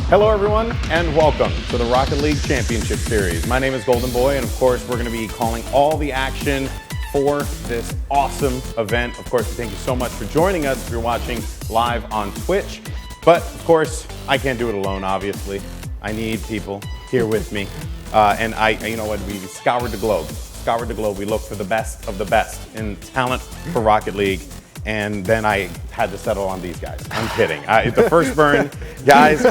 Hello everyone, and welcome to the Rocket League Championship Series. My name is Golden Boy, and of course we're going to be calling all the action for this awesome event. Of course, thank you so much for joining us if you're watching live on Twitch. But of course, I can't do it alone, obviously. I need people here with me. And you know what, we scoured the globe. We looked for the best of the best in talent for Rocket League. And then I had to settle on these guys. I'm kidding. The first burn, guys,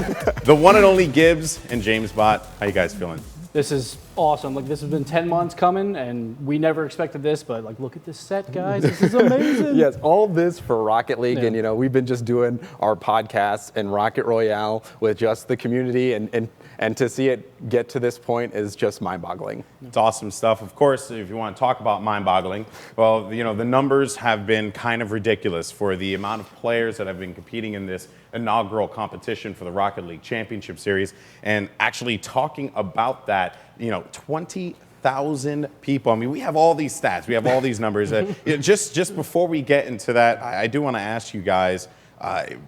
the one and only Gibbs and James Bott. How you guys feeling? This is awesome. Like, this has been 10 months coming, and we never expected this, but like, look at this set, guys. This is amazing. Yes, all this for Rocket League, and you know, we've been just doing our podcasts and Rocket Royale with just the community, and to see it get to this point is just mind-boggling. It's awesome stuff. Of course, if you want to talk about mind-boggling, well, you know, the numbers have been kind of ridiculous for the amount of players that have been competing in this inaugural competition for the Rocket League Championship Series. And actually talking about that, you know, 20,000 people. I mean, we have all these stats, we have all these numbers. Just before we get into that, I do want to ask you guys,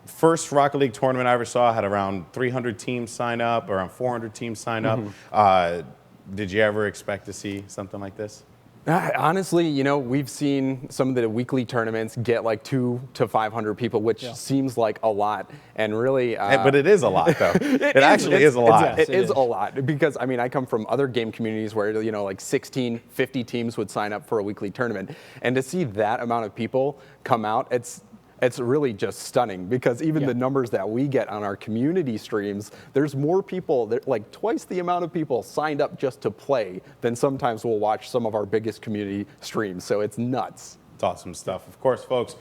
first Rocket League tournament I ever saw had around 300 teams sign up, around 400 teams sign up. Did you ever expect to see something like this? Honestly, you know, we've seen some of the weekly tournaments get like 200 to 500 people, which seems like a lot. And really, but it is a lot, though. it actually is a lot. It is a lot, because I mean, I come from other game communities where, you know, like 16, 50 teams would sign up for a weekly tournament, and to see that amount of people come out, it's really just stunning, because even the numbers that we get on our community streams, there's more people, like twice the amount of people signed up just to play than sometimes we'll watch some of our biggest community streams. So it's nuts. It's awesome stuff. Of course, folks,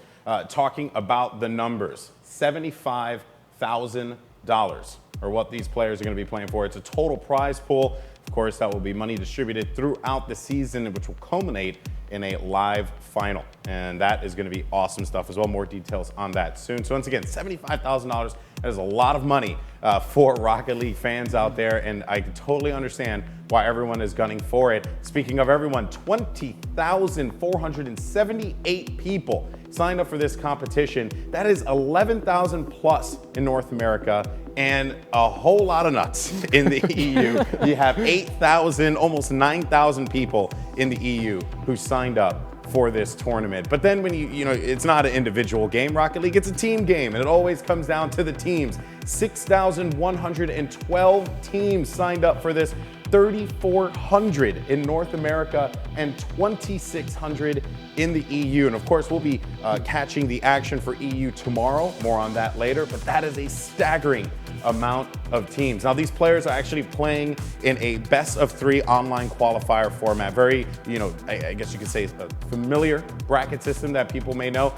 talking about the numbers, $75,000 are what these players are going to be playing for. It's a total prize pool. Of course, that will be money distributed throughout the season, which will culminate in a live final. And that is going to be awesome stuff as well. More details on that soon. So once again, $75,000, that is a lot of money for Rocket League fans out there. And I can totally understand why everyone is gunning for it. Speaking of everyone, 20,478 people signed up for this competition. That is 11,000 plus in North America, and a whole lot of nuts in the EU. You have 8,000, almost 9,000 people in the EU who signed up for this tournament. But then when you know, it's not an individual game, Rocket League, it's a team game, and it always comes down to the teams. 6,112 teams signed up for this, 3,400 in North America and 2,600 in the EU. And of course, we'll be catching the action for EU tomorrow. More on that later, but that is a staggering amount of teams. Now, these players are actually playing in a best-of-3 online qualifier format. Very, you know, I guess you could say a familiar bracket system that people may know.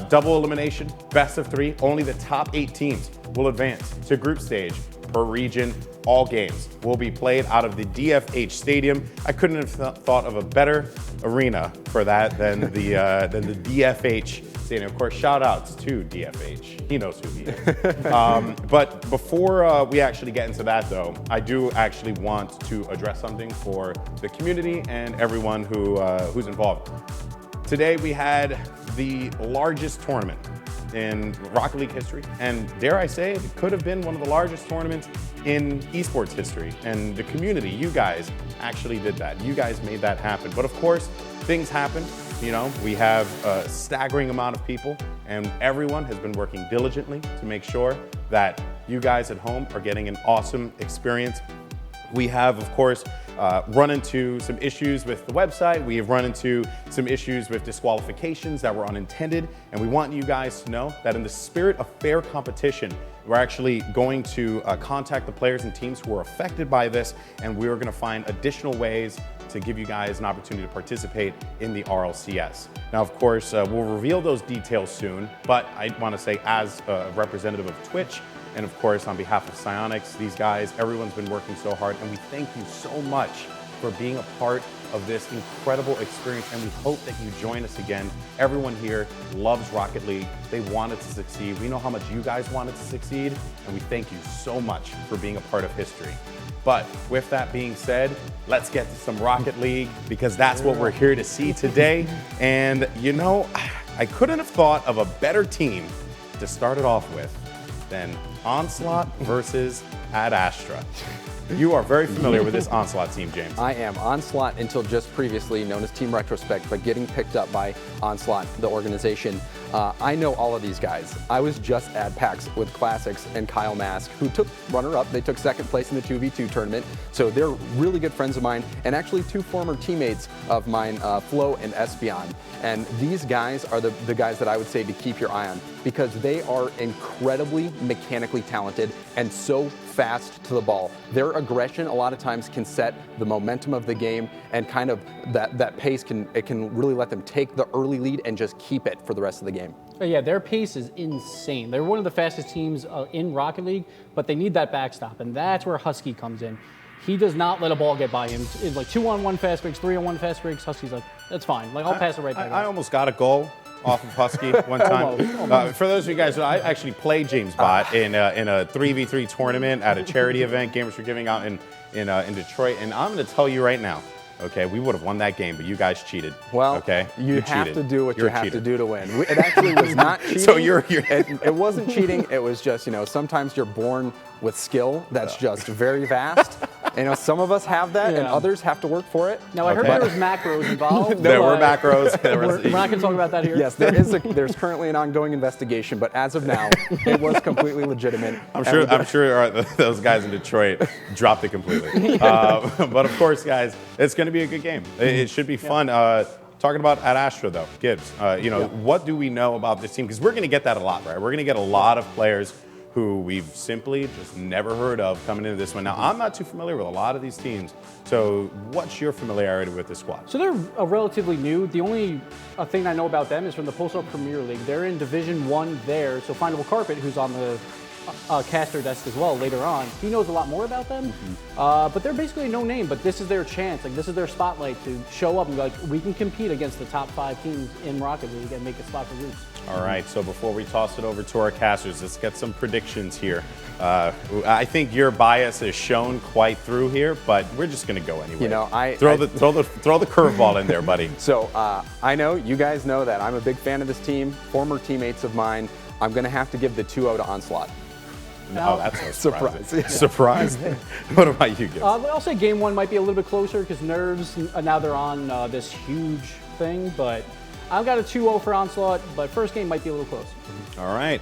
Double elimination, best-of-3. Only the top 8 teams will advance to group stage per region. All games will be played out of the DFH Stadium. I couldn't have thought of a better arena for that than the DFH Stadium. Of course, shout outs to DFH. He knows who he is. But before we actually get into that, though, I do actually want to address something for the community and everyone who's involved. Today we had the largest tournament in Rocket League history, and dare I say it could have been one of the largest tournaments in esports history. And the community, you guys actually did that. You guys made that happen. But of course, things happen. You know, we have a staggering amount of people, and everyone has been working diligently to make sure that you guys at home are getting an awesome experience. We have, of course, run into some issues with the website. We have run into some issues with disqualifications that were unintended. And we want you guys to know that in the spirit of fair competition, we're actually going to contact the players and teams who were affected by this, and we're going to find additional ways to give you guys an opportunity to participate in the RLCS. Now, of course, we'll reveal those details soon, but I want to say, as a representative of Twitch, and of course, on behalf of Psyonix, these guys, everyone's been working so hard, and we thank you so much for being a part of this incredible experience, and we hope that you join us again. Everyone here loves Rocket League. They want it to succeed. We know how much you guys want it to succeed, and we thank you so much for being a part of history. But with that being said, let's get to some Rocket League, because that's what we're here to see today. And you know, I couldn't have thought of a better team to start it off with than Onslaught versus Ad Astra. You are very familiar with this Onslaught team, James. I am. Onslaught, until just previously known as Team Retrospect, but getting picked up by Onslaught, the organization. I know all of these guys. I was just at PAX with Classics and Kyle Mask, who took runner-up. They took second place in the 2v2 tournament. So they're really good friends of mine, and actually 2 former teammates of mine, Flo and Espion. And these guys are the guys that I would say to keep your eye on, because they are incredibly mechanically talented and so fast to the ball. Their aggression a lot of times can set the momentum of the game, and kind of that pace can really let them take the early lead and just keep it for the rest of the game. Yeah, their pace is insane. They're one of the fastest teams in Rocket League, but they need that backstop, and that's where Husky comes in. He does not let a ball get by him. It's like 2-on-1 fast breaks, 3-on-1 fast breaks. Husky's like, that's fine. Like, I'll pass it right back. I almost got a goal off of Husky one time. Almost. For those of you guys, I actually played James Bott in a 3v3 tournament at a charity event Gamers were giving out in Detroit, and I'm going to tell you right now, okay, we would have won that game, but you guys cheated. Well, okay, you have to do what you have to do to win. It actually was not cheating. So it wasn't cheating. It was just, sometimes you're born with skill that's just very vast. Some of us have that, and others have to work for it. Now, I heard there was macros involved. There were macros. We're not going to talk about that here. Yes, there's currently an ongoing investigation, but as of now, it was completely legitimate. I'm sure those guys in Detroit dropped it completely. But of course, guys, it's going to be a good game. It should be fun. Talking about at Astra, though, Gibbs, what do we know about this team? Because we're going to get that a lot, right? We're going to get a lot of players who we've simply just never heard of coming into this one. Now, I'm not too familiar with a lot of these teams, so what's your familiarity with this squad? So they're relatively new. The only thing I know about them is from the Postal Premier League. They're in Division 1 there, so Findable Carpet, who's on the caster desk as well later on, he knows a lot more about them. But they're basically no name, but this is their chance. Like, this is their spotlight to show up and be like, we can compete against the top 5 teams in Rocket League and make a spot for Roots. All right, so before we toss it over to our casters, let's get some predictions here. I think your bias is shown quite through here, but we're just going to go anyway. Throw the curveball in there, buddy. So I know you guys know that I'm a big fan of this team. Former teammates of mine. I'm going to have to give the 2-0 to Onslaught. No, that's a surprise. Surprise. What about you, Gibbs? I'll say game 1 might be a little bit closer because Nerves, now they're on this huge thing, but I've got a 2-0 for Onslaught, but first game might be a little close. All right.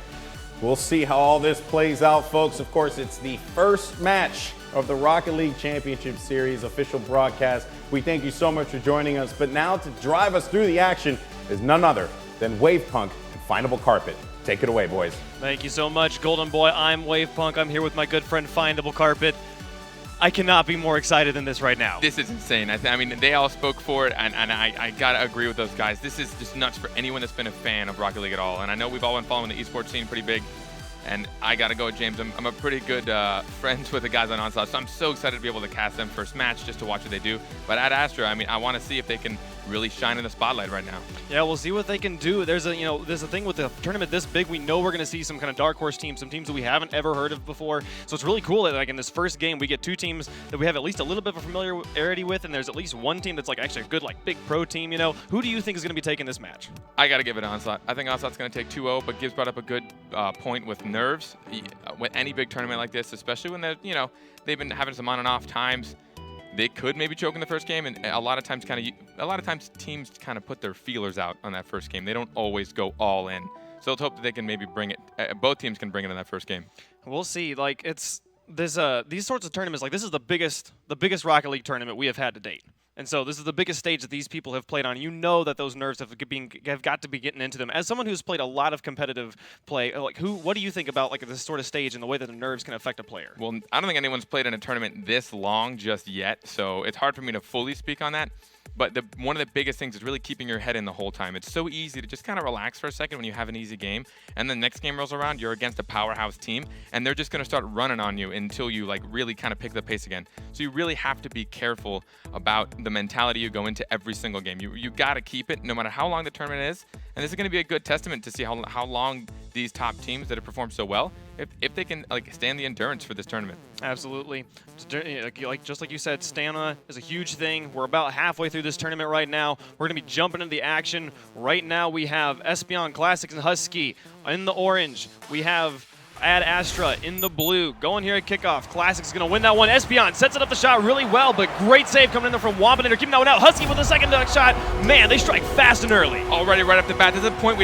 We'll see how all this plays out, folks. Of course, it's the first match of the Rocket League Championship Series official broadcast. We thank you so much for joining us, but now to drive us through the action is none other than Wavepunk and Findable Carpet. Take it away, boys. Thank you so much, Golden Boy. I'm Wavepunk. I'm here with my good friend Findable Carpet. I cannot be more excited than this right now. This is insane. I mean, they all spoke for it, and I gotta agree with those guys. This is just nuts for anyone that's been a fan of Rocket League at all. And I know we've all been following the esports scene pretty big. And I gotta go, James. I'm a pretty good friends with the guys on Onslaught, so I'm so excited to be able to cast them first match just to watch what they do. But at Astra, I mean, I want to see if they can really shine in the spotlight right now. Yeah, we'll see what they can do. There's a thing with a tournament this big. We know we're going to see some kind of dark horse teams, some teams that we haven't ever heard of before. So it's really cool that like in this first game we get 2 teams that we have at least a little bit of familiarity with, and there's at least one team that's like actually a good like big pro team. Who do you think is going to be taking this match? I got to give it to Onslaught. I think Onslaught's going to take 2-0, but Gibbs brought up a good point with Nerves. With any big tournament like this, especially when they've been having some on and off times, they could maybe choke in the first game, and a lot of times teams kind of put their feelers out on that first game. They don't always go all in. So let's hope that they can maybe bring it. Both teams can bring it in that first game. We'll see. Like these sorts of tournaments. Like this is the biggest Rocket League tournament we have had to date. And so this is the biggest stage that these people have played on. You know that those nerves have got to be getting into them. As someone who's played a lot of competitive play, what do you think about like this sort of stage and the way that the nerves can affect a player? Well, I don't think anyone's played in a tournament this long just yet, so it's hard for me to fully speak on that. But one of the biggest things is really keeping your head in the whole time. It's so easy to just kind of relax for a second when you have an easy game, and the next game rolls around, you're against a powerhouse team, and they're just going to start running on you until you like really kind of pick the pace again. So you really have to be careful about the mentality you go into every single game. You got to keep it no matter how long the tournament is, and this is going to be a good testament to see how long these top teams that have performed so well, if they can like stand the endurance for this tournament. Absolutely. Just like you said, stamina is a huge thing. We're about halfway through this tournament right now. We're going to be jumping into the action. Right now we have Espion, Classics, and Husky in the orange. We have Ad Astra in the blue, going here at kickoff. Classic's gonna win that one. Espeon sets it up the shot really well, but great save coming in there from Wampinator, keeping that one out. Husky with the second shot. Man, they strike fast and early. Already right off the bat, this is a point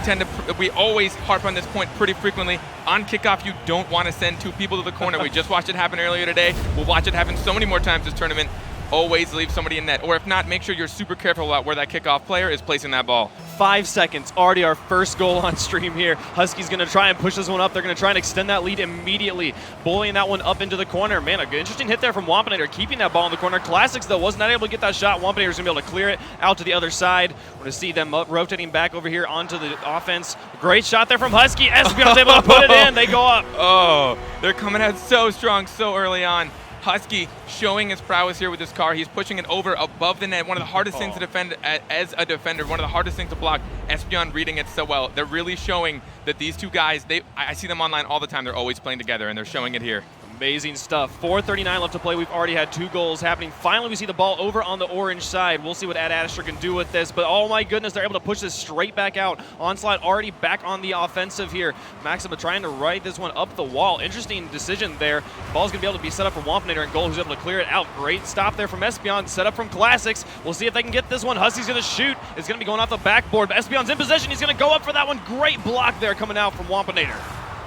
we always harp on this point pretty frequently. On kickoff, you don't want to send two people to the corner. We just watched it happen earlier today. We'll watch it happen so many more times this tournament. Always leave somebody in net, or if not, make sure you're super careful about where that kickoff player is placing that ball. 5 seconds, already our first goal on stream here. Husky's gonna try and push this one up. They're gonna try and extend that lead immediately, bullying that one up into the corner. Man, an interesting hit there from Wampinator, keeping that ball in the corner. Classics, though, was not able to get that shot. Wampinator's gonna be able to clear it out to the other side. We're gonna see them rotating back over here onto the offense. Great shot there from Husky. Espeon's able to put it in. They go up. Oh, they're coming out so strong so early on. Husky showing his prowess here with this car. He's pushing it over above the net. One of the hardest things to defend as a defender. One of the hardest things to block. Espeon reading it so well. They're really showing that these two guys, I see them online all the time. They're always playing together, and they're showing it here. Amazing stuff. 4:39 left to play. We've already had 2 goals happening. Finally, we see the ball over on the orange side. We'll see what Ad Astra can do with this. But oh my goodness, they're able to push this straight back out. Onslaught already back on the offensive here. Maxima trying to ride this one up the wall. Interesting decision there. Ball's going to be able to be set up for Wampinator and goal, who's able to clear it out. Great stop there from Espeon. Set up from Classics. We'll see if they can get this one. Husky's going to shoot. It's going to be going off the backboard. But Espeon's in position. He's going to go up for that one. Great block there coming out from Wampinator.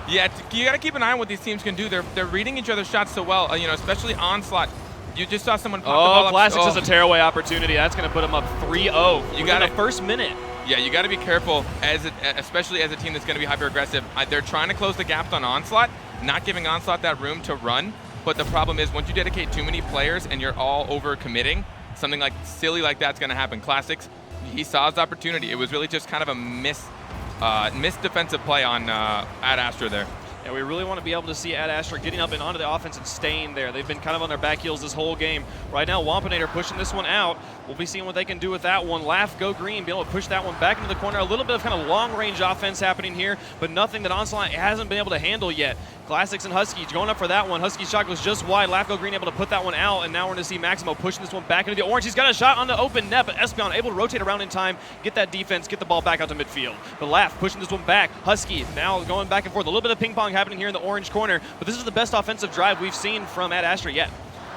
Yeah, you got to keep an eye on what these teams can do. They're reading each other's shots so well, especially Onslaught. You just saw someone pop the ball up. Classics is a tearaway opportunity. That's going to put them up 3-0 You got the first minute. Yeah, you got to be careful, especially as a team that's going to be hyper-aggressive. They're trying to close the gaps on Onslaught, not giving Onslaught that room to run. But the problem is, once you dedicate too many players and you're all over-committing, something like silly like that's going to happen. Classics, he saw his opportunity. It was really just kind of a missed defensive play on Ad Astra there. And we really want to be able to see Ad Astra getting up and onto the offense and staying there. They've been kind of on their back heels this whole game. Right now, Wampinator pushing this one out. We'll be seeing what they can do with that one. Laugh, go green, be able to push that one back into the corner. A little bit of kind of long-range offense happening here, but nothing that Onslaught hasn't been able to handle yet. Classics and Husky going up for that one. Husky's shot goes just wide. Laugh, go green able to put that one out, and now we're going to see Maximo pushing this one back into the orange. He's got a shot on the open net, but Espeon able to rotate around in time, get that defense, get the ball back out to midfield. But Laugh pushing this one back. Husky now going back and forth. A little bit of ping pong happening here in the orange corner, but this is the best offensive drive we've seen from Ad Astra yet.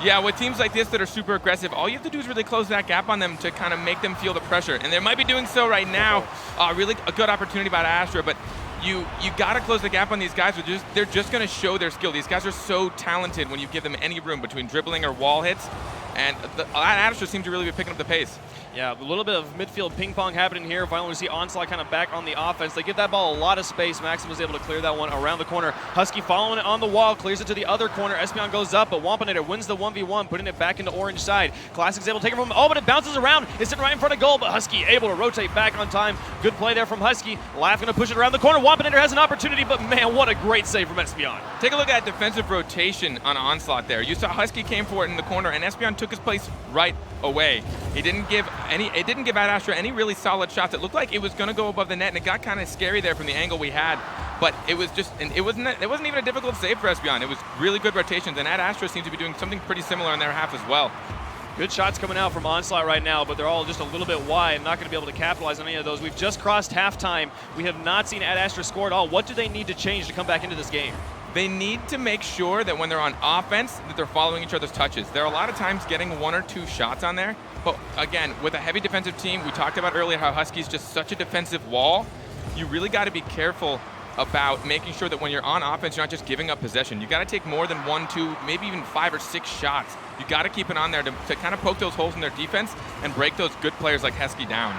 Yeah, with teams like this that are super aggressive, all you have to do is really close that gap on them to kind of make them feel the pressure. And they might be doing so right now. Really a good opportunity by Astra, but you got to close the gap on these guys. They're just going to show their skill. These guys are so talented when you give them any room between dribbling or wall hits. And Astra seems to really be picking up the pace. Yeah, a little bit of midfield ping pong happening here. Finally, we see Onslaught kind of back on the offense. They give that ball a lot of space. Maxim was able to clear that one around the corner. Husky following it on the wall, clears it to the other corner. Espeon goes up, but Wampinator wins the 1v1, putting it back into orange side. Classic's able to take it from him. Oh, but it bounces around. It's sitting right in front of goal, but Husky able to rotate back on time. Good play there from Husky. Laugh going to push it around the corner. Wampinator has an opportunity, but man, what a great save from Espeon. Take a look at defensive rotation on Onslaught there. You saw Husky came for it in the corner, and Espeon took his place right away. It didn't give Ad Astra any really solid shots. It looked like it was going to go above the net, and it got kind of scary there from the angle we had. But it was just, and it wasn't even a difficult save for Espeon. It was really good rotations, and Ad Astra seems to be doing something pretty similar in their half as well. Good shots coming out from Onslaught right now, but they're all just a little bit wide. Not going to be able to capitalize on any of those. We've just crossed halftime. We have not seen Ad Astra score at all. What do they need to change to come back into this game? They need to make sure that when they're on offense that they're following each other's touches. They're a lot of times getting 1 or 2 shots on there, but again, with a heavy defensive team, we talked about earlier how Husky's just such a defensive wall. You really got to be careful about making sure that when you're on offense, you're not just giving up possession. You got to take more than 1, 2, maybe even 5 or 6 shots. You got to keep it on there to kind of poke those holes in their defense and break those good players like Husky down.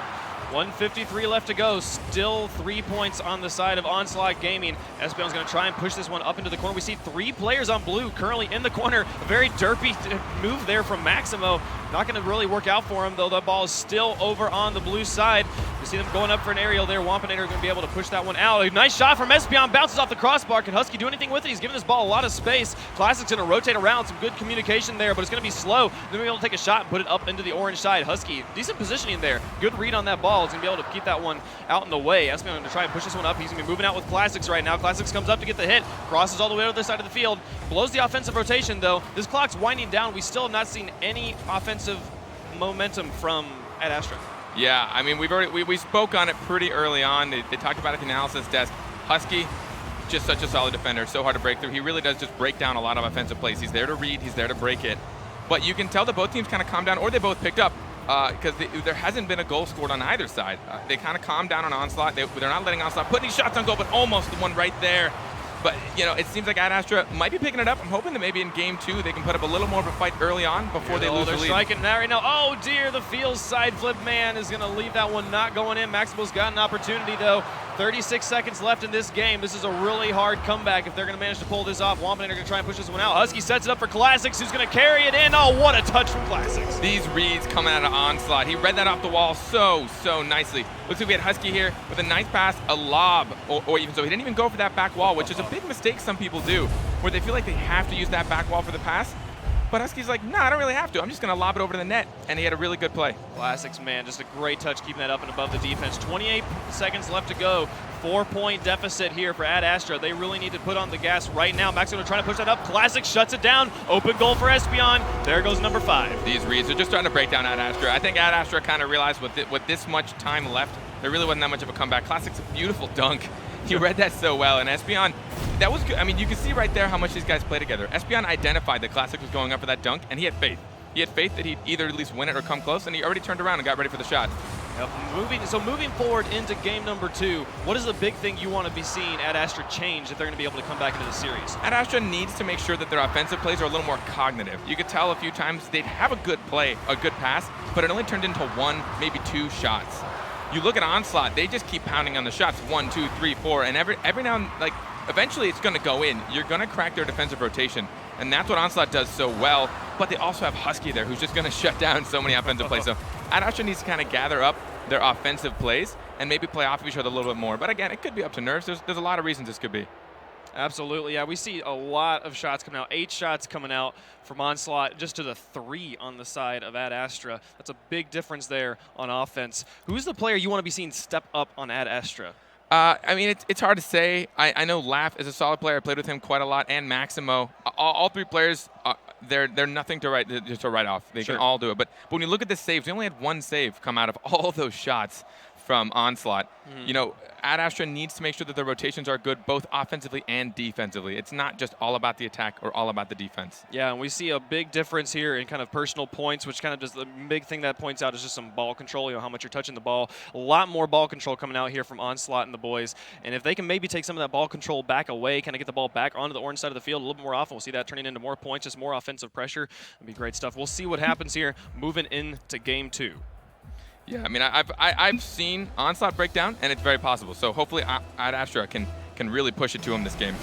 1:53 left to go. Still 3 points on the side of Onslaught Gaming. Espeon's going to try and push this one up into the corner. We see 3 players on blue currently in the corner. A very derpy move there from Maximo. Not going to really work out for him, though. The ball is still over on the blue side. We see them going up for an aerial there. Wampinator going to be able to push that one out. A nice shot from Espeon. Bounces off the crossbar. Can Husky do anything with it? He's giving this ball a lot of space. Classic's going to rotate around. Some good communication there, but it's going to be slow. Then we'll be able to take a shot and put it up into the orange side. Husky, decent positioning there. Good read on that ball. He's going to be able to keep that one out in the way. Espeon going to try and push this one up. He's going to be moving out with Classics right now. Classics comes up to get the hit. Crosses all the way to the other side of the field. Blows the offensive rotation, though. This clock's winding down. We still have not seen any offensive momentum from Ad Astra. Yeah, I mean, we spoke on it pretty early on. They talked about it at the analysis desk. Husky, just such a solid defender, so hard to break through. He really does just break down a lot of offensive plays. He's there to read, he's there to break it. But you can tell that both teams kind of calmed down, or they both picked up, because there hasn't been a goal scored on either side. They kind of calmed down on Onslaught. They're not letting Onslaught put any shots on goal, but almost the one right there. But, you know, it seems like Ad Astra might be picking it up. I'm hoping that maybe in game 2 they can put up a little more of a fight early on before they lose the They're lead. striking that right now. Oh, dear, the field side flip man is going to leave that one not going in. Maximo's got an opportunity, though. 36 seconds left in this game. This is a really hard comeback if they're going to manage to pull this off. Wampanen are going to try and push this one out. Husky sets it up for Classics, who's going to carry it in. Oh, what a touch from Classics. These reads coming out of Onslaught. He read that off the wall so nicely. Looks like we had Husky here with a nice pass, a lob, or even so. He didn't even go for that back wall, which is a big mistake some people do, where they feel like they have to use that back wall for the pass. But Husky's like, no, I don't really have to. I'm just going to lob it over to the net. And he had a really good play. Classics, man, just a great touch keeping that up and above the defense. 28 seconds left to go. 4-point deficit here for Ad Astra. They really need to put on the gas right now. Maximo trying to push that up. Classics shuts it down. Open goal for Espion. There goes number 5. These reads are just starting to break down Ad Astra. I think Ad Astra kind of realized with this much time left, there really wasn't that much of a comeback. Classics, a beautiful dunk. You read that so well. And Espion, that was good. I mean, you can see right there how much these guys play together. Espion identified that Classic was going up for that dunk, and he had faith. He had faith that he'd either at least win it or come close, and he already turned around and got ready for the shot. Yep. Moving forward into game number 2, what is the big thing you want to be seeing Ad Astra change if they're going to be able to come back into the series? Ad Astra needs to make sure that their offensive plays are a little more cognitive. You could tell a few times they'd have a good play, a good pass, but it only turned into 1, maybe 2 shots. You look at Onslaught, they just keep pounding on the shots, 1, 2, 3, 4, and every now and like eventually it's going to go in. You're going to crack their defensive rotation, and that's what Onslaught does so well. But they also have Husky there, who's just going to shut down so many offensive plays. So Ad Astra needs to kind of gather up their offensive plays and maybe play off of each other a little bit more. But again, it could be up to nerves. There's a lot of reasons this could be. Absolutely, yeah. We see a lot of shots coming out. 8 shots coming out from Onslaught, just to the 3 on the side of Ad Astra. That's a big difference there on offense. Who's the player you want to be seeing step up on Ad Astra? I mean, it's hard to say. I know Laugh is a solid player. I played with him quite a lot, and Maximo. All 3 players, they're nothing to write off. They can all do it. But when you look at the saves, we only had 1 save come out of all those shots from Onslaught. You know, Ad Astra needs to make sure that the rotations are good, both offensively and defensively. It's not just all about the attack or all about the defense. Yeah, and we see a big difference here in kind of personal points, which kind of just the big thing that points out is just some ball control, you know, how much you're touching the ball. A lot more ball control coming out here from Onslaught and the boys. And if they can maybe take some of that ball control back away, kind of get the ball back onto the orange side of the field a little bit more often, we'll see that turning into more points, just more offensive pressure. It'd be great stuff. We'll see what happens here moving into game 2. Yeah, I mean, I've seen Onslaught break down, and it's very possible. So hopefully Ad Astra can really push it to him this game.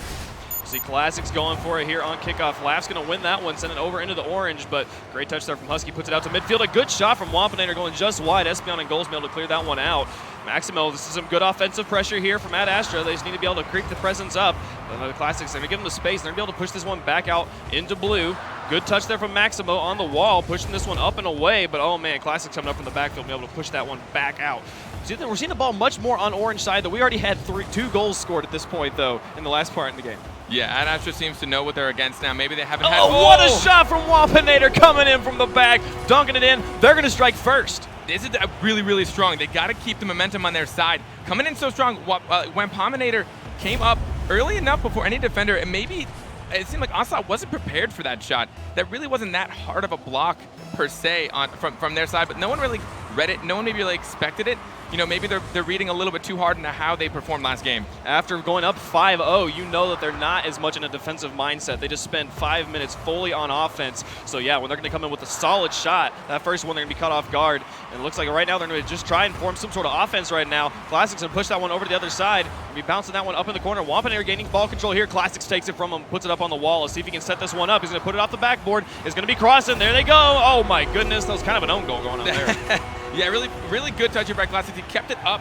See Classics going for it here on kickoff. Laugh's going to win that one, send it over into the orange, but great touch there from Husky, puts it out to midfield. A good shot from Wampanen going just wide. Espion and Goals be able to clear that one out. Maximo, this is some good offensive pressure here from Ad Astra. They just need to be able to creep the presence up. The Classics, they're going to give them the space, and they're going to be able to push this one back out into blue. Good touch there from Maximo on the wall, pushing this one up and away, but oh man, Classics coming up from the backfield, be able to push that one back out. See, we're seeing the ball much more on orange side, though. We already had 2 goals scored at this point, though, in the last part in the game. Yeah, Ad Astra seems to know what they're against now. Maybe they haven't had... Oh, what a shot from Wampanen coming in from the back, dunking it in. They're going to strike first. This is really strong. They got to keep the momentum on their side. Coming in so strong, Wampanen came up early enough before any defender, and maybe it seemed like Onslaught wasn't prepared for that shot. That really wasn't that hard of a block per se from their side, but no one really read it. No one maybe really expected it. You know, maybe they're reading a little bit too hard into how they performed last game. After going up 5-0, you know that they're not as much in a defensive mindset. They just spend 5 minutes fully on offense. So yeah, when they're going to come in with a solid shot, that first one they're going to be caught off guard. And it looks like right now they're going to just try and form some sort of offense right now. Classics going to push that one over to the other side. Be bouncing that one up in the corner. Wampanen gaining ball control here. Classics takes it from him, puts it up on the wall. Let's see if he can set this one up. He's going to put it off the backboard. It's going to be crossing. There they go. Oh my goodness, that was kind of an own goal going on there. Yeah, really good touch by Classics. He kept it up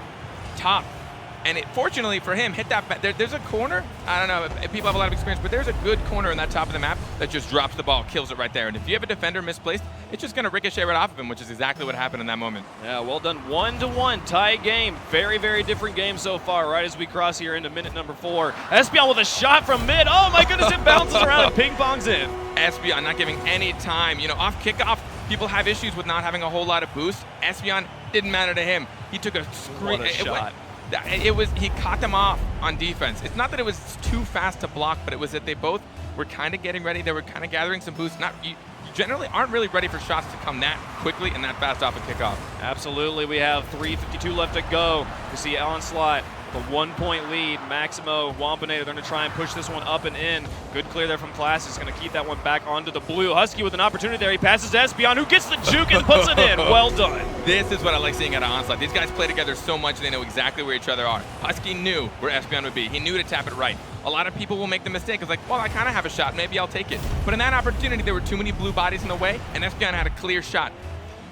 top. And it, fortunately for him, hit that. There's a corner. I don't know if people have a lot of experience, but there's a good corner in that top of the map that just drops the ball, kills it right there. And if you have a defender misplaced, it's just going to ricochet right off of him, which is exactly what happened in that moment. Yeah, well done. 1-1 tie game. Very different game so far. Right as we cross here into minute number 4, Espion with a shot from mid. Oh my goodness! It bounces around and ping pongs in. Espion not giving any time. You know, off kickoff, people have issues with not having a whole lot of boost. Espion didn't matter to him. He took a screen. What a shot. He caught them off on defense. It's not that it was too fast to block, but it was that they both were kind of getting ready. They were kind of gathering some boosts. You generally aren't really ready for shots to come that quickly and that fast off a kickoff. Absolutely. We have 3:52 left to go. We see Onslaught, the 1-point lead. Maximo, Wampanator, they're going to try and push this one up and in. Good clear there from Class. He's going to keep that one back onto the blue. Husky with an opportunity there. He passes to Espion, who gets the juke and puts it in. Well done. This is what I like seeing out of Onslaught. These guys play together so much, they know exactly where each other are. Husky knew where Espion would be. He knew to tap it right. A lot of people will make the mistake. It's like, well, I kind of have a shot. Maybe I'll take it. But in that opportunity, there were too many blue bodies in the way, and Espion had a clear shot.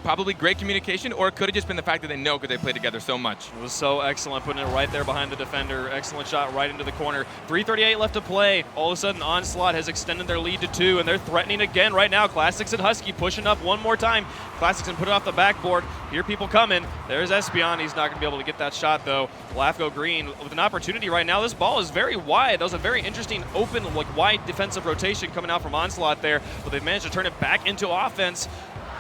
Probably great communication, or it could have just been the fact that they know because they play together so much. It was so excellent, putting it right there behind the defender. Excellent shot right into the corner. 3:38 left to play. All of a sudden, Onslaught has extended their lead to 2, and they're threatening again right now. Classics and Husky pushing up one more time. Classics and put it off the backboard. Hear people coming. There's Espion. He's not going to be able to get that shot, though. Lafco Green with an opportunity right now. This ball is very wide. That was a very interesting, open, wide defensive rotation coming out from Onslaught there, but they've managed to turn it back into offense.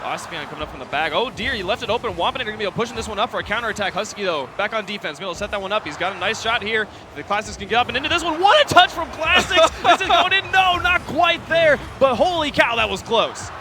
Espion coming up from the back. Oh dear, he left it open. Wampanator going to be able to pushing this one up for a counterattack. Husky, though, back on defense. Be able to set that one up. He's got a nice shot here. The Classics can get up and into this one. What a touch from Classics! This is going in. No, not quite there. But holy cow, that was close.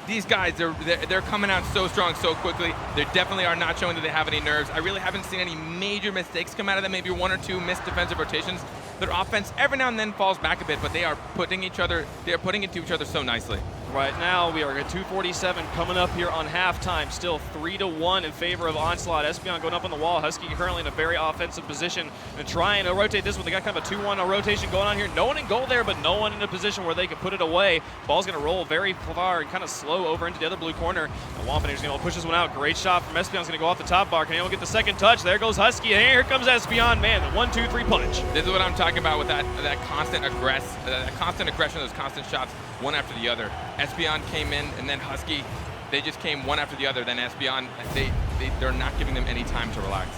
These guys, they're coming out so strong so quickly. They definitely are not showing that they have any nerves. I really haven't seen any major mistakes come out of them. Maybe 1 or 2 missed defensive rotations. Their offense every now and then falls back a bit, but they are putting it to each other so nicely. Right now, we are at 2:47 coming up here on halftime. Still 3-1 in favor of Onslaught. Espion going up on the wall. Husky currently in a very offensive position and trying to rotate this one. They got kind of a 2-1 rotation going on here. No one in goal there, but no one in a position where they can put it away. Ball's going to roll very far and kind of slow over into the other blue corner. And Wampanator's going to push this one out. Great shot from Espion's going to go off the top bar. Can anyone get the second touch? There goes Husky. And here comes Espion. Man, the 1-2-3 punch. This is what I'm talking about with that constant aggression, those constant shots, one after the other. Espion came in, and then Husky, they just came one after the other. Then Espion, they're not giving them any time to relax.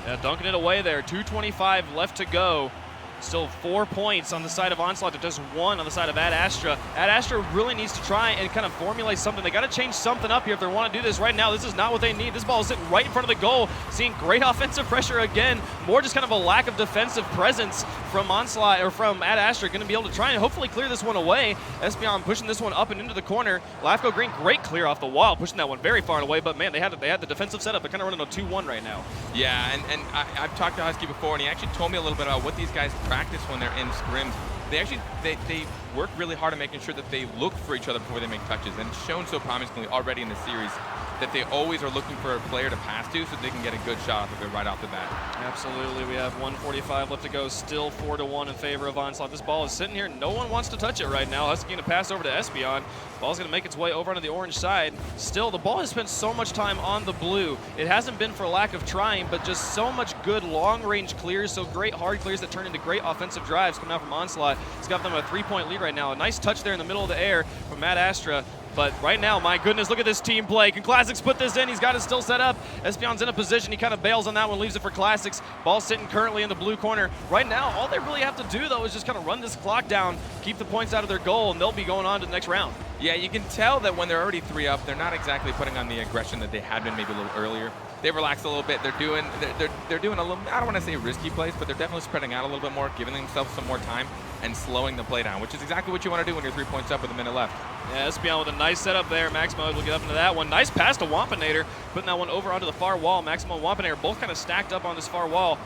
Yeah, dunking it away there. 2:25 left to go. Still 4 points on the side of Onslaught to just 1 on the side of Ad Astra. Ad Astra really needs to try and kind of formulate something. They got to change something up here if they want to do this right now. This is not what they need. This ball is sitting right in front of the goal. Seeing great offensive pressure again. More just kind of a lack of defensive presence from Onslaught or from Ad Astra. Going to be able to try and hopefully clear this one away. Espion pushing this one up and into the corner. Lafco Green, great clear off the wall, pushing that one very far away. But man, they had the defensive setup. They're kind of running a 2-1 right now. Yeah, and I've talked to Husky before, and he actually told me a little bit about what these guys practice when they're in scrims. They work really hard at making sure that they look for each other before they make touches, and it's shown so promisingly already in the series that they always are looking for a player to pass to so they can get a good shot off of it right off the bat. Absolutely. We have 1:45 left to go. Still 4-1 in favor of Onslaught. This ball is sitting here. No one wants to touch it right now. Husky going to pass over to Espion. Ball's going to make its way over onto the orange side. Still, the ball has spent so much time on the blue. It hasn't been for lack of trying, but just so much good long-range clears, so great hard clears that turn into great offensive drives coming out from Onslaught. It's got them a 3-point lead right now. A nice touch there in the middle of the air from Matt Astra. But right now, my goodness, look at this team play. Can Classics put this in? He's got it still set up. Espion's in a position. He kind of bails on that one, leaves it for Classics. Ball sitting currently in the blue corner. Right now, all they really have to do, though, is just kind of run this clock down, keep the points out of their goal, and they'll be going on to the next round. Yeah, you can tell that when they're already 3 up, they're not exactly putting on the aggression that they had been maybe a little earlier. They've relaxed a little bit. They're doing a little, I don't want to say risky plays, but they're definitely spreading out a little bit more, giving themselves some more time and slowing the play down, which is exactly what you want to do when you're 3 points up with a minute left. Yeah, Espion with a nice setup there. Maximo will get up into that one. Nice pass to Wampanator, putting that one over onto the far wall. Maximo and Wampanator both kind of stacked up on this far wall.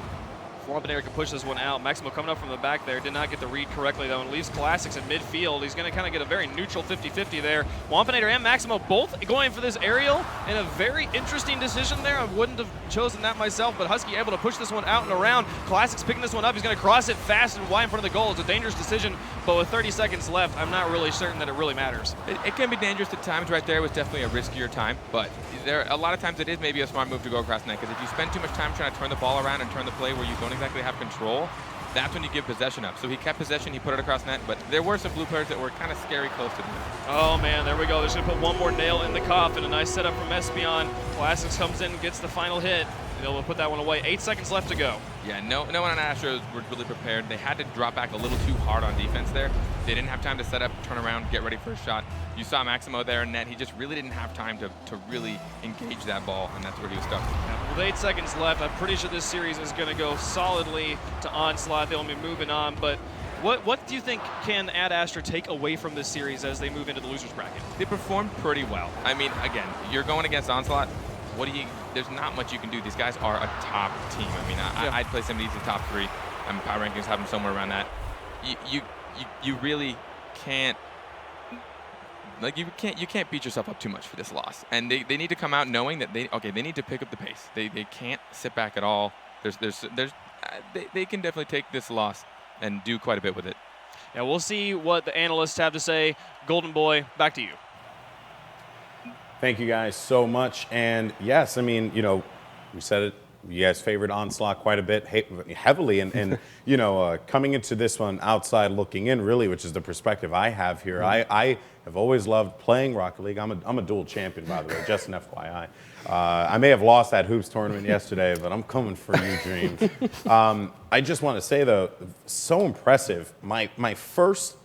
Wampanator can push this one out. Maximo coming up from the back there. Did not get the read correctly, though, and leaves Classics in midfield. He's going to kind of get a very neutral 50-50 there. Wampanator and Maximo both going for this aerial, and a very interesting decision there. I wouldn't have chosen that myself, but Husky able to push this one out and around. Classics picking this one up. He's going to cross it fast and wide in front of the goal. It's a dangerous decision, but with 30 seconds left, I'm not really certain that it really matters. It can be dangerous at times. Right there was definitely a riskier time, but a lot of times it is maybe a smart move to go across net, because if you spend too much time trying to turn the ball around and turn the play where you don't exactly have control, that's when you give possession up. So he kept possession, he put it across net, but there were some blue players that were kind of scary close to the net. Oh man, there we go. They're just gonna put one more nail in the coffin. A nice setup from Espion. Classics comes in and gets the final hit. They'll put that one away. 8 seconds left to go. Yeah, no one on Astros were really prepared. They had to drop back a little too hard on defense there. They didn't have time to set up, turn around, get ready for a shot. You saw Maximo there in net. He just really didn't have time to really engage that ball, and that's where he was stuck. With 8 seconds left, I'm pretty sure this series is going to go solidly to Onslaught. They'll be moving on, but what do you think can Ad Astra take away from this series as they move into the losers bracket? They performed pretty well. I mean, again, you're going against Onslaught. There's not much you can do. These guys are a top team. I mean, I'd place them in the top 3. Power rankings have them somewhere around that. You really can't, like, you can't beat yourself up too much for this loss. And they need to come out knowing that they need to pick up the pace. They can't sit back at all. They can definitely take this loss and do quite a bit with it. Yeah, we'll see what the analysts have to say. Golden Boy, back to you. Thank you guys so much. And yes, I mean, we said it. You guys favored Onslaught quite a bit, heavily, and coming into this one outside looking in, really, which is the perspective I have here. I have always loved playing Rocket League. I'm a dual champion, by the way, just an FYI. I may have lost that hoops tournament yesterday, but I'm coming for you, Dreams. I just want to say, though, so impressive. My first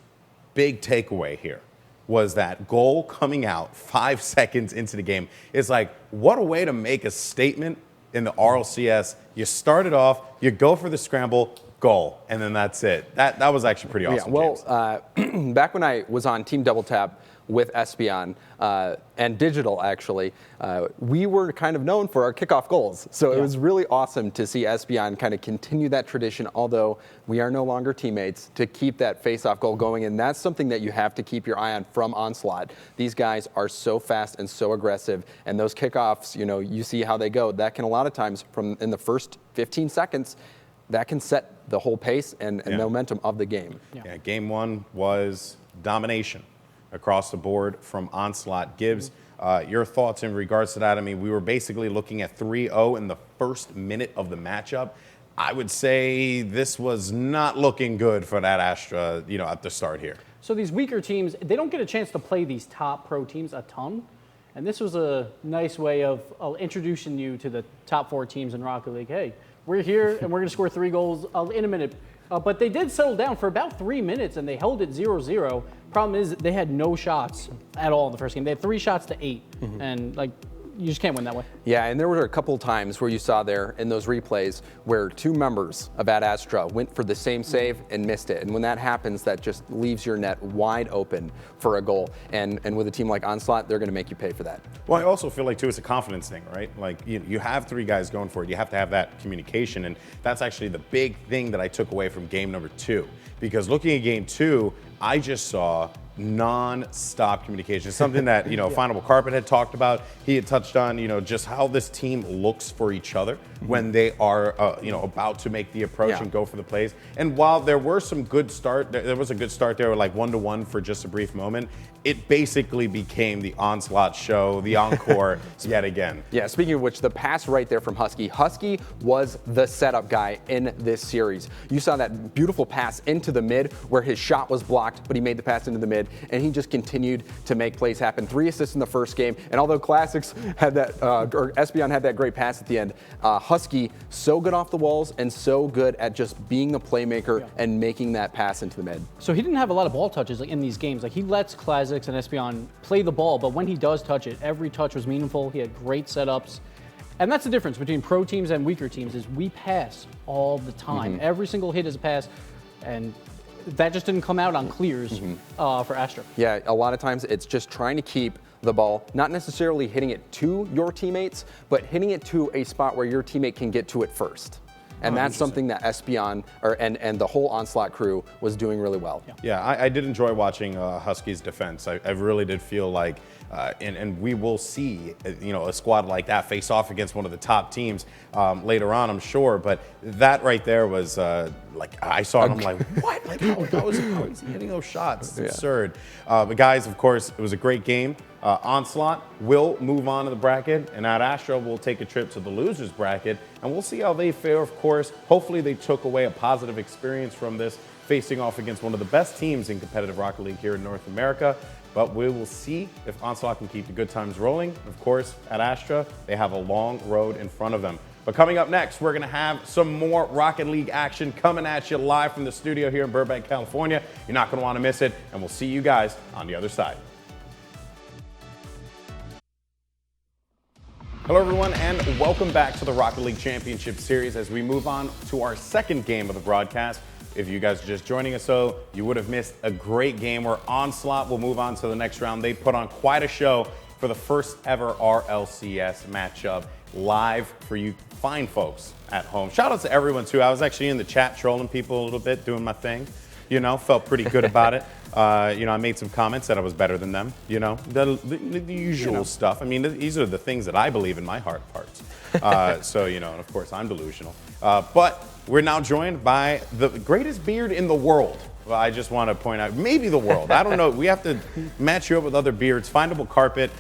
big takeaway here was that goal coming out 5 seconds into the game. It's like, what a way to make a statement in the RLCS. You start it off, you go for the scramble, goal, and then that's it. That was actually pretty awesome. Yeah, well, back when I was on Team Double Tap with Espion and Digital, actually, we were kind of known for our kickoff goals. So it was really awesome to see Espion kind of continue that tradition, although we are no longer teammates, to keep that face-off goal going. And that's something that you have to keep your eye on from Onslaught. These guys are so fast and so aggressive, and those kickoffs, you see how they go. That can a lot of times, in the first 15 seconds, that can set the whole pace and momentum of the game. Yeah, game 1 was domination across the board from Onslaught. Gibbs, your thoughts in regards to that? I mean, we were basically looking at 3-0 in the first minute of the matchup. I would say this was not looking good for that Astra, at the start here. So these weaker teams, they don't get a chance to play these top pro teams a ton. And this was a nice way of introducing you to the top 4 teams in Rocket League. Hey, we're here and we're going to score 3 goals in a minute. But they did settle down for about 3 minutes and they held it 0-0. Problem is they had no shots at all in the first game. They had 3 shots to 8. And you just can't win that way. Yeah, and there were a couple times where you saw there in those replays where 2 members of Ad Astra went for the same save and missed it. And when that happens, that just leaves your net wide open for a goal. And with a team like Onslaught, they're going to make you pay for that. Well, I also feel like, too, it's a confidence thing, right? Like, you have 3 guys going for it. You have to have that communication. And that's actually the big thing that I took away from game number 2. Because looking at game 2, I just saw non-stop communication. Something that, Final Carpet had talked about. He had touched on, just how this team looks for each other when they are, about to make the approach and go for the plays. And while there were some good start, there was a good start there, like 1-1 for just a brief moment. It basically became the Onslaught show, the encore yet again. Yeah, speaking of which, the pass right there from Husky. Husky was the setup guy in this series. You saw that beautiful pass into the mid where his shot was blocked, but he made the pass into the mid, and he just continued to make plays happen. 3 assists in the first game, and although Classics had that, or Espion had that great pass at the end, Husky, so good off the walls and so good at just being the playmaker and making that pass into the mid. So he didn't have a lot of ball touches in these games. He lets Classics and Espion play the ball, but when he does touch it, every touch was meaningful. He had great setups. And that's the difference between pro teams and weaker teams is we pass all the time. Every single hit is a pass, and that just didn't come out on clears for Astra. Yeah, a lot of times it's just trying to keep the ball, not necessarily hitting it to your teammates, but hitting it to a spot where your teammate can get to it first. And that's something that Espion and the whole Onslaught crew was doing really well. Yeah, I did enjoy watching Husky's defense. I really did feel like, and we will see, a squad like that face off against one of the top teams later on, I'm sure. But that right there was I saw it, I'm like, what? Like, how is he hitting those shots? It's absurd. But guys, of course, it was a great game. Onslaught will move on to the bracket, and Ad Astra will take a trip to the losers bracket, and we'll see how they fare, of course. Hopefully they took away a positive experience from this, facing off against one of the best teams in competitive Rocket League here in North America. But we will see if Onslaught can keep the good times rolling. Of course, at Astra, they have a long road in front of them. But But coming up next, we're going to have some more Rocket League action coming at you live from the studio here in Burbank, California. You're not going to want to miss it, and we'll see you guys on the other side. Hello, everyone, and welcome back to the Rocket League Championship Series as we move on to our second game of the broadcast. If you guys are just joining us, so you would have missed a great game where Onslaught will move on to the next round. They put on quite a show for the first ever RLCS matchup live for you fine folks at home. Shout out to everyone, too. I was actually in the chat trolling people a little bit, doing my thing. You know, felt pretty good about it. You know, I made some comments that I was better than them. You know, the usual stuff. I mean, these are the things that I believe in my heart of hearts. So, you know, and of course, I'm delusional. But we're now joined by the greatest beard in the world. Well, I just want to point out, maybe the world. I don't know. We have to match you up with other beards. Findable Carpet.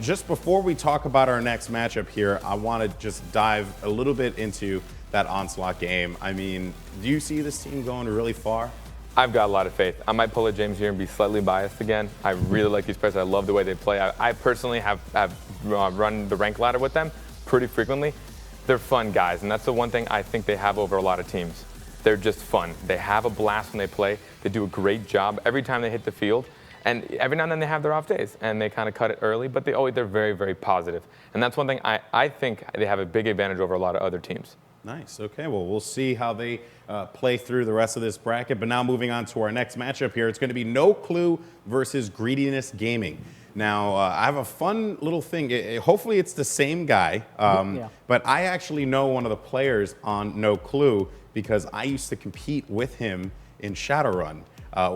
Just before we talk about our next matchup here, I want to just dive a little bit into that Onslaught game. I mean, do you see this team going really far? I've got a lot of faith. I might pull a James here and be slightly biased again. I really like these players. I love the way they play. I personally have run the rank ladder with them pretty frequently. They're fun guys, and that's the one thing I think they have over a lot of teams. They're just fun. They have a blast when they play. They do a great job every time they hit the field. And every now and then they have their off days, and they kind of cut it early, but they're very, very positive. And that's one thing I think they have a big advantage over a lot of other teams. Nice. Okay, well, we'll see how they play through the rest of this bracket. But now moving on to our next matchup here, it's going to be No Clue versus Greediness Gaming. Now, I have a fun little thing. Hopefully it's the same guy, but I actually know one of the players on No Clue because I used to compete with him in Shadowrun.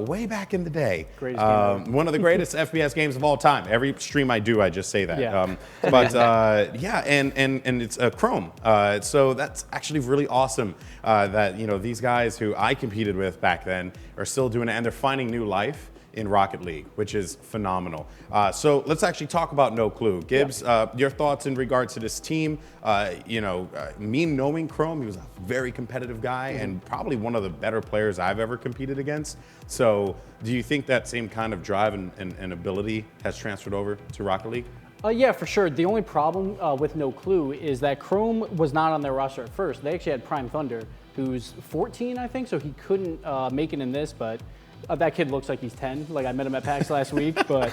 Way back in the day. Greatest game one of the greatest FPS games of all time. Every stream I do, I just say that. Yeah. Yeah, and it's Chrome. So that's actually really awesome that, you know, these guys who I competed with back then are still doing it, and they're finding new life in Rocket League, which is phenomenal. So let's actually talk about No Clue. Gibbs, your thoughts in regards to this team. You know, me knowing Chrome, he was a very competitive guy and probably one of the better players I've ever competed against. So do you think that same kind of drive and ability has transferred over to Rocket League? Yeah, for sure. The only problem with No Clue is that Chrome was not on their roster at first. They actually had Prime Thunder, who's 14, I think, so he couldn't make it in this, but that kid looks like he's 10. Like, I met him at PAX last week, but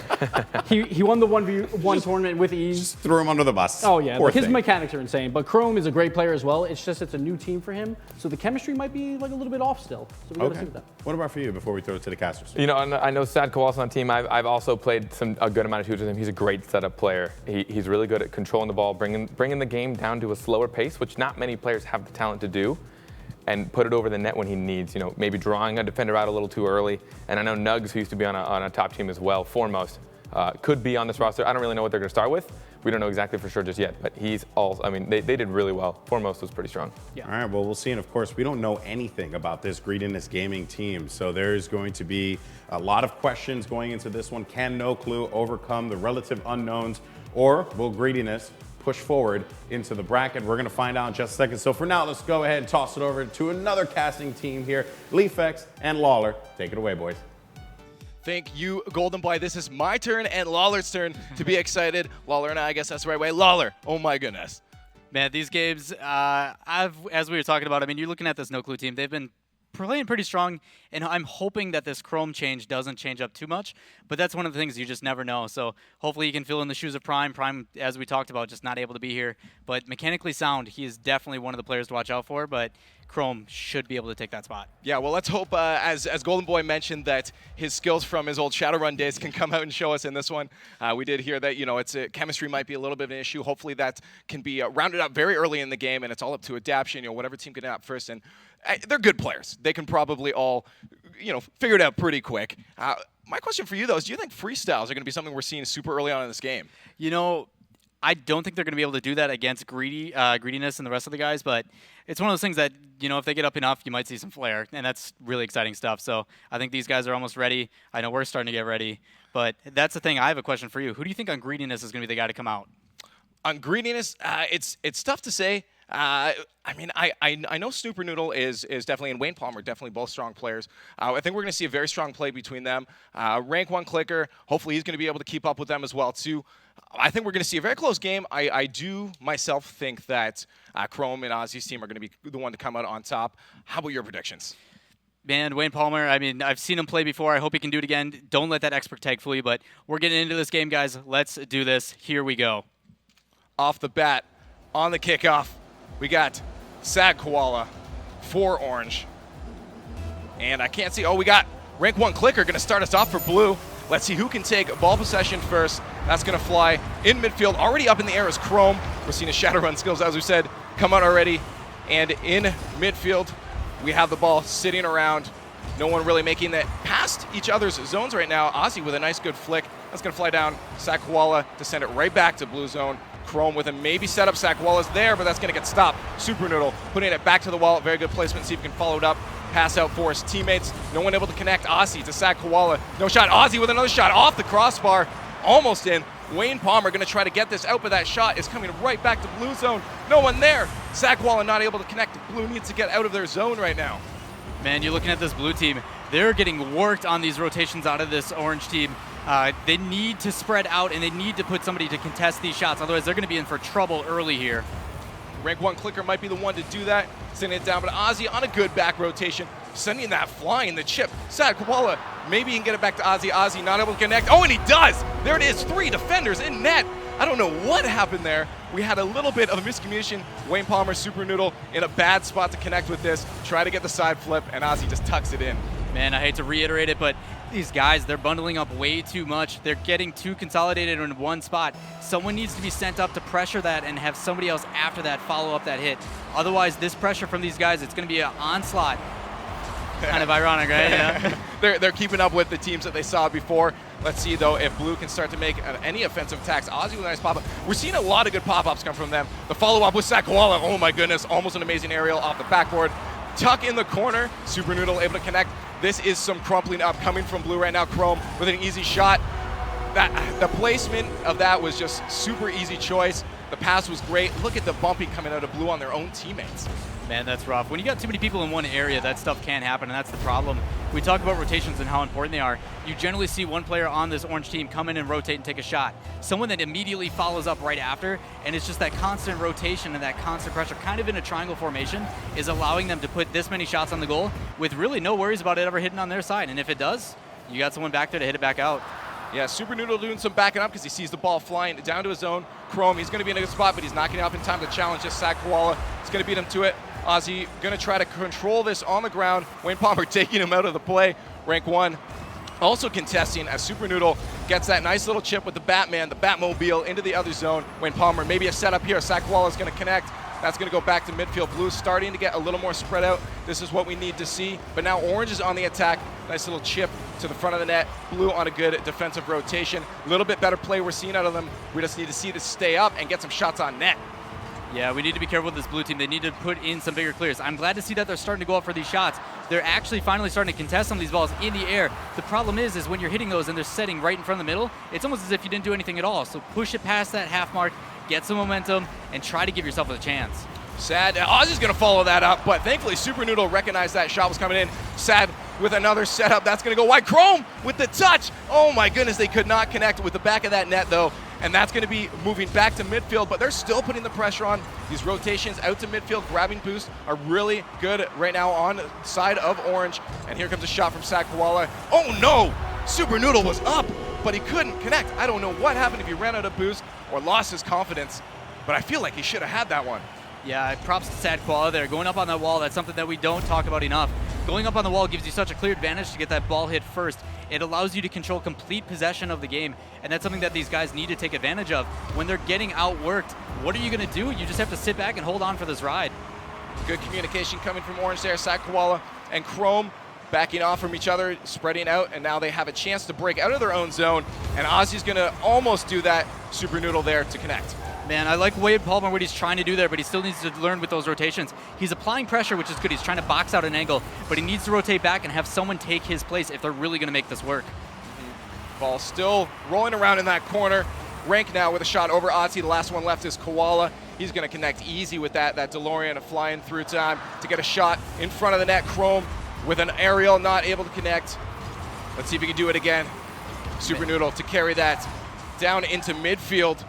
he won the 1v1 tournament with ease. Just threw him under the bus. Oh, yeah. Like, his mechanics are insane, but Chrome is a great player as well. It's just it's a new team for him, so the chemistry might be like a little bit off still. So we gotta see that. What about for you before we throw it to the casters? You know, I know Sad Kowalski on the team. I've also played a good amount of twos with him. He's a great setup player. He's really good at controlling the ball, bringing the game down to a slower pace, which not many players have the talent to do, and put it over the net when he needs, you know, maybe drawing a defender out a little too early. And I know Nugs, who used to be on a top team as well, Foremost, could be on this roster. I don't really know what they're going to start with. We don't know exactly for sure just yet, but he's all, I mean, they did really well. Foremost was pretty strong. Yeah. All right, well, we'll see. And of course, we don't know anything about this Greediness Gaming team. So there's going to be a lot of questions going into this one. Can No Clue overcome the relative unknowns, or will Greediness push forward into the bracket? We're going to find out in just a second. So for now, let's go ahead and toss it over to another casting team here. Leafex and Lawler. Take it away, boys. Thank you, Golden Boy. This is my turn and Lawler's turn to be excited. Lawler and I guess that's the right way. Lawler, oh my goodness. Man, these games, as we were talking about, I mean, you're looking at this No Clue team. They've been playing pretty strong, and I'm hoping that this Chrome change doesn't change up too much, but that's one of the things you just never know. So hopefully he can fill in the shoes of Prime. Prime, as we talked about, just not able to be here, but mechanically sound, he is definitely one of the players to watch out for, but Chrome should be able to take that spot. Yeah, well, let's hope, as Golden Boy mentioned, that his skills from his old Shadowrun days can come out and show us in this one. We did hear that, you know, chemistry might be a little bit of an issue. Hopefully that can be rounded up very early in the game, and it's all up to adaptation, you know, whatever team can adapt first. And they're good players. They can probably all, you know, figure it out pretty quick. My question for you, though, is do you think freestyles are going to be something we're seeing super early on in this game? You know, I don't think they're going to be able to do that against Greediness and the rest of the guys, but it's one of those things that, you know, if they get up enough, you might see some flair, and that's really exciting stuff. So I think these guys are almost ready. I know we're starting to get ready, but that's the thing. I have a question for you. Who do you think on Greediness is going to be the guy to come out? On Greediness, it's tough to say. I mean, I know Snooper Noodle is definitely, and Wayne Palmer, definitely both strong players. I think we're going to see a very strong play between them. Rank 1 Clicker, hopefully he's going to be able to keep up with them as well, too. I think we're going to see a very close game. I do myself think that Chrome and Ozzy's team are going to be the one to come out on top. How about your predictions? Man, Wayne Palmer, I mean, I've seen him play before. I hope he can do it again. Don't let that expert tag fool you, but we're getting into this game, guys. Let's do this. Here we go. Off the bat, on the kickoff, we got Sad Koala for Orange. And I can't see, we got Rank 1 Clicker going to start us off for Blue. Let's see who can take ball possession first. That's going to fly in midfield. Already up in the air is Chrome. We're seeing his Shadowrun skills, as we said, come out already. And in midfield, we have the ball sitting around. No one really making that past each other's zones right now. Ozzy with a nice good flick. That's going to fly down. Sakwala to send it right back to Blue Zone. Chrome with a maybe setup. Sakwala's there, but that's going to get stopped. Super Noodle putting it back to the wall. Very good placement. See if he can follow it up. Pass out for his teammates. No one able to connect. Ozzy to Sakwala. No shot. Ozzy with another shot off the crossbar. Almost in. Wayne Palmer going to try to get this out, but that shot is coming right back to Blue Zone. No one there. Sakwala not able to connect. Blue needs to get out of their zone right now. Man, you're looking at this Blue team. They're getting worked on these rotations out of this Orange team. They need to spread out, and they need to put somebody to contest these shots. Otherwise, they're going to be in for trouble early here. Rank 1 Clicker might be the one to do that, sending it down, but Ozzy on a good back rotation, sending that flying, the chip. Sad Koala, maybe he can get it back to Ozzy. Ozzy not able to connect. Oh, and he does! There it is, 3 defenders in net. I don't know what happened there. We had a little bit of a miscommunication. Wayne Palmer, Super Noodle, in a bad spot to connect with this. Try to get the side flip, and Ozzy just tucks it in. Man, I hate to reiterate it, but these guys, they're bundling up way too much. They're getting too consolidated in one spot. Someone needs to be sent up to pressure that and have somebody else after that follow up that hit. Otherwise, this pressure from these guys, it's going to be an onslaught. Kind of ironic, right? Yeah. They're keeping up with the teams that they saw before. Let's see, though, if Blue can start to make any offensive attacks. Ozzy with a nice pop-up. We're seeing a lot of good pop-ups come from them. The follow-up with Sakwala. Oh, my goodness. Almost an amazing aerial off the backboard. Tuck in the corner. Super Noodle able to connect. This is some crumpling up coming from Blue right now. Chrome with an easy shot. The placement of that was just super easy choice. The pass was great. Look at the bumping coming out of Blue on their own teammates. Man, that's rough. When you got too many people in one area, that stuff can happen, and that's the problem. We talk about rotations and how important they are. You generally see one player on this Orange team come in and rotate and take a shot. Someone that immediately follows up right after, and it's just that constant rotation and that constant pressure, kind of in a triangle formation, is allowing them to put this many shots on the goal with really no worries about it ever hitting on their side. And if it does, you got someone back there to hit it back out. Yeah, Super Noodle doing some backing up because he sees the ball flying down to his zone. Chrome, he's going to be in a good spot, but he's not getting up in time to challenge this Sad Koala. He's going to beat him to it. Ozzy going to try to control this on the ground. Wayne Palmer taking him out of the play. Rank 1 also contesting as Super Noodle gets that nice little chip with the Batman, the Batmobile, into the other zone. Wayne Palmer, maybe a setup here. Sakwala is going to connect. That's going to go back to midfield. Blue starting to get a little more spread out. This is what we need to see. But now Orange is on the attack. Nice little chip to the front of the net. Blue on a good defensive rotation. A little bit better play we're seeing out of them. We just need to see this stay up and get some shots on net. Yeah, we need to be careful with this Blue team. They need to put in some bigger clears. I'm glad to see that they're starting to go up for these shots. They're actually finally starting to contest some of these balls in the air. The problem is when you're hitting those and they're setting right in front of the middle, it's almost as if you didn't do anything at all. So push it past that half mark, get some momentum, and try to give yourself a chance. Sad. Ozzy's going to follow that up, but thankfully Super Noodle recognized that shot was coming in. Sad with another setup. That's going to go wide. Chrome with the touch. Oh my goodness, they could not connect with the back of that net though. And that's going to be moving back to midfield, but they're still putting the pressure on. These rotations out to midfield, grabbing boost are really good right now on the side of Orange. And here comes a shot from Sakwala. Oh no! Super Noodle was up, but he couldn't connect. I don't know what happened, if he ran out of boost or lost his confidence, but I feel like he should have had that one. Yeah, props to Sad Koala there. Going up on that wall, that's something that we don't talk about enough. Going up on the wall gives you such a clear advantage to get that ball hit first. It allows you to control complete possession of the game, and that's something that these guys need to take advantage of. When they're getting outworked, what are you going to do? You just have to sit back and hold on for this ride. Good communication coming from Orange there. Sad Koala and Chrome backing off from each other, spreading out, and now they have a chance to break out of their own zone, and Ozzy's going to almost do that. Super Noodle there to connect. Man, I like Wayne Palmer, what he's trying to do there, but he still needs to learn with those rotations. He's applying pressure, which is good. He's trying to box out an angle, but he needs to rotate back and have someone take his place if they're really going to make this work. Ball still rolling around in that corner. Rank now with a shot over Ozzy. The last one left is Koala. He's going to connect easy with that DeLorean flying through time to get a shot in front of the net. Chrome with an aerial, not able to connect. Let's see if he can do it again. Super Noodle to carry that down into midfield.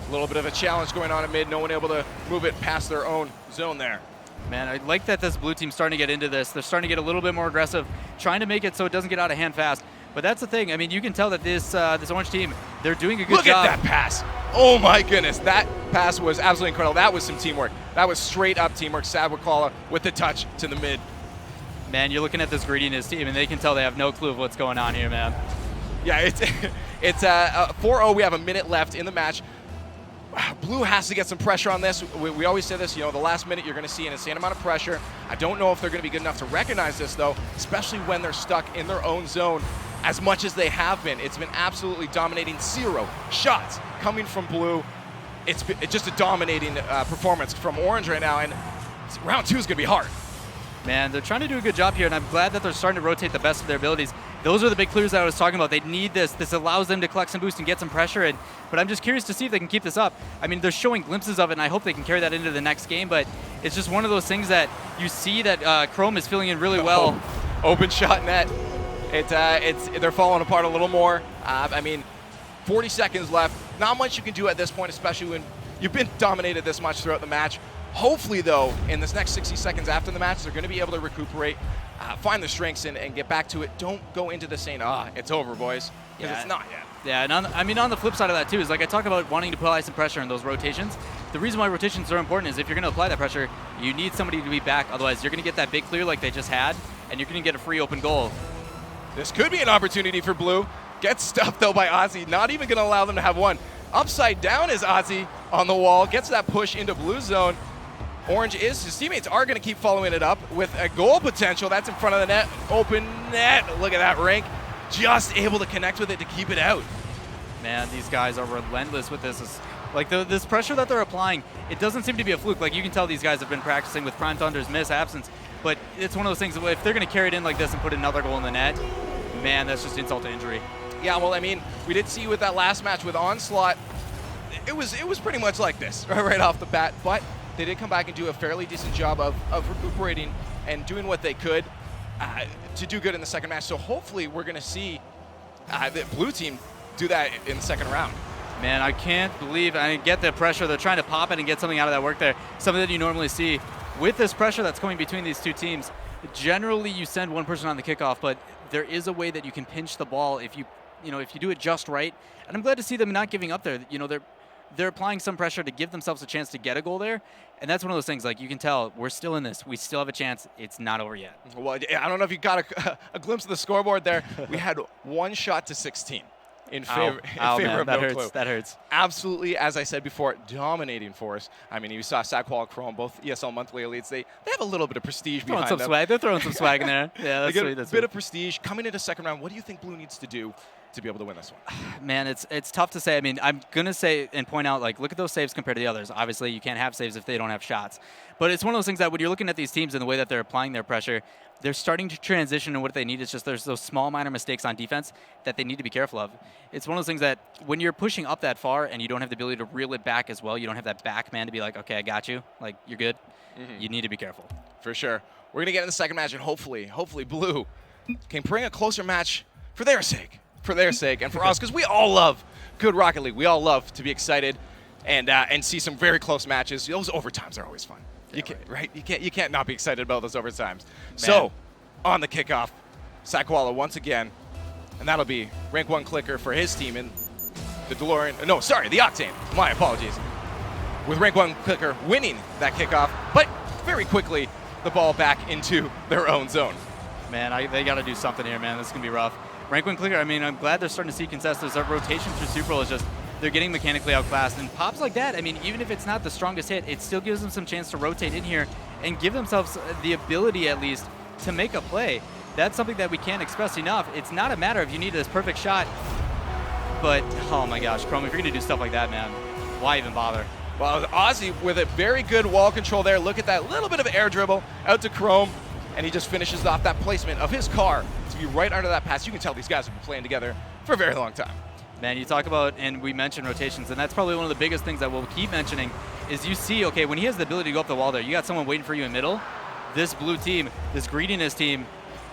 A little bit of a challenge going on in mid. No one able to move it past their own zone there. Man, I like that this blue team's starting to get into this. They're starting to get a little bit more aggressive, trying to make it so it doesn't get out of hand fast. But that's the thing. I mean, you can tell that this this orange team, they're doing a good job. Look at that pass. Oh my goodness, that pass was absolutely incredible. That was some teamwork. That was straight up teamwork. Sadwakala with the touch to the mid. Man, you're looking at this greediness team, and they can tell they have no clue of what's going on here, man. Yeah, it's 4-0. We have a minute left in the match. Blue has to get some pressure on this. We always say this, you know, the last minute you're going to see an insane amount of pressure. I don't know if they're going to be good enough to recognize this, though, especially when they're stuck in their own zone as much as they have been. It's been absolutely dominating. 0 shots coming from Blue. It's just a dominating performance from Orange right now, and round 2 is going to be hard. Man, they're trying to do a good job here, and I'm glad that they're starting to rotate the best of their abilities. Those are the big clears that I was talking about. They need this. This allows them to collect some boost and get some pressure. But I'm just curious to see if they can keep this up. I mean, they're showing glimpses of it, and I hope they can carry that into the next game. But it's just one of those things that you see that Chrome is filling in really well. Open shot net. They're falling apart a little more. I mean, 40 seconds left. Not much you can do at this point, especially when you've been dominated this much throughout the match. Hopefully, though, in this next 60 seconds after the match, they're going to be able to recuperate, find their strengths, and get back to it. Don't go into this saying, it's over, boys, because it's not yet. Yeah, and on the flip side of that, too, is like I talk about wanting to apply some pressure in those rotations. The reason why rotations are important is if you're going to apply that pressure, you need somebody to be back. Otherwise, you're going to get that big clear like they just had, and you're going to get a free open goal. This could be an opportunity for Blue. Gets stuffed, though, by Ozzy. Not even going to allow them to have one. Upside down is Ozzy on the wall. Gets that push into Blue zone. Orange his teammates are going to keep following it up with a goal potential. That's in front of the net. Open net. Look at that, Rank. Just able to connect with it to keep it out. Man, these guys are relentless with this. It's like this pressure that they're applying, it doesn't seem to be a fluke. Like you can tell these guys have been practicing with Prime Thunder's miss absence. But it's one of those things, if they're going to carry it in like this and put another goal in the net, man, that's just insult to injury. Yeah, well, I mean, we did see with that last match with Onslaught, it was pretty much like this right off the bat. But they did come back and do a fairly decent job of recuperating and doing what they could to do good in the second match. So hopefully we're going to see the blue team do that in the second round. Man, I can't believe, I get the pressure. They're trying to pop it and get something out of that work there. Something that you normally see. With this pressure that's coming between these two teams, generally you send one person on the kickoff, but there is a way that you can pinch the ball if you do it just right. And I'm glad to see them not giving up there. They're applying some pressure to give themselves a chance to get a goal there. And that's one of those things, like you can tell, we're still in this. We still have a chance. It's not over yet. Well, I don't know if you got a glimpse of the scoreboard there. We had 1 shot to 16 in favor, man, of that No hurts. Clue. That hurts. Absolutely, as I said before, dominating force. I mean, you saw Saqual Chrome, both ESL monthly elites. They have a little bit of prestige behind them. Swag. They're throwing some swag in there. Yeah, that's they get sweet. a bit of prestige. Coming into second round, what do you think Blue needs to do to be able to win this one? Man, it's tough to say. I mean, I'm going to say and point out, like, look at those saves compared to the others. Obviously, you can't have saves if they don't have shots. But it's one of those things that when you're looking at these teams and the way that they're applying their pressure, they're starting to transition, and what they need is just there's those small minor mistakes on defense that they need to be careful of. It's one of those things that when you're pushing up that far and you don't have the ability to reel it back as well, you don't have that back man to be like, okay, I got you, like, you're good. You need to be careful. For sure. We're going to get in the second match, and hopefully Blue can bring a closer match for their sake. For their sake and for us, because we all love good Rocket League. We all love to be excited and see some very close matches. Those overtimes are always fun. You can't not be excited about those overtimes. Man. So, on the kickoff, Sakwala once again, and that'll be rank 1 clicker for his team in the DeLorean. No, sorry, the Octane. My apologies. With rank 1 clicker winning that kickoff, but very quickly the ball back into their own zone. Man, they got to do something here, man. This is gonna be rough. Rank 1 clicker, I mean, I'm glad they're starting to see contestants. That rotation through Super Bowl is just, they're getting mechanically outclassed. And pops like that, I mean, even if it's not the strongest hit, it still gives them some chance to rotate in here and give themselves the ability, at least, to make a play. That's something that we can't express enough. It's not a matter of you need this perfect shot, but, oh my gosh, Chrome, if you're gonna do stuff like that, man, why even bother? Well, Ozzy with a very good wall control there. Look at that little bit of air dribble out to Chrome, and he just finishes off that placement of his car to be right under that pass. You can tell these guys have been playing together for a very long time. Man, you talk about, and we mentioned rotations, and that's probably one of the biggest things that we'll keep mentioning, is you see, okay, when he has the ability to go up the wall there, you got someone waiting for you in middle. This blue team, this greediness team,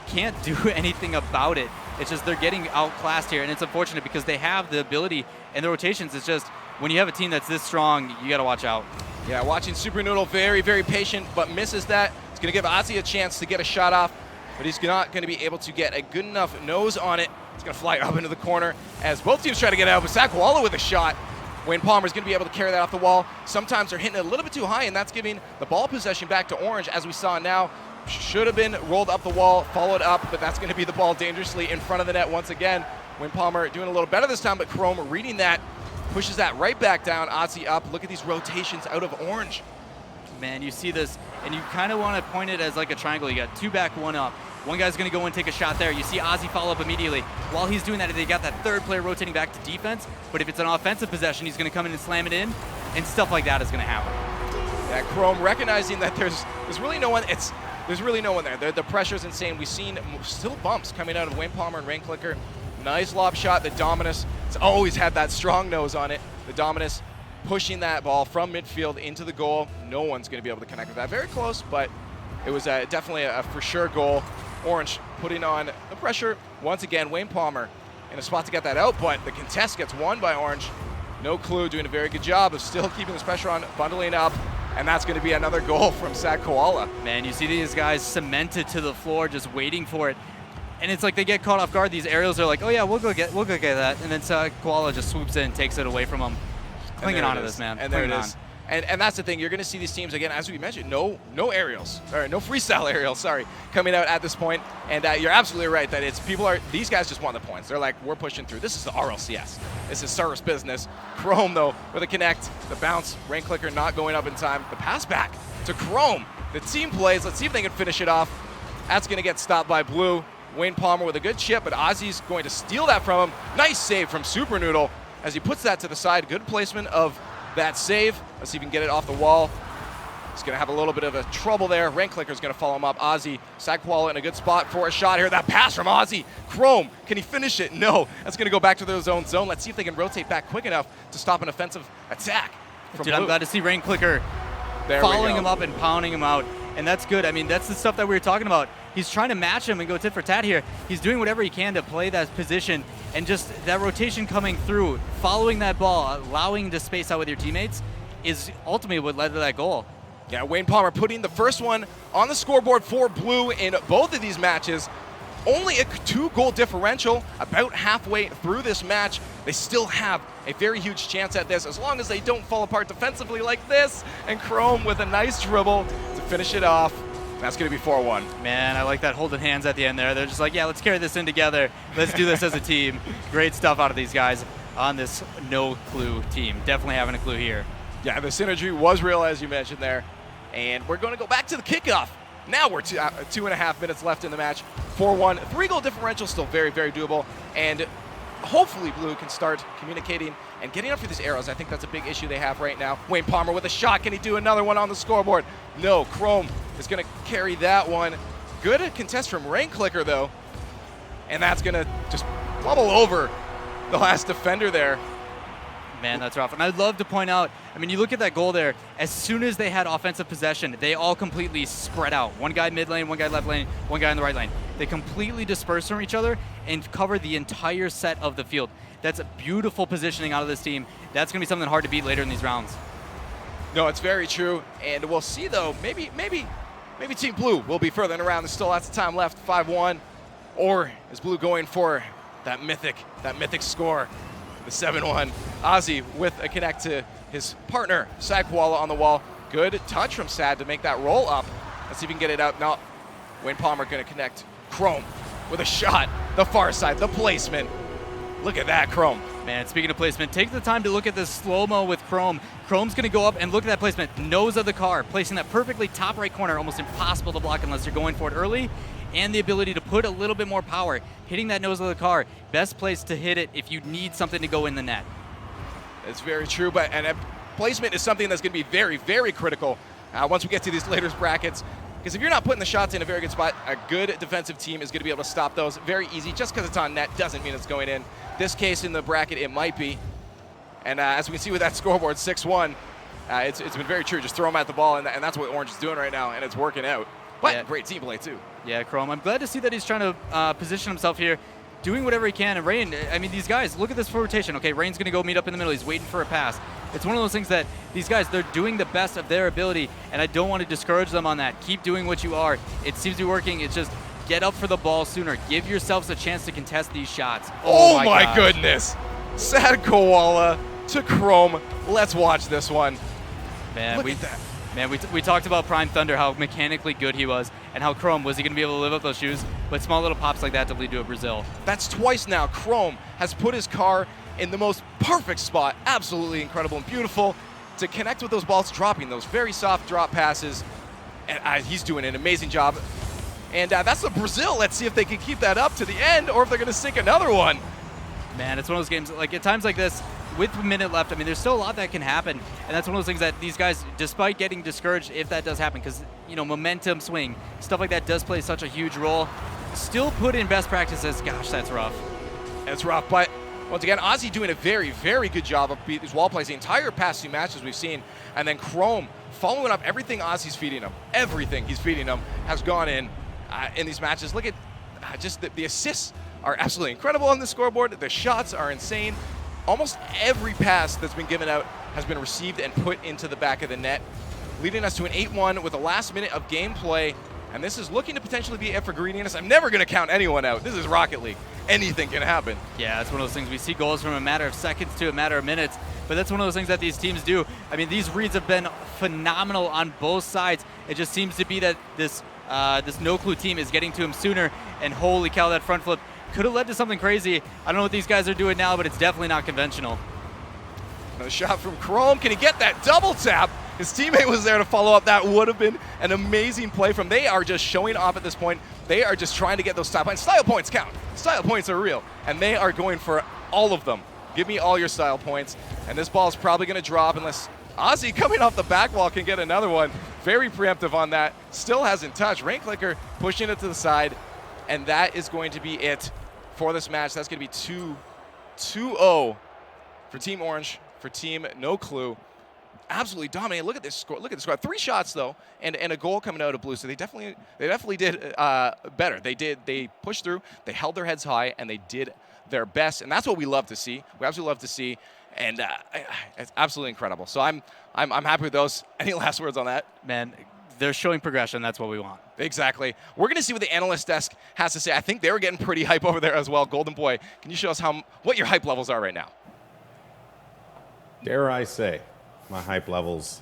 can't do anything about it. It's just they're getting outclassed here, and it's unfortunate because they have the ability, and the rotations, it's just, when you have a team that's this strong, you got to watch out. Yeah, watching Super Noodle very, very patient, but misses that. It's going to give Ozzy a chance to get a shot off, but he's not going to be able to get a good enough nose on it. It's going to fly up into the corner as both teams try to get out, but Sakwala with a shot. Wayne Palmer's going to be able to carry that off the wall. Sometimes they're hitting it a little bit too high, and that's giving the ball possession back to Orange, as we saw now. Should have been rolled up the wall, followed up, but that's going to be the ball dangerously in front of the net once again. Wayne Palmer doing a little better this time, but Chrome reading that, pushes that right back down. Ozzy up. Look at these rotations out of Orange. Man, you see this, and you kind of want to point it as like a triangle. You got 2 back, 1 up. One guy's going to go and take a shot there. You see Ozzy follow up immediately. While he's doing that, they got that third player rotating back to defense, but if it's an offensive possession, he's going to come in and slam it in, and stuff like that is going to happen. Yeah, Chrome recognizing that there's really no one. There's really no one there. The pressure's insane. We've seen still bumps coming out of Wayne Palmer and Rain Clicker. Nice lob shot. The Dominus, it's always had that strong nose on it. The Dominus pushing that ball from midfield into the goal. No one's going to be able to connect with that. Very close, but it was definitely a for sure goal. Orange putting on the pressure. Once again, Wayne Palmer in a spot to get that out, but the contest gets won by Orange. No Clue doing a very good job of still keeping this pressure on, bundling up, and that's going to be another goal from Sad Koala. Man, you see these guys cemented to the floor, just waiting for it. And it's like they get caught off guard. These aerials are like, oh yeah, we'll go get that. And then Sad Koala just swoops in and takes it away from them. Clinging on to this, man. And there it is. And that's the thing. You're going to see these teams, again, as we mentioned, no aerials, or no freestyle aerials, sorry, coming out at this point. And you're absolutely right that these guys just want the points. They're like, we're pushing through. This is the RLCS. This is service business. Chrome, though, with a connect, the bounce, Rain Clicker not going up in time. The pass back to Chrome. The team plays. Let's see if they can finish it off. That's going to get stopped by Blue. Wayne Palmer with a good chip, but Ozzy's going to steal that from him. Nice save from Super Noodle as he puts that to the side. Good placement of that save. Let's see if he can get it off the wall. He's going to have a little bit of a trouble there. Rain Clicker's going to follow him up. Ozzy, Sakwala in a good spot for a shot here. That pass from Ozzy. Chrome, can he finish it? No. That's going to go back to their own zone. Let's see if they can rotate back quick enough to stop an offensive attack from Dude, Blue. I'm glad to see Rain Clicker following him up and pounding him out. And that's good. I mean, that's the stuff that we were talking about. He's trying to match him and go tit for tat here. He's doing whatever he can to play that position, and just that rotation coming through, following that ball, allowing to space out with your teammates is ultimately what led to that goal. Yeah, Wayne Palmer putting the first one on the scoreboard for Blue in both of these matches. Only a 2-goal differential about halfway through this match. They still have a very huge chance at this as long as they don't fall apart defensively like this. And Chrome with a nice dribble to finish it off. That's going to be 4-1. Man, I like that holding hands at the end there. They're just like, yeah, let's carry this in together. Let's do this as a team. Great stuff out of these guys on this No Clue team. Definitely having a clue here. Yeah, the synergy was real, as you mentioned there. And we're going to go back to the kickoff. Now we're 2.5 minutes left in the match. 4-1. 3-goal differential, still very, very doable. And hopefully Blue can start communicating and getting up for these arrows. I think that's a big issue they have right now. Wayne Palmer with a shot. Can he do another one on the scoreboard? No. Chrome is going to carry that one. Good contest from Rain Clicker, though. And that's going to just bubble over the last defender there. Man, that's rough. And I'd love to point out, I mean, you look at that goal there, as soon as they had offensive possession, they all completely spread out. One guy mid lane, one guy left lane, one guy in the right lane. They completely dispersed from each other and covered the entire set of the field. That's a beautiful positioning out of this team. That's going to be something hard to beat later in these rounds. No, it's very true. And we'll see, though, maybe Team Blue will be further around. There's still lots of time left, 5-1. Or is Blue going for that mythic score? The 7-1. Ozzy with a connect to his partner, Sakwala on the wall. Good touch from Sad to make that roll up. Let's see if we can get it out. Now, Wayne Palmer going to connect. Chrome with a shot. The far side, the placement. Look at that, Chrome. Man, speaking of placement, take the time to look at this slow-mo with Chrome. Chrome's going to go up and look at that placement. Nose of the car, placing that perfectly top right corner. Almost impossible to block unless you're going for it early. And the ability to put a little bit more power. Hitting that nose of the car, best place to hit it if you need something to go in the net. It's very true, and placement is something that's going to be very, very critical once we get to these later brackets. Because if you're not putting the shots in a very good spot, a good defensive team is going to be able to stop those very easy. Just because it's on net doesn't mean it's going in. this case in the bracket, it might be. And as we can see with that scoreboard, 6-1, it's been very true. Just throw them at the ball, and that's what Orange is doing right now, and it's working out. But Yeah. great team play, too. Yeah, Chrome. I'm glad to see that he's trying to position himself here, doing whatever he can. And Rain, I mean, these guys, look at this full rotation. Okay, Rain's going to go meet up in the middle. He's waiting for a pass. It's one of those things that these guys, they're doing the best of their ability, and I don't want to discourage them on that. Keep doing what you are. It seems to be working. It's just get up for the ball sooner. Give yourselves a chance to contest these shots. Oh my gosh. goodness. Sad Koala to Chrome. Let's watch this one. Man, Look at that. Man, we talked about Prime Thunder, how mechanically good he was, and how Chrome, was he going to be able to live up those shoes? But small little pops like that to lead to a Brazil. That's twice now. Chrome has put his car in the most perfect spot. Absolutely incredible and beautiful to connect with those balls, dropping those very soft drop passes. And he's doing an amazing job. And that's the Brazil. Let's see if they can keep that up to the end or if they're going to sink another one. Man, it's one of those games, like at times like this, with a minute left, I mean, there's still a lot that can happen. And that's one of those things that these guys, despite getting discouraged if that does happen, because, you know, momentum swing, stuff like that does play such a huge role, still put in best practices. Gosh, that's rough. It's rough, but once again, Ozzy doing a very, very good job of these wall plays the entire past two matches we've seen. And then Chrome following up everything Ozzy's feeding him. Everything he's feeding him has gone in these matches. Look at just the assists are absolutely incredible on the scoreboard. The shots are insane. Almost every pass that's been given out has been received and put into the back of the net, leading us to an 8-1 with the last minute of gameplay. And this is looking to potentially be it for Greediness. I'm never going to count anyone out. This is Rocket League. Anything can happen. Yeah, it's one of those things. We see goals from a matter of seconds to a matter of minutes, but that's one of those things that these teams do. I mean, these reads have been phenomenal on both sides. It just seems to be that this No Clue team is getting to him sooner, and holy cow, that front flip could have led to something crazy. I don't know what these guys are doing now, but it's definitely not conventional. Another shot from Chrome. Can he get that double tap? His teammate was there to follow up. That would have been an amazing play from. They are just showing off at this point. They are just trying to get those style points. Style points count. Style points are real. And they are going for all of them. Give me all your style points. And this ball is probably going to drop unless Ozzy coming off the back wall can get another one. Very preemptive on that. Still hasn't touched. Rain Clicker pushing it to the side. And that is going to be it for this match. That's going to be 2-0 for Team Orange, for Team No Clue. Absolutely dominating. Look at this score. Look at the score. 3 shots though, and a goal coming out of blue. So they definitely did better. They pushed through. They held their heads high, and they did their best. And that's what we love to see. We absolutely love to see, and it's absolutely incredible. So I'm happy with those. Any last words on that? Man, they're showing progression. That's what we want. Exactly. We're going to see what the analyst desk has to say. I think they were getting pretty hype over there as well. Golden Boy, can you show us what your hype levels are right now? Dare I say, my hype levels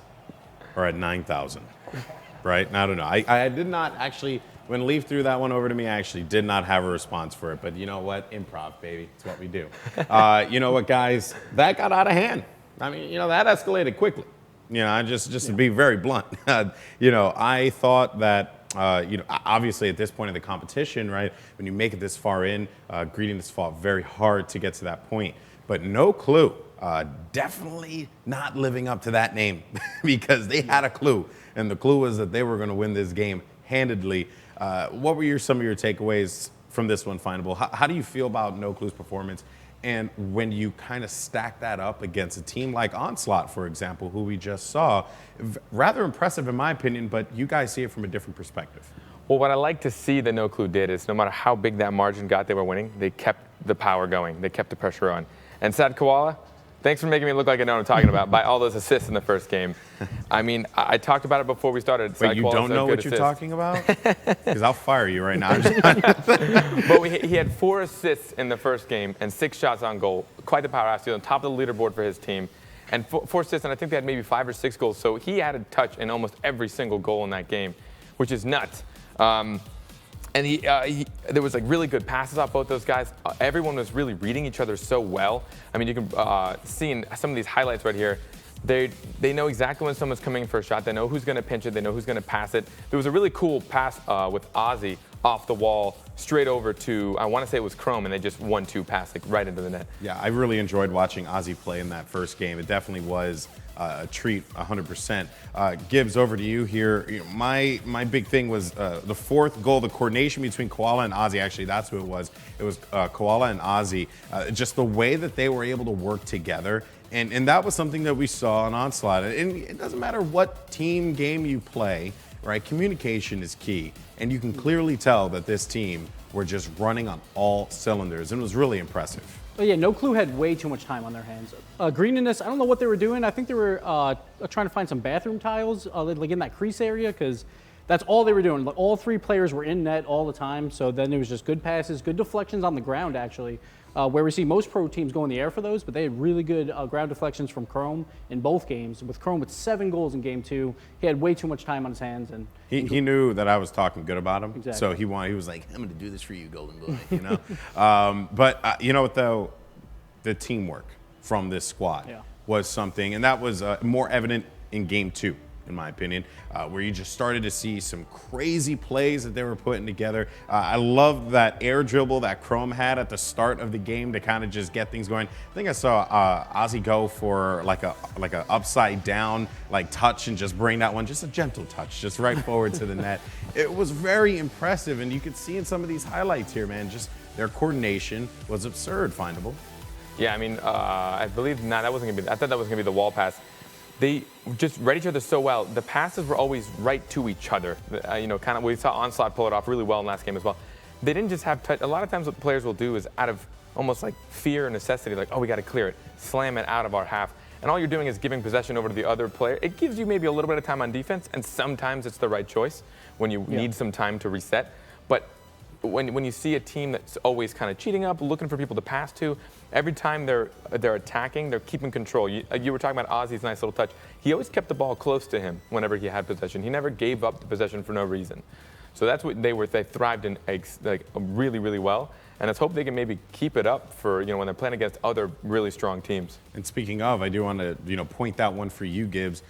are at 9,000, right? I don't know. I did not actually, when Leaf threw that one over to me, I actually did not have a response for it. But you know what? Improv, baby. It's what we do. You know what, guys? That got out of hand. I mean, you know, that escalated quickly. You know, just to be very blunt, you know, I thought that, you know, obviously at this point in the competition, right, when you make it this far in, Greediness fought very hard to get to that point. But No Clue, definitely not living up to that name because they had a clue, and the clue was that they were going to win this game handedly. What were some of your takeaways from this one, Findable? How do you feel about No Clue's performance? And when you kind of stack that up against a team like Onslaught, for example, who we just saw, rather impressive in my opinion, but you guys see it from a different perspective. Well, what I like to see that No Clue did is no matter how big that margin got they were winning, they kept the power going. They kept the pressure on. And Sad Koala, thanks for making me look like I know what I'm talking about by all those assists in the first game. I mean, I talked about it before we started. Wait, you don't know what you're talking about? Because I'll fire you right now. But he had 4 assists in the first game and 6 shots on goal. Quite the powerhouse. He was on top of the leaderboard for his team. And 4 assists, and I think they had maybe 5 or 6 goals. So he had a touch in almost every single goal in that game, which is nuts. And there was like really good passes off both those guys. Everyone was really reading each other so well. I mean, you can see in some of these highlights right here, they know exactly when someone's coming for a shot. They know who's going to pinch it. They know who's going to pass it. There was a really cool pass with Ozzy off the wall straight over to, I want to say it was Chrome, and they just 1-2 pass like right into the net. Yeah, I really enjoyed watching Ozzy play in that first game. It definitely was a treat 100%. Gibbs, over to you here. You know, my big thing was the fourth goal, the coordination between Koala and Ozzy. Actually, that's who it was. It was Koala and Ozzy. Just the way that they were able to work together. And that was something that we saw on Onslaught. And it doesn't matter what team game you play, right? Communication is key. And you can clearly tell that this team were just running on all cylinders. And it was really impressive. But yeah, No Clue had way too much time on their hands. Greeniness, I don't know what they were doing. I think they were trying to find some bathroom tiles, like in that crease area, because that's all they were doing. Like, all three players were in net all the time, so then it was just good passes, good deflections on the ground, actually, where we see most pro teams go in the air for those, but they had really good ground deflections from Chrome in both games. With Chrome with 7 goals in game 2, he had way too much time on his hands. And he knew that I was talking good about him, Exactly. so he was like, I'm going to do this for you, Golden Boy, you know? But you know what, though? The teamwork from this squad was something, and that was more evident in game 2, in my opinion, where you just started to see some crazy plays that they were putting together. I love that air dribble that Chrome had at the start of the game to kind of just get things going. I think I saw Ozzy go for like a upside down touch and just bring that one, just a gentle touch, just right forward to the net. It was very impressive, and you could see in some of these highlights here, man, just their coordination was absurd. Findable. Yeah, I mean, I believe that wasn't gonna be. I thought that was gonna be the wall pass. They just read each other so well. The passes were always right to each other. You know, kind of. We saw Onslaught pull it off really well in last game as well. They didn't just have touch. A lot of times, what players will do is out of almost like fear or necessity, like, oh, we got to clear it, slam it out of our half, and all you're doing is giving possession over to the other player. It gives you maybe a little bit of time on defense, and sometimes it's the right choice when you need some time to reset. But when you see a team that's always kind of cheating up, looking for people to pass to, every time they're attacking, they're keeping control. You were talking about Ozzy's nice little touch. He always kept the ball close to him whenever he had possession. He never gave up the possession for no reason. So that's what they thrived in like really, really well. And let's hope they can maybe keep it up for, you know, when they're playing against other really strong teams. And speaking of, I do want to, you know, point that one for you, Gibbs.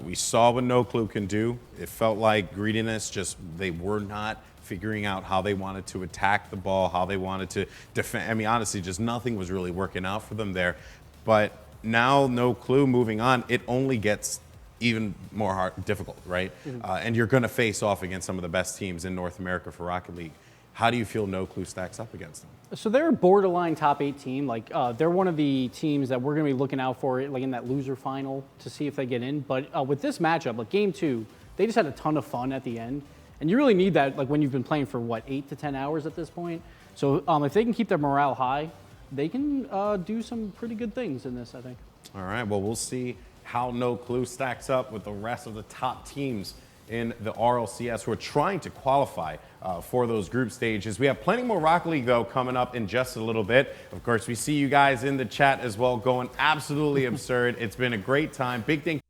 We saw what No Clue can do. It felt like greediness, just they were not figuring out how they wanted to attack the ball, how they wanted to defend. I mean, honestly, just nothing was really working out for them there. But now No Clue moving on, it only gets even more difficult, right? And you're going to face off against some of the best teams in North America for Rocket League. How do you feel No Clue stacks up against them? So they're a borderline top 8 team. Like they're one of the teams that we're going to be looking out for, like in that loser final, to see if they get in. But with this matchup, like game 2, they just had a ton of fun at the end. And you really need that, like when you've been playing for what, 8 to 10 hours at this point. So if they can keep their morale high, they can do some pretty good things in this, I think. All right, well, we'll see how No Clue stacks up with the rest of the top teams in the RLCS who are trying to qualify for those group stages. We have plenty more Rocket League, though, coming up in just a little bit. Of course, we see you guys in the chat as well going absolutely absurd. It's been a great time. Big thing.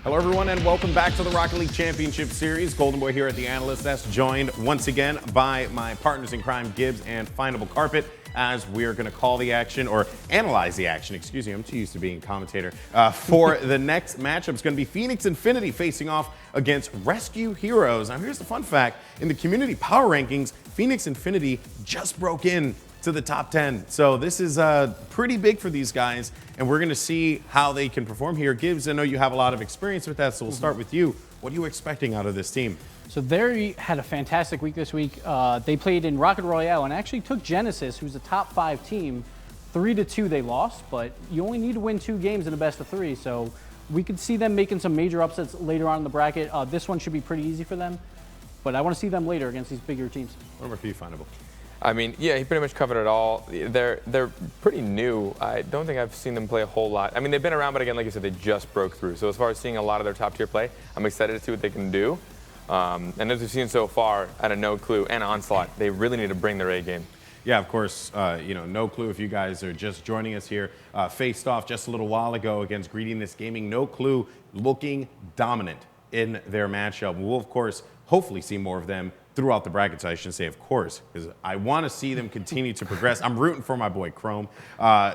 Hello, everyone, and welcome back to the Rocket League Championship Series. Golden Boy here at the Analyst Desk, joined once again by my partners in crime, Gibbs and Findable Carpet, as we're going to call the action, or analyze the action, excuse me, I'm too used to being a commentator, for the next matchup. It's going to be Phoenix Infinity facing off against Rescue Heroes. Now, here's the fun fact. In the community power rankings, Phoenix Infinity just broke in to the top 10. So this is pretty big for these guys, and we're going to see how they can perform here. Gibbs, I know you have a lot of experience with that, so we'll start with you. What are you expecting out of this team? So they had a fantastic week this week. They played in Rocket Royale and actually took Genesis, who's a top 5 team. 3-2 they lost, but you only need to win 2 games in a best of 3. So we could see them making some major upsets later on in the bracket. This one should be pretty easy for them, but I want to see them later against these bigger teams. What about you, Findable? I mean, yeah, he pretty much covered it all. They're pretty new. I don't think I've seen them play a whole lot. I mean, they've been around, but again, like you said, they just broke through. So as far as seeing a lot of their top tier play, I'm excited to see what they can do. And as we've seen so far, out of No Clue and Onslaught, they really need to bring their A game. Yeah, of course, you know, No Clue, if you guys are just joining us here, faced off just a little while ago against Greediness Gaming. No Clue looking dominant in their matchup. We'll, of course, hopefully see more of them throughout the brackets. I shouldn't say of course, because I want to see them continue to progress. I'm rooting for my boy Chrome.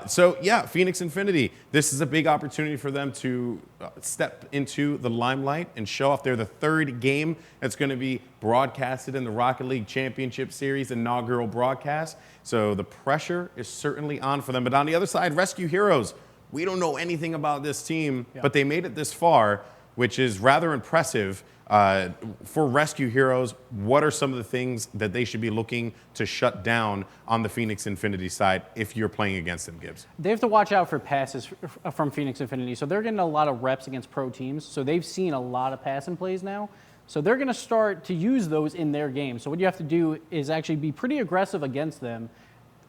So yeah, Phoenix Infinity, this is a big opportunity for them to step into the limelight and show off. They're the 3rd game that's going to be broadcasted in the Rocket League Championship Series inaugural broadcast. So the pressure is certainly on for them. But on the other side, Rescue Heroes, we don't know anything about this team, but they made it this far, which is rather impressive. For Rescue Heroes, what are some of the things that they should be looking to shut down on the Phoenix Infinity side if you're playing against them, Gibbs? They have to watch out for passes from Phoenix Infinity. So they're getting a lot of reps against pro teams. So they've seen a lot of passing plays now. So they're going to start to use those in their game. So what you have to do is actually be pretty aggressive against them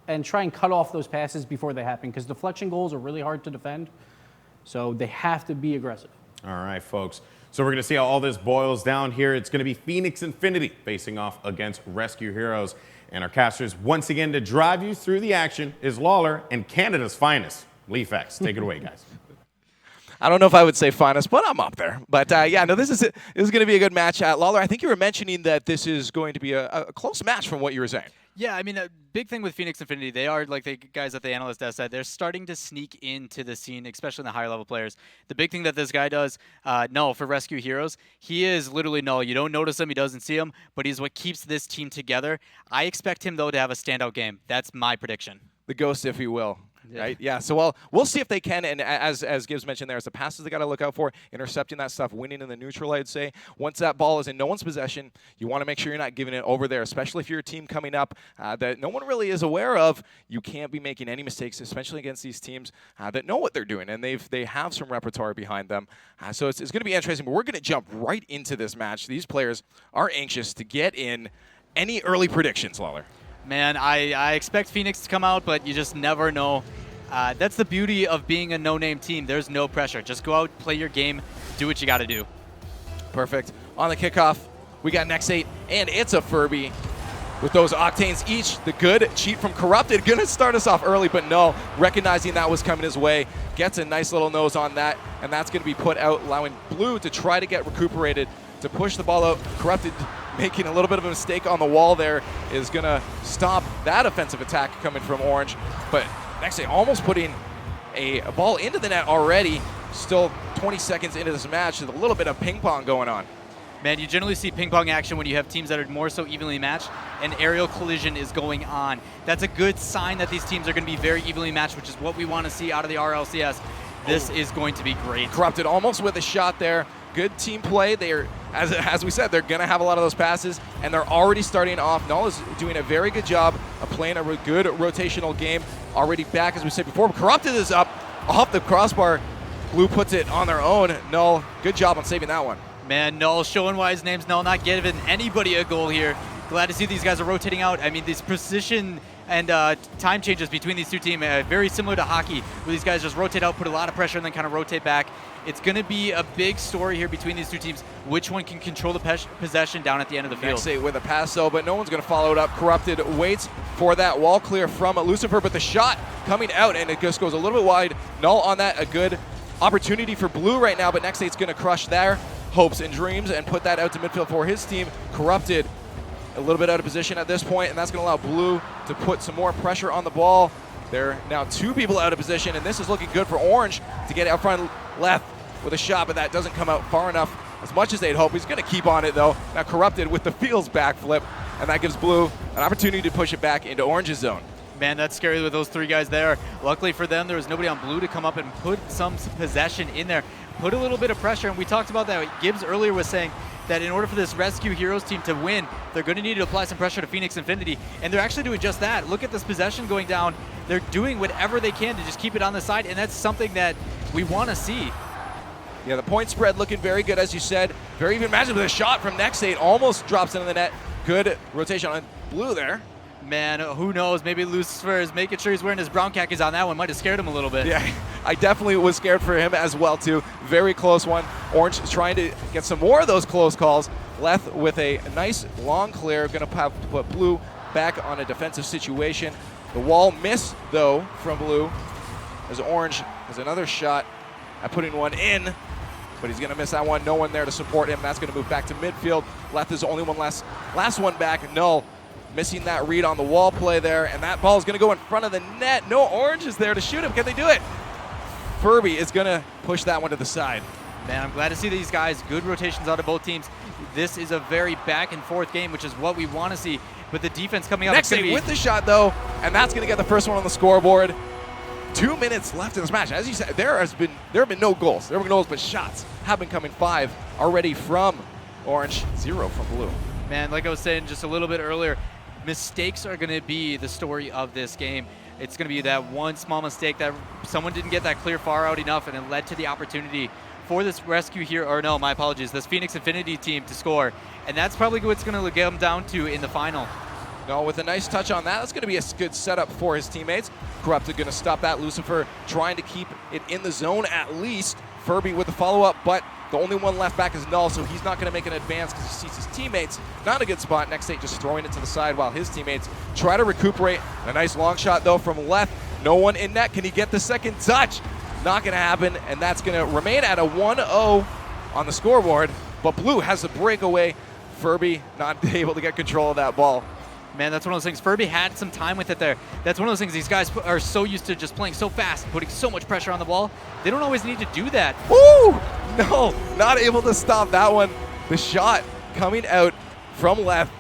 and try and cut off those passes before they happen, because deflection goals are really hard to defend. So they have to be aggressive. All right, folks. So we're going to see how all this boils down here. It's going to be Phoenix Infinity facing off against Rescue Heroes. And our casters, once again, to drive you through the action is Lawler and Canada's finest, Leaf X. Take it away, guys. I don't know if I would say finest, but I'm up there. But yeah, no, this is going to be a good match. Lawler, I think you were mentioning that this is going to be a close match from what you were saying. Yeah, I mean, a big thing with Phoenix Infinity, they are, like the guys at the analyst desk said, they're starting to sneak into the scene, especially in the higher level players. The big thing that this guy does, for Rescue Heroes, he is literally null. You don't notice him, he doesn't see him, but he's what keeps this team together. I expect him, though, to have a standout game. That's my prediction. The ghost, if you will. Right? Yeah. So we'll see if they can. And as Gibbs mentioned, there's the passes they got to look out for, intercepting that stuff, winning in the neutral. I'd say once that ball is in no one's possession, you want to make sure you're not giving it over there, especially if you're a team coming up that no one really is aware of. You can't be making any mistakes, especially against these teams that know what they're doing and they have some repertoire behind them. So it's going to be interesting. But we're going to jump right into this match. These players are anxious to get in. Any early predictions, Lawler? Man, I expect Phoenix to come out, but you just never know. That's the beauty of being a no-name team. There's no pressure. Just go out, play your game, do what you got to do. Perfect. On the kickoff, we got Next 8, and it's a Furby with those Octanes each. The good cheat from Corrupted. Going to start us off early, but no, recognizing that was coming his way. Gets a nice little nose on that, and that's going to be put out, allowing Blue to try to get recuperated, to push the ball out. Corrupted making a little bit of a mistake on the wall there is going to stop that offensive attack coming from Orange. But Next 8 almost putting a ball into the net already. Still 20 seconds into this match with a little bit of ping pong going on. Man, you generally see ping pong action when you have teams that are more so evenly matched and aerial collision is going on. That's a good sign that these teams are going to be very evenly matched, which is what we want to see out of the RLCS. This is going to be great. Corrupted almost with a shot there. Good team play. They're, as we said, they're going to have a lot of those passes, and they're already starting off. Null is doing a very good job of playing a good rotational game. Already back, as we said before. Corrupted is up off the crossbar. Blue puts it on their own. Null, good job on saving that one. Man, Null showing why his name's Null, not giving anybody a goal here. Glad to see these guys are rotating out. I mean, this precision and time changes between these two teams, very similar to hockey, where these guys just rotate out, put a lot of pressure, and then kind of rotate back. It's going to be a big story here between these two teams, which one can control the possession down at the end of the field. Next 8 with a pass, though, but no one's going to follow it up. Corrupted waits for that wall clear from Lucifer, but the shot coming out, and it just goes a little bit wide. Null on that, a good opportunity for Blue right now, but Next 8's going to crush their hopes and dreams and put that out to midfield for his team. Corrupted a little bit out of position at this point, and that's going to allow Blue to put some more pressure on the ball. There are now 2 people out of position, and this is looking good for Orange to get out front left with a shot, but that doesn't come out far enough as much as they'd hope. He's going to keep on it, though. Now Corrupted with the Fields backflip, and that gives Blue an opportunity to push it back into Orange's zone. Man, that's scary with those 3 guys there. Luckily for them, there was nobody on Blue to come up and put some possession in there, put a little bit of pressure, and we talked about that. Gibbs earlier was saying that in order for this Rescue Heroes team to win, they're going to need to apply some pressure to Phoenix Infinity, and they're actually doing just that. Look at this possession going down. They're doing whatever they can to just keep it on the side, and that's something that we want to see. Yeah, the point spread looking very good, as you said. Very even matchup with a shot from Next 8. Almost drops into the net. Good rotation on Blue there. Man, who knows? Maybe Lucifer is making sure he's wearing his brown khakis on that one. Might have scared him a little bit. Yeah, I definitely was scared for him as well, too. Very close one. Orange is trying to get some more of those close calls. Leth with a nice long clear. Going to put Blue back on a defensive situation. The wall miss, though, from Blue, as Orange has another shot at putting one in. But he's going to miss that one. No one there to support him. That's going to move back to midfield. Leth is the only one last one back. Null missing that read on the wall play there. And that ball is going to go in front of the net. No Orange is there to shoot him. Can they do it? Furby is going to push that one to the side. Man, I'm glad to see these guys. Good rotations out of both teams. This is a very back and forth game, which is what we want to see. But the defense coming out. Next 8 with the shot, though. And that's going to get the first one on the scoreboard. 2 minutes left in this match. As you said, there have been no goals. There have been no goals, but shots have been coming. 5 already from Orange, 0 from Blue. Man, like I was saying just a little bit earlier, mistakes are going to be the story of this game. It's going to be that one small mistake that someone didn't get that clear far out enough, and it led to the opportunity for this rescue here, or no, my apologies, this Phoenix Infinity team to score. And that's probably what's going to get them down to in the final. No, with a nice touch on that, that's going to be a good setup for his teammates. Corrupted going to stop that. Lucifer trying to keep it in the zone at least. Furby with the follow-up, but the only one left back is Null, so he's not going to make an advance because he sees his teammates not in a good spot. Next 8 just throwing it to the side while his teammates try to recuperate. A nice long shot, though, from Leth. No one in net. Can he get the second touch? Not going to happen, and that's going to remain at a 1-0 on the scoreboard. But Blue has a breakaway. Furby not able to get control of that ball. Man, that's one of those things. Furby had some time with it there. That's one of those things. These guys are so used to just playing so fast and putting so much pressure on the ball. They don't always need to do that. Woo! No, not able to stop that one. The shot coming out from left.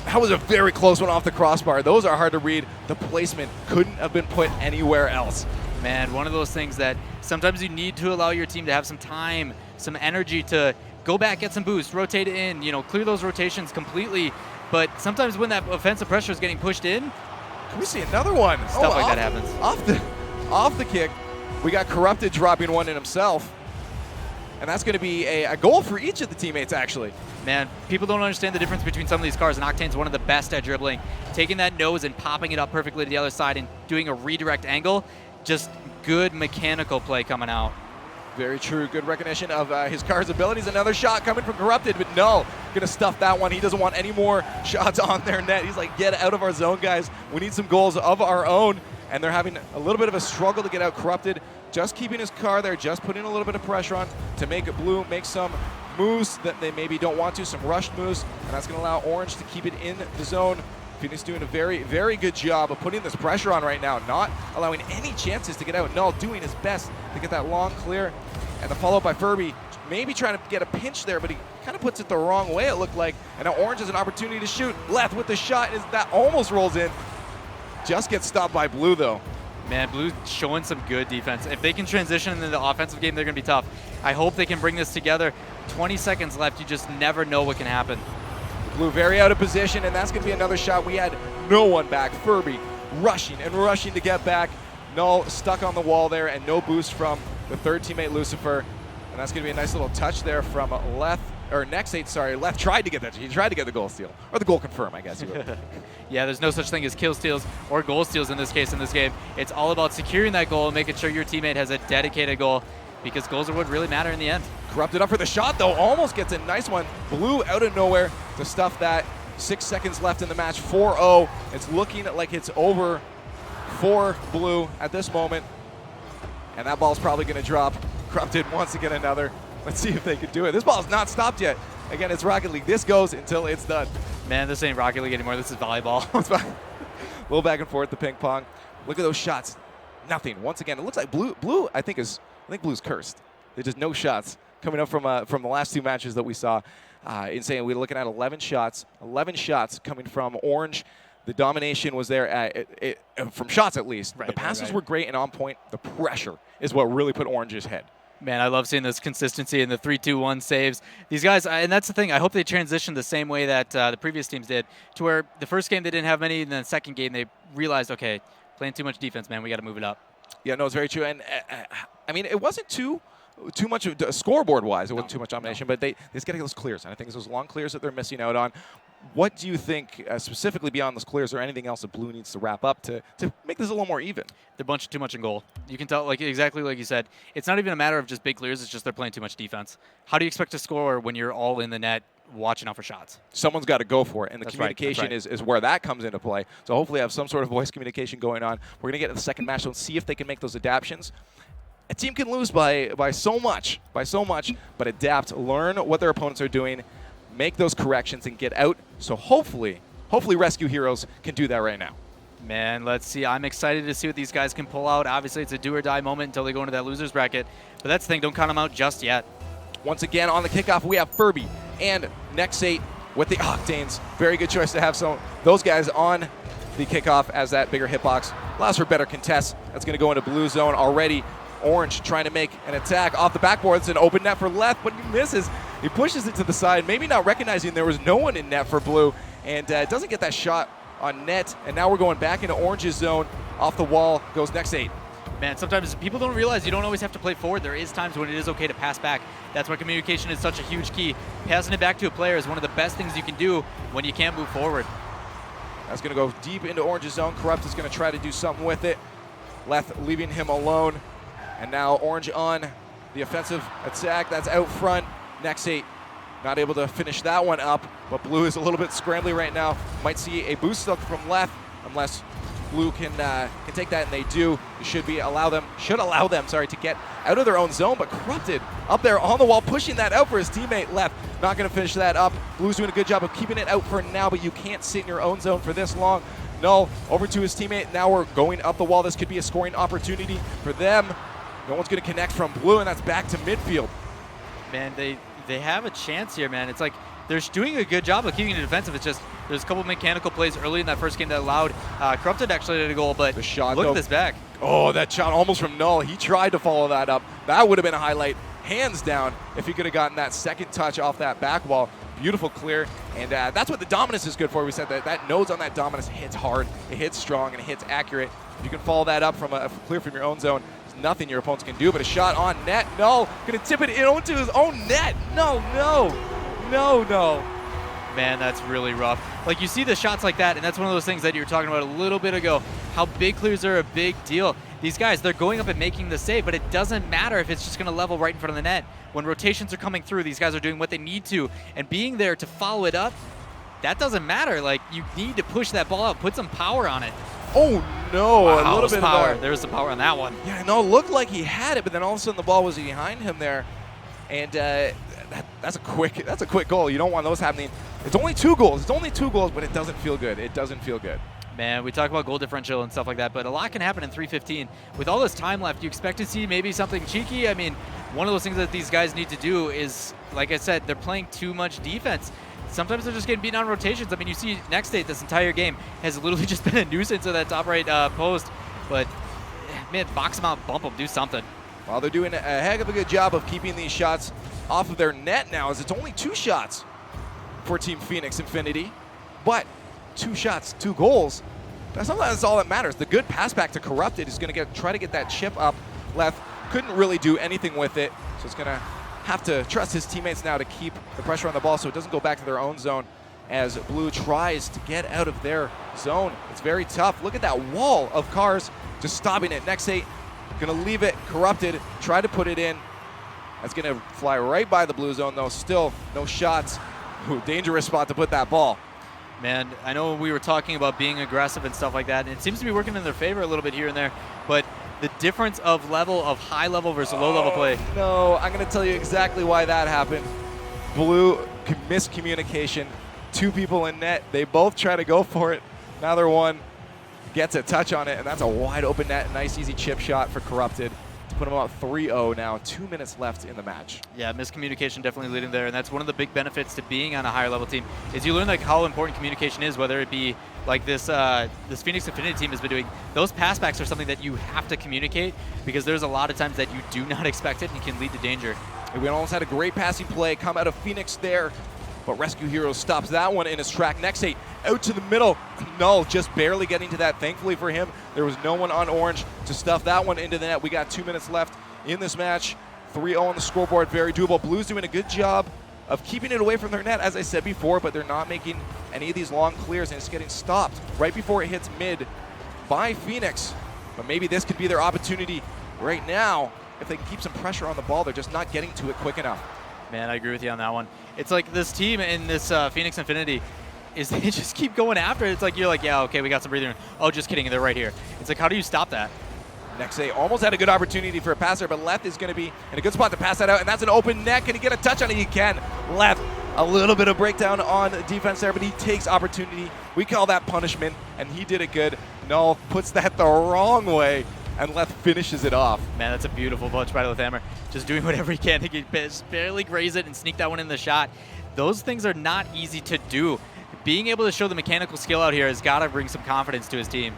That was a very close one off the crossbar. Those are hard to read. The placement couldn't have been put anywhere else. Man, one of those things that sometimes you need to allow your team to have some time, some energy to go back, get some boost, rotate in, clear those rotations completely. But sometimes when that offensive pressure is getting pushed in, can we see another one? Stuff like that happens. Off the kick, we got Corrupted dropping one in himself. And that's going to be a goal for each of the teammates, actually. Man, people don't understand the difference between some of these cars, and Octane's one of the best at dribbling. Taking that nose and popping it up perfectly to the other side and doing a redirect angle, just good mechanical play coming out. Very true. Good recognition of his car's abilities. Another shot coming from Corrupted, but no, going to stuff that one. He doesn't want any more shots on their net. He's like, get out of our zone, guys. We need some goals of our own. And they're having a little bit of a struggle to get out Corrupted. Just keeping his car there, just putting a little bit of pressure on to make Blue make some moves that they maybe don't want to, some rushed moves, and that's going to allow Orange to keep it in the zone. Phoenix doing a very, very good job of putting this pressure on right now, not allowing any chances to get out. Null doing his best to get that long clear. And the follow-up by Furby, maybe trying to get a pinch there, but he kind of puts it the wrong way, it looked like. And now Orange has an opportunity to shoot. Left with the shot, that almost rolls in. Just gets stopped by Blue, though. Man, Blue's showing some good defense. If they can transition into the offensive game, they're going to be tough. I hope they can bring this together. 20 seconds left. You just never know what can happen. Blue very out of position, and that's going to be another shot. We had no one back. Furby rushing and rushing to get back. Null stuck on the wall there, and no boost from the third teammate, Lucifer. And that's going to be a nice little touch there from Next 8, sorry. Left tried to get that. He tried to get the goal steal. Or the goal confirm, I guess you would. Yeah, there's no such thing as kill steals or goal steals in this case in this game. It's all about securing that goal and making sure your teammate has a dedicated goal, because goals are what really matter in the end. Corrupted up for the shot, though. Almost gets a nice one. Blue out of nowhere to stuff that. 6 seconds left in the match. 4-0. It's looking like it's over for Blue at this moment. And that ball's probably going to drop. Corrupted wants to get another. Let's see if they can do it. This ball's not stopped yet. Again, it's Rocket League. This goes until it's done. Man, this ain't Rocket League anymore. This is volleyball. A little back and forth, the ping pong. Look at those shots. Nothing. Once again, it looks like Blue. I think Blue's cursed. There's just no shots coming up from the last 2 matches that we saw. Insane. We're looking at 11 shots. 11 shots coming from Orange. The domination was there from shots at least. Right, the passes right. were great and on point. The pressure is what really put Orange's head. Man, I love seeing this consistency in the 3-2-1 saves. These guys, and that's the thing, I hope they transition the same way that the previous teams did, to where the first game they didn't have many, and then the second game they realized, okay, playing too much defense, man, we got to move it up. Yeah, no, it's very true. And I mean, it wasn't too much of scoreboard-wise. It wasn't too much domination, but they just got to get those clears. And I think it's those long clears that they're missing out on. What do you think, specifically beyond those clears, or anything else that Blue needs to wrap up to make this a little more even? They're bunching too much in goal. You can tell, exactly like you said, it's not even a matter of just big clears, it's just they're playing too much defense. How do you expect to score when you're all in the net watching out for shots? Someone's got to go for it, and the That's communication right. is where that comes into play. So hopefully have some sort of voice communication going on. We're going to get to the second match, so let's see if they can make those adaptations. A team can lose by so much, but adapt, learn what their opponents are doing, make those corrections, and get out. So hopefully Rescue Heroes can do that right now. Man, let's see. I'm excited to see what these guys can pull out. Obviously, it's a do-or-die moment until they go into that loser's bracket. But that's the thing. Don't count them out just yet. Once again, on the kickoff, we have Furby and Next 8 with the Octanes. Very good choice to have those guys on the kickoff as that bigger hitbox allows for better contests. That's going to go into blue zone already. Orange trying to make an attack off the backboard. It's an open net for left, but he misses. He pushes it to the side, maybe not recognizing there was no one in net for blue, and doesn't get that shot on net. And now we're going back into Orange's zone. Off the wall goes next 8. Man, sometimes people don't realize you don't always have to play forward. There is times when it is okay to pass back. That's why communication is such a huge key. Passing it back to a player is one of the best things you can do when you can't move forward. That's going to go deep into Orange's zone. Corrupt is going to try to do something with it. Leth leaving him alone. And now Orange on the offensive attack. That's out front. Next 8 not able to finish that one up, but blue is a little bit scrambly right now. Might see a boost hook from Leth unless blue can take that, and they do. It should allow them to get out of their own zone, but Corrupted up there on the wall pushing that out for his teammate Leth. Not going to finish that up. Blue's doing a good job of keeping it out for now, but you can't sit in your own zone for this long. Null over to his teammate. Now we're going up the wall. This could be a scoring opportunity for them. No one's going to connect from blue, and that's back to midfield. Man, they have a chance here, man. It's like they're doing a good job of keeping it defensive. It's just there's a couple mechanical plays early in that first game that allowed Corrupted actually to goal, but the shot, look at this back. Oh, that shot almost from Null. He tried to follow that up. That would have been a highlight, hands down, if he could have gotten that second touch off that back wall. Beautiful clear, and that's what the dominance is good for. We said that nose on that dominance hits hard, it hits strong, and it hits accurate. If you can follow that up from a clear from your own zone, there's nothing your opponents can do. But a shot on net, no, gonna tip it into his own net. No. Man, that's really rough. Like, you see the shots like that, and that's one of those things that you were talking about a little bit ago, how big clears are a big deal. These guys, they're going up and making the save, but it doesn't matter if it's just going to level right in front of the net. When rotations are coming through, these guys are doing what they need to, and being there to follow it up, that doesn't matter. Like, you need to push that ball out, put some power on it. Oh, no. Wow, a little bit power. of There was some power on that one. Yeah, no, it looked like he had it, but then all of a sudden the ball was behind him there. And that's a quick goal. You don't want those happening. It's only 2 goals, but it doesn't feel good. It doesn't feel good. Man, we talk about goal differential and stuff like that, but a lot can happen in 3:15. With all this time left, you expect to see maybe something cheeky. I mean, one of those things that these guys need to do is, like I said, they're playing too much defense. Sometimes they're just getting beaten on rotations. I mean, you see Next State this entire game has literally just been a nuisance at that top right post. But, man, box them out, bump them, do something. Well, they're doing a heck of a good job of keeping these shots off of their net now, as it's only 2 shots for Team Phoenix Infinity. But 2 shots, 2 goals. That's all that matters. The good pass back to Corrupted is going to try to get that chip up. Left couldn't really do anything with it, so it's going to have to trust his teammates now to keep the pressure on the ball so it doesn't go back to their own zone as Blue tries to get out of their zone. It's very tough. Look at that wall of cars just stopping it. Next 8 going to leave it. Corrupted, try to put it in. That's going to fly right by the blue zone, though. Still no shots. Ooh, dangerous spot to put that ball. Man, I know we were talking about being aggressive and stuff like that, and it seems to be working in their favor a little bit here and there, but the difference of level of high level versus low level play. No, I'm going to tell you exactly why that happened. Blue miscommunication. 2 people in net. They both try to go for it. Neither one gets a touch on it, and that's a wide open net. Nice, easy chip shot for Corrupted to put them up 3-0 now. 2 minutes left in the match. Yeah, miscommunication definitely leading there, and that's one of the big benefits to being on a higher level team is you learn like how important communication is, whether it be like this this Phoenix Infinity team has been doing. Those passbacks are something that you have to communicate because there's a lot of times that you do not expect it and it can lead to danger. We almost had a great passing play come out of Phoenix there, but Rescue Heroes stops that one in his track. Next 8 out to the middle. Null just barely getting to that. Thankfully for him, there was no one on Orange to stuff that one into the net. We got 2 minutes left in this match. 3-0 on the scoreboard, very doable. Blue's doing a good job of keeping it away from their net, as I said before, but they're not making any of these long clears, and it's getting stopped right before it hits mid by Phoenix. But maybe this could be their opportunity right now. If they can keep some pressure on the ball, they're just not getting to it quick enough. Man, I agree with you on that one. It's like this team in this Phoenix Infinity is they just keep going after it. It's like you're like, yeah, okay, we got some breathing room. Oh, just kidding, they're right here. It's like, how do you stop that? Next 8 almost had a good opportunity for a passer, but Leth is going to be in a good spot to pass that out, and that's an open net. Can he get a touch on it? He can. Leth, a little bit of breakdown on defense there, but he takes opportunity. We call that punishment, and he did it good. Null puts that the wrong way, and Leth finishes it off. Man, that's a beautiful punch by Lethammer. Just doing whatever he can to barely graze it and sneak that one in the shot. Those things are not easy to do. Being able to show the mechanical skill out here has got to bring some confidence to his team.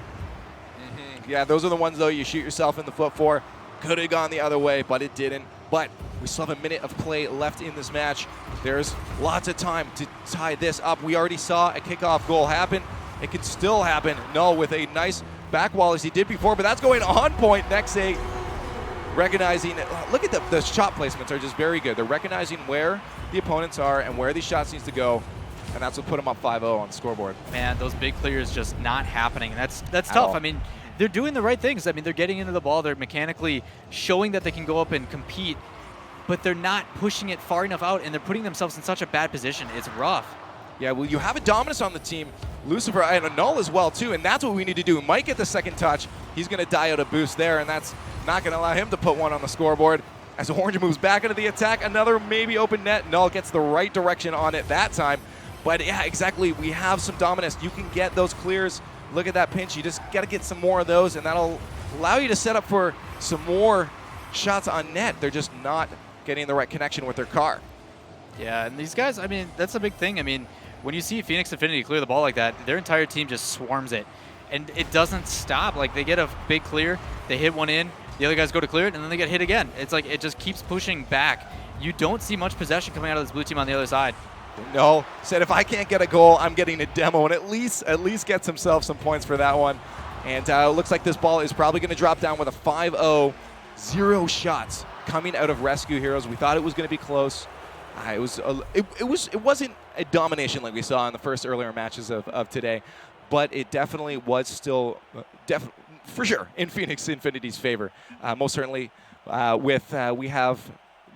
Yeah, those are the ones, though, you shoot yourself in the foot for. Could have gone the other way, but it didn't. But we still have a minute of play left in this match. There's lots of time to tie this up. We already saw a kickoff goal happen. It could still happen. No, with a nice back wall as he did before, but that's going on point. Nexe recognizing, look at the shot placements are just very good. They're recognizing where the opponents are and where these shots needs to go, and that's what put them up 5-0 on the scoreboard. Man, those big clears just not happening. That's tough. all. I mean, they're doing the right things. I mean, they're getting into the ball. They're mechanically showing that they can go up and compete, but they're not pushing it far enough out, and they're putting themselves in such a bad position. It's rough. Yeah, well, you have a Dominus on the team, Lucifer and a Null as well, too, and that's what we need to do. Might get the second touch. He's going to die out a boost there, and that's not going to allow him to put one on the scoreboard. As Orange moves back into the attack, another maybe open net. Null gets the right direction on it that time. But, yeah, exactly, we have some Dominus. You can get those clears. Look at that pinch. You just got to get some more of those, and that'll allow you to set up for some more shots on net. They're just not getting the right connection with their car. Yeah, and these guys, I mean, that's a big thing. I mean, when you see Phoenix Infinity clear the ball like that, their entire team just swarms it. And it doesn't stop. Like, they get a big clear, they hit one in, the other guys go to clear it, and then they get hit again. It's like it just keeps pushing back. You don't see much possession coming out of this blue team on the other side. No, said if I can't get a goal, I'm getting a demo, and at least gets himself some points for that one. And it looks like this ball is probably going to drop down with a 5-0. 0 shots coming out of Rescue Heroes. We thought it was going to be close. It wasn't a domination like we saw in the first earlier matches of today, but it definitely was still for sure in Phoenix Infinity's favor. Most certainly, we have.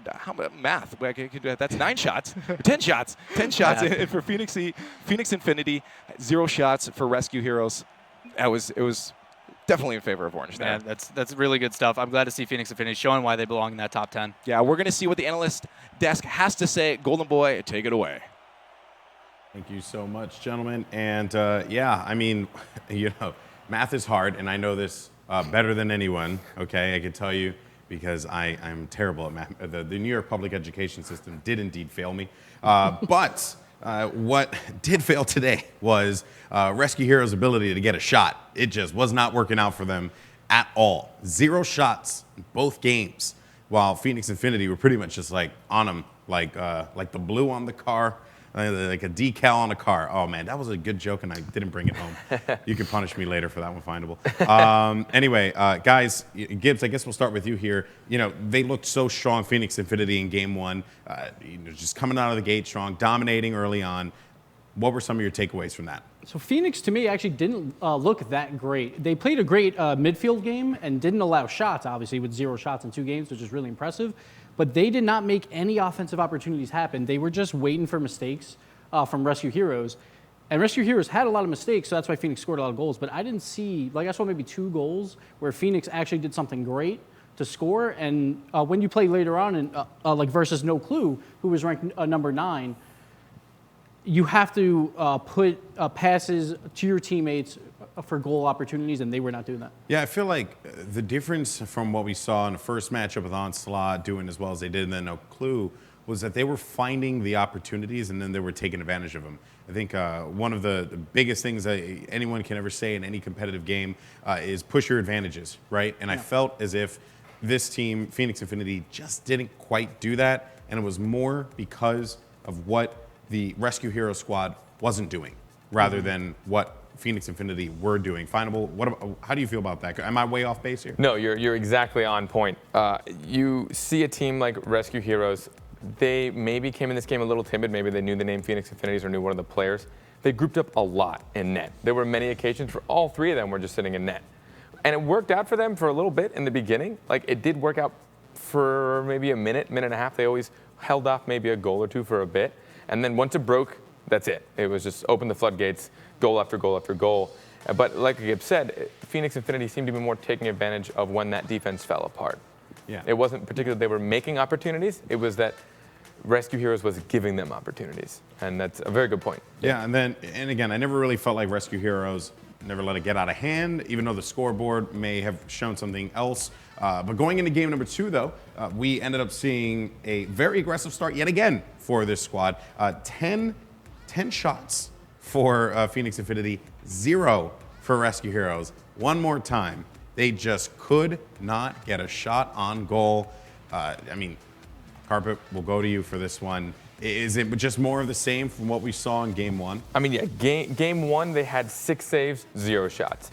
How about math? That's 9 shots, 10 shots, 10 shots for Phoenix Infinity, 0 shots for Rescue Heroes. It was definitely in favor of Orange there. Yeah, that's really good stuff. I'm glad to see Phoenix Infinity showing why they belong in that top 10. Yeah, we're going to see what the analyst desk has to say. Golden Boy, take it away. Thank you so much, gentlemen. And yeah, I mean, math is hard, and I know this better than anyone. Okay, I can tell you because I'm terrible at math. The New York public education system did indeed fail me. But what did fail today was Rescue Heroes' ability to get a shot. It just was not working out for them at all. 0 shots in both games, while Phoenix Infinity were pretty much just like on them, like the blue on the car, like a decal on a car. Oh man, that was a good joke, and I didn't bring it home. You can punish me later for that one, findable. Anyway, guys, Gibbs, I guess we'll start with you here. They looked so strong, Phoenix Infinity in game 1, just coming out of the gate strong, dominating early on. What were some of your takeaways from that? So Phoenix, to me, actually didn't look that great. They played a great midfield game and didn't allow shots, obviously, with 0 shots in 2 games, which is really impressive. But they did not make any offensive opportunities happen. They were just waiting for mistakes from Rescue Heroes. And Rescue Heroes had a lot of mistakes, so that's why Phoenix scored a lot of goals. But I didn't see, I saw maybe 2 goals where Phoenix actually did something great to score. And when you play later on, in, versus No Clue, who was ranked number 9, you have to put passes to your teammates for goal opportunities, and they were not doing that. Yeah, I feel like the difference from what we saw in the first matchup with Onslaught doing as well as they did and then No Clue was that they were finding the opportunities and then they were taking advantage of them. I think one of the biggest things that anyone can ever say in any competitive game is push your advantages, right? And I felt as if this team, Phoenix Infinity, just didn't quite do that, and it was more because of what the Rescue Hero squad wasn't doing rather than what Phoenix Infinity were doing. Findable, how do you feel about that? Am I way off base here? No, you're exactly on point. You see a team like Rescue Heroes, they maybe came in this game a little timid. Maybe they knew the name Phoenix Infinities or knew one of the players. They grouped up a lot in net. There were many occasions where all 3 of them were just sitting in net. And it worked out for them for a little bit in the beginning. Like, it did work out for maybe a minute and a half. They always held off maybe a goal or 2 for a bit. And then once it broke, that's it. It was just open the floodgates, goal after goal after goal. But like Gibbs said, Phoenix Infinity seemed to be more taking advantage of when that defense fell apart. Yeah. It wasn't particularly they were making opportunities. It was that Rescue Heroes was giving them opportunities. And that's a very good point. Yeah, and again, I never really felt like Rescue Heroes never let it get out of hand, even though the scoreboard may have shown something else. But going into game number 2, though, we ended up seeing a very aggressive start yet again for this squad. 10 shots for Phoenix Infinity, 0 for Rescue Heroes. One more time. They just could not get a shot on goal. I mean, Carpet, we'll go to you for this one. Is it just more of the same from what we saw in game one? I mean, yeah, game one, they had 6 saves, 0 shots.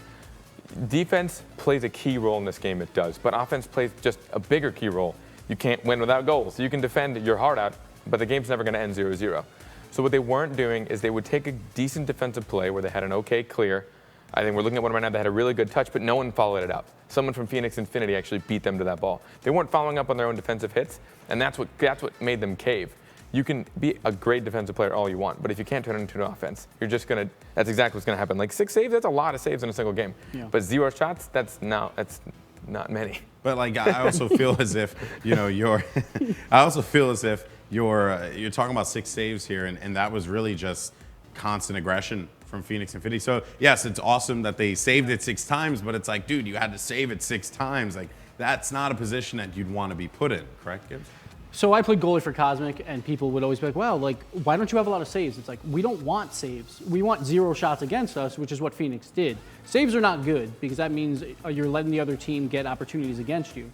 Defense plays a key role in this game, it does, but offense plays just a bigger key role. You can't win without goals. You can defend your heart out, but the game's never going to end 0-0. So what they weren't doing is they would take a decent defensive play where they had an okay clear. I think we're looking at one right now that had a really good touch, but no one followed it up. Someone from Phoenix Infinity actually beat them to that ball. They weren't following up on their own defensive hits, and that's what made them cave. You can be a great defensive player all you want, but if you can't turn it into an offense, you're just gonna. That's exactly what's gonna happen. Like 6 saves, that's a lot of saves in a single game. Yeah. But 0 shots, that's not many. But like, I also feel as if you're talking about 6 saves here, and that was really just constant aggression from Phoenix Infinity. So yes, it's awesome that they saved it 6 times, but it's like, dude, you had to save it 6 times. Like, that's not a position that you'd want to be put in, correct, Gibbs? So I played goalie for Cosmic, and people would always be like, well, like, why don't you have a lot of saves? It's like, we don't want saves. We want 0 shots against us, which is what Phoenix did. Saves are not good, because that means you're letting the other team get opportunities against you.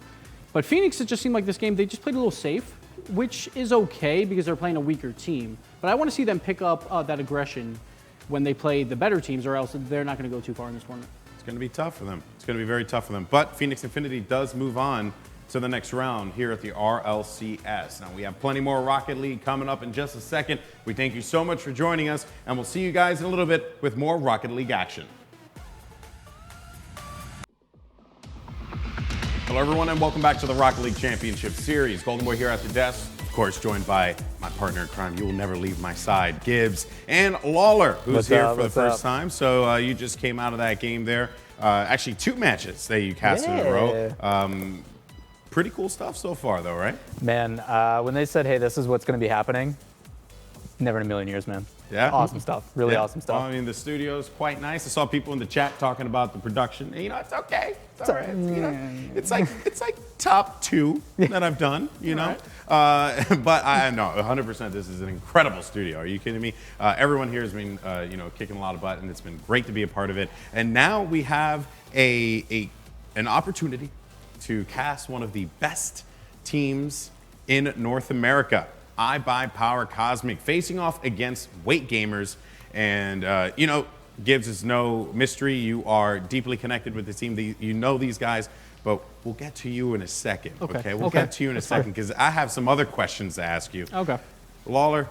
But Phoenix, it just seemed like this game, they just played a little safe, which is okay, because they're playing a weaker team. But I want to see them pick up that aggression when they play the better teams, or else they're not going to go too far in this tournament. It's going to be tough for them. It's going to be very tough for them. But Phoenix Infinity does move on to the next round here at the RLCS. Now, we have plenty more Rocket League coming up in just a second. We thank you so much for joining us, and we'll see you guys in a little bit with more Rocket League action. Hello, everyone, and welcome back to the Rocket League Championship Series. Golden Boy here at the desk, of course, joined by my partner in crime. You will never leave my side, Gibbs, and Lawler, who's here for the first time. So you just came out of that game there. Actually, 2 matches that you casted in a row. Pretty cool stuff so far, though, right? Man, when they said, hey, this is what's going to be happening, never in a million years, man. Yeah? Awesome stuff. Really awesome stuff. Well, I mean, the studio's quite nice. I saw people in the chat talking about the production. And, it's okay. It's all right. It's like top 2 that I've done, know. Right. But I know 100% this is an incredible studio. Are you kidding me? Everyone here has been, kicking a lot of butt, and it's been great to be a part of it. And now we have an opportunity to cast one of the best teams in North America, iBuyPower Cosmic, facing off against Weight Gamers. And, Gibbs is no mystery. You are deeply connected with the team. You know these guys, but we'll get to you in a second, okay? We'll get to you in a second, because I have some other questions to ask you. Okay. Lawler,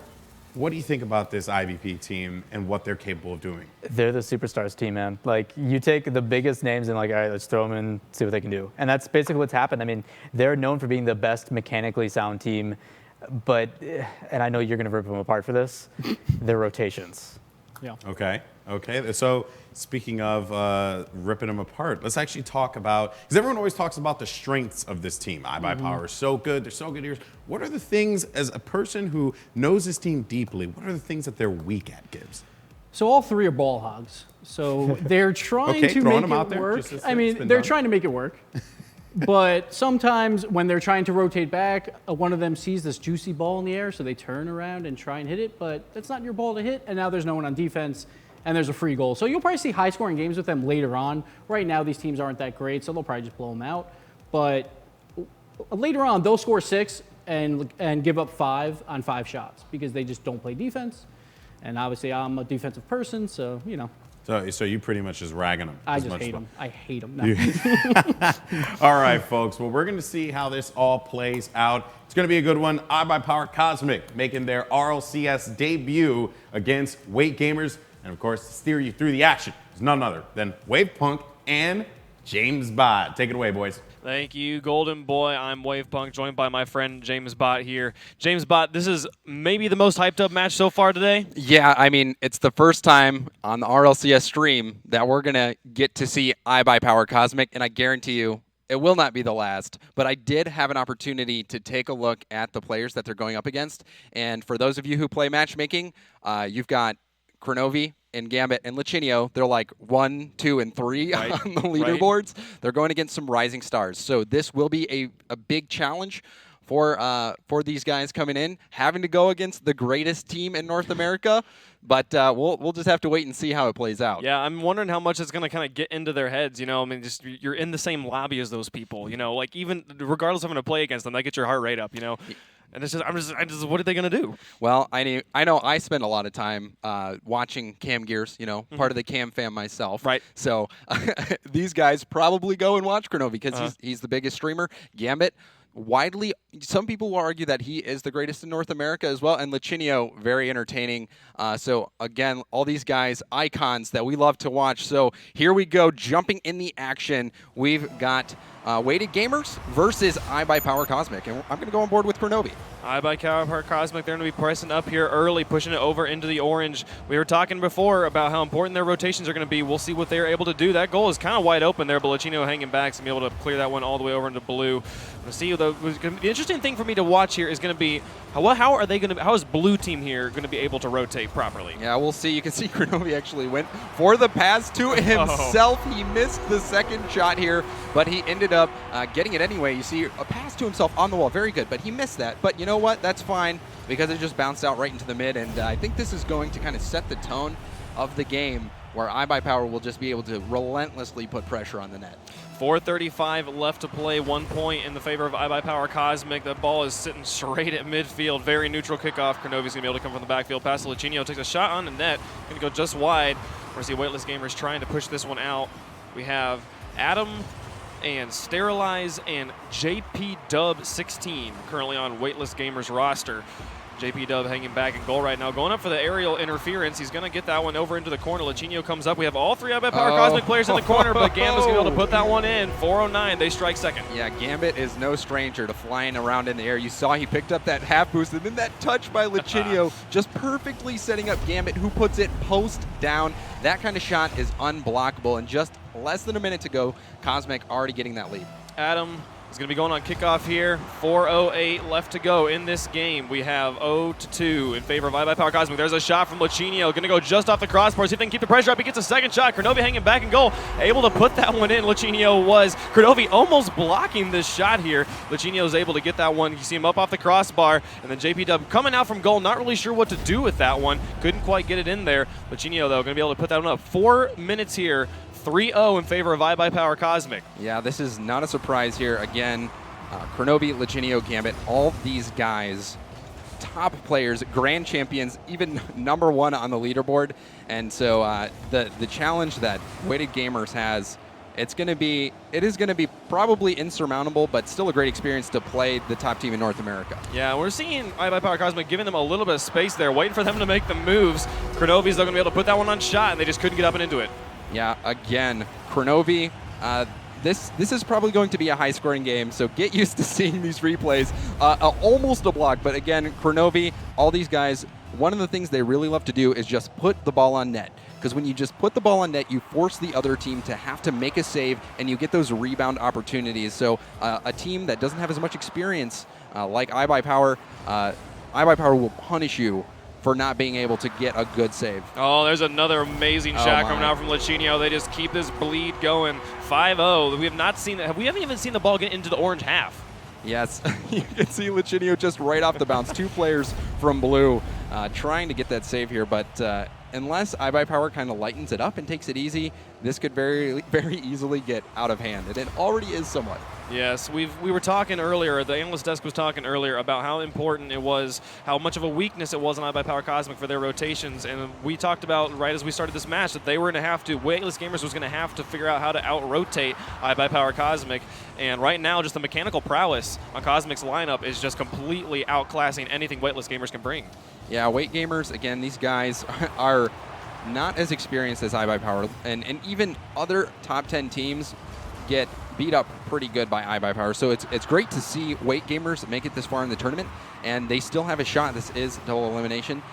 what do you think about this IBP team and what they're capable of doing? They're the superstars team, man. Like, you take the biggest names and, like, all right, let's throw them in, see what they can do. And that's basically what's happened. I mean, they're known for being the best mechanically sound team, but, and I know you're going to rip them apart for this, their rotations. Yeah. Okay. So speaking of ripping them apart, let's actually talk about, because everyone always talks about the strengths of this team. iBuyPower is so good. They're so good here. What are the things, as a person who knows this team deeply, what are the things that they're weak at, Gibbs? So all 3 are ball hogs. So they're trying to make it work. I mean, they're trying to make it work. But sometimes when they're trying to rotate back, one of them sees this juicy ball in the air, so they turn around and try and hit it, but that's not your ball to hit, and now there's no one on defense, and there's a free goal. So you'll probably see high-scoring games with them later on. Right now, these teams aren't that great, so they'll probably just blow them out. But later on, they'll score 6 and give up 5 on 5 shots, because they just don't play defense. And obviously, I'm a defensive person, so, So you pretty much just ragging them. I just hate them. I hate them. No. All right, folks. Well, we're going to see how this all plays out. It's going to be a good one. iBuyPower Cosmic making their RLCS debut against Weight Gamers. And, of course, to steer you through the action is none other than Wavepunk and James Bott. Take it away, boys. Thank you, Golden Boy. I'm Wavepunk, joined by my friend James Bott here. James Bott, this is maybe the most hyped up match so far today? Yeah, I mean, it's the first time on the RLCS stream that we're going to get to see iBuyPower Cosmic, and I guarantee you it will not be the last. But I did have an opportunity to take a look at the players that they're going up against. And for those of you who play matchmaking, you've got Kronovi and Gambit and Lichinio. They're like 1, 2, and 3 on the leaderboards. They're going against some rising stars. So this will be a big challenge for these guys coming in, having to go against the greatest team in North America. But we'll just have to wait and see how it plays out. Yeah, I'm wondering how much it's going to kind of get into their heads. I mean, just you're in the same lobby as those people. Like even regardless of having to play against them, that gets your heart rate up. And it's just, what are they going to do? Well, I know I spend a lot of time watching Cam Gears, part of the Cam fam myself. Right. So these guys probably go and watch Kronovi because he's the biggest streamer. Gambit, widely, some people will argue that he is the greatest in North America as well. And Lichinio, very entertaining. So again, all these guys, icons that we love to watch. So here we go, jumping in the action. We've got Weighted Gamers versus iBuyPower Cosmic. And I'm going to go on board with Kronovi. iBuyPower Cosmic, they're going to be pressing up here early, pushing it over into the orange. We were talking before about how important their rotations are going to be. We'll see what they're able to do. That goal is kind of wide open there, but Lichinio hanging back to be able to clear that one all the way over into blue. We'll see. The interesting thing for me to watch here is going to be how is blue team here going to be able to rotate properly? Yeah, we'll see. You can see Kronovi actually went for the pass to himself. He missed the second shot here, but he ended up getting it anyway. You see a pass to himself on the wall. Very good, but he missed that. But you know what? That's fine because it just bounced out right into the mid, and I think this is going to kind of set the tone of the game where iBuyPower will just be able to relentlessly put pressure on the net. 4:35 left to play, 1 point in the favor of iBuyPower Cosmic. The ball is sitting straight at midfield. Very neutral kickoff. Kronovi's going to be able to come from the backfield. Pass to Lichinio, takes a shot on the net. Going to go just wide. We're see Weightless Gamers trying to push this one out. We have Adam and Sterilize and JP Dub 16 currently on Weightless Gamers roster. JP Dub hanging back in goal right now. Going up for the aerial interference. He's going to get that one over into the corner. Lichinio comes up. We have all three iBuyPower Cosmic players in the corner, but Gambit's going to be able to put that one in. 4:09, they strike second. Yeah, Gambit is no stranger to flying around in the air. You saw he picked up that half boost, and then that touch by Lichinio just perfectly setting up Gambit, who puts it post down. That kind of shot is unblockable, and just less than a minute to go, Cosmic already getting that lead. Adam is going to be going on kickoff here. 4:08 left to go in this game. We have 0-2 in favor of iBuyPower Cosmic. There's a shot from Lichinio. Going to go just off the crossbar. See if they can keep the pressure up. He gets a second shot. Kronovi hanging back in goal. Able to put that one in. Lichinio was. Kronovi almost blocking this shot here. Lichinio is able to get that one. You see him up off the crossbar. And then JP Dub coming out from goal. Not really sure what to do with that one. Couldn't quite get it in there. Lichinio, though, going to be able to put that one up. 4 minutes here. 3-0 in favor of iBuyPower Cosmic. Yeah, this is not a surprise here. Again, Kronovi, Lichinio, Gambit, all these guys, top players, grand champions, even #1 on the leaderboard. And so the challenge that Weighted Gamers has, it is going to be probably insurmountable, but still a great experience to play the top team in North America. Yeah, we're seeing iBuyPower Cosmic giving them a little bit of space there, waiting for them to make the moves. Kronovi's, they're going to be able to put that one on shot, and they just couldn't get up and into it. Yeah, again, Kronovi, this is probably going to be a high-scoring game, so get used to seeing these replays. Almost a block, but again, Kronovi, all these guys, one of the things they really love to do is just put the ball on net. Because when you just put the ball on net, you force the other team to have to make a save, and you get those rebound opportunities. So a team that doesn't have as much experience, like iBuyPower, iBuyPower will punish you for not being able to get a good save. Oh, there's another amazing shot coming out from Lichinio. They just keep this bleed going. 5-0. We haven't even seen the ball get into the orange half. Yes, you can see Lichinio just right off the bounce. 2 players from blue trying to get that save here, but unless iBuyPower kind of lightens it up and takes it easy, this could very, very easily get out of hand, and it already is somewhat. Yes, we were talking earlier, the analyst desk was talking earlier about how important it was, how much of a weakness it was on iBuyPower Cosmic for their rotations, and we talked about right as we started this match that they were going to have to, Weightless Gamers was going to have to figure out how to out-rotate iBuyPower Cosmic, and right now just the mechanical prowess on Cosmic's lineup is just completely outclassing anything Weightless Gamers can bring. Yeah, Weight Gamers, again, these guys are not as experienced as iBuyPower, and even other top 10 teams get beat up pretty good by iBuyPower. So it's great to see Weight Gamers make it this far in the tournament, and they still have a shot. This is double elimination,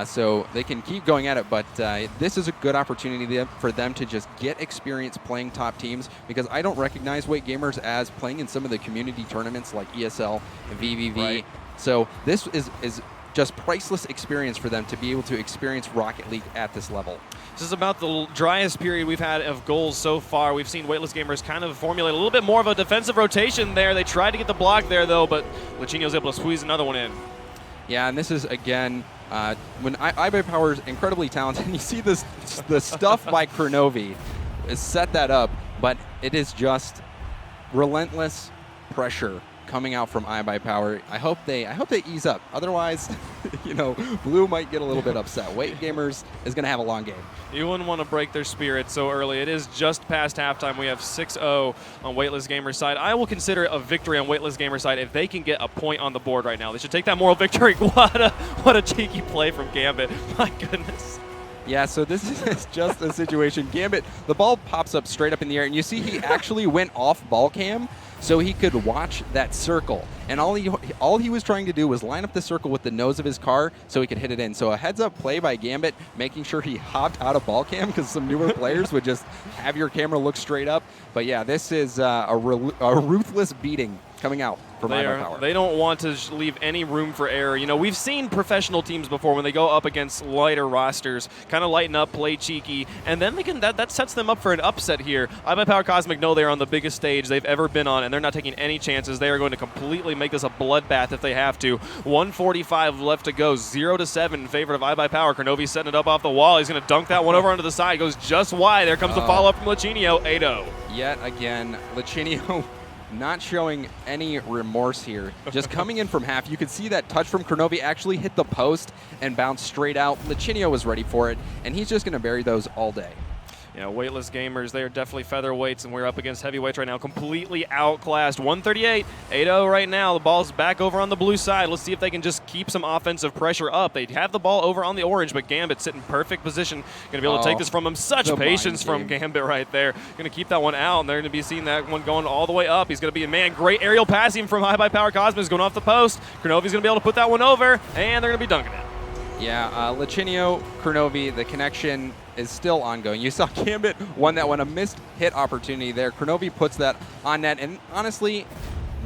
so they can keep going at it, but this is a good opportunity for them to just get experience playing top teams, because I don't recognize Weight Gamers as playing in some of the community tournaments like ESL and VVV. Right. So this is just priceless experience for them to be able to experience Rocket League at this level. This is about the driest period we've had of goals so far. We've seen Weightless Gamers kind of formulate a little bit more of a defensive rotation there. They tried to get the block there, though, but Lachinio was able to squeeze another one in. Yeah, and this is, again, when iBuyPower is incredibly talented, and you see this, the stuff by Kronovi is set that up, but it is just relentless pressure coming out from iBuyPower. I hope they ease up. Otherwise, you know, Blue might get a little bit upset. Weight Gamers is going to have a long game. You wouldn't want to break their spirit so early. It is just past halftime. We have 6-0 on Weightless Gamers' side. I will consider it a victory on Weightless Gamers' side if they can get a point on the board right now. They should take that moral victory. What a cheeky play from Gambit. My goodness. Yeah, so this is just a situation. Gambit, the ball pops up straight up in the air, and you see he actually went off ball cam so he could watch that circle. And all he was trying to do was line up the circle with the nose of his car so he could hit it in. So a heads-up play by Gambit, making sure he hopped out of ball cam because some newer players would just have your camera look straight up. But yeah, this is a ruthless beating coming out from iBuyPower. They don't want to leave any room for error. You know, we've seen professional teams before when they go up against lighter rosters, kind of lighten up, play cheeky, and then they can that sets them up for an upset here. iBuyPower Cosmic know they're on the biggest stage they've ever been on, and they're not taking any chances. They are going to completely make this a bloodbath if they have to. 1:45 left to go, 0-7 in favor of iBuyPower. Kronovi setting it up off the wall. He's going to dunk that one over onto the side. Goes just wide. There comes the follow-up from Lachinio, 8-0. Yet again, Lachinio not showing any remorse here. Just coming in from half, you could see that touch from Kronovi actually hit the post and bounce straight out. Lachinio was ready for it, and he's just going to bury those all day. Yeah, Weightless Gamers, they are definitely featherweights, and we're up against heavyweights right now. Completely outclassed. 138, 8-0 right now. The ball's back over on the blue side. Let's see if they can just keep some offensive pressure up. They have the ball over on the orange, but Gambit sitting in perfect position. Going to be able to take this from him. Such patience from Gambit right there. Going to keep that one out, and they're going to be seeing that one going all the way up. He's going to be a man. Great aerial passing from iBuyPower Cosmos going off the post. Kronovi's going to be able to put that one over, and they're going to be dunking it. Yeah, Lachinio, Kronovi, the connection is still ongoing. You saw Gambit won that one, a missed hit opportunity there. Kronovi puts that on net, and honestly,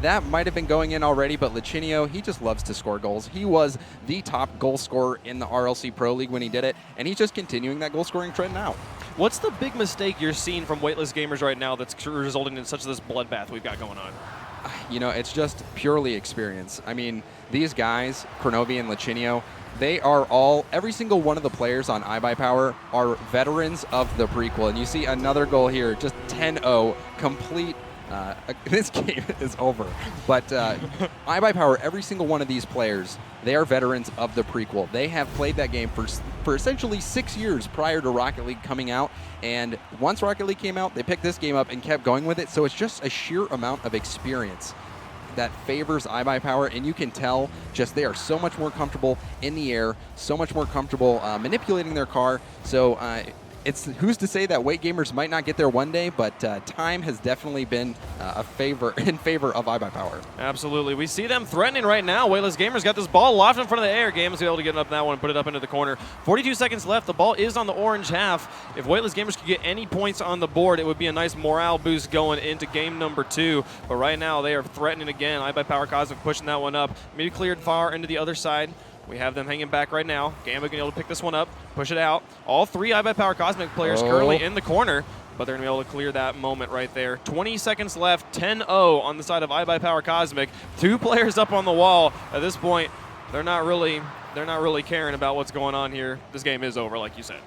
that might have been going in already, but Lachinio, he just loves to score goals. He was the top goal scorer in the RLC Pro League when he did it, and he's just continuing that goal-scoring trend now. What's the big mistake you're seeing from Weightless Gamers right now that's resulting in such this bloodbath we've got going on? You know, it's just purely experience. I mean, these guys, Kronovi and Lachinio, they are all, every single one of the players on iBuyPower are veterans of the prequel. And you see another goal here, just 10-0, complete. This game is over. But iBuyPower, every single one of these players, they are veterans of the prequel. They have played that game for essentially 6 years prior to Rocket League coming out. And once Rocket League came out, they picked this game up and kept going with it. So it's just a sheer amount of experience that favors iBuyPower, and you can tell just they are so much more comfortable in the air, so much more comfortable manipulating their car. So it's who's to say that Weight Gamers might not get there one day, but time has definitely been in favor of iBuyPower. Absolutely. We see them threatening right now. Weightless Gamers got this ball lofted in front of the air. Gamers able to get up that one and put it up into the corner. 42 seconds left. The ball is on the orange half. If Weightless Gamers could get any points on the board, it would be a nice morale boost going into game number 2. But right now, they are threatening again. iBuyPower Cosmic pushing that one up. Maybe cleared far into the other side. We have them hanging back right now. Gambit going to be able to pick this one up, push it out. All 3 iBuyPower Cosmic players currently in the corner, but they're going to be able to clear that moment right there. 20 seconds left, 10-0 on the side of iBuyPower Cosmic. 2 players up on the wall. At this point, they're not really caring about what's going on here. This game is over, like you said.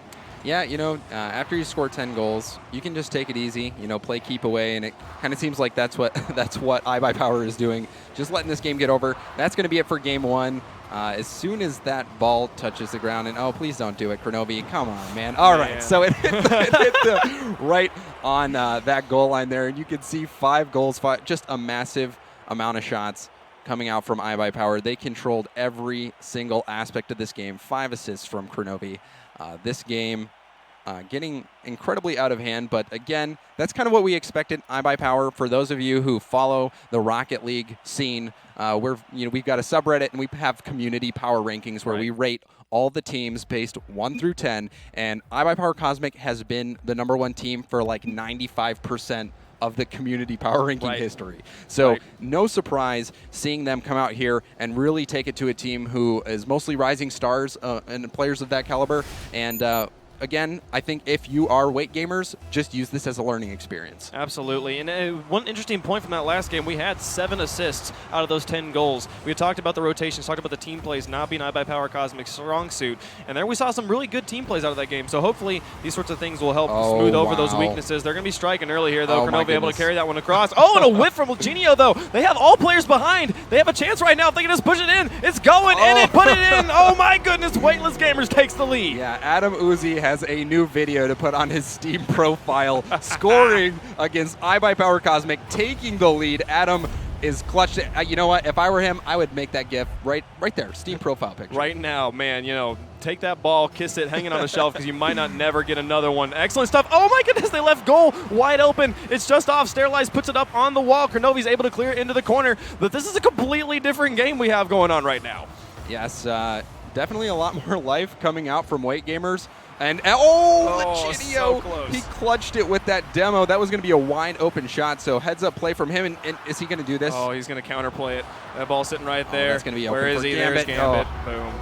Yeah, you know, after you score 10 goals, you can just take it easy, you know, play keep away, and it kind of seems like that's what iBuyPower is doing, just letting this game get over. That's going to be it for game 1. As soon as that ball touches the ground, and oh, please don't do it, Kronovi, come on, man. All right, so it hit right on that goal line there, and you can see 5 goals, just a massive amount of shots coming out from iBuyPower. They controlled every single aspect of this game. 5 assists from Kronovi. This game getting incredibly out of hand, but again, that's kind of what we expected. iBuyPower, for those of you who follow the Rocket League scene, we've got a subreddit and we have community power rankings where we rate all the teams based 1 through 10, and iBuyPower Cosmic has been the #1 team for like 95% of the community power ranking history. So no surprise seeing them come out here and really take it to a team who is mostly rising stars and players of that caliber. And again, I think if you are weight gamers, just use this as a learning experience. Absolutely. And one interesting point from that last game, we had 7 assists out of those 10 goals. We had talked about the rotations, talked about the team plays not being iBuyPower Cosmic's strong suit. And there we saw some really good team plays out of that game. So hopefully these sorts of things will help smooth over those weaknesses. They're going to be striking early here, though. Kronovi able to carry that one across. Oh, and a whiff from Lucinio, though. They have all players behind. They have a chance right now if they can just push it in. It's going in and put it in. Oh, my goodness. Weightless Gamers takes the lead. Yeah, Adam Uzi has a new video to put on his Steam profile, scoring against iBuyPower Cosmic, taking the lead. Adam is clutched. You know what? If I were him, I would make that GIF right there, Steam profile picture. Right now, man, you know, take that ball, kiss it, hang it on the shelf because you might not never get another one. Excellent stuff. Oh my goodness, they left goal wide open. It's just off. Sterilize puts it up on the wall. Kronovi's able to clear it into the corner. But this is a completely different game we have going on right now. Yes, definitely a lot more life coming out from weight gamers. And Lucinio, so close. He clutched it with that demo. That was going to be a wide open shot. So heads up play from him. And is he going to do this? Oh, he's going to counterplay it. That ball sitting right there. That's going to be open. Where is he? Gambit. There's Gambit. Boom.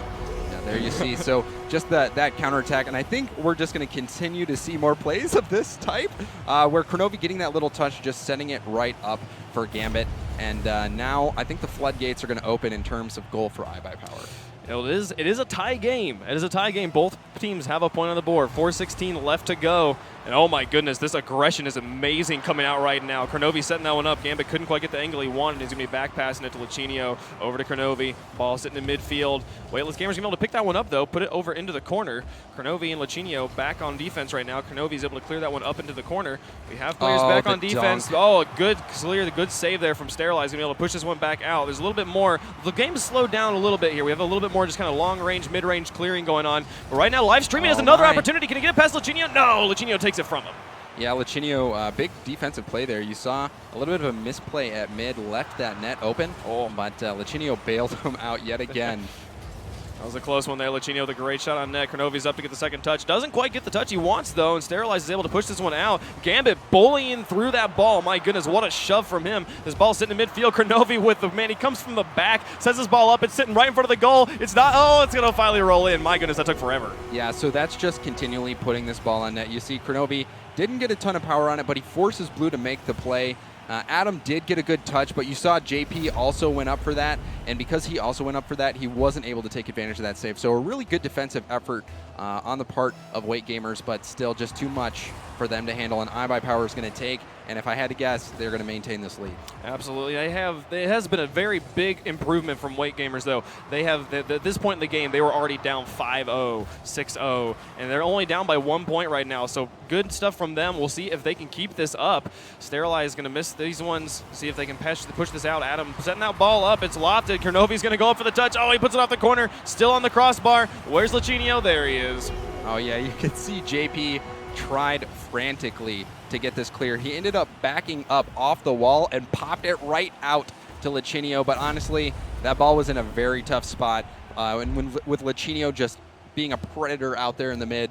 Yeah, there you see. So just that counterattack. And I think we're just going to continue to see more plays of this type where Kronovi getting that little touch, just setting it right up for Gambit. And now I think the floodgates are going to open in terms of goal for iBuyPower. It is a tie game. It is a tie game. Both teams have a point on the board. 4:16 left to go. And oh my goodness, this aggression is amazing coming out right now. Kronovi setting that one up. Gambit couldn't quite get the angle he wanted. He's going to be back passing it to Lucinio. Over to Kronovi. Ball sitting in midfield. Weightless Gamers going to be able to pick that one up, though. Put it over into the corner. Kronovi and Lucinio back on defense right now. Kronovi's able to clear that one up into the corner. We have players back on defense. Dunk. Oh, a good save there from Sterilize. Going to be able to push this one back out. There's a little bit more. The game has slowed down a little bit here. We have a little bit more just kind of long-range, mid-range clearing going on. But right now, live streaming has another opportunity. Can he get it past Lucinio? No, Lucinio takes it from him. Yeah, Lucinio, big defensive play there. You saw a little bit of a misplay at mid, left that net open, but Lucinio bailed him out yet again. That was a close one there. Lucinio with a great shot on net. Kronovi's up to get the second touch. Doesn't quite get the touch he wants, though, and Sterilize is able to push this one out. Gambit bullying through that ball. My goodness, what a shove from him. This ball sitting in midfield. Kronovi with the man. He comes from the back, sets his ball up. It's sitting right in front of the goal. It's not. Oh, it's going to finally roll in. My goodness, that took forever. Yeah, so that's just continually putting this ball on net. You see Kronovi didn't get a ton of power on it, but he forces Blue to make the play. Adam did get a good touch, but you saw JP also went up for that, and because he also went up for that, he wasn't able to take advantage of that save. So a really good defensive effort on the part of weight gamers, but still just too much for them to handle, and iBuyPower is going to take, and if I had to guess, they're going to maintain this lead. Absolutely. It has been a very big improvement from weight gamers, though. They have, at this point in the game, they were already down 5-0, 6-0, and they're only down by 1 point right now, so good stuff from them. We'll see if they can keep this up. Sterilize is going to miss these ones, see if they can push this out. Adam setting that ball up. It's lofted. Kronovi's going to go up for the touch. Oh, he puts it off the corner. Still on the crossbar. Where's Lucinio? There he is. Oh, yeah, you can see JP tried frantically to get this clear. He ended up backing up off the wall and popped it right out to Lucinio, but honestly, that ball was in a very tough spot. And with Lucinio just being a predator out there in the mid,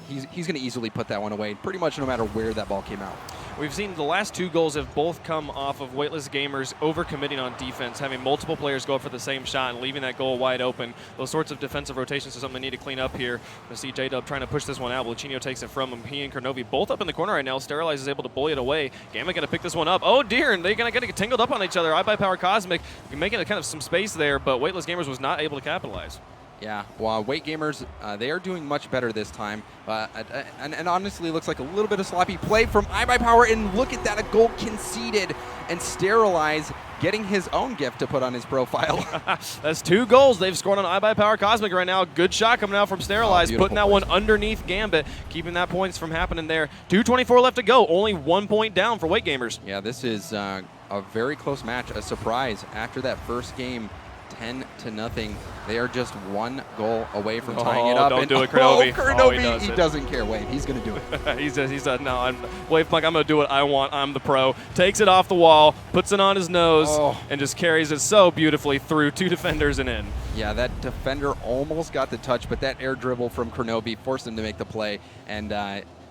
he's going to easily put that one away, pretty much no matter where that ball came out. We've seen the last 2 goals have both come off of weightless gamers overcommitting on defense, having multiple players go for the same shot and leaving that goal wide open. Those sorts of defensive rotations are something they need to clean up here. We see J-Dub trying to push this one out. Lucinio takes it from him. He and Kronovi both up in the corner right now. Sterilize is able to bully it away. Gamma going to pick this one up. Oh dear, and they're going to get tangled up on each other. iBuyPower Cosmic making kind of some space there, but weightless gamers was not able to capitalize. Yeah, well, weight gamers, they are doing much better this time. And honestly, looks like a little bit of sloppy play from iBuyPower. And look at that, a goal conceded. And Sterilize getting his own gift to put on his profile. That's 2 goals they've scored on iBuyPower Cosmic right now. Good shot coming out from Sterilize, putting that one underneath Gambit, keeping that points from happening there. 2:24 left to go, only 1 point down for weight gamers. Yeah, this is a very close match, a surprise after that first game. 10-0. They are just 1 goal away from tying it up. Don't do it, Kronovi. Kronovi, he doesn't care. Wave. He's going to do it. he said, no, Wave Punk, I'm going to do what I want. I'm the pro. Takes it off the wall, puts it on his nose, and just carries it so beautifully through 2 defenders and in. Yeah, that defender almost got the touch, but that air dribble from Kronovi forced him to make the play. And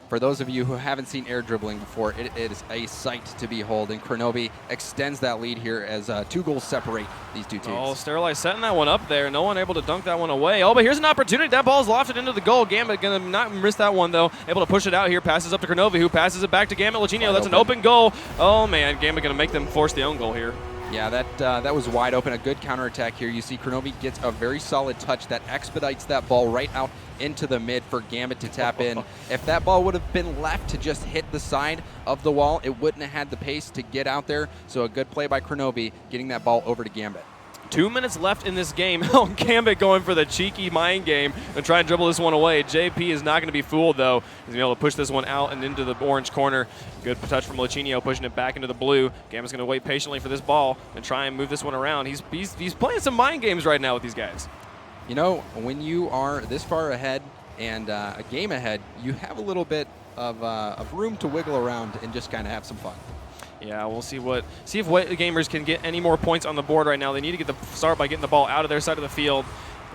For those of you who haven't seen air dribbling before, it is a sight to behold, and Kronovi extends that lead here as 2 goals separate these two teams. Oh, Sterilized setting that one up there. No one able to dunk that one away. Oh, but here's an opportunity. That ball's lofted into the goal. Gambit going to not miss that one, though. Able to push it out here. Passes up to Kronovi, who passes it back to Gambit. Lachinio, that's an open goal. Oh, man. Gambit going to make them force the own goal here. Yeah, that was wide open. A good counterattack here. You see Kronovi gets a very solid touch that expedites that ball right out into the mid for Gambit to tap in. If that ball would have been left to just hit the side of the wall, it wouldn't have had the pace to get out there. So a good play by Kronovi getting that ball over to Gambit. 2 minutes left in this game. Oh, Gambit going for the cheeky mind game and try and dribble this one away. JP is not going to be fooled, though. He's going to be able to push this one out and into the orange corner. Good touch from Lachinio, pushing it back into the blue. Gambit's going to wait patiently for this ball and try and move this one around. He's playing some mind games right now with these guys. You know, when you are this far ahead and a game ahead, you have a little bit of room to wiggle around and just kind of have some fun. Yeah, we'll see if White Gamers can get any more points on the board right now. They need to get the start by getting the ball out of their side of the field.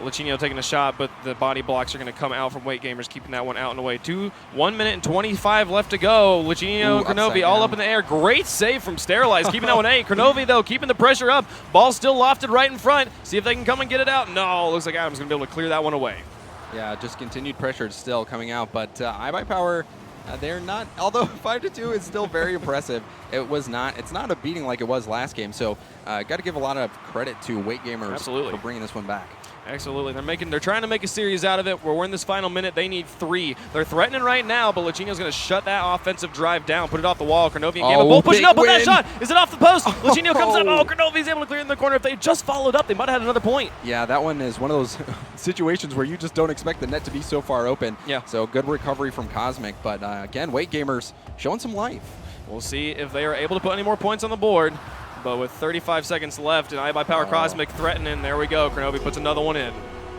Lachinio taking a shot, but the body blocks are going to come out from White Gamers, keeping that one out and away. 1 minute and 25 left to go. Lachinio and Kronovi all up in the air. Great save from Sterilized, keeping that one 8. Kronovi, though, keeping the pressure up. Ball still lofted right in front. See if they can come and get it out. No, looks like Adam's going to be able to clear that one away. Yeah, just continued pressure still coming out, but iBuyPower, they're not, although 5-2 is still very impressive. It's not a beating like it was last game, so got to give a lot of credit to Weight Gamers for bringing this one back. Absolutely. They're trying to make a series out of it. We're in this final minute. They need 3. They're threatening right now, but Lachinio's going to shut that offensive drive down, put it off the wall. Kronovi and Gambit both pushing up on that shot. Is it off the post? Lachinio comes up. Oh, Kronovi's able to clear in the corner. If they just followed up, they might have had another point. Yeah, that one is one of those situations where you just don't expect the net to be so far open. Yeah. So good recovery from Cosmic, but again, Weight Gamers showing some life. We'll see if they are able to put any more points on the board. But with 35 seconds left and iBuyPower Cosmic threatening, there we go. Kronovi puts another one in.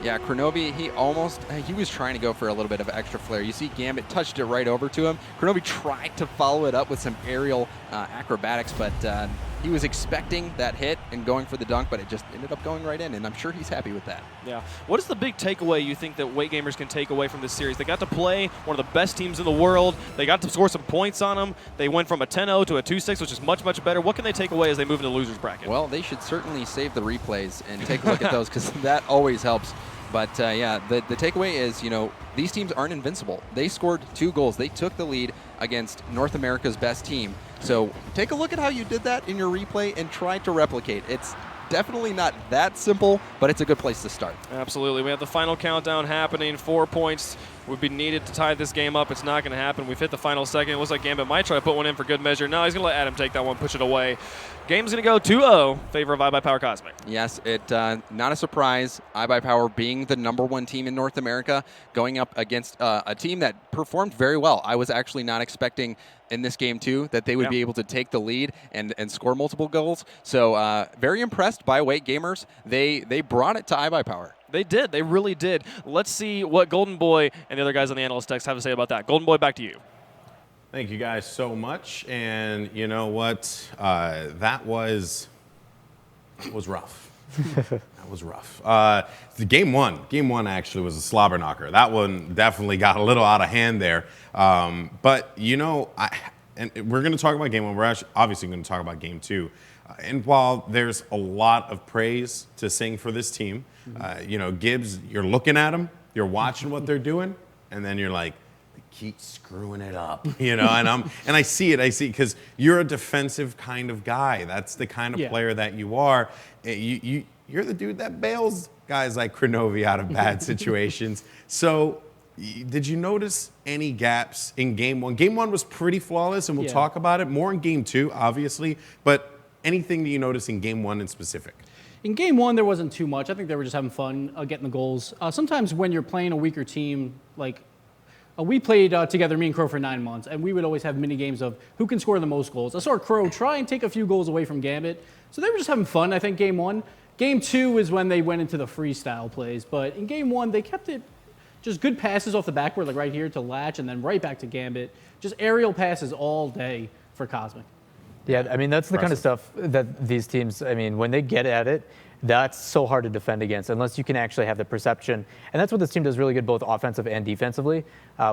Yeah, Kronovi, he was trying to go for a little bit of extra flair. You see Gambit touched it right over to him. Kronovi tried to follow it up with some aerial acrobatics, but he was expecting that hit and going for the dunk, but it just ended up going right in, and I'm sure he's happy with that. Yeah. What is the big takeaway you think that Weight Gamers can take away from this series? They got to play one of the best teams in the world. They got to score some points on them. They went from a 10-0 to a 2-6, which is much, much better. What can they take away as they move into the losers bracket? Well, they should certainly save the replays and take a look at those, because that always helps. But yeah, the takeaway is, these teams aren't invincible. They scored 2 goals. They took the lead against North America's best team. So take a look at how you did that in your replay and try to replicate. It's definitely not that simple, but it's a good place to start. Absolutely. We have the final countdown happening. 4 points would be needed to tie this game up. It's not going to happen. We've hit the final second. It looks like Gambit might try to put one in for good measure. No, he's going to let Adam take that one, push it away. Game's going to go 2-0 favor of iBuyPower Cosmic. Yes, not a surprise. iBuyPower being the #1 team in North America, going up against a team that performed very well. I was actually not expecting in this game, too, that they would be able to take the lead and score multiple goals. So very impressed by Weight Gamers. They brought it to iBuyPower. They did. They really did. Let's see what Golden Boy and the other guys on the analyst desk have to say about that. Golden Boy, back to you. Thank you guys so much. And you know what? That was rough. That was rough. The game one actually was a slobber knocker. That one definitely got a little out of hand there. But and we're going to talk about game one. We're obviously going to talk about game 2. And while there's a lot of praise to sing for this team, Gibbs, you're looking at them, you're watching what they're doing, and then you're like, they keep screwing it up, and I see it because you're a defensive kind of guy. That's the kind of player that you are. You're the dude that bails guys like Kronovi out of bad situations. So did you notice any gaps in game 1? Game 1 was pretty flawless, and we'll talk about it more in game 2, obviously, but anything that you notice in game 1 in specific? In game 1, there wasn't too much. I think they were just having fun getting the goals. Sometimes when you're playing a weaker team, like we played together, me and Crow, for 9 months, and we would always have mini games of who can score the most goals. I saw Crow try and take a few goals away from Gambit, so they were just having fun, I think, game 1. Game 2 is when they went into the freestyle plays, but in game 1, they kept it just good passes off the backboard, like right here to Latch, and then right back to Gambit. Just aerial passes all day for Cosmic. Yeah, I mean, that's the kind of stuff that these teams, when they get at it, that's so hard to defend against unless you can actually have the perception. And that's what this team does really good, both offensive and defensively.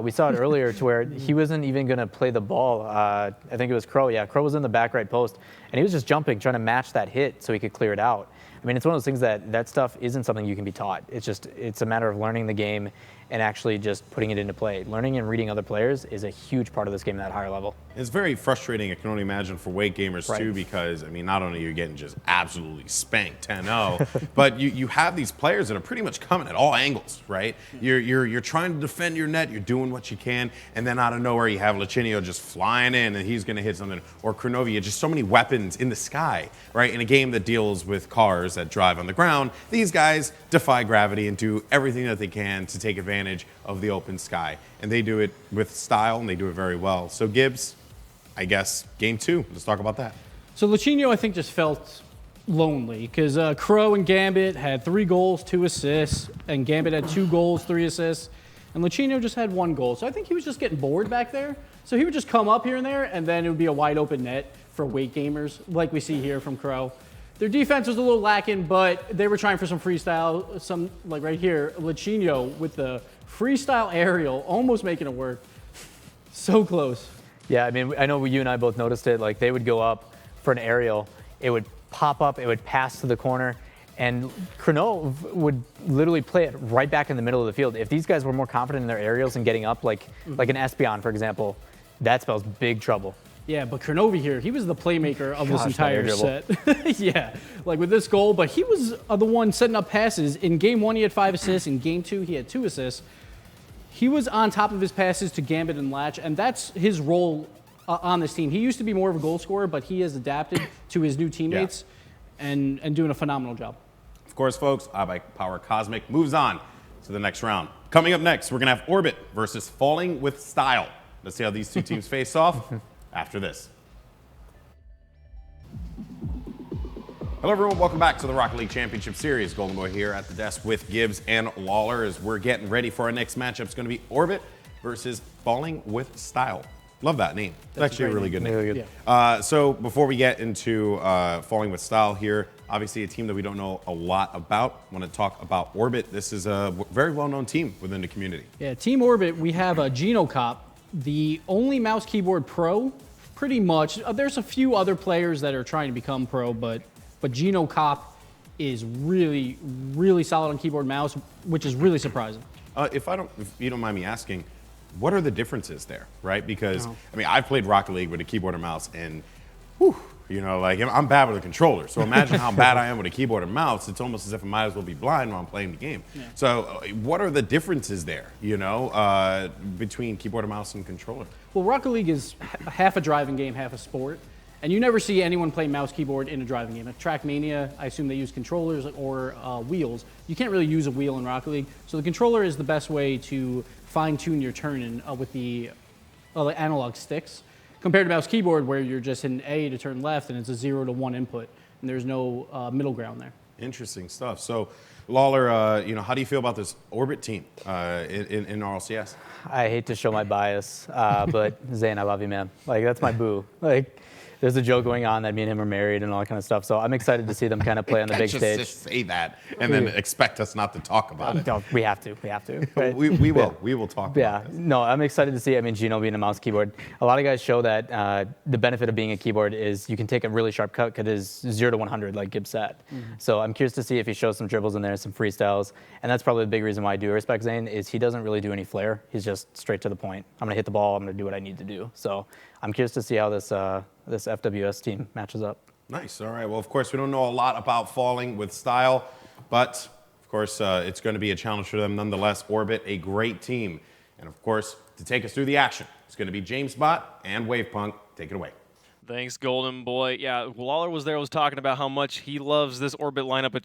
We saw it earlier to where he wasn't even going to play the ball. I think it was Crow. Yeah, Crow was in the back right post, and he was just jumping, trying to match that hit so he could clear it out. I mean, it's one of those things that stuff isn't something you can be taught. It's a matter of learning the game and actually just putting it into play. Learning and reading other players is a huge part of this game at that higher level. It's very frustrating, I can only imagine, for weight gamers too, because, I mean, not only are you getting just absolutely spanked 10-0, but you have these players that are pretty much coming at all angles, right? You're trying to defend your net, you're doing what you can, and then out of nowhere you have Lachinio just flying in and he's gonna hit something, or Kronovia, just so many weapons in the sky, right? In a game that deals with cars that drive on the ground, these guys defy gravity and do everything that they can to take advantage of the open sky. And they do it with style, and they do it very well. So Gibbs, I guess, game 2, let's talk about that. So Lachinio, I think, just felt lonely because Crow and Gambit had 3 goals, 2 assists, and Gambit had 2 goals, 3 assists, and Lachinio just had 1 goal. So I think he was just getting bored back there. So he would just come up here and there, and then it would be a wide open net for weight gamers, like we see here from Crow. Their defense was a little lacking, but they were trying for some freestyle, some, like right here, Lachinio with the freestyle aerial, almost making it work. So close. Yeah, I mean, I know you and I both noticed it. Like, they would go up for an aerial, it would pop up, it would pass to the corner, and Krenov would literally play it right back in the middle of the field. If these guys were more confident in their aerials and getting up, like an Espion, for example, that spells big trouble. Yeah, but Kronovi here, he was the playmaker of this entire set. Yeah, like with this goal, but he was the one setting up passes. In game 1, he had 5 assists. In game 2, he had 2 assists. He was on top of his passes to Gambit and Latch, and that's his role on this team. He used to be more of a goal scorer, but he has adapted to his new teammates and doing a phenomenal job. Of course, folks, iBuyPower Cosmic moves on to the next round. Coming up next, we're going to have Orbit versus Falling with Style. Let's see how these two teams face off after this. Hello everyone, welcome back to the Rocket League Championship Series. Golden Boy here at the desk with Gibbs and Lawler as we're getting ready for our next matchup. It's going to be Orbit versus Falling with Style. Love that name. It's actually a really good name. Really good. Yeah. So before we get into Falling with Style here, obviously a team that we don't know a lot about. I want to talk about Orbit. This is a very well-known team within the community. Yeah, Team Orbit, we have Geno Cop, the only mouse keyboard pro, pretty much. There's a few other players that are trying to become pro, but Geno Cop is really, really solid on keyboard and mouse, which is really surprising. If you don't mind me asking, what are the differences there, right? Because, I mean, I've played Rocket League with a keyboard and mouse, and, whew, you know, like, I'm bad with a controller. So imagine how bad I am with a keyboard and mouse. It's almost as if I might as well be blind while I'm playing the game. Yeah. So what are the differences there, you know, between keyboard and mouse and controller? Well, Rocket League is half a driving game, half a sport. And you never see anyone play mouse keyboard in a driving game. At Trackmania, I assume they use controllers or wheels. You can't really use a wheel in Rocket League. So the controller is the best way to fine-tune your turn with the analog sticks, compared to mouse keyboard where you're just hitting A to turn left and it's a 0 to 1 input, and there's no middle ground there. Interesting stuff. So, Lawler, you know, how do you feel about this Orbit team in RLCS? I hate to show my bias, but Zane, I love you, man. Like, that's my boo. Like, there's a joke going on that me and him are married and all that kind of stuff. So I'm excited to see them kind of play on the big stage. Just say that and then expect us not to talk about it. No, we have to. Right? we will. We will talk about it. No, I'm excited to see. I mean, Geno being a mouse keyboard. A lot of guys show that the benefit of being a keyboard is you can take a really sharp cut because it is 0 to 100, like Gibbs said. So I'm curious to see if he shows some dribbles in there, some freestyles. And that's probably the big reason why I do respect Zane is he doesn't really do any flair. He's just straight to the point. I'm going to hit the ball. I'm going to do what I need to do. So I'm curious to see how this FWS team matches up. Nice. All right. Well, of course, we don't know a lot about Falling with Style, but of course, it's going to be a challenge for them nonetheless. Orbit, a great team. And of course, to take us through the action, it's going to be James Bot and Wavepunk. Take it away. Thanks, Golden Boy. Yeah, Lawler was talking about how much he loves this Orbit lineup, but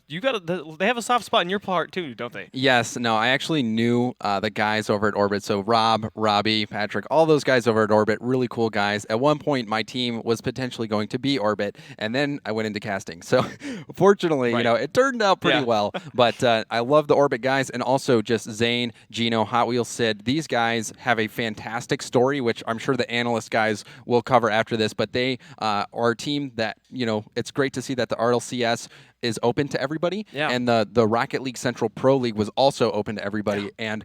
they have a soft spot in your part too, don't they? Yes. No, I actually knew the guys over at Orbit. So Rob, Robbie, Patrick, all those guys over at Orbit, really cool guys. At one point, my team was potentially going to be Orbit, and then I went into casting. So fortunately, you know, it turned out pretty well. But I love the Orbit guys, and also just Zane, Geno, Hot Wheels Sid. These guys have a fantastic story, which I'm sure the analyst guys will cover after this, but they say our team that, it's great to see that the RLCS is open to everybody, and the Rocket League Central Pro League was also open to everybody. And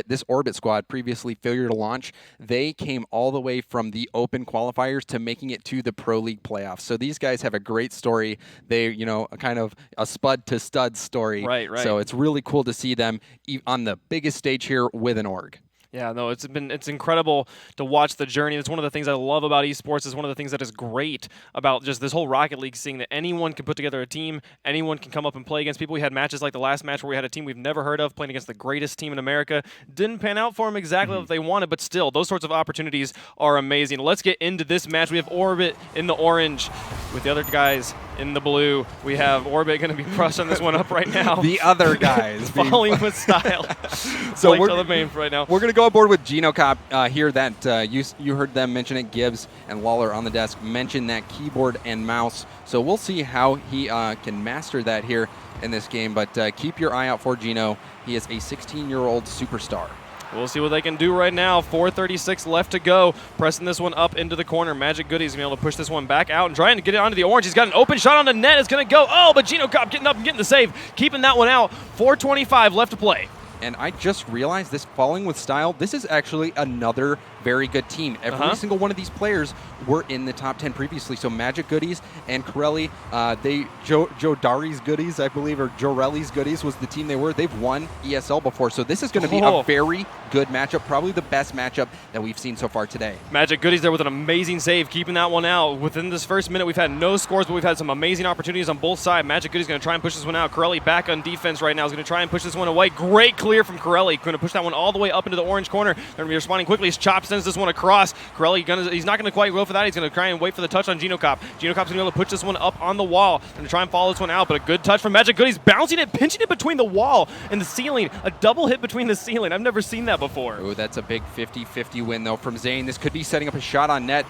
this Orbit squad, previously failure to launch, they came all the way from the open qualifiers to making it to the Pro League playoffs. So these guys have a great story. They, kind of a spud to stud story. Right. So it's really cool to see them on the biggest stage here with an org. Yeah, no, it's incredible to watch the journey. It's one of the things I love about esports. It's one of the things that is great about just this whole Rocket League, seeing that anyone can put together a team, anyone can come up and play against people. We had matches like the last match where we had a team we've never heard of playing against the greatest team in America. Didn't pan out for them exactly what they wanted, but still, those sorts of opportunities are amazing. Let's get into this match. We have Orbit in the orange with the other guys in the blue. We have Orbit going to be crushing this one up right now. The other guys. Falling with style. So we're the main right now. We're going to go aboard with GenoCop here that you heard them mention it. Gibbs and Lawler on the desk mention that keyboard and mouse. So we'll see how he can master that here in this game. But keep your eye out for Geno. He is a 16-year-old superstar. We'll see what they can do right now. 4:36 left to go. Pressing this one up into the corner. Magic Goody's going to be able to push this one back out and trying to get it onto the orange. He's got an open shot on the net. It's going to go. Oh, but GenoCop getting up and getting the save. Keeping that one out. 4:25 left to play. And I just realized this Falling with Style, this is actually another very good team. Every single one of these players were in the top 10 previously. So Magic Goodies and Corelli, Joe Dari's Goodies, I believe, or Jorelli's Goodies was the team they were. They've won ESL before. So this is going to be a very good matchup, probably the best matchup that we've seen so far today. Magic Goodies there with an amazing save, keeping that one out. Within this first minute, we've had no scores, but we've had some amazing opportunities on both sides. Magic Goodies going to try and push this one out. Corelli back on defense right now is going to try and push this one away. Great clear from Corelli. Going to push that one all the way up into the orange corner. They're going to be responding quickly as Chop sends this one across. Corelli, he's not going to quite go for that. He's going to try and wait for the touch on GenoCop. GenoCop's going to be able to push this one up on the wall. Going to try and follow this one out, but a good touch from Magic Goodies. Bouncing it, pinching it between the wall and the ceiling. A double hit between the ceiling. I've never seen that before. Oh, that's a big 50-50 win, though, from Zane. This could be setting up a shot on net,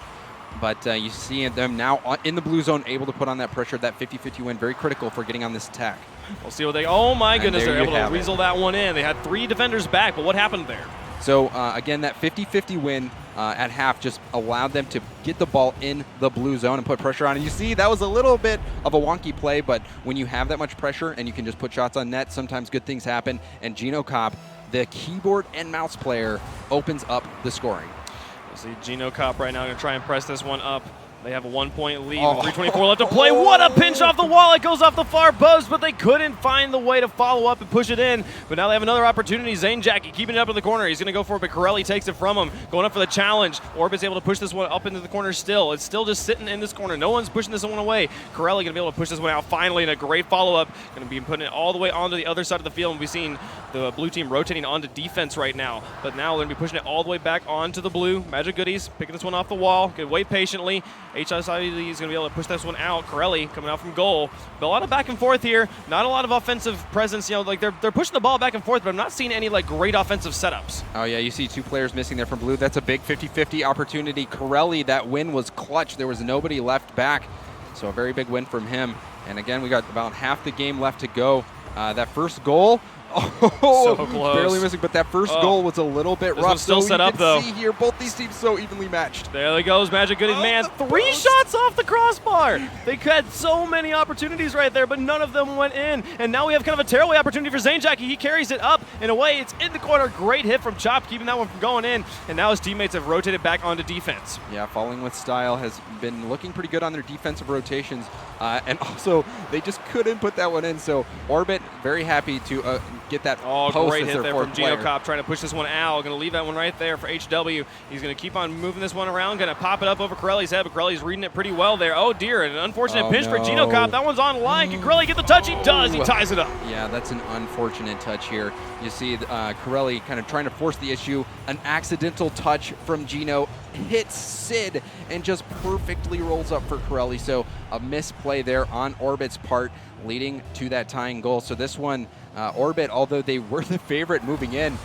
but you see them now in the blue zone, able to put on that pressure. That 50-50 win, very critical for getting on this attack. We'll see what they... Oh, my goodness, they're able to weasel that one in. They had 3 defenders back, but what happened there? So, again, that 50-50 win at half just allowed them to get the ball in the blue zone and put pressure on it. You see, that was a little bit of a wonky play, but when you have that much pressure and you can just put shots on net, sometimes good things happen. And GenoCop, the keyboard and mouse player, opens up the scoring. We'll see GenoCop right now going to try and press this one up. They have a 1-point lead, 3:24 left to play. What a pinch off the wall. It goes off the far post, but they couldn't find the way to follow up and push it in. But now they have another opportunity. Zane Jackie keeping it up in the corner. He's going to go for it, but Corelli takes it from him. Going up for the challenge. Orbit's able to push this one up into the corner still. It's still just sitting in this corner. No one's pushing this one away. Corelli going to be able to push this one out finally in a great follow-up. Going to be putting it all the way onto the other side of the field. And we've seen the blue team rotating onto defense right now. But now they're going to be pushing it all the way back onto the blue. Magic Goodies picking this one off the wall. Going to wait patiently. HSI is going to be able to push this one out. Corelli coming out from goal. But a lot of back and forth here. Not a lot of offensive presence. Like they're pushing the ball back and forth, but I'm not seeing any great offensive setups. Oh yeah, you see 2 players missing there from blue. That's a big 50-50 opportunity. Corelli, that win was clutch. There was nobody left back. So a very big win from him. And again, we got about half the game left to go. That first goal, so close. Barely missing, but that first goal was a little bit rough. Still set up, though. See here, both these teams so evenly matched. There he goes, Magic Goodies. Man, 3 shots off the crossbar. They had so many opportunities right there, but none of them went in. And now we have kind of a tearaway opportunity for Zane Jackie. He carries it up and away. It's in the corner. Great hit from Chop, keeping that one from going in. And now his teammates have rotated back onto defense. Yeah, Falling with Style has been looking pretty good on their defensive rotations. And also, they just couldn't put that one in. So Orbit, very happy to get that post great as hit their there from player. GenoCop trying to push this one out. Going to leave that one right there for HW. He's going to keep on moving this one around. Going to pop it up over Corelli's head, but Corelli's reading it pretty well there. Oh dear, an unfortunate pinch for GenoCop. That one's on line. Can Corelli get the touch? He does. He ties it up. Yeah, that's an unfortunate touch here. You see Corelli kind of trying to force the issue. An accidental touch from Geno hits Sid and just perfectly rolls up for Corelli. So a misplay there on Orbit's part, leading to that tying goal. So this one, Orbit, although they were the favorite moving in,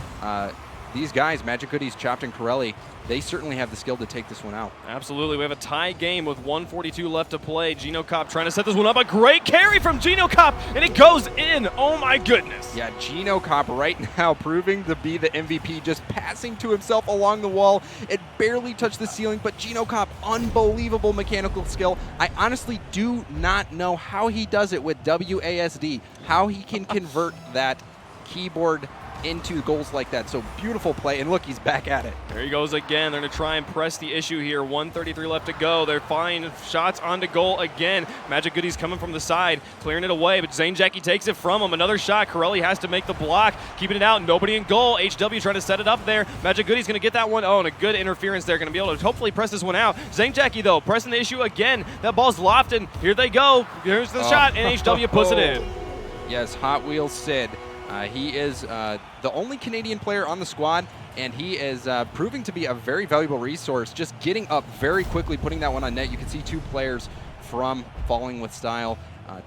these guys, Magic Goodies, Chopped, and Corelli, they certainly have the skill to take this one out. Absolutely. We have a tie game with 1:42 left to play. Geno Kopp trying to set this one up. A great carry from Geno Kopp, and it goes in. Oh, my goodness. Yeah, Geno Kopp right now proving to be the MVP, just passing to himself along the wall. It barely touched the ceiling, but Geno Kopp, unbelievable mechanical skill. I honestly do not know how he does it with WASD, how he can convert that keyboard into goals like that. So beautiful play, and look, he's back at it. There he goes again. They're going to try and press the issue here. 1:33 left to go. They're finding shots onto goal again. Magic Goodies coming from the side, clearing it away, but Zane Jackie takes it from him. Another shot. Corelli has to make the block, keeping it out. Nobody in goal. HW trying to set it up there. Magic Goodies going to get that one. Oh, and a good interference there. Going to be able to hopefully press this one out. Zane Jackie, though, pressing the issue again. That ball's lofted. Here they go. Here's the shot, and HW puts it in. Yes, Hot Wheels Sid. He is the only Canadian player on the squad, and he is proving to be a very valuable resource, just getting up very quickly, putting that one on net. You can see 2 players from Falling with Style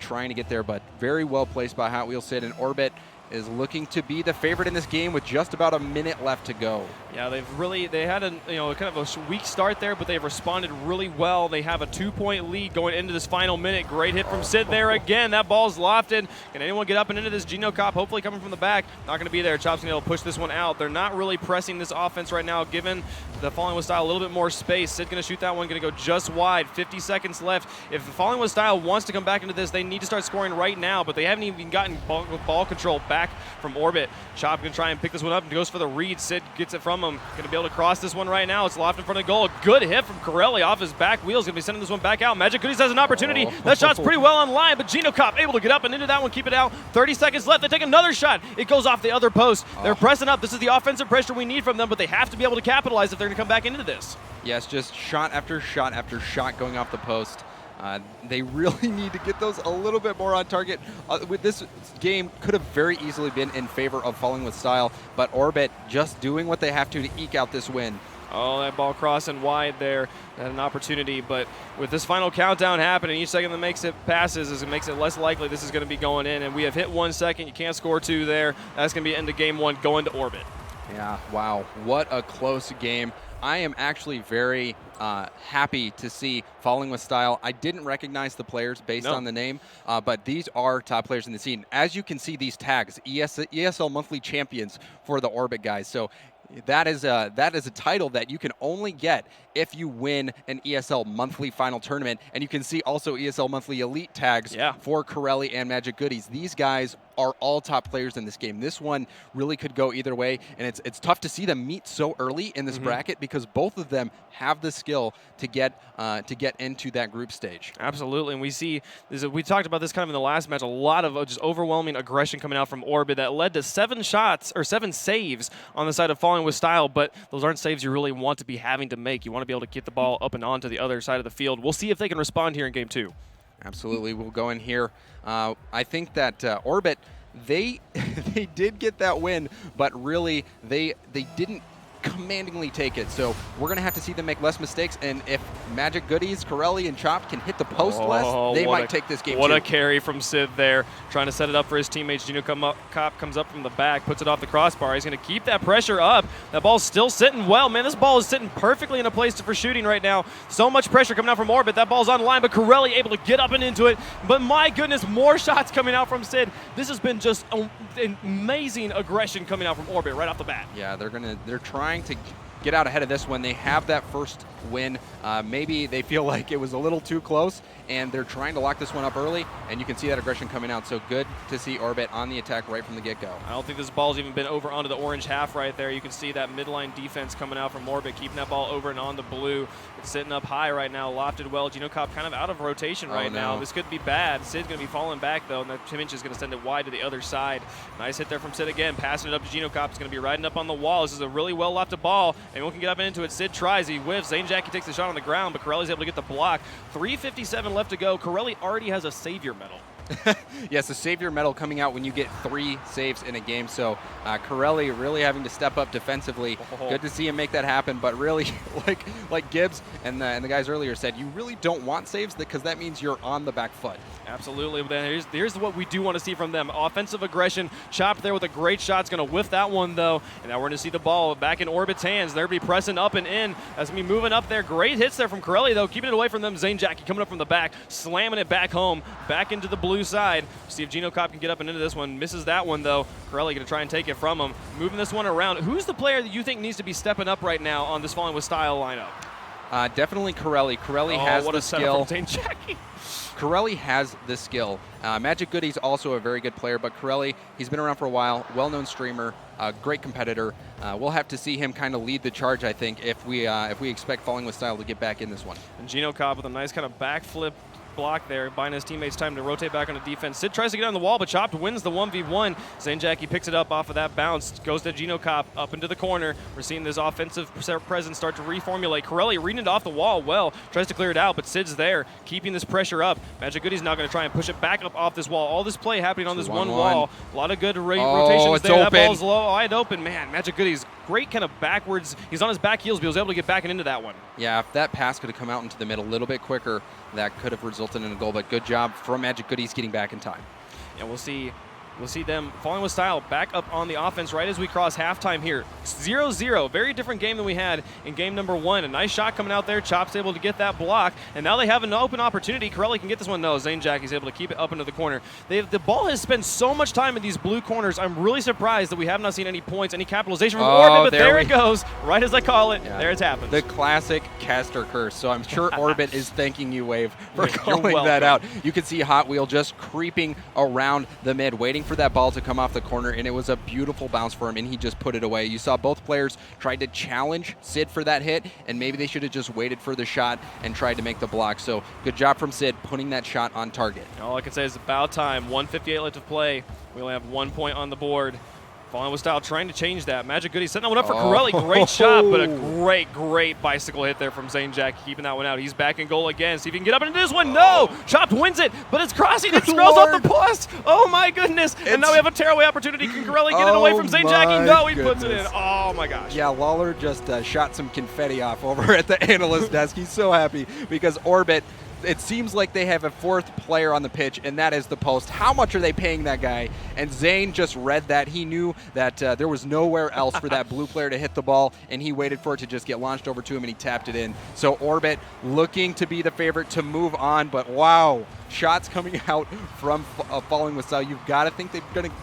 trying to get there, but very well placed by Hot Wheels Sid, and Orbit is looking to be the favorite in this game with just about a minute left to go. Yeah, they had a kind of a weak start there, but they've responded really well. They have a 2-point lead going into this final minute. Great hit from Sid there again. That ball's lofted. Can anyone get up and into this? Geno Kopp hopefully coming from the back. Not going to be there. Chop's going to be able to push this one out. They're not really pressing this offense right now, giving the Falling with Style a little bit more space. Sid going to shoot that one, going to go just wide. 50 seconds left. If the Falling with Style wants to come back into this, they need to start scoring right now, but they haven't even gotten ball control back from Orbit. Chop going to try and pick this one up and goes for the read. Sid gets it from him. Going to be able to cross this one right now. It's lofted in front of the goal. A good hit from Corelli off his back wheels. Going to be sending this one back out. Magic Goodies has an opportunity. That shot's pretty well on line, but Geno Kopp able to get up and into that one, keep it out. 30 seconds left. They take another shot. It goes off the other post. They're pressing up. This is the offensive pressure we need from them, but they have to be able to capitalize if they're going to come back into this. Yes, just shot after shot after shot going off the post. They really need to get those a little bit more on target. With this game, could have very easily been in favor of Falling with Style, but Orbit just doing what they have to eke out this win. Oh, that ball crossing wide there. Had an opportunity, but with this final countdown happening, each second that makes it passes, it makes it less likely this is going to be going in. And we have hit 1 second. You can't score 2 there. That's going to be end of game 1, going to Orbit. Yeah, wow. What a close game. I am actually very happy to see Falling with Style. I didn't recognize the players based on the name, but these are top players in the scene. As you can see, these tags, ESL Monthly Champions for the Orbit guys. So that is a title that you can only get if you win an ESL Monthly Final Tournament. And you can see also ESL Monthly Elite tags for Corelli and Magic Goodies. These guys are all top players in this game. This one really could go either way, and it's tough to see them meet so early in this bracket because both of them have the skill to get into that group stage. Absolutely, and we talked about this kind of in the last match. A lot of just overwhelming aggression coming out from Orbit that led to 7 saves on the side of Falling with Style, but those aren't saves you really want to be having to make. You want to be able to get the ball up and onto the other side of the field. We'll see if they can respond here in game 2. Absolutely, we'll go in here. I think that Orbit, they did get that win, but really they didn't commandingly take it. So we're going to have to see them make less mistakes, and if Magic Goodies, Corelli, and Chopped can hit the post less, they might take this game What too. a carry from Sid there, trying to set it up for his teammates. Geno Kopp comes up from the back, puts it off the crossbar. He's going to keep that pressure up. That ball's still sitting well. Man, this ball is sitting perfectly in a place for shooting right now. So much pressure coming out from Orbit. That ball's on line, but Corelli able to get up and into it. But my goodness, more shots coming out from Sid. This has been just amazing aggression coming out from Orbit right off the bat. Yeah, they're trying to get out ahead of this when they have that first win. Maybe they feel like it was a little too close, and they're trying to lock this one up early, and you can see that aggression coming out. So good to see Orbit on the attack right from the get-go. I don't think this ball's even been over onto the orange half right there. You can see that midline defense coming out from Orbit, keeping that ball over and on the blue. It's sitting up high right now, lofted well. Geno Kopp kind of out of rotation right now. This could be bad. Sid's going to be falling back, though, and that Tim Inch is going to send it wide to the other side. Nice hit there from Sid again, passing it up to Geno Kopp. He's going to be riding up on the wall. This is a really well lofted ball. Anyone can get up and into it. Sid tries. He whiffs. Zane Jackie takes the shot on the ground, but Corelli's able to get the block. 3:57 left to go. Corelli already has a savior medal. Yes, the savior medal coming out when you get 3 saves in a game. So Corelli really having to step up defensively. Good to see him make that happen. But really, like Gibbs and the guys earlier said, you really don't want saves because that means you're on the back foot. Absolutely. Then here's what we do want to see from them. Offensive aggression. Chopped there with a great shot. It's going to whiff that one, though. And now we're going to see the ball back in Orbit's hands. They're going to be pressing up and in. That's going to be moving up there. Great hits there from Corelli, though. Keeping it away from them. Zane Jackie coming up from the back. Slamming it back home. Back into the blue side. See if Gino Kopp can get up and into this one. Misses that one, though. Corelli going to try and take it from him. Moving this one around. Who's the player that you think needs to be stepping up right now on this Falling with Style lineup? Definitely Corelli. Corelli has the skill. Zane Jackie. Corelli has the skill. Magic Goody's also a very good player, but Corelli, he's been around for a while, well-known streamer, great competitor. We'll have to see him kind of lead the charge, I think, if we expect Falling with Style to get back in this one. And Gino Kopp with a nice kind of backflip block there, buying his teammates time to rotate back on the defense. Sid tries to get on the wall, but Chopped wins the 1v1. Zane Jackie picks it up off of that bounce, goes to Gino Kopp up into the corner. We're seeing this offensive presence start to reformulate. Corelli reading it off the wall well, tries to clear it out, but Sid's there, keeping this pressure up. Magic Goody's now going to try and push it back up off this wall. All this play happening on this one wall. A lot of good rotations there. Open. That ball's low, wide open. Man, Magic Goody's great kind of backwards. He's on his back heels, but he was able to get back and into that one. Yeah, if that pass could have come out into the middle a little bit quicker, that could have resulted in a goal, but good job from Magic Goody's getting back in time. And we'll see them Falling with Style back up on the offense right as we cross halftime here. 0-0, very different game than we had in game number 1. A nice shot coming out there. Chop's able to get that block, and now they have an open opportunity. Corelli can get this one. No, Zane Jackie's able to keep it up into the corner. The ball has spent so much time in these blue corners. I'm really surprised that we have not seen any points, any capitalization from Orbit, but there it goes. Right as I call it, there it happens. The classic caster curse. So I'm sure Orbit is thanking you, Wave, for calling that out. You can see Hot Wheel just creeping around the mid, waiting for that ball to come off the corner, and it was a beautiful bounce for him, and he just put it away. You saw both players tried to challenge Sid for that hit, and maybe they should have just waited for the shot and tried to make the block. So good job from Sid putting that shot on target. All I can say is about time. 1:58 left to play. We only have 1 point on the board. Falling with Style trying to change that. Magic Goody setting that one up for Corelli. Great shot, but a great bicycle hit there from Zane Jackie, keeping that one out. He's back in goal again. See if he can get up into this one. No! Chopped wins it, but it's crossing. It throws off the post. Oh, my goodness. And now we have a tearaway opportunity. Can Corelli get it away from Zane Jackie? No, he puts it in. Oh, my gosh. Yeah, Lawler just shot some confetti off over at the analyst desk. He's so happy because Orbit, it seems like they have a 4th player on the pitch, and that is the post. How much are they paying that guy? And Zane just read that. He knew that there was nowhere else for that blue player to hit the ball, and he waited for it to just get launched over to him, and he tapped it in. So Orbit looking to be the favorite to move on, but wow, shots coming out from Falling with Style. You've got to think they're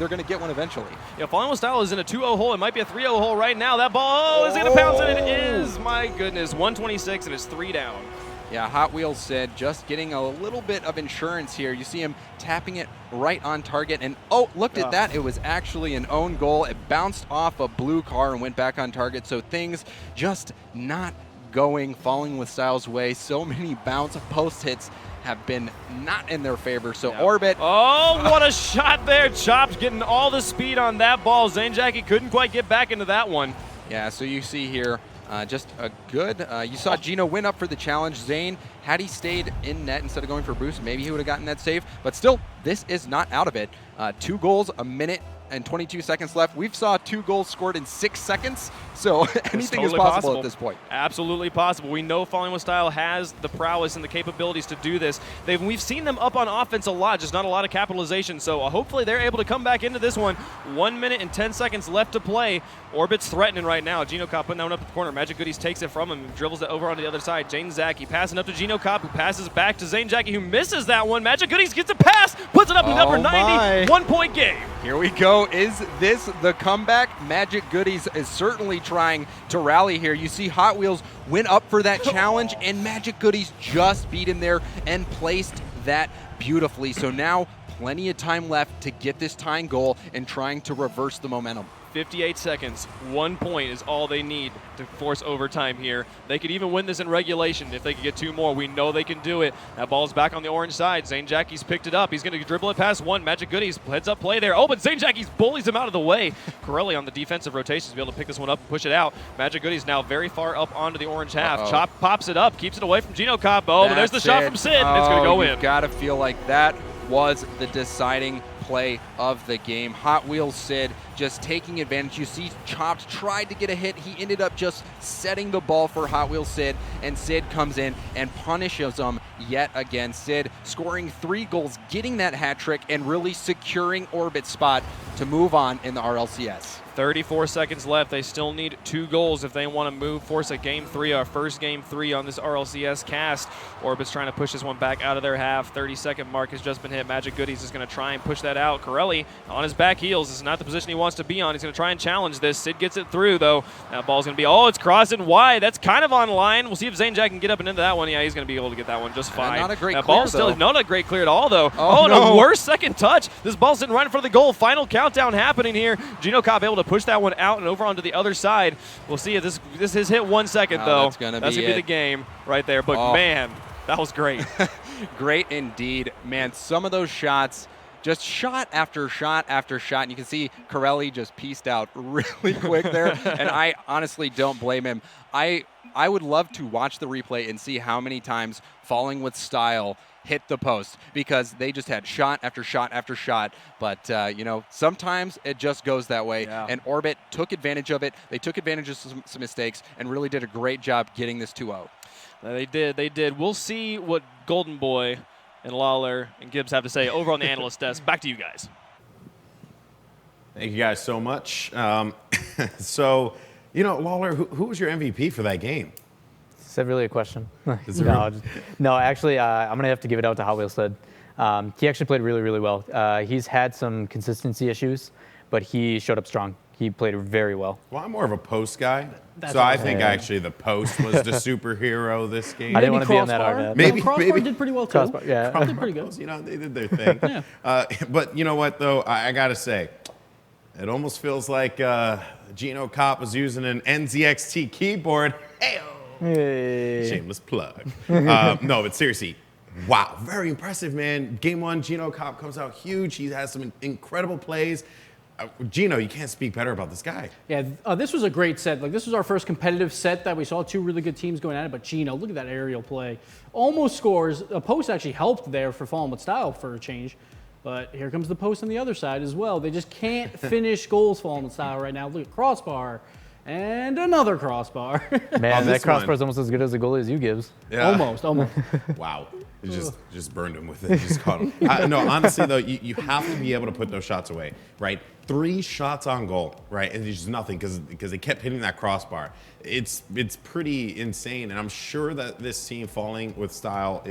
going to get one eventually. Yeah, Falling with Style is in a 2-0 hole. It might be a 3-0 hole right now. That ball is going to bounce, and it is. My goodness, 126, and it's 3 down. Yeah, Hot Wheels said just getting a little bit of insurance here. You see him tapping it right on target, and looked at that. It was actually an own goal. It bounced off a blue car and went back on target, so things just not going Falling with Style's way. So many bounce post hits have been not in their favor, so Orbit. Oh, what a shot there. Chopped getting all the speed on that ball. Zane Jackie couldn't quite get back into that one. Yeah, so you see here, just a good, you saw Gino win up for the challenge. Zane, had he stayed in net instead of going for boost, maybe he would have gotten that save. But still, this is not out of it. 2 goals, a minute and 22 seconds left. We've saw 2 goals scored in 6 seconds, so anything is possible at this point. Absolutely possible. We know Falling with Style has the prowess and the capabilities to do this. We've seen them up on offense a lot, just not a lot of capitalization, so hopefully they're able to come back into this one. 1 minute and 10 seconds left to play. Orbit's threatening right now. Gino Kopp putting that one up the corner. Magic Goodies takes it from him and dribbles it over onto the other side. Zane Jackie passing up to Gino Kopp, who passes back to Zane Jackie, who misses that one. Magic Goodies gets a pass, puts it up to number 90. 1 point game. Here we go. Is this the comeback? Magic Goodies is certainly trying to rally here. You see Hot Wheels went up for that challenge, and Magic Goodies just beat him there and placed that beautifully. So now plenty of time left to get this tying goal and trying to reverse the momentum. 58 seconds. 1 point is all they need to force overtime here. They could even win this in regulation if they could get 2 more. We know they can do it. That ball's back on the orange side. Zane Jackie's picked it up. He's going to dribble it past one. Magic Goodies heads up play there. Oh, but Zane Jackie's bullies him out of the way. Corelli on the defensive rotations to be able to pick this one up and push it out. Magic Goodies now very far up onto the orange half. Chop pops it up, keeps it away from Gino Kopp. Oh, but there's the shot from Sid. It's going to go in. You've got to feel like that was the deciding play of the game. Hot Wheels Sid just taking advantage. You see Chopped tried to get a hit. He ended up just setting the ball for Hot Wheels Sid, and Sid comes in and punishes him yet again. Sid scoring 3 goals, getting that hat trick, and really securing Orbit's spot to move on in the RLCS. 34 seconds left. They still need 2 goals if they want to move, force a game 3, our first game 3 on this RLCS cast. Orbit's trying to push this one back out of their half. 30-second mark has just been hit. Magic Goodies is going to try and push that out. Corelli on his back heels. This is not the position he wants to be on. He's going to try and challenge this. Sid gets it through, though. That ball's going to be, it's crossing wide. That's kind of on line. We'll see if Zane Jack can get up and into that one. Yeah, he's going to be able to get that one just fine. Not a great that clear, ball's still, not a great clear at all, though. Oh, and no. a worse second touch. This ball's sitting right in front of the goal. Final countdown happening here. Gino Cobb able to push that one out and over onto the other side. We'll see if this is hit 1 second, though. That's going to be the game right there. But, man, that was great. Great indeed. Man, some of those shots, just shot after shot after shot. And you can see Corelli just pieced out really quick there. And I honestly don't blame him. I would love to watch the replay and see how many times Falling with Style hit the post, because they just had shot after shot after shot. But, sometimes it just goes that way. Yeah. And Orbit took advantage of it. They took advantage of some mistakes and really did a great job getting this 2-0. They did. We'll see what Golden Boy and Lawler and Gibbs have to say over on the analyst desk. Back to you guys. Thank you guys so much. So, Lawler, who was your MVP for that game? Is that really a question? Is it really? No, actually, I'm going to have to give it out to Hot Wheels Sid. He actually played really, really well. He's had some consistency issues, but he showed up strong. He played very well. Well, I'm more of a post guy, so I think actually the post was the superhero this game. I didn't want to be on that argument. Maybe Crossbar did pretty well too. Crossbar, yeah. Crossbar did pretty good. They did their thing. But you know what, though? I got to say, it almost feels like Gino Kopp was using an NZXT keyboard. Hey. Shameless plug. No, but seriously, wow, very impressive, man. Game 1, Gino Kopp comes out huge. He has some incredible plays. Gino, you can't speak better about this guy. Yeah, this was a great set. This was our first competitive set that we saw 2 really good teams going at it. But Gino, look at that aerial play. Almost scores. A post actually helped there for Falling with Style for a change. But here comes the post on the other side as well. They just can't finish goals Falling with Style right now. Look at crossbar. And another crossbar. Man, that crossbar is almost as good as the goalie as you, Gibbs. Yeah. Almost. Wow. It just burned him with it. Just caught him. No, honestly, though, you have to be able to put those shots away, right? 3 shots on goal, right? And there's just nothing because they kept hitting that crossbar. It's pretty insane. And I'm sure that this team Falling with Style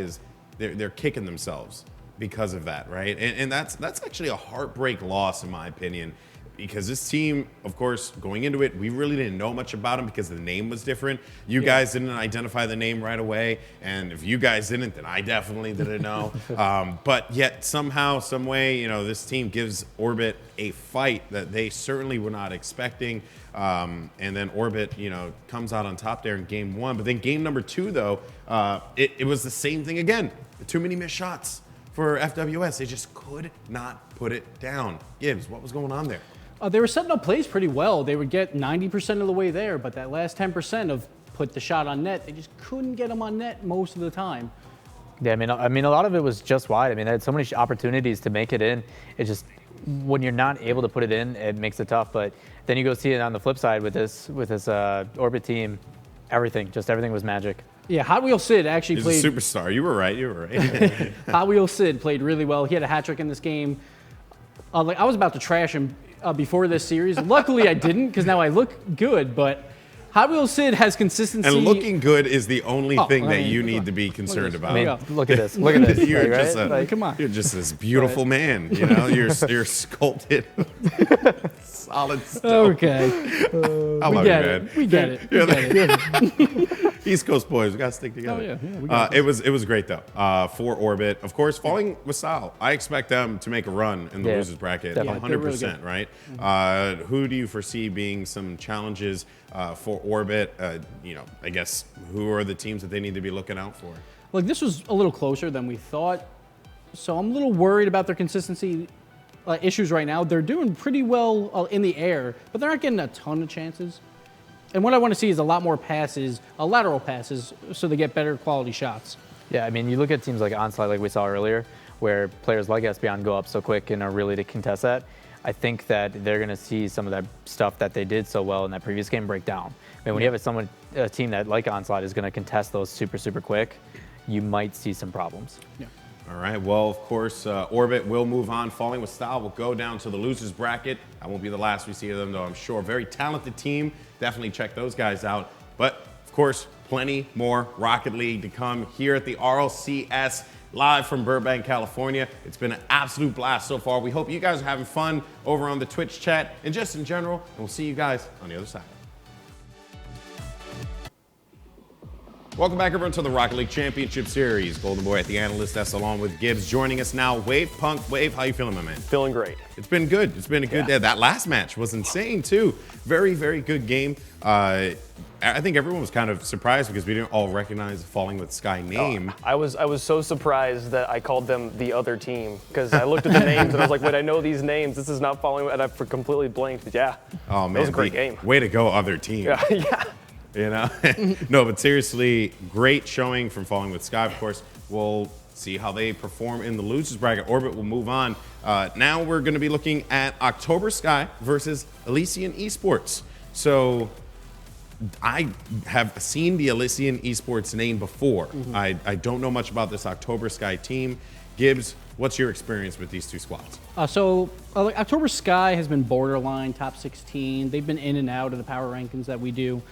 they're kicking themselves because of that, right? And that's actually a heartbreak loss, in my opinion. Because this team, of course, going into it, we really didn't know much about them because the name was different. You guys didn't identify the name right away. And if you guys didn't, then I definitely didn't know. But yet somehow, some way, this team gives Orbit a fight that they certainly were not expecting. And then Orbit, comes out on top there in game 1. But then game number 2, though, it was the same thing again. Too many missed shots for FWS. They just could not put it down. Gibbs, what was going on there? They were setting up plays pretty well. They would get 90% of the way there, but that last 10% of put the shot on net, they just couldn't get them on net most of the time. Yeah, I mean, a lot of it was just wide. I mean, they had so many opportunities to make it in. It just, when you're not able to put it in, it makes it tough. But then you go see it on the flip side with this Orbit team, everything was magic. Yeah, Hot Wheels Sid actually played. He's a superstar. You were right. Hot Wheels Sid played really well. He had a hat trick in this game. I was about to trash him before this series. Luckily, I didn't, because now I look good. But Hot Wheels Sid has consistency. And looking good is the only thing that you need to be concerned about. I mean, look at this. Look at this. You're right? just come on. You're just this beautiful man. You're sculpted, solid stone. Okay. I love you, man. We get it. East Coast boys, we gotta stick together. Oh, yeah. It was great though. For Orbit, of course, Falling with Style. I expect them to make a run in the losers bracket, 100%. Really right? Who do you foresee being some challenges for Orbit? I guess who are the teams that they need to be looking out for? Look, this was a little closer than we thought, so I'm a little worried about their consistency issues right now. They're doing pretty well in the air, but they're not getting a ton of chances. And what I want to see is a lot more passes, lateral passes, so they get better quality shots. Yeah, I mean, you look at teams like Onslaught, like we saw earlier. where players like Espeon go up so quick and are really to contest that. I think that they're going to see some of that stuff that they did so well in that previous game break down. I mean, when you have a team that like Onslaught is going to contest those super quick, you might see some problems. Yeah. All right, well, of course, Orbit will move on. Falling with Style will go down to the losers bracket. That won't be the last we see of them, though, I'm sure. Very talented team. Definitely check those guys out. But, of course, plenty more Rocket League to come here at the RLCS, live from Burbank, California. It's been an absolute blast so far. We hope you guys are having fun over on the Twitch chat and just in general, and we'll see you guys on the other side. Welcome back, everyone, to the Rocket League Championship Series. Golden Boy at the analyst desk along with Gibbs. Joining us now, Wave Punk. Wave, how you feeling, my man? Feeling great. It's been good. It's been a good day. That last match was insane, too. Very, very good game. I think everyone was kind of surprised because we didn't all recognize the Falling with Sky name. I was so surprised that I called them the other team because I looked at the names and I was like, wait, I know these names. This is not Falling, and I completely blanked. But yeah. Oh, man. It was a great game. Way to go, other team. Yeah. You know? No, but seriously, great showing from Falling with Sky. Of course, we'll see how they perform in the losers bracket. Orbit will move on. Now we're going to be looking at October Sky versus Elysian Esports. So I have seen the Elysian Esports name before. I don't know much about this October Sky team. Gibbs, what's your experience with these two squads? October Sky has been borderline top 16. They've been in and out of the power rankings that we do.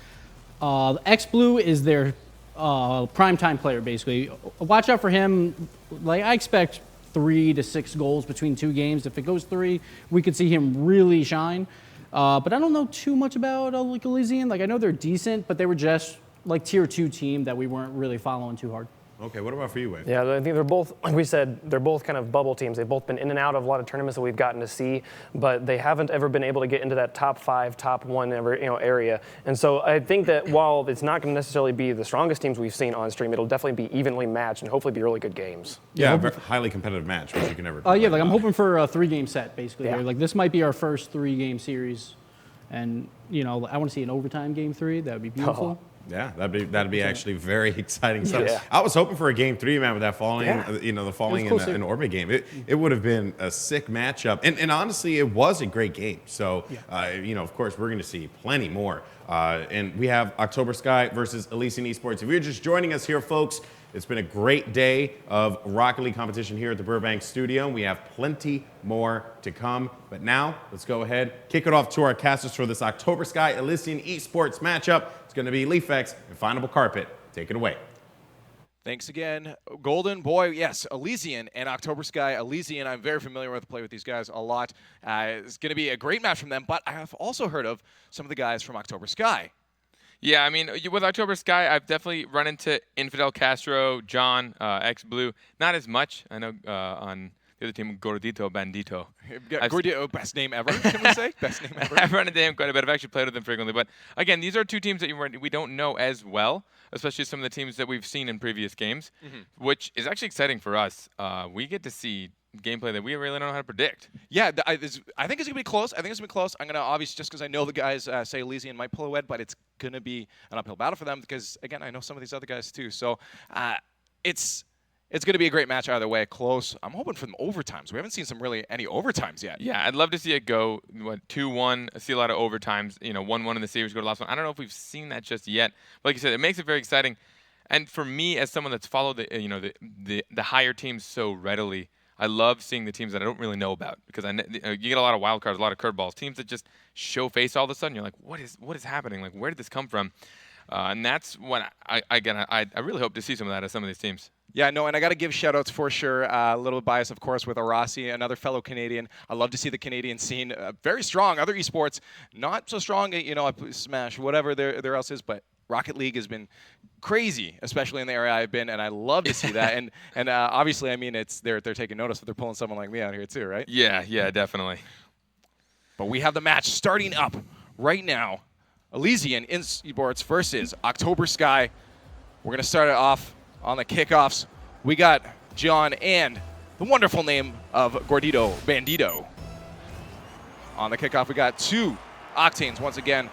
X-Blue is their primetime player, basically. Watch out for him. Like, I expect 3 to 6 goals between 2 games. If it goes 3, we could see him really shine. But I don't know too much about Elysian. Like, I know they're decent, but they were just like tier 2 team that we weren't really following too hard. Okay, what about for you, Wave? Yeah, I think they're both, like we said, they're both kind of bubble teams. They've both been in and out of a lot of tournaments that we've gotten to see, but they haven't ever been able to get into that top 5, top 1 area. And so I think that while it's not going to necessarily be the strongest teams we've seen on stream, it'll definitely be evenly matched and hopefully be really good games. Yeah, a highly competitive match, which you can never. Yeah, like I'm hoping for a 3-game set, basically. Yeah. Like, this might be our first 3-game series, and I want to see an overtime game 3. That would be beautiful. Yeah, that'd be actually very exciting stuff. Yeah. I was hoping for a game 3, man, with that Falling, the Falling close and Orbit game. It would have been a sick matchup, and honestly, it was a great game. So, of course, we're going to see plenty more. And we have October Sky versus Elysian Esports. If you're just joining us here, folks, it's been a great day of Rocket League competition here at the Burbank studio. We have plenty more to come. But now, let's go ahead, kick it off to our casters for this October Sky Elysian Esports matchup. It's going to be Leafex and Findable Carpet. Take it away. Thanks again, Golden Boy. Yes, Elysian and October Sky. Elysian, I'm very familiar with, play with these guys a lot. It's going to be a great match from them, but I have also heard of some of the guys from October Sky. Yeah, I mean, with October Sky, I've definitely run into Infidel Castro, John, X-Blue. Not as much. I know on the other team, Gordito Bandito. Gordito, best name ever, can we say? Best name ever. I've run into him quite a bit. I've actually played with him frequently. But again, these are 2 teams that we don't know as well, especially some of the teams that we've seen in previous games, which is actually exciting for us. We get to see gameplay that we really don't know how to predict. Yeah, I think it's going to be close. I'm going to, obviously, just because I know the guys say Elysian might pull ahead, but it's going to be an uphill battle for them because, again, I know some of these other guys too. So it's going to be a great match either way. Close. I'm hoping for them overtimes. We haven't seen any overtimes yet. Yeah, I'd love to see it go 2-1. See a lot of overtimes. 1-1 in the series, go to the last one. I don't know if we've seen that just yet. But like you said, it makes it very exciting. And for me, as someone that's followed the higher teams so readily, I love seeing the teams that I don't really know about because you get a lot of wild cards, a lot of curveballs, teams that just show face all of a sudden. You're like, what is happening? Like, where did this come from? And that's what I really hope to see some of that as some of these teams. Yeah, no, and I got to give shout-outs for sure. A little bias, of course, with Arasi, another fellow Canadian. I love to see the Canadian scene very strong. Other esports, not so strong, Smash, whatever there else is, but Rocket League has been crazy, especially in the area I've been, and I love to see that. And obviously, I mean, they're taking notice, but they're pulling someone like me out here too, right? Yeah, definitely. But we have the match starting up right now. Elysian Esports versus October Sky. We're going to start it off on the kickoffs. We got John and the wonderful name of Gordito Bandito. On the kickoff, we got 2 Octanes once again.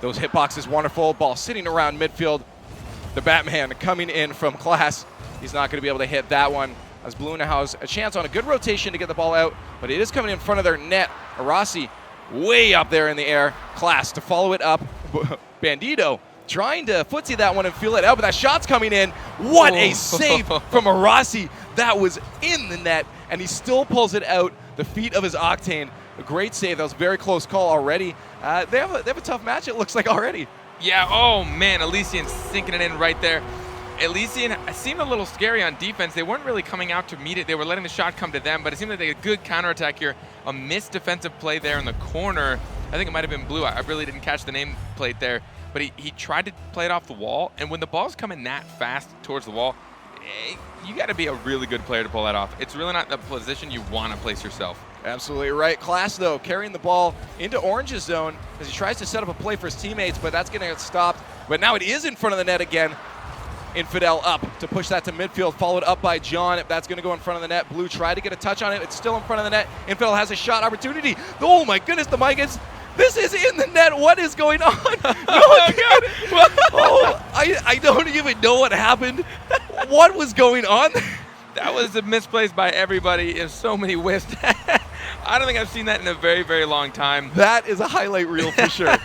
Those hitboxes, wonderful. Ball sitting around midfield. The Batman coming in from class. He's not going to be able to hit that one. as Blue now has a chance on a good rotation to get the ball out, but it is coming in front of their net. Arasi way up there in the air. Class to follow it up. Bandito trying to footsie that one and feel it out, but that shot's coming in. What a save from Arasi. That was in the net, and he still pulls it out. The feet of his Octane. A great save. That was a very close call already. They have a tough match, it looks like, already. Yeah, oh man, Elysian sinking it in right there. Elysian seemed a little scary on defense. They weren't really coming out to meet it. They were letting the shot come to them, but it seemed like they had a good counterattack here. A missed defensive play there in the corner. I think it might have been Blue. I really didn't catch the name plate there, but he tried to play it off the wall, and when the ball's coming that fast towards the wall, you got to be a really good player to pull that off. It's really not the position you want to place yourself. Absolutely right. Class, though, carrying the ball into Orange's zone as he tries to set up a play for his teammates, but that's going to get stopped. But now it is in front of the net again. Infidel up to push that to midfield, followed up by John. That's going to go in front of the net. Blue tried to get a touch on it. It's still in front of the net. Infidel has a shot opportunity. Oh, my goodness, the mic is... This is in the net. What is going on? I don't even know what happened. What was going on? That was a misplaced by everybody in so many whiffs. I don't think I've seen that in a very, very long time. That is a highlight reel for sure.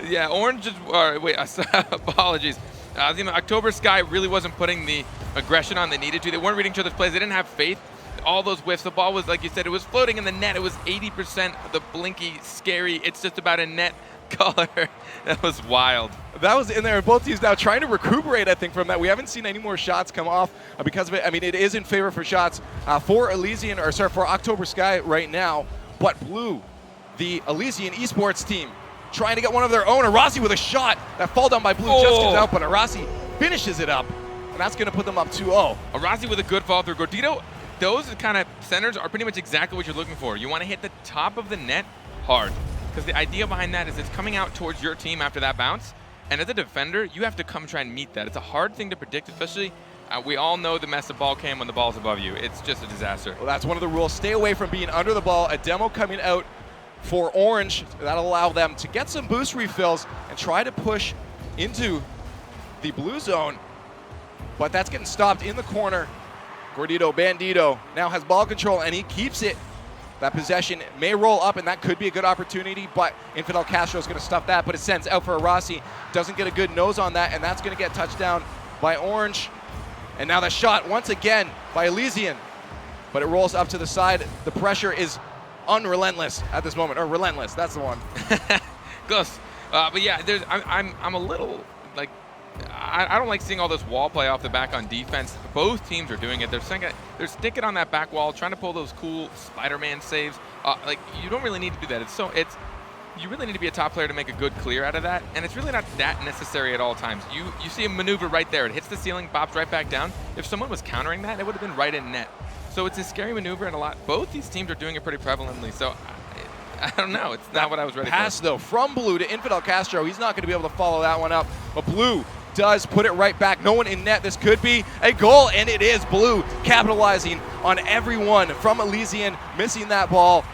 Yeah, Orange is... wait, apologies. October Sky really wasn't putting the aggression on they needed to. They weren't reading each other's plays. They didn't have faith. All those whiffs. The ball was, like you said, it was floating in the net. It was 80% the blinky, scary. It's just about a net color. That was wild. That was in there. Both teams now trying to recuperate, I think, from that. We haven't seen any more shots come off because of it. I mean, it is in favor for shots for October Sky right now. But Blue, the Elysian Esports team, trying to get one of their own. Arasi with a shot. That fall down by Blue just gets out, but Arasi finishes it up. And that's going to put them up 2-0. Arasi with a good fall through. Gordito, those kind of centers are pretty much exactly what you're looking for. You want to hit the top of the net hard. Because the idea behind that is it's coming out towards your team after that bounce. And as a defender, you have to come try and meet that. It's a hard thing to predict, especially we all know the mess the ball came when the ball's above you. It's just a disaster. Well, that's one of the rules. Stay away from being under the ball. A demo coming out for Orange. That'll allow them to get some boost refills and try to push into the blue zone. But that's getting stopped in the corner. Gordito Bandito now has ball control, and he keeps it. That possession may roll up, and that could be a good opportunity, but Infidel Castro is going to stuff that, but it sends out for Arasi. Doesn't get a good nose on that, and that's going to get touched down by Orange. And now the shot once again by Elysian, but it rolls up to the side. The pressure is unrelentless at this moment, or relentless, that's the one. Close. But yeah, I'm a little, like, I don't like seeing all this wall play off the back on defense. Both teams are doing it. They're sticking on that back wall, trying to pull those cool Spider-Man saves. Like, you don't really need to do that. You really need to be a top player to make a good clear out of that, and it's really not that necessary at all times. You see a maneuver right there. It hits the ceiling, bops right back down. If someone was countering that, it would have been right in net. So it's a scary maneuver, and both these teams are doing it pretty prevalently. So I don't know. It's not what I was ready for. Pass, though, from Blue to Infidel Castro. He's not going to be able to follow that one up, but Blue does put it right back. No one in net. This could be a goal, and it is. Blue capitalizing on everyone from Elysian, missing that ball,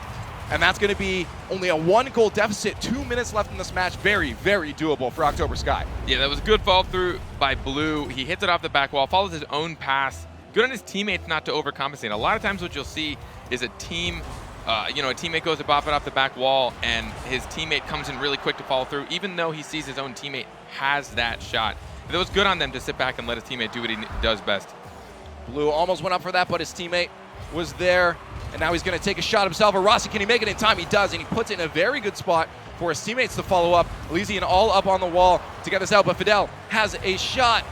and that's going to be only a 1-goal deficit. 2 minutes left in this match. Very, very doable for October Sky. Yeah, that was a good fall through by Blue. He hits it off the back wall, follows his own pass. Good on his teammates not to overcompensate. A lot of times what you'll see is a team, a teammate goes to bop it off the back wall, and his teammate comes in really quick to follow through, even though he sees his own teammate has that shot. It was good on them to sit back and let his teammate do what he does best. Blue almost went up for that, but his teammate was there, and now he's going to take a shot himself. Arasi, can he make it in time? He does, and he puts it in a very good spot for his teammates to follow up. Elysian all up on the wall to get this out, but Fidel has a shot,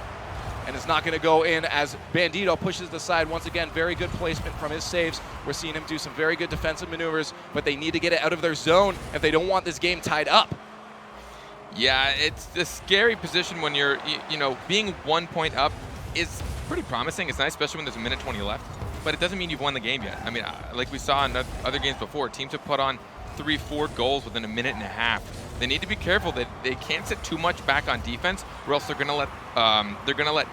and it's not going to go in as Bandito pushes the side. Once again, very good placement from his saves. We're seeing him do some very good defensive maneuvers, but they need to get it out of their zone if they don't want this game tied up. Yeah, it's a scary position when you're, being 1 point up is pretty promising. It's nice, especially when there's a minute 20 left, but it doesn't mean you've won the game yet. I mean, like we saw in other games before, teams have put on 3-4 goals within a minute and a half. They need to be careful that they can't sit too much back on defense, or else they're gonna let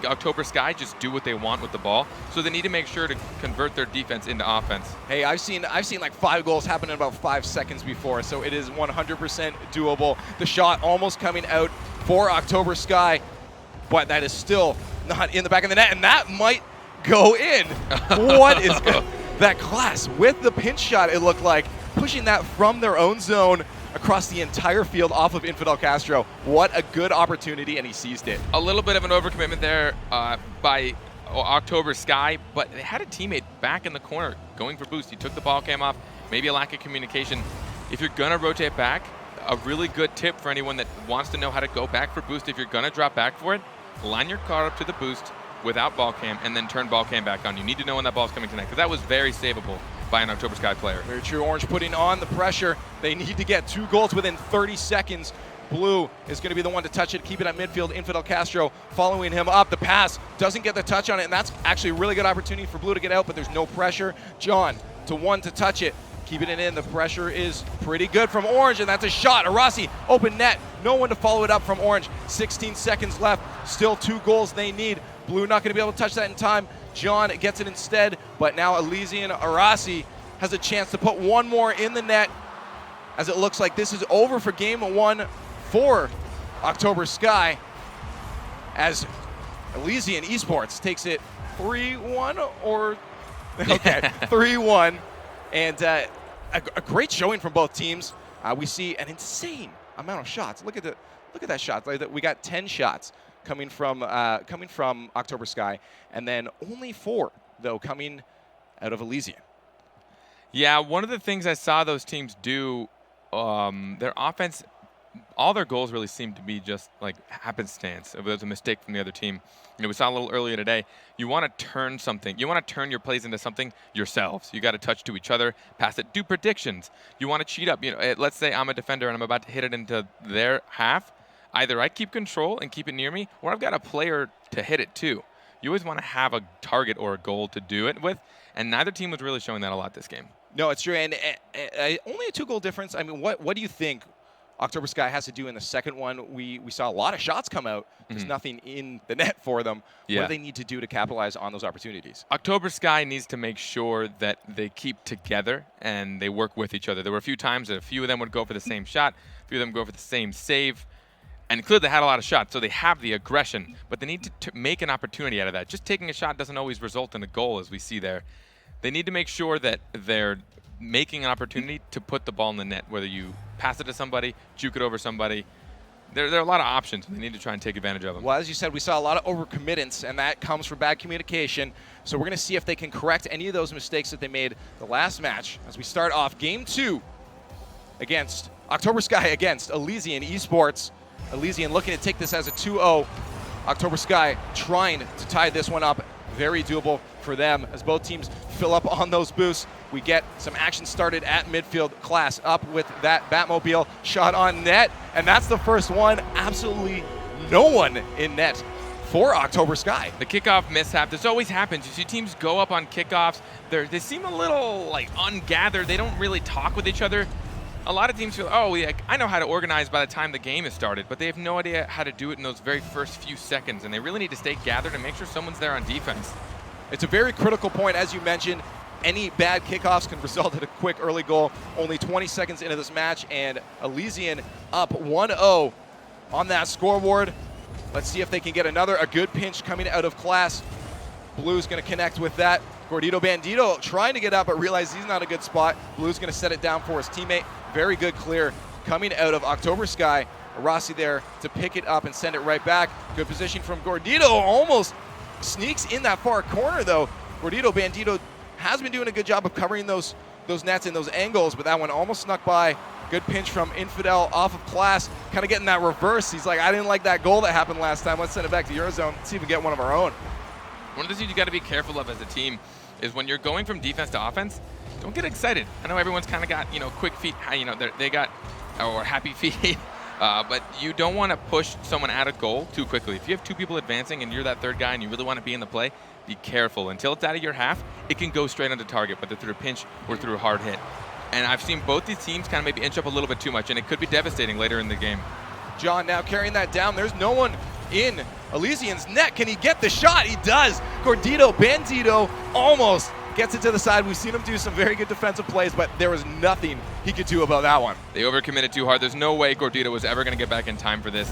October Sky just do what they want with the ball. So they need to make sure to convert their defense into offense. Hey, I've seen like 5 goals happen in about 5 seconds before, so it is 100% doable. The shot almost coming out for October Sky, but that is still not in the back of the net, and that might go in. What is that class with the pinch shot, it looked like, pushing that from their own zone across the entire field off of Infidel Castro. What a good opportunity, and he seized it. A little bit of an overcommitment there by October Sky, but they had a teammate back in the corner going for boost. He took the ball cam off, maybe a lack of communication. If you're going to rotate back, a really good tip for anyone that wants to know how to go back for boost, if you're going to drop back for it, line your car up to the boost without ball cam and then turn ball cam back on. You need to know when that ball's coming to net, because that was very savable by an October Sky player. Very true. Orange putting on the pressure. They need to get 2 goals within 30 seconds. Blue is going to be the one to touch it, keep it at midfield. Infidel Castro following him up. The pass doesn't get the touch on it, and that's actually a really good opportunity for Blue to get out, but there's no pressure. John to 1 to touch it, keeping it in. The pressure is pretty good from Orange, and that's a shot. Arasi, open net. No one to follow it up from Orange. 16 seconds left. Still 2 goals they need. Blue not going to be able to touch that in time. John gets it instead, but now Elysian Arasi has a chance to put 1 more in the net, as it looks like this is over for game 1 for October Sky, as Elysian Esports takes it 3-1 or okay, 3-1, and a great showing from both teams. We see an insane amount of shots. Look at that shot. We got 10 shots coming from October Sky, and then only 4 though coming out of Elysian. Yeah, one of the things I saw those teams do, their offense, all their goals really seemed to be just like happenstance. If there's a mistake from the other team, we saw a little earlier today. You want to turn something. You want to turn your plays into something yourselves. You got to touch to each other, pass it, do predictions. You want to cheat up. Let's say I'm a defender and I'm about to hit it into their half. Either I keep control and keep it near me, or I've got a player to hit it to. You always want to have a target or a goal to do it with, and neither team was really showing that a lot this game. No, it's true, and only a 2-goal difference. I mean, what do you think October Sky has to do in the second one? We saw a lot of shots come out. There's nothing in the net for them. Yeah. What do they need to do to capitalize on those opportunities? October Sky needs to make sure that they keep together and they work with each other. There were a few times that a few of them would go for the same shot, a few of them go for the same save, and clearly they had a lot of shots, so they have the aggression, but they need to make an opportunity out of that. Just taking a shot doesn't always result in a goal, as we see there. They need to make sure that they're making an opportunity to put the ball in the net, whether you pass it to somebody, juke it over somebody. There are a lot of options, and they need to try and take advantage of them. Well, as you said, we saw a lot of overcommittance, and that comes from bad communication. So we're going to see if they can correct any of those mistakes that they made the last match as we start off Game 2 against October Sky against Elysian Esports. Elysian looking to take this as a 2-0. October Sky trying to tie this one up. Very doable for them as both teams fill up on those boosts. We get some action started at midfield. Class up with that Batmobile shot on net, and that's the first one. Absolutely no one in net for October Sky. The kickoff mishap, this always happens. You see teams go up on kickoffs. They seem a little like ungathered. They don't really talk with each other. A lot of teams feel, I know how to organize by the time the game has started, but they have no idea how to do it in those very first few seconds, and they really need to stay gathered and make sure someone's there on defense. It's a very critical point, as you mentioned. Any bad kickoffs can result in a quick early goal. Only 20 seconds into this match, and Elysian up 1-0 on that scoreboard. Let's see if they can get a good pinch coming out of Class. Blue's going to connect with that. Gordito Bandito trying to get up, but realizes he's not a good spot. Blue's going to set it down for his teammate. Very good clear coming out of October Sky. Rossi there to pick it up and send it right back. Good position from Gordito. Almost sneaks in that far corner, though. Gordito Bandito has been doing a good job of covering those nets and those angles, but that one almost snuck by. Good pinch from Infidel off of Class, kind of getting that reverse. He's like, I didn't like that goal that happened last time. Let's send it back to Eurozone. Let's see if we get one of our own. One of the things you got to be careful of as a team is when you're going from defense to offense, don't get excited. I know everyone's kind of got, quick feet, they got, or happy feet, but you don't want to push someone out of goal too quickly. If you have 2 people advancing and you're that third guy and you really want to be in the play, be careful. Until it's out of your half, it can go straight onto target, whether through a pinch or through a hard hit. And I've seen both these teams kind of maybe inch up a little bit too much, and it could be devastating later in the game. John now carrying that down. There's no one in Elysian's net. Can he get the shot? He does. Gordito Bandito almost gets it to the side. We've seen him do some very good defensive plays, but there was nothing he could do about that one. They overcommitted too hard. There's no way Gordito was ever going to get back in time for this.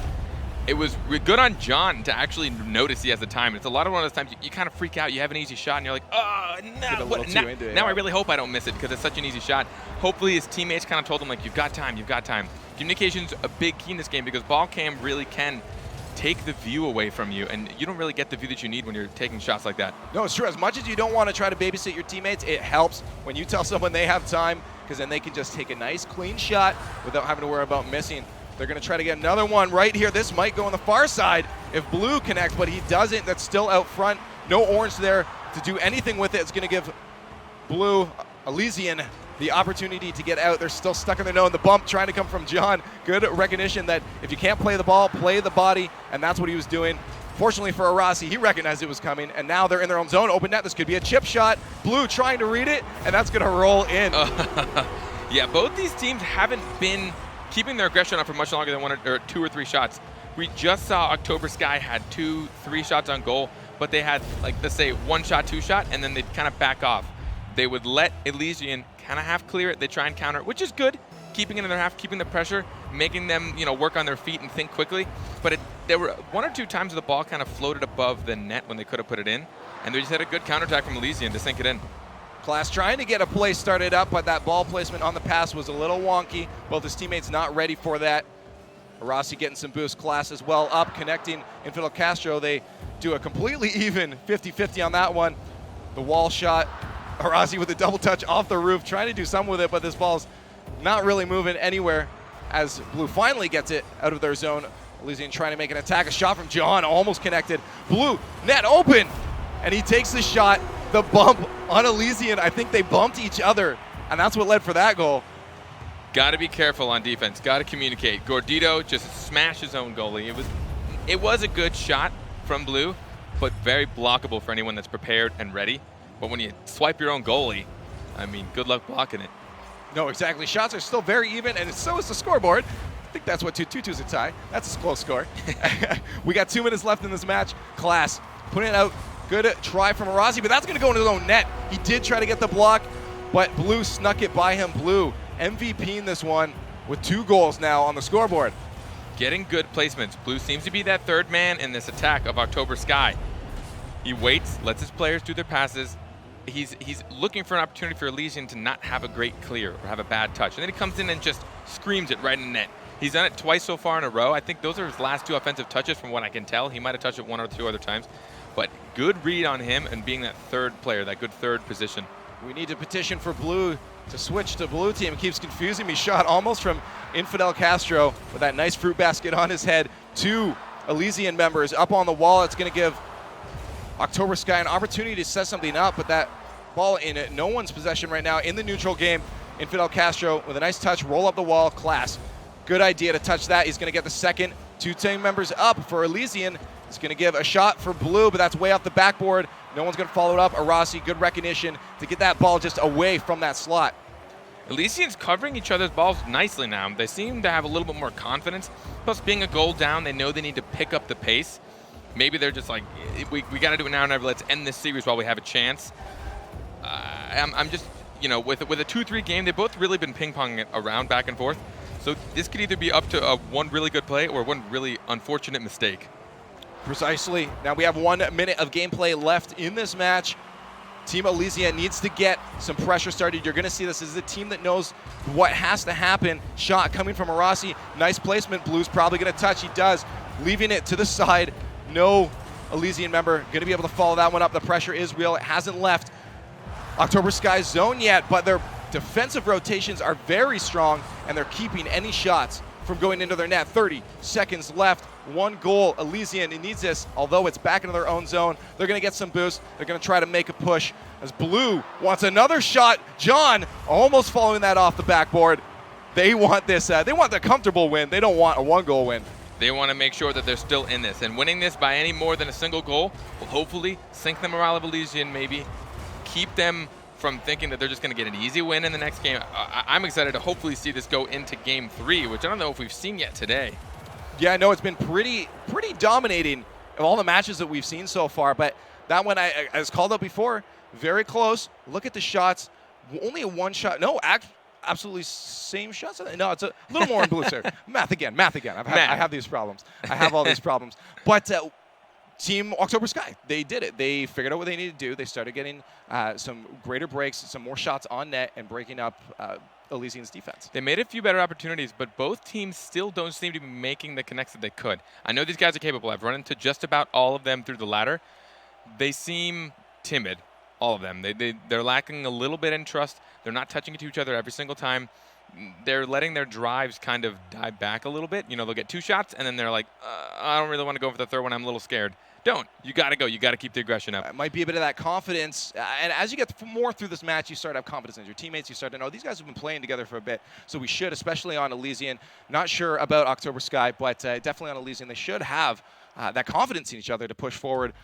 It was good on John to actually notice he has the time. It's a lot of one of those times you kind of freak out. You have an easy shot, and you're like, oh, no. Now I really hope I don't miss it because it's such an easy shot. Hopefully his teammates kind of told him, like, you've got time, you've got time. Communication's a big key in this game because ball cam really can take the view away from you, and you don't really get the view that you need when you're taking shots like that. No, it's true. As much as you don't want to try to babysit your teammates, it helps when you tell someone they have time because then they can just take a nice, clean shot without having to worry about missing. They're going to try to get another one right here. This might go on the far side if Blue connects, but he doesn't. That's still out front. No orange there to do anything with it. It's going to give Blue, Elysian, the opportunity to get out. They're still stuck in their nose. The bump trying to come from John. Good recognition that if you can't play the ball, play the body, and that's what he was doing. Fortunately for Arasi, he recognized it was coming, and now they're in their own zone. Open net. This could be a chip shot. Blue trying to read it, and that's going to roll in. Yeah, both these teams haven't been keeping their aggression up for much longer than 2 or 3 shots. We just saw October Sky had 2, 3 shots on goal, but they had, like, let's say 1 shot, 2 shot, and then they'd kind of back off. They would let Elysian kind of half clear it. They try and counter it, which is good, keeping it in their half, keeping the pressure, making them, work on their feet and think quickly. But there were 1 or 2 times the ball kind of floated above the net when they could have put it in, and they just had a good counterattack from Elysian to sink it in. Class trying to get a play started up, but that ball placement on the pass was a little wonky. Both his teammates not ready for that. Arasi getting some boost. Class as well up, connecting Infidel Castro. They do a completely even 50-50 on that one. The wall shot. Arasi with a double touch off the roof, trying to do something with it, but this ball's not really moving anywhere as Blue finally gets it out of their zone. Elysian trying to make an attack. A shot from John, almost connected. Blue, net open, and he takes the shot. The bump on Elysian, I think they bumped each other, and that's what led for that goal. Got to be careful on defense. Got to communicate. Gordito just smashed his own goalie. It was a good shot from Blue, but very blockable for anyone that's prepared and ready. But when you swipe your own goalie, I mean, good luck blocking it. No, exactly. Shots are still very even, and so is the scoreboard. I think that's what 2-2's a tie. That's a close score. We got 2 minutes left in this match. Class putting it out. Good try from Arasi, but that's going to go into his own net. He did try to get the block, but Blue snuck it by him. Blue MVP in this one with 2 goals now on the scoreboard. Getting good placements. Blue seems to be that third man in this attack of October Sky. He waits, lets his players do their passes. He's looking for an opportunity for Elysian to not have a great clear or have a bad touch. And then he comes in and just screams it right in the net. He's done it twice so far in a row. I think those are his last 2 offensive touches from what I can tell. He might have touched it 1 or 2 other times. But good read on him and being that third player, that good third position. We need to petition for Blue to switch to Blue team. It keeps confusing me. Shot almost from Infidel Castro with that nice fruit basket on his head. 2 Elysian members up on the wall. It's going to give October Sky an opportunity to set something up, but that ball in no one's possession right now in the neutral game. Infidel Castro with a nice touch, roll up the wall. Class. Good idea to touch that. He's going to get the second. 2 team members up for Elysian. He's going to give a shot for Blue, but that's way off the backboard. No one's going to follow it up. Arasi, good recognition to get that ball just away from that slot. Elysian's covering each other's balls nicely now. They seem to have a little bit more confidence. Plus, being a goal down, they know they need to pick up the pace. Maybe they're just like, we got to do it now or never. Let's end this series while we have a chance. I'm just, with a 2-3 game, they've both really been ping-ponging it around back and forth. So this could either be up to one really good play or one really unfortunate mistake. Precisely. Now we have 1 minute of gameplay left in this match. Team Elysian needs to get some pressure started. You're going to see this is a team that knows what has to happen. Shot coming from Arasi. Nice placement. Blue's probably going to touch. He does. Leaving it to the side. No Elysian member going to be able to follow that one up. The pressure is real. It hasn't left October Sky's zone yet, but their defensive rotations are very strong, and they're keeping any shots from going into their net. 30 seconds left. 1 goal. Elysian, he needs this, although it's back into their own zone. They're going to get some boost. They're going to try to make a push as Blue wants another shot. John almost following that off the backboard. They want this. They want the comfortable win. They don't want a 1-goal win. They want to make sure that they're still in this. And winning this by any more than a single goal will hopefully sink the morale of Elysian, maybe keep them from thinking that they're just going to get an easy win in the next game. I'm excited to hopefully see this go into Game 3, which I don't know if we've seen yet today. Yeah, no, it's been pretty dominating of all the matches that we've seen so far. But that one, I was called up before, very close. Look at the shots. Only a 1 shot. No, absolutely same shots? No, it's a little more in blue, sir. Math again. I have these problems. I have all these problems. But Team October Sky, they did it. They figured out what they needed to do. They started getting some greater breaks, some more shots on net, and breaking up Elysian's defense. They made a few better opportunities, but both teams still don't seem to be making the connects that they could. I know these guys are capable. I've run into just about all of them through the ladder. They seem timid, all of them. They're lacking a little bit in trust. They're not touching to each other every single time. They're letting their drives kind of die back a little bit. You know, they'll get 2 shots, and then they're like, I don't really want to go for the third one. I'm a little scared. Don't. You got to go. You got to keep the aggression up. It might be a bit of that confidence. And as you get more through this match, you start to have confidence in your teammates. You start to know these guys have been playing together for a bit, so we should, especially on Elysian. Not sure about October Sky, but definitely on Elysian, they should have that confidence in each other to push forward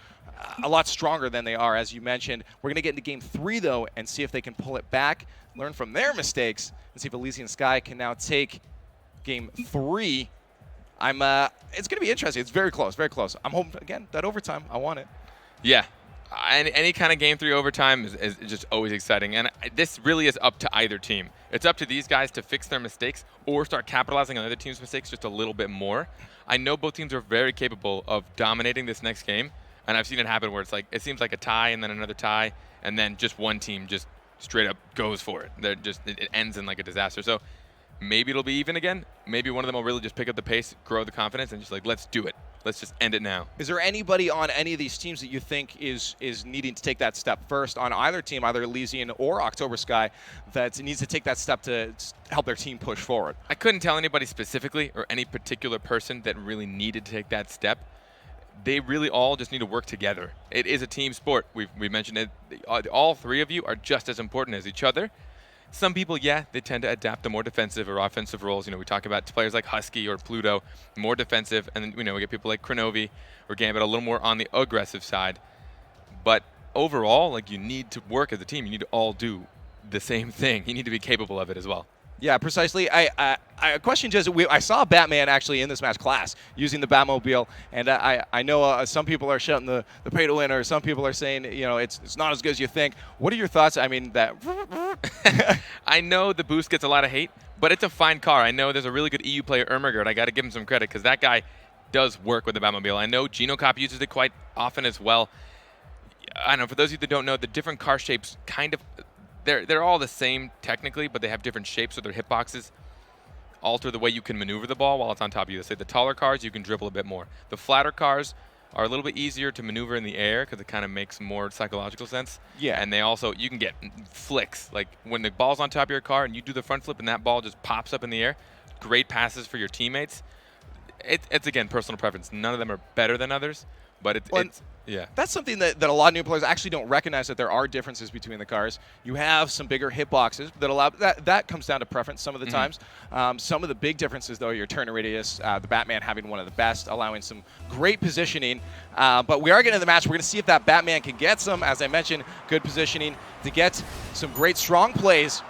a lot stronger than they are, as you mentioned. We're going to get into Game 3, though, and see if they can pull it back, learn from their mistakes, and see if Elysian Sky can now take Game 3. It's going to be interesting. It's very close, very close. I'm hoping, again, that overtime. I want it. Yeah. Any kind of Game 3 overtime is just always exciting. And this really is up to either team. It's up to these guys to fix their mistakes or start capitalizing on other teams' mistakes just a little bit more. I know both teams are very capable of dominating this next game. And I've seen it happen where it's like it seems like a tie and then another tie, and then just one team just straight up goes for it. It ends in like a disaster. So maybe it'll be even again. Maybe one of them will really just pick up the pace, grow the confidence, and just like, let's do it. Let's just end it now. Is there anybody on any of these teams that you think is needing to take that step first on either team, either Elysian or October Sky, that needs to take that step to help their team push forward? I couldn't tell anybody specifically or any particular person that really needed to take that step. They really all just need to work together. It is a team sport. We mentioned it. All 3 of you are just as important as each other. Some people, yeah, they tend to adapt to more defensive or offensive roles. You know, we talk about players like Husky or Pluto, more defensive, and then, you know, we get people like Kronovi or Gambit a little more on the aggressive side. But overall, like, you need to work as a team. You need to all do the same thing. You need to be capable of it as well. Yeah, precisely. I question just, I saw Batman actually in this match class using the Batmobile, and I know some people are shouting the pay to win, or some people are saying, you know, it's not as good as you think. What are your thoughts? I mean, that. I know the boost gets a lot of hate, but it's a fine car. I know there's a really good EU player, Ermagerd. I got to give him some credit because that guy does work with the Batmobile. I know Genocop uses it quite often as well. I know, for those of you that don't know, the different car shapes kind of. They're all the same technically, but they have different shapes, so their hitboxes alter the way you can maneuver the ball while it's on top of you. Let's say the taller cars, you can dribble a bit more. The flatter cars are a little bit easier to maneuver in the air because it kind of makes more psychological sense. Yeah. And they also, you can get flicks. Like when the ball's on top of your car and you do the front flip and that ball just pops up in the air, great passes for your teammates. It's again, personal preference. None of them are better than others, but it's yeah. That's something that a lot of new players actually don't recognize, that there are differences between the cars. You have some bigger hitboxes that allow that comes down to preference some of the times. Some of the big differences, though, your turn radius, the Batman having one of the best, allowing some great positioning. But we are getting to the match. We're going to see if that Batman can get some, as I mentioned, good positioning to get some great strong plays.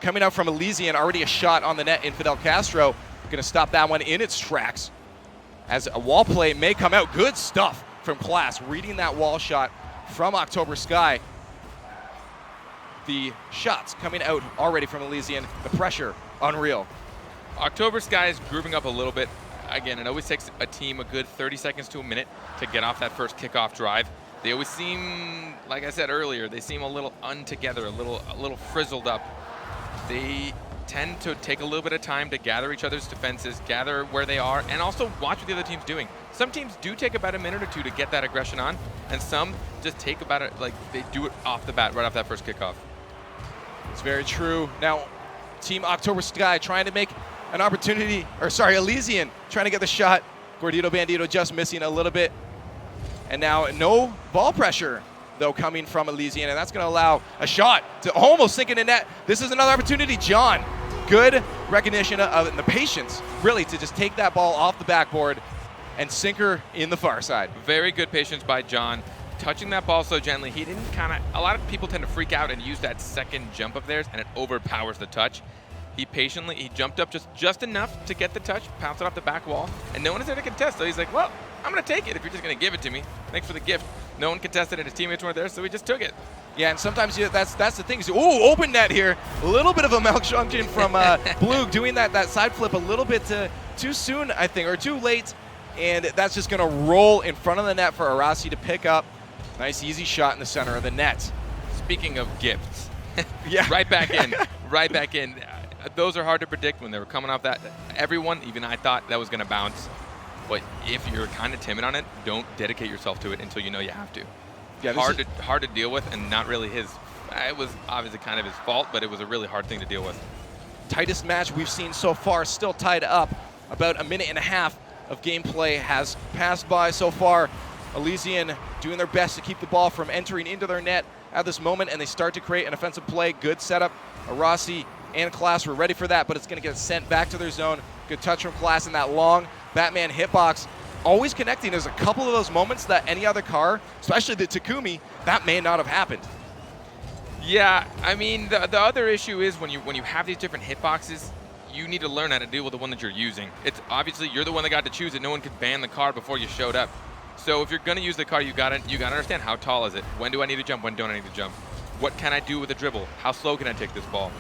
Coming out from Elysian, already a shot on the net, Infidel Castro. Going to stop that one in its tracks as a wall play may come out. Good stuff from Class, reading that wall shot from October Sky. The shots coming out already from Elysian, the pressure, unreal. October Sky is grooving up a little bit. Again, it always takes a team a good 30 seconds to a minute to get off that first kickoff drive. They always seem, like I said earlier, they seem a little untogether, a little frizzled up. They tend to take a little bit of time to gather each other's defenses, gather where they are, and also watch what the other team's doing. Some teams do take about a minute or two to get that aggression on, and some just take about it, like they do it off the bat, right off that first kickoff. It's very true. Now, Team October Sky trying to make an opportunity, or sorry, Elysian trying to get the shot. Gordito Bandito just missing a little bit. And now no ball pressure, though, coming from Elysian, and that's going to allow a shot to almost sink in the net. This is another opportunity. John, good recognition of the patience, really, to just take that ball off the backboard and sink her in the far side. Very good patience by John. Touching that ball so gently, he didn't a lot of people tend to freak out and use that second jump of theirs, and it overpowers the touch. He jumped up just enough to get the touch, pounced it off the back wall, and no one is there to contest, so he's like, well, I'm going to take it if you're just going to give it to me. Thanks for the gift. No one contested it, his teammates weren't there, so he just took it. Yeah, and sometimes that's the thing. Ooh, open net here. A little bit of a malfunction from Blue doing that side flip a little bit too soon, I think, or too late. And that's just going to roll in front of the net for Arasi to pick up. Nice, easy shot in the center of the net. Speaking of gifts, yeah, right back in, right back in. Those are hard to predict when they were coming off that. Everyone, even I thought that was going to bounce. But if you're kind of timid on it, don't dedicate yourself to it until you know you have to. Yeah, hard to deal with, and not really his. It was obviously kind of his fault, but it was a really hard thing to deal with. Tightest match we've seen so far, still tied up. About a minute and a half of gameplay has passed by so far. Elysian doing their best to keep the ball from entering into their net at this moment, and they start to create an offensive play. Good setup. Arasi and Class were ready for that, but it's going to get sent back to their zone. Good touch from Class in that long Batman hitbox. Always connecting. There's a couple of those moments that any other car, especially the Takumi, that may not have happened. Yeah, I mean, the other issue is when you have these different hitboxes, you need to learn how to deal with the one that you're using. It's obviously you're the one that got to choose it. No one could ban the car before you showed up. So if you're going to use the car, you got to understand how tall is it? When do I need to jump? When don't I need to jump? What can I do with a dribble? How slow can I take this ball?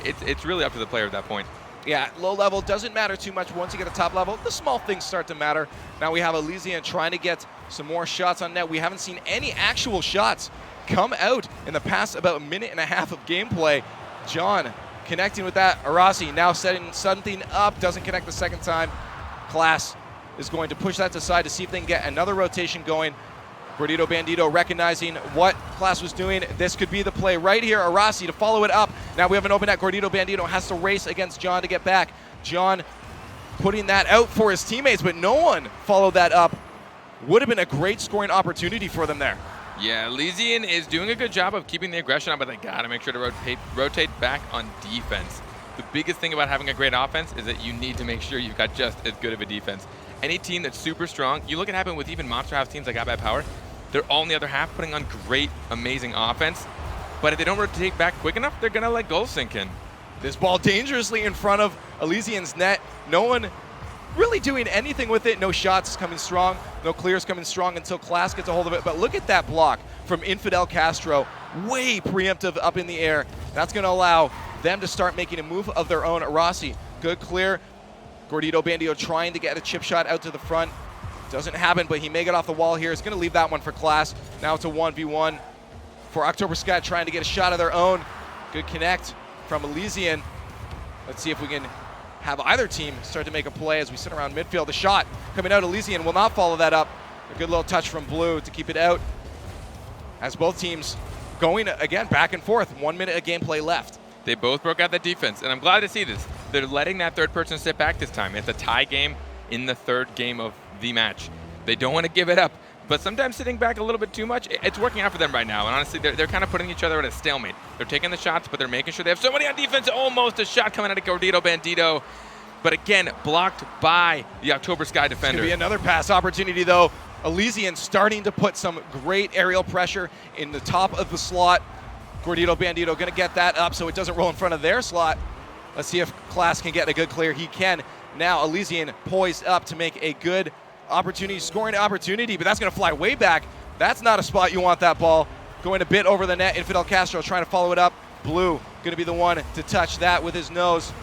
It's really up to the player at that point. Yeah, low level doesn't matter too much. Once you get to top level, the small things start to matter. Now we have Elysian trying to get some more shots on net. We haven't seen any actual shots come out in the past about a minute and a half of gameplay. John connecting with that. Arasi now setting something up, doesn't connect the second time. Class is going to push that to side to see if they can get another rotation going. Gordito Bandito recognizing what Class was doing. This could be the play right here. Arasi to follow it up. Now we have an open net. Gordito Bandito has to race against John to get back. John putting that out for his teammates, but no one followed that up. Would have been a great scoring opportunity for them there. Yeah, Elysian is doing a good job of keeping the aggression up, but they got to make sure to rotate back on defense. The biggest thing about having a great offense is that you need to make sure you've got just as good of a defense. Any team that's super strong, you look at happen with even Monster House teams like Got by Power, they're all in the other half putting on great, amazing offense. But if they don't rotate back quick enough, they're going to let goals sink in. This ball dangerously in front of Elysian's net. No one really doing anything with it. No shots coming strong, no clears coming strong until Class gets a hold of it. But look at that block from Infidel Castro. Way preemptive up in the air. That's going to allow them to start making a move of their own. Arasi, good clear. Gordito Bandito trying to get a chip shot out to the front. Doesn't happen, but he may get off the wall here. It's going to leave that one for Class. Now it's a 1v1 for October Sky trying to get a shot of their own. Good connect from Elysian. Let's see if we can have either team start to make a play as we sit around midfield. The shot coming out, Elysian will not follow that up. A good little touch from Blue to keep it out. As both teams going again back and forth. 1 minute of gameplay left. They both broke out that defense, and I'm glad to see this. They're letting that third person sit back this time. It's a tie game in the third game of the match. They don't want to give it up, but sometimes sitting back a little bit too much, it's working out for them right now. And honestly, they're kind of putting each other at a stalemate. They're taking the shots, but they're making sure they have somebody on defense. Almost a shot coming out of Gordito Bandito. But again, blocked by the October Sky defender. It's going to be another pass opportunity, though. Elysian starting to put some great aerial pressure in the top of the slot. Gordito Bandito going to get that up so it doesn't roll in front of their slot. Let's see if Class can get a good clear. He can. Now Elysian poised up to make a good opportunity, scoring opportunity, but that's going to fly way back. That's not a spot you want that ball. Going a bit over the net. Infidel Castro trying to follow it up. Blue going to be the one to touch that with his nose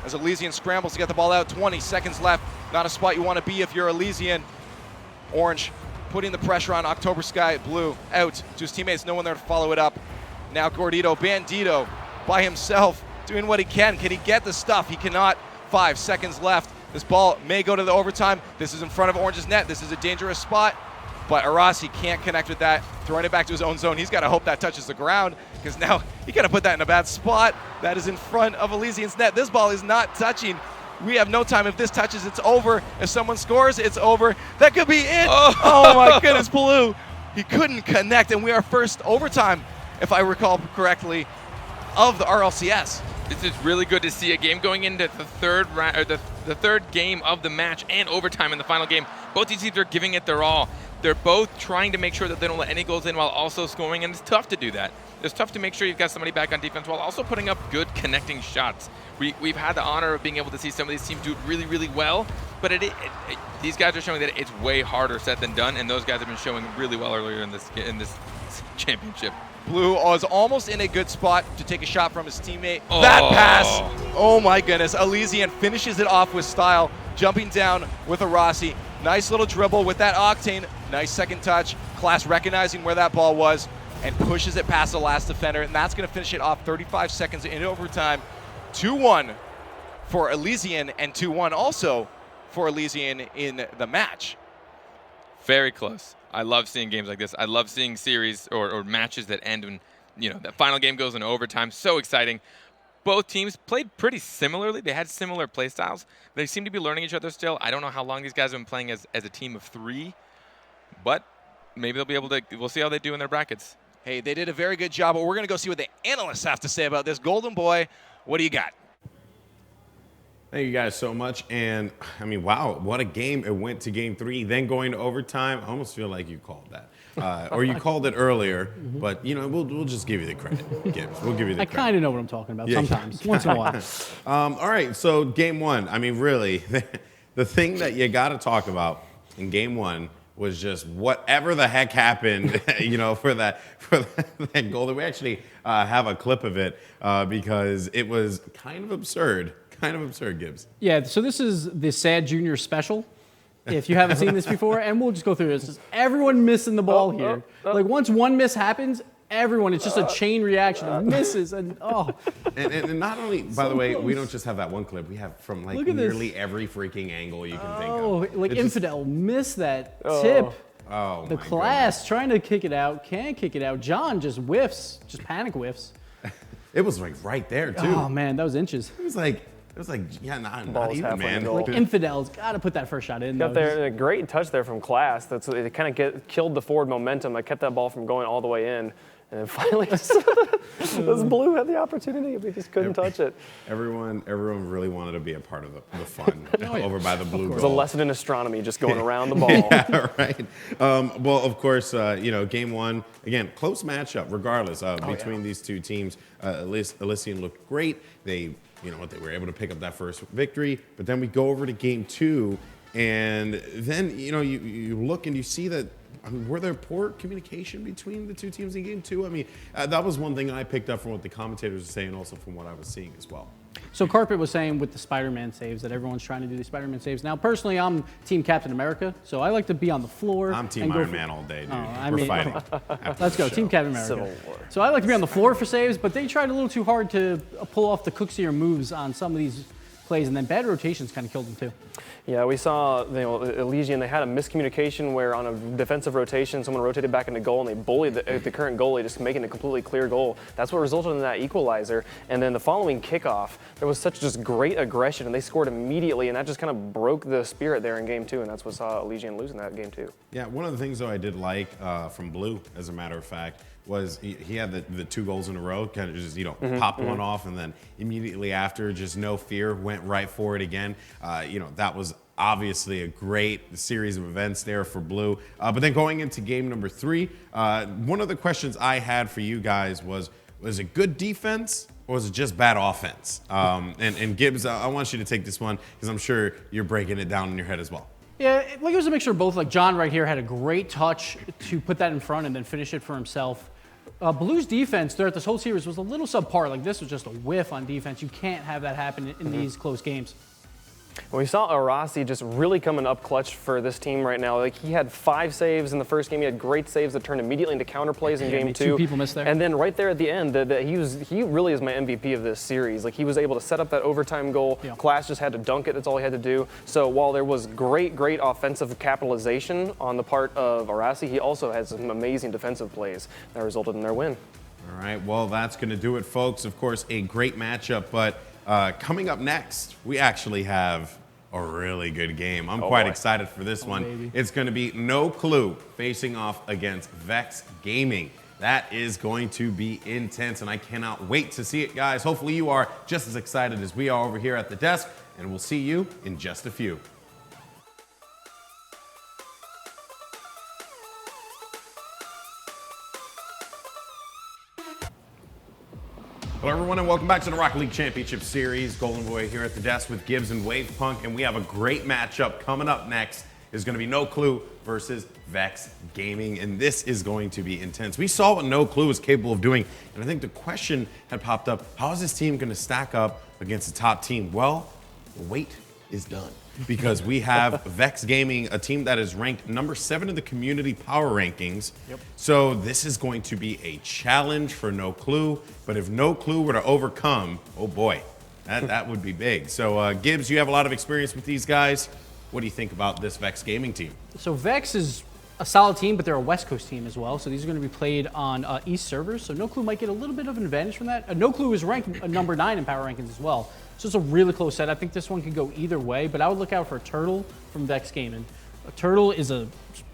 as Elysian scrambles to get the ball out. 20 seconds left. Not a spot you want to be if you're Elysian. Orange putting the pressure on October Sky. Blue out to his teammates. No one there to follow it up. Now Gordito Bandito by himself doing what he can. Can he get the stuff? He cannot. 5 seconds left. This ball may go to the overtime. This is in front of Orange's net. This is a dangerous spot, but Arasi can't connect with that. Throwing it back to his own zone. He's got to hope that touches the ground because now he got to put that in a bad spot. That is in front of Elysian's net. This ball is not touching. We have no time. If this touches, it's over. If someone scores, it's over. That could be it. Oh my goodness, Blue. He couldn't connect, and we are first overtime, if I recall correctly, of the RLCS. This is really good to see a game going into the third round, or the third game of the match and overtime in the final game. Both these teams are giving it their all. They're both trying to make sure that they don't let any goals in while also scoring, and it's tough to do that. It's tough to make sure you've got somebody back on defense while also putting up good connecting shots. We've had the honor of being able to see some of these teams do it really, really well, but these guys are showing that it's way harder said than done, and those guys have been showing really well earlier in this this championship. Blue was almost in a good spot to take a shot from his teammate. That pass, oh my goodness. Elysian finishes it off with style, jumping down with a Rossi. Nice little dribble with that Octane. Nice second touch. Class recognizing where that ball was and pushes it past the last defender. And that's going to finish it off 35 seconds into overtime. 2-1 for Elysian and 2-1 also for Elysian in the match. Very close. I love seeing games like this. I love seeing series or matches that end when, the final game goes into overtime. So exciting. Both teams played pretty similarly. They had similar play styles. They seem to be learning each other still. I don't know how long these guys have been playing as a team of 3, but maybe they'll be able to. We'll see how they do in their brackets. Hey, they did a very good job, but we're going to go see what the analysts have to say about this. Golden Boy, what do you got? Thank you guys so much. And I mean, wow, what a game. It went to game 3, then going to overtime. I almost feel like you called that. Or you called it earlier, but we'll just give you the credit, Gibbs. We'll give you the credit. I kind of know what I'm talking about sometimes, once in a while. All right, so game 1. I mean, really, the thing that you got to talk about in game 1 was just whatever the heck happened, for that goal. We actually have a clip of it because it was kind of absurd. Kind of absurd, Gibbs. Yeah, so this is the Sad Junior special, if you haven't seen this before, and we'll just go through this. Just everyone missing the ball here. Like, once one miss happens, everyone, it's just a chain reaction of misses, and And not only, by the way, we don't just have that one clip. We have from, like, nearly every freaking angle you can think of. Oh, like, Infidel missed that tip. Oh, the my Class trying to kick it out, can't kick it out. John just whiffs, just panic whiffs. It was, like, right there, too. Oh, man, that was inches. It was like, yeah, not even, man. Like, Infidel's got to put that first shot in. Got there, a great touch there from Class. It kind of killed the forward momentum. I kept that ball from going all the way in. And then finally, this Blue had the opportunity. We just couldn't touch it. Everyone really wanted to be a part of the fun over by the Blue goal. It was a lesson in astronomy, just going around the ball. Yeah, right. Well, of course, game 1, again, close matchup regardless between these two teams. Elysian looked great. They were able to pick up that first victory. But then we go over to game 2, and then, you look and you see that, were there poor communication between the two teams in game 2? I mean, that was one thing I picked up from what the commentators were saying, also from what I was seeing as well. So Carpet was saying with the Spider-Man saves that everyone's trying to do the Spider-Man saves. Now, personally, I'm Team Captain America, so I like to be on the floor. I'm Team Iron Man all day, dude. We're fighting. Let's go, Team Captain America. Civil War. So I like to be on the floor for saves, but they tried a little too hard to pull off the Cooksier moves on some of these plays, and then bad rotations kind of killed them too. Yeah, we saw Elysian, they had a miscommunication where on a defensive rotation, someone rotated back into goal and they bullied the current goalie, just making a completely clear goal. That's what resulted in that equalizer. And then the following kickoff, there was such just great aggression and they scored immediately, and that just kind of broke the spirit there in game 2, and that's what saw Elysian lose in that game 2. Yeah, one of the things though I did like from Blue, as a matter of fact, was he had the 2 goals in a row, kind of just, popped one off, and then immediately after, just no fear, went right for it again. That was obviously a great series of events there for Blue. But then going into game number 3, one of the questions I had for you guys was it good defense or was it just bad offense? And Gibbs, I want you to take this one because I'm sure you're breaking it down in your head as well. Yeah, it was a mixture of both. Like John right here had a great touch to put that in front and then finish it for himself. Blue's defense throughout this whole series was a little subpar. Like, this was just a whiff on defense. You can't have that happen in these close games. Well, we saw Arasi just really coming up clutch for this team right now. Like, he had 5 saves in the first game. He had great saves that turned immediately into counter plays in game 2. 2 people missed there. And then right there at the end, he really is my MVP of this series. Like, he was able to set up that overtime goal. Yeah. Class just had to dunk it. That's all he had to do. So while there was great offensive capitalization on the part of Arasi, he also had some amazing defensive plays that resulted in their win. All right, well, that's going to do it, folks. Of course, a great matchup, but coming up next, we actually have a really good game. I'm quite excited for this one. Baby. It's going to be No Clue facing off against Vex Gaming. That is going to be intense, and I cannot wait to see it, guys. Hopefully you are just as excited as we are over here at the desk, and we'll see you in just a few. Hello, everyone, and welcome back to the Rocket League Championship Series. Golden Boy here at the desk with Gibbs and Wave Punk, and we have a great matchup coming up next. is going to be No Clue versus Vex Gaming, and this is going to be intense. We saw what No Clue was capable of doing, and I think the question had popped up, how is this team going to stack up against the top team? Well, the wait is done, because we have Vex Gaming, a team that is ranked number 7 in the community power rankings. So this is going to be a challenge for No Clue, but if No Clue were to overcome, oh boy, that would be big. So Gibbs, you have a lot of experience with these guys. What do you think about this Vex Gaming team? So Vex is a solid team, but they're a West Coast team as well. So these are going to be played on East servers. So No Clue might get a little bit of an advantage from that. No Clue is ranked number 9 in power rankings as well. So it's a really close set. I think this one could go either way, but I would look out for Turtle from Vex Gaming. Turtle is a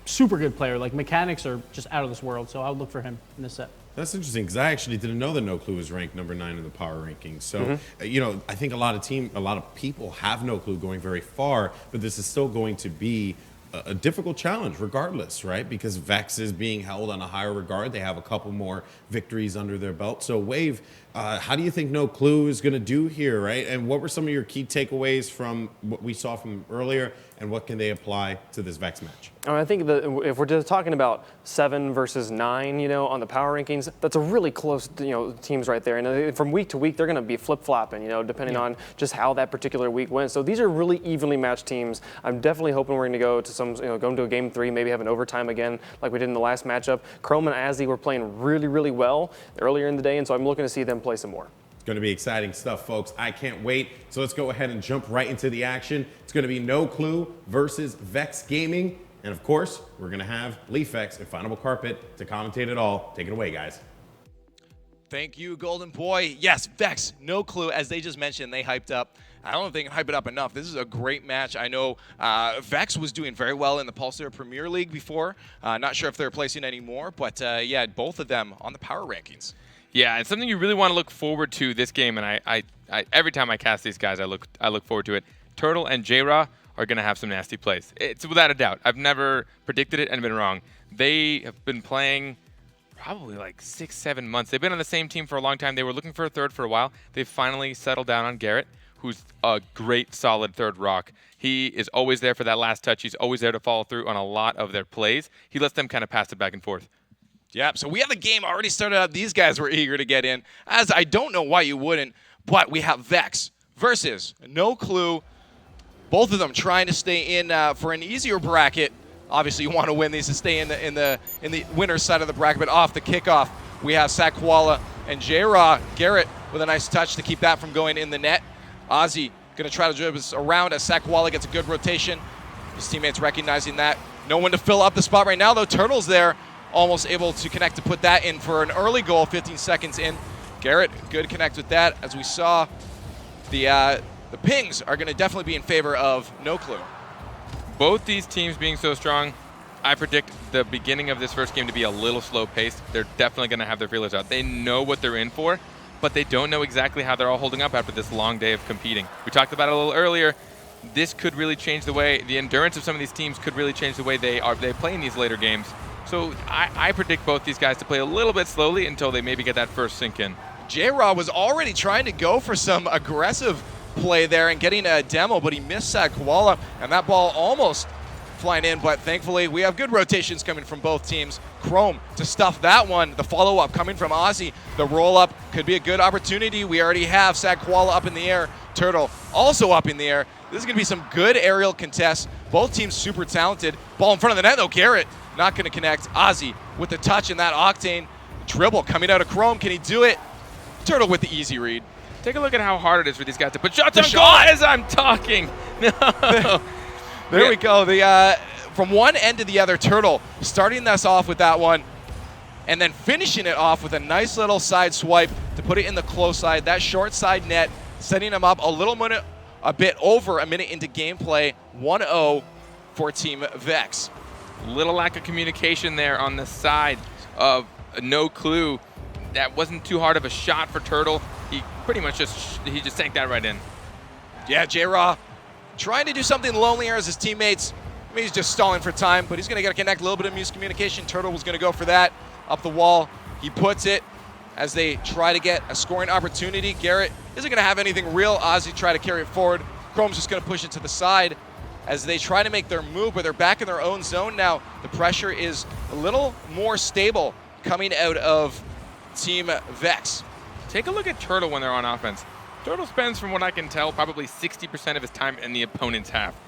super good player. Like, mechanics are just out of this world. So I would look for him in this set. That's interesting, because I actually didn't know that No Clue was ranked number 9 in the power rankings. So, you know, I think a lot of people have No Clue going very far, but this is still going to be a difficult challenge regardless, right? Because Vex is being held on a higher regard. They have a couple more victories under their belt. So Wave, how do you think No Clue is going to do here, right? And what were some of your key takeaways from what we saw from earlier, and what can they apply to this Vex match? I think that if we're just talking about 7 versus 9, you know, on the power rankings, that's a really close, you know, teams right there. And from week to week, they're going to be flip-flopping, you know, depending on just how that particular week went. So these are really evenly matched teams. I'm definitely hoping we're going to go to some, you know, go into a game 3, maybe have an overtime again, like we did in the last matchup. Chrome and Azzy were playing really, really well earlier in the day, and so I'm looking to see them play some more. Going to be exciting stuff, folks. I can't wait. So let's go ahead and jump right into the action. It's going to be No Clue versus Vex Gaming. And of course, we're going to have Leafex and Final Carpet to commentate it all. Take it away, guys. Thank you, Golden Boy. Yes, Vex, No Clue, as they just mentioned, they hyped up. I don't know if they can hype it up enough. This is a great match. I know Vex was doing very well in the Pulsar Premier League before. Not sure if they're placing anymore, but yeah, both of them on the power rankings. Yeah, it's something you really want to look forward to this game, and I every time I cast these guys, I look forward to it. Turtle and J-Raw are going to have some nasty plays. It's without a doubt. I've never predicted it and been wrong. They have been playing probably like 6-7 months. They've been on the same team for a long time. They were looking for a third for a while. They've finally settled down on Garrett, who's a great, solid third rock. He is always there for that last touch. He's always there to follow through on a lot of their plays. He lets them kind of pass it back and forth. Yep, so we have the game already started up. These guys were eager to get in, as I don't know why you wouldn't, but we have Vex versus No Clue. Both of them trying to stay in for an easier bracket. Obviously, you want to win these to stay in the winner's side of the bracket, but off the kickoff, we have Sakwala and J-Raw. Garrett with a nice touch to keep that from going in the net. Ozzy going to try to drive us around as Sakwala gets a good rotation. His teammates recognizing that. No one to fill up the spot right now, though. Turtle's there. Almost able to connect to put that in for an early goal, 15 seconds in. Garrett, good connect with that. As we saw, the pings are going to definitely be in favor of No Clue. Both these teams being so strong, I predict the beginning of this first game to be a little slow-paced. They're definitely going to have their feelers out. They know what they're in for, but they don't know exactly how they're all holding up after this long day of competing. We talked about it a little earlier. This could really change the way, the endurance of some of these teams could really change the way they play in these later games. So I predict both these guys to play a little bit slowly until they maybe get that first sink in. J-Raw was already trying to go for some aggressive play there and getting a demo, but he missed Sakwala, and that ball almost flying in, but thankfully we have good rotations coming from both teams. Chrome to stuff that one. The follow-up coming from Ozzy. The roll-up could be a good opportunity. We already have Sakwala up in the air. Turtle also up in the air. This is going to be some good aerial contests. Both teams super talented. Ball in front of the net, though. Garrett not going to connect. Ozzy with the touch and that Octane dribble coming out of Chrome. Can he do it? Turtle with the easy read. Take a look at how hard it is for these guys to put shots on goal as I'm talking. No. There we go. From one end to the other, Turtle starting this off with that one and then finishing it off with a nice little side swipe to put it in the close side. That short side net, setting them up a bit over a minute into gameplay. 1-0 for Team Vex. Little lack of communication there on the side of No Clue. That wasn't too hard of a shot for Turtle. He pretty much just sank that right in. Yeah, J-Raw trying to do something lonelier as his teammates. Maybe he's just stalling for time, but he's going to get to connect a little bit of miscommunication. Turtle was going to go for that. Up the wall, he puts it as they try to get a scoring opportunity. Garrett isn't going to have anything real. Ozzy try to carry it forward. Chrome's just going to push it to the side as they try to make their move, but they're back in their own zone now. The pressure is a little more stable coming out of Team Vex. Take a look at Turtle when they're on offense. Turtle spends, from what I can tell, probably 60% of his time in the opponent's half,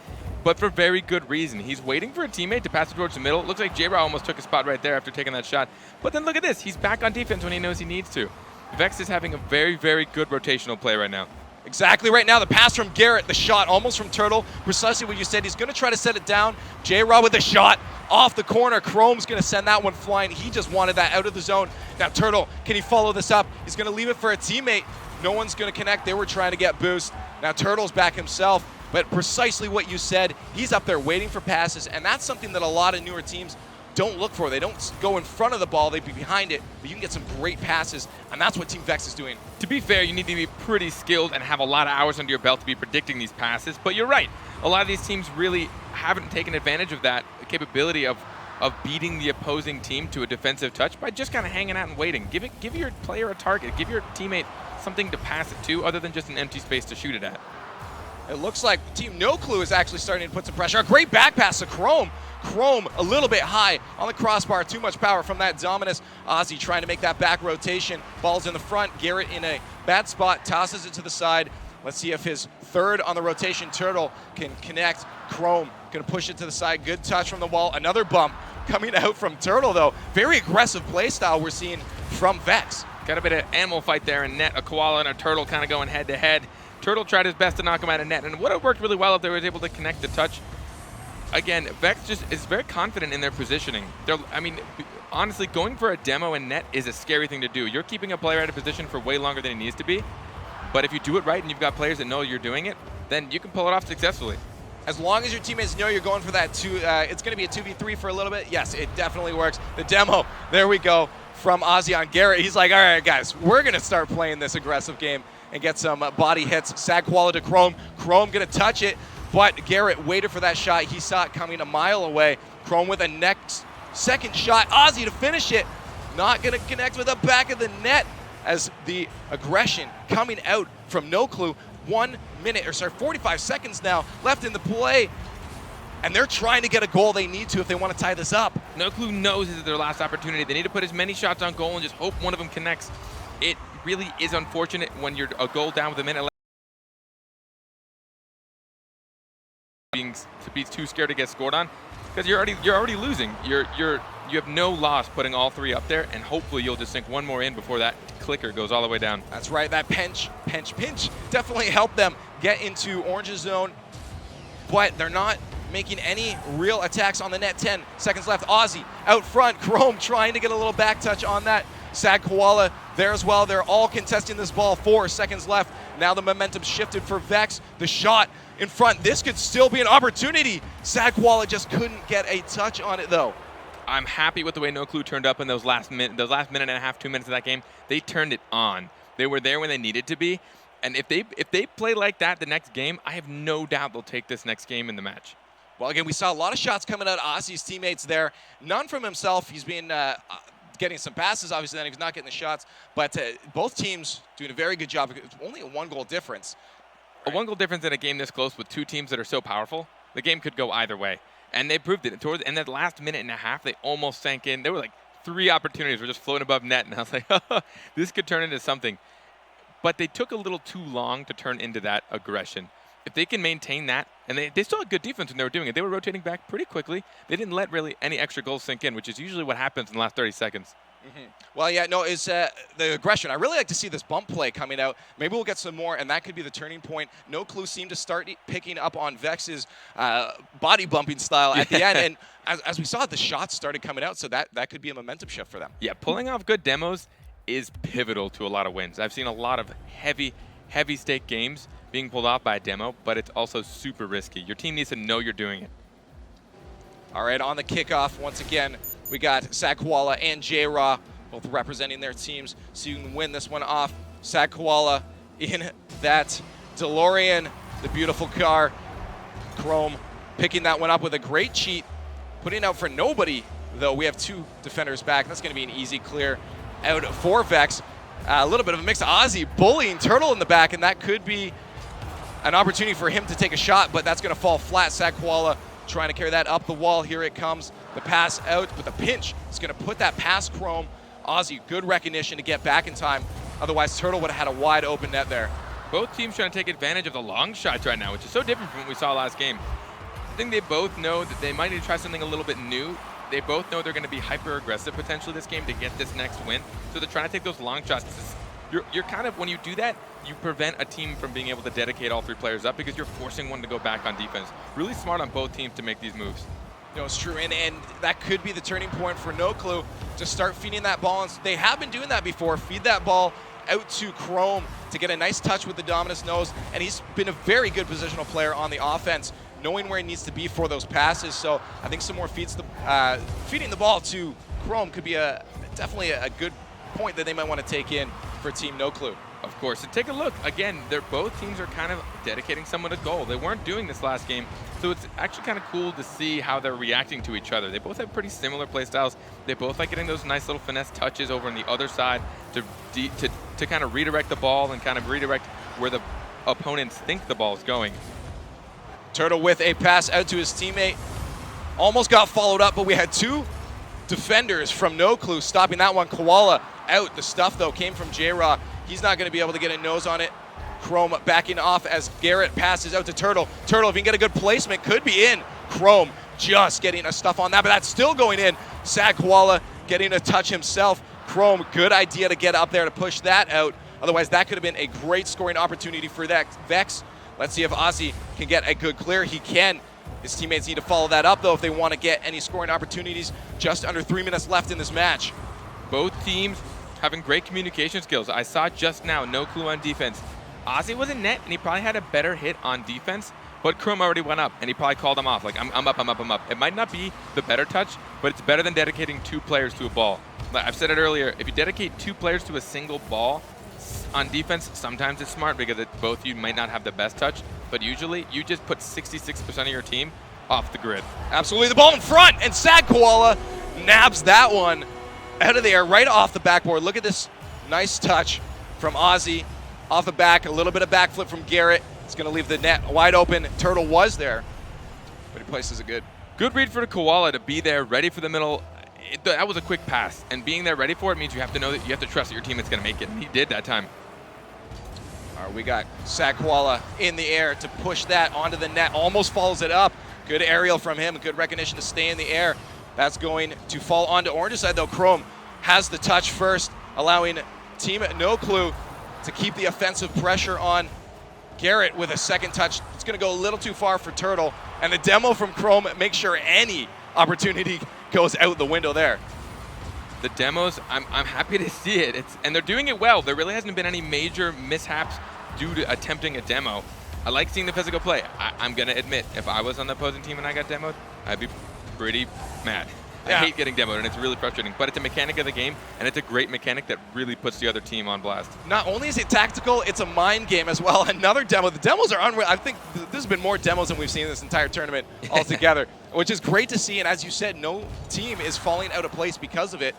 but for very good reason. He's waiting for a teammate to pass it towards the middle. It looks like J-Raw almost took a spot right there after taking that shot. But then look at this. He's back on defense when he knows he needs to. Vex is having a very, very good rotational play right now. Exactly right now, the pass from Garrett, the shot almost from Turtle. Precisely what you said. He's going to try to set it down. J-Raw with the shot off the corner. Chrome's going to send that one flying. He just wanted that out of the zone. Now Turtle, can he follow this up? He's going to leave it for a teammate. No one's going to connect. They were trying to get boost. Now Turtle's back himself. But precisely what you said, he's up there waiting for passes, and that's something that a lot of newer teams don't look for. They don't go in front of the ball, they be behind it, but you can get some great passes, and that's what Team Vex is doing. To be fair, you need to be pretty skilled and have a lot of hours under your belt to be predicting these passes, but you're right. A lot of these teams really haven't taken advantage of that capability of beating the opposing team to a defensive touch by just kind of hanging out and waiting. Give your player a target, give your teammate something to pass it to other than just an empty space to shoot it at. It looks like Team No Clue is actually starting to put some pressure. A great back pass to Chrome. Chrome a little bit high on the crossbar. Too much power from that Dominus. Ozzy trying to make that back rotation. Ball's in the front. Garrett in a bad spot. Tosses it to the side. Let's see if his third on the rotation Turtle can connect. Chrome going to push it to the side. Good touch from the wall. Another bump coming out from Turtle, though. Very aggressive play style we're seeing from Vex. Got a bit of animal fight there in net. A koala and a turtle kind of going head-to-head. Turtle tried his best to knock him out of net, and it would have worked really well if they were able to connect the touch. Again, Vex just is very confident in their positioning. Honestly, going for a demo in net is a scary thing to do. You're keeping a player out of position for way longer than he needs to be, but if you do it right and you've got players that know you're doing it, then you can pull it off successfully. As long as your teammates know you're going for that it's going to be a 2v3 for a little bit. Yes, it definitely works. The demo, there we go, from Ozzy on Garrett. He's like, all right, guys, we're going to start playing this aggressive game and get some body hits. Sad Koala to Chrome. Chrome going to touch it, but Garrett waited for that shot. He saw it coming a mile away. Chrome with a second shot. Ozzy to finish it. Not going to connect with the back of the net as the aggression coming out from No Clue. 45 seconds now left in the play, and they're trying to get a goal they need to if they want to tie this up. No Clue knows this is their last opportunity. They need to put as many shots on goal and just hope one of them connects. It really is unfortunate when you're a goal down with a minute left. To be too scared to get scored on, because you're already losing. You have no loss putting all three up there, and hopefully you'll just sink one more in before that clicker goes all the way down. That's right. That pinch definitely helped them get into Orange's zone, but they're not making any real attacks on the net. 10 seconds left. Ozzy out front. Chrome trying to get a little back touch on that. Sad Koala there as well. They're all contesting this ball. 4 seconds left. Now the momentum shifted for Vex. The shot in front. This could still be an opportunity. Sad Koala just couldn't get a touch on it, though. I'm happy with the way No Clue turned up in those last minute and a half, 2 minutes of that game. They turned it on. They were there when they needed to be. And if they play like that the next game, I have no doubt they'll take this next game in the match. Well, again, we saw a lot of shots coming out of Ozzy's teammates there. None from himself. He's been getting some passes, obviously, then he's not getting the shots. But both teams doing a very good job. It's only a 1-goal difference. A 1-goal difference in a game this close with two teams that are so powerful, the game could go either way. And they proved it. Towards in that last minute and a half, they almost sank in. There were like 3 opportunities were just floating above net, and I was like, this could turn into something. But they took a little too long to turn into that aggression. If they can maintain that, and they still had good defense when they were doing it. They were rotating back pretty quickly. They didn't let really any extra goals sink in, which is usually what happens in the last 30 seconds. Mm-hmm. Well, yeah, no, it's the aggression. I really like to see this bump play coming out. Maybe we'll get some more, and that could be the turning point. No Clue seemed to start picking up on Vex's body bumping style at the end, and as we saw, the shots started coming out, so that could be a momentum shift for them. Yeah, pulling off good demos is pivotal to a lot of wins. I've seen a lot of heavy stake games being pulled off by a demo, but it's also super risky. Your team needs to know you're doing it. All right, on the kickoff, once again, we got Sad Koala and J-Raw both representing their teams, so you can win this one off. Sad Koala in that DeLorean, the beautiful car. Chrome picking that one up with a great cheat, putting out for nobody, though. We have 2 defenders back. That's going to be an easy clear out for Vex. A little bit of a mix of Ozzy bullying Turtle in the back, and that could be an opportunity for him to take a shot, but that's going to fall flat. Sad Koala trying to carry that up the wall. Here it comes. The pass out, but the pinch is going to put that past Chrome. Ozzy, good recognition to get back in time. Otherwise, Turtle would have had a wide open net there. Both teams trying to take advantage of the long shots right now, which is so different from what we saw last game. I think they both know that they might need to try something a little bit new. They both know they're going to be hyper-aggressive potentially this game to get this next win. So they're trying to take those long shots. You're kind of, when you do that, you prevent a team from being able to dedicate all 3 players up because you're forcing one to go back on defense. Really smart on both teams to make these moves. No, it's true, and that could be the turning point for No Clue to start feeding that ball. And they have been doing that before. Feed that ball out to Chrome to get a nice touch with the Dominus nose, and he's been a very good positional player on the offense, knowing where he needs to be for those passes. So I think some more feeding the ball to Chrome could be definitely a good point that they might want to take in for Team No Clue. Of course, and take a look. Again, both teams are kind of dedicating someone a goal. They weren't doing this last game, so it's actually kind of cool to see how they're reacting to each other. They both have pretty similar play styles. They both like getting those nice little finesse touches over on the other side to kind of redirect the ball and kind of redirect where the opponents think the ball is going. Turtle with a pass out to his teammate. Almost got followed up, but we had 2 defenders from No Clue stopping that one. Koala out. The stuff, though, came from J-Raw. He's not going to be able to get a nose on it. Chrome backing off as Garrett passes out to Turtle. Turtle, if he can get a good placement, could be in. Chrome just getting a stuff on that, but that's still going in. Sad Koala getting a touch himself. Chrome, good idea to get up there to push that out. Otherwise, that could have been a great scoring opportunity for that Vex. Let's see if Ozzy can get a good clear. He can. His teammates need to follow that up, though, if they want to get any scoring opportunities. Just under 3 minutes left in this match. Both teams having great communication skills. I saw just now, No Clue on defense. Ozzy was in net, and he probably had a better hit on defense, but Chrome already went up, and he probably called him off. Like, I'm up. It might not be the better touch, but it's better than dedicating 2 players to a ball. Like I've said it earlier, if you dedicate 2 players to a single ball on defense, sometimes it's smart because both you might not have the best touch, but usually you just put 66% of your team off the grid. Absolutely, the ball in front, and Sad Koala nabs that one out of the air, right off the backboard. Look at this nice touch from Ozzy. Off the back, a little bit of backflip from Garrett. It's going to leave the net wide open. Turtle was there, but he places it good. Good read for the Koala to be there, ready for the middle. That was a quick pass, and being there ready for it means you have to know that you have to trust that your teammate's going to make it, and he did that time. All right, we got Sad Koala in the air to push that onto the net. Almost follows it up. Good aerial from him. Good recognition to stay in the air. That's going to fall onto Orange's side, though. Chrome has the touch first, allowing Team No Clue to keep the offensive pressure on. Garrett with a second touch. It's going to go a little too far for Turtle. And the demo from Chrome makes sure any opportunity goes out the window there. The demos, I'm happy to see it. And they're doing it well. There really hasn't been any major mishaps due to attempting a demo. I like seeing the physical play. I'm going to admit, if I was on the opposing team and I got demoed, I'd be pretty mad. I hate getting demoed, and it's really frustrating. But it's a mechanic of the game, and it's a great mechanic that really puts the other team on blast. Not only is it tactical, it's a mind game as well. Another demo. The demos are unreal. I think there's been more demos than we've seen in this entire tournament altogether, which is great to see. And as you said, no team is falling out of place because of it.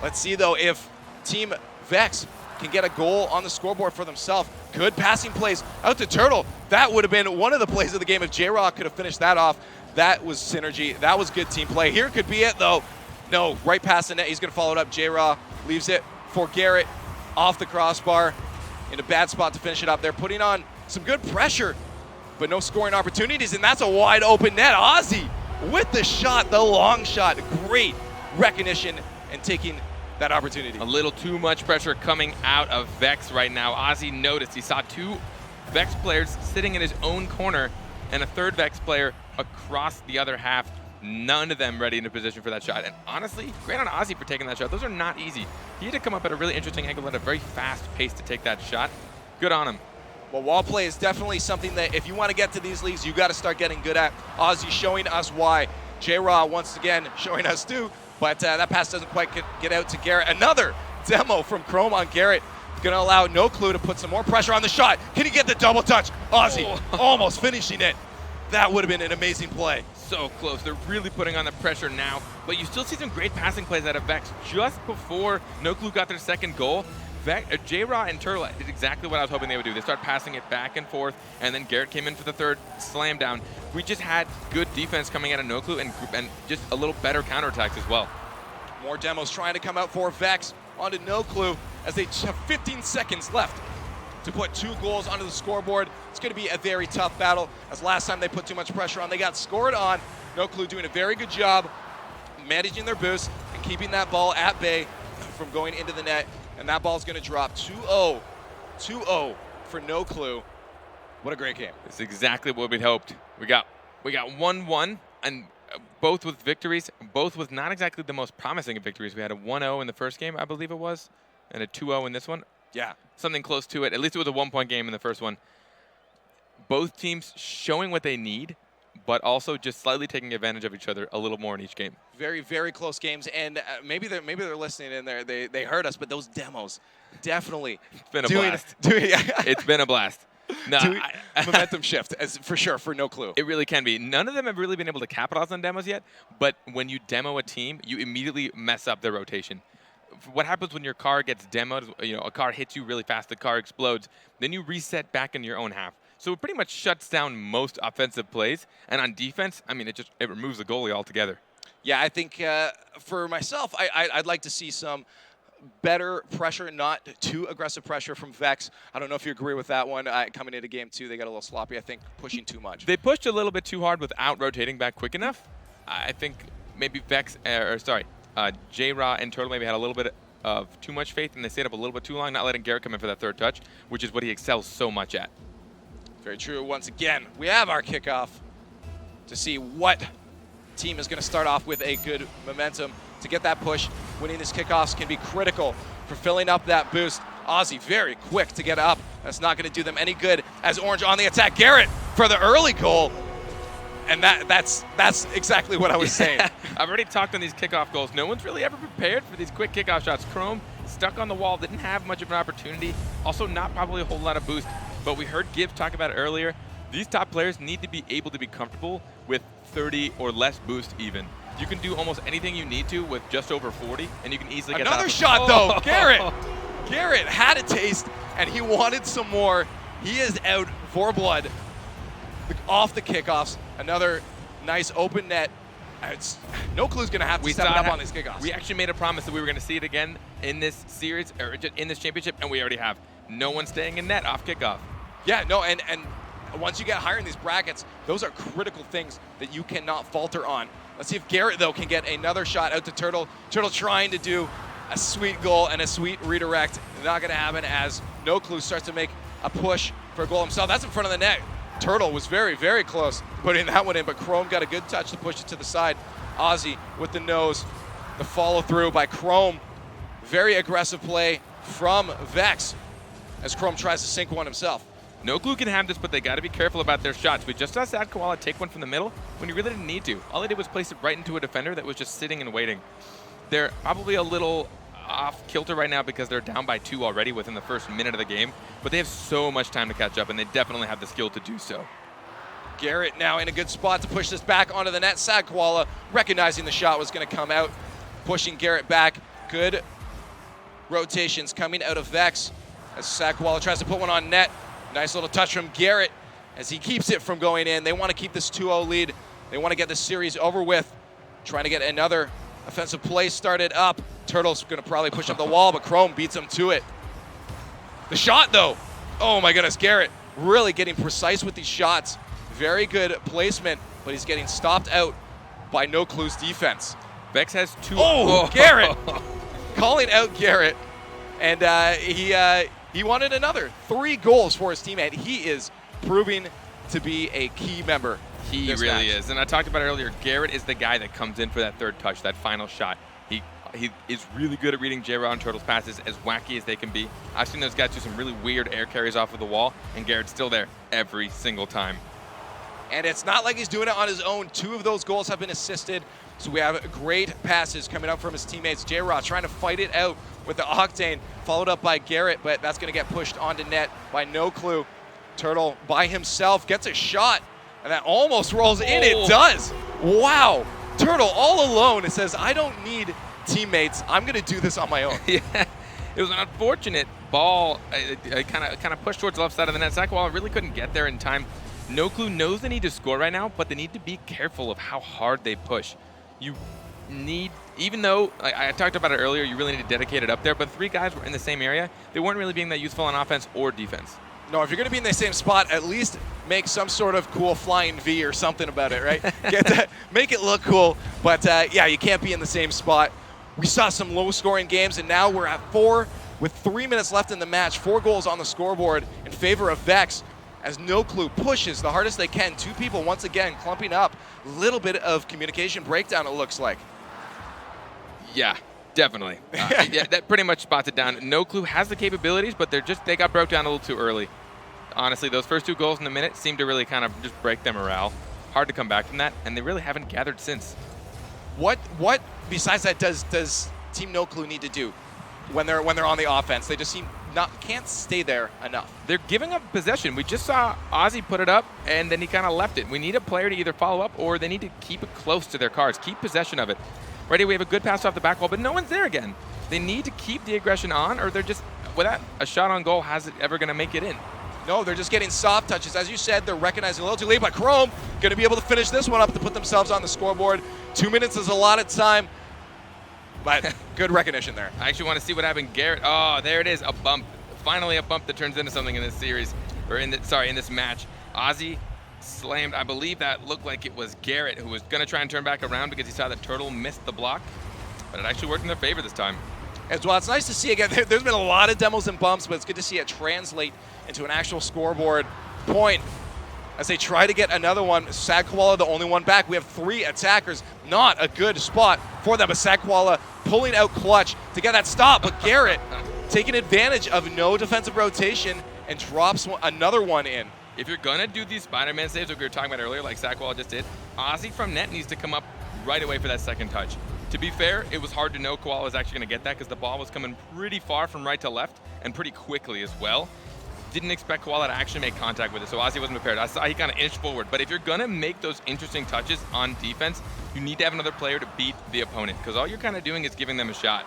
Let's see, though, if Team Vex can get a goal on the scoreboard for themselves. Good passing plays out to Turtle. That would have been one of the plays of the game if J-Rock could have finished that off. That was synergy. That was good team play. Here could be it, though. No, right past the net. He's going to follow it up. J-Raw leaves it for Garrett off the crossbar in a bad spot to finish it up. They're putting on some good pressure, but no scoring opportunities, and that's a wide open net. Ozzy with the shot, the long shot. Great recognition and taking that opportunity. A little too much pressure coming out of Vex right now. Ozzy noticed. He saw 2 Vex players sitting in his own corner and a third Vex player across the other half. None of them ready in a position for that shot. And honestly, great on Ozzy for taking that shot. Those are not easy. He had to come up at a really interesting angle at a very fast pace to take that shot. Good on him. Well, wall play is definitely something that if you want to get to these leagues, you got to start getting good at. Ozzy showing us why. J-Raw once again showing us too, but that pass doesn't quite get out to Garrett. Another demo from Chrome on Garrett. Going to allow No Clue to put some more pressure on the shot. Can he get the double touch? Ozzy almost finishing it. That would have been an amazing play. So close. They're really putting on the pressure now, but you still see some great passing plays out of Vex. Just before No Clue got their second goal, J-Raw and Turtle did exactly what I was hoping they would do. They started passing it back and forth, and then Garrett came in for the third slam down. We just had good defense coming out of No Clue and just a little better counterattacks as well. More demos trying to come out for Vex onto No Clue as they have 15 seconds left to put 2 goals onto the scoreboard. It's going to be a very tough battle, as last time they put too much pressure on, they got scored on. No Clue doing a very good job managing their boost and keeping that ball at bay from going into the net. And that ball's going to drop 2-0. 2-0 for No Clue. What a great game. It's exactly what we'd hoped. We got 1-1, and both with victories, both with not exactly the most promising of victories. We had a 1-0 in the first game, I believe it was, and a 2-0 in this one. Yeah. Something close to it. At least it was a 1-point game in the first one. Both teams showing what they need, but also just slightly taking advantage of each other a little more in each game. Very, very close games, and maybe they're listening in there. They heard us, but those demos definitely It's been a blast. It's been a blast. No, momentum shift, as for sure, for No Clue. It really can be. None of them have really been able to capitalize on demos yet, but when you demo a team, you immediately mess up their rotation. What happens when your car gets demoed, a car hits you really fast, the car explodes, then you reset back in your own half. So it pretty much shuts down most offensive plays, and on defense, I mean, it removes the goalie altogether. Yeah, I think for myself, I'd like to see some better pressure, not too aggressive pressure from Vex. I don't know if you agree with that one. Coming into game 2, they got a little sloppy, I think, pushing too much. They pushed a little bit too hard without rotating back quick enough. I think maybe J-Raw and Turtle maybe had a little bit of too much faith, and they stayed up a little bit too long, not letting Garrett come in for that third touch, which is what he excels so much at. Very true. Once again, we have our kickoff to see what team is going to start off with a good momentum to get that push. Winning these kickoffs can be critical for filling up that boost. Aussie very quick to get up. That's not going to do them any good as Orange on the attack. Garrett for the early goal. And that's exactly what I was saying. I've already talked on these kickoff goals. No one's really ever prepared for these quick kickoff shots. Chrome stuck on the wall, didn't have much of an opportunity. Also not probably a whole lot of boost. But we heard Gibbs talk about it earlier. These top players need to be able to be comfortable with 30 or less boost even. You can do almost anything you need to with just over 40, and you can easily get another shot though. Garrett had a taste, and he wanted some more. He is out for blood off the kickoffs. Another nice open net. No Clue's going to have to step it up on these kickoffs. We actually made a promise that we were going to see it again in this series, or in this championship, and we already have. No one staying in net off kickoff. Yeah, no, and once you get higher in these brackets, those are critical things that you cannot falter on. Let's see if Garrett, though, can get another shot out to Turtle. Turtle trying to do a sweet goal and a sweet redirect. Not going to happen as No Clue starts to make a push for a goal himself. That's in front of the net. Turtle was very, very close putting that one in, but Chrome got a good touch to push it to the side. Aussie with the nose. The follow through by Chrome. Very aggressive play from Vex as Chrome tries to sink one himself. No Clue can have this, but they got to be careful about their shots. We just saw Sad Koala take one from the middle when he really didn't need to. All he did was place it right into a defender that was just sitting and waiting. They're probably a little off kilter right now because they're down by 2 already within the first minute of the game, but they have so much time to catch up, and they definitely have the skill to do so. Garrett now in a good spot to push this back onto the net. Sad Koala recognizing the shot was going to come out, pushing Garrett back. Good rotations coming out of Vex as Sad Koala tries to put one on net. Nice little touch from Garrett as he keeps it from going in. They want to keep this 2-0 lead. They want to get this series over with. Trying to get another offensive play started up. Turtle's going to probably push up the wall, but Chrome beats him to it. The shot, though. Oh, my goodness. Garrett really getting precise with these shots. Very good placement, but he's getting stopped out by No Clue's defense. Vex has 2. Oh, Garrett. Calling out Garrett. And he wanted another 3 goals for his teammate. He is proving to be a key member. He really is. And I talked about it earlier. Garrett is the guy that comes in for that third touch, that final shot. He is really good at reading J-Raw and Turtle's passes, as wacky as they can be. I've seen those guys do some really weird air carries off of the wall, and Garrett's still there every single time. And it's not like he's doing it on his own. 2 of those goals have been assisted. So we have great passes coming up from his teammates. J-Raw trying to fight it out with the Octane, followed up by Garrett, but that's going to get pushed onto net by No Clue. Turtle by himself gets a shot, and that almost rolls in. It does. Wow. Turtle all alone. It says, I don't need teammates. I'm going to do this on my own. Yeah. It was an unfortunate ball, kind of pushed towards the left side of the net. Sakwala really couldn't get there in time. No Clue knows they need to score right now, but they need to be careful of how hard they push. You need, even though I talked about it earlier, you really need to dedicate it up there, but 3 guys were in the same area. They weren't really being that useful on offense or defense. No, if you're going to be in the same spot, at least make some sort of cool flying V or something about it, right? Make it look cool. But yeah, you can't be in the same spot. We saw some low-scoring games, and now we're at 4 with 3 minutes left in the match. 4 goals on the scoreboard in favor of Vex as No Clue pushes the hardest they can. 2 people once again clumping up. Little bit of communication breakdown, it looks like. Yeah. Definitely. Yeah, that pretty much spots it down. No Clue has the capabilities, but they got broke down a little too early. Honestly, those first 2 goals in the minute seemed to really kind of just break their morale. Hard to come back from that, and they really haven't gathered since. What besides that does Team No Clue need to do when they're on the offense? They just can't stay there enough. They're giving up possession. We just saw Ozzy put it up, and then he kind of left it. We need a player to either follow up, or they need to keep it close to their cars, keep possession of it. Right here, we have a good pass off the back wall, but no one's there again. They need to keep the aggression on, or they're just, without a shot on goal, how's it ever going to make it in? No, they're just getting soft touches. As you said, they're recognizing a little too late, but Chrome going to be able to finish this one up to put themselves on the scoreboard. 2 minutes is a lot of time, but good recognition there. I actually want to see what happened. Garrett, oh, there it is, a bump. Finally a bump that turns into something in this series, or in this match. Ozzy slammed, I believe that looked like it was Garrett who was going to try and turn back around because he saw that Turtle missed the block, but it actually worked in their favor this time. As well, it's nice to see again, there's been a lot of demos and bumps, but it's good to see it translate into an actual scoreboard point as they try to get another one. Sad Koala, the only one back. We have 3 attackers, not a good spot for them, but Sad Koala pulling out clutch to get that stop, but Garrett taking advantage of no defensive rotation and drops another one in. If you're going to do these Spider-Man saves like we were talking about earlier, like Sakwala just did, Ozzy from net needs to come up right away for that second touch. To be fair, it was hard to know Koala was actually going to get that because the ball was coming pretty far from right to left and pretty quickly as well. Didn't expect Koala to actually make contact with it, so Ozzy wasn't prepared. I saw he kind of inched forward, but if you're going to make those interesting touches on defense, you need to have another player to beat the opponent because all you're kind of doing is giving them a shot.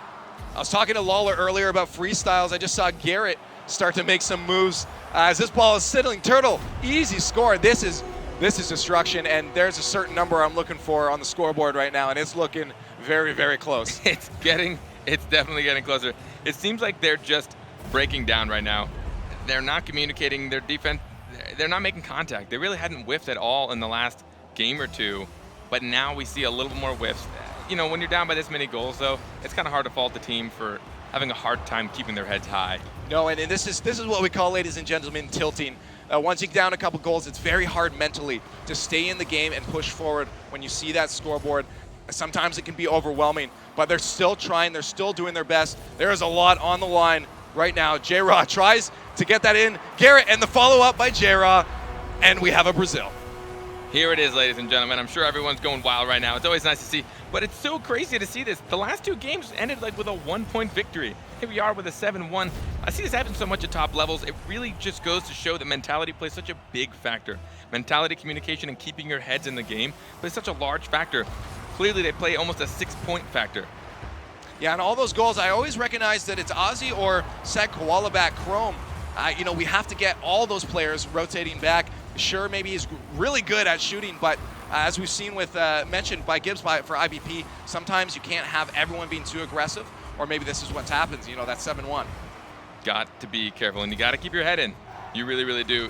I was talking to Lawler earlier about freestyles. I just saw Garrett start to make some moves as this ball is settling. Turtle, easy score. This is destruction, and there's a certain number I'm looking for on the scoreboard right now, and it's looking very, very close. It's definitely getting closer. It seems like they're just breaking down right now. They're not communicating their defense. They're not making contact. They really hadn't whiffed at all in the last game or 2, but now we see a little bit more whiffs. You know, when you're down by this many goals, though, it's kind of hard to fault the team for having a hard time keeping their heads high. No, and this is what we call, ladies and gentlemen, tilting. Once you get down a couple goals, it's very hard mentally to stay in the game and push forward when you see that scoreboard. Sometimes it can be overwhelming, but they're still trying. They're still doing their best. There is a lot on the line right now. J-Raw tries to get that in. Garrett and the follow-up by J-Raw, and we have a Brazil. Here it is, ladies and gentlemen. I'm sure everyone's going wild right now. It's always nice to see, but it's so crazy to see this. The last 2 games ended like with a 1-point victory. Here we are with a 7-1. I see this happen so much at top levels. It really just goes to show that mentality plays such a big factor. Mentality, communication, and keeping your heads in the game plays such a large factor. Clearly, they play almost a 6-point factor. Yeah, and all those goals, I always recognize that it's Ozzy or Sad Koala back Chrome. You know, we have to get all those players rotating back. Sure, maybe he's really good at shooting, but as we've seen with mentioned by Gibbs for IBP, sometimes you can't have everyone being too aggressive, or maybe this is what happens. You know, that's 7-1. Got to be careful, and you got to keep your head in. You really, really do.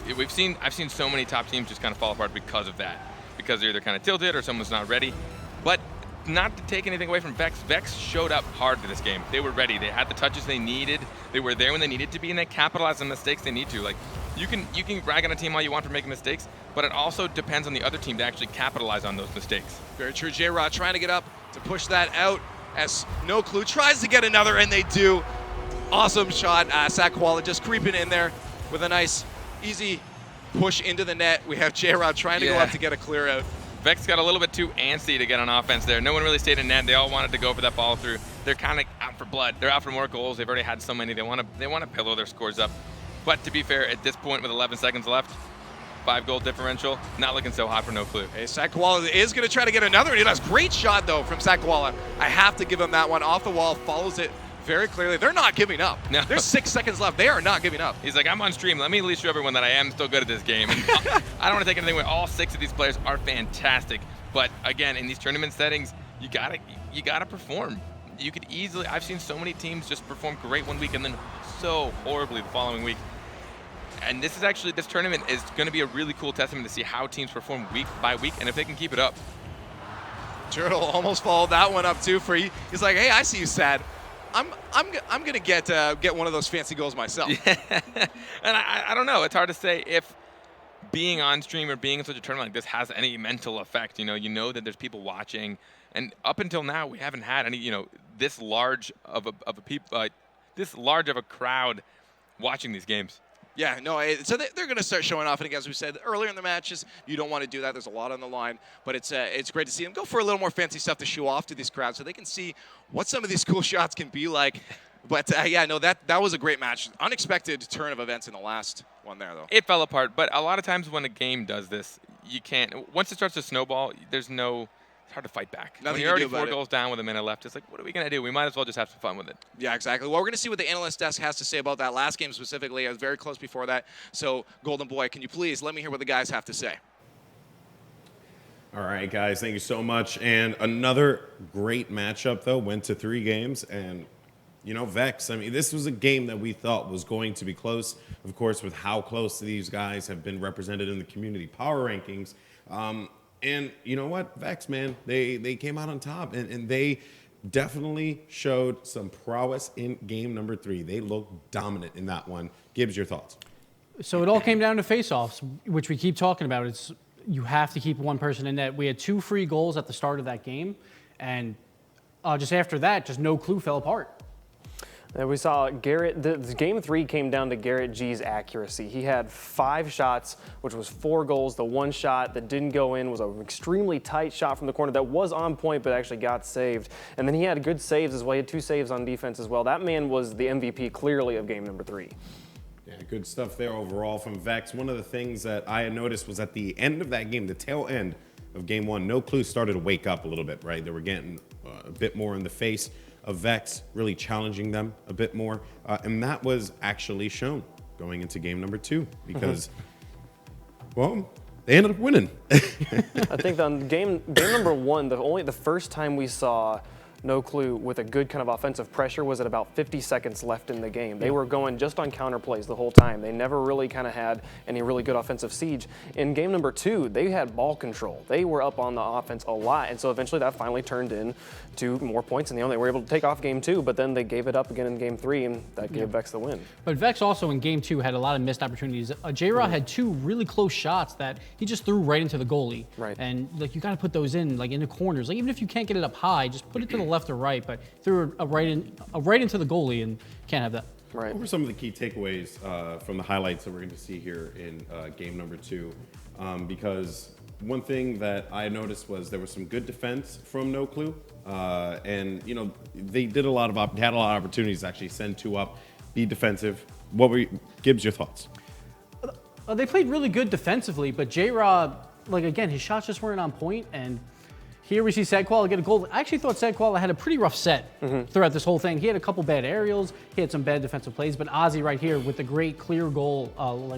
I've seen so many top teams just kind of fall apart because of that, because they're either kind of tilted or someone's not ready. But not to take anything away from Vex. Vex showed up hard for this game. They were ready. They had the touches they needed. They were there when they needed to be, and they capitalized on the mistakes they need to. Like, you can rag on a team all you want for making mistakes, but it also depends on the other team to actually capitalize on those mistakes. Very true. J-Rod trying to get up to push that out as No Clue tries to get another, and they do. Awesome shot. Sad Koala just creeping in there with a nice, easy push into the net. We have J-Rod trying to go up to get a clear out. Vex got a little bit too antsy to get on offense there. No one really stayed in net. They all wanted to go for that follow through. They're kind of out for blood. They're out for more goals. They've already had so many. They want to pillow their scores up. But to be fair, at this point with 11 seconds left, 5-goal differential, not looking so hot for No Clue. Hey, Sad Koala is going to try to get another. He does great shot though from Sad Koala. I have to give him that one off the wall. Follows it very clearly they're not giving up. No. There's 6 seconds left. They are not giving up. He's like, I'm on stream. Let me at least show everyone that I am still good at this game. And I don't want to take anything away. All 6 of these players are fantastic. But again, in these tournament settings, you gotta perform. You could easily, I've seen so many teams just perform great one week and then so horribly the following week. And this tournament is going to be a really cool testament to see how teams perform week by week and if they can keep it up. Turtle almost followed that one up too. He's like, hey, I see you, Sad. I'm gonna get one of those fancy goals myself. Yeah. And I don't know. It's hard to say if being on stream or being in such a tournament like this has any mental effect. You know that there's people watching, and up until now we haven't had any this large of a crowd watching these games. Yeah, no, so they're going to start showing off. And as we said earlier in the matches, you don't want to do that. There's a lot on the line. But it's great to see them go for a little more fancy stuff to show off to these crowds so they can see what some of these cool shots can be like. But, yeah, no, that was a great match. Unexpected turn of events in the last one there, though. It fell apart. But a lot of times when a game does this, you can't. Once it starts to snowball, it's hard to fight back. Nothing when you're already you can do 4 goals down with a minute left, it's like, what are we going to do? We might as well just have some fun with it. Yeah, exactly. Well, we're going to see what the analyst desk has to say about that last game specifically. I was very close before that. So, Golden Boy, can you please let me hear what the guys have to say? All right, guys, thank you so much. And another great matchup, though, went to 3 games. And, Vex, I mean, this was a game that we thought was going to be close, of course, with how close these guys have been represented in the community power rankings. And you know what? Vex, man, they came out on top, and they definitely showed some prowess in game number 3. They looked dominant in that one. Gibbs, your thoughts? So it all came down to face-offs, which we keep talking about. You have to keep one person in net. We had 2 free goals at the start of that game, and just after that, just no clue fell apart. And we saw Garrett, the game 3 came down to Garrett G's accuracy. He had 5 shots, which was 4 goals. The one shot that didn't go in was an extremely tight shot from the corner that was on point but actually got saved. And then he had good saves as well. He had 2 saves on defense as well. That man was the MVP clearly of game number 3. Yeah, good stuff there overall from Vex. One of the things that I had noticed was at the end of that game, the tail end of game 1, No Clue started to wake up a little bit, right? They were getting a bit more in the face of Vex, really challenging them a bit more. And that was actually shown going into game number 2 because, well, they ended up winning. I think on game number 1, the first time we saw No Clue with a good kind of offensive pressure was at about 50 seconds left in the game. They were going just on counter plays the whole time. They never really kind of had any really good offensive siege. In game number 2, they had ball control. They were up on the offense a lot, and so eventually that finally turned into more points, and they were able to take off game 2, but then they gave it up again in game 3, and that gave Vex the win. But Vex also in game 2 had a lot of missed opportunities. J-Rod had 2 really close shots that he just threw right into the goalie. Right. And you got to put those in in the corners. Even if you can't get it up high, just put it to the left or right. But threw a right into the goalie, and can't have that. Right. What were some of the key takeaways from the highlights that we're going to see here in game number 2? Because one thing that I noticed was there was some good defense from No Clue, and they had a lot of opportunities to actually send 2 up, be defensive. Gibbs, your thoughts? They played really good defensively, but J-Rod, again, his shots just weren't on point, and here we see Sadquala get a goal. I actually thought Sadquala had a pretty rough set throughout this whole thing. He had a couple bad aerials. He had some bad defensive plays, but Ozzy right here with the great clear goal,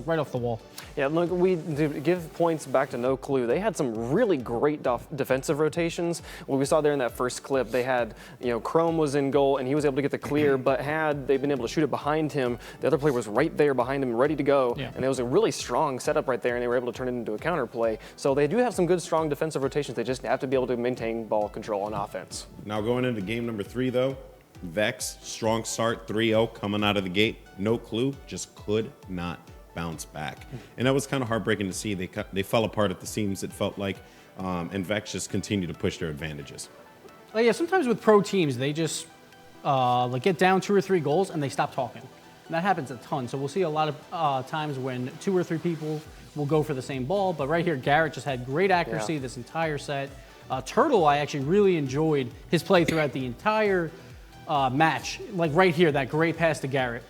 right off the wall. Yeah, look, to give points back to No Clue, they had some really great defensive rotations. What we saw there in that first clip, they had, Chrome was in goal, and he was able to get the clear, but had they been able to shoot it behind him, the other player was right there behind him, ready to go, and it was a really strong setup right there, and they were able to turn it into a counter play. So they do have some good, strong defensive rotations. They just have to be able to maintain ball control on offense. Now going into game number 3, though, Vex, strong start, 3-0 coming out of the gate. No Clue, just could not bounce back. And that was kind of heartbreaking to see. They fell apart at the seams, it felt like, and Vex just continued to push their advantages. Yeah, sometimes with pro teams, they just get down 2 or 3 goals and they stop talking. And that happens a ton. So we'll see a lot of times when 2 or 3 people will go for the same ball. But right here, Garrett just had great accuracy this entire set. Turtle, I actually really enjoyed his play throughout the entire match, like right here, that great pass to Garrett.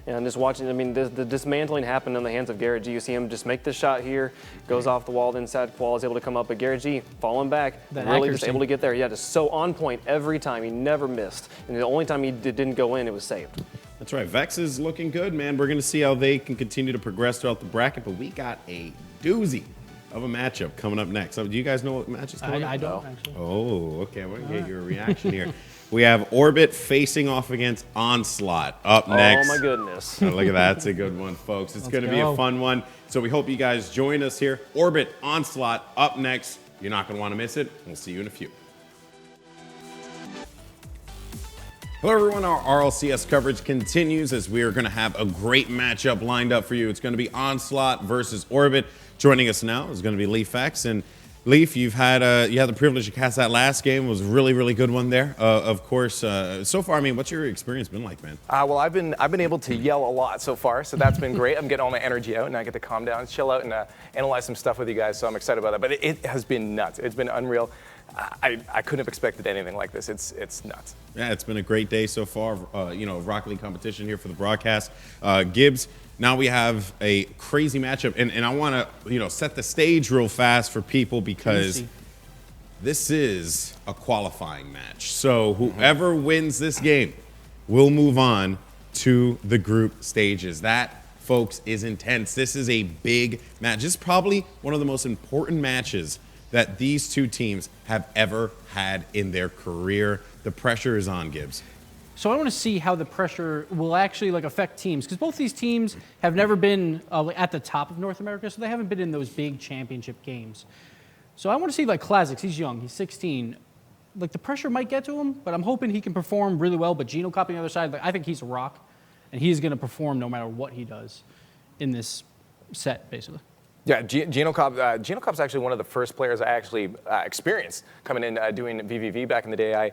And just watching, I mean, the dismantling happened in the hands of Garrett G. You see him just make the shot here, goes off the wall, then Sad Qual is able to come up, but Garrett G falling back, That really accuracy. just able to get there. Yeah, just so on point every time. He never missed. And the only time he didn't go in, it was saved. That's right. Vex is looking good, man. We're going to see how they can continue to progress throughout the bracket, but we got a doozy of a matchup coming up next. So do you guys know what match is coming up? I don't, actually. Oh, okay. I want to get your reaction here. We have Orbit facing off against Onslaught up next. Oh, my goodness. Oh, look at that. That's a good one, folks. It's going to be a go. fun one. So we hope you guys join us here. Orbit, Onslaught up next. You're not going to want to miss it. We'll see you in a few. Hello, everyone. Our RLCS coverage continues as we are going to have a great matchup lined up for you. It's going to be Onslaught versus Orbit. Joining us now is going to be Leaf X. And Leaf, you had the privilege to cast that last game. It was a really, really good one there. Of course, so far, I mean, what's your experience been like, man? Well, I've been able to yell a lot so far, so that's been great. I'm getting all my energy out, and I get to calm down, chill out, and analyze some stuff with you guys. So I'm excited about that. But it has been nuts. It's been unreal. I couldn't have expected anything like this. It's nuts. Yeah, it's been a great day so far. Rocket League competition here for the broadcast. Gibbs, now we have a crazy matchup, and I want to set the stage real fast for people because this is a qualifying match. So whoever wins this game will move on to the group stages. That, folks, is intense. This is a big match. This is probably one of the most important matches that these two teams have ever had in their career. The pressure is on, Gibbs. So I want to see how the pressure will actually affect teams, because both these teams have never been at the top of North America, so they haven't been in those big championship games. So I want to see Classics. He's young. He's 16. The pressure might get to him, but I'm hoping he can perform really well. But Geno Cop on the other side, I think he's a rock, and he's going to perform no matter what he does in this set, basically. Yeah, Geno Cop's actually one of the first players I actually experienced coming in doing VVV back in the day.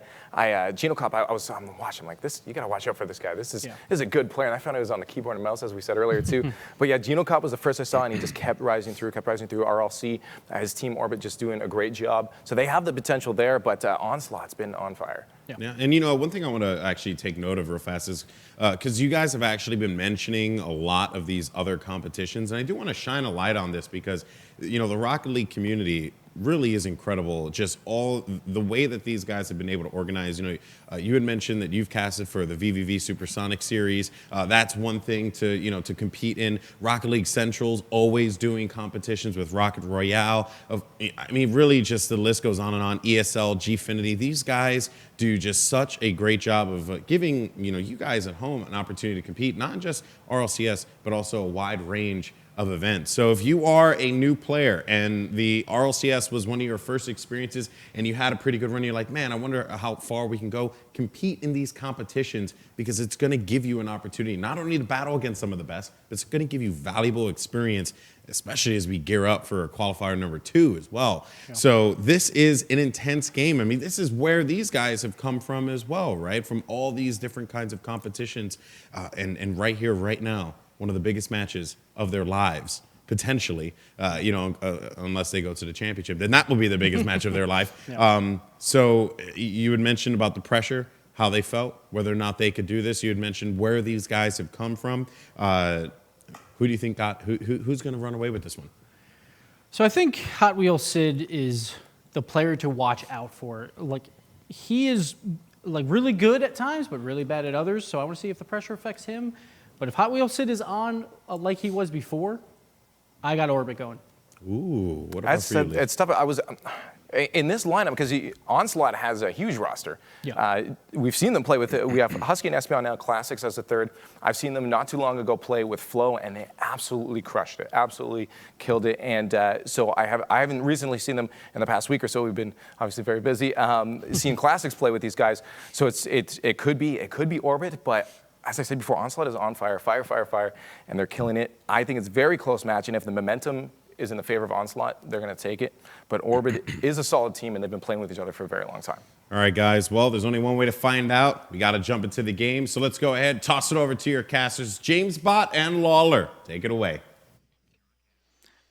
Geno Cop, I'm watching, I'm like, this, you gotta watch out for this guy. This is a good player, and I found out he was on the keyboard and mouse, as we said earlier too. But yeah, Geno Cop was the first I saw, and he just kept rising through RLC. His team Orbit just doing a great job. So they have the potential there, but Onslaught's been on fire. Yeah, and one thing I want to actually take note of real fast is because you guys have actually been mentioning a lot of these other competitions, and I do want to shine a light on this because the Rocket League community really is incredible. Just all the way that these guys have been able to organize. You had mentioned that you've casted for the VVV Supersonic series. That's one thing to to compete in. Rocket League Central's always doing competitions with Rocket Royale. I mean, really, just the list goes on and on. ESL, Gfinity. These guys do just such a great job of giving you guys at home an opportunity to compete, not just RLCS, but also a wide range of events. So if you are a new player and the RLCS was one of your first experiences and you had a pretty good run, you're like, man, I wonder how far we can go, compete in these competitions because it's going to give you an opportunity not only to battle against some of the best, but it's going to give you valuable experience, especially as we gear up for qualifier number 2 as well. Yeah. So this is an intense game. I mean, this is where these guys have come from as well, right? From all these different kinds of competitions and right here, right now, one of the biggest matches of their lives, potentially, unless they go to the championship. Then that will be the biggest match of their life. Yeah. So you had mentioned about the pressure, how they felt, whether or not they could do this. You had mentioned where these guys have come from. Who do you think who's going to run away with this one? So I think Hot Wheels Sid is the player to watch out for. He is really good at times, but really bad at others. So I want to see if the pressure affects him. But if Hot Wheels Sid is on like he was before, I got Orbit going. Ooh, what about for you, Lee? It's tough. I was in this lineup because Onslaught has a huge roster. Yeah. We've seen them play with it. We have Husky and Espion now, Classics as the third. I've seen them not too long ago play with Flow, and they absolutely crushed it, absolutely killed it. And so I haven't recently seen them in the past week or so. We've been obviously very busy seeing Classics play with these guys. So it could be Orbit, but as I said before, Onslaught is on fire, and they're killing it. I think it's a very close match, and if the momentum is in the favor of Onslaught, they're going to take it. But Orbit is a solid team, and they've been playing with each other for a very long time. All right, guys. Well, there's only one way to find out. We got to jump into the game. So let's go ahead, toss it over to your casters, James Bott and Lawler. Take it away.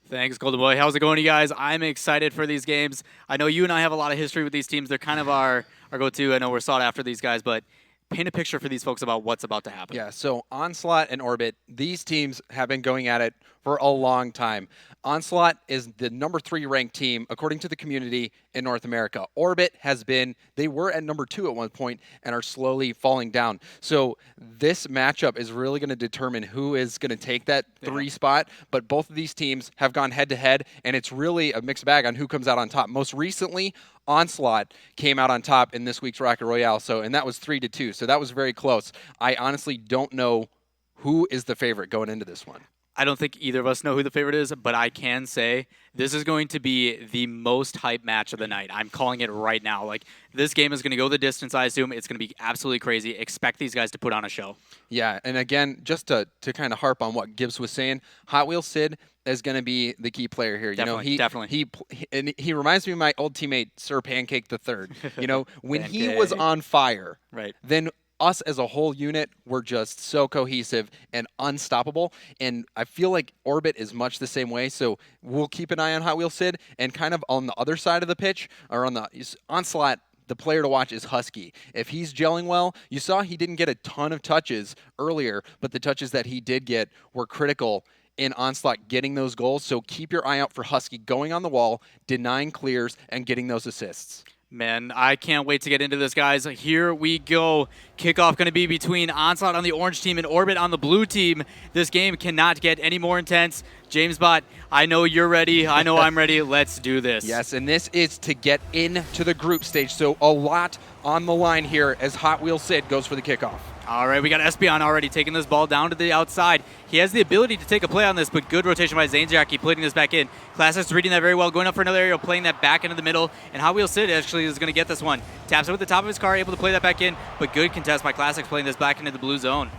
Thanks, Golden Boy. How's it going, you guys? I'm excited for these games. I know you and I have a lot of history with these teams. They're kind of our go-to. I know we're sought after these guys, but paint a picture for these folks about what's about to happen. Yeah, so Onslaught and Orbit, these teams have been going at it for a long time. Onslaught is the number 3 ranked team, according to the community, in North America. Orbit they were at number 2 at one point and are slowly falling down. So this matchup is really going to determine who is going to take that 3 spot, but both of these teams have gone head-to-head, and it's really a mixed bag on who comes out on top. Most recently, Onslaught came out on top in this week's Rocket Royale, and that was 3-2, so that was very close. I honestly don't know who is the favorite going into this one. I don't think either of us know who the favorite is, but I can say this is going to be the most hype match of the night. I'm calling it right now. Like, this game is going to go the distance, I assume. It's going to be absolutely crazy. Expect these guys to put on a show. Yeah, and again, just to kind of harp on what Gibbs was saying, Hot Wheels Sid is going to be the key player here. Definitely. He reminds me of my old teammate, Sir Pancake III. When he was on fire, right, then us as a whole unit were just so cohesive and unstoppable, and I feel like Orbit is much the same way, so we'll keep an eye on Hot Wheels Sid, and kind of on the other side of the pitch, or on the Onslaught, the player to watch is Husky. If he's gelling well, you saw he didn't get a ton of touches earlier, but the touches that he did get were critical in Onslaught getting those goals, so keep your eye out for Husky going on the wall, denying clears, and getting those assists. Man, I can't wait to get into this, guys. Here we go. Kickoff going to be between Onslaught on the orange team and Orbit on the blue team. This game cannot get any more intense. James Bott, I know you're ready. I know I'm ready. Let's do this. Yes, and this is to get into the group stage, so a lot on the line here as Hot Wheels Sid goes for the kickoff. All right, we got Espion already taking this ball down to the outside. He has the ability to take a play on this, but good rotation by Zanejacki putting this back in. Classics reading that very well, going up for another aerial, playing that back into the middle, and Hot Wheels Sid actually is going to get this one. Taps it with the top of his car, able to play that back in, but good contest by Classics playing this back into the blue zone.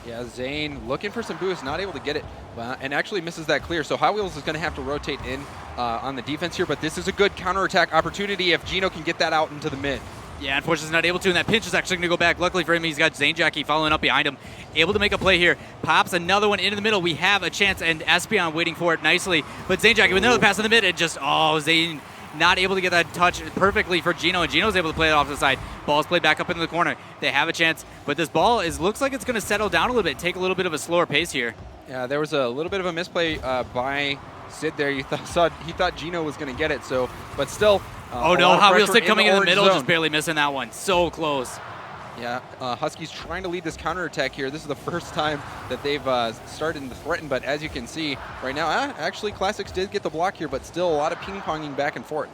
Yeah, Zane looking for some boost, not able to get it, and actually misses that clear. So Hot Wheels is going to have to rotate in on the defense here, but this is a good counterattack opportunity if Gino can get that out into the mid. Yeah, unfortunately he's not able to, and that pinch is actually going to go back. Luckily for him, he's got Zanejacki following up behind him. Able to make a play here. Pops another one into the middle. We have a chance, and Espion waiting for it nicely. But Zanejacki with another pass in the mid, and just, Zane not able to get that touch perfectly for Gino, and Gino's able to play it off the side. Ball's played back up into the corner. They have a chance, but this ball looks like it's going to settle down a little bit, take a little bit of a slower pace here. Yeah, there was a little bit of a misplay by Sid there. He thought Gino was going to get it, but still. Oh no, Hot Wheels Sid coming in the middle, just barely missing that one. So close. Yeah, Husky's trying to lead this counterattack here. This is the first time that they've started to threaten, but as you can see right now, actually Classics did get the block here, but still a lot of ping-ponging back and forth.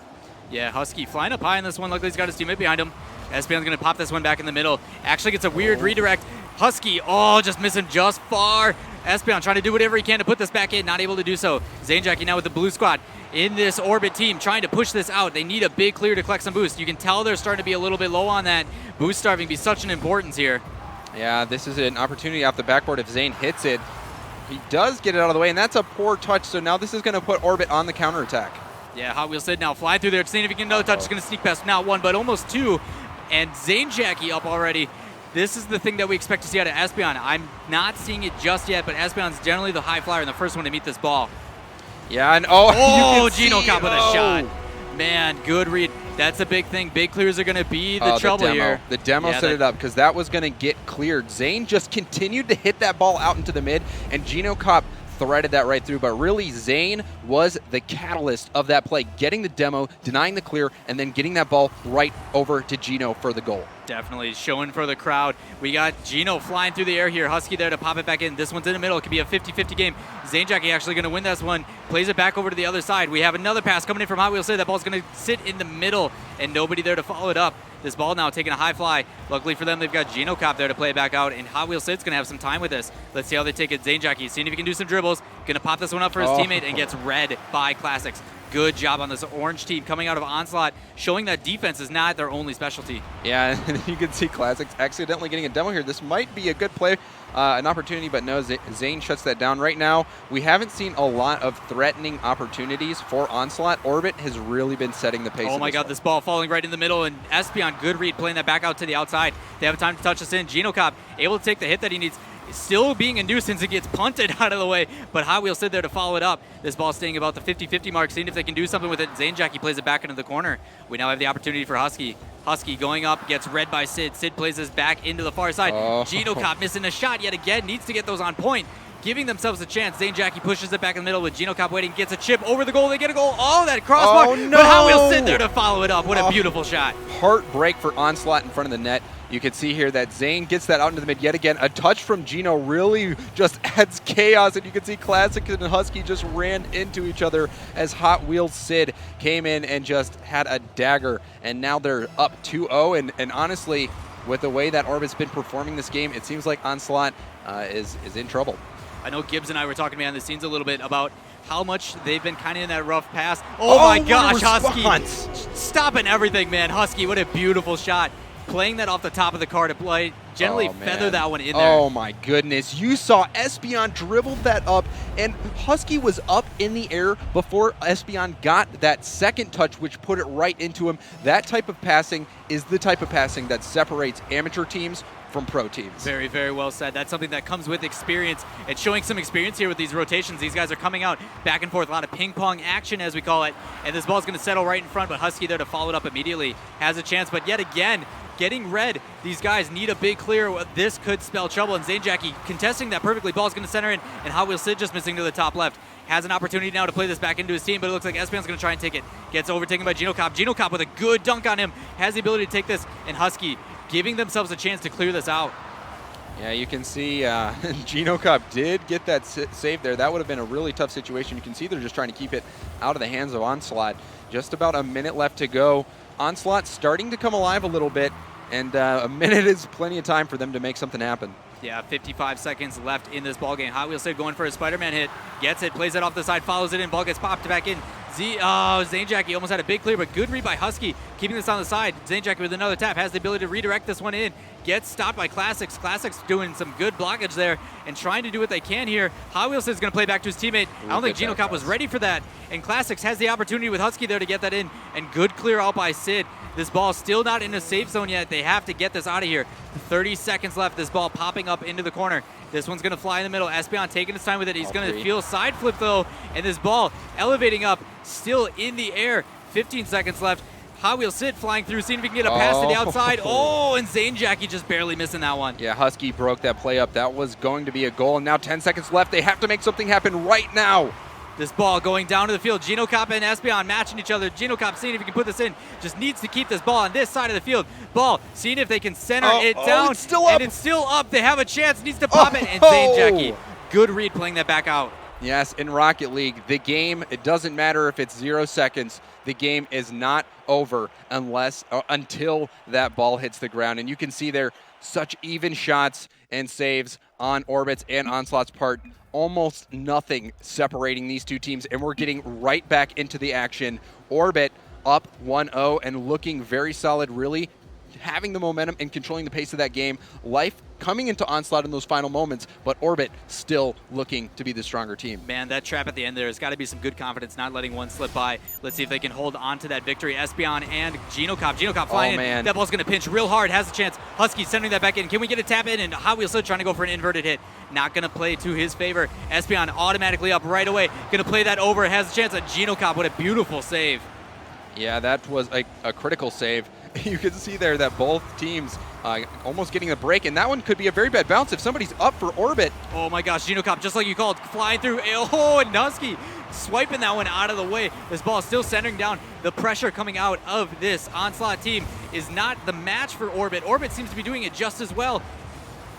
Yeah, Husky flying up high in this one. Luckily he's got his teammate behind him. Espion's going to pop this one back in the middle. Actually gets a weird redirect. Husky, just missing just far. Espion trying to do whatever he can to put this back in, not able to do so. Zanejacki now with the blue squad in this Orbit team trying to push this out. They need a big clear to collect some boost. You can tell they're starting to be a little bit low on that. Boost starving be such an importance here. Yeah, this is an opportunity off the backboard if Zane hits it. He does get it out of the way, and that's a poor touch, so now this is going to put Orbit on the counterattack. Yeah, Hot Wheels Sid now flying through there, seeing if he can get another touch. He's going to sneak past not one, but almost two. And Zanejacki up already. This is the thing that we expect to see out of Espion. I'm not seeing it just yet, but Espion's generally the high flyer and the first one to meet this ball. Yeah, and Gino caught with a shot. Man, good read. That's a big thing. Big clears are going to be the trouble here. The demo set it up because that was going to get cleared. Zane just continued to hit that ball out into the mid, and Gino Kopp threaded that right through, but really Zane was the catalyst of that play, getting the demo, denying the clear, and then getting that ball right over to Gino for the goal. Definitely showing for the crowd. We got Gino flying through the air here. Husky there to pop it back in. This one's in the middle. It could be a 50-50 game. Zanejacki actually going to win this one. Plays it back over to the other side. We have another pass coming in from Hot Wheels Sid. That ball's going to sit in the middle, and nobody there to follow it up. This ball now taking a high fly. Luckily for them, they've got Gino Kopp there to play it back out, and Hot Wheels Sid's going to have some time with this. Let's see how they take it. Zanejacki seeing if he can do some dribbles. Going to pop this one up for his teammate and gets read by Classics. Good job on this orange team coming out of Onslaught, showing that defense is not their only specialty. Yeah, and you can see Classics accidentally getting a demo here. This might be a good play, an opportunity, but no, Zane shuts that down. Right now, we haven't seen a lot of threatening opportunities for Onslaught. Orbit has really been setting the pace. Oh my God, this ball falling right in the middle, and Espion, good read, playing that back out to the outside. They have time to touch this in. Gino Kopp able to take the hit that he needs. still being a nuisance. It gets punted out of the way, but Hot Wheels Sid there to follow it up. This ball staying about the 50-50 mark, seeing if they can do something with it. Zane Jackie plays it back into the corner. We now have the opportunity for Husky. Husky going up, gets read by Sid. Sid plays this back into the far side. Gino Cop missing a shot yet again, needs to get those on point. Giving themselves a chance. Zane Jackie pushes it back in the middle with Gino Cop waiting, gets a chip over the goal. They get a goal. Oh, that crossbar. Oh, no. But Hot Wheels Sid there to follow it up. What a beautiful shot. Heartbreak for Onslaught in front of the net. You can see here that Zane gets that out into the mid yet again. A touch from Gino really just adds chaos, and you can see Classic and Husky just ran into each other as Hot Wheels Sid came in and just had a dagger, and now they're up 2-0, and honestly, with the way that Orbit's been performing this game, it seems like Onslaught is in trouble. I know Gibbs and I were talking behind the scenes a little bit about how much they've been kind of in that rough pass. Oh my gosh, Husky stopping everything, man. Husky, what a beautiful shot. Playing that off the top of the car to play, generally feather that one in there. Oh my goodness. You saw Espion dribbled that up, and Husky was up in the air before Espion got that second touch, which put it right into him. That type of passing is the type of passing that separates amateur teams from pro teams. Very, very well said. That's something that comes with experience. It's showing some experience here with these rotations. These guys are coming out back and forth, a lot of ping pong action as we call it, and this ball's going to settle right in front, but Husky there to follow it up immediately. Has a chance, but yet again, getting red. These guys need a big clear. This could spell trouble, and Zane Jackie contesting that perfectly. Ball's going to center in, and Hot Wheels Sid just missing to the top left. Has an opportunity now to play this back into his team, but it looks like Espion's going to try and take it. Gets overtaken by Gino Cop. Gino Cop with a good dunk on him. Has the ability to take this, and Husky giving themselves a chance to clear this out. Yeah, you can see Gino Cop did get that save there. That would have been a really tough situation. You can see they're just trying to keep it out of the hands of Onslaught. Just about a minute left to go. Onslaught starting to come alive a little bit, and a minute is plenty of time for them to make something happen. Yeah, 55 seconds left in this ballgame. Hot Wheels Sid going for a Spider-Man hit. Gets it, plays it off the side, follows it in. Ball gets popped back in. Zane Jackie almost had a big clear, but good read by Husky. Keeping this on the side. Zane Jackie with another tap. Has the ability to redirect this one in. Gets stopped by Classics. Classics doing some good blockage there and trying to do what they can here. Hot Wheels Sid's going to play back to his teammate. I don't think Gino Cop was ready for that. And Classics has the opportunity with Husky there to get that in. And good clear out by Sid. This ball still not in a safe zone yet. They have to get this out of here. 30 seconds left. This ball popping up into the corner. This one's going to fly in the middle. Espion taking his time with it. He's going to feel a side flip, though. And this ball elevating up, still in the air. 15 seconds left. Hot Wheels Sid flying through, seeing if he can get a pass to the outside. Oh, and Zane Jackie just barely missing that one. Yeah, Husky broke that play up. That was going to be a goal. And now 10 seconds left. They have to make something happen right now. This ball going down to the field. Gino Cop and Espion matching each other. Gino Cop seeing if he can put this in. Just needs to keep this ball on this side of the field. Ball seeing if they can center it down. It's still up. And it's still up. They have a chance. Needs to pop it. And Zane Jackie, good read playing that back out. Yes, in Rocket League, the game, it doesn't matter if it's 0 seconds. The game is not over until that ball hits the ground. And you can see there such even shots and saves on Orbit's and Onslaught's part. Almost nothing separating these two teams, and we're getting right back into the action. Orbit up 1-0 and looking very solid, really having the momentum and controlling the pace of that game. Life coming into Onslaught in those final moments, but Orbit still looking to be the stronger team. Man, that trap at the end there has got to be some good confidence, not letting one slip by. Let's see if they can hold on to that victory. Espion and Gino Cop. Gino Cop flying in. That ball's going to pinch real hard. Has a chance. Husky sending that back in. Can we get a tap in? And Hot Wheels Sid trying to go for an inverted hit. Not going to play to his favor. Espion automatically up right away. Going to play that over. Has a chance. Gino Cop, what a beautiful save. Yeah, that was a critical save. You can see there that both teams almost getting a break, and that one could be a very bad bounce if somebody's up for Orbit. Oh my gosh, Gino Cop, just like you called, flying through. Oh, and Husky swiping that one out of the way. This ball is still centering down. The pressure coming out of this Onslaught team is not the match for Orbit. Orbit seems to be doing it just as well.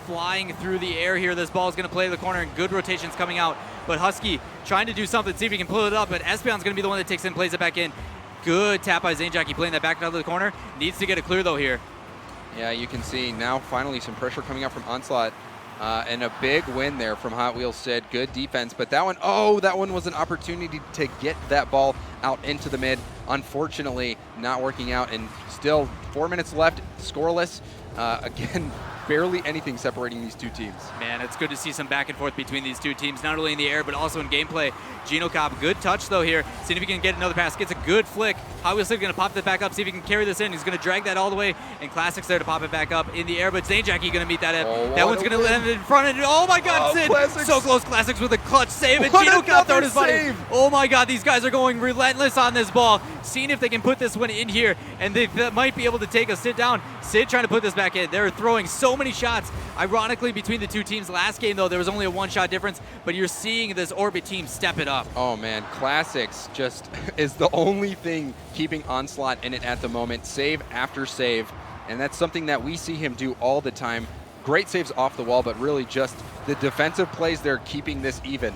Flying through the air here. This ball is going to play to the corner, and good rotations coming out. But Husky trying to do something, see if he can pull it up, but Espion's going to be the one that takes it and plays it back in. Good tap by Zane Jackie, playing that back out of the corner. Needs to get it clear, though, here. Yeah, you can see now finally some pressure coming out from Onslaught. And a big win there from Hot Wheels Sid. Good defense, but that one was an opportunity to get that ball out into the mid. Unfortunately, not working out, and still 4 minutes left, scoreless. Again, barely anything separating these two teams. Man, it's good to see some back and forth between these two teams, not only in the air, but also in gameplay. Gino Cobb, good touch though here. Seeing if he can get another pass, gets a good flick. Hot Wheels going to pop that back up, see if he can carry this in. He's going to drag that all the way, and Classic's there to pop it back up in the air, but Zanejacki going to meet that. That one's going to land in front of it. Oh my God, Sid! Classics. So close, Classics with a clutch save, and What Gino Cobb throwing another his body. save. Oh my God, these guys are going relentless on this ball. Seeing if they can put this one in here, and they might be able to take a sit down. Sid trying to put this back in. They're throwing so many shots. Ironically, between the two teams last game, though, there was only a one-shot difference, but you're seeing this Orbit team step it up. Oh man, Classics just is the only thing keeping Onslaught in it at the moment, save after save, and that's something that we see him do all the time. Great saves off the wall, but really just the defensive plays there keeping this even.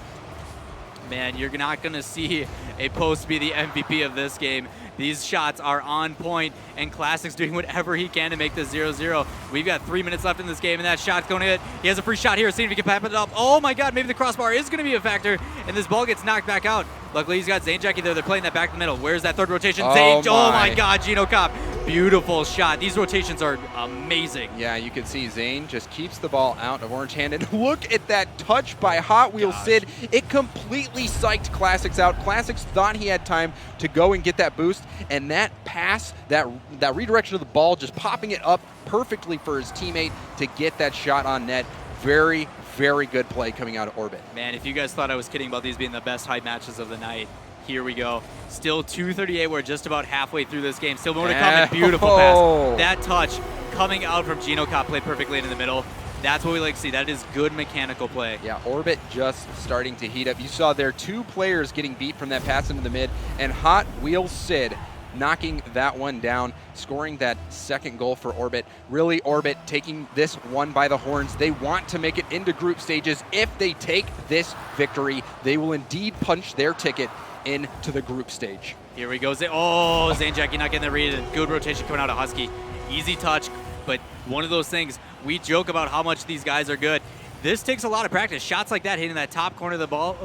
Man, you're not going to see a Post be the MVP of this game. These shots are on point, and Classic's doing whatever he can to make this 0-0. We've got 3 minutes left in this game, and that shot's going to hit. He has a free shot here, seeing if he can pop it up. Oh my God, maybe the crossbar is going to be a factor, and this ball gets knocked back out. Luckily, he's got Zanejacki there. They're playing that back in the middle. Where's that third rotation? Oh my God, Gino Cobb. Beautiful shot. These rotations are amazing. Yeah, you can see Zane just keeps the ball out of Orange Hand, and look at that touch by Hot Wheels Sid. It completely psyched Classics out. Classics thought he had time to go and get that boost, and that pass, that redirection of the ball, just popping it up perfectly for his teammate to get that shot on net. Very, very good play coming out of Orbit. Man, if you guys thought I was kidding about these being the best hype matches of the night, here we go. Still 2:38. We're just about halfway through this game. Still more to come, and beautiful pass. That touch coming out from Gino Cobb played perfectly into the middle. That's what we like to see. That is good mechanical play. Yeah, Orbit just starting to heat up. You saw there 2 players getting beat from that pass into the mid, and Hot Wheels Sid knocking that one down, scoring that second goal for Orbit. Really, Orbit taking this one by the horns. They want to make it into group stages. If they take this victory, they will indeed punch their ticket into the group stage. Here we go. Zanejacki not getting the read. Good rotation coming out of Husky. Easy touch, but one of those things, we joke about how much these guys are good. This takes a lot of practice. Shots like that, hitting that top corner of the ball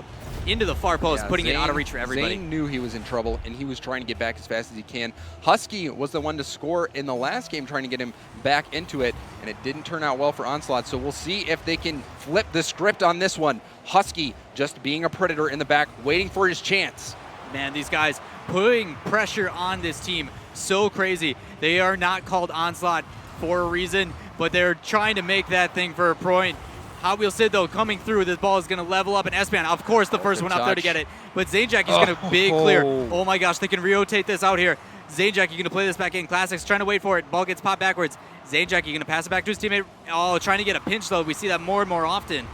into the far post, putting it out of reach for everybody. Zane knew he was in trouble, and he was trying to get back as fast as he can. Husky was the one to score in the last game, trying to get him back into it, and it didn't turn out well for Onslaught, so we'll see if they can flip the script on this one. Husky just being a predator in the back, waiting for his chance. Man, these guys putting pressure on this team, so crazy. They are not called Onslaught for a reason, but they're trying to make that thing for a point. Hot Wheels Sid, though, coming through. This ball is going to level up, and Espion, of course, the first one up there to get it. But Zanejacki's going to big clear. Oh my gosh, they can rotate this out here. Zanejacki going to play this back in. Classics trying to wait for it. Ball gets popped backwards. Zanejacki going to pass it back to his teammate. Oh, trying to get a pinch, though. We see that more and more often.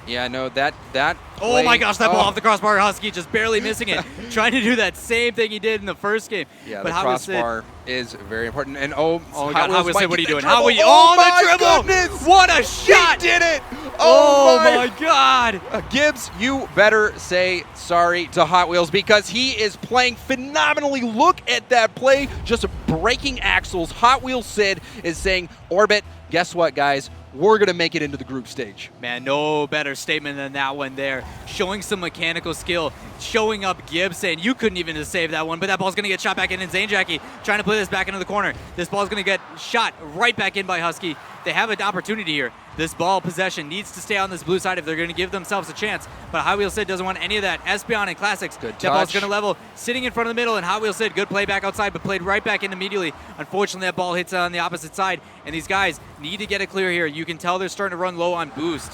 Yeah, no, that play, oh my gosh, that ball off the crossbar. Husky just barely missing it. Trying to do that same thing he did in the first game. Yeah, but the crossbar is very important. And oh God, Hot Wheels Sid, what are you doing? How the dribble! Goodness. What a shot! He did it! Oh my God! Gibbs, you better say sorry to Hot Wheels because he is playing phenomenally. Look at that play, just breaking axles. Hot Wheels Sid is saying, Orbit, guess what, guys? We're going to make it into the group stage. Man, no better statement than that one there. Showing some mechanical skill, showing up Gibbs saying you couldn't even have saved that one, but that ball's going to get shot back in, and Zanejacki trying to play this back into the corner. This ball's going to get shot right back in by Husky. They have an opportunity here. This ball possession needs to stay on this blue side if they're going to give themselves a chance, but Hot Wheels Sid doesn't want any of that. Espion and Classics, good touch. That ball's going to level, sitting in front of the middle, and Hot Wheels Sid, good play back outside, but played right back in immediately. Unfortunately, that ball hits on the opposite side, and these guys need to get it clear here. You can tell they're starting to run low on boost.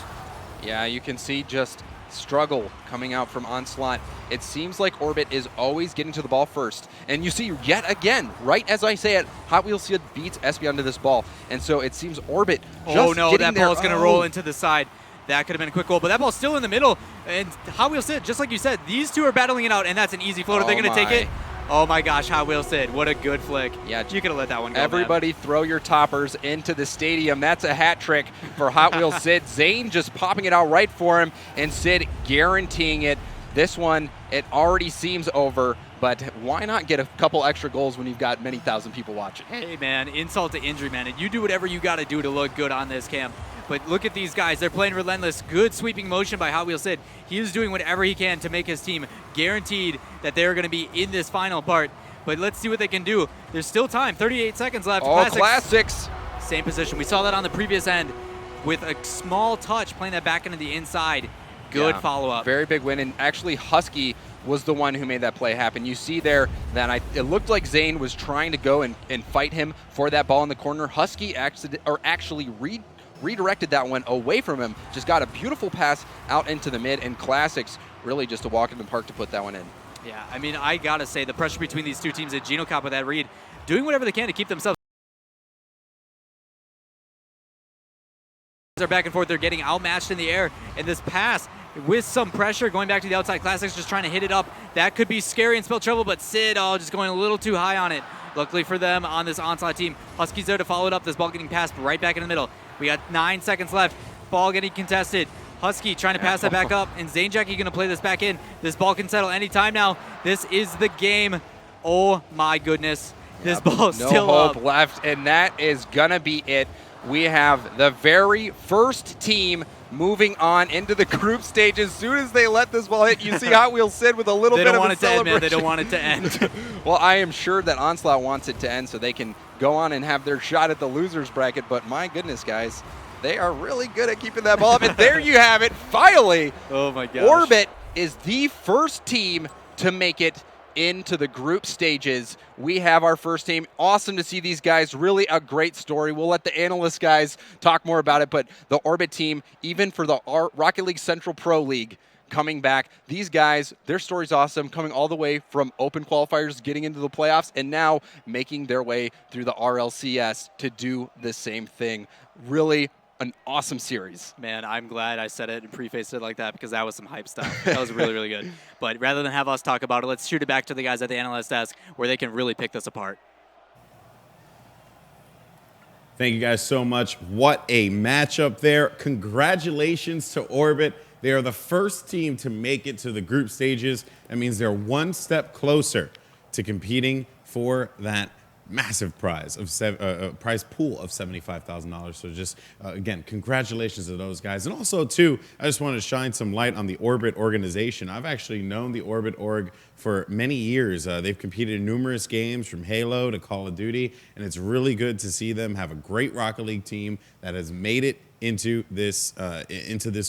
Yeah, you can see just struggle coming out from Onslaught. It seems like Orbit is always getting to the ball first. And you see yet again, right as I say it, Hot Wheels Sid beats Espion to this ball. And so it seems Orbit just oh no, that ball's going to roll into the side. That could have been a quick goal, but that ball's still in the middle. And Hot Wheels Sid, just like you said, these two are battling it out, and that's an easy floater. They're going to take it. Oh my gosh, Hot Wheels Sid, what a good flick. Yeah, you could have let that one go. Everybody throw your toppers into the stadium. That's a hat trick for Hot Wheels Sid. Zane just popping it out right for him, and Sid guaranteeing it. This one, it already seems over, but why not get a couple extra goals when you've got many thousand people watching? Hey man, insult to injury, man. And you do whatever you got to do to look good on this cam. But look at these guys. They're playing relentless. Good sweeping motion by Hot Wheels Sid. He is doing whatever he can to make his team guaranteed that they're going to be in this final part. But let's see what they can do. There's still time. 38 seconds left. Oh, Classics. same position. We saw that on the previous end with a small touch, playing that back into the inside. Good follow-up. Very big win, and actually Husky was the one who made that play happen. You see there that it looked like Zane was trying to go and fight him for that ball in the corner. Husky actually redirected that one away from him, just got a beautiful pass out into the mid, and Classics really just a walk in the park to put that one in. Yeah, I mean, I got to say, the pressure between these two teams at GenoCop with that read, doing whatever they can to keep themselves. They're back and forth. They're getting outmatched in the air. And this pass with some pressure going back to the outside. Classics just trying to hit it up. That could be scary and spell trouble, but Sid just going a little too high on it. Luckily for them on this Onslaught team, Husky's there to follow it up. This ball getting passed right back in the middle. We got 9 seconds left. Ball getting contested. Husky trying to pass that back up, and Zane Jackie going to play this back in. This ball can settle anytime now. This is the game. Oh my goodness. This ball's still no up. hope left, and that is going to be it. We have the very first team moving on into the group stage. As soon as they let this ball hit, you see Hot Wheels Sid with a little bit of a celebration. They don't want it to end, man. They don't want it to end. Well, I am sure that Onslaught wants it to end so they can go on and have their shot at the losers bracket, but my goodness, guys, they are really good at keeping that ball up. And there you have it, finally. Oh my gosh. Orbit is the first team to make it into the group stages. We have our first team. Awesome to see these guys. Really a great story. We'll let the analyst guys talk more about it, but the Orbit team, even for the Rocket League Central Pro League, coming back. These guys, their story's awesome, coming all the way from open qualifiers, getting into the playoffs, and now making their way through the RLCS to do the same thing. Really an awesome series. Man, I'm glad I said it and prefaced it like that, because that was some hype stuff. That was really, really good. But rather than have us talk about it, let's shoot it back to the guys at the analyst desk where they can really pick this apart. Thank you guys so much. What a matchup there. Congratulations to Orbit. They are the first team to make it to the group stages. That means they're one step closer to competing for that massive prize of prize pool of $75,000. So just again, congratulations to those guys. And also too, I just wanted to shine some light on the Orbit organization. I've actually known the Orbit org for many years. They've competed in numerous games from Halo to Call of Duty, and it's really good to see them have a great Rocket League team that has made it into this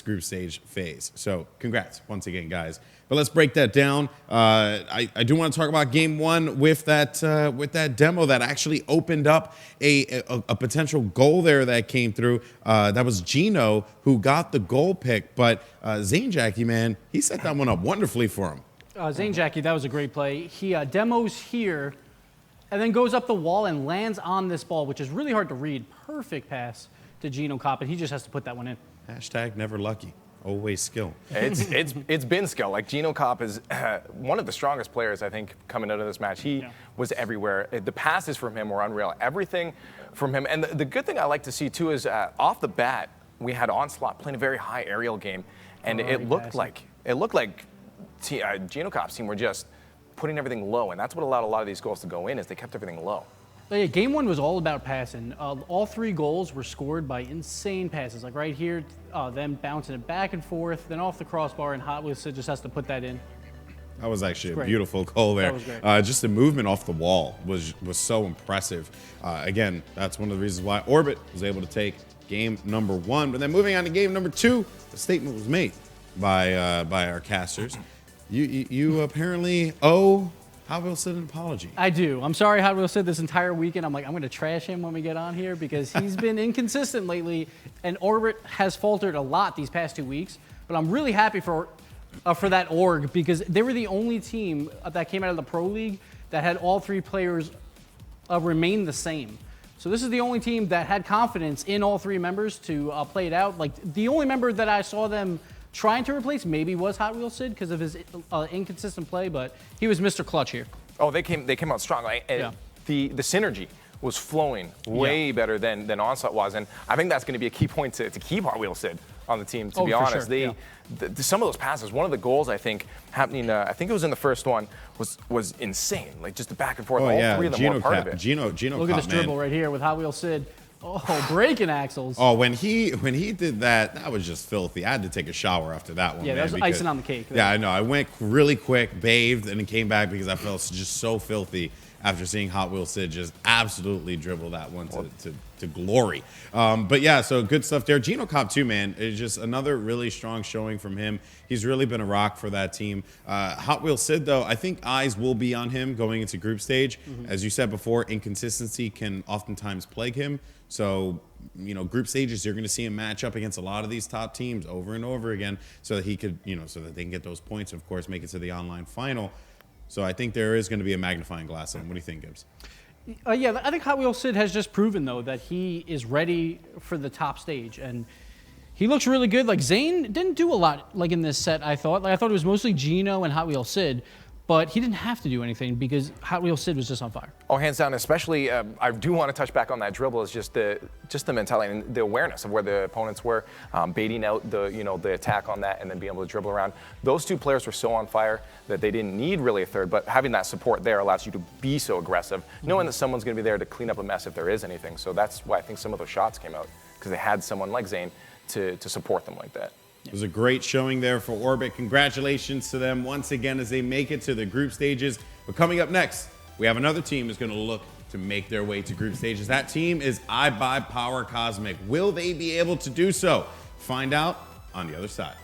group stage phase. So congrats once again, guys. But let's break that down. I do want to talk about game one with that demo that actually opened up a potential goal there that came through. That was Gino who got the goal pick, but Zane Jackie, man, he set that one up wonderfully for him. Zane Jackie, that was a great play. He demos here and then goes up the wall and lands on this ball, which is really hard to read. Perfect pass to Gino Kopp, and he just has to put that one in. Hashtag never lucky. Always skill. It's been skill. Like Gino Kopp is one of the strongest players, I think, coming out of this match. He was everywhere. The passes from him were unreal. Everything from him. And the good thing I like to see too is off the bat, we had Onslaught playing a very high aerial game, and it looked like Gino Kopp's team were just putting everything low, and that's what allowed a lot of these goals to go in. Is they kept everything low. Yeah, game one was all about passing. All 3 goals were scored by insane passes. Like right here, them bouncing it back and forth, then off the crossbar, and Hot Wheels just has to put that in. That was actually a beautiful goal there. That was great. Just the movement off the wall was so impressive. Again, that's one of the reasons why Orbit was able to take game number 1. But then moving on to game number 2, the statement was made by our casters. You apparently owe Hot Wheels Sid an apology. I do. I'm sorry, Hot Wheels Sid, this entire weekend. I'm going to trash him when we get on here because he's been inconsistent lately, and Orbit has faltered a lot these past 2 weeks. But I'm really happy for that org because they were the only team that came out of the Pro League that had all 3 players remain the same. So this is the only team that had confidence in all 3 members to play it out. Like the only member that I saw them trying to replace maybe was Hot Wheels Sid because of his inconsistent play, but he was Mr. Clutch here. Oh, they came out strong. The synergy was flowing way better than Onslaught was, and I think that's going to be a key point to keep Hot Wheels Sid on the team. To be honest, sure. Some of those passes, one of the goals I think happening, I think it was in the first one, was insane. Like just the back and forth. All 3 of them were part of it. Gino Look at this dribble right here with Hot Wheels Sid. Oh, breaking axles. Oh, when he did that was just filthy. I had to take a shower after that one. Yeah, man, that was icing on the cake. Yeah, I know. I went really quick, bathed, and then came back because I felt just so filthy after seeing Hot Wheels Sid just absolutely dribble that one to glory. But yeah, so good stuff there. Geno Cobb too, man, is just another really strong showing from him. He's really been a rock for that team. Hot Wheels Sid, though, I think eyes will be on him going into group stage. As you said before, inconsistency can oftentimes plague him. So, you know, group stages, you're going to see him match up against a lot of these top teams over and over again so that he could, you know, so that they can get those points, of course, make it to the online final. So I think there is going to be a magnifying glass on him. What do you think, Gibbs? Yeah, I think Hot Wheels Sid has just proven, though, that he is ready for the top stage. And he looks really good. Like, Zane didn't do a lot, like, in this set, I thought. Like, I thought it was mostly Geno and Hot Wheels Sid. But he didn't have to do anything because Hot Wheels Sid was just on fire. Oh, hands down. Especially, I do want to touch back on that dribble. Is just the mentality and the awareness of where the opponents were, baiting out the attack on that, and then being able to dribble around. Those two players were so on fire that they didn't need really a third. But having that support there allows you to be so aggressive, knowing that someone's going to be there to clean up a mess if there is anything. So that's why I think some of those shots came out, because they had someone like Zane to support them like that. It was a great showing there for Orbit. Congratulations to them once again as they make it to the group stages. But coming up next, we have another team that's going to look to make their way to group stages. That team is iBuyPower Cosmic. Will they be able to do so? Find out on the other side.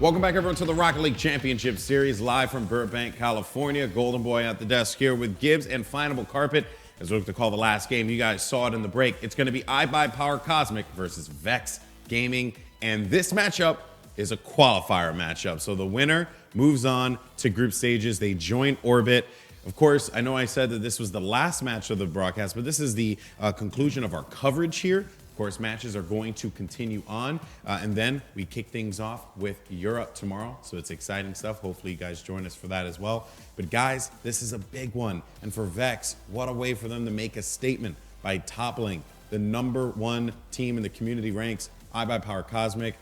Welcome back, everyone, to the Rocket League Championship Series, live from Burbank, California. Golden Boy at the desk here with Gibbs and Finable Carpet. As we look to call the last game, you guys saw it in the break. It's going to be iBuyPower Cosmic versus Vex Gaming. And this matchup is a qualifier matchup. So the winner moves on to group stages. They join Orbit. Of course, I know I said that this was the last match of the broadcast, but this is the conclusion of our coverage here. Of course, matches are going to continue on. And then we kick things off with Europe tomorrow. So it's exciting stuff. Hopefully you guys join us for that as well. But guys, this is a big one. And for Vex, what a way for them to make a statement by toppling the #1 team in the community ranks, iBuyPower Cosmic.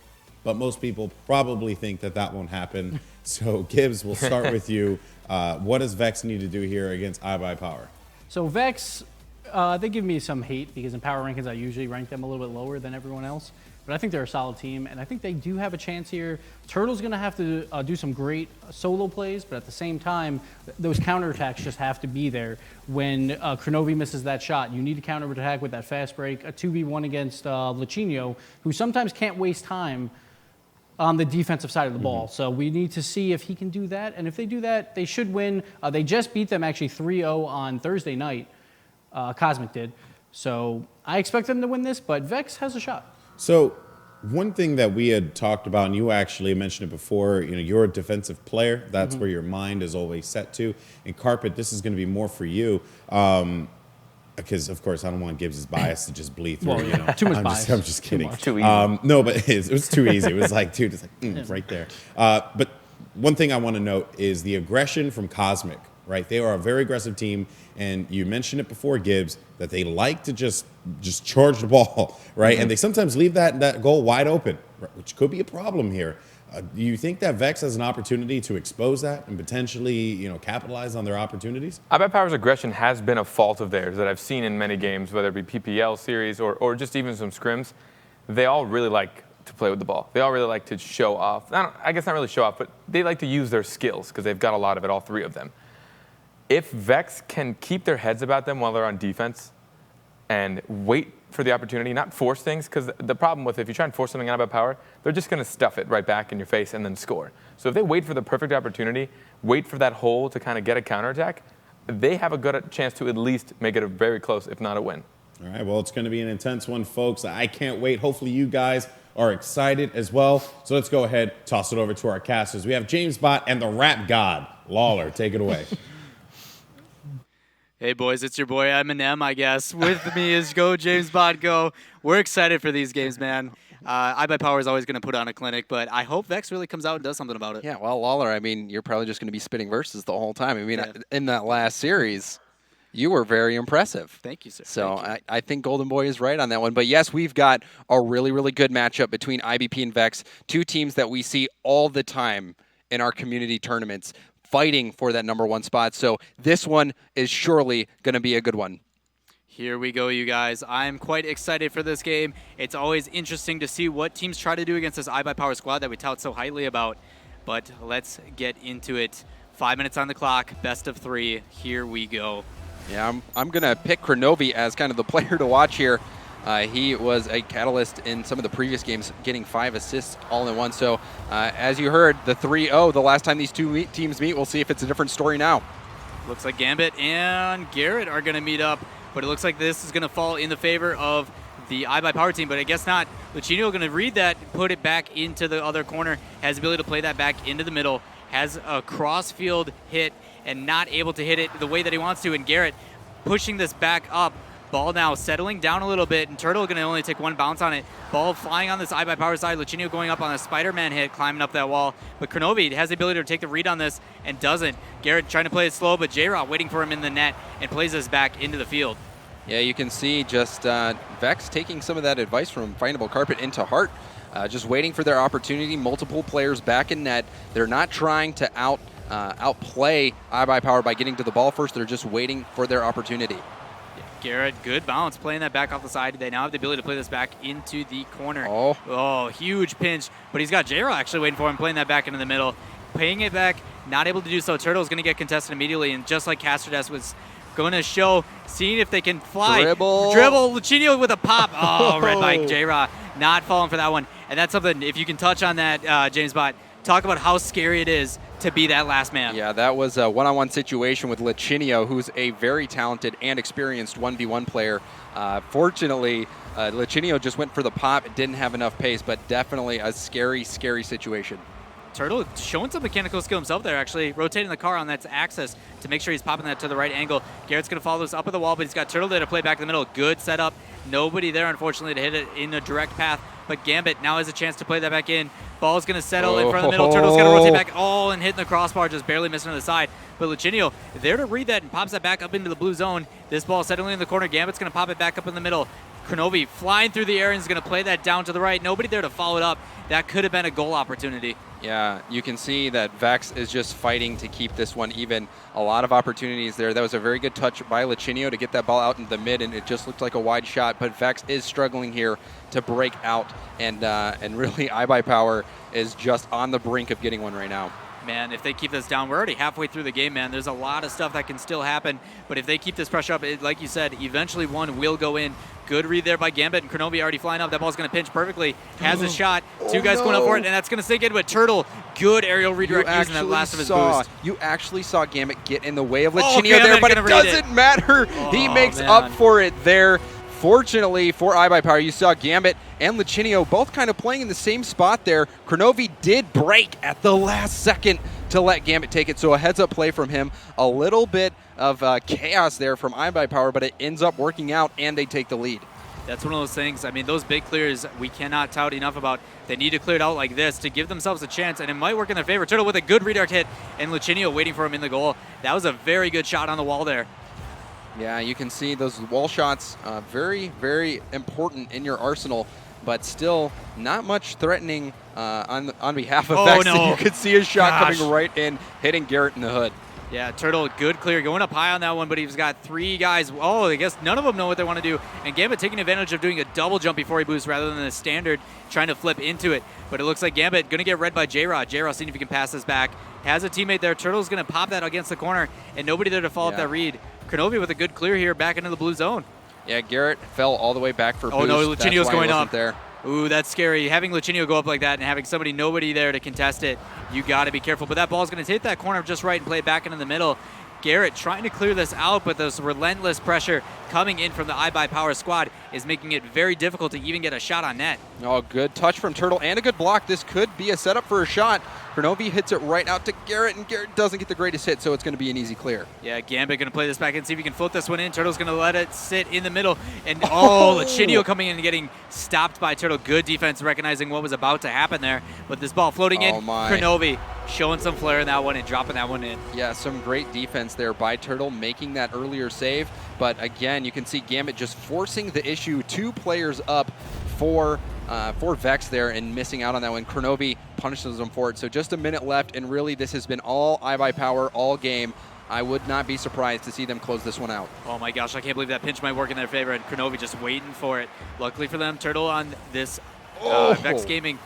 But most people probably think that that won't happen. So Gibbs, we'll start with you. What does Vex need to do here against iBuyPower? So Vex, they give me some hate because in power rankings I usually rank them a little bit lower than everyone else. But I think they're a solid team, and I think they do have a chance here. Turtle's going to have to do some great solo plays, but at the same time, those counterattacks just have to be there. When Kronovi misses that shot, you need to counterattack with that fast break. A 2v1 against Lachinio, who sometimes can't waste time on the defensive side of the ball. So we need to see if he can do that, and if they do that, they should win. They just beat them actually 3-0 on Thursday night. Cosmic did. So I expect them to win this, but Vex has a shot. So one thing that we had talked about, and you actually mentioned it before, you know, you're a defensive player. That's where your mind is always set to. And Carpet, this is going to be more for you. Because, of course, I don't want Gibbs' bias to just bleed through. Well, you know, too much bias. I'm just kidding. Too easy. No, but it was too easy. It was like, dude, it's like, right there. But one thing I want to note is the aggression from Cosmic, right? They are a very aggressive team. And you mentioned it before, Gibbs, that they like to just charge the ball, right? And they sometimes leave that goal wide open, which could be a problem here. Do you think that Vex has an opportunity to expose that and potentially, you know, capitalize on their opportunities? iBuyPower's aggression has been a fault of theirs that I've seen in many games, whether it be PPL series or just even some scrims. They all really like to play with the ball. They all really like to show off. I guess not really show off, but they like to use their skills because they've got a lot of it, all three of them. If Vex can keep their heads about them while they're on defense and wait for the opportunity, not force things, because the problem with if you try and force something out of power, they're just going to stuff it right back in your face and then score. So if they wait for the perfect opportunity, wait for that hole to kind of get a counterattack, they have a good chance to at least make it a very close, if not a win. All right, well, it's going to be an intense one, folks. I can't wait. Hopefully you guys are excited as well. So let's go ahead, toss it over to our casters. We have James Bott and the rap god, Lawler. Take it away. Hey boys, it's your boy Eminem, I guess. With me is Go James Bond Go. We're excited for these games, man. iBuyPower is always going to put on a clinic, but I hope Vex really comes out and does something about it. Yeah, well, Lawler, I mean, you're probably just going to be spitting verses the whole time. I mean, in that last series, you were very impressive. Thank you, sir. So I think Golden Boy is right on that one. But yes, we've got a really, really good matchup between IBP and Vex, two teams that we see all the time in our community tournaments, fighting for that #1 spot. So this one is surely going to be a good one. Here we go, you guys. I'm quite excited for this game. It's always interesting to see what teams try to do against this iBuyPower squad that we tout so highly about. But let's get into it. 5 minutes on the clock, best of 3. Here we go. Yeah, I'm going to pick Kronovi as kind of the player to watch here. He was a catalyst in some of the previous games, getting 5 assists all in one. So, as you heard, the 3-0, the last time these two teams meet, we'll see if it's a different story now. Looks like Gambit and Garrett are going to meet up, but it looks like this is going to fall in the favor of the iBuyPower team, but I guess not. Lucchino going to read that, put it back into the other corner, has the ability to play that back into the middle, has a cross-field hit and not able to hit it the way that he wants to, and Garrett pushing this back up. Ball now settling down a little bit, and Turtle going to only take 1 bounce on it. Ball flying on this iBuyPower side. Lucchino going up on a Spider-Man hit, climbing up that wall. But Kronovi has the ability to take the read on this and doesn't. Garrett trying to play it slow, but J-Raw waiting for him in the net and plays this back into the field. Yeah, you can see just Vex taking some of that advice from Findable Carpet into heart. Just waiting for their opportunity. Multiple players back in net. They're not trying to outplay iBuyPower by getting to the ball first. They're just waiting for their opportunity. Garrett, good bounce, playing that back off the side. They now have the ability to play this back into the corner. Oh, huge pinch, but he's got J-Raw actually waiting for him, playing that back into the middle. Paying it back, not able to do so. Turtle's going to get contested immediately, and just like Casterdes was going to show, seeing if they can fly. Dribble. Lucchino with a pop. Oh, red by J-Raw, not falling for that one. And that's something, if you can touch on that, James Bott, talk about how scary it is to be that last man. Yeah, that was a one-on-one situation with Lucchino, who's a very talented and experienced 1v1 player. Fortunately, Lucchino just went for the pop. It didn't have enough pace, but definitely a scary, scary situation. Turtle showing some mechanical skill himself there, actually rotating the car on that axis to make sure he's popping that to the right angle. Garrett's going to follow this up at the wall, but he's got Turtle there to play back in the middle. Good setup. Nobody there, unfortunately, to hit it in a direct path. But Gambit now has a chance to play that back in. Ball's going to settle in front of the middle. Turtle's going to rotate back and hitting the crossbar, just barely missing on the side. But Lucchino there to read that and pops that back up into the blue zone. This ball settling in the corner. Gambit's going to pop it back up in the middle. Kronovi flying through the air and is going to play that down to the right. Nobody there to follow it up. That could have been a goal opportunity. Yeah, you can see that Vex is just fighting to keep this one even. A lot of opportunities there. That was a very good touch by Lucchino to get that ball out into the mid, and it just looked like a wide shot. But Vex is struggling here to break out, and really iBuyPower is just on the brink of getting one right now. Man, if they keep this down, we're already halfway through the game, man. There's a lot of stuff that can still happen, but if they keep this pressure up, like you said, eventually one will go in. Good read there by Gambit, and Kronovi already flying up. That ball's going to pinch perfectly. Has a shot. Two guys going up for it, and that's going to sink into it. Turtle, good aerial redirect using that last of his boost. You actually saw Gambit get in the way of Lucchino there, but it doesn't matter. He makes man. up for it there. Fortunately for iBuyPower, you saw Gambit and Lucchino both kind of playing in the same spot there. Kronovi did break at the last second to let Gambit take it, so a heads-up play from him. A little bit of chaos there from iBuyPower, but it ends up working out, and they take the lead. That's one of those things. I mean, those big clears we cannot tout enough about. They need to clear it out like this to give themselves a chance, and it might work in their favor. Turtle with a good redirect hit, and Lucchino waiting for him in the goal. That was a very good shot on the wall there. Yeah, you can see those wall shots, very, very important in your arsenal, but still not much threatening on behalf of Vex. No. You could see his shot coming right in, hitting Garrett in the hood. Yeah, Turtle, good clear, going up high on that one, but he's got 3 guys. Oh, I guess none of them know what they want to do. And Gambit taking advantage of doing a double jump before he boosts rather than a standard, trying to flip into it. But it looks like Gambit going to get read by J-Raw. J-Raw seeing if he can pass this back. Has a teammate there. Turtle's going to pop that against the corner, and nobody there to follow up that read. Kronovi with a good clear here back into the blue zone. Yeah, Garrett fell all the way back for boost. Oh, no, Lucchino's going up. There. Ooh, that's scary. Having Lucchino go up like that and having nobody there to contest it, you got to be careful. But that ball's going to hit that corner just right and play it back into the middle. Garrett trying to clear this out, but this relentless pressure coming in from the iBuyPower squad is making it very difficult to even get a shot on net. Oh, good touch from Turtle and a good block. This could be a setup for a shot. Kronovi hits it right out to Garrett, and Garrett doesn't get the greatest hit, so it's going to be an easy clear. Yeah, Gambit going to play this back and see if he can float this one in. Turtle's going to let it sit in the middle. And Lucchino coming in and getting stopped by Turtle. Good defense, recognizing what was about to happen there. But this ball floating in. Kronovi showing some flair in that one and dropping that one in. Yeah, some great defense there by Turtle, making that earlier save. But again, you can see Gambit just forcing the issue. 2 players up for Vex there and missing out on that one. Kronovi punishes them for it. So just a minute left, and really this has been all iBuyPower all game. I would not be surprised to see them close this one out. Oh my gosh, I can't believe that pinch might work in their favor, and Kronovi just waiting for it. Luckily for them, Turtle on this Vex Gaming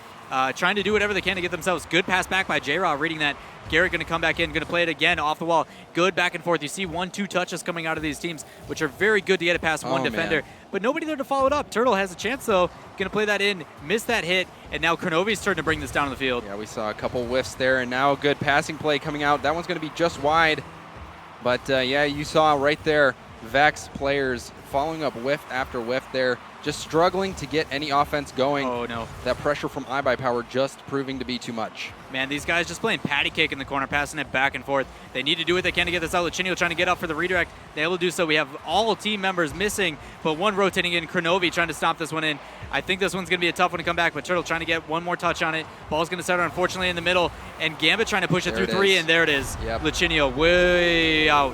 trying to do whatever they can to get themselves. Good pass back by J-Raw, reading that. Garrett going to come back in, going to play it again off the wall. Good back and forth. You see 1-2 touches coming out of these teams, which are very good to get it past one defender. Man. But nobody there to follow it up. Turtle has a chance, though. Going to play that in, miss that hit, and now Kronovi's turn to bring this down the field. Yeah, we saw a couple whiffs there, and now a good passing play coming out. That one's going to be just wide. But, yeah, you saw right there, Vex players following up whiff after whiff there, just struggling to get any offense going. Oh, no. That pressure from iBuyPower just proving to be too much. Man, these guys just playing patty cake in the corner, passing it back and forth. They need to do what they can to get this out. Lachinio trying to get up for the redirect. They're able to do so. We have all team members missing, but one rotating in. Kronovi trying to stop this one in. I think this one's going to be a tough one to come back, but Turtle trying to get one more touch on it. Ball's going to settle, unfortunately, in the middle, and Gambit trying to push it through three, and there it is. Yep. Lachinio way out.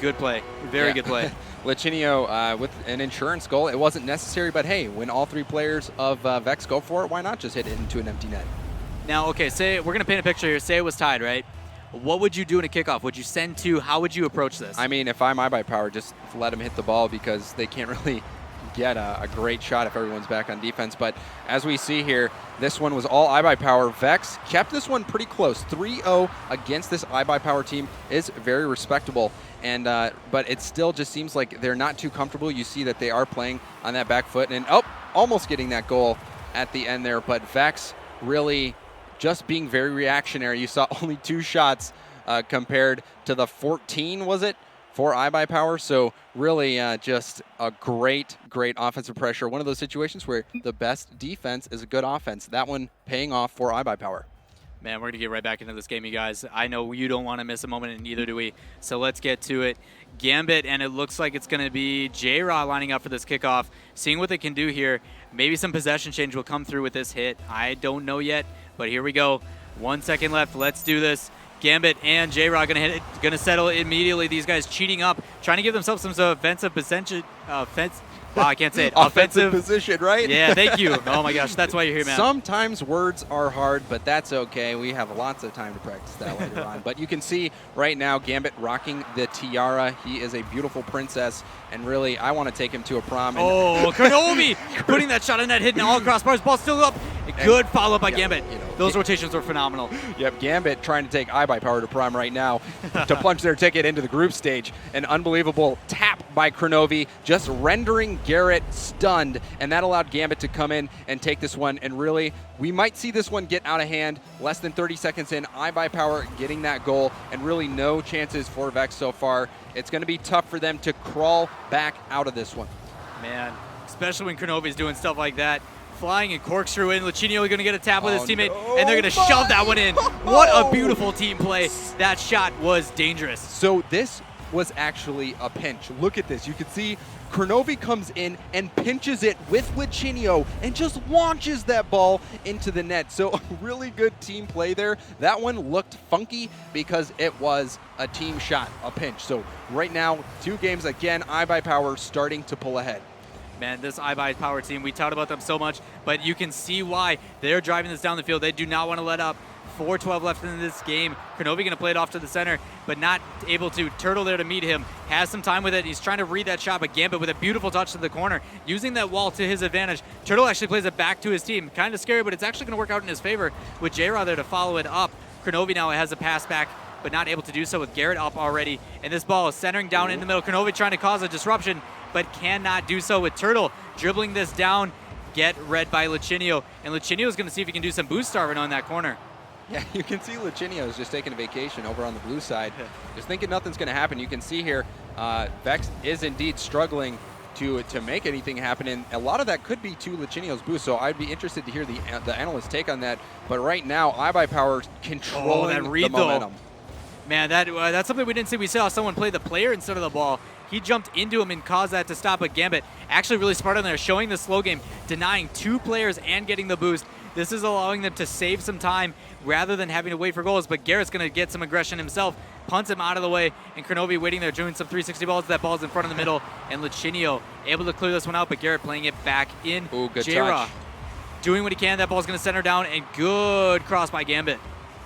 Good play. Very good play. Lachinio with an insurance goal. It wasn't necessary, but hey, when all three players of Vex go for it, why not just hit it into an empty net? Now, okay, say we're going to paint a picture here. Say it was tied, right? What would you do in a kickoff? Would you send two? How would you approach this? I mean, if I'm iBuyPower, just let them hit the ball because they can't really get a great shot if everyone's back on defense. But as we see here, this one was all iBuyPower. Vex kept this one pretty close. 3-0 against this iBuyPower team is very respectable. And but it still just seems like they're not too comfortable. You see that they are playing on that back foot, and almost getting that goal at the end there. But Vex really just being very reactionary. You saw only 2 shots compared to the 14, was it, for iBuyPower? So really just a great offensive pressure. One of those situations where the best defense is a good offense. That one paying off for iBuyPower. Man, we're going to get right back into this game, you guys. I know you don't want to miss a moment, and neither do we. So let's get to it. Gambit, and it looks like it's going to be J-Raw lining up for this kickoff, seeing what they can do here. Maybe some possession change will come through with this hit. I don't know yet, but here we go. 1 second left. Let's do this. Gambit and J-Raw going to hit it, going to settle immediately. These guys cheating up, trying to give themselves some offensive position. Wow, I can't say it. Offensive position, right? Yeah, thank you. Oh my gosh, that's why you're here, man. Sometimes words are hard, but that's okay. We have lots of time to practice that later on. But you can see right now Gambit rocking the tiara. He is a beautiful princess, and really, I want to take him to a prom. Oh, Kronovi putting that shot in that hitting all across bars. Ball still up. Good follow-up by Gambit. Those rotations were phenomenal. Yep, Gambit trying to take iBuyPower to prime right now to punch their ticket into the group stage. An unbelievable tap by Kronovi, just rendering Garrett stunned, and that allowed Gambit to come in and take this one. And really, we might see this one get out of hand. Less than 30 seconds in, iBuyPower getting that goal, and really no chances for Vex so far. It's going to be tough for them to crawl back out of this one. Man, especially when Kronovi's doing stuff like that. Flying and corkscrew in. Lachinio going to get a tap with his teammate, and they're going to shove that one in. What a beautiful team play. That shot was dangerous. So this was actually a pinch. Look at this. You can see Kronovi comes in and pinches it with Lachinio and just launches that ball into the net. So a really good team play there. That one looked funky because it was a team shot, a pinch. So right now, 2 games again, iBuyPower starting to pull ahead. Man, this iBuyPower team, we talked about them so much, but you can see why they're driving this down the field. They do not want to let up. 4:12 left in this game. Kronovi going to play it off to the center, but not able to. Turtle there to meet him. Has some time with it. He's trying to read that shot, but Gambit with a beautiful touch to the corner, using that wall to his advantage. Turtle actually plays it back to his team. Kind of scary, but it's actually going to work out in his favor with J-Raw there to follow it up. Kronovi now has a pass back, but not able to do so with Garrett up already. And this ball is centering down in the middle. Kronovi trying to cause a disruption, but cannot do so with Turtle dribbling this down. Get read by Lachinio. And Lachinio is going to see if he can do some boost starving on that corner. Yeah, you can see Lachinio is just taking a vacation over on the blue side, just thinking nothing's going to happen. You can see here, Vex is indeed struggling to make anything happen, and a lot of that could be to Lachinio's boost, so I'd be interested to hear the analyst's take on that. But right now, iBuyPower controlling that read, the momentum. Man, that's something we didn't see. We saw someone play the player instead of the ball. He jumped into him and caused that to stop, but Gambit actually really smart on there, showing the slow game, denying 2 players and getting the boost. This is allowing them to save some time rather than having to wait for goals, but Garrett's going to get some aggression himself, punts him out of the way, and Kronovi waiting there, doing some 360 balls. That ball's in front of the middle, and Lachinio able to clear this one out, but Garrett playing it back in. Ooh, good J-Raw touch. doing what he can. That ball's going to center down, and good cross by Gambit.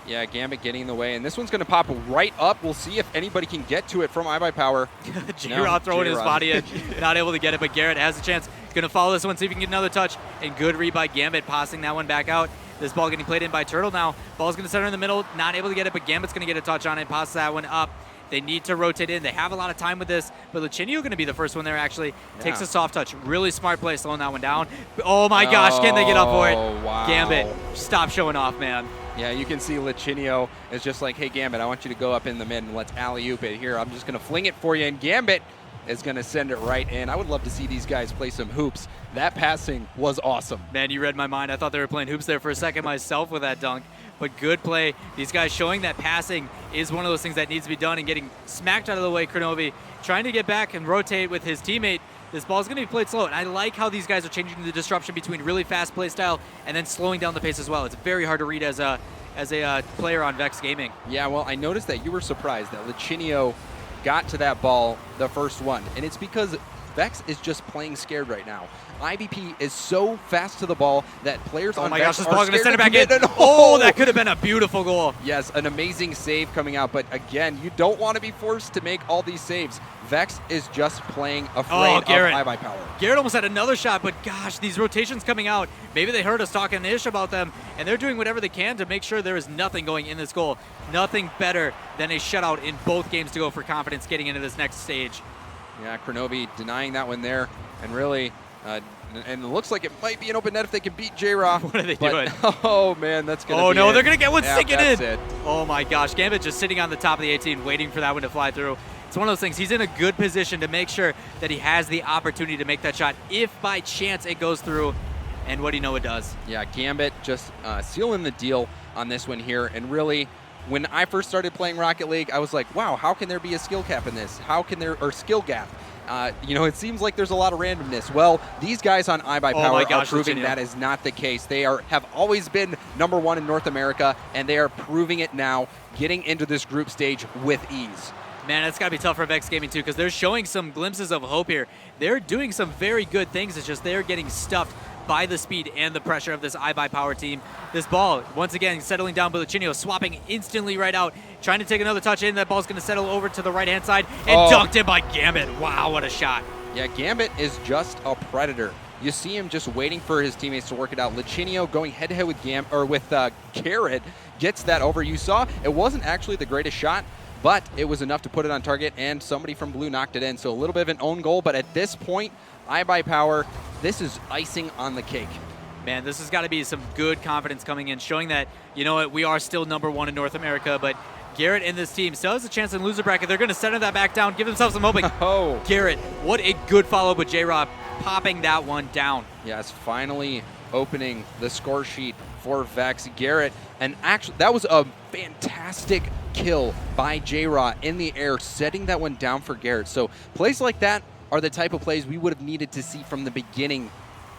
Yeah, Gambit getting in the way, and this one's going to pop right up. We'll see if anybody can get to it from iBuyPower. J-Raw throwing his body in, not able to get it, but Garrett has a chance. Going to follow this one, see if he can get another touch, and good read by Gambit, passing that one back out. This ball getting played in by Turtle now. Ball's going to center in the middle, not able to get it, but Gambit's going to get a touch on it, passes that one up. They need to rotate in. They have a lot of time with this, but Lucinio going to be the first one there actually. Takes a soft touch. Really smart play, slowing that one down. Oh my gosh, can they get up for it? Wow. Gambit, stop showing off, man. Yeah, you can see Lucinio is just like, hey, Gambit, I want you to go up in the mid and let's alley-oop it. Here, I'm just going to fling it for you, and Gambit is going to send it right in. I would love to see these guys play some hoops. That passing was awesome. Man, you read my mind. I thought they were playing hoops there for a second myself with that dunk, but good play. These guys showing that passing is one of those things that needs to be done, and getting smacked out of the way. Kronovi trying to get back and rotate with his teammate. This ball's going to be played slow, and I like how these guys are changing the disruption between really fast play style and then slowing down the pace as well. It's very hard to read as a player on Vex Gaming. Yeah, well, I noticed that you were surprised that Lucinio got to that ball the first one, and it's because Vex is just playing scared right now. IBP is so fast to the ball that players on my Vex gosh, this are ball's going to scared send it back in. commit. Oh, that could have been a beautiful goal. Yes, an amazing save coming out, but again, you don't want to be forced to make all these saves. Vex is just playing afraid of iBuyPower. Garrett almost had another shot, but gosh, these rotations coming out. Maybe they heard us talking ish about them, and they're doing whatever they can to make sure there is nothing going in this goal. Nothing better than a shutout in both games to go for confidence getting into this next stage. Yeah, Kronovi denying that one there, and really, and it looks like it might be an open net if they can beat J-Raw. What are they doing? Oh man, that's gonna be Oh no, it. they're gonna get one sinking in. It. Oh my gosh, Gambit just sitting on the top of the 18 waiting for that one to fly through. It's one of those things, he's in a good position to make sure that he has the opportunity to make that shot if by chance it goes through, and what do you know it does? Yeah, Gambit just sealing the deal on this one here, and really, when I first started playing Rocket League, I was like, wow, how can there be a skill cap in this? How can there, or skill gap? You know, it seems like there's a lot of randomness. Well, these guys on iBuyPower are proving that is not the case. They have always been #1 in North America, and they are proving it now, getting into this group stage with ease. Man, it's got to be tough for Vex Gaming too, because they're showing some glimpses of hope here. They're doing some very good things. It's just they're getting stuffed by the speed and the pressure of this iBuyPower team. This ball, once again, settling down, Lucinio swapping instantly right out, trying to take another touch in. That ball's going to settle over to the right-hand side and dunked in by Gambit. Wow, what a shot. Yeah, Gambit is just a predator. You see him just waiting for his teammates to work it out. Lucinio going head-to-head with Garrett gets that over. You saw it wasn't actually the greatest shot, but it was enough to put it on target, and somebody from blue knocked it in. So a little bit of an own goal, but at this point, iBuyPower, this is icing on the cake. Man, this has got to be some good confidence coming in, showing that, you know what, we are still #1 in North America, but Garrett and this team still has a chance in the loser bracket. They're going to center that back down, give themselves some hoping. Oh. Garrett, what a good follow-up with J-Rob, popping that one down. Yes, finally opening the score sheet for Vex. Garrett, and actually, that was a fantastic kill by J-Raw in the air, setting that one down for Garrett. So plays like that are the type of plays we would have needed to see from the beginning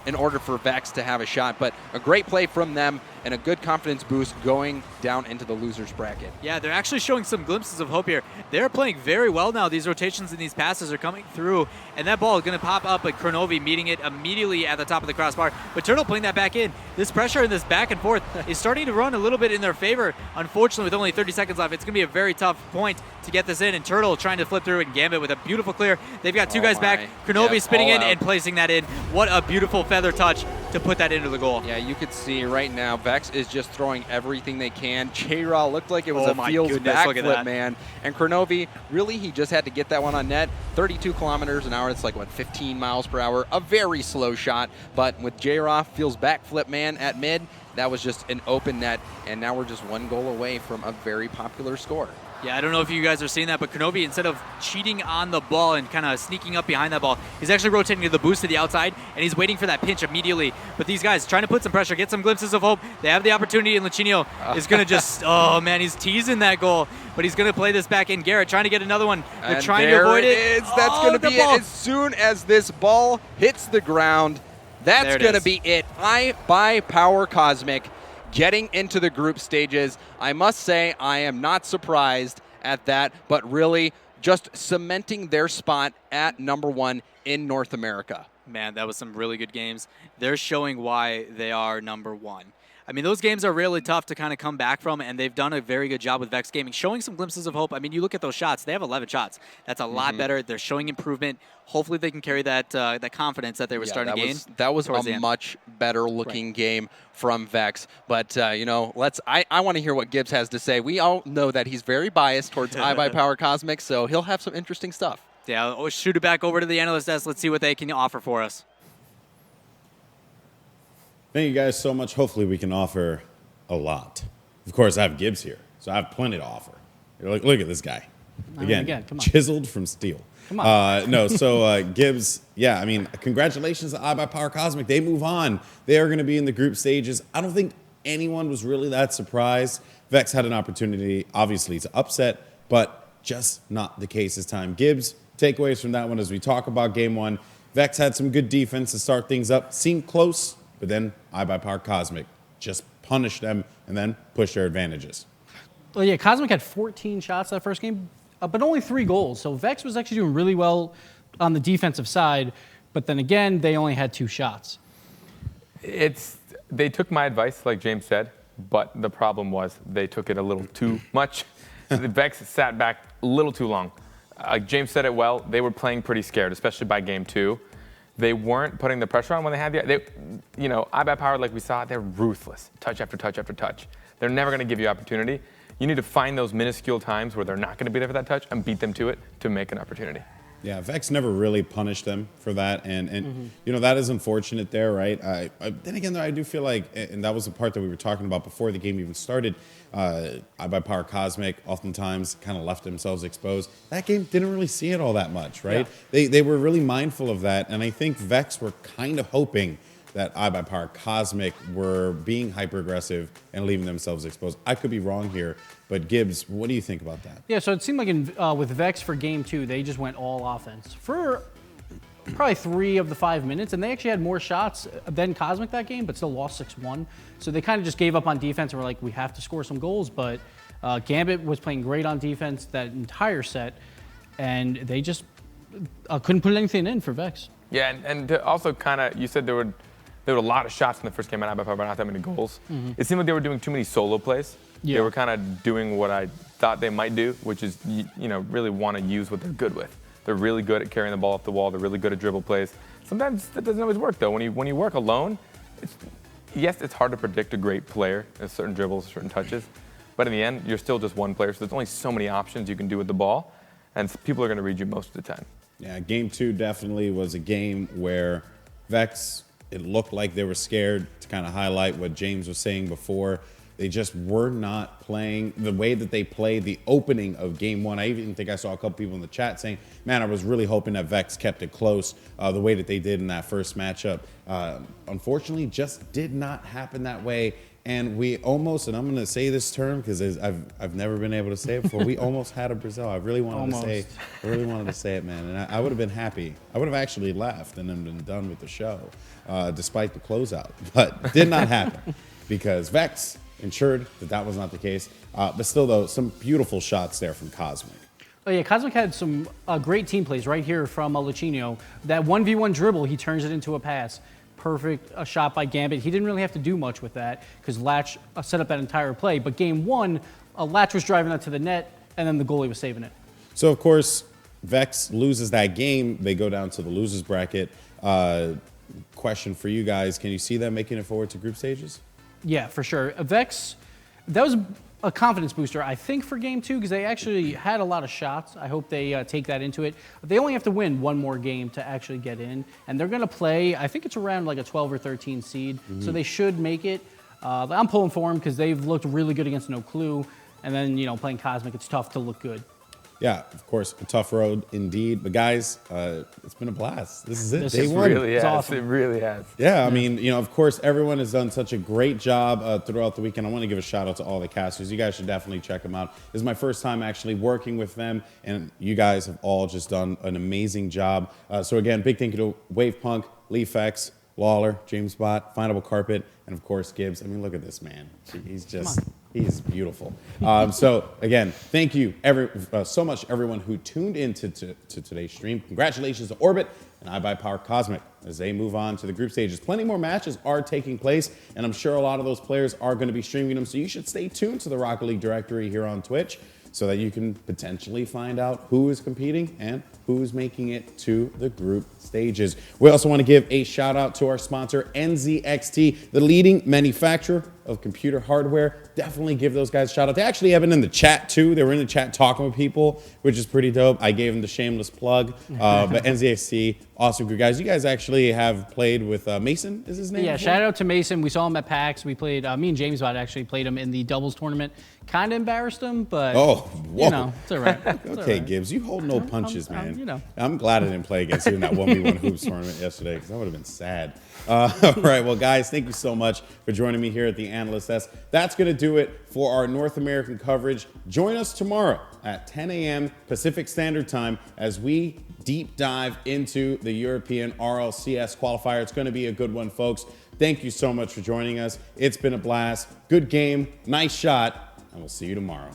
in order for Vex to have a shot. But a great play from them and a good confidence boost going down into the losers bracket. Yeah, they're actually showing some glimpses of hope here. They're playing very well now. These rotations and these passes are coming through, and that ball is going to pop up, but Kronovi meeting it immediately at the top of the crossbar. But Turtle playing that back in. This pressure and this back and forth is starting to run a little bit in their favor. Unfortunately, with only 30 seconds left, it's going to be a very tough point to get this in, and Turtle trying to flip through and Gambit with a beautiful clear. They've got two guys back. Kronovi spinning in and placing that in. What a beautiful feather touch to put that into the goal. Yeah, you could see right now, Vex is just throwing everything they can. J-Raw looked like it was a Fields backflip, man. And Kronovi, really, he just had to get that one on net. 32 kilometers an hour, it's like, what, 15 miles per hour? A very slow shot, but with J-Raw, Fields backflip, man, at mid, that was just an open net, and now we're just one goal away from a very popular score. Yeah, I don't know if you guys are seeing that, but Kronovi, instead of cheating on the ball and kind of sneaking up behind that ball, he's actually rotating to the boost to the outside, and he's waiting for that pinch immediately. But these guys trying to put some pressure, get some glimpses of hope. They have the opportunity, and Lucinio is going to just, oh man, he's teasing that goal, but he's going to play this back in. Garrett trying to get another one. They're trying to avoid it. There it is. That's going to be it. As soon as this ball hits the ground, that's going to be it. iBuyPower Cosmic getting into the group stages. I must say, I am not surprised at that, but really just cementing their spot at #1 in North America. Man, that was some really good games. They're showing why they are #1. I mean, those games are really tough to kind of come back from, and they've done a very good job with Vex Gaming, showing some glimpses of hope. I mean, you look at those shots; they have 11 shots. That's a lot better. They're showing improvement. Hopefully, they can carry that that confidence that they were starting to gain. That was towards the a end. much better looking game from Vex. But you know, I want to hear what Gibbs has to say. We all know that he's very biased towards iBuyPower Cosmic, so he'll have some interesting stuff. Yeah, we'll shoot it back over to the analyst desk. Let's see what they can offer for us. Thank you guys so much. Hopefully we can offer a lot. Of course, I have Gibbs here, so I have plenty to offer. Look at this guy. Again, come on. chiseled from steel. Come on. So Gibbs, yeah, I mean, congratulations to iBuyPower Cosmic. They move on. They are going to be in the group stages. I don't think anyone was really that surprised. Vex had an opportunity, obviously, to upset, but just not the case this time. Gibbs, takeaways from that one as we talk about game one. Vex had some good defense to start things up. Seemed close, but then iBuyPower Cosmic just punished them and then pushed their advantages. Well, yeah, Cosmic had 14 shots that first game, but only 3 goals. So Vex was actually doing really well on the defensive side, but then again, they only had 2 shots. They took my advice, like James said, but the problem was they took it a little too much. The Vex sat back a little too long. James said it well. They were playing pretty scared, especially by game 2. They weren't putting the pressure on when they had iBuyPower, like we saw, they're ruthless. Touch after touch after touch. They're never going to give you opportunity. You need to find those minuscule times where they're not going to be there for that touch and beat them to it to make an opportunity. Yeah, Vex never really punished them for that, and you know, that is unfortunate there, right? Then again, though, I do feel like, and that was the part that we were talking about before the game even started, iBuyPower Cosmic oftentimes kind of left themselves exposed. That game didn't really see it all that much, right? Yeah. They were really mindful of that, and I think Vex were kind of hoping that iBuyPower Cosmic were being hyper-aggressive and leaving themselves exposed. I could be wrong here, but Gibbs, what do you think about that? Yeah, so it seemed like with Vex for game 2, they just went all offense for probably 3 of the 5 minutes, and they actually had more shots than Cosmic that game, but still lost 6-1. So they kind of just gave up on defense and were like, we have to score some goals, but Gambit was playing great on defense that entire set, and they just couldn't put anything in for Vex. Yeah, and to also kind of, you said there were a lot of shots in the first game at iBuyPower, but not that many goals. It seemed like they were doing too many solo plays. Yeah. They were kind of doing what I thought they might do, which is, really want to use what they're good with. They're really good at carrying the ball off the wall. They're really good at dribble plays. Sometimes that doesn't always work, though. When you work alone, it's hard to predict a great player, certain dribbles, certain touches. But in the end, you're still just one player, so there's only so many options you can do with the ball, and people are going to read you most of the time. Yeah, game 2 definitely was a game where Vex, it looked like they were scared, to kind of highlight what James was saying before. They just were not playing the way that they played the opening of game 1. I even think I saw a couple people in the chat saying, man, I was really hoping that Vex kept it close the way that they did in that first matchup. Unfortunately, just did not happen that way. And we almost, and I'm going to say this term because I've never been able to say it before, we almost had a Brazil. I really wanted to say it, man. And I would have been happy. I would have actually left and then been done with the show, despite the closeout. But did not happen because Vex ensured that was not the case. But still, though, some beautiful shots there from Cosmic. Oh yeah, Cosmic had some great team plays right here from Luchino. That 1v1 dribble, he turns it into a pass. Perfect shot by Gambit. He didn't really have to do much with that because Latch set up that entire play. But game 1, Latch was driving that to the net, and then the goalie was saving it. So, of course, Vex loses that game. They go down to the losers bracket. Question for you guys, can you see them making it forward to group stages? Yeah, for sure. Vex, that was a confidence booster, I think, for game 2 because they actually had a lot of shots. I hope they take that into it. But they only have to win one more game to actually get in. And they're going to play, I think it's around like a 12 or 13 seed. So they should make it. I'm pulling for them because they've looked really good against No Clue. And then, playing Cosmic, it's tough to look good. Yeah, of course, a tough road indeed. But guys, it's been a blast. This is it. It really has. Awesome. It really has. Yeah, I mean, of course, everyone has done such a great job throughout the weekend. I want to give a shout out to all the casters. You guys should definitely check them out. This is my first time actually working with them, and you guys have all just done an amazing job. So again, big thank you to Wavepunk, Leafx, Lawler, James Bott, Findable Carpet, and of course Gibbs. I mean, look at this man. He's beautiful. So again, thank you so much everyone who tuned in to today's stream. Congratulations to Orbit and iBuyPower Cosmic as they move on to the group stages. Plenty more matches are taking place, and I'm sure a lot of those players are going to be streaming them, so you should stay tuned to the Rocket League directory here on Twitch so that you can potentially find out who is competing and who's making it to the group stages. We also want to give a shout out to our sponsor, NZXT, the leading manufacturer of computer hardware. Definitely give those guys a shout out. They actually have it in the chat too. They were in the chat talking with people, which is pretty dope. I gave them the shameless plug. But NZXT, awesome group guys. You guys actually have played with Mason, is his name? Yeah, shout out to Mason. We saw him at PAX. We played, me and James Bott actually played him in the doubles tournament. Kind of embarrassed him, but you know, it's all right. It's all right. Gibbs, you hold no punches, man. You know. I'm glad I didn't play against you in that 1v1 hoops tournament yesterday because that would have been sad. All right, well, guys, thank you so much for joining me here at the Analyst Desk. That's going to do it for our North American coverage. Join us tomorrow at 10 a.m. Pacific Standard Time as we deep dive into the European RLCS qualifier. It's going to be a good one, folks. Thank you so much for joining us. It's been a blast. Good game, nice shot, and we'll see you tomorrow.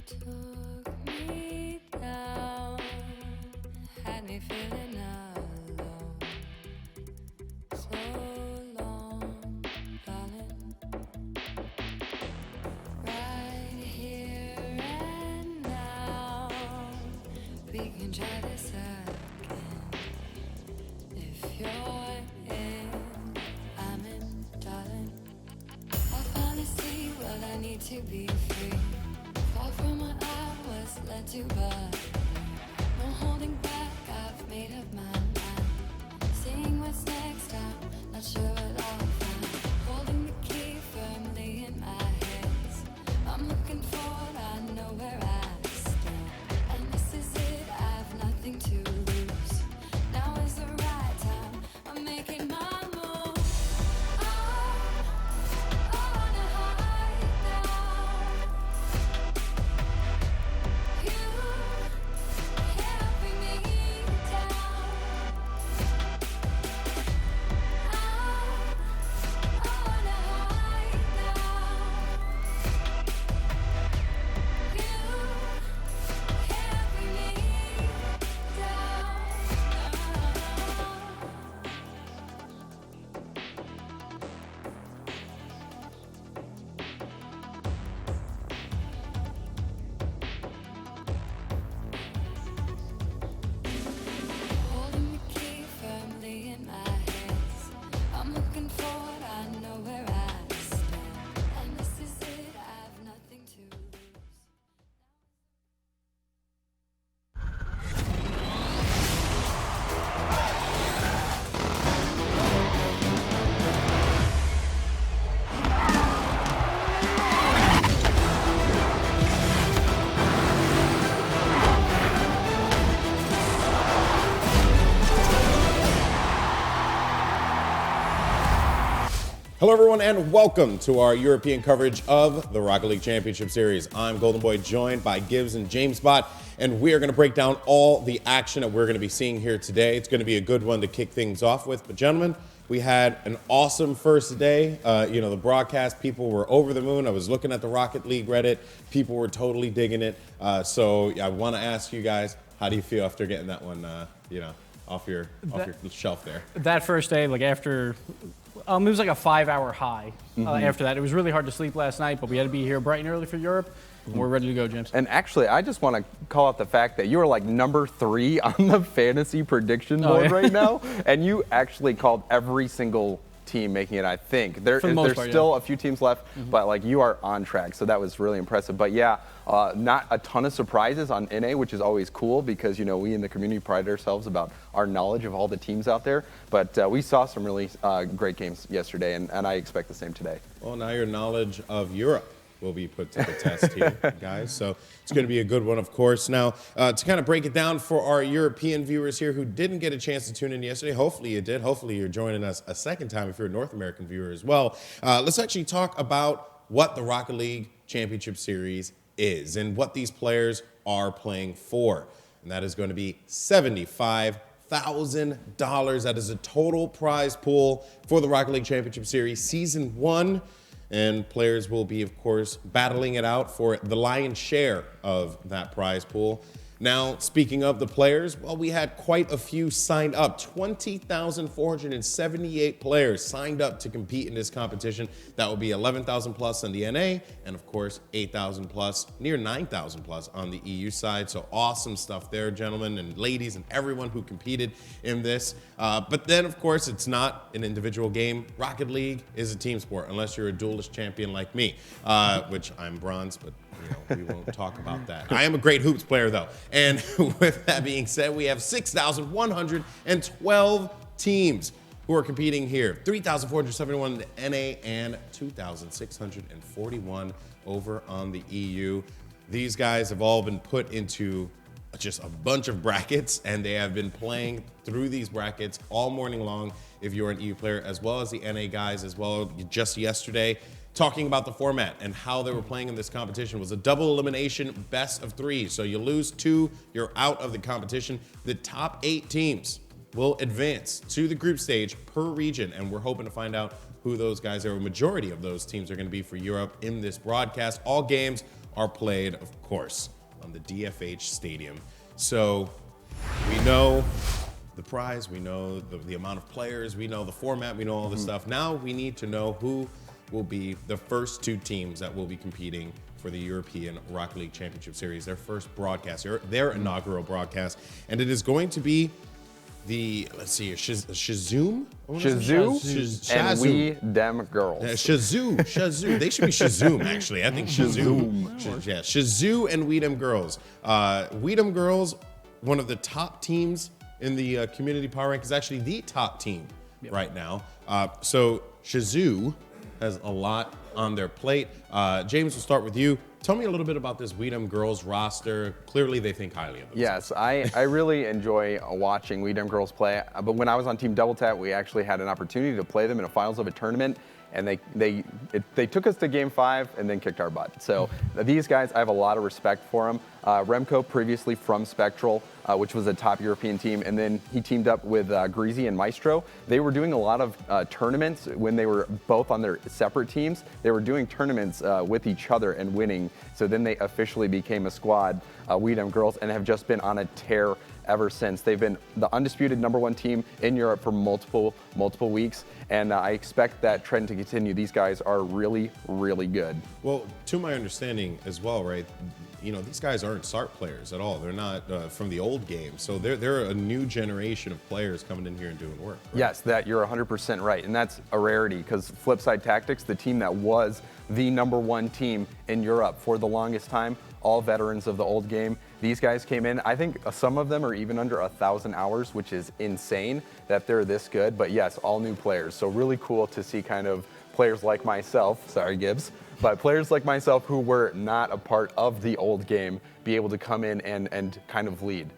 Took me down, had me feeling alone. So long, darling. Right here and now, we can try this again. If you're to be free. Far from what I was led to, but no holding back, I've made up my mind. Seeing what's next, I'm not sure what I'll find. Holding the key firmly in my hands. I'm looking forward, I know where I stand. And this is it, I've nothing to lose. Now is the right time, I'm making my move. I wanna hide now. You can't bring me down. I wanna hide now. You can't bring me down. Holding the key firmly in my hands. I'm looking forward, I know where I stand. And this is it, I've nothing to lose. Hello, everyone, and welcome to our European coverage of the Rocket League Championship Series. I'm Golden Boy, joined by Gibbs and James Bot, and we are going to break down all the action that we're going to be seeing here today. It's going to be a good one to kick things off with. But, gentlemen, we had an awesome first day. The broadcast, people were over the moon. I was looking at the Rocket League Reddit. People were totally digging it. So I want to ask you guys, how do you feel after getting that one, off your shelf there? That first day, like after, it was like a 5-hour high after that. It was really hard to sleep last night, but we had to be here bright and early for Europe. And we're ready to go, James. And actually, I just want to call out the fact that you are like number 3 on the fantasy prediction board right now, and you actually called every single team making it. I think there's still a few teams left, but like you are on track, so that was really impressive. But yeah, not a ton of surprises on NA, which is always cool because we in the community pride ourselves about our knowledge of all the teams out there. But we saw some really great games yesterday, and I expect the same today. Well, now your knowledge of Europe will be put to the test here, guys. So it's going to be a good one, of course. Now, to kind of break it down for our European viewers here who didn't get a chance to tune in yesterday, hopefully you did. Hopefully you're joining us a second time if you're a North American viewer as well. Let's actually talk about what the Rocket League Championship Series is and what these players are playing for. And that is going to be $75,000. That is a total prize pool for the Rocket League Championship Series Season 1. And players will be, of course, battling it out for the lion's share of that prize pool. Now, speaking of the players, well, we had quite a few signed up. 20,478 players signed up to compete in this competition. That will be 11,000 plus on the NA, and of course, 8,000 plus, near 9,000 plus on the EU side. So awesome stuff there, gentlemen and ladies and everyone who competed in this. But then, of course, it's not an individual game. Rocket League is a team sport, unless you're a duelist champion like me, which I'm bronze, but we won't talk about that. I am a great hoops player, though. And with that being said, we have 6,112 teams who are competing here. 3,471 in the NA and 2,641 over on the EU. These guys have all been put into just a bunch of brackets, and they have been playing through these brackets all morning long if you're an EU player, as well as the NA guys as well. Just yesterday, talking about the format and how they were playing in this competition was a double elimination best of 3. So you lose 2, you're out of the competition. The top 8 teams will advance to the group stage per region, and we're hoping to find out who those guys are. A majority of those teams are going to be for Europe in this broadcast. All games are played, of course, on the DFH Stadium. So we know the prize, we know the amount of players, we know the format, we know all this stuff. Now we need to know who will be the first 2 teams that will be competing for the European Rocket League Championship Series, their first broadcast, their inaugural broadcast. And it is going to be let's see here, Shazoom? Shazoo and We Dem Girls. Shazoo. They should be Shazoom, actually. I think Shazoom. Yeah, Shazoo and We Dem Girls. We Dem Girls, one of the top teams in the community power rank, is actually the top team right now. So Shazoo has a lot on their plate. James, we'll start with you. Tell me a little bit about this We Dem Girls roster. Clearly, they think highly of themselves. Yes, I really enjoy watching We Dem Girls play. But when I was on Team Double Tap, we actually had an opportunity to play them in a finals of a tournament, and they took us to Game 5 and then kicked our butt. So these guys, I have a lot of respect for them. Remco, previously from Spectral, which was a top European team, and then he teamed up with Greasy and Maestro. They were doing a lot of tournaments when they were both on their separate teams. They were doing tournaments with each other and winning. So then they officially became a squad, We Dem Girls, and have just been on a tear ever since. They've been the undisputed #1 team in Europe for multiple weeks, and I expect that trend to continue. These guys are really, really good. Well, to my understanding as well, right, you know, these guys aren't SART players at all. They're not from the old game. So they're a new generation of players coming in here and doing work. Right? Yes, that you're 100% right. And that's a rarity because Flipside Tactics, the team that was the #1 team in Europe for the longest time, all veterans of the old game. These guys came in, I think some of them are even under 1,000 hours, which is insane that they're this good. But yes, all new players. So really cool to see kind of players like myself, sorry Gibbs, but players like myself who were not a part of the old game be able to come in and kind of lead.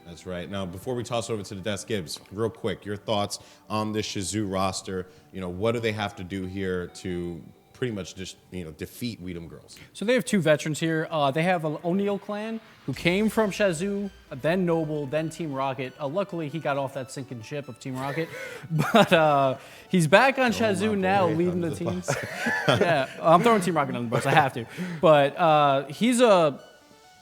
That's right. Now, before we toss over to the desk, Gibbs, real quick, your thoughts on this Shazoo roster. You know, what do they have to do here to pretty much just, you know, defeat We Dem Girls? So they have two veterans here. They have an O'Neill clan who came from Shazoo, then Noble, then Team Rocket. Luckily, he got off that sinking ship of Team Rocket. But he's back on Shazoo now, leading the teams. Yeah, I'm throwing Team Rocket on the bus. I have to. But he's a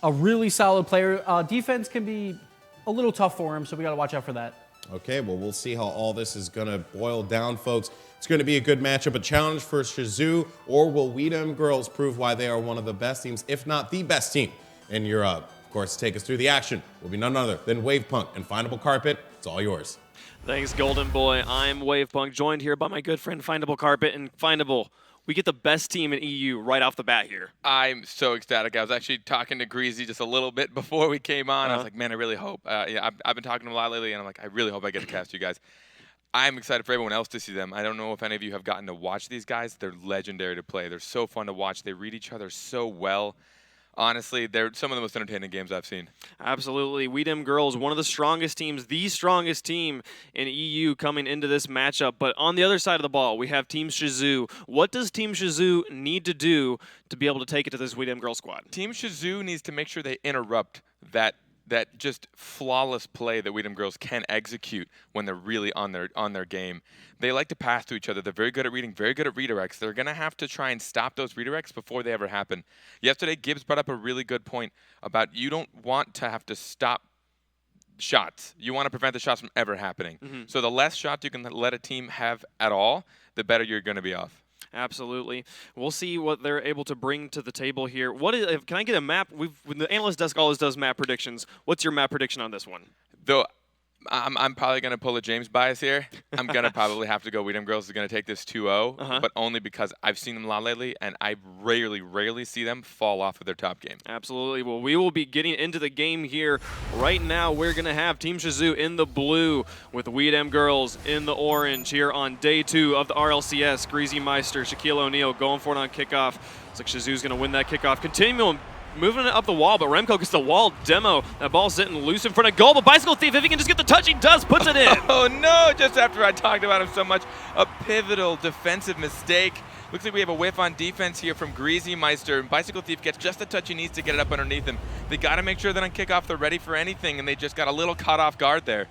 really solid player. Defense can be a little tough for him, so we got to watch out for that. Okay, well, we'll see how all this is going to boil down, folks. It's going to be a good matchup, a challenge for Shazoo, or will We Dem Girls prove why they are one of the best teams, if not the best team in Europe? Of course, to take us through the action will be none other than Wavepunk and Findable Carpet. It's all yours. Thanks, Golden Boy. I'm Wavepunk, joined here by my good friend Findable Carpet. And Findable, we get the best team in EU right off the bat here. I'm so ecstatic. I was actually talking to Greasy just a little bit before we came on. I was like, man, I really hope. I've been talking to him a lot lately, and I'm like, I really hope I get to cast you guys. I'm excited for everyone else to see them. I don't know if any of you have gotten to watch these guys. They're legendary to play. They're so fun to watch. They read each other so well. Honestly, they're some of the most entertaining games I've seen. Absolutely. We Dem Girls, one of the strongest teams, the strongest team in EU coming into this matchup. But on the other side of the ball, we have Team Shazoo. What does Team Shazoo need to do to be able to take it to this We Dem Girl squad? Team Shazoo needs to make sure they interrupt that just flawless play that We Dem Girls can execute when they're really on their game. They like to pass to each other. They're very good at reading, very good at redirects. They're going to have to try and stop those redirects before they ever happen. Yesterday, Gibbs brought up a really good point about you don't want to have to stop shots. You want to prevent the shots from ever happening. So the less shots you can let a team have at all, the better you're going to be off. Absolutely. We'll see what they're able to bring to the table here. Can I get a map? The analyst desk always does map predictions. What's your map prediction on this one? Though I'm probably going to pull a James bias here. I'm going to probably have to go We Dem Girls is going to take this 2-0, but only because I've seen them a lot lately, and I rarely see them fall off of their top game. Absolutely. Well, we will be getting into the game here. Right now, we're going to have Team Shazoo in the blue with We Dem Girls in the orange here on day 2 of the RLCS. Greasy Meister, Shaquille O'Neal going for it on kickoff. Looks like Shazoo's going to win that kickoff. Continuing moving it up the wall, but Remco gets the wall demo. That ball's sitting loose in front of goal, but Bicycle Thief, if he can just get the touch, he does, puts it in. Oh no, just after I talked about him so much. A pivotal defensive mistake. Looks like we have a whiff on defense here from Greasy Meister. Bicycle Thief gets just the touch he needs to get it up underneath him. They got to make sure that on kickoff they're ready for anything, and they just got a little caught off guard there.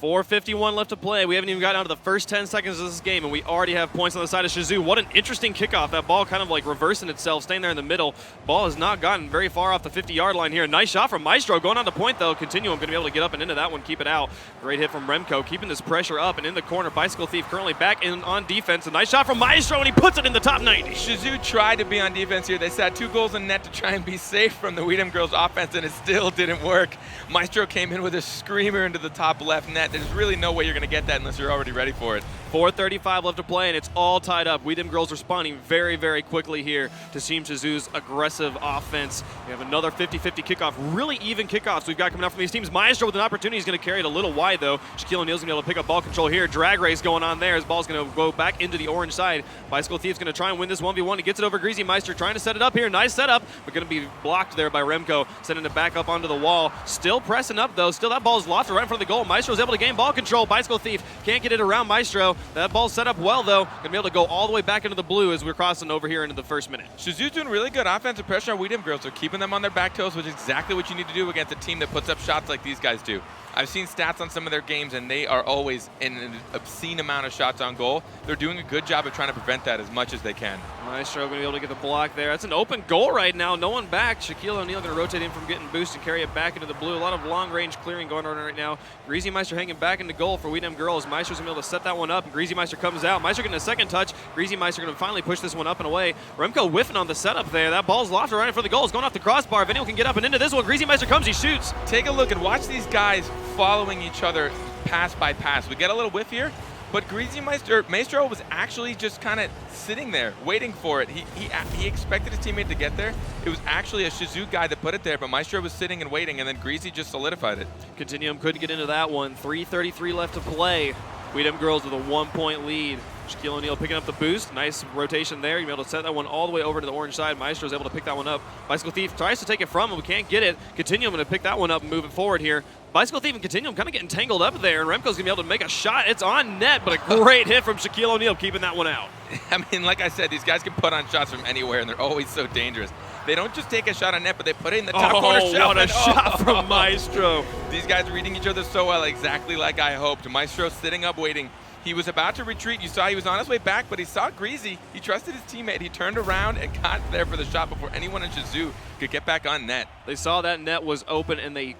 4:51 left to play. We haven't even gotten out of the first 10 seconds of this game, and we already have points on the side of Shazoo. What an interesting kickoff. That ball kind of like reversing itself, staying there in the middle. Ball has not gotten very far off the 50-yard line here. Nice shot from Maestro. Going on to point, though. Continuum going to be able to get up and into that one, keep it out. Great hit from Remco, keeping this pressure up and in the corner. Bicycle Thief currently back in on defense. A nice shot from Maestro, and he puts it in the top 90. Shazoo tried to be on defense here. They sat 2 goals in net to try and be safe from the We Dem Girls offense, and it still didn't work. Maestro came in with a screamer into the top left. net. There's really no way you're going to get that unless you're already ready for it. 4:35 left to play, and it's all tied up. We Dem Girls responding very, very quickly here to Team Shizoo's aggressive offense. We have another 50-50 kickoff. Really even kickoffs we've got coming out from these teams. Maestro with an opportunity. He's going to carry it a little wide, though. Shaquille O'Neal's going to be able to pick up ball control here. Drag race going on there. His ball's going to go back into the orange side. Bicycle Thief's going to try and win this 1v1. He gets it over Greasy Meister, trying to set it up here. Nice setup, but going to be blocked there by Remco, sending it back up onto the wall. Still pressing up, though. Still that ball is lofted right in front of the goal. Maestro's able to gain ball control. Bicycle Thief can't get it around Maestro. That ball's set up well, though. Going to be able to go all the way back into the blue as we're crossing over here into the first minute. Shizoo's doing really good offensive pressure on We Dem Girls. They're keeping them on their back toes, which is exactly what you need to do against a team that puts up shots like these guys do. I've seen stats on some of their games, and they are always in an obscene amount of shots on goal. They're doing a good job of trying to prevent that as much as they can. Maestro going to be able to get the block there. That's an open goal right now. No one back. Shaquille O'Neal going to rotate in from getting boost and carry it back into the blue. A lot of long-range clearing going on right now. Greasy Meister hanging back into goal for We Dem Girls. Maestro's going to be able to set that one up. Greasy Meister comes out. Maestro getting a second touch. Greasy Meister going to finally push this one up and away. Remco whiffing on the setup there. That ball's lofted right in front of the goal. It's going off the crossbar. If anyone can get up and into this one, Greasy Meister comes. He shoots. Take a look and watch these guys following each other pass by pass. We get a little whiff here, but Greasy Maestro was actually just kind of sitting there waiting for it. He expected his teammate to get there. It was actually a Shizoo guy that put it there, but Maestro was sitting and waiting, and then Greasy just solidified it. Continuum couldn't get into that one. 3:33 left to play. We Dem Girls with a 1-point lead. Shaquille O'Neal picking up the boost. Nice rotation there. You'll be able to set that one all the way over to the orange side. Maestro's able to pick that one up. Bicycle Thief tries to take it from him. We can't get it. Continuum going to pick that one up and move it forward here. Bicycle Thief and Continuum kind of getting tangled up there, and Remco's going to be able to make a shot. It's on net, but a great hit from Shaquille O'Neal keeping that one out. I mean, like I said, these guys can put on shots from anywhere, and they're always so dangerous. They don't just take a shot on net, but they put it in the top corner shelf. What a shot from Maestro. These guys reading each other so well, exactly like I hoped. Maestro sitting up waiting. He was about to retreat. You saw he was on his way back, but he saw Greasy. He trusted his teammate. He turned around and got there for the shot before anyone in Shizoo could get back on net. They saw that net was open, and they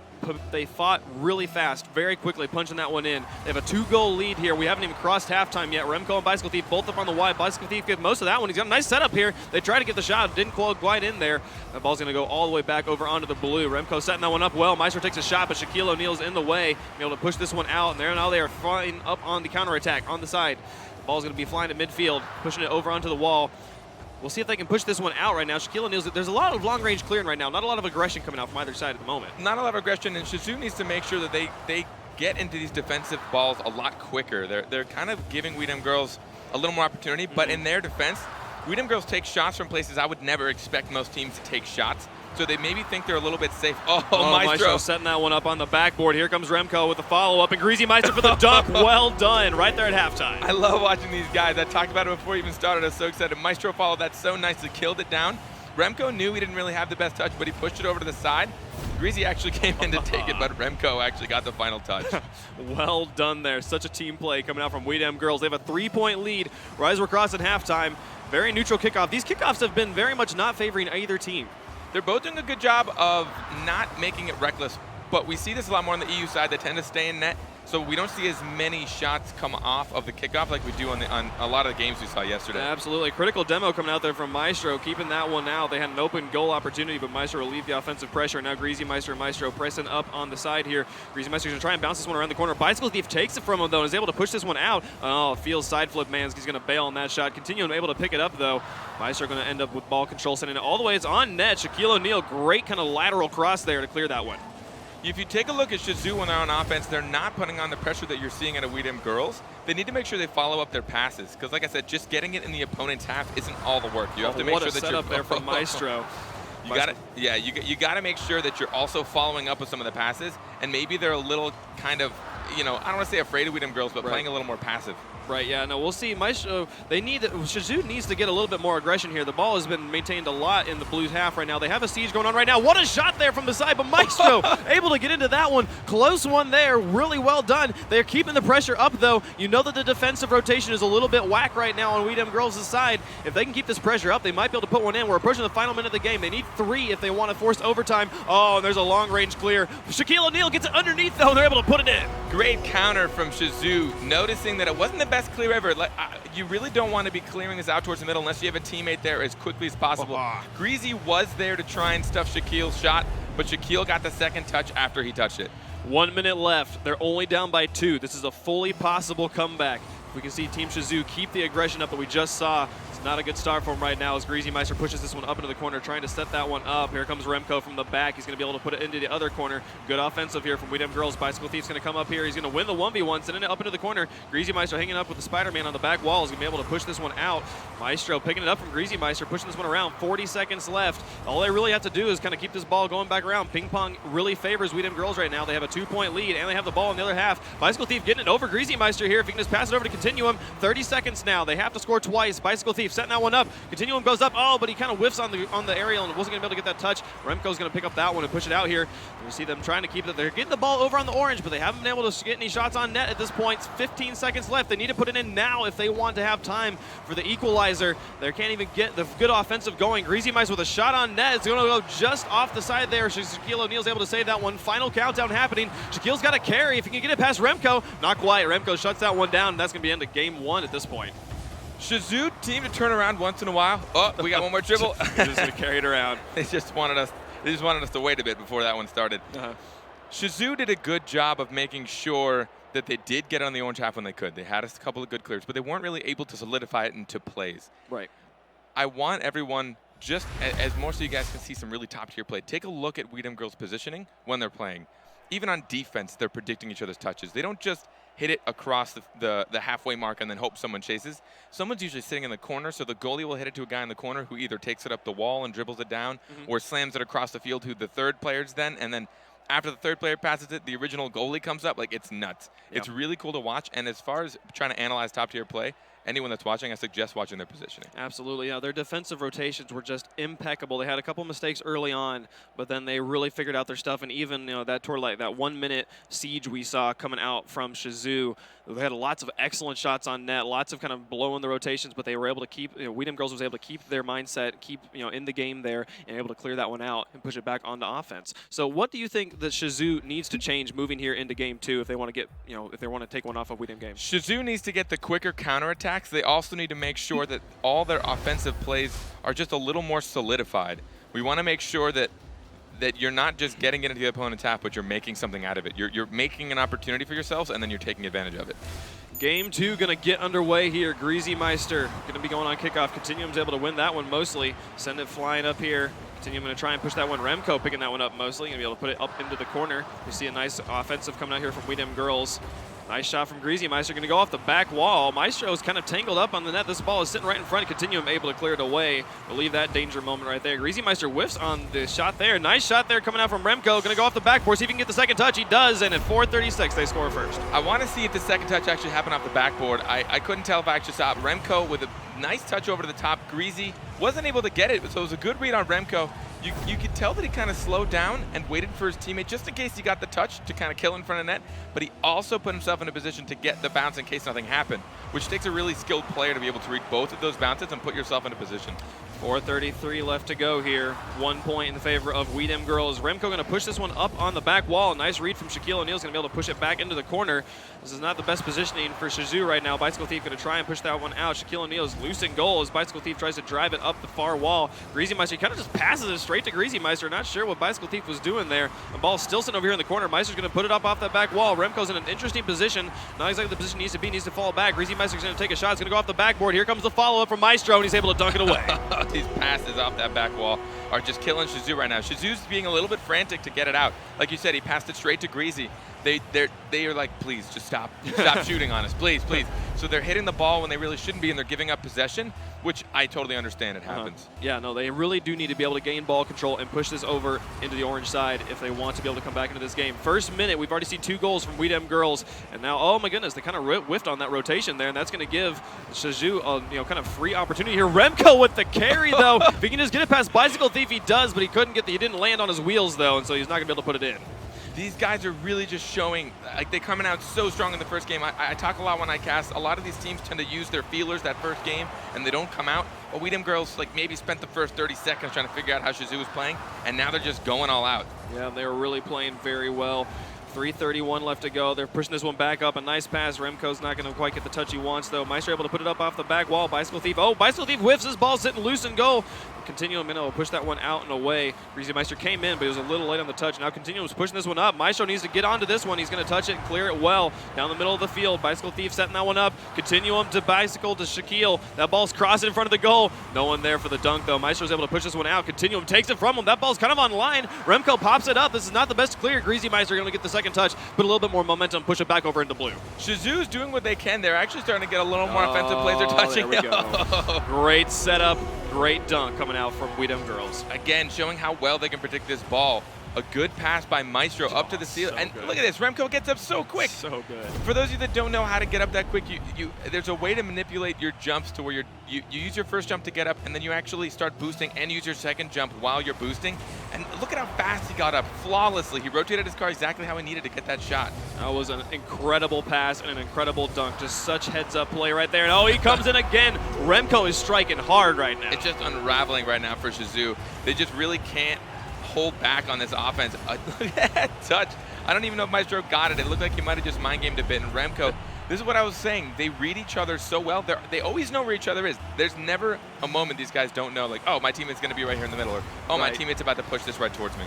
fought really fast, very quickly, punching that one in. They have a 2-goal lead here. We haven't even crossed halftime yet. Remco and Bicycle Thief both up on the wide. Bicycle Thief gets most of that one. He's got a nice setup here. They try to get the shot. Didn't quite in there. That ball's going to go all the way back over onto the blue. Remco setting that one up well. Maestro takes a shot, but Shaquille O'Neal's in the way. Be able to push this one out, and now they are flying up on the counterattack on the side. The ball's going to be flying to midfield, pushing it over onto the wall. We'll see if they can push this one out right now. Shaquille O'Neal's, there's a lot of long-range clearing right now. Not a lot of aggression coming out from either side at the moment. Not a lot of aggression, and Shizoo needs to make sure that they get into these defensive balls a lot quicker. They're kind of giving We Dem Girls a little more opportunity, but in their defense, We Dem Girls take shots from places I would never expect most teams to take shots. So they maybe think they're a little bit safe. Maestro setting that one up on the backboard. Here comes Remco with the follow-up, and Greasy Meister for the dunk. Well done, right there at halftime. I love watching these guys. I talked about it before we even started. I was so excited. Maestro followed that so nicely, killed it down. Remco knew he didn't really have the best touch, but he pushed it over to the side. Greasy actually came in to take it, but Remco actually got the final touch. Well done there. Such a team play coming out from We Dem Girls. They have a 3-point lead. Rise we're crossing halftime. Very neutral kickoff. These kickoffs have been very much not favoring either team. They're both doing a good job of not making it reckless, but we see this a lot more on the EU side. They tend to stay in net, so we don't see as many shots come off of the kickoff like we do on a lot of the games we saw yesterday. Absolutely. Critical demo coming out there from Maestro, keeping that one out. They had an open goal opportunity, but Maestro relieved the offensive pressure. Now Greasy Meister and Maestro pressing up on the side here. Greasy Meister's going to try and bounce this one around the corner. Bicycle Thief takes it from him, though, and is able to push this one out. Oh, feels side flip, man. He's going to bail on that shot. Continuing able to pick it up, though. Maestro going to end up with ball control, sending it all the way. It's on net. Shaquille O'Neal, great kind of lateral cross there to clear that one. If you take a look at Shizoo when they're on offense, they're not putting on the pressure that you're seeing at a We Dem Girls. They need to make sure they follow up their passes, because like I said, just getting it in the opponent's half isn't all the work. You have to make sure that you're... What a setup there from Maestro. You got to make sure that you're also following up with some of the passes, and maybe they're a little kind of, I don't want to say afraid of We Dem Girls, but playing a little more passive. Right, yeah, no, we'll see. Maestro, Shizoo needs to get a little bit more aggression here. The ball has been maintained a lot in the Blues half right now. They have a siege going on right now. What a shot there from the side, but Maestro able to get into that one. Close one there, really well done. They're keeping the pressure up, though. You know that the defensive rotation is a little bit whack right now on We Dem Girls' side. If they can keep this pressure up, they might be able to put one in. We're approaching the final minute of the game. They need 3 if they want to force overtime. Oh, and there's a long-range clear. Shaquille O'Neal gets it underneath, though, and they're able to put it in. Great counter from Shizoo, noticing that it wasn't the best clear ever. You really don't want to be clearing this out towards the middle unless you have a teammate there as quickly as possible. Greasy was there to try and stuff Shaquille's shot, but Shaquille got the second touch after he touched it. 1 minute left. They're only down by 2. This is a fully possible comeback. We can see Team Shizou keep the aggression up that we just saw. It's not a good start for him right now as Greasy Meister pushes this one up into the corner, trying to set that one up. Here comes Remco from the back. He's going to be able to put it into the other corner. Good offensive here from We Dem Girls. Bicycle Thief's going to come up here. He's going to win the 1v1, sending it up into the corner. Greasy Meister hanging up with the Spider-Man on the back wall. He's going to be able to push this one out. Maestro picking it up from Greasy Meister, pushing this one around. 40 seconds left. All they really have to do is kind of keep this ball going back around. Ping pong really favors We Dem Girls right now. They have a 2-point lead, and they have the ball in the other half. Bicycle Thief getting it over Greasy Meister here. If he can just pass it over to Continuum. 30 seconds now. They have to score twice. Bicycle Thief setting that one up. Continuum goes up. Oh, but he kind of whiffs on the aerial and wasn't going to be able to get that touch. Remco's going to pick up that one and push it out here. You see them trying to keep it. They're getting the ball over on the orange, but they haven't been able to get any shots on net at this point. It's 15 seconds left. They need to put it in now if they want to have time for the equalizer. They can't even get the good offensive going. Greasy Mice with a shot on net. It's going to go just off the side there. Shaquille O'Neal's able to save that one. Final countdown happening. Shaquille's got to carry if he can get it past Remco. Not quite. Remco shuts that one down. That's going to be the end of game 1 at this point. Shizou team to turn around once in a while. Oh, we got one more dribble. Just going to carry it around. They just wanted us to wait a bit before that one started. Shizou did a good job of making sure that they did get on the orange half when they could. They had a couple of good clears, but they weren't really able to solidify it into plays. Right. I want everyone, just as more so you guys can see some really top-tier play, take a look at We Dem Girls' positioning when they're playing. Even on defense, they're predicting each other's touches. They don't just hit it across the halfway mark and then hope someone chases. Someone's usually sitting in the corner, so the goalie will hit it to a guy in the corner who either takes it up the wall and dribbles it down or slams it across the field, who the third player's then, and then after the third player passes it, the original goalie comes up. Like, it's nuts. Yep. It's really cool to watch, and as far as trying to analyze top-tier play, anyone that's watching, I suggest watching their positioning. Absolutely, yeah. Their defensive rotations were just impeccable. They had a couple mistakes early on, but then they really figured out their stuff. And even that 1 minute siege we saw coming out from Shizou, they had lots of excellent shots on net, lots of kind of blowing the rotations, but they were able to keep. We Dem Girls was able to keep their mindset, keep in the game there, and able to clear that one out and push it back onto offense. So, what do you think that Shizou needs to change moving here into game 2 if they want to get if they want to take one off of We Dem game? Shizou needs to get the quicker counterattack. They also need to make sure that all their offensive plays are just a little more solidified. We want to make sure that you're not just getting it into the opponent's half, but you're making something out of it. You're making an opportunity for yourselves, and then you're taking advantage of it. Game 2 going to get underway here. Greasy Meister going to be going on kickoff. Continuum's able to win that one mostly. Send it flying up here. Continuum going to try and push that one. Remco picking that one up mostly. Going to be able to put it up into the corner. You see a nice offensive coming out here from We Dem Girls. Nice shot from Greasy Meister, going to go off the back wall. Maestro is kind of tangled up on the net. This ball is sitting right in front. Continuum able to clear it away. We'll leave that danger moment right there. Greasy Meister whiffs on the shot there. Nice shot there coming out from Remco. Going to go off the backboard, see if he can get the second touch. He does, and at 4:36, they score first. I want to see if the second touch actually happened off the backboard. I couldn't tell if I actually saw it. Remco with a nice touch over to the top. Greasy wasn't able to get it, so it was a good read on Remco. You could tell that he kind of slowed down and waited for his teammate just in case he got the touch to kind of kill in front of net, but he also put himself in a position to get the bounce in case nothing happened, which takes a really skilled player to be able to read both of those bounces and put yourself in a position. 4:33 left to go here. 1 point in favor of We Dem Girls. Remco going to push this one up on the back wall. Nice read from Shaquille O'Neal's going to be able to push it back into the corner. This is not the best positioning for Shizou right now. Bicycle Thief going to try and push that one out. Shaquille O'Neal is loose in goal as Bicycle Thief tries to drive it up the far wall. Greasy Meister kind of just passes it straight to Greasy Meister. Not sure what Bicycle Thief was doing there. The ball's still sitting over here in the corner. Meister's going to put it up off that back wall. Remco's in an interesting position. Not exactly the position he needs to be. Needs to fall back. Greasy Meister's going to take a shot. It's going to go off the backboard. Here comes the follow-up from Maestro, and he's able to dunk it away. These passes off that back wall are just killing Shizou right now. Shizou's being a little bit frantic to get it out. Like you said, he passed it straight to Greasy. They are like, please, just stop shooting on us, please. So they're hitting the ball when they really shouldn't be, and they're giving up possession, which I totally understand it happens. Yeah, no, they really do need to be able to gain ball control and push this over into the orange side if they want to be able to come back into this game. First minute, we've already seen 2 goals from We Dem Girls, and now, oh my goodness, they kind of whiffed on that rotation there, and that's going to give Shizou a kind of free opportunity here. Remco with the carry, though. If he can just get it past Bicycle Thief, he does, but he didn't land on his wheels, though, and so he's not going to be able to put it in. These guys are really just showing, like, they're coming out so strong in the first game. I talk a lot when I cast. A lot of these teams tend to use their feelers that first game, and they don't come out. But We Dem Girls, like, maybe spent the first 30 seconds trying to figure out how Shizou was playing, and now they're just going all out. Yeah, they were really playing very well. 3:31 left to go. They're pushing this one back up. A nice pass. Remco's not going to quite get the touch he wants, though. Maestro able to put it up off the back wall. Bicycle Thief. Oh, Bicycle Thief whiffs his ball, sitting loose and goal. Continuum will push that one out and away. Greasy Meister came in, but he was a little late on the touch. Now Continuum's pushing this one up. Maestro needs to get onto this one. He's going to touch it and clear it well. Down the middle of the field, Bicycle Thief setting that one up. Continuum to Bicycle to Shaquille. That ball's crossing in front of the goal. No one there for the dunk, though. Maestro's able to push this one out. Continuum takes it from him. That ball's kind of on line. Remco pops it up. This is not the best clear. Greasy Meister going to get the second touch, put a little bit more momentum, push it back over into blue. Shizoo's doing what they can. They're actually starting to get a little more offensive plays. They're touching. There we go. Great setup. Great dunk coming out from Weedem Girls. Again, showing how well they can predict this ball. A good pass by Maestro up to the ceiling. And look at this, Remco gets up so quick. So good. For those of you that don't know how to get up that quick, there's a way to manipulate your jumps to where you use your first jump to get up, and then you actually start boosting and use your second jump while you're boosting. And look at how fast he got up, flawlessly. He rotated his car exactly how he needed to get that shot. That was an incredible pass and an incredible dunk. Just such heads-up play right there. And oh, he comes in again. Remco is striking hard right now. It's just unraveling right now for Shizoo. They just really can't hold back on this offense. Look at that touch. I don't even know if Maestro got it. It looked like he might have just mind-gamed a bit. And Remco, this is what I was saying. They read each other so well. They always know where each other is. There's never a moment these guys don't know, like, oh, my teammate's going to be right here in the middle, or, oh, my teammate's about to push this right towards me.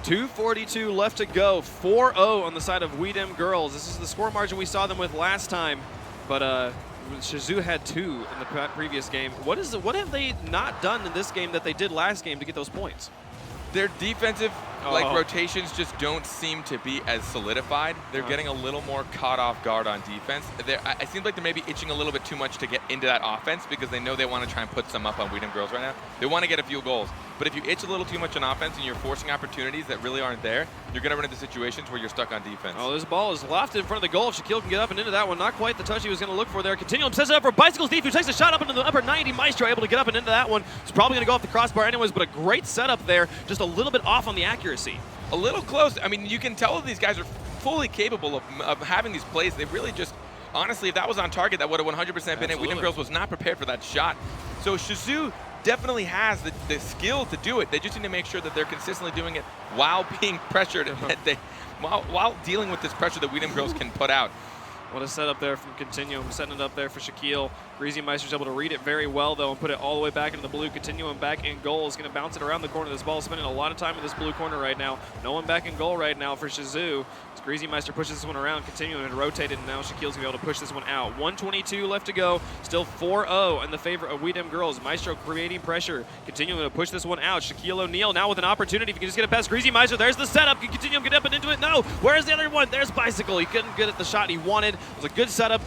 2:42 left to go. 4-0 on the side of Weedem Girls. This is the score margin we saw them with last time, but Shizoo had 2 in the previous game. What have they not done in this game that they did last game to get those points? Their defensive rotations just don't seem to be as solidified. They're getting a little more caught off guard on defense. It seems like they're maybe itching a little bit too much to get into that offense because they know they want to try and put some up on Weedem Girls right now. They want to get a few goals. But if you itch a little too much on offense and you're forcing opportunities that really aren't there, you're going to run into situations where you're stuck on defense. Oh, this ball is lofted in front of the goal. If Shaquille can get up and into that one, not quite the touch he was going to look for there. Continuum sets it up for Bicycle Thief, who takes a shot up into the upper 90. Maestro able to get up and into that one. It's probably going to go off the crossbar anyways, but a great setup there. Just a little bit off on the accuracy. A little close. I mean, you can tell that these guys are fully capable of having these plays. They really just, honestly, if that was on target, that would have 100% been it. Weedem Girls was not prepared for that shot. So Shizoo definitely has the skill to do it. They just need to make sure that they're consistently doing it while being pressured, and that while dealing with this pressure that Weedem Girls can put out. What a setup there from Continuum, setting it up there for Shaquille. Greasy Meister's able to read it very well, though, and put it all the way back into the blue. Continuum back in goal. Is going to bounce it around the corner. This ball is spending a lot of time in this blue corner right now. No one back in goal right now for Shizoo. As Greasy Meister pushes this one around, Continuum had rotated, and now Shaquille's going to be able to push this one out. 1:22 left to go. Still 4-0 in the favor of Weedem Girls. Maestro creating pressure. Continuum to push this one out. Shaquille O'Neal now with an opportunity. If he can just get it past Greasy Meister, there's the setup. Can Continuum get up and into it? No. Where's the other one? There's Bicycle. He couldn't get at the shot he wanted. It was a good setup.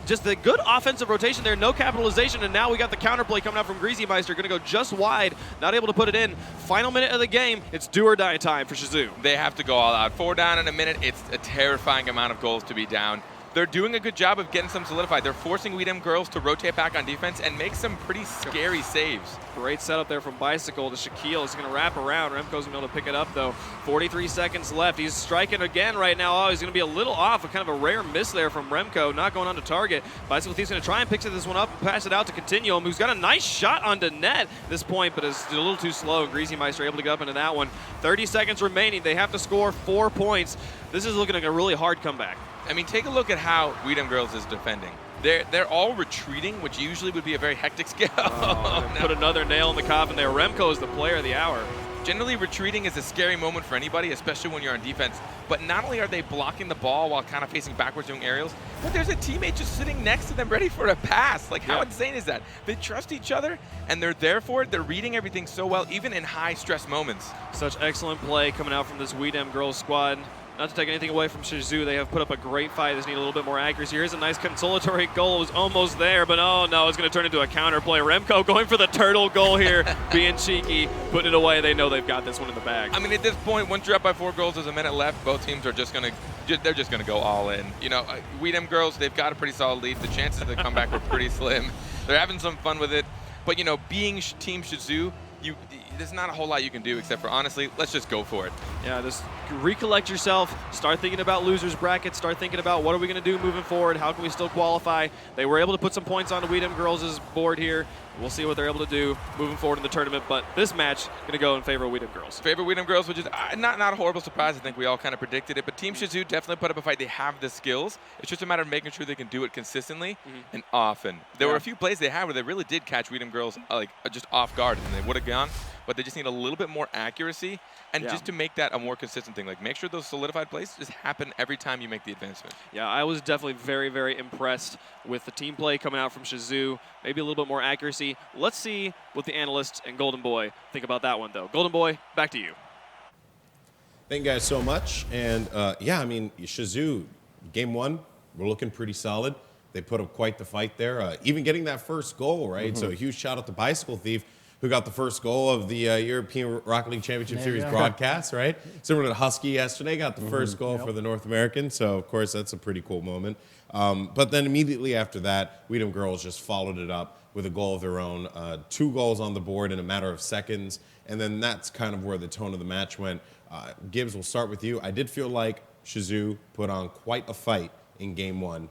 Just a good offensive rotation there. No capitalization, and now we got the counterplay coming out from Greasy Meister. Going to go just wide. Not able to put it in. Final minute of the game. It's do or die time for Shizoo. They have to go all out. 4 down in a minute. It's a terrifying amount of goals to be down. They're doing a good job of getting some solidified. They're forcing Weedem Girls to rotate back on defense and make some pretty scary saves. Great setup there from Bicycle to Shaquille. He's going to wrap around. Remco's going to be able to pick it up, though. 43 seconds left. He's striking again right now. Oh, he's going to be a little off. A kind of a rare miss there from Remco, not going on to target. Bicycle Thief's going to try and pick this one up and pass it out to Continuum, who's got a nice shot onto net at this point, but is a little too slow. Greasy Meister able to get up into that one. 30 seconds remaining. They have to score 4 points. This is looking like a really hard comeback. I mean, take a look at how Weedem Girls is defending. They're all retreating, which usually would be a very hectic skill. Oh, no. Put another nail in the coffin there. Remco is the player of the hour. Generally, retreating is a scary moment for anybody, especially when you're on defense. But not only are they blocking the ball while kind of facing backwards doing aerials, but there's a teammate just sitting next to them ready for a pass. Like, how insane is that? They trust each other, and they're there for it. They're reading everything so well, even in high-stress moments. Such excellent play coming out from this Weedem Girls squad. Not to take anything away from Shizoo, they have put up a great fight. They just need a little bit more accuracy. Here's a nice consolatory goal. It was almost there, but oh no, it's going to turn into a counter play. Remco going for the turtle goal here, being cheeky, putting it away. They know they've got this one in the bag. I mean, at this point, once you're up by 4 goals, there's a minute left. Both teams are just going to, they're just going to go all in. You know, Weedem Girls, they've got a pretty solid lead. The chances of the comeback were pretty slim. They're having some fun with it, but you know, being Team Shizoo, there's not a whole lot you can do except for, honestly, let's just go for it. Yeah, just recollect yourself, start thinking about losers brackets, start thinking about what are we going to do moving forward, how can we still qualify. They were able to put some points on the Weedem Girls' board here. We'll see what they're able to do moving forward in the tournament, but this match going to go in favor of Weedham Girls. Favorite Weedham Girls, which is not a horrible surprise. I think we all kind of predicted it, but Team Shizou definitely put up a fight. They have the skills. It's just a matter of making sure they can do it consistently and often. There were a few plays they had where they really did catch Weedham Girls just off guard, and they would have gone, but they just need a little bit more accuracy, and just to make that a more consistent thing. Like, make sure those solidified plays just happen every time you make the advancement. Yeah, I was definitely very, very impressed with the team play coming out from Shizou. Maybe a little bit more accuracy. Let's see what the analysts and Golden Boy think about that one, though. Golden Boy, back to you. Thank you guys so much. And yeah, I mean, Shizou, game one, we're looking pretty solid. They put up quite the fight there, even getting that first goal, right? So a huge shout out to Bicycle Thief, who got the first goal of the European Rocket League Championship Series broadcast, right? Similar to Husky yesterday, got the first goal for the North American. So, of course, that's a pretty cool moment. But then immediately after that, Weedham Girls just followed it up with a goal of their own. 2 goals on the board in a matter of seconds. And then that's kind of where the tone of the match went. Gibbs, we'll start with you. I did feel like Shizou put on quite a fight in game one,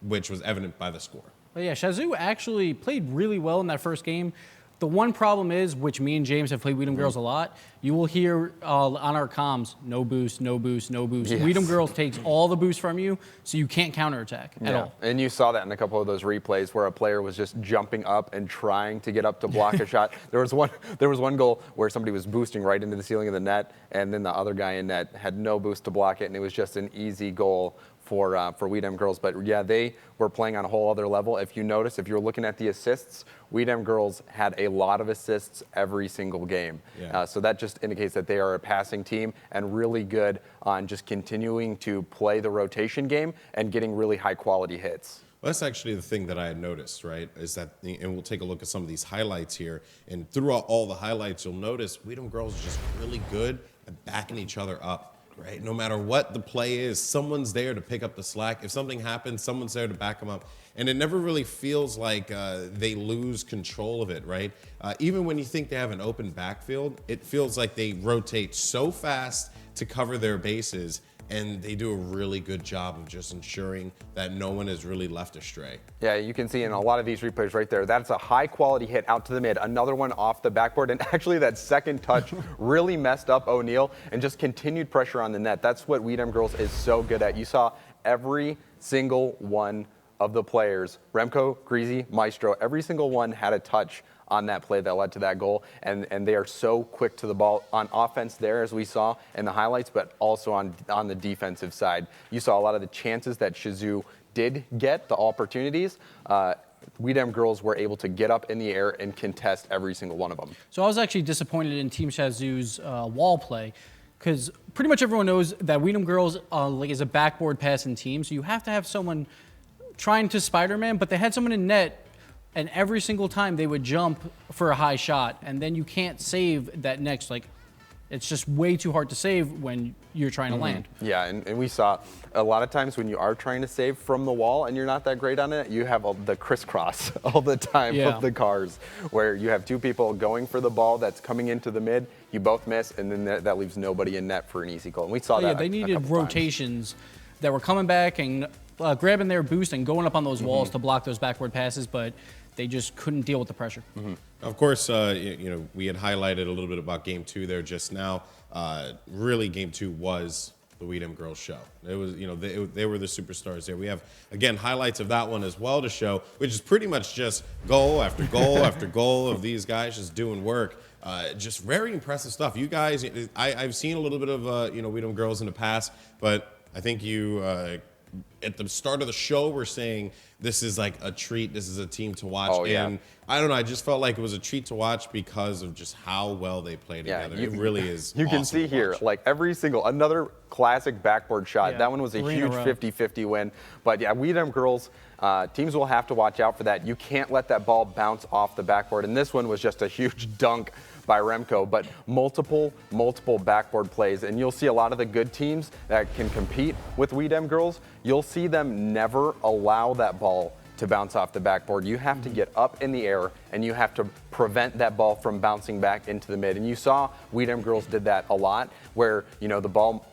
which was evident by the score. Well, yeah, Shizou actually played really well in that first game. The one problem is, which me and James have played Weedham Girls a lot, you will hear on our comms, no boost, no boost, no boost. Yes. Weedham Girls takes all the boost from you, so you can't counterattack at all. And you saw that in a couple of those replays where a player was just jumping up and trying to get up to block a shot. There was one goal where somebody was boosting right into the ceiling of the net, and then the other guy in net had no boost to block it, and it was just an easy goal for Weedham Girls. But yeah, they were playing on a whole other level. If you notice, if you're looking at the assists, Weedham Girls had a lot of assists every single game. Yeah. So that just indicates that they are a passing team and really good on just continuing to play the rotation game and getting really high quality hits. Well, that's actually the thing that I had noticed, right? Is that, and we'll take a look at some of these highlights here. And throughout all the highlights, you'll notice Weedham Girls are just really good at backing each other up. Right? No matter what the play is, someone's there to pick up the slack. If something happens, someone's there to back them up. And it never really feels like they lose control of it, right? Even when you think they have an open backfield, it feels like they rotate so fast to cover their bases, and they do a really good job of just ensuring that no one is really left astray. Yeah, you can see in a lot of these replays right there, that's a high quality hit out to the mid, another one off the backboard, and actually that second touch really messed up O'Neal and just continued pressure on the net. That's what Weedham Girls is so good at. You saw every single one of the players, Remco, Greasy, Maestro, every single one had a touch on that play that led to that goal, and they are so quick to the ball on offense there, as we saw in the highlights, but also on the defensive side. You saw a lot of the chances that Shizou did get, the opportunities. Weedham Girls were able to get up in the air and contest every single one of them. So I was actually disappointed in Team Shizou's wall play, because pretty much everyone knows that Weedham Girls is a backboard passing team, so you have to have someone trying to Spider-Man, but they had someone in net, and every single time they would jump for a high shot, and then you can't save that next, it's just way too hard to save when you're trying to land. Yeah, and we saw a lot of times when you are trying to save from the wall and you're not that great on it, you have the crisscross all the time of the cars, where you have 2 people going for the ball that's coming into the mid, you both miss, and then that leaves nobody in net for an easy goal. And we saw that. Yeah, they needed rotations that were coming back and grabbing their boost and going up on those walls to block those backward passes, but they just couldn't deal with the pressure. Of course, we had highlighted a little bit about Game 2 there just now. Really, Game 2 was the Weedham Girls show. It was, they were the superstars there. We have, again, highlights of that one as well to show, which is pretty much just goal after goal after goal of these guys just doing work. Just very impressive stuff. You guys, I've seen a little bit of, Weedham Girls in the past, but I think you, at the start of the show, were saying this is like a treat. This is a team to watch. Oh, yeah. And I don't know, I just felt like it was a treat to watch because of just how well they play together. It really is You can awesome see here, every single, another classic backboard shot. Yeah, That one was a 3 in a huge row. 50-50 win. But yeah, Weedham Girls, teams will have to watch out for that. You can't let that ball bounce off the backboard. And this one was just a huge dunk by Remco, but multiple backboard plays. And you'll see a lot of the good teams that can compete with Weedham Girls, you'll see them never allow that ball to bounce off the backboard. You have to get up in the air and you have to prevent that ball from bouncing back into the mid. And you saw Weedham Girls did that a lot, where the ball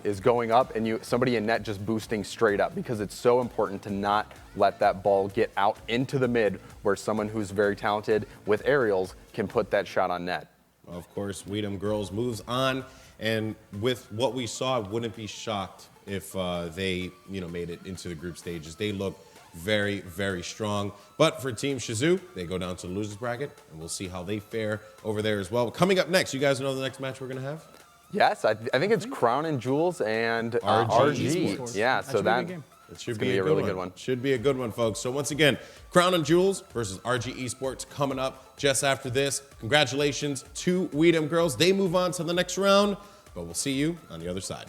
is going up and somebody in net just boosting straight up, because it's so important to not let that ball get out into the mid where someone who's very talented with aerials can put that shot on net. Of course, Weedham girls moves on, and with what we saw, I wouldn't be shocked if they, made it into the group stages. They look very, very strong. But for Team Shizou, they go down to the losers bracket, and we'll see how they fare over there as well. But coming up next, you guys know the next match we're going to have? Yes, I think it's Crown and Jewels and RG. Esports. Yeah, so that it should be a really good one. Should be a good one, folks. So once again, Crown and Jewels versus RG Esports coming up just after this. Congratulations to Weedham girls. They move on to the next round, but we'll see you on the other side.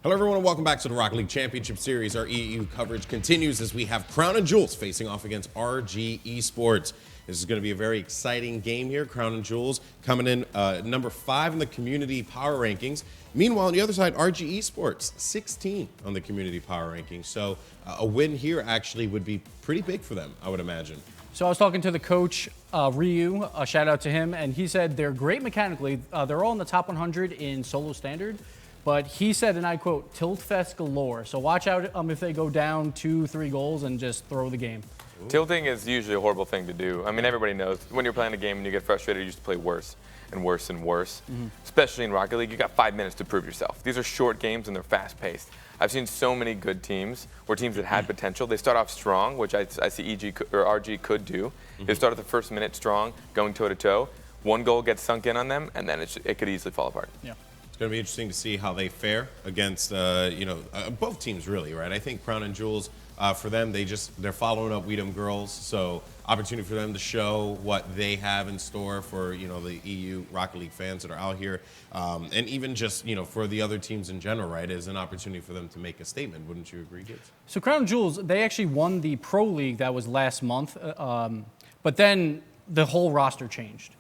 Hello, everyone, and welcome back to the Rocket League Championship Series. Our EU coverage continues as we have Crown and Jewels facing off against RG Esports. This is going to be a very exciting game here. Crown and Jewels coming in number 5 in the community power rankings. Meanwhile, on the other side, RG Esports, 16 on the community power rankings. So a win here actually would be pretty big for them, I would imagine. So I was talking to the coach, Ryu, a shout out to him, and he said they're great mechanically. They're all in the top 100 in solo standard. But he said, and I quote, tilt fest galore. So watch out if they go down 2-3 goals and just throw the game. Tilting is usually a horrible thing to do. I mean, everybody knows when you're playing a game and you get frustrated, you just play worse and worse and worse. Especially in Rocket League, you got 5 minutes to prove yourself. These are short games and they're fast-paced. I've seen so many good teams, or teams that had potential. They start off strong, which I see RG could do. They start at the first minute strong, going toe-to-toe. One goal gets sunk in on them, and then it could easily fall apart. Yeah. It's going to be interesting to see how they fare against, both teams really, right? I think Crown and Jewels, for them, they're following up Weedham girls, so opportunity for them to show what they have in store for, the EU Rocket League fans that are out here, and even just, for the other teams in general, right, is an opportunity for them to make a statement. Wouldn't you agree, Gibbs? So Crown Jewels, they actually won the Pro League that was last month, but then the whole roster changed.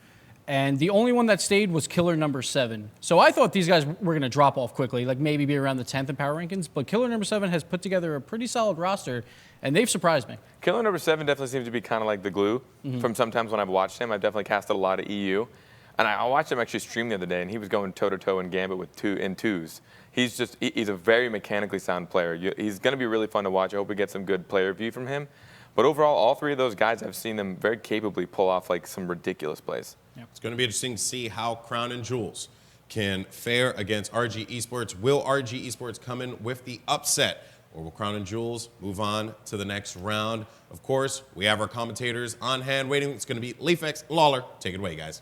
And the only one that stayed was Killer number 7. So I thought these guys were going to drop off quickly, like maybe be around the 10th in power rankings. But Killer number 7 has put together a pretty solid roster, and they've surprised me. Killer number 7 definitely seems to be kind of like the glue. From sometimes when I've watched him, I've definitely casted a lot of EU. And I watched him actually stream the other day, and he was going toe-to-toe in Gambit with 2-in-2s. He's a very mechanically sound player. He's going to be really fun to watch. I hope we get some good player view from him. But overall, all 3 of those guys, I've seen them very capably pull off like some ridiculous plays. It's going to be interesting to see how Crown and Jewels can fare against RG Esports. Will RG Esports come in with the upset, or will Crown and Jewels move on to the next round? Of course, we have our commentators on hand waiting. It's going to be Leafex, Lawler. Take it away, guys.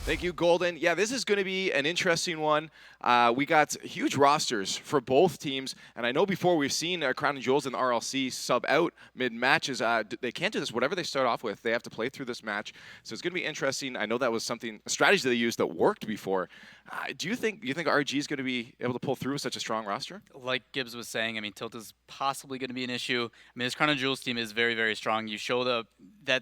Thank you, Golden. Yeah, this is going to be an interesting one. We got huge rosters for both teams, and I know before we've seen Crown and Jewels and the RLC sub out mid-matches. They can't do this. Whatever they start off with, they have to play through this match. So it's going to be interesting. I know that was a strategy they used that worked before. Do you think RG is going to be able to pull through such a strong roster? Like Gibbs was saying, I mean, tilt is possibly going to be an issue. I mean, this Crown and Jewels team is very, very strong. You show the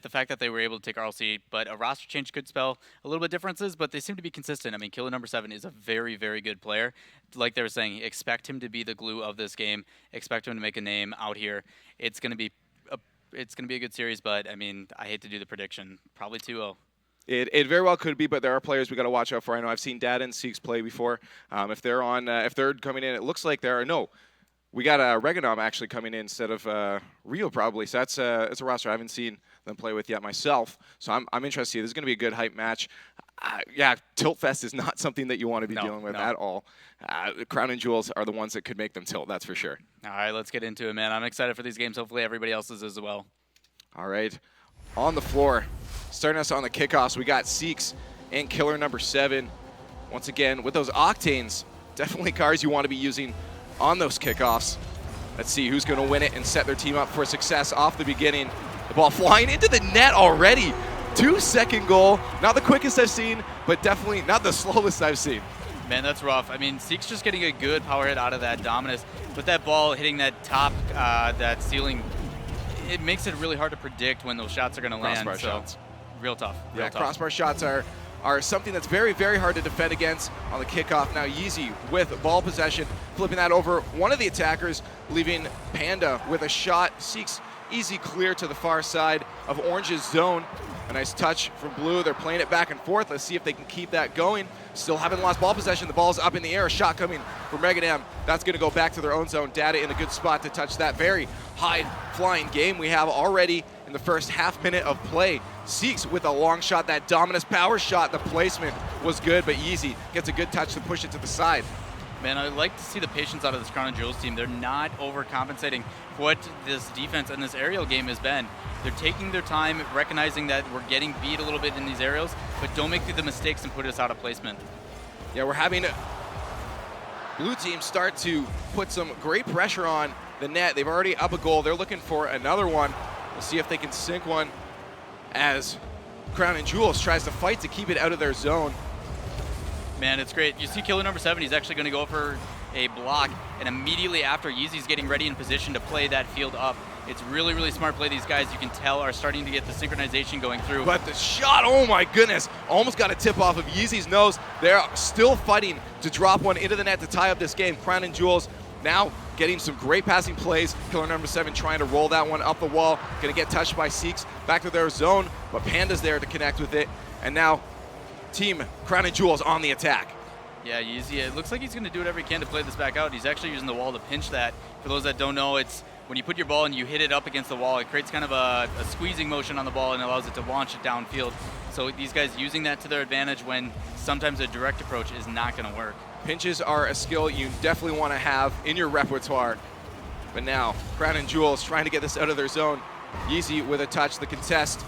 fact that they were able to take RLC, but a roster change could spell a little bit differences, but they seem to be consistent. I mean, Killer number 7 is a very, very good player. Like they were saying, expect him to be the glue of this game. Expect him to make a name out here. It's going to be a good series, but I mean, I hate to do the prediction. Probably 2-0. It very well could be, but there are players we got to watch out for. I know I've seen Dad and Seeks play before. If they're coming in, it looks like we got Reganom actually coming in instead of Rio probably. So it's a roster I haven't seen them play with yet myself. So I'm interested. This is going to be a good hype match. Tilt Fest is not something that you want to be dealing with at all. Crown and Jewels are the ones that could make them tilt, that's for sure. All right, let's get into it, man. I'm excited for these games. Hopefully everybody else is as well. All right, on the floor, starting us on the kickoffs, we got Seeks and Killer number 7. Once again, with those Octanes, definitely cars you want to be using on those kickoffs. Let's see who's going to win it and set their team up for success off the beginning. The ball flying into the net already. 2-second goal. Not the quickest I've seen, but definitely not the slowest I've seen. Man, that's rough. I mean, Seek's just getting a good power hit out of that Dominus. But that ball hitting that top, that ceiling, it makes it really hard to predict when those shots are going to land. Crossbar shots. Real tough. Yeah, crossbar shots are something that's very, very hard to defend against on the kickoff. Now Yeezy with ball possession, flipping that over one of the attackers, leaving Panda with a shot. Seeks easy clear to the far side of Orange's zone. A nice touch from Blue. They're playing it back and forth. Let's see if they can keep that going. Still haven't lost ball possession. The ball's up in the air. A shot coming from Reganam. That's going to go back to their own zone. Data in a good spot to touch that very high-flying game we have already in the first half minute of play. Seeks with a long shot, that Dominus power shot. The placement was good, but Yeezy gets a good touch to push it to the side. Man, I like to see the patience out of this Crown and Jewels team. They're not overcompensating for what this defense and this aerial game has been. They're taking their time, recognizing that we're getting beat a little bit in these aerials, but don't make the mistakes and put us out of placement. Yeah, we're having blue team start to put some great pressure on the net. They've already up a goal. They're looking for another one. We'll see if they can sink one as Crown and Jewels tries to fight to keep it out of their zone. Man, it's great. You see killer number 7, he's actually going to go for a block, and immediately after, Yeezy's getting ready in position to play that field up. It's really, really smart play. These guys, you can tell, are starting to get the synchronization going through. But the shot, oh my goodness, almost got a tip off of Yeezy's nose. They're still fighting to drop one into the net to tie up this game. Crown and Jewels now getting some great passing plays. Killer number 7 trying to roll that one up the wall. Going to get touched by Seeks back to their zone, but Panda's there to connect with it. And now Team Crown and Jewels on the attack. Yeah, Yeezy, it looks like he's going to do whatever he can to play this back out. He's actually using the wall to pinch that. For those that don't know, it's when you put your ball and you hit it up against the wall, it creates kind of a squeezing motion on the ball and allows it to launch it downfield. So these guys using that to their advantage when sometimes a direct approach is not going to work. Pinches are a skill you definitely want to have in your repertoire. But now, Crown and Jewels trying to get this out of their zone. Yeezy with a touch, the contest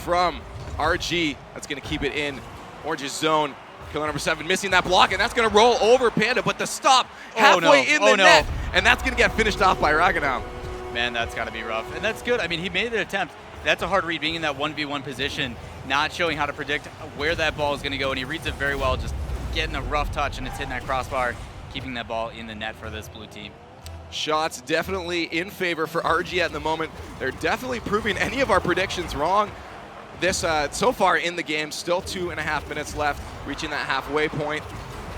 from RG. That's going to keep it in Orange's zone. Killer number 7 missing that block, and that's going to roll over Panda, but the stop halfway in the net, and that's going to get finished off by Raganam. Man, that's got to be rough. And that's good. I mean, he made an attempt. That's a hard read, being in that 1v1 position, not showing how to predict where that ball is going to go, and he reads it very well, just getting a rough touch, and it's hitting that crossbar, keeping that ball in the net for this blue team. Shots definitely in favor for RG at the moment. They're definitely proving any of our predictions wrong. This so far in the game, still 2.5 minutes left, reaching that halfway point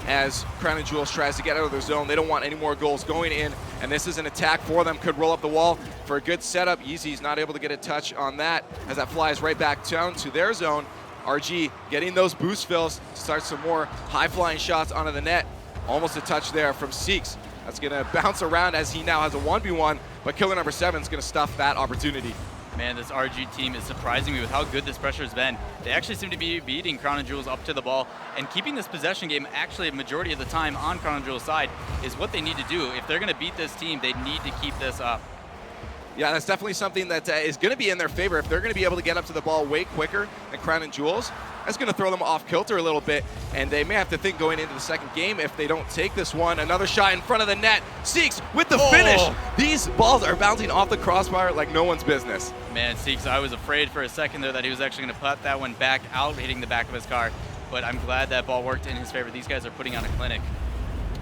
as Crown and Jewels tries to get out of their zone. They don't want any more goals going in, and this is an attack for them. Could roll up the wall for a good setup. Yeezy's not able to get a touch on that as that flies right back down to their zone. RG getting those boost fills to start some more high-flying shots onto the net. Almost a touch there from Seeks. That's going to bounce around as he now has a 1v1, but Killer number 7 is going to stuff that opportunity. Man, this RG team is surprising me with how good this pressure has been. They actually seem to be beating Crown and Jewels up to the ball, and keeping this possession game actually a majority of the time on Crown and Jewels' side is what they need to do. If they're going to beat this team, they need to keep this up. Yeah, that's definitely something that is going to be in their favor. If they're going to be able to get up to the ball way quicker than Crown and Jewels, that's going to throw them off kilter a little bit, and they may have to think going into the second game if they don't take this one. Another shot in front of the net. Seeks with the finish. These balls are bouncing off the crossbar like no one's business. Man, Seeks, I was afraid for a second there that he was actually going to put that one back out, hitting the back of his car, but I'm glad that ball worked in his favor. These guys are putting on a clinic.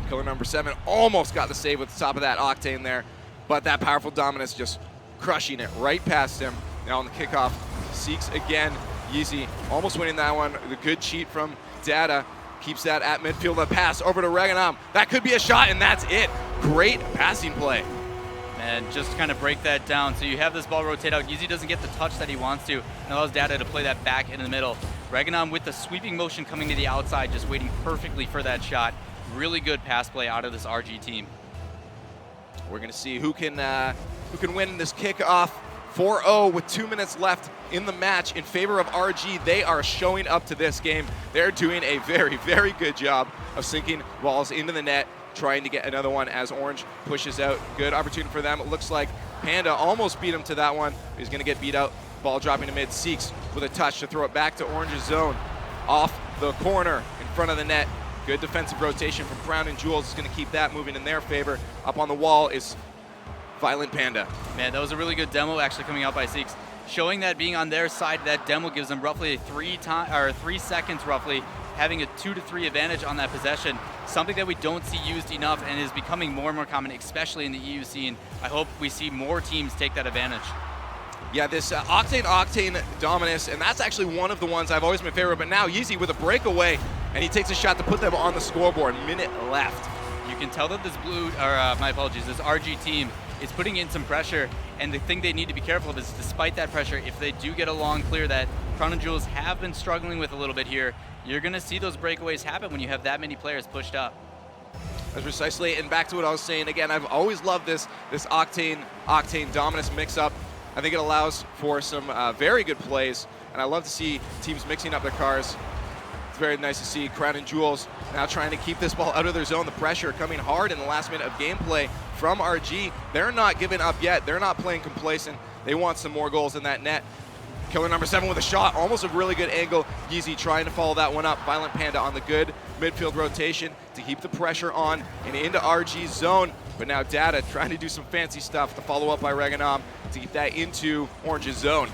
Killer number 7 almost got the save with the top of that Octane there, but that powerful Dominus just crushing it right past him. Now on the kickoff, Seeks again. Yeezy almost winning that one. The good cheat from Data keeps that at midfield. A pass over to Reganam. That could be a shot, and that's it. Great passing play. Man, just kind of break that down. So you have this ball rotate out. Yeezy doesn't get the touch that he wants to, and allows Data to play that back in the middle. Reganam with the sweeping motion coming to the outside, just waiting perfectly for that shot. Really good pass play out of this RG team. We're going to see who can win this kickoff. 4-0 with 2 minutes left in the match in favor of RG. They are showing up to this game. They're doing a very, very good job of sinking balls into the net, trying to get another one as Orange pushes out. Good opportunity for them. It looks like Panda almost beat him to that one. He's going to get beat out. Ball dropping to mid. Seeks with a touch to throw it back to Orange's zone. Off the corner in front of the net. Good defensive rotation from Crown and Jewels. Is going to keep that moving in their favor. Up on the wall is Violent Panda. Man, that was a really good demo actually coming out by Seeks. Showing that being on their side, that demo gives them roughly 3 seconds roughly, having a 2 to 3 advantage on that possession. Something that we don't see used enough and is becoming more and more common, especially in the EU scene. I hope we see more teams take that advantage. Yeah, this Octane Dominus, and that's actually one of the ones I've always been in favor of, but now Yeezy with a breakaway, and he takes a shot to put them on the scoreboard. Minute left. You can tell that this this RG team is putting in some pressure. And the thing they need to be careful of is, despite that pressure, if they do get a long clear that Crown and Jewels have been struggling with a little bit here, you're going to see those breakaways happen when you have that many players pushed up. That's precisely, and back to what I was saying again, I've always loved this Octane Dominus mix-up. I think it allows for some very good plays, and I love to see teams mixing up their cars. It's very nice to see Crown and Jewels now trying to keep this ball out of their zone. The pressure coming hard in the last minute of gameplay from RG. They're not giving up yet. They're not playing complacent. They want some more goals in that net. Killer number 7 with a shot, almost a really good angle. Yeezy trying to follow that one up. Violent Panda on the good midfield rotation to keep the pressure on and into RG's zone. But now Data trying to do some fancy stuff to follow up by Reganom to keep that into Orange's zone.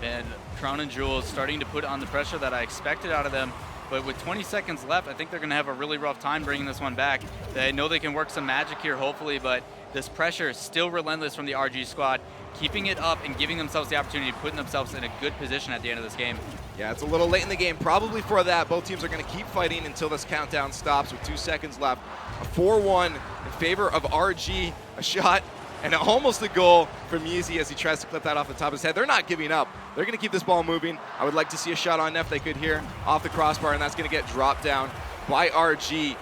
And Crown and Jewels starting to put on the pressure that I expected out of them. But with 20 seconds left, I think they're going to have a really rough time bringing this one back. They know they can work some magic here, hopefully, but this pressure is still relentless from the RG squad, keeping it up and giving themselves the opportunity of putting themselves in a good position at the end of this game. Yeah, it's a little late in the game, probably for that. Both teams are going to keep fighting until this countdown stops with 2 seconds left. A 4-1 in favor of RG, a shot and almost a goal from Yeezy as he tries to clip that off the top of his head. They're not giving up. They're going to keep this ball moving. I would like to see a shot on net if they could here off the crossbar, and that's going to get dropped down by RG.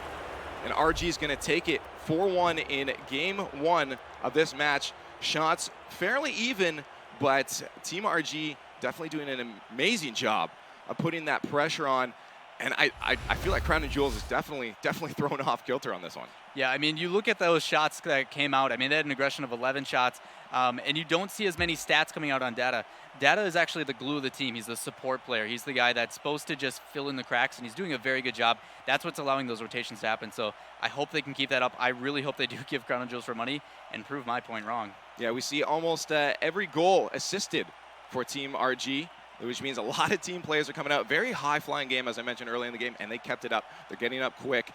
And RG is going to take it 4-1 in game 1 of this match. Shots fairly even, but Team RG definitely doing an amazing job of putting that pressure on. And I feel like Crown and Jewels is definitely throwing off kilter on this one. Yeah, I mean, you look at those shots that came out. I mean, they had an aggression of 11 shots, and you don't see as many stats coming out on Data. Data is actually the glue of the team. He's the support player. He's the guy that's supposed to just fill in the cracks, and he's doing a very good job. That's what's allowing those rotations to happen. So I hope they can keep that up. I really hope they do give Crown and Jewels for money and prove my point wrong. Yeah, we see almost every goal assisted for Team RG, which means a lot of team players are coming out. Very high-flying game, as I mentioned earlier in the game, and they kept it up. They're getting up quick.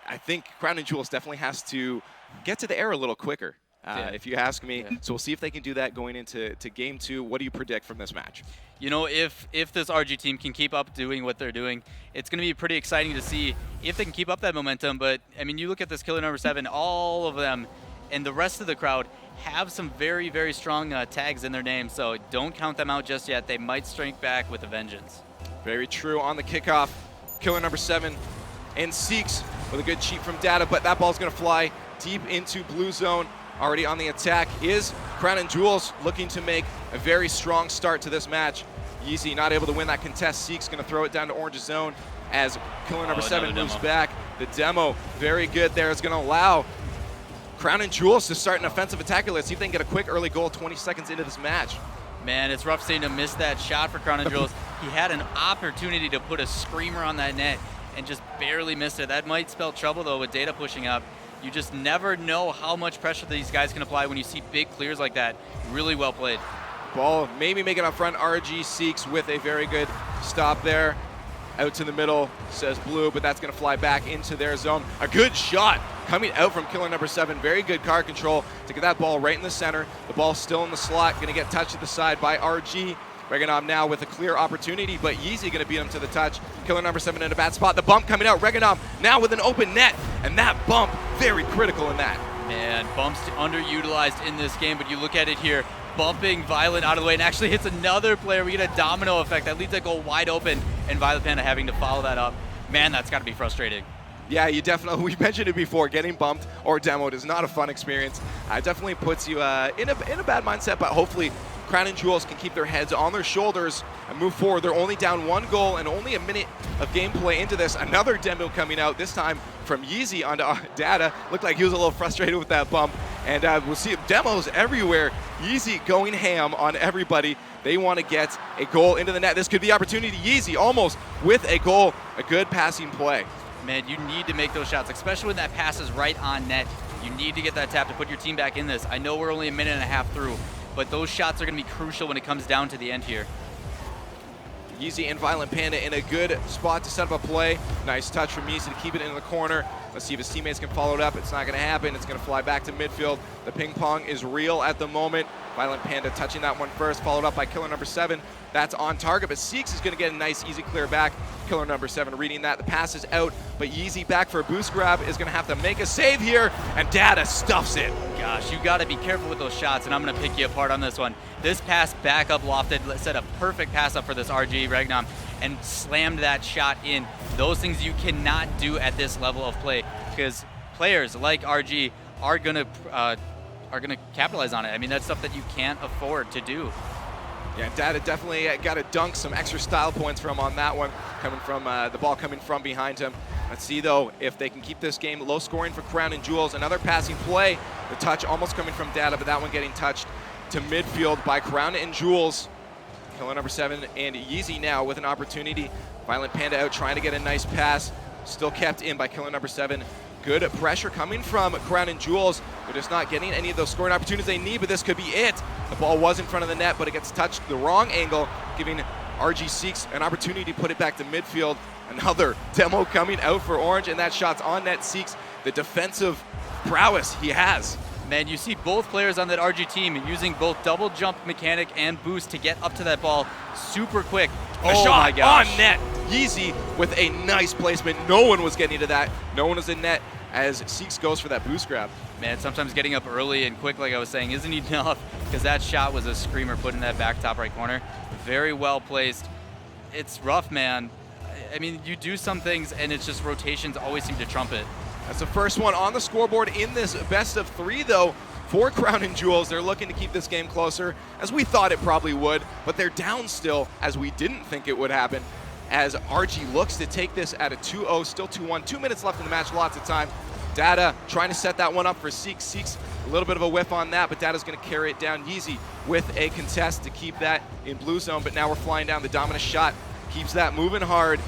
I think Crown and Jewels definitely has to get to the air a little quicker, if you ask me. Yeah. So we'll see if they can do that going into game 2. What do you predict from this match? You know, if this RG team can keep up doing what they're doing, it's going to be pretty exciting to see if they can keep up that momentum. But, I mean, you look at this killer number 7, all of them and the rest of the crowd have some very, very strong tags in their name, so don't count them out just yet. They might strike back with a vengeance. Very true on the kickoff. Killer number 7 and Seeks with a good cheat from Data, but that ball's going to fly deep into blue zone. Already on the attack is Crown and Jewels, looking to make a very strong start to this match. Yeezy not able to win that contest. Seeks going to throw it down to Orange's zone as Killer number 7 moves back. The demo, very good there. It's going to allow Crown and Jewels to start an offensive attack. Let's see if they can get a quick early goal 20 seconds into this match. Man, it's rough seeing him miss that shot for Crown and Jewels. He had an opportunity to put a screamer on that net and just barely missed it. That might spell trouble, though, with Data pushing up. You just never know how much pressure these guys can apply when you see big clears like that. Really well played. Ball maybe making up front. RG Seeks with a very good stop there. Out to the middle, says Blue, but that's going to fly back into their zone. A good shot coming out from Killer number 7. Very good car control to get that ball right in the center. The ball's still in the slot, going to get touched to the side by RG. Reganom now with a clear opportunity, but Yeezy going to beat him to the touch. Killer number 7 in a bad spot. The bump coming out. Reganom now with an open net, and that bump very critical in that. And bumps underutilized in this game, but you look at it here. Bumping Violent out of the way and actually hits another player. We get a domino effect that leads that goal wide open, and Violent Panda having to follow that up. Man, that's got to be frustrating. Yeah, you definitely, we mentioned it before, getting bumped or demoed is not a fun experience. It definitely puts you in a bad mindset, but hopefully Crown and Jewels can keep their heads on their shoulders and move forward. They're only down 1 goal and only a minute of gameplay into this. Another demo coming out, this time from Yeezy onto Data. Looked like he was a little frustrated with that bump. And we'll see demos everywhere. Yeezy going ham on everybody. They want to get a goal into the net. This could be opportunity. Yeezy almost with a goal. A good passing play. Man, you need to make those shots, especially when that pass is right on net. You need to get that tap to put your team back in this. I know we're only a minute and a half through, but those shots are going to be crucial when it comes down to the end here. Yeezy and Violent Panda in a good spot to set up a play. Nice touch from Yeezy to keep it in the corner. Let's see if his teammates can follow it up. It's not going to happen. It's going to fly back to midfield. The ping pong is real at the moment. Violent Panda touching that one first, followed up by Killer number 7. That's on target, but Seeks is going to get a nice, easy clear back. Killer number 7 reading that. The pass is out, but Yeezy back for a boost grab is going to have to make a save here, and Data stuffs it. gosh, you got to be careful with those shots, and I'm going to pick you apart on this one. This pass back up lofted, set a perfect pass up for this RG Regnom, and slammed that shot in. Those things you cannot do at this level of play, because players like RG are going to capitalize on it. I mean, that's stuff that you can't afford to do. Yeah, Data definitely got to dunk some extra style points from on that one, coming from the ball coming from behind him. Let's see, though, if they can keep this game low scoring for Crown and Jules. Another passing play. The touch almost coming from Data, but that one getting touched to midfield by Crown and Jules. Killer number 7 and Yeezy now with an opportunity. Violent Panda out trying to get a nice pass. Still kept in by Killer number 7. Good pressure coming from Crown and Jules. They're just not getting any of those scoring opportunities they need, but this could be it. The ball was in front of the net, but it gets touched the wrong angle, giving RG Seeks an opportunity to put it back to midfield. Another demo coming out for Orange, and that shot's on net. Seeks the defensive prowess he has. Man, you see both players on that RG team using both double jump mechanic and boost to get up to that ball super quick. A shot on net. Yeezy with a nice placement. No one was getting to that. No one was in net as Seeks goes for that boost grab. Man, sometimes getting up early and quick, like I was saying, isn't enough, because that shot was a screamer put in that back top right corner. Very well placed. It's rough, man. I mean, you do some things, and it's just rotations always seem to trump it. That's the first one on the scoreboard in this best of 3, though, for Crown and Jules. They're looking to keep this game closer, as we thought it probably would, but they're down still, as we didn't think it would happen, as RG looks to take this at a 2-0, still 2-1. 2 minutes left in the match, lots of time. Data trying to set that one up for Seeks. Seeks a little bit of a whiff on that, but Data's going to carry it down. Yeezy with a contest to keep that in blue zone, but now we're flying down. The dominant shot keeps that moving hard.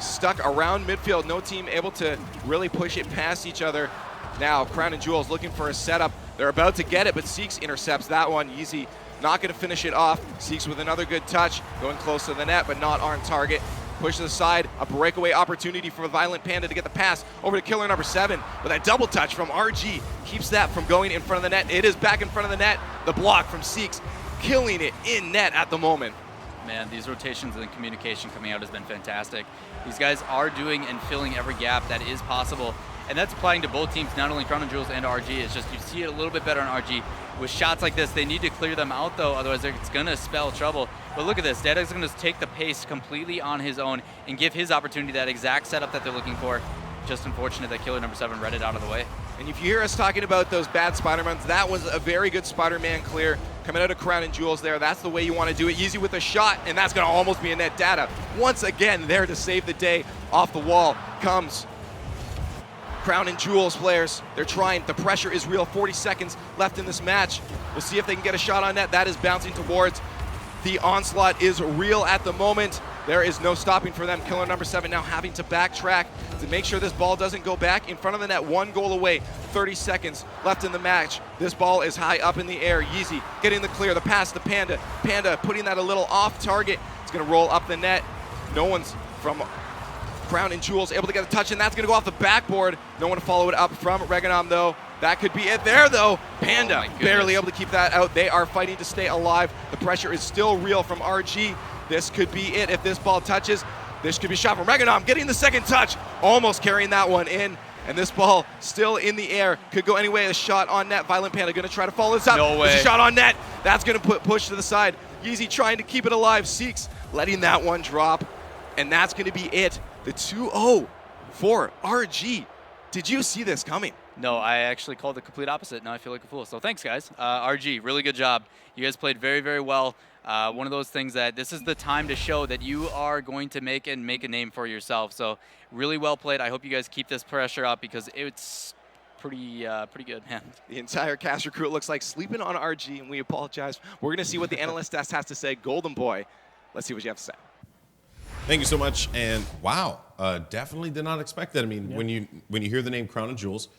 Stuck around midfield, no team able to really push it past each other. Now Crown and Jules looking for a setup. They're about to get it, but Seeks intercepts that one. Yeezy not going to finish it off. Seeks with another good touch, going close to the net, but not on target. Pushes aside, a breakaway opportunity for Violent Panda to get the pass over to Killer number 7. But that double touch from RG keeps that from going in front of the net. It is back in front of the net. The block from Seeks, killing it in net at the moment. Man, these rotations and the communication coming out has been fantastic. These guys are doing and filling every gap that is possible, and that's applying to both teams, not only Crown and Jules and RG. It's just you see it a little bit better on RG. With shots like this, they need to clear them out, though, otherwise it's going to spell trouble. But look at this. Data's going to take the pace completely on his own and give his opportunity that exact setup that they're looking for. Just unfortunate that Killer number 7 read it out of the way. And if you hear us talking about those bad Spider-Mans, that was a very good Spider-Man clear coming out of Crown and Jules there. That's the way you want to do it. Yeezy with a shot, and that's going to almost be a net. Data once again there to save the day. Off the wall comes Crown and Jules players. They're trying. The pressure is real. 40 seconds left in this match. We'll see if they can get a shot on net. That is bouncing towards. The onslaught is real at the moment. There is no stopping for them. Killer number 7 now having to backtrack to make sure this ball doesn't go back in front of the net. 1 goal away, 30 seconds left in the match. This ball is high up in the air. Yeezy getting the clear, the pass to Panda. Panda putting that a little off target. It's gonna roll up the net. No one's from Crown and Jules able to get a touch, and that's gonna go off the backboard. No one to follow it up from Reganom though. That could be it there though. Panda barely able to keep that out. They are fighting to stay alive. The pressure is still real from RG. This could be it if this ball touches. This could be a shot from Reganom, getting the second touch, almost carrying that one in. And this ball still in the air, could go anyway. A shot on net. Violent Panda gonna try to follow this up. No way. There's a shot on net. That's gonna push to the side. Yeezy trying to keep it alive. Seeks letting that one drop. And that's gonna be it. The 2-0 for RG. Did you see this coming? No, I actually called the complete opposite. Now I feel like a fool. So thanks, guys. RG, really good job. You guys played very, very well. One of those things that this is the time to show that you are going to make a name for yourself. So really well played. I hope you guys keep this pressure up because it's pretty good, man. The entire cast recruit looks like sleeping on RG, and we apologize. We're going to see what the analyst desk has to say. Golden Boy, let's see what you have to say. Thank you so much. And wow, definitely did not expect that. I mean, when you hear the name Crown and Jules,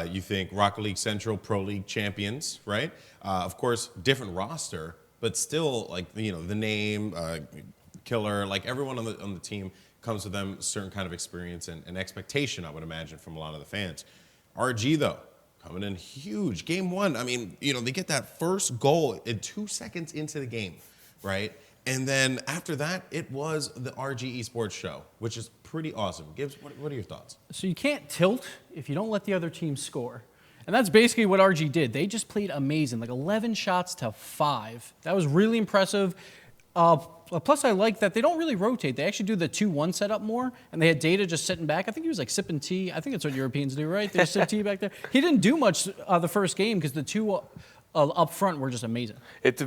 you think Rocket League Central Pro League champions, right? Of course, different roster, but still, like, you know, the name, Killer, like everyone on the team comes with them a certain kind of experience and expectation, I would imagine, from a lot of the fans. RG though, coming in huge. Game 1, I mean, you know, they get that first goal in 2 seconds into the game, right? And then after that, it was the RG Esports show, which is pretty awesome. Gibbs, what are your thoughts? So you can't tilt if you don't let the other team score. And that's basically what RG did. They just played amazing, like 11 shots to 5. That was really impressive. Plus, I like that they don't really rotate. They actually do the 2-1 setup more, and they had Data just sitting back. I think he was like sipping tea. I think that's what Europeans do, right? They just sip tea back there. He didn't do much the first game because the two up front were just amazing. It's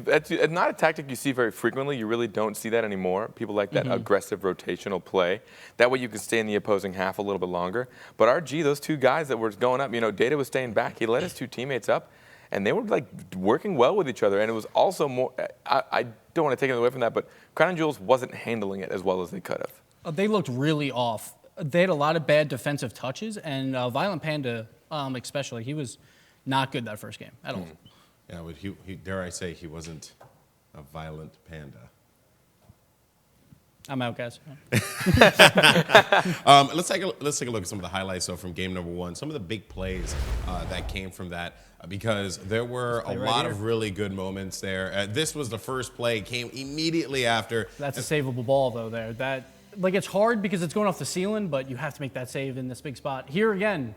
not a tactic you see very frequently. You really don't see that anymore. People like that aggressive rotational play. That way you can stay in the opposing half a little bit longer. But RG, those two guys that were going up, Data was staying back. He led his two teammates up, and they were like working well with each other. And it was also more, I don't want to take it away from that, but Crown Jewels wasn't handling it as well as they could have. They looked really off. They had a lot of bad defensive touches, and Violent Panda especially, he was not good that first game at all. Yeah, but he dare I say he wasn't a violent panda. I'm out, guys. Let's take a look at some of the highlights though from game number 1. Some of the big plays that came from that because there were a lot of really good moments there. This was the first play, came immediately after. That's a savable ball though. It's hard because it's going off the ceiling, but you have to make that save in this big spot. Here again,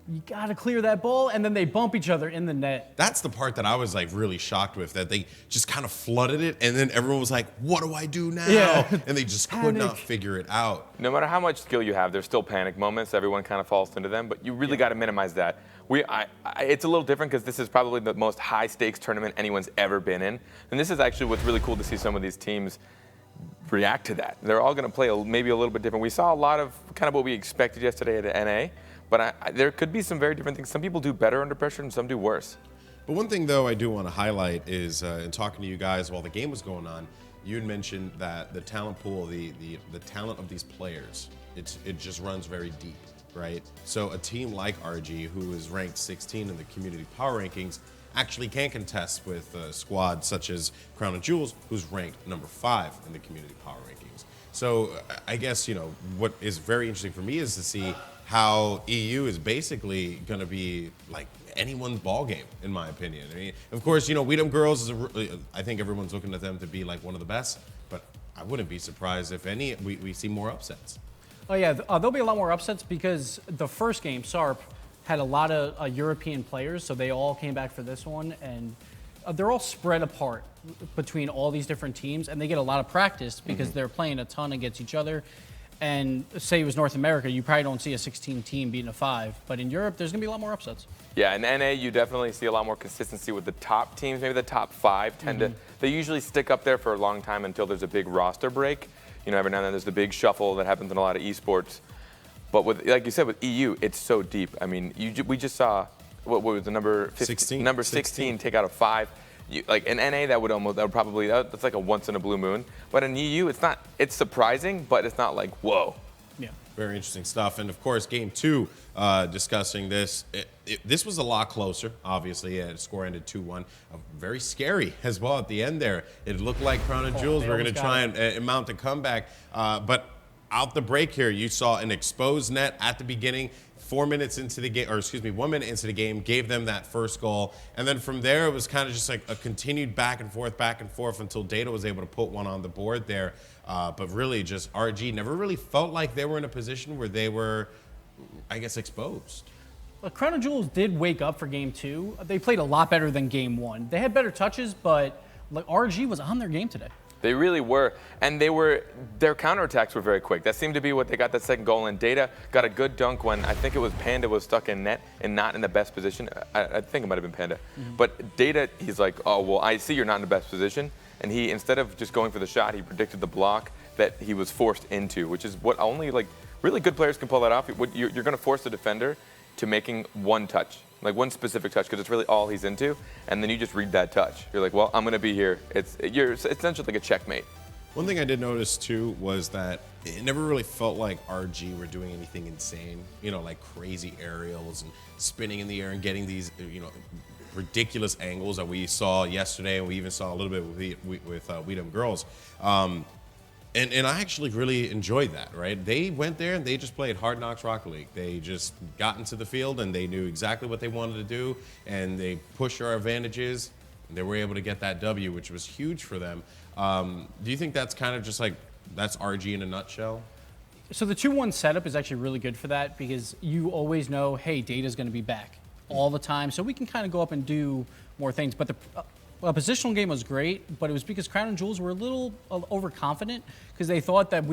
you got to clear that ball, and then they bump each other in the net. That's the part that I was like really shocked with, that they just kind of flooded it, and then everyone was like, what do I do now? Yeah. And they just could not figure it out. No matter how much skill you have, there's still panic moments. Everyone kind of falls into them, but you really got to minimize that. It's a little different because this is probably the most high-stakes tournament anyone's ever been in, and this is actually what's really cool to see some of these teams react to that. They're all going to play maybe a little bit different. We saw a lot of kind of what we expected yesterday at NA. But there could be some very different things. Some people do better under pressure and some do worse. But one thing, though, I do want to highlight is, in talking to you guys while the game was going on, you had mentioned that the talent pool, the talent of these players, it just runs very deep, right? So a team like RG, who is ranked 16 in the community power rankings, actually can contest with a squad such as Crown and Jewels, who's ranked number 5 in the community power rankings. So I guess, what is very interesting for me is to see how EU is basically going to be like anyone's ball game, in my opinion. I mean, of course, Weedham Girls I think everyone's looking at them to be like one of the best, but I wouldn't be surprised if we see more upsets. Oh yeah, there'll be a lot more upsets because the first game, SARP, had a lot of European players, so they all came back for this one, and they're all spread apart between all these different teams, and they get a lot of practice because they're playing a ton against each other. And say it was North America, you probably don't see a 16 team beating a 5. But in Europe, there's going to be a lot more upsets. Yeah, in NA, you definitely see a lot more consistency with the top teams. Maybe the top 5 tend to, they usually stick up there for a long time until there's a big roster break. Every now and then there's the big shuffle that happens in a lot of esports. But with, like you said, with EU, it's so deep. I mean, we just saw, what was the number 15? 16. Number 16 take out a 5. Like in NA, that's like a once in a blue moon. But in EU, it's surprising, but it's not like, whoa. Yeah. Very interesting stuff. And of course, game 2, discussing this, this was a lot closer, obviously. The score ended 2-1. Very scary as well at the end there. It looked like Crown and Jewels were going to try and mount a comeback. But out the break here, you saw an exposed net at the beginning. 1 minute into the game, gave them that first goal. And then from there, it was kind of just like a continued back and forth until Data was able to put one on the board there. But really, just RG never really felt like they were in a position where they were, I guess, exposed. Well, Crown and Jewels did wake up for game 2. They played a lot better than game 1. They had better touches, but RG was on their game today. They really were, and their counterattacks were very quick. That seemed to be what they got that second goal in. Data got a good dunk when I think it was Panda was stuck in net and not in the best position. I think it might have been Panda. But Data, he's like, oh, well, I see you're not in the best position. And he, instead of just going for the shot, he predicted the block that he was forced into, which is what only really good players can pull that off. You're going to force the defender to making one touch, like one specific touch, because it's really all he's into, and then you just read that touch. You're like, well, I'm going to be here. You're essentially like a checkmate. One thing I did notice too was that it never really felt like RG were doing anything insane, like crazy aerials and spinning in the air and getting these, ridiculous angles that we saw yesterday, and we even saw a little bit with Weedham Girls. And I actually really enjoyed that, right? They went there and they just played Hard Knocks Rocket League. They just got into the field and they knew exactly what they wanted to do, and they pushed our advantages, and they were able to get that W, which was huge for them. Do you think that's kind of just like, that's RG in a nutshell? So the 2-1 setup is actually really good for that because you always know, hey, Data's going to be back all the time, so we can kind of go up and do more things. But the positional game was great, but it was because Crown and Jewels were a little overconfident because they thought that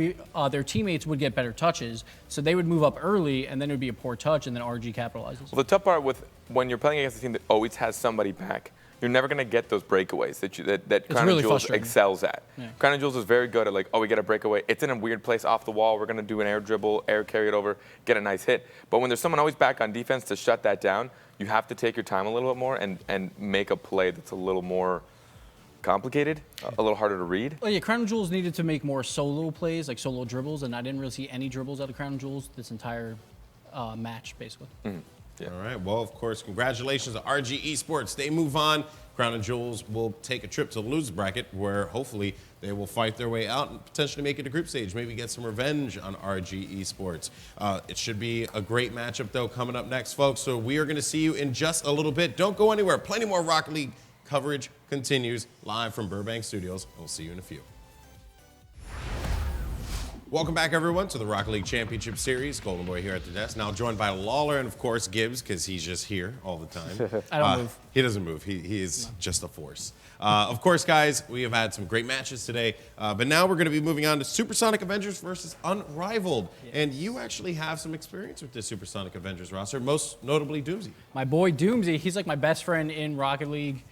their teammates would get better touches, so they would move up early, and then it would be a poor touch, and then RG capitalizes. Well, the tough part with when you're playing against a team that always has somebody back, you're never going to get those breakaways that Crown really and Jewels excels at. Yeah. Crown and Jewels is very good at like, oh, we get a breakaway. It's in a weird place off the wall. We're going to do an air dribble, air carry it over, get a nice hit. But when there's someone always back on defense to shut that down, you have to take your time a little bit more and make a play that's a little more complicated, a little harder to read. Oh yeah, Crown and Jewels needed to make more solo plays, like solo dribbles, and I didn't really see any dribbles out of Crown and Jewels this entire match, basically. Mm-hmm. Yeah. All right. Well, of course, congratulations to RG Esports. They move on. Crown and Jewels will take a trip to the losers bracket, where hopefully they will fight their way out and potentially make it to group stage, maybe get some revenge on RG Esports. It should be a great matchup, though, coming up next, folks. So we are going to see you in just a little bit. Don't go anywhere. Plenty more Rocket League coverage continues live from Burbank Studios. We'll see you in a few. Welcome back, everyone, to the Rocket League Championship Series. Golden Boy here at the desk, now joined by Lawler and, of course, Gibbs, because he's just here all the time. I don't move. He doesn't move. He is just a force. Of course, guys, we have had some great matches today, but now we're going to be moving on to Supersonic Avengers versus Unrivaled. Yes. And you actually have some experience with the Supersonic Avengers roster, most notably Doomsy. My boy Doomsy, he's like my best friend in Rocket League.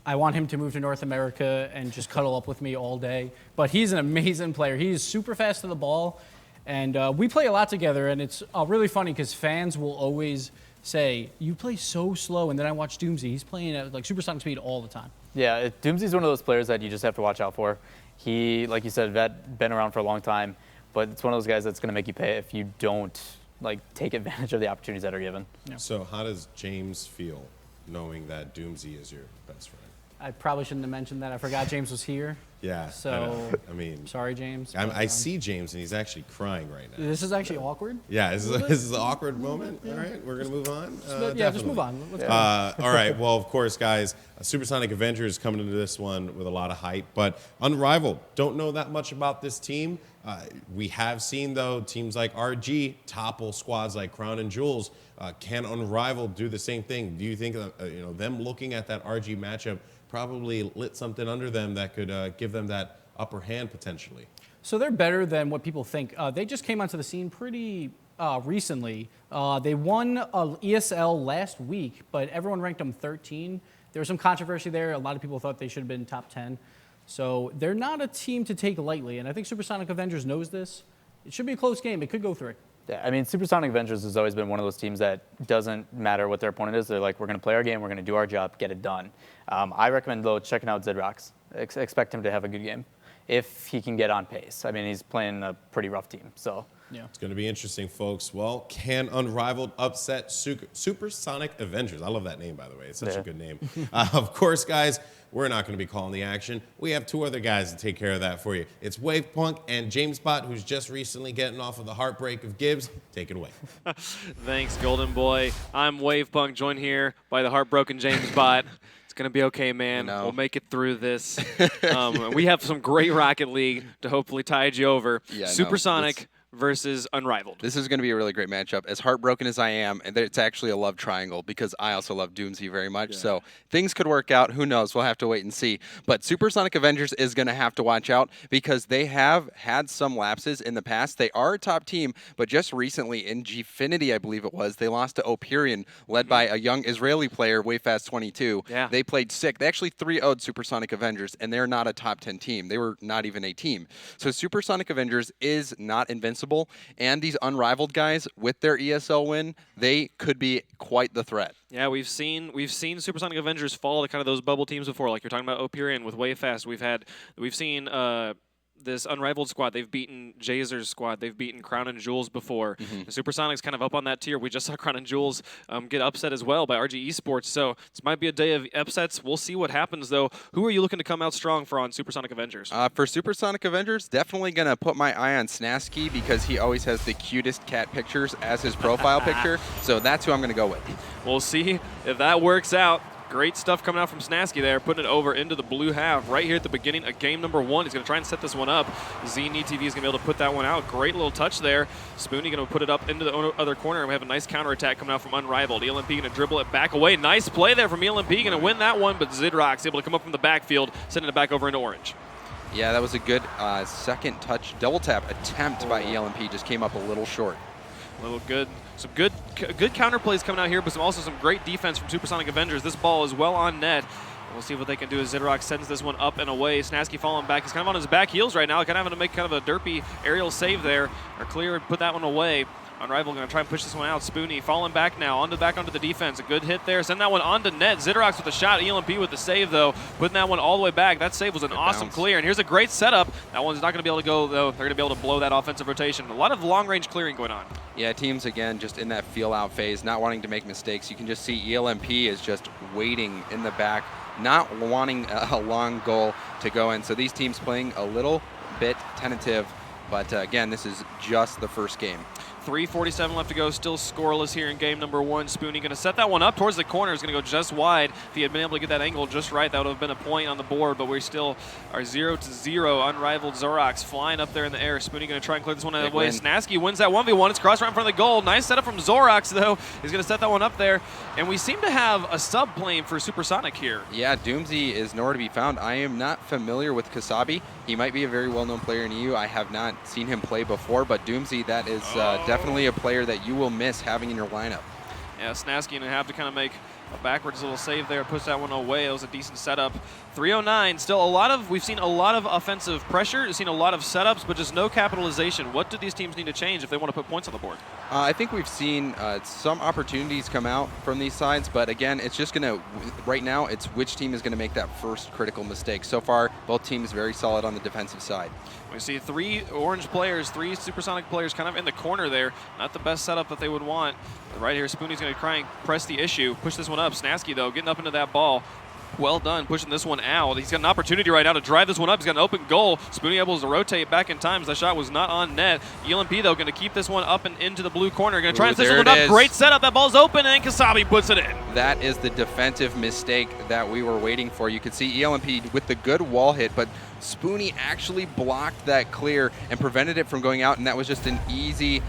I want him to move to North America and just cuddle up with me all day. But he's an amazing player. He's super fast to the ball, and we play a lot together, and it's really funny because fans will always say, you play so slow, and then I watch Doomsy. He's playing at like supersonic speed all the time. Yeah, Doomsy's one of those players that you just have to watch out for. He, like you said, been around for a long time, but it's one of those guys that's going to make you pay if you don't like take advantage of the opportunities that are given. Yeah. So how does James feel knowing that Doomsy is your best friend? I probably shouldn't have mentioned that. I forgot James was here. Yeah. So, I mean, sorry, James. I see James, and he's actually crying right now. This is actually awkward. Yeah, this is an awkward moment. Yeah. All right, we're going to move on. Yeah, just move on. Let's go. All right, well, of course, guys, Supersonic Avengers coming into this one with a lot of hype, but Unrivaled, don't know that much about this team. We have seen, though, teams like RG topple squads like Crown and Jewels. Can Unrivaled do the same thing? Do you think them looking at that RG matchup probably lit something under them that could give them that upper hand potentially? So they're better than what people think. They just came onto the scene pretty recently. They won ESL last week, but everyone ranked them 13. There was some controversy there. A lot of people thought they should have been top 10. So they're not a team to take lightly, and I think Supersonic Avengers knows this. It should be a close game. It could go 3. Yeah, I mean, Supersonic Avengers has always been one of those teams that doesn't matter what their opponent is. They're like, we're going to play our game, we're going to do our job, get it done. I recommend, though, checking out Zedrox. Expect him to have a good game if he can get on pace. I mean, he's playing a pretty rough team, so. Yeah. It's going to be interesting, folks. Well, can Unrivaled upset Supersonic Avengers? I love that name, by the way. It's such a good name. Of course, guys, we're not going to be calling the action. We have 2 other guys to take care of that for you. It's Wavepunk and James Bot, who's just recently getting off of the heartbreak of Gibbs. Take it away. Thanks, Golden Boy. I'm Wavepunk, joined here by the heartbroken James Bot. It's going to be okay, man. No. We'll make it through this. We have some great Rocket League to hopefully tide you over. Yeah, Supersonic versus Unrivaled. This is going to be a really great matchup. As heartbroken as I am, and it's actually a love triangle because I also love Doomsy very much. Yeah. So things could work out. Who knows? We'll have to wait and see. But Supersonic Avengers is going to have to watch out because they have had some lapses in the past. They are a top team, but just recently in Gfinity, I believe it was, they lost to Operion, led by a young Israeli player, Wayfast22. Yeah. They played sick. They actually 3-0'd Supersonic Avengers, and they're not a top 10 team. They were not even a team. So Supersonic Avengers is not invincible. And these Unrivaled guys, with their ESL win, they could be quite the threat. Yeah, we've seen Supersonic Avengers fall to kind of those bubble teams before. Like you're talking about Operion with Wayfast. We've seen this Unrivaled squad. They've beaten Jazer's squad. They've beaten Crown and Jewels before. Supersonic's kind of up on that tier. We just saw Crown and Jewels get upset as well by RG Esports. So this might be a day of upsets. We'll see what happens, though. Who are you looking to come out strong for on Supersonic Avengers? For Supersonic Avengers, definitely going to put my eye on Snasky because he always has the cutest cat pictures as his profile picture. So that's who I'm going to go with. We'll see if that works out. Great stuff coming out from Snasky there, putting it over into the blue half right here at the beginning of game number 1. He's going to try and set this one up. Zini TV is going to be able to put that one out. Great little touch there. Spoony going to put it up into the other corner, and we have a nice counterattack coming out from Unrivaled. ELMP going to dribble it back away. Nice play there from ELMP, going to win that one, but Zidrock's able to come up from the backfield, sending it back over into orange. Yeah, that was a good second touch double tap attempt by ELMP. Just came up a little short. Some good counter plays coming out here, but also some great defense from Supersonic Avengers. This ball is well on net. We'll see what they can do as Zidrock sends this one up and away. Snasky falling back. He's kind of on his back heels right now. Kind of having to make kind of a derpy aerial save there, or clear and put that one away. Unrivaled going to try and push this one out. Spoony falling back now, back onto the defense. A good hit there. Send that one onto net. Zidrock's with a shot. ELMP with the save, though. Putting that one all the way back. That save was an awesome clear. And here's a great setup. That one's not going to be able to go, though. They're going to be able to blow that offensive rotation. A lot of long-range clearing going on. Yeah, teams, again, just in that feel-out phase, not wanting to make mistakes. You can just see ELMP is just waiting in the back, not wanting a long goal to go in. So these teams playing a little bit tentative. But, again, this is just the first game. 3:47 left to go, still scoreless here in game number 1. Spoony going to set that one up towards the corner. It's going to go just wide. If he had been able to get that angle just right, that would have been a point on the board, but we still are 0-0. Unrivaled Zorox flying up there in the air. Spoony going to try and clear this one out of the way. Snasky wins that 1v1. It's crossed right in front of the goal. Nice setup from Zorox, though. He's going to set that one up there. And we seem to have a sub playing for Supersonic here. Yeah, Doomsy is nowhere to be found. I am not familiar with Kasabi. He might be a very well-known player in EU. I have not seen him play before, but Doomsy, that is definitely a player that you will miss having in your lineup. Yeah, Snasky going to have to kind of make a backwards little save there, push that one away. It was a decent setup. 3:09, still we've seen a lot of offensive pressure, we've seen a lot of setups, but just no capitalization. What do these teams need to change if they want to put points on the board? I think we've seen some opportunities come out from these sides, but again, it's just going to, right now, it's which team is going to make that first critical mistake. So far, both teams very solid on the defensive side. We see 3 orange players, 3 Supersonic players kind of in the corner there. Not the best setup that they would want. But right here, Spoony's going to try and press the issue, push this one up. Snasky, though, getting up into that ball. Well done, pushing this one out. He's got an opportunity right now to drive this one up. He's got an open goal. Spoony able to rotate back in time as that shot was not on net. ELMP, though, going to keep this one up and into the blue corner. Going to try and set this one up. Great setup. That ball's open, and Kasabi puts it in. That is the defensive mistake that we were waiting for. You could see ELMP with the good wall hit, but Spoony actually blocked that clear and prevented it from going out, and that was just an easy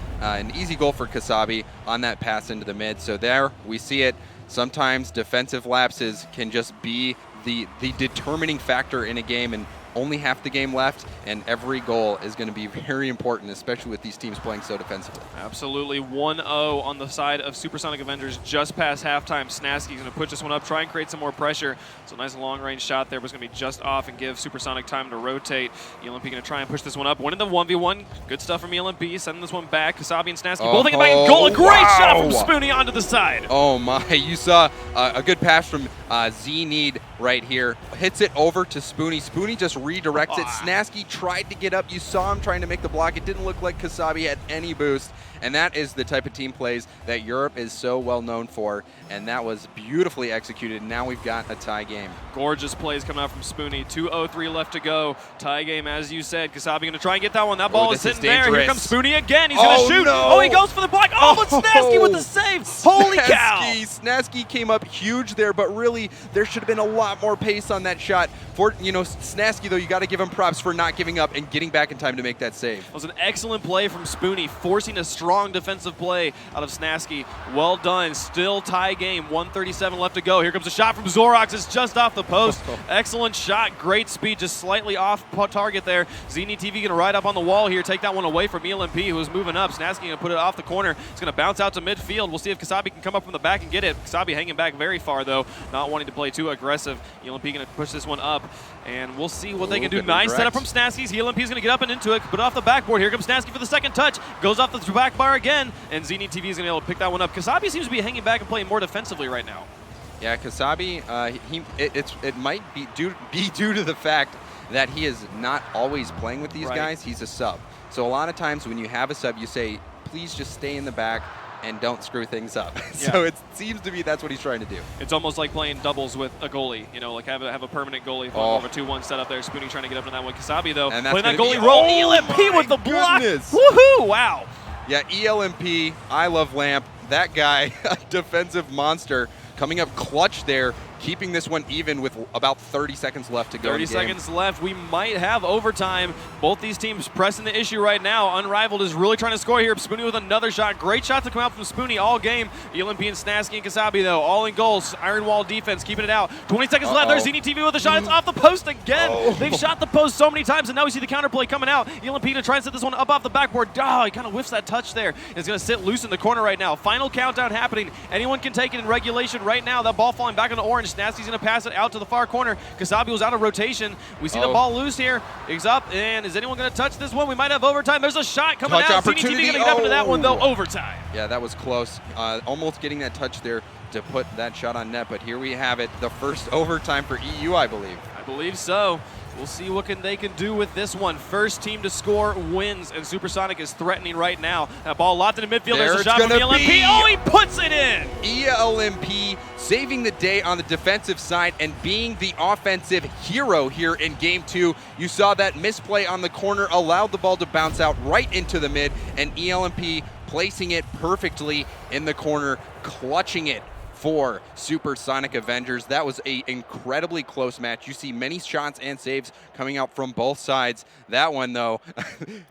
goal for Kasabi on that pass into the mid. So there we see it. Sometimes defensive lapses can just be the determining factor in a game, and only half the game left, and every goal is going to be very important, especially with these teams playing so defensively. Absolutely. 1-0 on the side of Supersonic Avengers just past halftime. Snasky's going to push this one up, try and create some more pressure. So a nice long-range shot there was going to be just off and give Supersonic time to rotate. ELMP going to try and push this one up. Winning the 1v1. Good stuff from ELMP. Sending this one back. Kasabi and Snasky both getting back in goal. A great shot from Spoony onto the side. Oh my, you saw a good pass from Z-Need right here. Hits it over to Spoony. Spoony just redirects it. Snasky tried to get up. You saw him trying to make the block. It didn't look like Kasabi had any boost. And that is the type of team plays that Europe is so well known for. And that was beautifully executed. Now we've got a tie game. Gorgeous plays coming out from Spoony. 2:03 left to go. Tie game, as you said. Kasabi going to try and get that one. That ball is sitting there. Here comes Spoony again. He's going to shoot. No. Oh, he goes for the block. Oh, but Snasky with the save. Holy cow. Snasky came up huge there, but really there should have been a lot more pace on that shot. For Snasky, though, you got to give him props for not giving up and getting back in time to make that save. It was an excellent play from Spoony, forcing a strong defensive play out of Snasky. Well done. Still tie game. 1:37 left to go. Here comes a shot from Zorox. It's just off the post. Excellent shot. Great speed. Just slightly off target there. Zini TV going to ride up on the wall here. Take that one away from ELMP, who is moving up. Snasky going to put it off the corner. It's going to bounce out to midfield. We'll see if Kasabi can come up from the back and get it. Kasabi hanging back very far, though. Not wanting to play too aggressive. ELMP going to push this one up. And we'll see what they can do. Nice setup from Snasky's. ELMP's going to get up and into it, put it off the backboard. Here comes Snasky for the second touch. Goes off the back bar again, and Zini TV is going to be able to pick that one up. Kasabi seems to be hanging back and playing more defensively right now. Yeah, Kasabi, it might be due to the fact that he is not always playing with these guys. He's a sub. So a lot of times when you have a sub, you say, please just stay in the back and don't screw things up. So it seems to be that's what he's trying to do. It's almost like playing doubles with a goalie. Like have a permanent goalie. Over 2-1 setup there. Spoony trying to get up in that one. Kasabi, though, playing that goalie role. ELMP with the block. Woohoo! Wow. Yeah, ELMP, I love Lamp. That guy, a defensive monster, coming up clutch there, keeping this one even with about 30 seconds left to go. 30 seconds left. We might have overtime. Both these teams pressing the issue right now. Unrivaled is really trying to score here. Spoonie with another shot. Great shot to come out from Spoonie all game. ELMP and Snasky and Kasabi, though, all in goals. Iron Wall defense keeping it out. 20 seconds left. There's Zini TV with a shot. It's off the post again. They've shot the post so many times, and now we see the counterplay coming out. ELMP to try and set this one up off the backboard. Oh, he kind of whiffs that touch there. It's going to sit loose in the corner right now. Final countdown happening. Anyone can take it in regulation right now. That ball falling back on the orange. Snasky's going to pass it out to the far corner. Kasabi was out of rotation. We see the ball loose here. He's up, and is anyone going to touch this one? We might have overtime. There's a shot coming Touch out. opportunity. Zini TV going to get up into that one, though. Overtime. Yeah, that was close. Almost getting that touch there to put that shot on net, but here we have it. The first overtime for EU, I believe. I believe so. We'll see what they can do with this one. First team to score wins, and Supersonic is threatening right now. That ball locked in the midfield. There's a shot from ELMP. Oh, he puts it in! ELMP saving the day on the defensive side and being the offensive hero here in Game 2. You saw that misplay on the corner, allowed the ball to bounce out right into the mid, and ELMP placing it perfectly in the corner, clutching it for Supersonic Avengers. That was an incredibly close match. You see many shots and saves coming out from both sides. That one, though,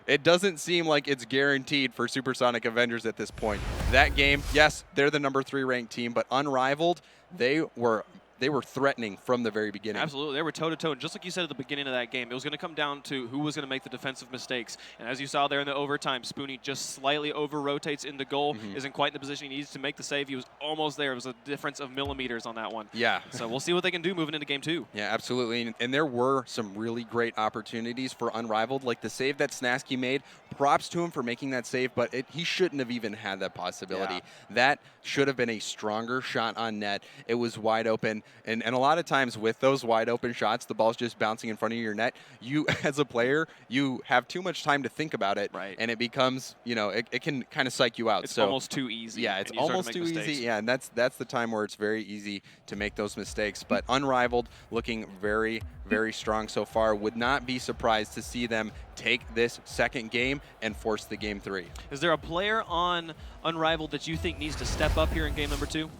it doesn't seem like it's guaranteed for Supersonic Avengers at this point. That game, yes, they're the number 3 ranked team, but Unrivaled, they were threatening from the very beginning. Absolutely. They were toe-to-toe. Just like you said at the beginning of that game, it was going to come down to who was going to make the defensive mistakes. And as you saw there in the overtime, Spoonie just slightly over-rotates into goal, isn't quite in the position he needs to make the save. He was almost there. It was a difference of millimeters on that one. Yeah. So we'll see what they can do moving into Game 2. Yeah, absolutely. And there were some really great opportunities for Unrivaled, like the save that Snasky made. Props to him for making that save, but he shouldn't have even had that possibility. Yeah. That should have been a stronger shot on net. It was wide open. And a lot of times with those wide open shots, the ball's just bouncing in front of your net. You, as a player, you have too much time to think about it. Right. And it becomes, it can kind of psych you out. It's almost too easy. Yeah, it's almost too easy. Yeah, and that's the time where it's very easy to make those mistakes. But Unrivaled looking very, very strong so far. Would not be surprised to see them take this second game and force the Game 3. Is there a player on Unrivaled that you think needs to step up here in game number 2?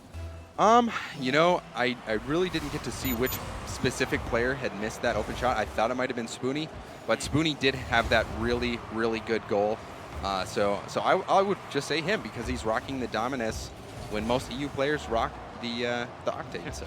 I really didn't get to see which specific player had missed that open shot. I thought it might have been Spoonie, but Spoonie did have that really, really good goal. So I would just say him because he's rocking the Dominus when most EU players rock the Octane. So.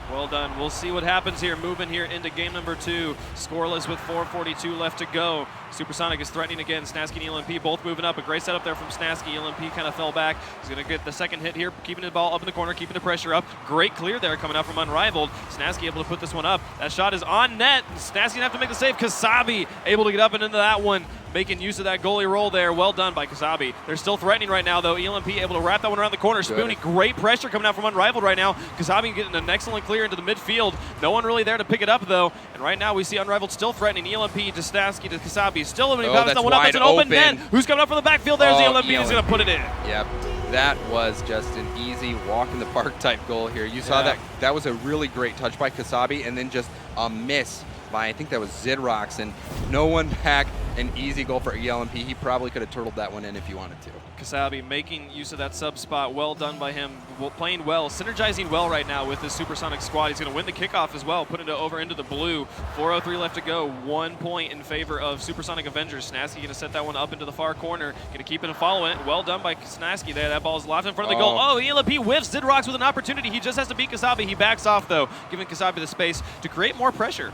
Well done. We'll see what happens here. Moving here into game number 2. Scoreless with 4:42 left to go. Supersonic is threatening again. Snasky and ELMP both moving up. A great setup there from Snasky. ELMP kind of fell back. He's going to get the second hit here, keeping the ball up in the corner, keeping the pressure up. Great clear there coming out from Unrivaled. Snasky able to put this one up. That shot is on net. Snasky going to have to make the save. Kasabi able to get up and into that one, making use of that goalie roll there. Well done by Kasabi. They're still threatening right now, though. ELMP able to wrap that one around the corner. Spoonie, great pressure coming out from Unrivaled right now. Kasabi getting an excellent clear into the midfield. No one really there to pick it up, though. And right now we see Unrivaled still threatening. ELMP to Snasky to Kasabi. Still opening. That's one up. That's an open net. Who's coming up from the backfield? There's ELMP. He's going to put it in. Yep. That was just an easy walk in the park type goal here. You saw that was a really great touch by Kasabi, and then just a miss by, I think that was Zidrox, and no one back. An easy goal for ELMP. He probably could have turtled that one in if he wanted to. Kasabi making use of that sub spot. Well done by him. Playing well, synergizing well right now with this Supersonic squad. He's going to win the kickoff as well, put it over into the blue. 4:03 left to go. 1 point in favor of Supersonic Avengers. Snasky going to set that one up into the far corner. Going to keep it and following it. Well done by Snasky there. That ball is locked in front of the goal. Oh, ELMP whiffs. Zidrox with an opportunity. He just has to beat Kasabi. He backs off, though, giving Kasabi the space to create more pressure.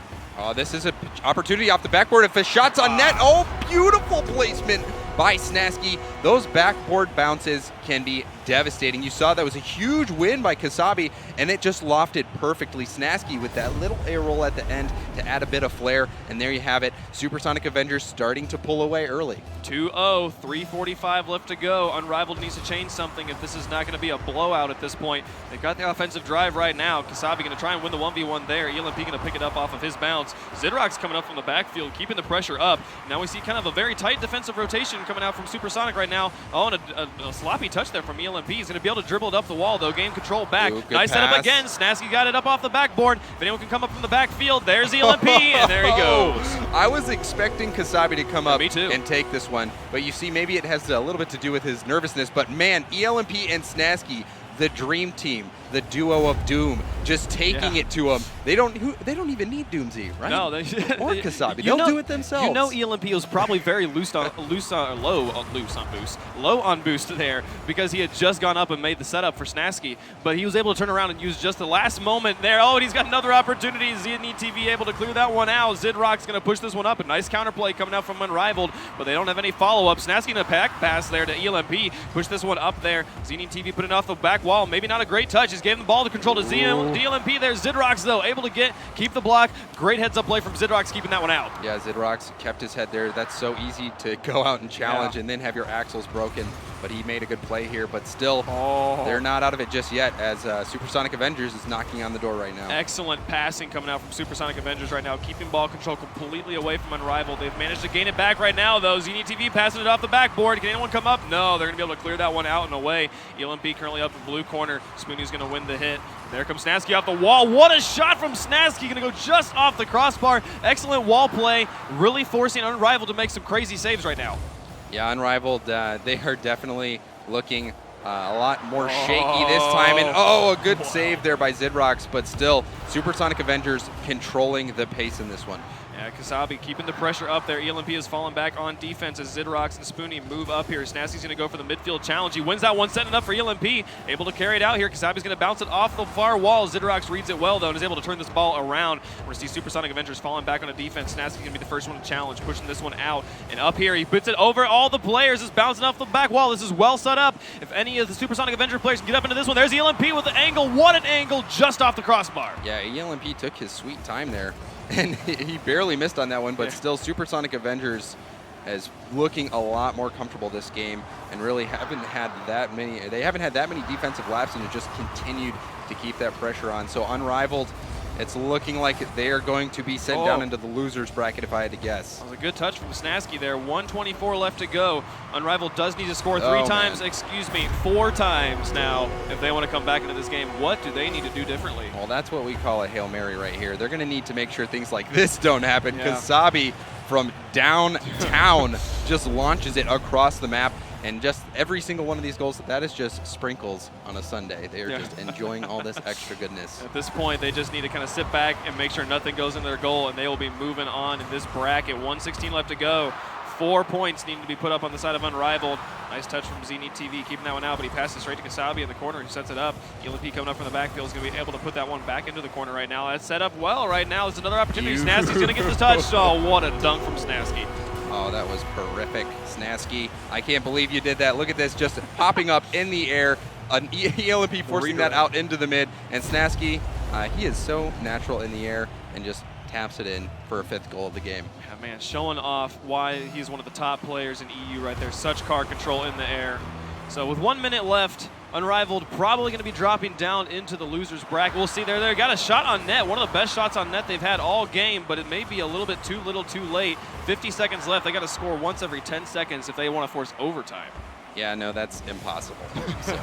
This is an opportunity off the backboard. If the shot's on net, beautiful placement by Snasky. Those backboard bounces can be devastating. You saw that was a huge win by Kasabi, and it just lofted perfectly. Snasky with that little air roll at the end to add a bit of flair, and there you have it. Supersonic Avengers starting to pull away early. 2-0, 3:45 left to go. Unrivaled needs to change something if this is not going to be a blowout at this point. They've got the offensive drive right now. Kasabi going to try and win the 1v1 there. ELMP going to pick it up off of his bounce. Zidrox coming up from the backfield, keeping the pressure up. Now we see kind of a very tight defensive rotation coming out from Supersonic right now. Oh, and a sloppy touch there from ELMP. He's going to be able to dribble it up the wall, though. Game control back. Nice setup again. Snasky got it up off the backboard. If anyone can come up from the backfield, there's ELMP, and there he goes. I was expecting Kasabi to come up and take this one, but you see maybe it has a little bit to do with his nervousness, but man, ELMP and Snasky the dream team, the duo of doom, just taking it to them. They don't even need Doomsy, right? No, they or Kasabi. They'll do it themselves. You know, ELMP was probably very low on boost there because he had just gone up and made the setup for Snasky, but he was able to turn around and use just the last moment there. Oh, and he's got another opportunity. Zenit TV able to clear that one out. Zidrock's going to push this one up. A nice counterplay coming out from Unrivaled, but they don't have any follow-up. Snasky in a pack pass there to ELMP. Push this one up there. Zenit TV put it off the back wall. Maybe not a great touch. Just gave the ball to control to DLMP there. Zidrox, though, able to keep the block. Great heads-up play from Zidrox, keeping that one out. Yeah, Zidrox kept his head there. That's so easy to go out and challenge and then have your axles broken. But he made a good play here. But still, they're not out of it just yet as Supersonic Avengers is knocking on the door right now. Excellent passing coming out from Supersonic Avengers right now, keeping ball control completely away from Unrivaled. They've managed to gain it back right now, though. Zenit TV passing it off the backboard. Can anyone come up? No, they're going to be able to clear that one out and away. ELMP currently up in blue corner. Spoonie's going to win the hit. There comes Snasky off the wall. What a shot from Snasky. Going to go just off the crossbar. Excellent wall play. Really forcing Unrivaled to make some crazy saves right now. Yeah, Unrivaled, they are definitely looking a lot more shaky this time. And a good save there by Zidrox, but still, Supersonic Avengers controlling the pace in this one. Yeah, Kasabi keeping the pressure up there. ELMP is falling back on defense as Zidrox and Spoonie move up here. Snasky's going to go for the midfield challenge. He wins that one, setting it up for ELMP. Able to carry it out here. Kasabi's going to bounce it off the far wall. Zidrox reads it well, though, and is able to turn this ball around. We're going to see Supersonic Avengers falling back on a defense. Snasky's going to be the first one to challenge, pushing this one out. And up here, he puts it over all the players. Is bouncing off the back wall. This is well set up. If any of the Supersonic Avenger players can get up into this one, there's ELMP with the angle. What an angle, just off the crossbar. Yeah, ELMP took his sweet time there. And he barely missed on that one, but still Supersonic Avengers is looking a lot more comfortable this game and really haven't had that many defensive laps and have just continued to keep that pressure on. So Unrivaled, it's looking like they are going to be sent down into the losers bracket if I had to guess. That was a good touch from Snasky there. 1:24 left to go. Unrivaled does need to score 4 times now if they want to come back into this game. What do they need to do differently? Well, that's what we call a Hail Mary right here. They're going to need to make sure things like this don't happen. Kasabi from downtown just launches it across the map. And just every single one of these goals, that is just sprinkles on a Sunday. They are just enjoying all this extra goodness. At this point, they just need to kind of sit back and make sure nothing goes into their goal, and they will be moving on in this bracket. 1:16 left to go. 4 points need to be put up on the side of Unrivaled. Nice touch from Zenit TV, keeping that one out, but he passes straight to Kasabi in the corner. He sets it up. ELMP coming up from the backfield is going to be able to put that one back into the corner right now. That's set up well right now. There's another opportunity. Snasky's going to get this touch. Oh, what a dunk from Snasky. Oh, that was terrific. Snasky, I can't believe you did that. Look at this, just popping up in the air. An ELMP forcing that out into the mid. And Snasky, he is so natural in the air and just taps it in for a 5th goal of the game. Yeah, man, showing off why he's one of the top players in EU right there. Such car control in the air. So with 1 minute left, Unrivaled probably going to be dropping down into the losers bracket. We'll see there. They got a shot on net, one of the best shots on net they've had all game, but it may be a little bit too little too late. 50 seconds left. They got to score once every 10 seconds if they want to force overtime. Yeah, no, that's impossible. So.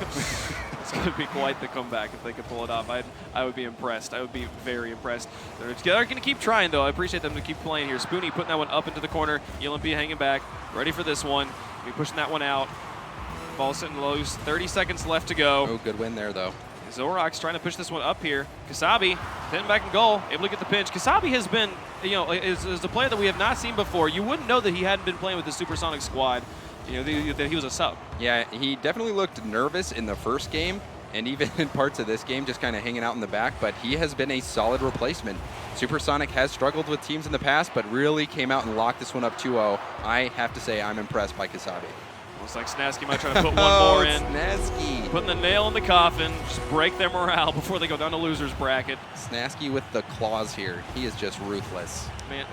It's going to be quite the comeback if they could pull it off. I would be impressed. I would be very impressed. They're going to keep trying, though. I appreciate them to keep playing here. Spoonie putting that one up into the corner. ELMP hanging back, ready for this one. Be pushing that one out. Ball sitting loose. 30 seconds left to go. Oh, good win there, though. Zorok's trying to push this one up here. Kasabi, pinned back in goal, able to get the pinch. Kasabi has been, is a player that we have not seen before. You wouldn't know that he hadn't been playing with the Supersonic squad. That he was a sub. Yeah, he definitely looked nervous in the first game, and even in parts of this game, just kind of hanging out in the back, but he has been a solid replacement. Supersonic has struggled with teams in the past, but really came out and locked this one up 2-0. I have to say I'm impressed by Kasabi. Looks like Snasky might try to put one more in. Snasky. Putting the nail in the coffin, just break their morale before they go down to losers bracket. Snasky with the claws here. He is just ruthless. Man,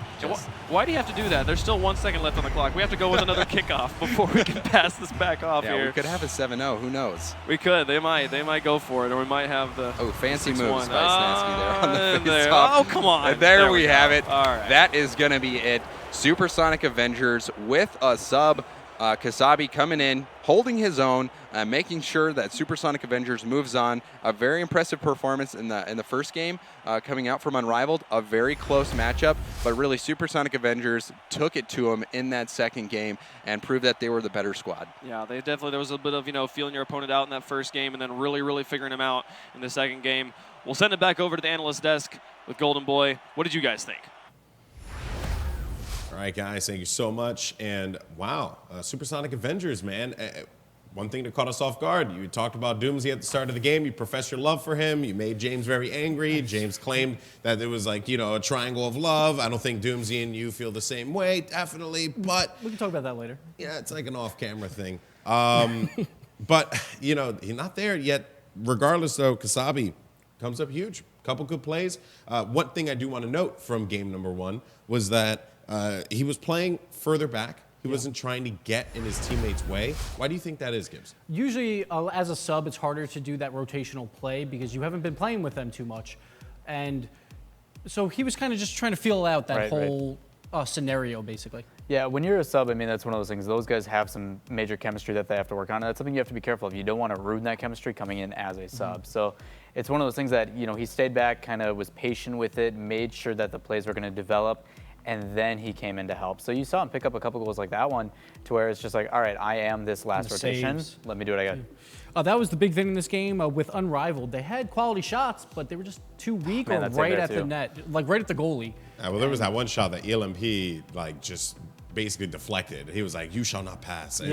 why do you have to do that? There's still 1 second left on the clock. We have to go with another kickoff before we can pass this back off here. We could have a 7-0. Who knows? We could. They might go for it, or we might have the fancy moves by Snasky there on the face-off. Oh, come on. There we have it. All right. That is going to be it. Supersonic Avengers with a sub Kasabi coming in, holding his own, making sure that Supersonic Avengers moves on. A very impressive performance in the first game, coming out from Unrivaled. A very close matchup, but really Supersonic Avengers took it to him in that second game and proved that they were the better squad. Yeah, they definitely, there was a bit of, feeling your opponent out in that first game and then really figuring him out in the second game. We'll send it back over to the analyst desk with Golden Boy. What did you guys think? All right, guys, thank you so much. And wow, Supersonic Avengers, man. One thing that caught us off guard, you talked about Doomsy at the start of the game. You professed your love for him. You made James very angry. James claimed that it was like, a triangle of love. I don't think Doomsy and you feel the same way, definitely. But we can talk about that later. Yeah, it's like an off-camera thing. But, he's not there yet. Regardless, though, Kasabi comes up huge. Couple good plays. One thing I do want to note from game number 1 was that he was playing further back. He wasn't trying to get in his teammates' way. Why do you think that is, Gibbs? Usually, as a sub, it's harder to do that rotational play because you haven't been playing with them too much. And so he was kind of just trying to feel out that whole scenario, basically. Yeah, when you're a sub, that's one of those things. Those guys have some major chemistry that they have to work on. And that's something you have to be careful of. You don't want to ruin that chemistry coming in as a sub. So it's one of those things that, he stayed back, kind of was patient with it, made sure that the plays were going to develop, and then he came in to help. So you saw him pick up a couple goals like that one, to where it's just like, all right, I am this last rotation. Saves. Let me do what I got. That was the big thing in this game with Unrivaled. They had quality shots, but they were just too weak or right at the net, like right at the goalie. Well, there was that one shot that ELMP just basically deflected. He was like, "You shall not pass," and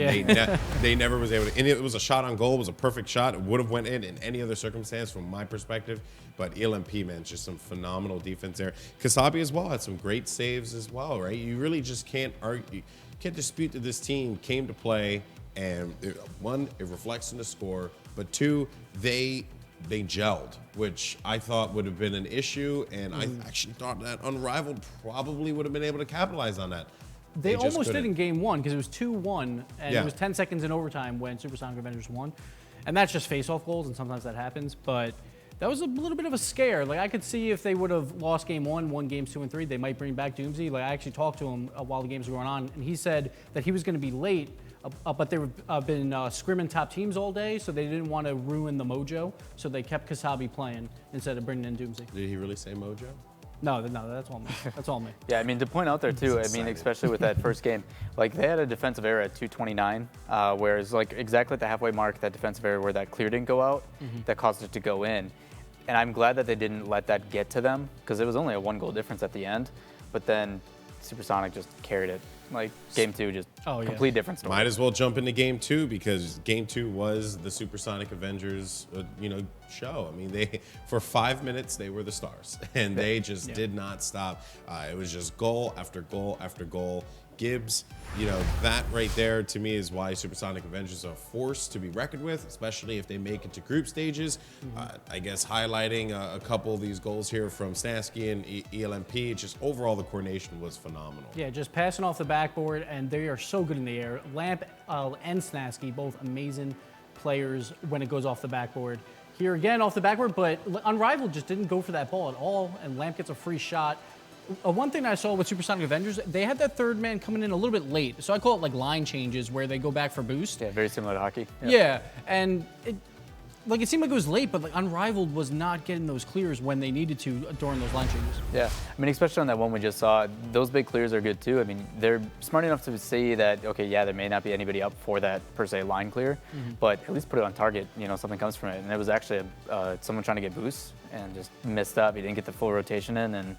they never was able to. And it was a shot on goal. It was a perfect shot. It would have went in any other circumstance from my perspective. But ELMP, man, just some phenomenal defense there. Kasabi as well had some great saves as well, right? You really just can't argue, you can't dispute that this team came to play, and one, it reflects in the score, but two, they gelled, which I thought would have been an issue, and I actually thought that Unrivaled probably would have been able to capitalize on that. They almost did in game 1 because it was 2-1, and it was 10 seconds in overtime when Supersonic Avengers won. And that's just face-off goals, and sometimes that happens. But that was a little bit of a scare. Like, I could see if they would have lost game 1, won games 2 and 3, they might bring back Doomsy. Like, I actually talked to him while the games were going on, and he said that he was going to be late, but they've been scrimming top teams all day, so they didn't want to ruin the mojo. So they kept Kasabi playing instead of bringing in Doomsy. Did he really say mojo? No, that's all me. That's all me. Yeah, to point out there too, especially with that first game, like they had a defensive error at 229, whereas like exactly at the halfway mark, that defensive error where that clear didn't go out, that caused it to go in. And I'm glad that they didn't let that get to them because it was only a 1-goal difference at the end. But then Supersonic just carried it. Like game 2, just complete different story. Might as well jump into game 2 because game 2 was the Supersonic Avengers, show. I mean, they for 5 minutes they were the stars, and they just did not stop. It was just goal after goal after goal. Gibbs, that right there to me is why Supersonic Avengers are a force to be reckoned with, especially if they make it to group stages. I guess highlighting a couple of these goals here from Snasky and ELMP, just overall the coordination was phenomenal. Yeah, just passing off the backboard, and they are so good in the air. Lamp and Snasky, both amazing players when it goes off the backboard. Here again, off the backboard, but Unrivaled just didn't go for that ball at all, and Lamp gets a free shot. One thing I saw with Supersonic Avengers, they had that third man coming in a little bit late. So I call it like line changes where they go back for boost. Yeah, very similar to hockey. Yeah, and it seemed like it was late, but Unrivaled was not getting those clears when they needed to during those line changes. Yeah, especially on that one we just saw, those big clears are good too. They're smart enough to see that, okay, yeah, there may not be anybody up for that per se line clear, but at least put it on target, something comes from it. And it was actually someone trying to get boosts and just missed up. He didn't get the full rotation in and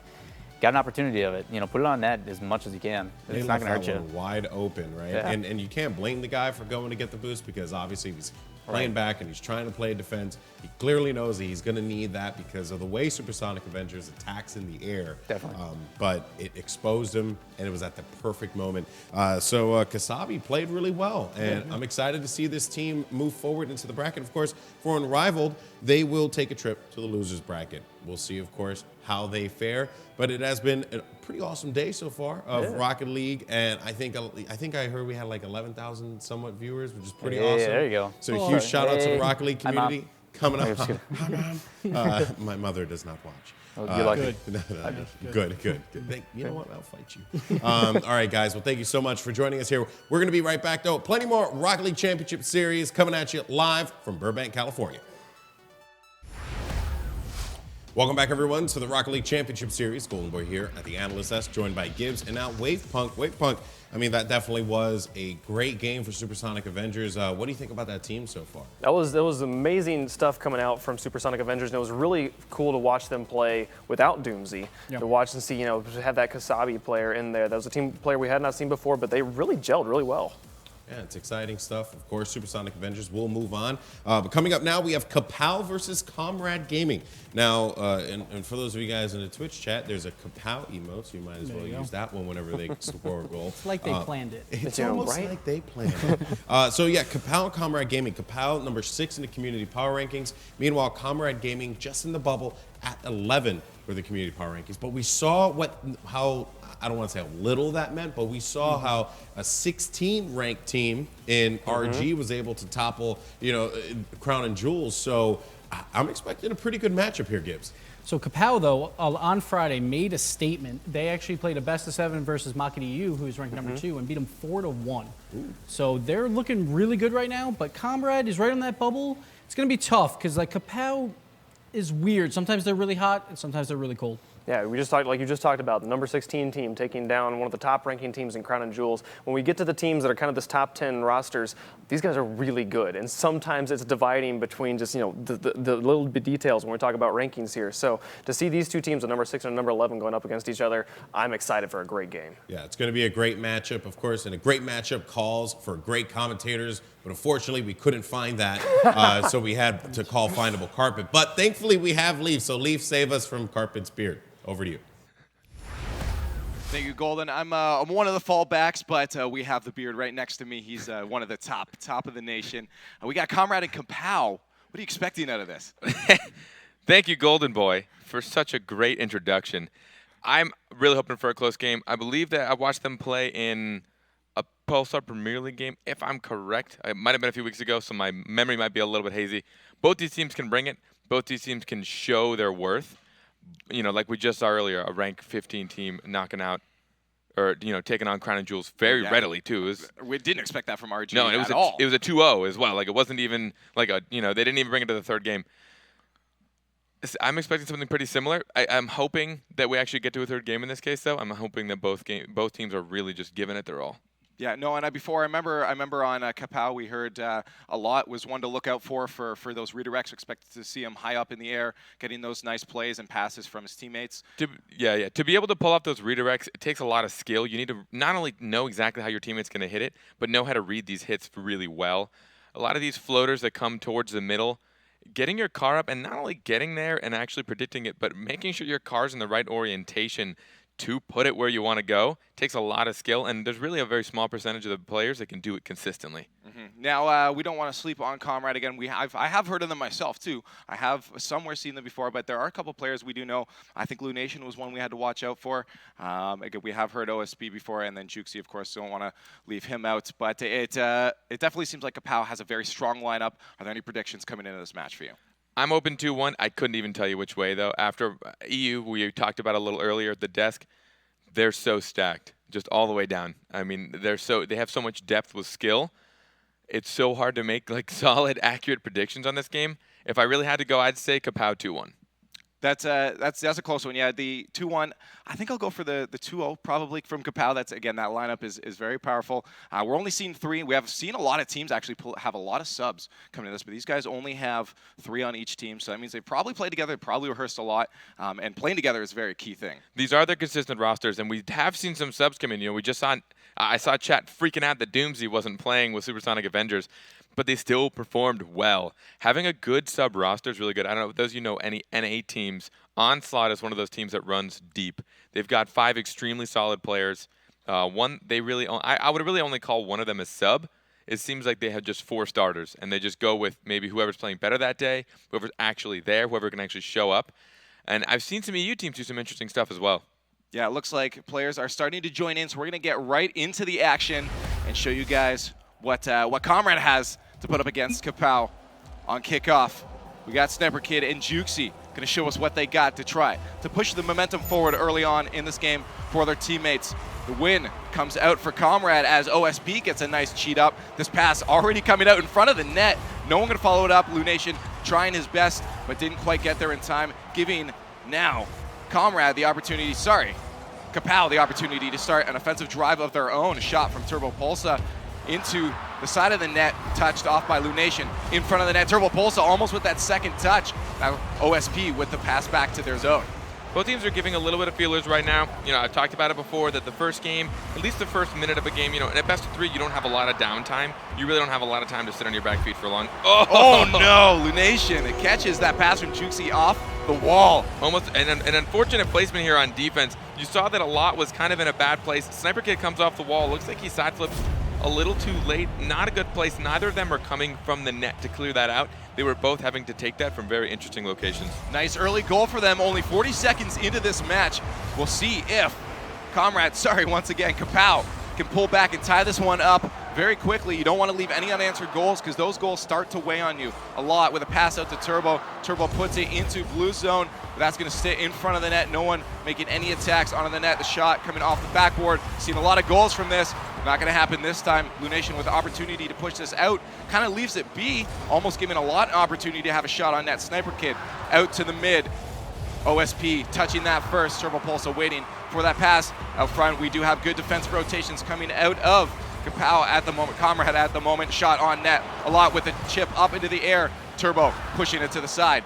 got an opportunity of it. Put it on net as much as you can. It's not going to hurt you. Wide open, right? Yeah. And you can't blame the guy for going to get the boost because obviously he's playing back and he's trying to play defense. He clearly knows that he's going to need that because of the way Supersonic Avengers attacks in the air. Definitely. But it exposed him, and it was at the perfect moment. So Kasabi played really well, and I'm excited to see this team move forward into the bracket. Of course, for Unrivaled, they will take a trip to the losers bracket. We'll see, of course, how they fare. But it has been a pretty awesome day so far of Rocket League, and I think I heard we had like 11,000 somewhat viewers, which is pretty awesome. There you go. So huge shout out to the Rocket League community. coming up. My mother does not watch. You're lucky. Good. You know what? I'll fight you. All right, guys. Well, thank you so much for joining us here. We're going to be right back, though. Plenty more Rocket League Championship Series coming at you live from Burbank, California. Welcome back, everyone, to the Rocket League Championship Series. Golden Boy here at the Analyst Desk, joined by Gibbs and now Wavepunk. Wavepunk, I mean, that definitely was a great game for Supersonic Avengers. What do you think about that team so far? That was amazing stuff coming out from Supersonic Avengers, and it was really cool to watch them play without Doomsy. To watch and see, have that Kasabi player in there. That was a team player we had not seen before, but they really gelled really well. Yeah, it's exciting stuff. Of course, Supersonic Avengers will move on. But coming up now, we have Kapow versus Comrade Gaming. Now, and for those of you guys in the Twitch chat, there's a Kapow emote, so you might as well use that one whenever they score a goal. It's like they planned it. It's almost like they planned it. So yeah, Kapow and Comrade Gaming. Kapow, number 6 in the community power rankings. Meanwhile, Comrade Gaming just in the bubble at 11 for the community power rankings. But we saw how I don't want to say how little that meant, but we saw how a 16 ranked team in RG was able to topple, Crown and Jewels. So I'm expecting a pretty good matchup here, Gibbs. So Kapow, though, on Friday made a statement. They actually played a best-of-7 versus Makati U, who's ranked number 2, and beat them 4-1. So they're looking really good right now, but Comrade is right on that bubble. It's going to be tough because, Kapow is weird. Sometimes they're really hot, and sometimes they're really cold. Yeah, we just talked, like you just talked about, the number 16 team taking down one of the top ranking teams in Crown and Jewels. When we get to the teams that are kind of this top 10 rosters, these guys are really good. And sometimes it's dividing between just, the little bit details when we talk about rankings here. So to see these two teams, the number 6 and number 11, going up against each other, I'm excited for a great game. Yeah, it's going to be a great matchup, of course, and a great matchup calls for great commentators. But unfortunately, we couldn't find that, so we had to call Findable Carpet. But thankfully, we have Leaf, so Leaf, save us from Carpet's beard. Over to you. Thank you, Golden. I'm one of the fallbacks, but we have the beard right next to me. He's one of the top of the nation. We got Comrade and Kapow. What are you expecting out of this? Thank you, Golden Boy, for such a great introduction. I'm really hoping for a close game. I believe that I watched them play in a Pulsar Premier League game, if I'm correct. It might have been a few weeks ago, so my memory might be a little bit hazy. Both these teams can bring it. Both these teams can show their worth. Like we just saw earlier, a rank 15 team knocking out, or taking on Crown and Jewels very readily too. We didn't expect that from RG. No, at all. It was a 2-0 as well. Like it wasn't even like they didn't even bring it to the third game. I'm expecting something pretty similar. I'm hoping that we actually get to a third game in this case, though. I'm hoping that both teams are really just giving it their all. Yeah, no, and I remember on Kapow we heard a lot was one to look out for those redirects. Expected to see him high up in the air, getting those nice plays and passes from his teammates. To be able to pull off those redirects, it takes a lot of skill. You need to not only know exactly how your teammate's going to hit it, but know how to read these hits really well. A lot of these floaters that come towards the middle, getting your car up and not only getting there and actually predicting it, but making sure your car's in the right orientation to put it where you want to go takes a lot of skill, and there's really a very small percentage of the players that can do it consistently. Now, we don't want to sleep on Comrade again. I have heard of them myself, too. I have somewhere seen them before, but there are a couple players we do know. I think Lunation was one we had to watch out for. Again, we have heard OSB before, and then Juxi, of course, don't want to leave him out. But it definitely seems like Kapow has a very strong lineup. Are there any predictions coming into this match for you? I'm open 2-1. I couldn't even tell you which way, though. After EU, we talked about a little earlier at the desk, they're so stacked, just all the way down. I mean, they have so much depth with skill. It's so hard to make solid, accurate predictions on this game. If I really had to go, I'd say Kapow 2-1. That's a close one. Yeah, the 2-1. I think I'll go for the 2-0 probably from Kapow. That's, again, that lineup is very powerful. We're only seeing 3. We have seen a lot of teams actually have a lot of subs coming to this, but these guys only have 3 on each team. So that means they probably play together, probably rehearsed a lot, and playing together is a very key thing. These are their consistent rosters, and we have seen some subs come in. We just saw I saw chat freaking out that Doomsy wasn't playing with Supersonic Avengers, but they still performed well. Having a good sub roster is really good. I don't know if those any NA teams. Onslaught is one of those teams that runs deep. They've got 5 extremely solid players. I would really only call one of them a sub. It seems like they have just 4 starters, and they just go with maybe whoever's playing better that day, whoever's actually there, whoever can actually show up. And I've seen some EU teams do some interesting stuff as well. Yeah, it looks like players are starting to join in, so we're going to get right into the action and show you guys what Comrade has to put up against Kapow on kickoff. We got Sniper Kid and Juxi going to show us what they got to try to push the momentum forward early on in this game for their teammates. The win comes out for Comrade as OSP gets a nice cheat up. This pass already coming out in front of the net. No one going to follow it up. Lunation trying his best, but didn't quite get there in time, giving now Comrade the opportunity, Kapow the opportunity to start an offensive drive of their own. A shot from Turbo Pulsa into the side of the net, touched off by Lunation. In front of the net, Turbo Pulsa almost with that second touch. Now OSP with the pass back to their zone. Both teams are giving a little bit of feelers right now. I've talked about it before that the first game, at least the first minute of a game, in a best of 3, you don't have a lot of downtime. You really don't have a lot of time to sit on your back feet for long. Oh no, Lunation. It catches that pass from Juxi off the wall. Almost an unfortunate placement here on defense. You saw that a lot was kind of in a bad place. Sniper Kid comes off the wall. Looks like he side flips a little too late. Not a good place. Neither of them are coming from the net to clear that out. They were both having to take that from very interesting locations. Nice early goal for them. Only 40 seconds into this match. We'll see if once again, Kapow can pull back and tie this one up very quickly. You don't want to leave any unanswered goals because those goals start to weigh on you a lot with a pass out to Turbo. Turbo puts it into blue zone. That's going to stay in front of the net. No one making any attacks onto the net. The shot coming off the backboard. Seen a lot of goals from this. Not going to happen this time. Lunation with the opportunity to push this out. Kind of leaves it be, almost giving a lot of opportunity to have a shot on net. Sniper Kid out to the mid. OSP touching that first. Turbo Pulsa waiting for that pass. Out front, we do have good defense rotations coming out of Kapow at the moment. Comrade at the moment. Shot on net. A lot with the chip up into the air. Turbo pushing it to the side.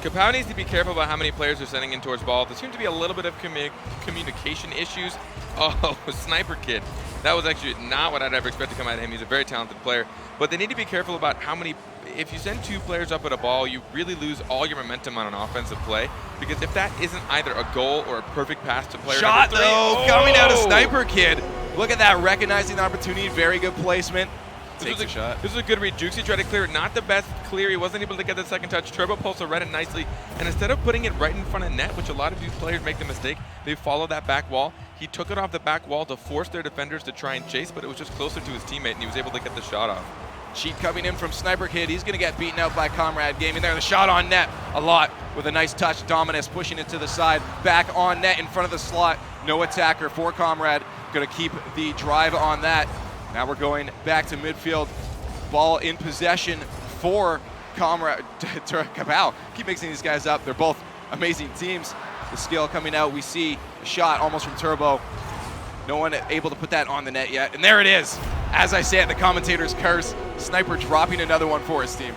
Kapow needs to be careful about how many players are sending in towards ball. There seems to be a little bit of communication issues. Oh, Sniper Kid. That was actually not what I'd ever expect to come out of him. He's a very talented player. But they need to be careful about how many... If you send 2 players up at a ball, you really lose all your momentum on an offensive play. Because if that isn't either a goal or a perfect pass to player shot, number 3... though, coming out of Sniper Kid. Look at that, recognizing the opportunity. Very good placement. Takes a shot. This was a good read. Juxi tried to clear it. Not the best clear. He wasn't able to get the second touch. Turbo Pulsa read it nicely. And instead of putting it right in front of net, which a lot of these players make the mistake, they follow that back wall. He took it off the back wall to force their defenders to try and chase, but it was just closer to his teammate, and he was able to get the shot off. Cheat coming in from Sniper Kid. He's going to get beaten out by Comrade. Gaming there. The shot on net a lot with a nice touch. Dominus pushing it to the side. Back on net in front of the slot. No attacker for Comrade. Going to keep the drive on that. Now we're going back to midfield. Ball in possession for Comrade. Kapow. Keep mixing these guys up. They're both amazing teams. The skill coming out. We see a shot almost from Turbo. No one able to put that on the net yet. And there it is. As I say it, the commentator's curse. Sniper dropping another one for his team.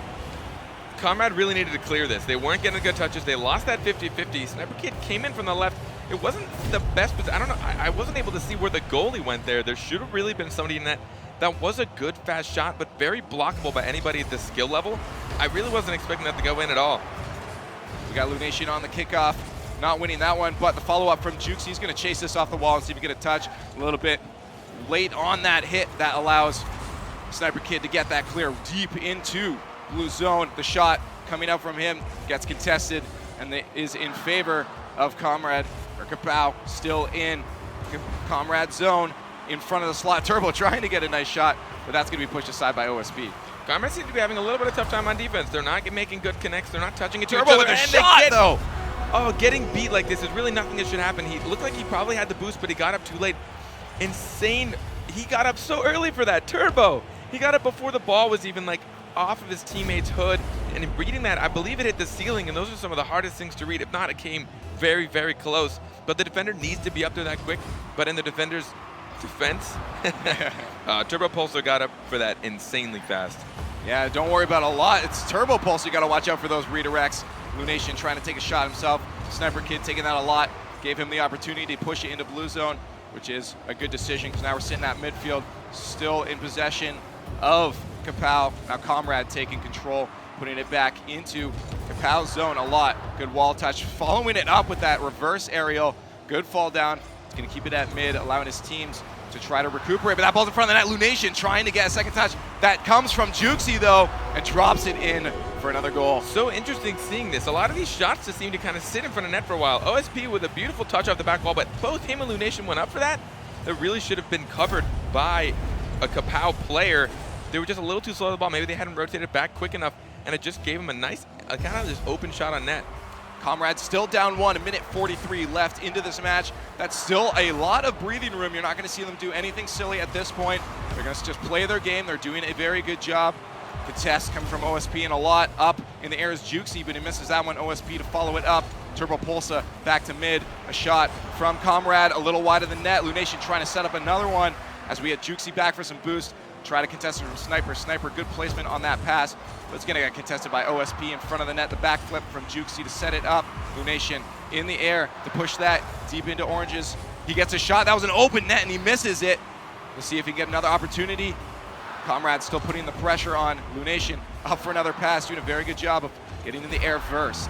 Comrade really needed to clear this. They weren't getting good touches. They lost that 50-50. Sniper Kid came in from the left. It wasn't the best, but I don't know. I wasn't able to see where the goalie went there. There should have really been somebody in that. That was a good, fast shot, but very blockable by anybody at this skill level. I really wasn't expecting that to go in at all. We got Lunation on the kickoff. Not winning that one, but the follow-up from Jukes. He's going to chase this off the wall and see if he can get a touch a little bit late on that hit. That allows Sniper Kid to get that clear deep into blue zone. The shot coming out from him gets contested and is in favor of Comrade, or Kapow, still in Comrade zone in front of the slot. Turbo trying to get a nice shot, but that's going to be pushed aside by OSP. Comrade seems to be having a little bit of tough time on defense. They're not making good connects. They're not touching it to Turbo each other. with a shot, though. Oh, getting beat like this is really nothing that should happen. He looked like he probably had the boost, but he got up too late. Insane. He got up so early for that. Turbo. He got up before the ball was even like off of his teammate's hood. And in reading that, I believe it hit the ceiling, and those are some of the hardest things to read. If not, it came very, very close. But the defender needs to be up there that quick. But in the defender's defense, Turbo Pulsar got up for that insanely fast. Yeah, don't worry about a lot. It's Turbo Pulsar. You got to watch out for those redirects. Lunation trying to take a shot himself. Sniper Kid taking that a lot. Gave him the opportunity to push it into blue zone, which is a good decision because now we're sitting at midfield, still in possession of Kapow. Now Comrade taking control, putting it back into Kapow's zone a lot. Good wall touch, following it up with that reverse aerial. Good fall down. He's going to keep it at mid, allowing his teams to try to recuperate, but that ball's in front of the net. Lunation trying to get a second touch. That comes from Juxi, though, and drops it in for another goal. So interesting seeing this. A lot of these shots just seem to kind of sit in front of net for a while. OSP with a beautiful touch off the back wall, but both him and Lunation went up for that. That really should have been covered by a Kapow player. They were just a little too slow to the ball. Maybe they hadn't rotated back quick enough, and it just gave him a nice kind of this open shot on net. Comrade still down 1, a minute 43 left into this match. That's still a lot of breathing room. You're not going to see them do anything silly at this point. They're going to just play their game. They're doing a very good job. Contest coming from OSP and a lot up in the air is Jukesy, but he misses that one. OSP to follow it up. Turbo Pulsa back to mid. A shot from Comrade, a little wide of the net. Lunation trying to set up another one as we had Jukesy back for some boost. Try to contest it from Sniper. Sniper, good placement on that pass, but it's going to get contested by OSP in front of the net. The backflip from Jukesy to set it up. Lunation in the air to push that deep into Oranges. He gets a shot. That was an open net, and he misses it. We'll see if he can get another opportunity. Comrade still putting the pressure on. Lunation up for another pass, doing a very good job of getting in the air first.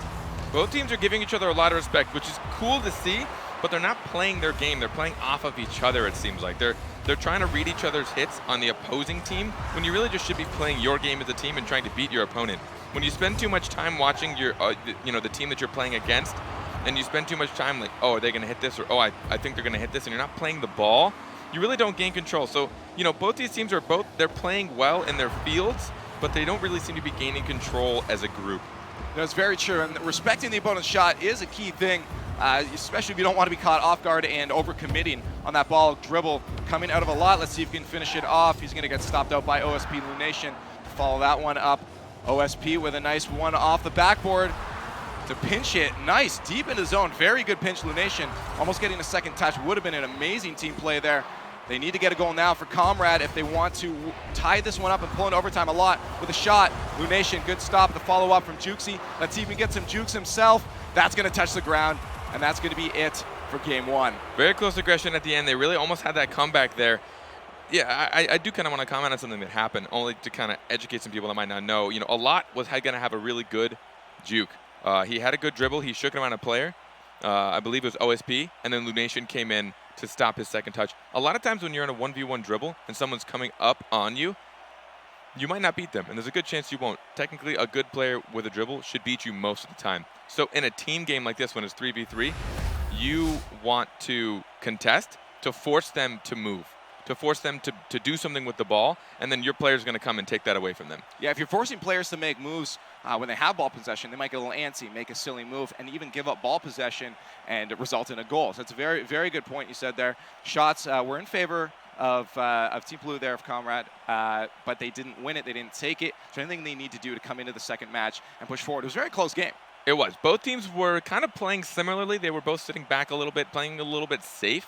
Both teams are giving each other a lot of respect, which is cool to see, but they're not playing their game. They're playing off of each other, it seems like. They're trying to read each other's hits on the opposing team when you really just should be playing your game as a team and trying to beat your opponent. When you spend too much time watching your, the team that you're playing against, and you spend too much time like, oh, are they going to hit this? Or, oh, I think they're going to hit this, and you're not playing the ball, you really don't gain control. So, both these teams they're playing well in their fields, but they don't really seem to be gaining control as a group. That's very true, and respecting the opponent's shot is a key thing, especially if you don't want to be caught off guard and over-committing on that ball. Dribble coming out of a lot. Let's see if he can finish it off. He's going to get stopped out by OSP Lunation to follow that one up. OSP with a nice one off the backboard to pinch it. Nice, deep in the zone. Very good pinch, Lunation. Almost getting a second touch. Would have been an amazing team play there. They need to get a goal now for Comrade if they want to tie this one up and pull into overtime a lot with a shot. Lunation, good stop. The follow-up from Jukesy. Let's see if he can get some jukes himself. That's going to touch the ground, and that's going to be it for game 1. Very close aggression at the end. They really almost had that comeback there. Yeah, I do kind of want to comment on something that happened, only to kind of educate some people that might not know. A lot was going to have a really good juke. He had a good dribble. He shook around a player. I believe it was OSP, and then Lunation came in to stop his second touch. A lot of times when you're in a 1v1 dribble and someone's coming up on you, you might not beat them, and there's a good chance you won't. Technically, a good player with a dribble should beat you most of the time. So in a team game like this, when it's 3v3, you want to contest to force them to move, to force them to do something with the ball, and then your player's going to come and take that away from them. Yeah, if you're forcing players to make moves when they have ball possession, they might get a little antsy, make a silly move, and even give up ball possession and result in a goal. So it's a very, very good point you said there. Shots were in favor of Team Blue there, of Comrade, but they didn't win it. They didn't take it. So anything they need to do to come into the second match and push forward. It was a very close game. It was. Both teams were kind of playing similarly. They were both sitting back a little bit, playing a little bit safe,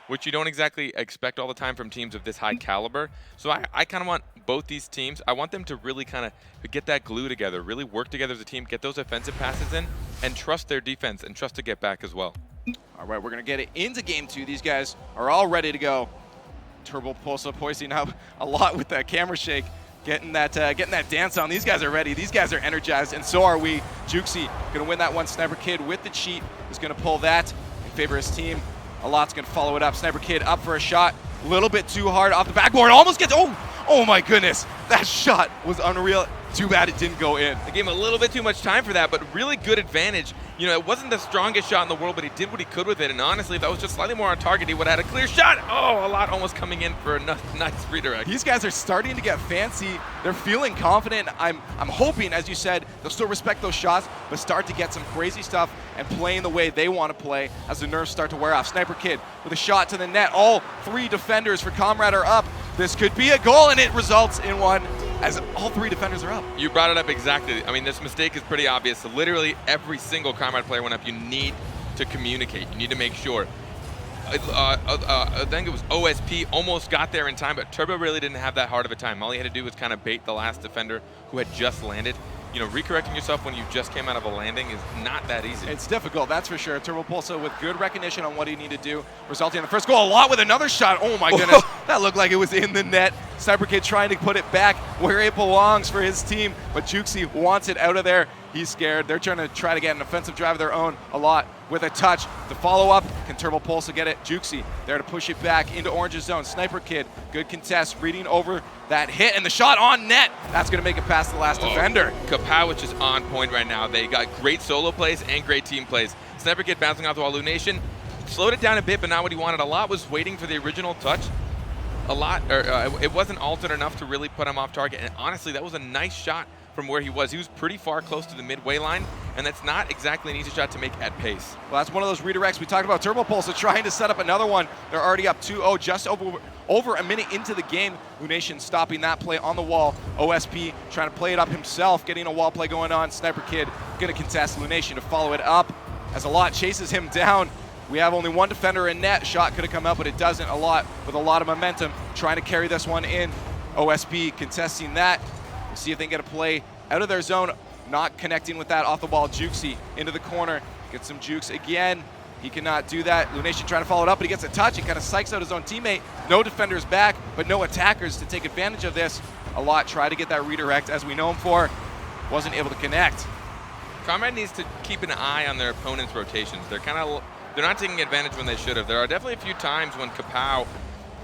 which you don't exactly expect all the time from teams of this high caliber. So I kind of want both these teams, I want them to really kind of get that glue together, really work together as a team, get those offensive passes in, and trust their defense and trust to get back as well. All right, we're going to get it into game 2. These guys are all ready to go. Turbo Pulsa poising up a lot with that camera shake, getting that dance on. These guys are ready. These guys are energized, and so are we. Jukesy going to win that one. Sniper Kid with the cheat is going to pull that in favor of his team. A lot's going to follow it up. Sniper Kid up for a shot. A little bit too hard off the backboard. Almost gets, oh my goodness. That shot was unreal. Too bad it didn't go in. They gave him a little bit too much time for that, but really good advantage. It wasn't the strongest shot in the world, but he did what he could with it. And honestly, if that was just slightly more on target, he would have had a clear shot. Oh, a lot almost coming in for a nice redirect. These guys are starting to get fancy. They're feeling confident. I'm hoping, as you said, they'll still respect those shots, but start to get some crazy stuff and playing the way they want to play as the nerves start to wear off. Sniper Kid with a shot to the net. All 3 defenders for Comrade are up. This could be a goal, and it results in one as all 3 defenders are up. You brought it up exactly. I mean, this mistake is pretty obvious. So literally every single Comrade player went up. You need to communicate. You need to make sure. I think it was OSP almost got there in time, but Turbo really didn't have that hard of a time. All he had to do was kind of bait the last defender who had just landed. Recorrecting yourself when you just came out of a landing is not that easy. It's difficult, that's for sure. Turbo Pulsa with good recognition on what he needed to do, resulting in the first goal. A lot with another shot. Oh my goodness, that looked like it was in the net. Sniper Kid trying to put it back where it belongs for his team, but Jukesy wants it out of there. He's scared. They're trying to get an offensive drive of their own a lot with a touch. The follow-up, can Turbo Pulsa get it? Jukesy there to push it back into Orange's zone. Sniper Kid, good contest, reading over that hit, and the shot on net. That's going to make it past the last defender. Kapowicz is on point right now. They got great solo plays and great team plays. Sniper Kid bouncing off the wall. Lunation slowed it down a bit, but not what he wanted. A lot was waiting for the original touch. It wasn't altered enough to really put him off target. And honestly, that was a nice shot from where he was. He was pretty far close to the midway line, and that's not exactly an easy shot to make at pace. Well, that's one of those redirects we talked about. Turbo Pulse are trying to set up another one. They're already up 2-0, just over a minute into the game. Lunation stopping that play on the wall. OSP trying to play it up himself, getting a wall play going on. Sniper Kid going to contest Lunation to follow it up as a lot chases him down. We have only one defender in net. Shot could have come out, but it doesn't. A lot with a lot of momentum, trying to carry this one in. OSP contesting that. We'll see if they can get a play out of their zone. Not connecting with that off the ball. Jukesy into the corner. Gets some jukes again. He cannot do that. Lunation trying to follow it up, but he gets a touch. He kind of psychs out his own teammate. No defenders back, but no attackers to take advantage of this. A lot try to get that redirect, as we know him for. Wasn't able to connect. Comrade needs to keep an eye on their opponent's rotations. They're not taking advantage when they should have. There are definitely a few times when Kapow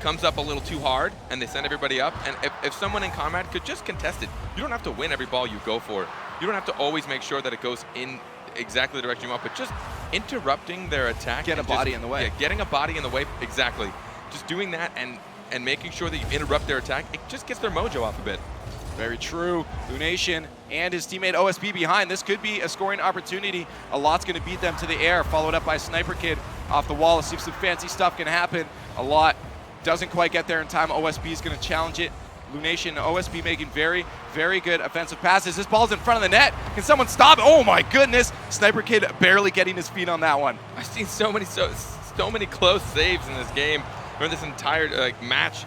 comes up a little too hard and they send everybody up. And if someone in Comrade could just contest it, you don't have to win every ball you go for. You don't have to always make sure that it goes in exactly the direction you want, but just interrupting their attack. Get a body in the way. Yeah, getting a body in the way, exactly. Just doing that and making sure that you interrupt their attack, it just gets their mojo off a bit. Very true. Lunation and his teammate OSP behind. This could be a scoring opportunity. A lot's going to beat them to the air, followed up by Sniper Kid off the wall. Let's see if some fancy stuff can happen. A lot doesn't quite get there in time. OSP is going to challenge it. Lunation, OSP making very, very good offensive passes. This ball's in front of the net. Can someone stop it? Oh my goodness. Sniper Kid barely getting his feet on that one. I've seen so many close saves in this game, or this entire match.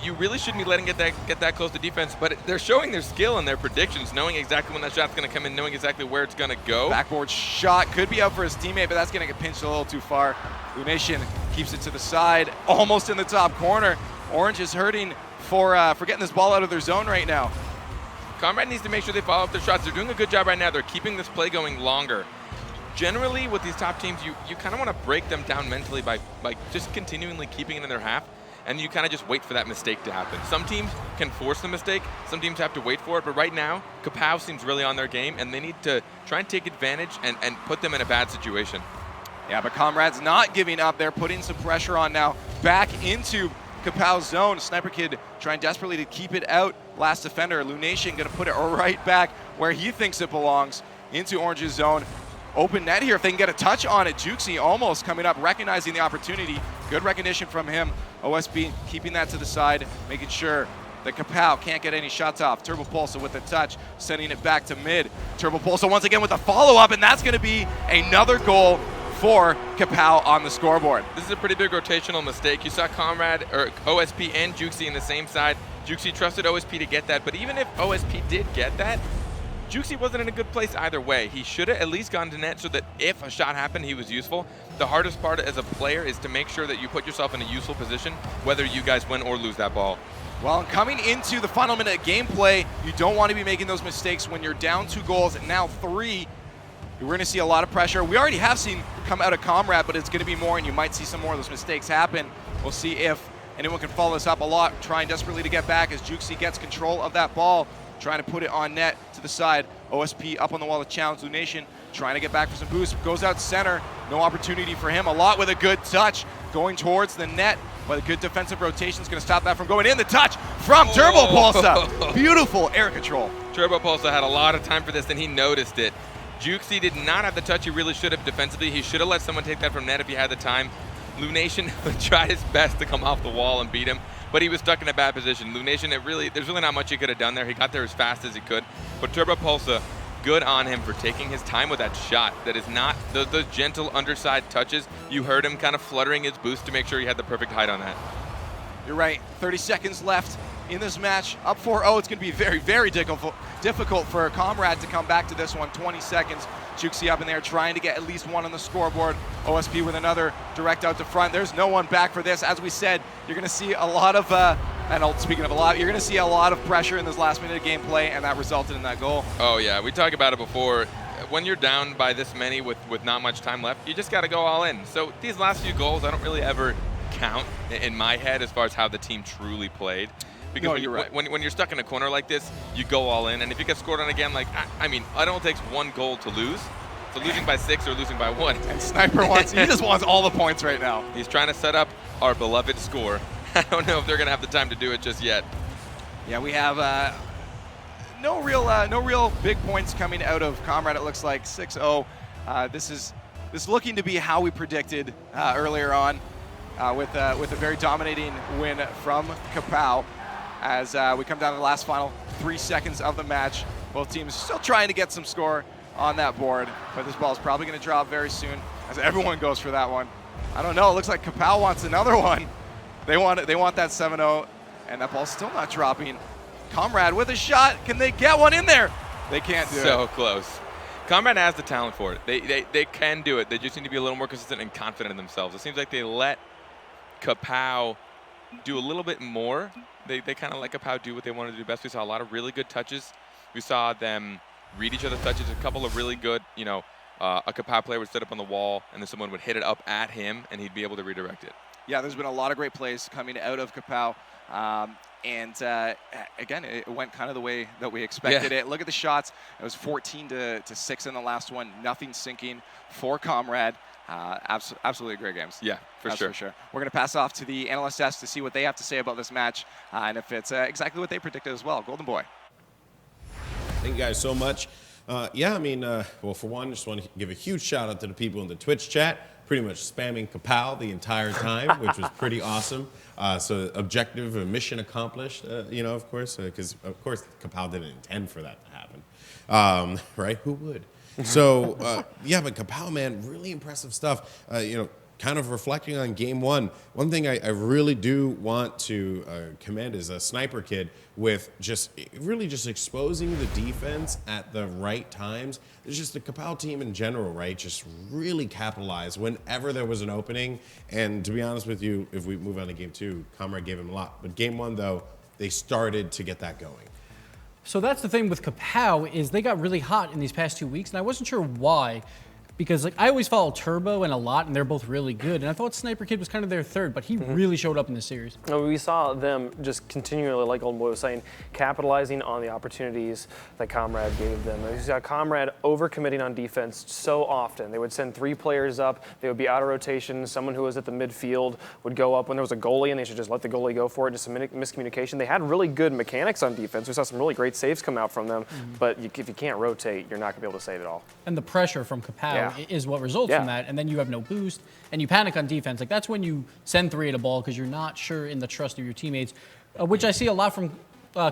You really shouldn't be letting it get that close to defense, but they're showing their skill and their predictions, knowing exactly when that shot's going to come in, knowing exactly where it's going to go. Backboard shot could be out for his teammate, but that's going to get pinched a little too far. Lunation keeps it to the side, almost in the top corner. Orange is hurting for getting this ball out of their zone right now. Comrade needs to make sure they follow up their shots. They're doing a good job right now. They're keeping this play going longer. Generally, with these top teams, you kind of want to break them down mentally by just continually keeping it in their half, and you kind of just wait for that mistake to happen. Some teams can force the mistake, some teams have to wait for it, but right now, Kapow seems really on their game, and they need to try and take advantage and put them in a bad situation. Yeah, but Comrade's not giving up. They're putting some pressure on now. Back into Kapow's zone. Sniper Kid trying desperately to keep it out. Last defender, Lunation, going to put it right back where he thinks it belongs, into Orange's zone. Open net here if they can get a touch on it. Jukesy almost coming up, recognizing the opportunity. Good recognition from him. OSP keeping that to the side, making sure that Kapow can't get any shots off. Turbo Pulsa with a touch, sending it back to mid. Turbo Pulsa once again with a follow-up, and that's going to be another goal for Kapow on the scoreboard. This is a pretty big rotational mistake. You saw Comrade, or OSP and Jukesy in the same side. Jukesy trusted OSP to get that, but even if OSP did get that, Jukesy wasn't in a good place either way. He should have at least gone to net so that if a shot happened, he was useful. The hardest part as a player is to make sure that you put yourself in a useful position, whether you guys win or lose that ball. Well, coming into the final minute of gameplay, you don't want to be making those mistakes when you're down 2 goals, and now 3. We're going to see a lot of pressure. We already have seen come out of Comrade, but it's going to be more, and you might see some more of those mistakes happen. We'll see if anyone can follow this up. A lot trying desperately to get back as Jukesy gets control of that ball, trying to put it on net to the side. OSP up on the wall to challenge Lunation, trying to get back for some boost. Goes out center, no opportunity for him. A lot with a good touch going towards the net, but a good defensive rotation is going to stop that from going in. The touch from Turbo Pulsa. Beautiful air control. Turbo Pulsa had a lot of time for this, and he noticed it. Jukesy did not have the touch he really should have defensively. He should have let someone take that from net if he had the time. Lunation tried his best to come off the wall and beat him, but he was stuck in a bad position. Lunation, there's really not much he could have done there. He got there as fast as he could. But Turbo Pulsa, good on him for taking his time with that shot. That is not those gentle underside touches. You heard him kind of fluttering his boost to make sure he had the perfect height on that. You're right. 30 seconds left in this match. Up 4-0. It's going to be very, very difficult for Comrade to come back to this one. 20 seconds. Jukesy up in there trying to get at least one on the scoreboard. OSP with another direct out to front. There's no one back for this. As we said, you're going to see a lot of, speaking of a lot, you're going to see a lot of pressure in this last minute of gameplay, and that resulted in that goal. Oh, yeah. We talked about it before. When you're down by this many with not much time left, you just got to go all in. So these last few goals, I don't really ever count in my head as far as how the team truly played. Because when you're stuck in a corner like this, you go all in. And if you get scored on again, like, I mean, it only takes 1 goal to lose. So losing by 6 or losing by 1. And Sniper he just wants all the points right now. He's trying to set up our beloved score. I don't know if they're going to have the time to do it just yet. Yeah, we have no real big points coming out of Comrade. It looks like 6-0. This is looking to be how we predicted earlier on, with a very dominating win from Kapow. As we come down to the last final 3 seconds of the match, both teams still trying to get some score on that board, but this ball is probably going to drop very soon as everyone goes for that one. I don't know. It looks like Kapow wants another one. They want that 7-0, and that ball's still not dropping. Comrade with a shot. Can they get one in there? They can't do it. So close. Comrade has the talent for it. They can do it. They just need to be a little more consistent and confident in themselves. It seems like they let Kapow do a little bit more. They kind of let Kapow do what they wanted to do best. We saw a lot of really good touches. We saw them read each other's touches. A couple of really good, a Kapow player would sit up on the wall, and then someone would hit it up at him, and he'd be able to redirect it. Yeah, there's been a lot of great plays coming out of Kapow. Again, it went kind of the way that we expected it. Look at the shots. It was 14-6 in the last one. Nothing sinking for Comrade. Absolutely great games. Yeah, for sure. We're going to pass off to the analyst desk to see what they have to say about this match and if it's exactly what they predicted as well. Golden Boy. Thank you guys so much. Well, for one, just want to give a huge shout out to the people in the Twitch chat, pretty much spamming Kapow the entire time, which was pretty awesome. So objective and mission accomplished, of course, because of course Kapow didn't intend for that to happen, right? Who would? So, but Kapow, man, really impressive stuff. Kind of reflecting on game one, one thing I really do want to commend is a Sniper Kid with just exposing the defense at the right times. It's just the Kapow team in general, right? Just really capitalized whenever there was an opening. And to be honest with you, if we move on to game two, Comrade gave him a lot. But game one, though, they started to get that going. So that's the thing with Kapow is they got really hot in these past 2 weeks, and I wasn't sure why. Because I always follow Turbo and a lot, and they're both really good. And I thought Sniper Kid was kind of their third, but he really showed up in this series. We saw them just continually, like Golden Boy was saying, capitalizing on the opportunities that Comrade gave them. We saw Comrade overcommitting on defense so often. They would send 3 players up. They would be out of rotation. Someone who was at the midfield would go up when there was a goalie, and they should just let the goalie go for it. Just some miscommunication. They had really good mechanics on defense. We saw some really great saves come out from them. But if you can't rotate, you're not going to be able to save it all. And the pressure from Kapow is what results from that, and then you have no boost, and you panic on defense. Like, that's when you send 3 at a ball because you're not sure in the trust of your teammates, which I see a lot from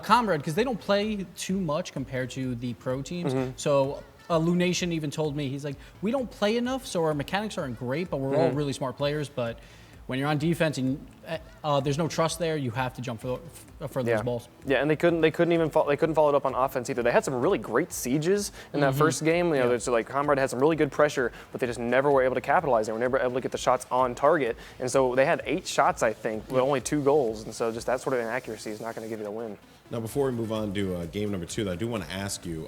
Comrade because they don't play too much compared to the pro teams. So Lunation even told me, he's like, we don't play enough, so our mechanics aren't great, but we're all really smart players. But when you're on defense and there's no trust there, you have to jump for those balls. Yeah, and they couldn't follow it up on offense either. They had some really great sieges in that first game. So like Comrade had some really good pressure, but they just never were able to capitalize. They were never able to get the shots on target, and so they had 8 shots, I think, with only 2 goals. And so just that sort of inaccuracy is not going to give you the win. Now, before we move on to game number 2, I do want to ask you,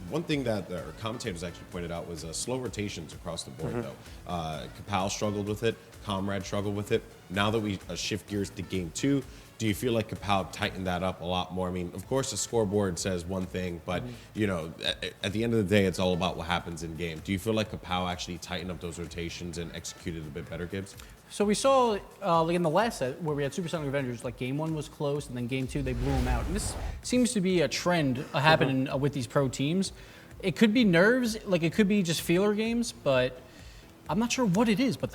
one thing that our commentators actually pointed out was slow rotations across the board, though. Kapow struggled with it. Comrade struggled with it. Now that we shift gears to game 2, do you feel like Kapow tightened that up a lot more? I mean, of course, the scoreboard says one thing, but, at the end of the day, it's all about what happens in game. Do you feel like Kapow actually tightened up those rotations and executed a bit better, Gibbs? So we saw, like in the last set, where we had Supersonic Avengers, like game 1 was close, and then game 2, they blew them out. And this seems to be a trend happening with these pro teams. It could be nerves, like it could be just feeler games, but I'm not sure what it is, but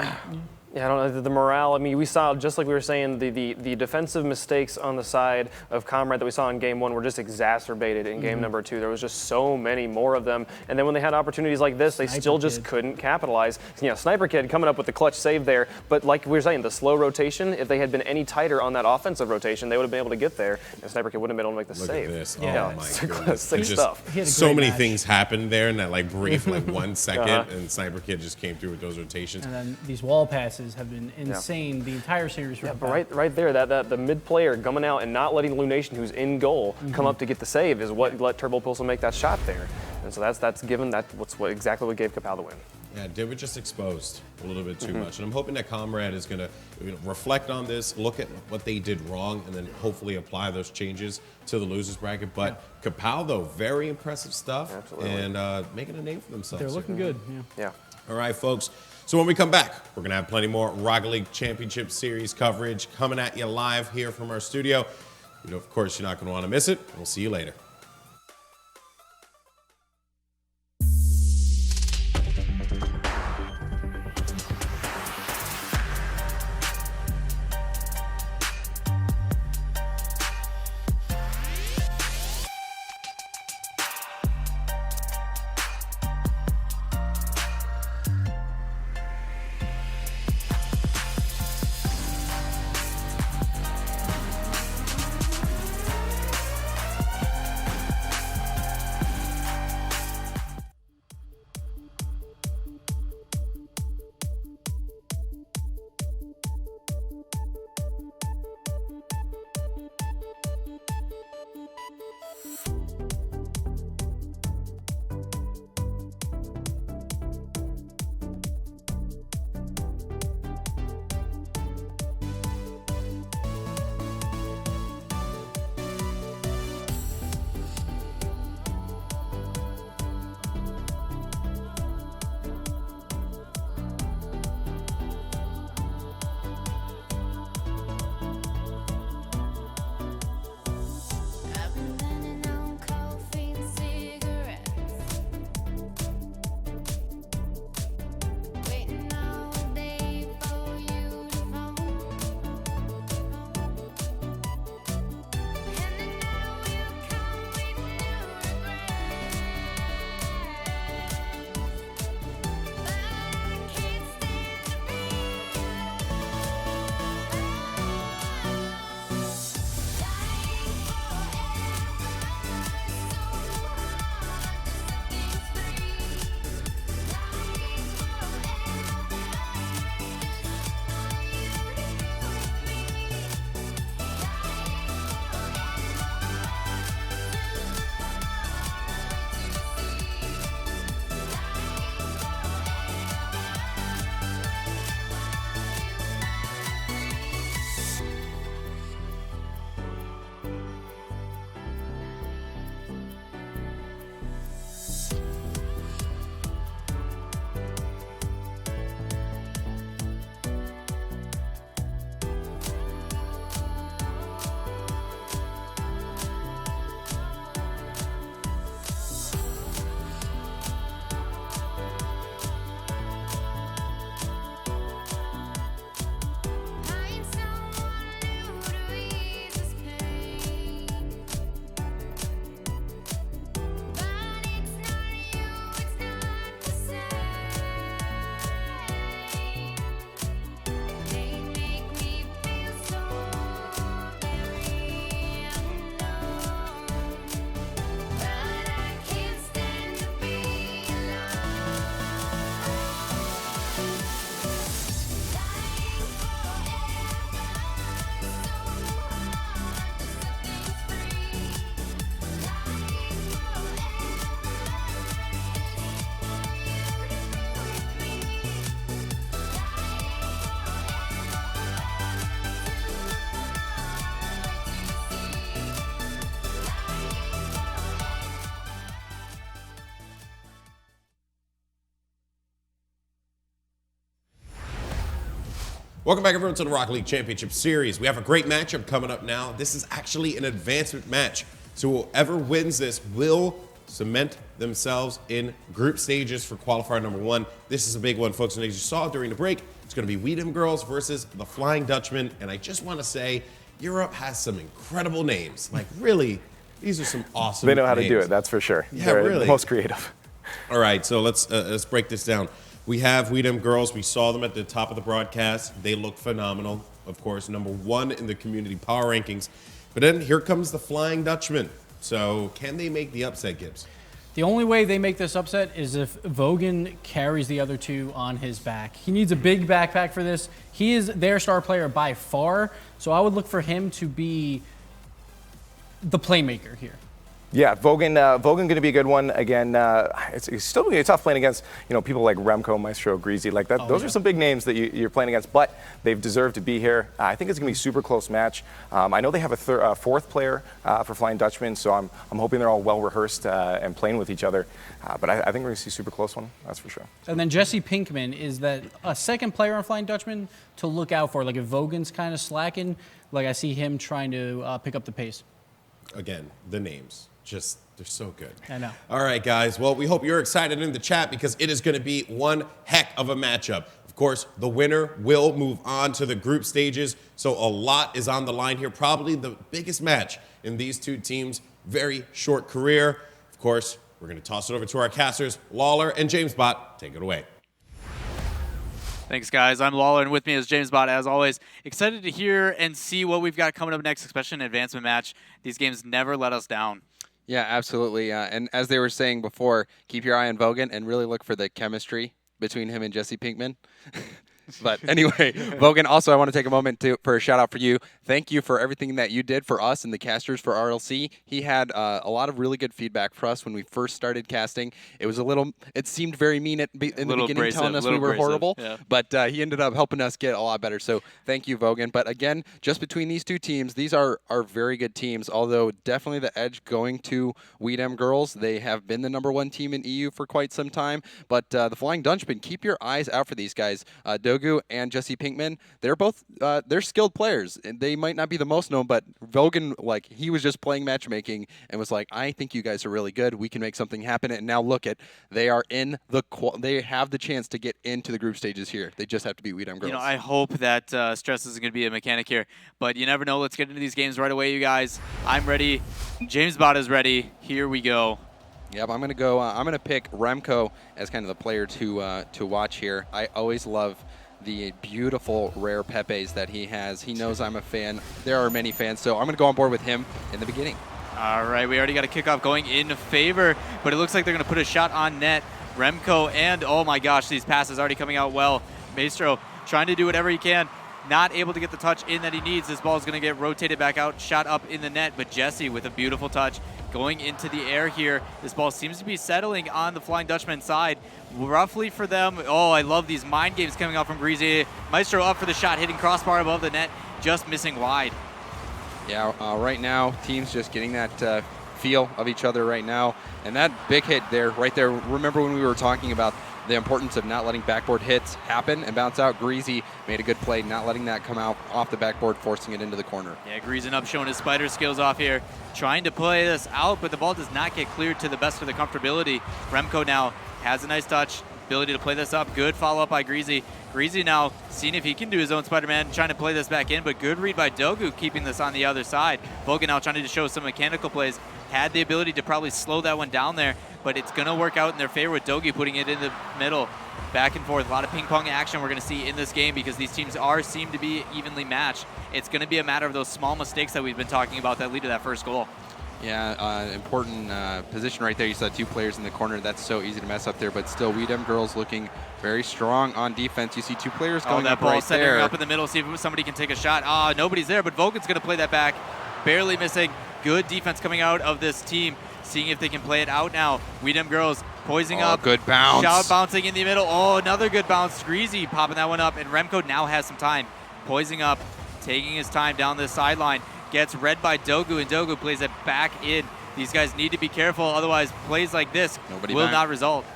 Yeah, I don't know, the morale, I mean, we saw, just like we were saying, the defensive mistakes on the side of Comrade that we saw in game 1 were just exacerbated in game number 2. There was just so many more of them. And then when they had opportunities like this, they still just couldn't capitalize. Sniper Kid coming up with the clutch save there. But like we were saying, the slow rotation, if they had been any tighter on that offensive rotation, they would have been able to get there. And Sniper Kid wouldn't have been able to make the save. Look at this. Yeah. Oh, my goodness. Sick stuff. So many things happened there in that brief 1 second, and Sniper Kid just came through with those rotations. And then these wall passes have been insane the entire series. But right there, that the mid player coming out and not letting Lunation, who's in goal, come up to get the save is what let Turbo Pulsar make that shot there. And so that's given exactly what gave Kapow the win. Yeah, they were just exposed a little bit too much. And I'm hoping that Comrade is going to reflect on this, look at what they did wrong, and then hopefully apply those changes to the losers bracket. But Kapow, though, very impressive stuff. Absolutely. And making a name for themselves. They're looking good. Yeah. All right, folks. So when we come back, we're going to have plenty more Rocket League Championship Series coverage coming at you live here from our studio. Of course, you're not going to want to miss it. We'll see you later. Welcome back, everyone, to the Rocket League Championship Series. We have a great matchup coming up now. This is actually an advancement match. So whoever wins this will cement themselves in group stages for qualifier number 1. This is a big one, folks. And as you saw during the break, it's going to be Weedham Girls versus the Flying Dutchman. And I just want to say, Europe has some incredible names. Like, really, these are some awesome names. They know how to do it, that's for sure. Yeah, They're really. the most creative. All right, so let's break this down. We have Weedham Girls. We saw them at the top of the broadcast. They look phenomenal. Of course, number 1 in the community power rankings. But then here comes the Flying Dutchman. So can they make the upset, Gibbs? The only way they make this upset is if Vogan carries the other 2 on his back. He needs a big backpack for this. He is their star player by far, so I would look for him to be the playmaker here. Yeah, Vogan going to be a good one. Again, it's still going to be tough playing against people like Remco, Maestro, Greasy. Like that. Those are some big names that you're playing against, but they've deserved to be here. I think it's going to be a super close match. I know they have a 4th player for Flying Dutchman, so I'm hoping they're all well rehearsed and playing with each other. But I think we're going to see a super close one. That's for sure. And then Jesse Pinkman is that a 2nd player on Flying Dutchman to look out for. Like if Vogan's kind of slacking, like I see him trying to pick up the pace. Again, the names. Just, they're so good. I know. All right, guys. Well, we hope you're excited in the chat because it is going to be one heck of a matchup. Of course, the winner will move on to the group stages. So a lot is on the line here. Probably the biggest match in these 2 teams' very short career. Of course, we're going to toss it over to our casters, Lawler and James Bot. Take it away. Thanks, guys. I'm Lawler, and with me is James Bot, as always. Excited to hear and see what we've got coming up next, especially an advancement match. These games never let us down. Yeah, absolutely. And as they were saying before, keep your eye on Vogan and really look for the chemistry between him and Jesse Pinkman. But anyway, Vogan, also I want to take a moment for a shout out for you. Thank you for everything that you did for us and the casters for RLC. He had a lot of really good feedback for us when we first started casting. It seemed very mean in the beginning, telling us we were horrible, but he ended up helping us get a lot better. So thank you, Vogan. But again, just between these 2 teams, these are very good teams, although definitely the edge going to Weedham Girls. They have been the number 1 team in EU for quite some time, but the Flying Dutchman, keep your eyes out for these guys. Dogu and Jesse Pinkman, they're both they're skilled players. They might not be the most known, but Vogan, like, he was just playing matchmaking and was like, I think you guys are really good. We can make something happen. And now look at, they are in they have the chance to get into the group stages here. They just have to beat Weedham Girls. I hope that stress isn't going to be a mechanic here, but you never know. Let's get into these games right away, you guys. I'm ready. James Bot is ready. Here we go. Yep, I'm gonna go. I'm gonna pick Remco as kind of the player to watch here. I always love the beautiful rare Pepes that he has. He knows I'm a fan. There are many fans, so I'm gonna go on board with him in the beginning. All right, we already got a kickoff going in favor, but it looks like they're gonna put a shot on net. Remco, and oh my gosh, these passes already coming out well. Maestro trying to do whatever he can. Not able to get the touch in that he needs. This ball is going to get rotated back out, shot up in the net, but Jesse with a beautiful touch going into the air here. This ball seems to be settling on the Flying Dutchman side. Roughly for them. Oh, I love these mind games coming out from Greasy. Maestro up for the shot, hitting crossbar above the net, just missing wide. Yeah, right now, teams just getting that feel of each other right now. And that big hit there, right there, remember when we were talking about the importance of not letting backboard hits happen and bounce out? Greasy made a good play, not letting that come out off the backboard, forcing it into the corner. Yeah, Greasing up, showing his spider skills off here, trying to play this out, but the ball does not get cleared to the best of the comfortability. Remco now has a nice touch, ability to play this up. Good follow-up by Greasy. Greasy now seeing if he can do his own Spider-Man, trying to play this back in, but good read by Dogu, keeping this on the other side. Vogan now trying to show some mechanical plays. Had the ability to probably slow that one down there, but it's going to work out in their favor with Dogi putting it in the middle. Back and forth. A lot of ping-pong action we're going to see in this game because these teams seem to be evenly matched. It's going to be a matter of those small mistakes that we've been talking about that lead to that first goal. Yeah, important position right there. You saw 2 players in the corner. That's so easy to mess up there, but still Weedham Girls looking very strong on defense. You see 2 players going that up ball right centering there. up in the middle, see if somebody can take a shot. Nobody's there, but Vogan's going to play that back. Barely missing. Good defense coming out of this team. Seeing if they can play it out now. Weedham Girls poising up. Good bounce. Shot bouncing in the middle. Oh, another good bounce. Greasy popping that one up. And Remco now has some time. Poising up, taking his time down the sideline. Gets read by Dogu, and Dogu plays it back in. These guys need to be careful, otherwise plays like this will not result.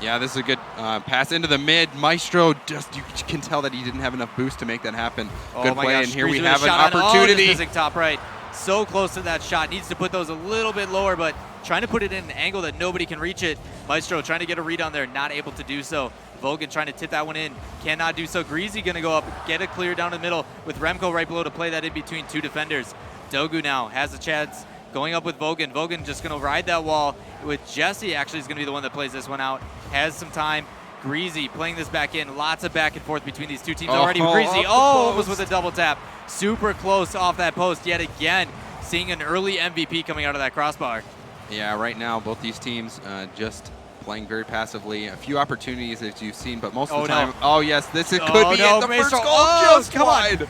Yeah, this is a good pass into the mid. Maestro, you can tell that he didn't have enough boost to make that happen. Good play, and here we have an opportunity. Missing top right. So close to that shot. Needs to put those a little bit lower, but trying to put it in an angle that nobody can reach it. Maestro trying to get a read on there, not able to do so. Vogan trying to tip that one in, cannot do so. Greasy going to go up, get it clear down the middle with Remco right below to play that in between two defenders. Dogu now has a chance going up with Vogan. Vogan just going to ride that wall with Jesse. Actually is going to be the one that plays this one out. Has some time. Greasy playing this back in. Lots of back and forth between these two teams already. Greasy, almost with a double tap. Super close off that post yet again. Seeing an early MVP coming out of that crossbar. Yeah, right now both these teams just playing very passively. A few opportunities as you've seen, but most of the time, oh yes, this could be it. The first goal just wide.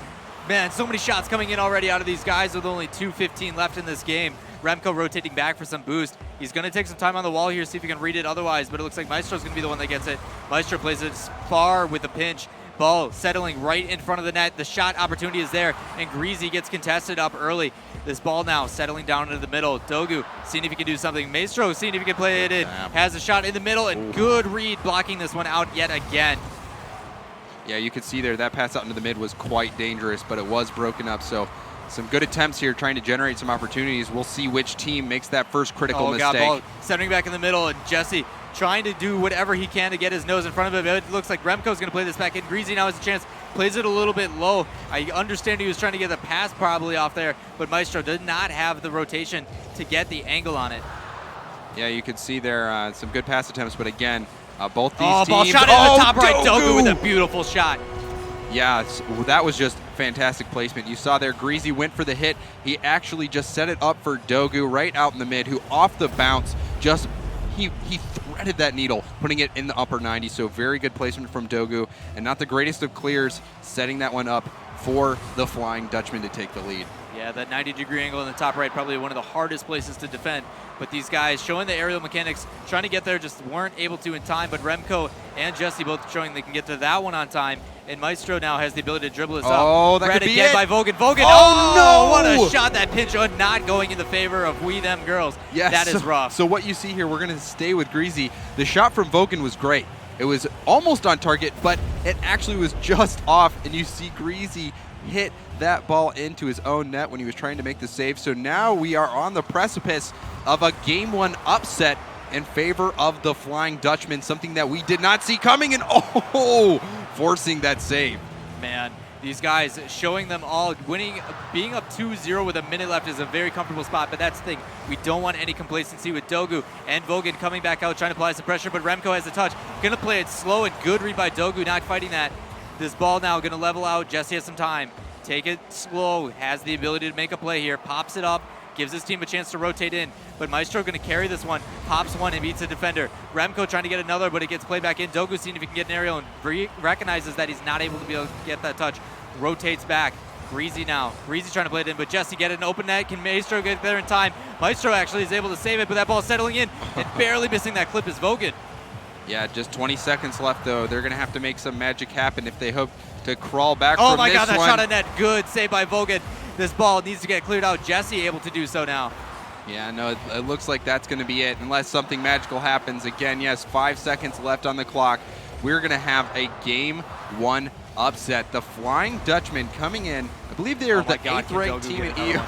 Man, so many shots coming in already out of these guys with only 2:15 left in this game. Remco rotating back for some boost. He's going to take some time on the wall here, see if he can read it otherwise, but it looks like Maestro's going to be the one that gets it. Maestro plays it far with the pinch. Ball settling right in front of the net. The shot opportunity is there, and Greasy gets contested up early. This ball now settling down into the middle. Dogu seeing if he can do something. Maestro seeing if he can play it in. Has a shot in the middle, and good read blocking this one out yet again. Yeah, you could see there that pass out into the mid was quite dangerous, but it was broken up. So some good attempts here trying to generate some opportunities. We'll see which team makes that first critical mistake. Ball centering back in the middle, and Jesse trying to do whatever he can to get his nose in front of it. It looks like Remco's going to play this back in. Greasy now has a chance. Plays it a little bit low. I understand he was trying to get the pass probably off there, but Maestro did not have the rotation to get the angle on it. Yeah, you could see there some good pass attempts, but again, both these teams. Ball shot in the top right. Dogu with a beautiful shot. Yeah, that was just fantastic placement. You saw there Greasy went for the hit. He actually just set it up for Dogu right out in the mid, who off the bounce just he threaded that needle, putting it in the upper 90. So very good placement from Dogu, and not the greatest of clears, setting that one up for the Flying Dutchman to take the lead. Yeah, that 90-degree angle in the top right, probably one of the hardest places to defend. But these guys showing the aerial mechanics, trying to get there, just weren't able to in time. But Remco and Jesse both showing they can get to that one on time. And Maestro now has the ability to dribble this up. Oh, that could be again it. by Vogan. Vogan, oh no! What a shot. That pinch not going in the favor of We Them Girls. Yes. That is rough. So what you see here, we're going to stay with Greasy. The shot from Vogan was great. It was almost on target, but it actually was just off. And you see Greasy hit that ball into his own net when he was trying to make the save. So now we are on the precipice of a Game 1 upset in favor of the Flying Dutchman, something that we did not see coming, and forcing that save. Man, these guys showing them all winning, being up 2-0 with a minute left is a very comfortable spot, but that's the thing. We don't want any complacency with Dogu and Vogan coming back out, trying to apply some pressure, but Remco has the touch. Gonna play it slow and good read by Dogu, not fighting that. This ball now gonna level out. Jesse has some time. Take it slow, has the ability to make a play here, pops it up, gives his team a chance to rotate in, but Maestro going to carry this one, pops one and beats the defender. Remco trying to get another, but it gets played back in. Dogu seeing if he can get an aerial and recognizes that he's not able to be able to get that touch. Rotates back. Greasy now. Greasy trying to play it in, but Jesse get it an open net. Can Maestro get there in time? Maestro actually is able to save it, but that ball settling in and barely missing that clip is Vogan. Yeah, just 20 seconds left, though. They're going to have to make some magic happen if they hope to crawl back from this one. Oh my God, that shot at net. Good save by Vogan. This ball needs to get cleared out. Jesse able to do so now. Yeah, no, it looks like that's going to be it, unless something magical happens. Again, yes, 5 seconds left on the clock. We're going to have a Game 1 upset. The Flying Dutchman coming in. I believe they are the 8th-ranked team in EU.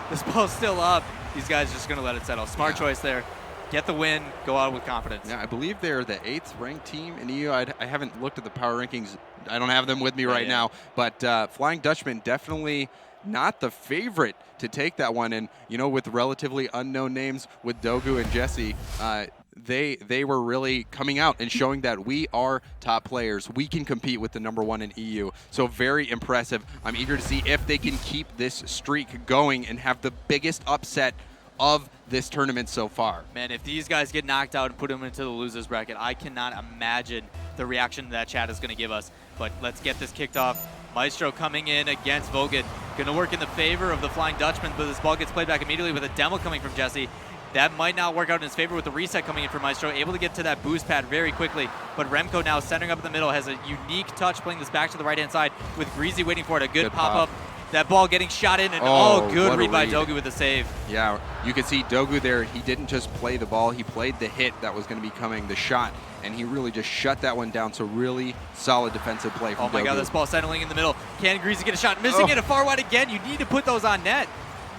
This ball's still up. These guys are just going to let it settle. Smart choice there. Get the win, go out with confidence. Yeah, I believe they're the 8th-ranked team in EU. I haven't looked at the power rankings. I don't have them with me right now. But Flying Dutchman definitely not the favorite to take that one. And, you know, with relatively unknown names with Dogu and Jesse, they were really coming out and showing that we are top players. We can compete with the #1 in EU. So very impressive. I'm eager to see if they can keep this streak going and have the biggest upset of this tournament so far. Man, if these guys get knocked out and put them into the losers bracket, I cannot imagine the reaction that chat is going to give us. But let's get this kicked off. Maestro coming in against Vogan. Going to work in the favor of the Flying Dutchman, but this ball gets played back immediately with a demo coming from Jesse. That might not work out in his favor with the reset coming in for Maestro. Able to get to that boost pad very quickly. But Remco now centering up in the middle has a unique touch playing this back to the right-hand side with Greasy waiting for it. A good pop-up That ball getting shot in, and good read by Dogu with the save. Yeah, you can see Dogu there. He didn't just play the ball, he played the hit that was going to be coming, the shot, and he really just shut that one down. So really solid defensive play from Dogu. Oh my God, this ball settling in the middle. Can Greasy get a shot? Missing it far wide again. You need to put those on net.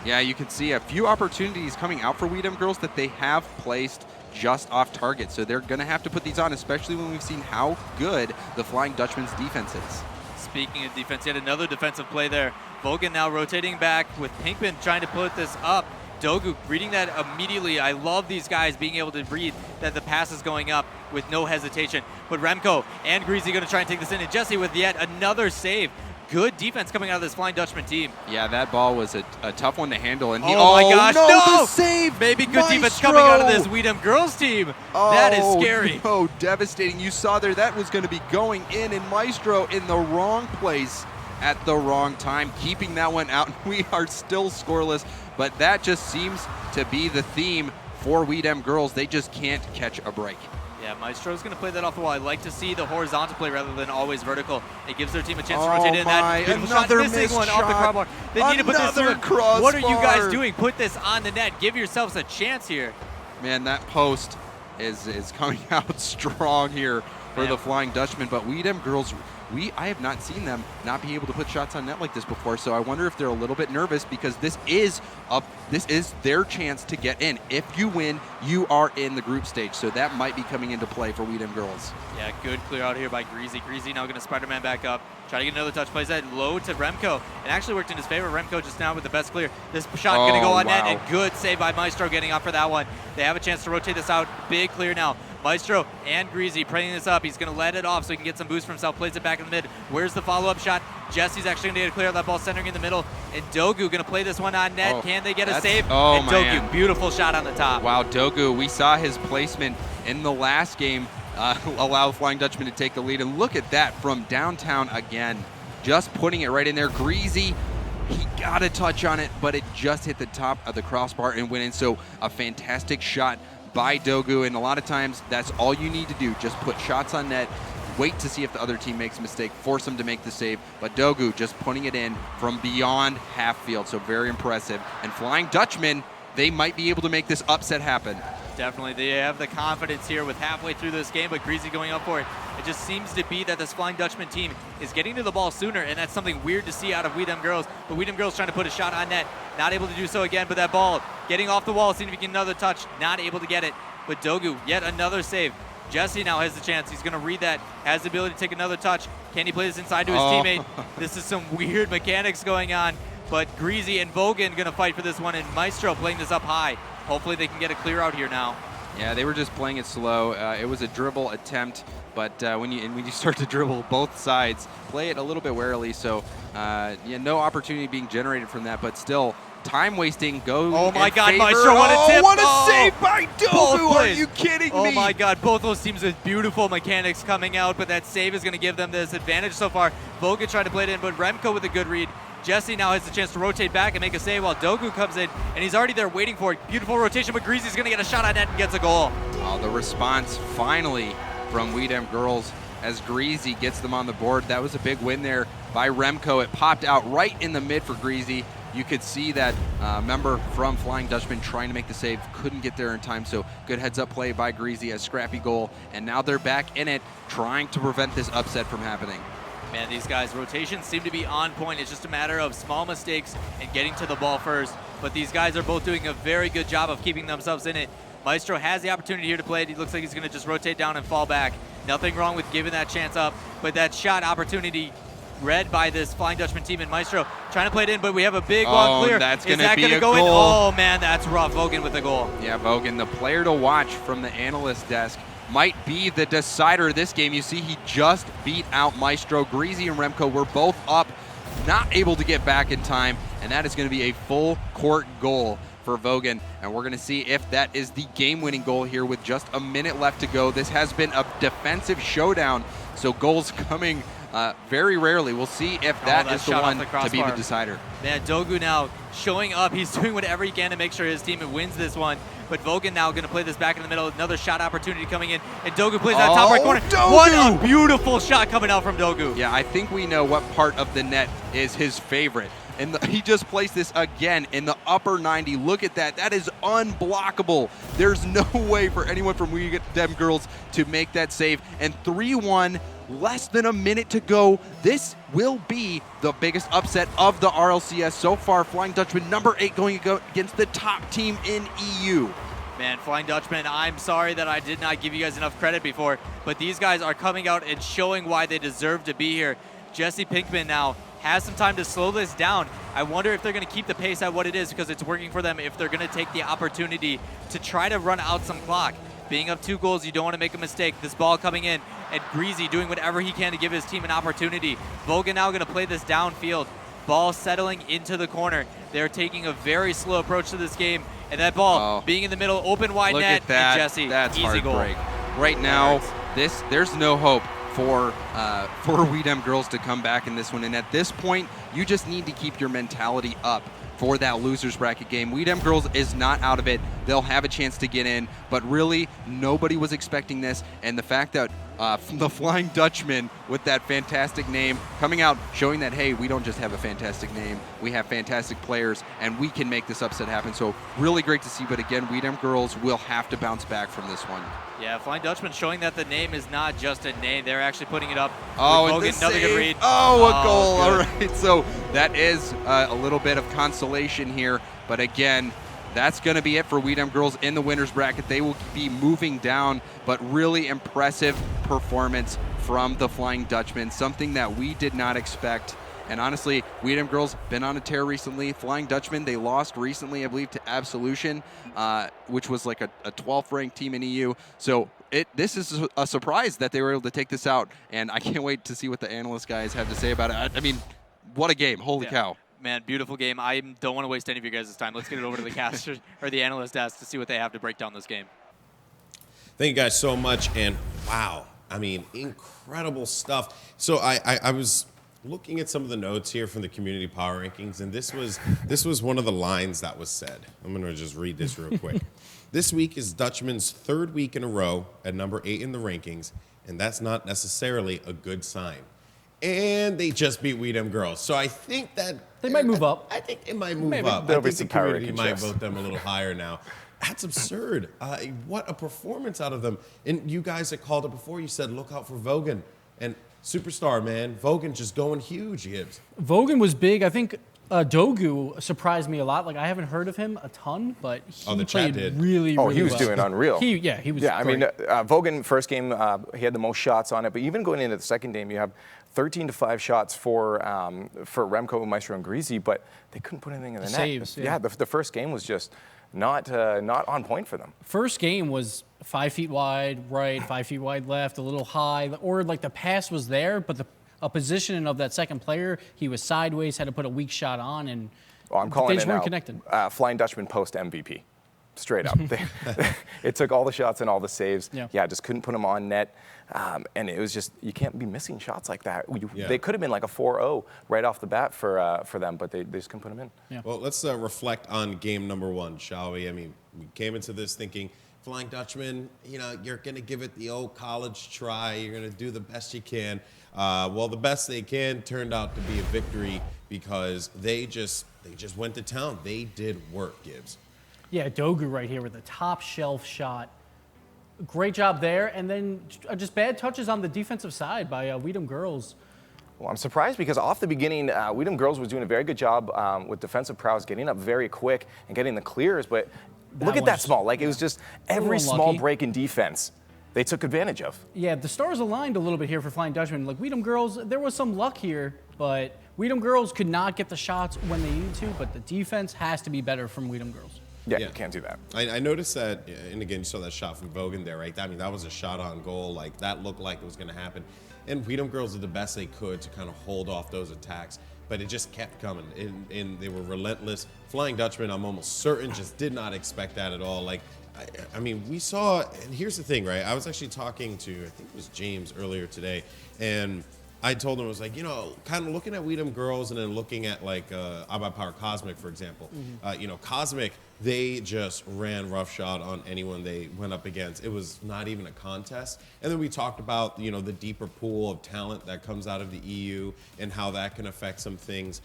Yeah, you can see a few opportunities coming out for Weedham girls that they have placed just off target. So they're going to have to put these on, especially when we've seen how good the Flying Dutchman's defense is. Speaking of defense, yet another defensive play there. Vogan now rotating back with Pinkman trying to put this up. Dogu reading that immediately. I love these guys being able to read that the pass is going up with no hesitation. But Remco and Greasy going to try and take this in. And Jesse with yet another save. Good defense coming out of this Flying Dutchman team. Yeah, that ball was a tough one to handle. And he, oh my gosh, no! The save! Maybe good defense coming out of this Weedham girls team. That is scary. Oh, devastating. You saw there that was going to be going in, and Maestro in the wrong place at the wrong time, keeping that one out. We are still scoreless, but that just seems to be the theme for Weedham girls. They just can't catch a break. Yeah, Maestro's going to play that off the wall. I like to see the horizontal play rather than always vertical. It gives their team a chance to rotate in. That another shot, missing one off the crossbar. They need to put this in. What are you guys doing? Put this on the net. Give yourselves a chance here. Man, that post is coming out strong here for the Flying Dutchman, but Weedham girls, I have not seen them not be able to put shots on net like this before, so I wonder if they're a little bit nervous because this is their chance to get in. If you win, you are in the group stage, so that might be coming into play for Weedham girls. Yeah, good clear out here by Greasy. Greasy now going to Spider-Man back up. Try to get another touch. Plays that low to Remco. It actually worked in his favor. Remco just now with the best clear. This shot going to go on net, and good save by Maestro getting up for that one. They have a chance to rotate this out. Big clear now. Maestro and Greasy praying this up. He's going to let it off so he can get some boost for himself. Plays it back in the mid. Where's the follow-up shot? Jesse's actually going to get a clear of that ball centering in the middle. And Dogu going to play this one on net. Can they get a save? And Dogu, beautiful shot on the top. Wow, Dogu, we saw his placement in the last game allow the Flying Dutchman to take the lead. And look at that from downtown again. Just putting it right in there. Greasy, he got a touch on it, but it just hit the top of the crossbar and went in. So a fantastic shot by Dogu, and a lot of times that's all you need to do. Just put shots on net, wait to see if the other team makes a mistake, force them to make the save. But Dogu just putting it in from beyond half field, so very impressive. And Flying Dutchman, they might be able to make this upset happen. Definitely, they have the confidence here with halfway through this game, but Greasy going up for it. It just seems to be that this Flying Dutchman team is getting to the ball sooner, and that's something weird to see out of Weedham girls. But Weedham girls trying to put a shot on net, not able to do so again, but that ball getting off the wall, seeing if he can get another touch, not able to get it. But Dogu, yet another save. Jesse now has the chance. He's going to read that, has the ability to take another touch. Can he play this inside to his teammate? This is some weird mechanics going on, but Greasy and Vogan going to fight for this one, and Maestro playing this up high. Hopefully they can get a clear out here now. Yeah, they were just playing it slow. It was a dribble attempt, but when you start to dribble both sides, play it a little bit warily. So yeah, no opportunity being generated from that, but still time wasting. Oh my God, Maestro, what a tip! What a save by Dogu! Are you kidding me? Oh my God, both those teams with beautiful mechanics coming out, but that save is going to give them this advantage so far. Vogan trying to play it in, but Remco with a good read. Jesse now has the chance to rotate back and make a save while Dogu comes in, and he's already there waiting for it. Beautiful rotation, but Greasy's going to get a shot on net and gets a goal. Oh, the response finally from Weedham girls as Greasy gets them on the board. That was a big win there by Remco. It popped out right in the mid for Greasy. You could see that member from Flying Dutchman trying to make the save, couldn't get there in time, so good heads-up play by Greasy, a scrappy goal, and now they're back in it, trying to prevent this upset from happening. Man, these guys' rotations seem to be on point. It's just a matter of small mistakes and getting to the ball first. But these guys are both doing a very good job of keeping themselves in it. Maestro has the opportunity here to play it. He looks like he's going to just rotate down and fall back. Nothing wrong with giving that chance up. But that shot opportunity read by this Flying Dutchman team, and Maestro trying to play it in, but we have a big long clear. That's Is that going to go in? Oh, man, that's rough. Vogan with the goal. Yeah, Vogan, the player to watch from the analyst desk, might be the decider of this game. You see he just beat out Maestro. Greasy and Remco were both up, not able to get back in time, and that is going to be a full court goal for Vogan. And we're going to see if that is the game-winning goal here with just a minute left to go. This has been a defensive showdown, so goals coming very rarely. We'll see if that is the one to be the decider. Man, Dogu now showing up. He's doing whatever he can to make sure his team wins this one. But Vogan now going to play this back in the middle. Another shot opportunity coming in. And Dogu plays that top right corner. Dogu! What a beautiful shot coming out from Dogu. Yeah, I think we know what part of the net is his favorite. and he just placed this again in the upper 90. Look at that. That is unblockable. There's no way for anyone from We Dem Girls to make that save. And 3-1, less than a minute to go. This will be the biggest upset of the RLCS so far. Flying Dutchman, number 8, going against the top team in EU. Man, Flying Dutchman, I'm sorry that I did not give you guys enough credit before, but these guys are coming out and showing why they deserve to be here. Jesse Pinkman now has some time to slow this down. I wonder if they're going to keep the pace at what it is because it's working for them, if they're going to take the opportunity to try to run out some clock. Being up 2 goals, you don't want to make a mistake. This ball coming in, and Greasy doing whatever he can to give his team an opportunity. Vogan now going to play this downfield. Ball settling into the corner. They're taking a very slow approach to this game, and that ball being in the middle, open wide Look net, at that. and Jesse, That's easy goal. heartbreak. Right now, there's no hope for We Dem Girls to come back in this one, and at this point, you just need to keep your mentality up for that losers bracket game. We Dem Girls is not out of it. They'll have a chance to get in, but really, nobody was expecting this, and the fact that the Flying Dutchman with that fantastic name coming out, showing that, hey, we don't just have a fantastic name, we have fantastic players, and we can make this upset happen. So really great to see, but again, We Dem Girls will have to bounce back from this one. Yeah, Flying Dutchman showing that the name is not just a name. They're actually putting it up. Oh, with Vogan, another good read. Oh, a goal. Good. All right, so that is a little bit of consolation here, but again, that's going to be it for We Dem Girls in the winners bracket. They will be moving down, but really impressive performance from the Flying Dutchman, something that we did not expect. And honestly, We Dem Girls been on a tear recently. Flying Dutchman, they lost recently, I believe, to Absolution, which was like a 12th ranked team in EU. So this is a surprise that they were able to take this out, and I can't wait to see what the analyst guys have to say about it. I mean, what a game. Holy cow. Man, beautiful game. I don't want to waste any of you guys' time. Let's get it over to the caster or the analyst desk to see what they have to break down this game. Thank you guys so much, and wow, I mean, incredible stuff. So I was looking at some of the notes here from the community power rankings, and this was one of the lines that was said. I'm going to just read this real quick. This week is Dutchman's 3rd week in a row at number 8 in the rankings, and that's not necessarily a good sign. And they just beat We Dem Girls. So I think that they might move up. I think it might move up. There'll I be think some the power community ranking might shifts. vote them a little higher now. That's absurd. What a performance out of them. And you guys that called it before, you said, look out for Vogan. And superstar, man. Vogan just going huge, Gibbs. Vogan was big. I think Dogu surprised me a lot. Like, I haven't heard of him a ton, but he played really, Oh, really he was well. doing unreal. He was Yeah, I mean, great. Vogan, first game, he had the most shots on it, but even going into the second game, you have 13-5 shots for Remco, Maestro, and Greasy, but they couldn't put anything in the net. Saves, yeah. The first game was just not on point for them. First game was 5 feet wide right, 5 feet wide left, a little high, or like the pass was there, but a positioning of that second player, he was sideways, had to put a weak shot on, and I'm calling they it just now. weren't connected. Flying Dutchman post MVP. Straight up. It took all the shots and all the saves. Yeah. Just couldn't put them on net. And it was just, you can't be missing shots like that. They could have been like a 4-0 right off the bat for them, but they just couldn't put them in. Yeah. Well, let's reflect on game number 1, shall we? I mean, we came into this thinking, Flying Dutchman, you're going to give it the old college try. You're going to do the best you can. Well, the best they can turned out to be a victory because they just went to town. They did work, Gibbs. Yeah, Dogu right here with a top shelf shot. Great job there, and then just bad touches on the defensive side by We Dem Girls. Well, I'm surprised because off the beginning, We Dem Girls was doing a very good job with defensive prowess, getting up very quick and getting the clears, but look at that small. Like, it was just every small break in defense they took advantage of. Yeah, the stars aligned a little bit here for Flying Dutchman. Like, We Dem Girls, there was some luck here, but We Dem Girls could not get the shots when they needed to, but the defense has to be better from We Dem Girls. Yeah, you can't do that. I noticed that, and again, you saw that shot from Vogan there, right? I mean, that was a shot on goal. Like, that looked like it was going to happen. And We Dem Girls did the best they could to kind of hold off those attacks, but it just kept coming, and they were relentless. Flying Dutchman, I'm almost certain, just did not expect that at all. Like, I mean, we saw, and here's the thing, right? I was actually talking to, I think it was James earlier today, and I told him, I was like, you know, kind of looking at Weedham girls and then looking at like iBuy Power Cosmic, for example. You know, Cosmic, they just ran roughshod on anyone they went up against. It was not even a contest. And then we talked about, you know, the deeper pool of talent that comes out of the EU and how that can affect some things.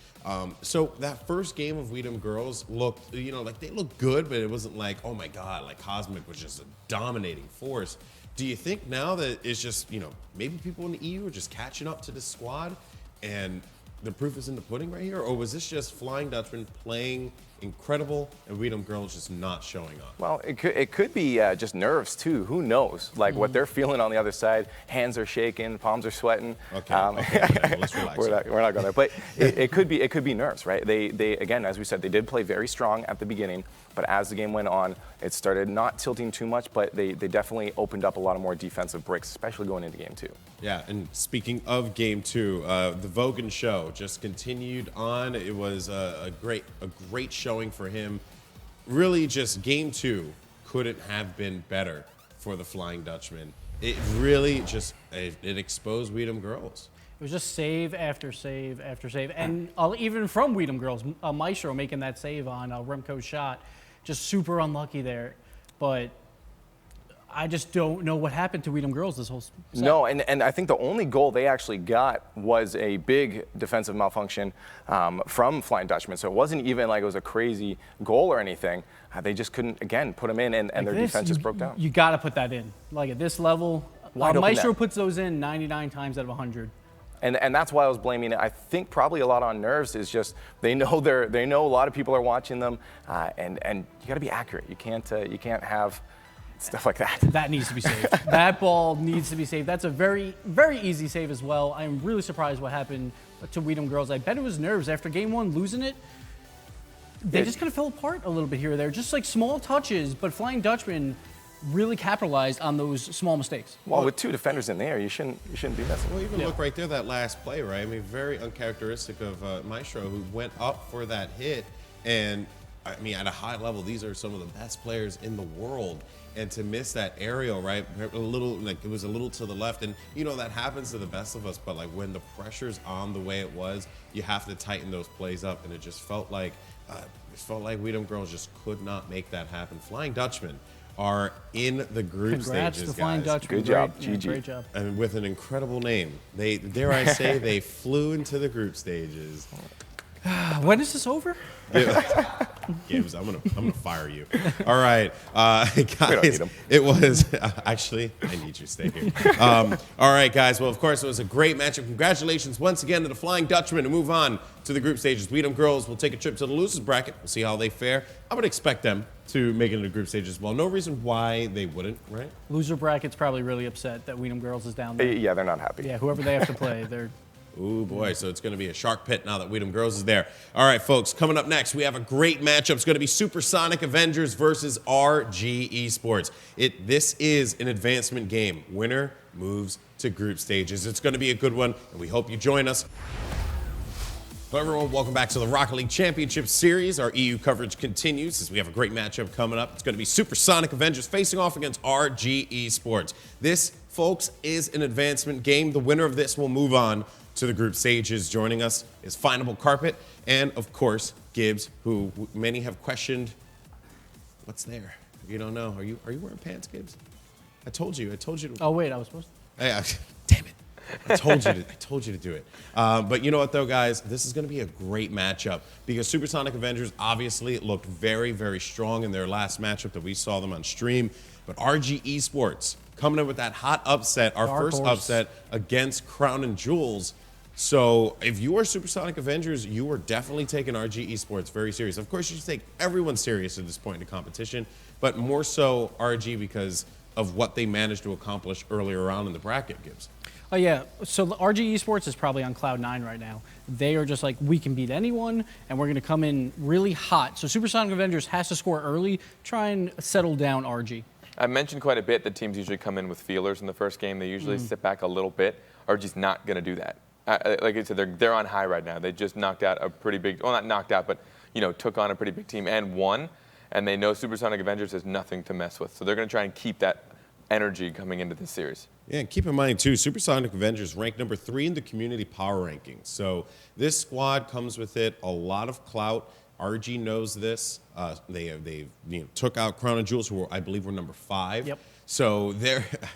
So that first game of Weedham girls looked, you know, like they looked good, but it wasn't like, oh my God, like Cosmic was just a dominating force. Do you think now that it's just, you know, maybe people in the EU are just catching up to this squad and the proof is in the pudding right here? Or was this just Flying Dutchman playing incredible and Weedham girls just not showing up? Well, it could be just nerves too. Who knows? Like what they're feeling on the other side. Hands are shaking, palms are sweating. Okay, okay, let's relax. We're not going there. But it could be nerves, right? They again, as we said, they did play very strong at the beginning. But as the game went on, it started not tilting too much, but they definitely opened up a lot of more defensive bricks, especially going into game 2. Yeah, and speaking of game 2, the Vogan show just continued on. It was a great showing for him. Really, just game 2 couldn't have been better for the Flying Dutchman. It really just it exposed Weedham girls. It was just save after save after save. And even from Weedham girls, Maestro making that save on Remco's shot, just super unlucky there. But I just don't know what happened to Weedham girls this whole set. No, and I think the only goal they actually got was a big defensive malfunction from Flying Dutchman. So it wasn't even like it was a crazy goal or anything. They just couldn't, again, put them in, and Like their defense just broke down. You got to put that in. Like at this level, Maestro puts those in 99 times out of 100. And that's why I was blaming it. I think probably a lot on nerves is just they know a lot of people are watching them, and you got to be accurate. You can't have stuff like that. That needs to be saved. That ball needs to be saved. That's a very, very easy save as well. I'm really surprised what happened to Weedham girls. I bet it was nerves. After game 1 losing it, they just kind of fell apart a little bit here or there. Just like small touches, but Flying Dutchman really capitalized on those small mistakes. Well, with 2 defenders in there, you shouldn't be messing. Well, even look right there, that last play, right? I mean, very uncharacteristic of Maestro, who went up for that hit. And I mean, at a high level, these are some of the best players in the world. And to miss that aerial, right? A little, like it was a little to the left. And you know, that happens to the best of us. But like when the pressure's on the way it was, you have to tighten those plays up. And it just felt like Weedham girls just could not make that happen. Flying Dutchman are in the group Congrats stages, to Flying guys. Dutchman. Good job, Yeah, GG. great job. And with an incredible name. They, dare I say, they flew into the group stages. When is this over? Gibbs, I'm gonna fire you. All right, guys. We don't need 'em. It was actually. I need you to stay here. All right, guys. Well, of course, it was a great matchup. Congratulations once again to the Flying Dutchman to move on to the group stages. Weedham girls will take a trip to the losers bracket. We'll see how they fare. I would expect them to make it into the group stage as well. No reason why they wouldn't, right? Loser bracket's probably really upset that Weedham girls is down there. Yeah, they're not happy. Yeah, whoever they have to play, they're. Ooh, boy, so it's going to be a shark pit now that Weedham Girls is there. All right, folks, coming up next, we have a great matchup. It's going to be Supersonic Avengers versus RG Esports. This is an advancement game. Winner moves to group stages. It's going to be a good one, and we hope you join us. Hello, everyone. Welcome back to the Rocket League Championship Series. Our EU coverage continues as we have a great matchup coming up. It's going to be Supersonic Avengers facing off against RG Esports. This, folks, is an advancement game. The winner of this will move on to the group stages. Joining us is Finable Carpet and, of course, Gibbs, who many have questioned. What's there? You don't know. Are you wearing pants, Gibbs? I told you. To... Oh wait, I was supposed to. Yeah, damn it. I told you to do it. But you know what, though, guys? This is going to be a great matchup because Supersonic Avengers obviously looked very, very strong in their last matchup that we saw them on stream. But RG Esports coming in with that hot upset, our first upset against Crown and Jewels. So if you are Supersonic Avengers, you are definitely taking RG Esports very serious. Of course, you should take everyone serious at this point in the competition, but more so RG because of what they managed to accomplish earlier on in the bracket, Gibbs. Oh yeah, so RG Esports is probably on cloud 9 right now. They are just like, we can beat anyone, and we're going to come in really hot. So Supersonic Avengers has to score early, try and settle down RG. I mentioned quite a bit that teams usually come in with feelers in the first game. They usually sit back a little bit. RG's not going to do that. Like I said, they're on high right now. They just knocked out a pretty big, well, not knocked out, but took on a pretty big team and won. And they know Supersonic Avengers has nothing to mess with. So they're going to try and keep that energy coming into this series. Yeah, and keep in mind, too, Supersonic Avengers ranked number 3 in the community power rankings. So this squad comes with it a lot of clout. RG knows this. They took out Crown and Jewels, who I believe were number 5. Yep. So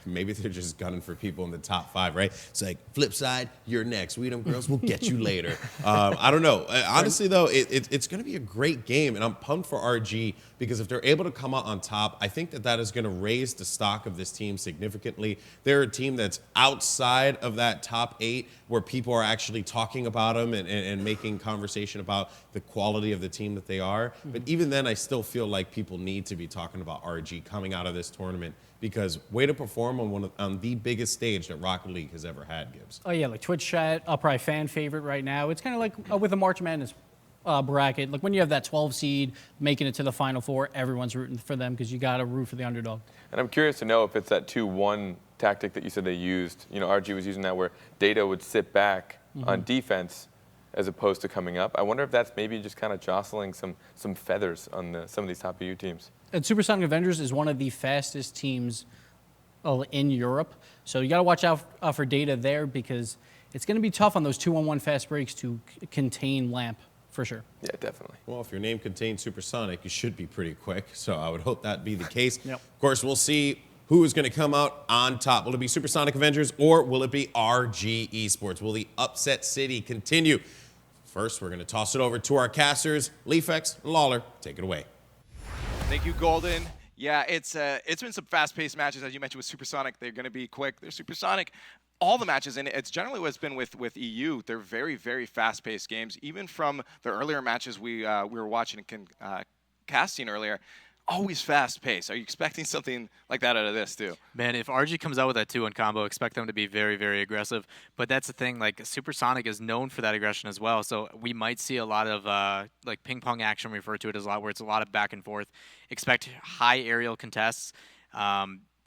maybe they're just gunning for people in the top 5, right? It's like, flip side, you're next. We them girls, we'll get you later. I don't know. Honestly, though, it's going to be a great game, and I'm pumped for RG because if they're able to come out on top, I think that is going to raise the stock of this team significantly. They're a team that's outside of that top 8 where people are actually talking about them and making conversation about the quality of the team that they are. But even then, I still feel like people need to be talking about RG coming out of this tournament because way to perform on the biggest stage that Rocket League has ever had, Gibbs. Oh yeah, like Twitch chat, probably fan favorite right now. It's kind of like with the March Madness bracket. Like when you have that 12 seed making it to the Final Four, everyone's rooting for them because you got to root for the underdog. And I'm curious to know if it's that 2-1 tactic that you said they used. RG was using that where Data would sit back on defense as opposed to coming up. I wonder if that's maybe just kind of jostling some feathers on some of these top EU teams. And Supersonic Avengers is one of the fastest teams in Europe. So you got to watch out for Data there because it's going to be tough on those 2-on-1 fast breaks to contain Lamp for sure. Yeah, definitely. Well, if your name contains Supersonic, you should be pretty quick. So I would hope that be the case. Yep. Of course, we'll see who is going to come out on top. Will it be Supersonic Avengers or will it be RG Esports? Will the upset city continue? First, we're going to toss it over to our casters, Leafex and Lawler. Take it away. Thank you, Golden. Yeah, it's been some fast-paced matches, as you mentioned with Supersonic. They're going to be quick. They're supersonic. All the matches, and it's generally what's been with EU. They're very, very fast-paced games. Even from the earlier matches we were watching and casting earlier, always fast-paced. Are you expecting something like that out of this, too? Man, if RG comes out with that 2-1 combo, expect them to be very, very aggressive. But that's the thing, like, Supersonic is known for that aggression as well, so we might see a lot of, like, ping-pong action, refer to it as a lot, where it's a lot of back and forth. Expect high aerial contests.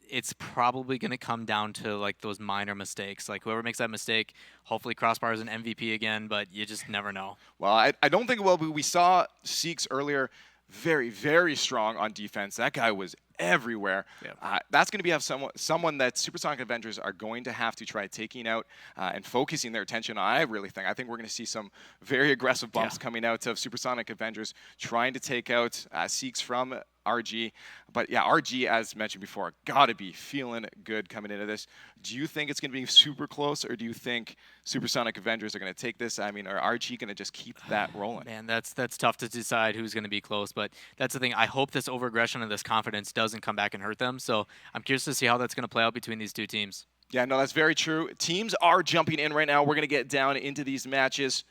It's probably going to come down to, like, those minor mistakes. Like, whoever makes that mistake, hopefully Crossbar is an MVP again, but you just never know. Well, I don't think it will be. We saw Seeks earlier. Very, very strong on defense. That guy was everywhere. Yep. That's going to be someone that Supersonic Avengers are going to have to try taking out and focusing their attention on. I think we're going to see some very aggressive bumps coming out of Supersonic Avengers trying to take out Seeks from RG. But yeah, RG, as mentioned before, got to be feeling good coming into this. Do you think it's going to be super close, or do you think Supersonic Avengers are going to take this? I mean, are RG going to just keep that rolling? Man, that's tough to decide who's going to be close, but that's the thing. I hope this overaggression and this confidence doesn't come back and hurt them, so I'm curious to see how that's going to play out between these two teams. Yeah, no, that's very true. Teams are jumping in right now. We're going to get down into these matches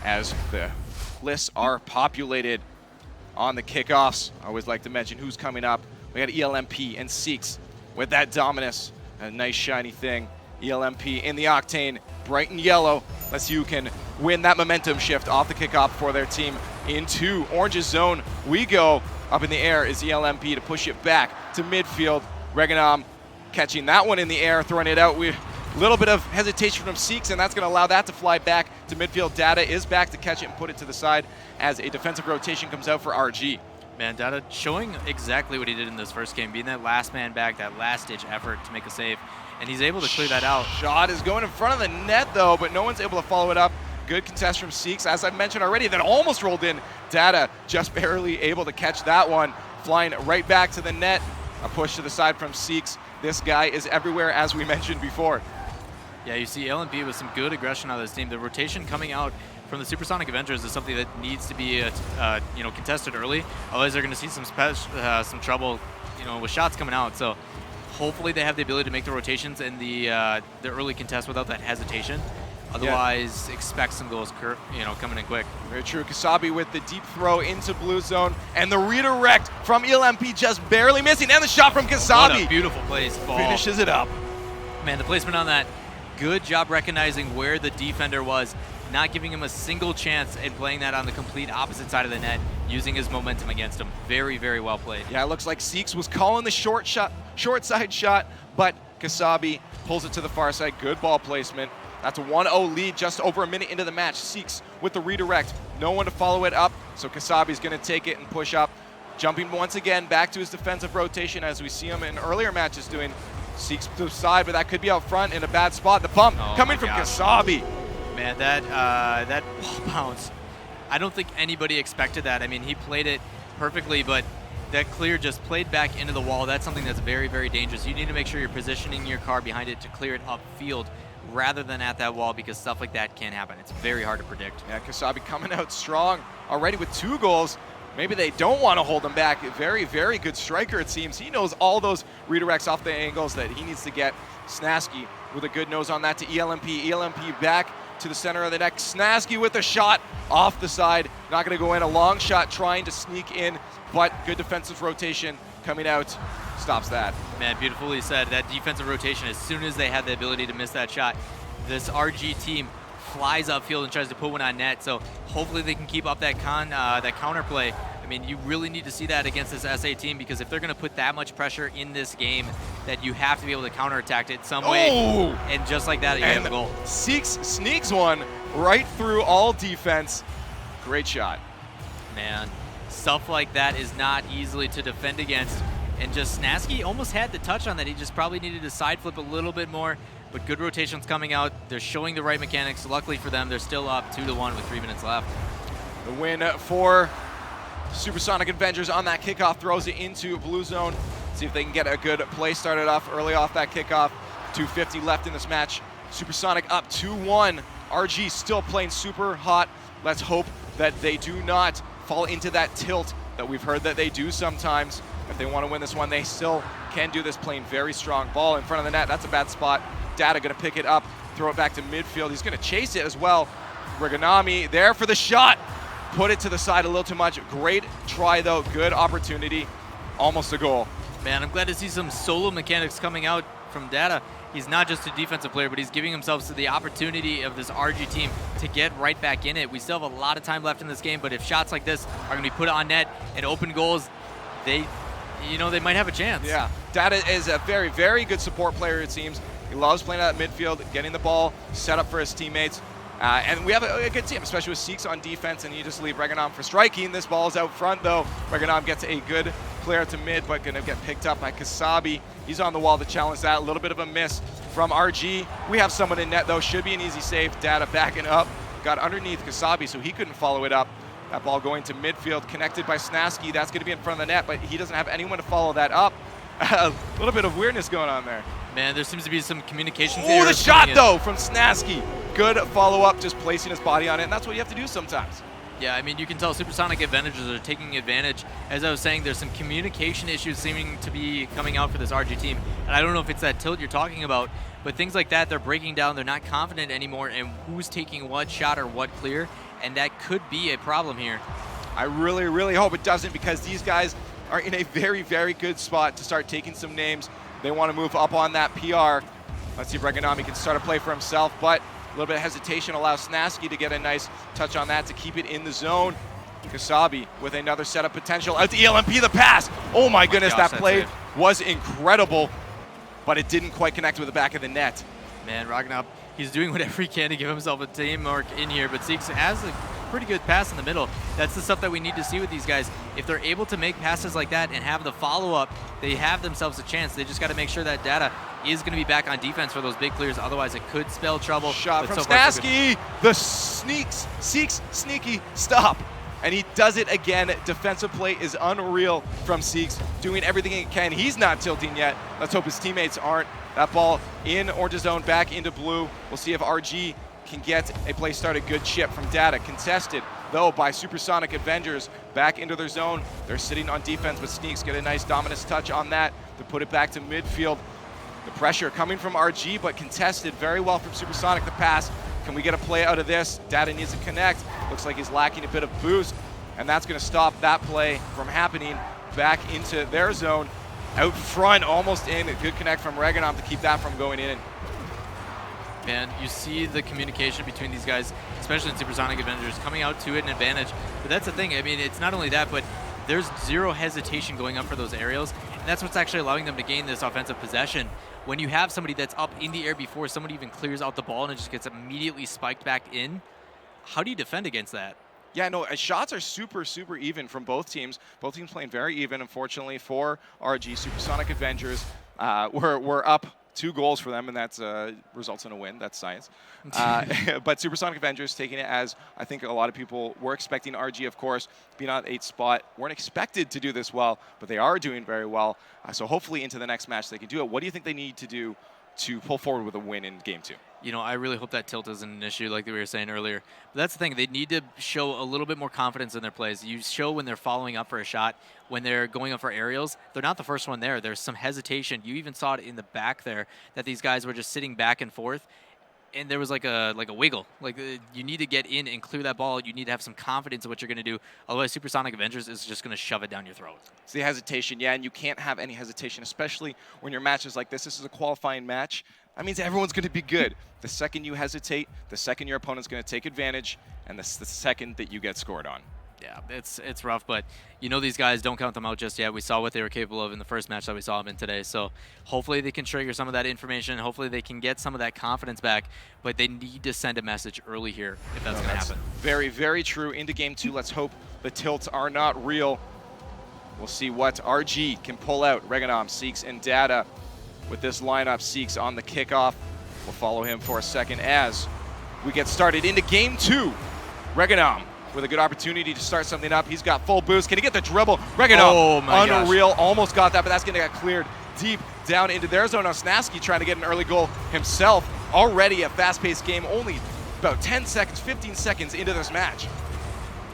as the lists are populated. On the kickoffs, I always like to mention who's coming up. We got ELMP and Seeks with that Dominus, a nice shiny thing. ELMP in the Octane, bright and yellow. Let's see who can win that momentum shift off the kickoff for their team into Orange's zone. We go up in the air is ELMP to push it back to midfield. Reganam catching that one in the air, throwing it out. A little bit of hesitation from Seeks, and that's going to allow that to fly back to midfield. Data is back to catch it and put it to the side as a defensive rotation comes out for RG. Man, Data showing exactly what he did in this first game, being that last man back, that last-ditch effort to make a save, and he's able to clear that out. Shot is going in front of the net, though, but no one's able to follow it up. Good contest from Seeks, as I mentioned already, that almost rolled in. Data just barely able to catch that one, flying right back to the net. A push to the side from Seeks. This guy is everywhere, as we mentioned before. Yeah, you see LMP with some good aggression out of this team. The rotation coming out from the Supersonic Avengers is something that needs to be contested early. Otherwise, they're going to see some trouble, with shots coming out. So hopefully they have the ability to make the rotations in the early contest without that hesitation. Otherwise, expect some goals coming in quick. Very true. Kasabi with the deep throw into blue zone, and the redirect from ELMP just barely missing, and the shot from Kasabi. What a beautiful place. Ball. Finishes it up. Man, the placement on that. Good job recognizing where the defender was, not giving him a single chance and playing that on the complete opposite side of the net, using his momentum against him. Very, very well played. Yeah, it looks like Seeks was calling the short side shot, but Kasabi pulls it to the far side. Good ball placement. That's a 1-0 lead just over a minute into the match. Seeks with the redirect. No one to follow it up, so Kasabi's going to take it and push up. Jumping once again back to his defensive rotation as we see him in earlier matches doing. Seeks to the side, but that could be out front in a bad spot. The bump coming from Kasabi. Man, that ball bounce, I don't think anybody expected that. I mean, he played it perfectly, but that clear just played back into the wall. That's something that's very, very dangerous. You need to make sure you're positioning your car behind it to clear it upfield rather than at that wall, because stuff like that can happen. It's very hard to predict. Yeah, Kasabi coming out strong already with 2 goals. Maybe they don't want to hold him back. Very, very good striker, it seems. He knows all those redirects off the angles that he needs to get. Snasky with a good nose on that to ELMP. ELMP back to the center of the net. Snasky with a shot off the side. Not going to go in. A long shot trying to sneak in, but good defensive rotation coming out. Stops that. Man, beautifully said. That defensive rotation, as soon as they had the ability to miss that shot, this RG team flies upfield and tries to put one on net. So hopefully they can keep up that counter play. I mean, you really need to see that against this SA team, because if they're going to put that much pressure in this game, that you have to be able to counterattack it some way. And just like that, you have a goal. Seeks sneaks one right through all defense. Great shot. Man, stuff like that is not easily to defend against. And just Snasky almost had the touch on that. He just probably needed to side flip a little bit more. But good rotations coming out. They're showing the right mechanics. Luckily for them, they're still up 2-1 with 3 minutes left. The win for Supersonic Avengers on that kickoff, throws it into blue zone. See if they can get a good play started off early off that kickoff. 2:50 left in this match. Supersonic up 2-1. RG still playing super hot. Let's hope that they do not fall into that tilt that we've heard that they do sometimes. If they want to win this one, they still can do this, playing very strong. Ball in front of the net. That's a bad spot. Data going to pick it up, throw it back to midfield. He's going to chase it as well. Riganami there for the shot. Put it to the side a little too much. Great try, though. Good opportunity. Almost a goal. Man, I'm glad to see some solo mechanics coming out from Data. He's not just a defensive player, but he's giving himself to the opportunity of this RG team to get right back in it. We still have a lot of time left in this game, but if shots like this are going to be put on net and open goals, they might have a chance. Yeah, Data is a very, very good support player, it seems. He loves playing out midfield, getting the ball set up for his teammates. And we have a good team, especially with Seeks on defense, and you just leave Reganom for striking. This ball is out front, though. Reganom gets a good clear to mid, but going to get picked up by Kasabi. He's on the wall to challenge that. A little bit of a miss from RG. We have someone in net, though. Should be an easy save. Data backing up. Got underneath Kasabi, so he couldn't follow it up. That ball going to midfield, connected by Snasky. That's going to be in front of the net, but he doesn't have anyone to follow that up. A little bit of weirdness going on there. Man, there seems to be some communication. Oh, the shot, though, from Snasky. Good follow-up, just placing his body on it, and that's what you have to do sometimes. Yeah, I mean, you can tell Supersonic Avengers are taking advantage. As I was saying, there's some communication issues seeming to be coming out for this RG team. And I don't know if it's that tilt you're talking about, but things like that, they're breaking down. They're not confident anymore in who's taking what shot or what clear, and that could be a problem here. I really, really hope it doesn't, because these guys are in a very, very good spot to start taking some names. They want to move up on that PR. Let's see if Reganami can start a play for himself, but a little bit of hesitation allows Snasky to get a nice touch on that to keep it in the zone. Kasabi with another setup potential. Out to ELMP, the pass. Oh my goodness, that play was incredible, but it didn't quite connect with the back of the net. Man, Ragnarok, he's doing whatever he can to give himself a teamwork in here, but Seeks has a pretty good pass in the middle. That's the stuff that we need to see with these guys. If they're able to make passes like that and have the follow-up, they have themselves a chance. They just got to make sure that Data is going to be back on defense for those big clears. Otherwise, it could spell trouble. Shot from Snasky. The Seeks sneaky stop. And he does it again. Defensive play is unreal from Seeks, doing everything he can. He's not tilting yet. Let's hope his teammates aren't. That ball in orange zone, back into blue. We'll see if RG can get a play started. Good chip from Data. Contested, though, by Supersonic Avengers. Back into their zone. They're sitting on defense, but Sneaks get a nice dominance touch on that to put it back to midfield. The pressure coming from RG, but contested very well from Supersonic. The pass. Can we get a play out of this? Data needs to connect. Looks like he's lacking a bit of boost, and that's going to stop that play from happening. Back into their zone. Out front, almost in. A good connect from Reganom to keep that from going in. Man, you see the communication between these guys, especially in Supersonic Avengers, coming out to it an advantage. But that's the thing. I mean, it's not only that, but there's zero hesitation going up for those aerials, and that's what's actually allowing them to gain this offensive possession. When you have somebody that's up in the air before somebody even clears out the ball and it just gets immediately spiked back in, how do you defend against that? Yeah, no, shots are super, super even from both teams. Both teams playing very even, unfortunately, for RG. Supersonic Avengers, we're up 2 goals for them, and that's results in a win. That's science. But Supersonic Avengers taking it as I think a lot of people were expecting. RG, of course, being on 8th spot, weren't expected to do this well, but they are doing very well. So hopefully into the next match they can do it. What do you think they need to do to pull forward with a win in Game 2? You know, I really hope that tilt isn't an issue like we were saying earlier. But that's the thing. They need to show a little bit more confidence in their plays. You show when they're following up for a shot, when they're going up for aerials. They're not the first one there. There's some hesitation. You even saw it in the back there that these guys were just sitting back and forth. And there was like a wiggle. You need to get in and clear that ball. You need to have some confidence in what you're going to do. Otherwise, Supersonic Avengers is just going to shove it down your throat. It's the hesitation, yeah, and you can't have any hesitation, especially when your match is like this. This is a qualifying match. That means everyone's going to be good. The second you hesitate, the second your opponent's going to take advantage, and the second that you get scored on. Yeah, it's rough, but you know these guys, don't count them out just yet. We saw what they were capable of in the first match that we saw them in today, so hopefully they can trigger some of that information. Hopefully they can get some of that confidence back, but they need to send a message early here if that's going to happen. Very, very true. Into Game 2, let's hope the tilts are not real. We'll see what RG can pull out. Reganom, Seeks, and Data with this lineup. Seeks on the kickoff. We'll follow him for a second as we get started into Game 2. Reganom with a good opportunity to start something up. He's got full boost. Can he get the dribble? Reganom, unreal. Gosh. Almost got that, but that's going to get cleared deep down into their zone. Now Snasky trying to get an early goal himself. Already a fast-paced game, only about 10 seconds, 15 seconds into this match.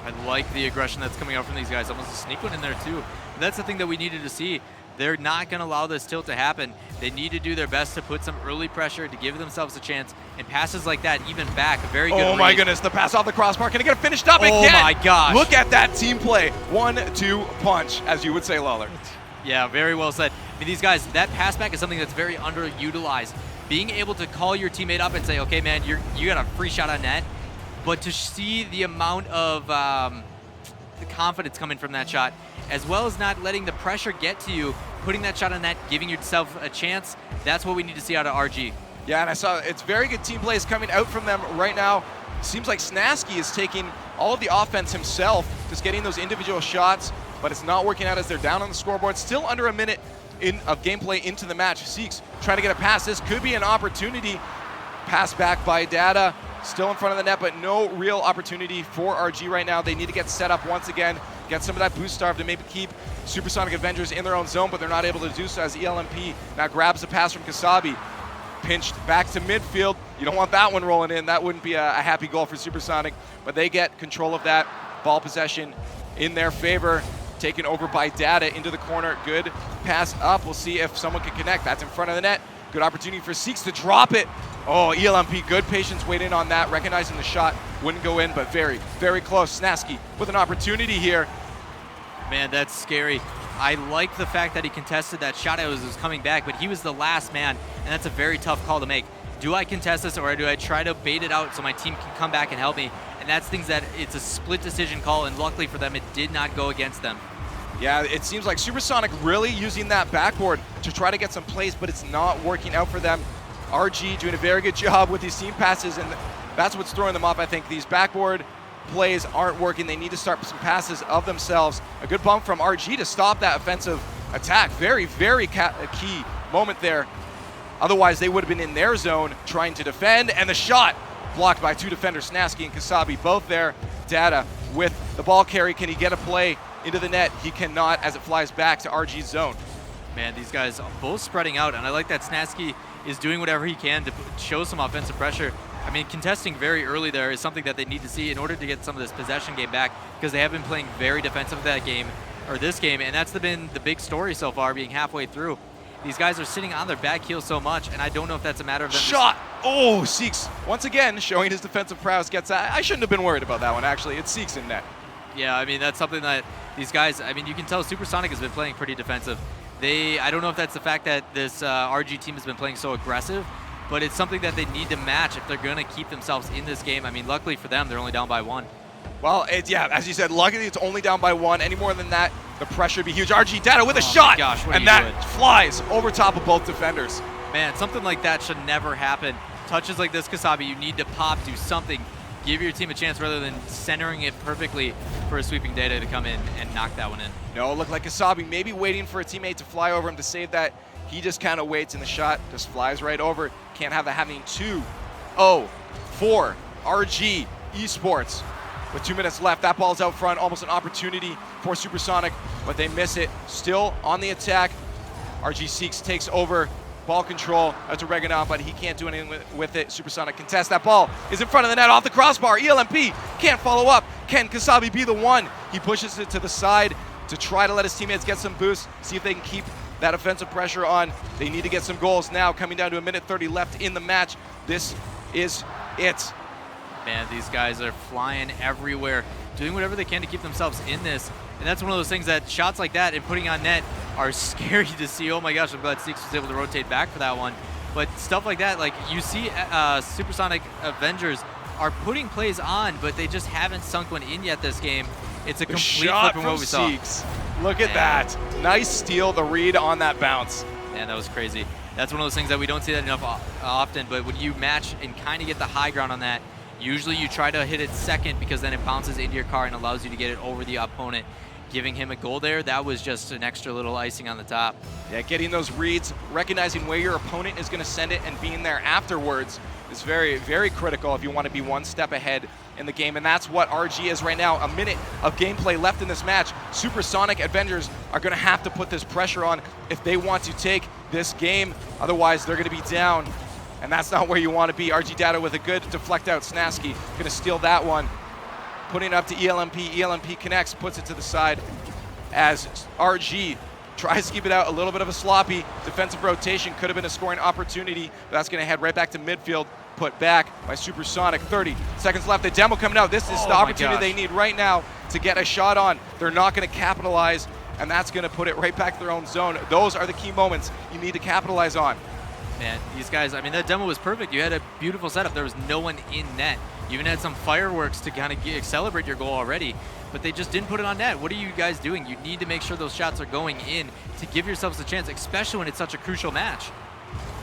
I like the aggression that's coming out from these guys. Almost a sneak one in there, too. And that's the thing that we needed to see. They're not going to allow this tilt to happen. They need to do their best to put some early pressure to give themselves a chance. And passes like that, even back, a very good Oh my read. goodness, the pass off the crossbar. Can he get it finished up? Oh my gosh. Look at that team play. 1-2 punch, as you would say, Lawler. Yeah, very well said. I mean, these guys, that pass back is something that's very underutilized. Being able to call your teammate up and say, okay, man, you got a free shot on net. But to see the amount of the confidence coming from that shot, as well as not letting the pressure get to you, putting that shot on net, giving yourself a chance, that's what we need to see out of RG. Yeah, and I saw it's very good team plays coming out from them right now. Seems like Snasky is taking all of the offense himself, just getting those individual shots, but it's not working out as they're down on the scoreboard. Still under a minute of gameplay into the match. Seeks trying to get a pass. This could be an opportunity. Pass back by Data. Still in front of the net, but no real opportunity for RG right now. They need to get set up once again, get some of that boost starve to maybe keep Supersonic Avengers in their own zone, but they're not able to do so as ELMP now grabs the pass from Kasabi. Pinched back to midfield. You don't want that one rolling in. That wouldn't be a happy goal for Supersonic, but they get control of that. Ball possession in their favor. Taken over by Data into the corner. Good pass up. We'll see if someone can connect. That's in front of the net. Good opportunity for Seeks to drop it. Oh, ELMP, good patience, weighed in on that, recognizing the shot wouldn't go in, but very, very close. Snasky with an opportunity here. Man, that's scary. I like the fact that he contested that shot as it was coming back, but he was the last man, and that's a very tough call to make. Do I contest this, or do I try to bait it out so my team can come back and help me? And that's things that it's a split decision call, and luckily for them, it did not go against them. Yeah, it seems like Supersonic really using that backboard to try to get some plays, but it's not working out for them. RG doing a very good job with these team passes, and that's what's throwing them off. I think these backboard plays aren't working. They need to start some passes of themselves. A good bump from RG to stop that offensive attack. Very, very key moment there. Otherwise, they would have been in their zone trying to defend, and the shot blocked by 2 defenders, Snasky and Kasabi, both there. Data with the ball carry. Can he get a play into the net? He cannot as it flies back to RG's zone. Man, these guys are both spreading out, and I like that Snasky is doing whatever he can to show some offensive pressure. I mean, contesting very early there is something that they need to see in order to get some of this possession game back, because they have been playing very defensive that game, or this game, and that's been the big story so far, being halfway through. These guys are sitting on their back heel so much, and I don't know if that's a matter of them. Shot! Oh, Seeks, once again, showing his defensive prowess, gets that. I shouldn't have been worried about that one, actually. It's Seeks in net. Yeah, I mean, that's something that these guys, I mean, you can tell Supersonic has been playing pretty defensive. I don't know if that's the fact that this RG team has been playing so aggressive, but it's something that they need to match if they're going to keep themselves in this game. I mean, luckily for them, they're only down by 1. Well, yeah, as you said, luckily it's only down by 1. Any more than that, the pressure would be huge. RG Data with a shot, gosh, and that flies over top of both defenders. Man, something like that should never happen. Touches like this, Kasabi, you need to pop, do something. give your team a chance rather than centering it perfectly for a sweeping Data to come in and knock that one in. No, it looked like Kasabi maybe waiting for a teammate to fly over him to save that. He just kind of waits, and the shot just flies right over. Can't have that happening. 2-0 for RG Esports. With 2 minutes left, that ball's out front, almost an opportunity for Supersonic, but they miss it. Still on the attack. RG Seeks takes over ball control out to Reganon, but he can't do anything with it. Supersonic contest. That ball is in front of the net, off the crossbar. ELMP can't follow up. Can Kasabi be the one? He pushes it to the side to try to let his teammates get some boost, see if they can keep that offensive pressure on. They need to get some goals now, coming down to 1:30 left in the match. This is it. Man, these guys are flying everywhere, doing whatever they can to keep themselves in this. And that's one of those things that shots like that and putting on net are scary to see. Oh my gosh, I'm glad Seeks was able to rotate back for that one. But stuff like that, like you see Supersonic Avengers are putting plays on, but they just haven't sunk one in yet this game. It's a complete flip from what we saw. Seeks. Look at that. Nice steal, the read on that bounce. Man, that was crazy. That's one of those things that we don't see that enough often, but when you match and kind of get the high ground on that, usually you try to hit it second because then it bounces into your car and allows you to get it over the opponent. Giving him a goal there, that was just an extra little icing on the top. Yeah, getting those reads, recognizing where your opponent is going to send it and being there afterwards is very, very critical if you want to be one step ahead in the game. And that's what RG is right now. A minute of gameplay left in this match. Supersonic Avengers are going to have to put this pressure on if they want to take this game. Otherwise, they're going to be down. And that's not where you want to be. RG Data with a good deflect out. Snasky going to steal that one. Putting it up to ELMP. ELMP connects, puts it to the side as RG tries to keep it out. A little bit of a sloppy defensive rotation. Could have been a scoring opportunity, but that's going to head right back to midfield. Put back by Supersonic. 30 seconds left. The demo coming out. This is the opportunity they need right now to get a shot on. They're not going to capitalize, and that's going to put it right back to their own zone. Those are the key moments you need to capitalize on. Man, these guys, I mean, that demo was perfect. You had a beautiful setup. There was no one in net. You even had some fireworks to kind of celebrate your goal already, but they just didn't put it on net. What are you guys doing? You need to make sure those shots are going in to give yourselves a chance, especially when it's such a crucial match.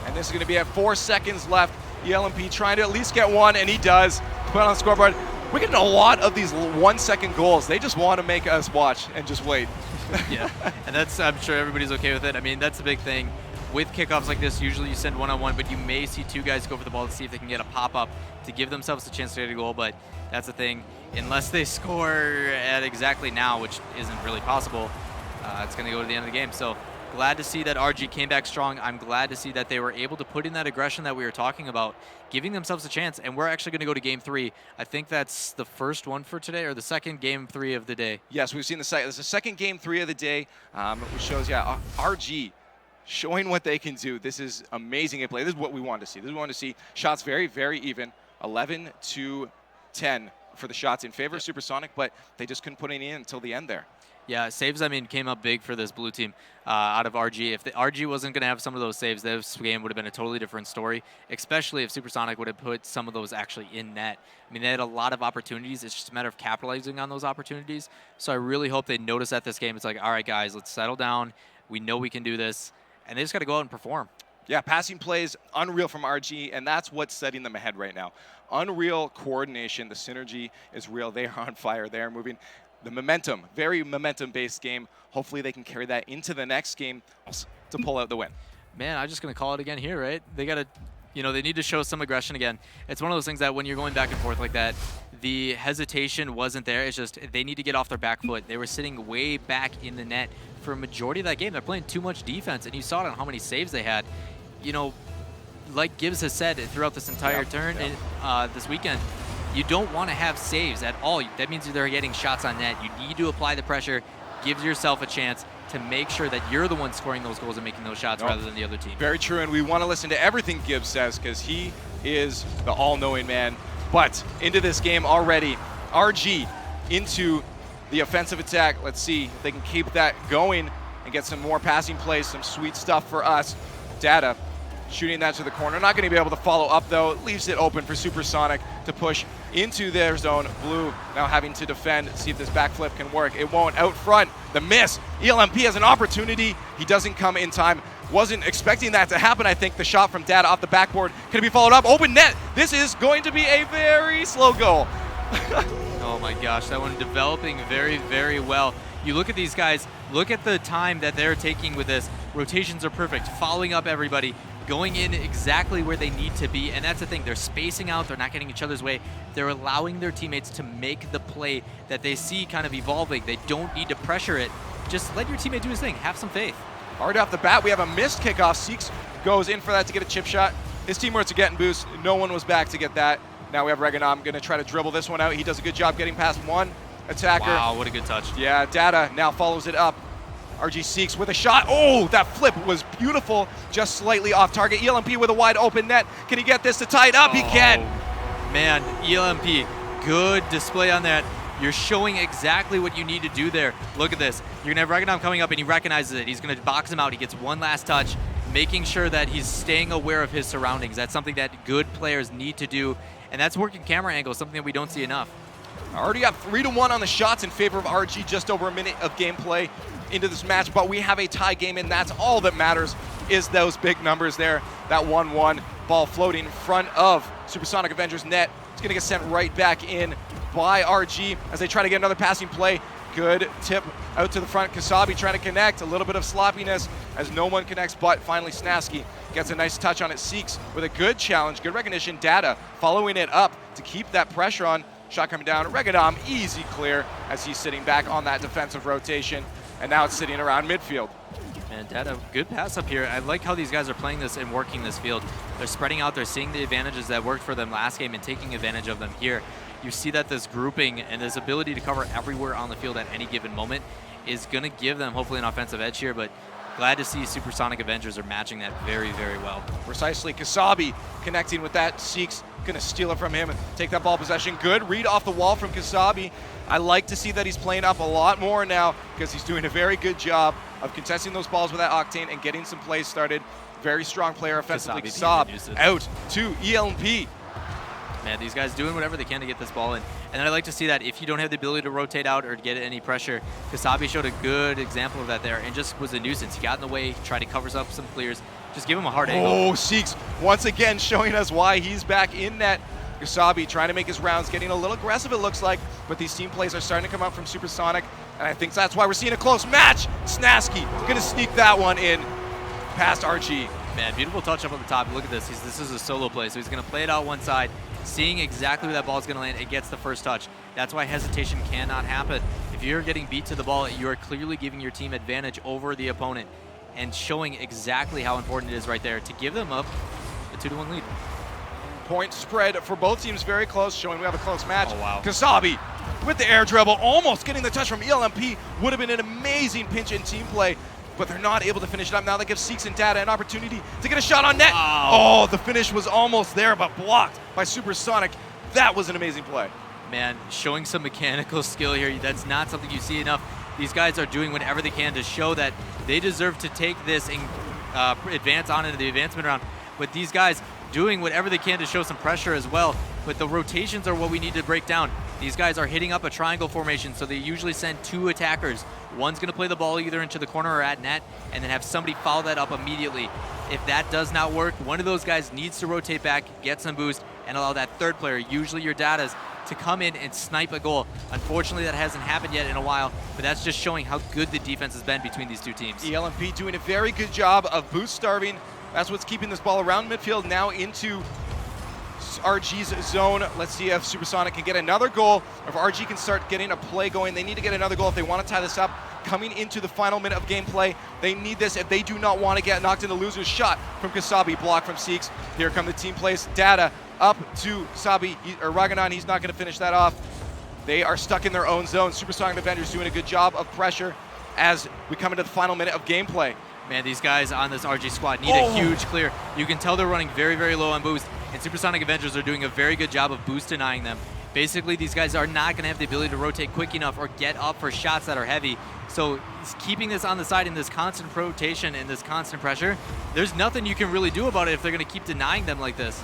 And this is going to be at 4 seconds left. ELMP trying to at least get one, and he does. Put on the scoreboard. We're getting a lot of these 1 second goals. They just want to make us watch and just wait. Yeah, and that's, I'm sure everybody's okay with it. I mean, that's the big thing. With kickoffs like this, usually you send one-on-one, but you may see 2 guys go for the ball to see if they can get a pop-up to give themselves a chance to get a goal, but that's the thing. Unless they score at exactly now, which isn't really possible, it's going to go to the end of the game. So glad to see that RG came back strong. I'm glad to see that they were able to put in that aggression that we were talking about, giving themselves a chance, and we're actually going to go to Game 3. I think that's the first one for today, or the second Game 3 of the day. Yes, we've seen the second Game 3 of the day, which shows, yeah, RG showing what they can do. This is amazing gameplay. This is what we want to see. This is what we want to see. Shots very, very even. 11-10 for the shots in favor of Supersonic, but they just couldn't put any in until the end there. Yeah, saves, I mean, came up big for this blue team out of RG. If the RG wasn't going to have some of those saves, this game would have been a totally different story, especially if Supersonic would have put some of those actually in net. I mean, they had a lot of opportunities. It's just a matter of capitalizing on those opportunities. So I really hope they notice at this game. It's like, all right, guys, let's settle down. We know we can do this. And they just got to go out and perform. Yeah, passing plays, unreal from RG, and that's what's setting them ahead right now. Unreal coordination, the synergy is real. They are on fire. They are moving. The momentum, very momentum-based game. Hopefully they can carry that into the next game to pull out the win. Man, I'm just going to call it again here, right? They got to, you know, they need to show some aggression again. It's one of those things that when you're going back and forth like that, the hesitation wasn't there. It's just they need to get off their back foot. They were sitting way back in the net for a majority of that game. They're playing too much defense, and you saw it on how many saves they had. You know, like Gibbs has said throughout this entire turn this weekend, you don't want to have saves at all. That means they're getting shots on net. You need to apply the pressure, give yourself a chance to make sure that you're the one scoring those goals and making those shots rather than the other team. Very true, and we want to listen to everything Gibbs says because he is the all-knowing man. But into this game already, RG into the offensive attack. Let's see if they can keep that going and get some more passing plays, some sweet stuff for us. Data shooting that to the corner. Not going to be able to follow up, though. It leaves it open for Supersonic to push into their zone. Blue now having to defend, see if this backflip can work. It won't. Out front, the miss. ELMP has an opportunity. He doesn't come in time. wasn't expecting that to happen. I think the shot from Data off the backboard can be followed up. Open net. This is going to be a very slow goal. Oh my gosh, that one developing very, very well. You look at these guys, look at the time that they're taking with this. Rotations are perfect, following up everybody, going in exactly where they need to be, and that's the thing. They're spacing out, they're not getting each other's way. They're allowing their teammates to make the play that they see kind of evolving. They don't need to pressure it. Just let your teammate do his thing. Have some faith. Already off the bat, we have a missed kickoff. Seeks goes in for that to get a chip shot. His teammates are getting boost. No one was back to get that. Now we have Reganom going to try to dribble this one out. He does a good job getting past one attacker. Wow, what a good touch. Yeah, Data now follows it up. RG Seeks with a shot. Oh, that flip was beautiful. Just slightly off target. ELMP with a wide open net. Can he get this to tie it up? He can. Man, ELMP, good display on that. You're showing exactly what you need to do there. Look at this. You're going to have Reganom coming up, and he recognizes it. He's going to box him out. He gets one last touch, making sure that he's staying aware of his surroundings. That's something that good players need to do, and that's working camera angles, something that we don't see enough. Already got 3-1 on the shots in favor of RG, just over a minute of gameplay into this match, but we have a tie game, and that's all that matters is those big numbers there. That 1-1 ball floating in front of Supersonic Avengers net. It's going to get sent right back in by RG as they try to get another passing play. Good tip out to the front. Kasabi trying to connect. A little bit of sloppiness as no one connects, but finally Snasky gets a nice touch on it. Seeks with a good challenge, good recognition. Data following it up to keep that pressure on. Shot coming down. Regadom, easy clear as he's sitting back on that defensive rotation. And now it's sitting around midfield. And Data, good pass up here. I like how these guys are playing this and working this field. They're spreading out. They're seeing the advantages that worked for them last game and taking advantage of them here. You see that this grouping and this ability to cover everywhere on the field at any given moment is going to give them hopefully an offensive edge here, but glad to see Supersonic Avengers are matching that very, very well. Precisely. Kasabi connecting with that. Seeks going to steal it from him and take that ball possession. Good read off the wall from Kasabi. I like to see that he's playing up a lot more now because he's doing a very good job of contesting those balls with that Octane and getting some plays started. Very strong player offensively. Kasab out to ELMP. Man, these guys doing whatever they can to get this ball in. And then I like to see that if you don't have the ability to rotate out or get any pressure, Kasabi showed a good example of that there and just was a nuisance. He got in the way, tried to cover up some clears. Just give him a hard angle. Oh, Seeks once again showing us why he's back in net. Kasabi trying to make his rounds, getting a little aggressive it looks like, but these team plays are starting to come out from Supersonic, and I think that's why we're seeing a close match. Snasky gonna sneak that one in past RG. Man, beautiful touch up on the top. Look at this. This is a solo play, so he's going to play it out one side, seeing exactly where that ball is going to land. It gets the first touch. That's why hesitation cannot happen. If you're getting beat to the ball, you are clearly giving your team advantage over the opponent and showing exactly how important it is right there to give them up a 2-1 lead. Point spread for both teams very close, showing we have a close match. Oh, wow. Kasabi with the air dribble, almost getting the touch from ELMP. Would have been an amazing pinch in team play, but they're not able to finish it up. Now that gives Seeks and Data an opportunity to get a shot on net. Wow. Oh, the finish was almost there, but blocked by Supersonic. That was an amazing play. Man, showing some mechanical skill here. That's not something you see enough. These guys are doing whatever they can to show that they deserve to take this and advance on into the advancement round. But these guys doing whatever they can to show some pressure as well. But the rotations are what we need to break down. These guys are hitting up a triangle formation, so they usually send 2 attackers. One's going to play the ball either into the corner or at net, and then have somebody follow that up immediately. If that does not work, one of those guys needs to rotate back, get some boost, and allow that third player, usually your Datas, to come in and snipe a goal. Unfortunately, that hasn't happened yet in a while, but that's just showing how good the defense has been between these two teams. ELMP doing a very good job of boost starving. That's what's keeping this ball around midfield, now into RG's zone. Let's see if Supersonic can get another goal, or if RG can start getting a play going. They need to get another goal if they want to tie this up. Coming into the final minute of gameplay, they need this if they do not want to get knocked into losers. Shot from Kasabi, block from Seeks. Here come the team plays. Data up to Sabi, or Raganon, he's not going to finish that off. They are stuck in their own zone. Supersonic Avengers doing a good job of pressure as we come into the final minute of gameplay. Man, these guys on this RG squad need a huge clear. You can tell they're running very, very low on boost, and Supersonic Avengers are doing a very good job of boost denying them. Basically, these guys are not going to have the ability to rotate quick enough or get up for shots that are heavy. So keeping this on the side in this constant rotation and this constant pressure, there's nothing you can really do about it if they're going to keep denying them like this.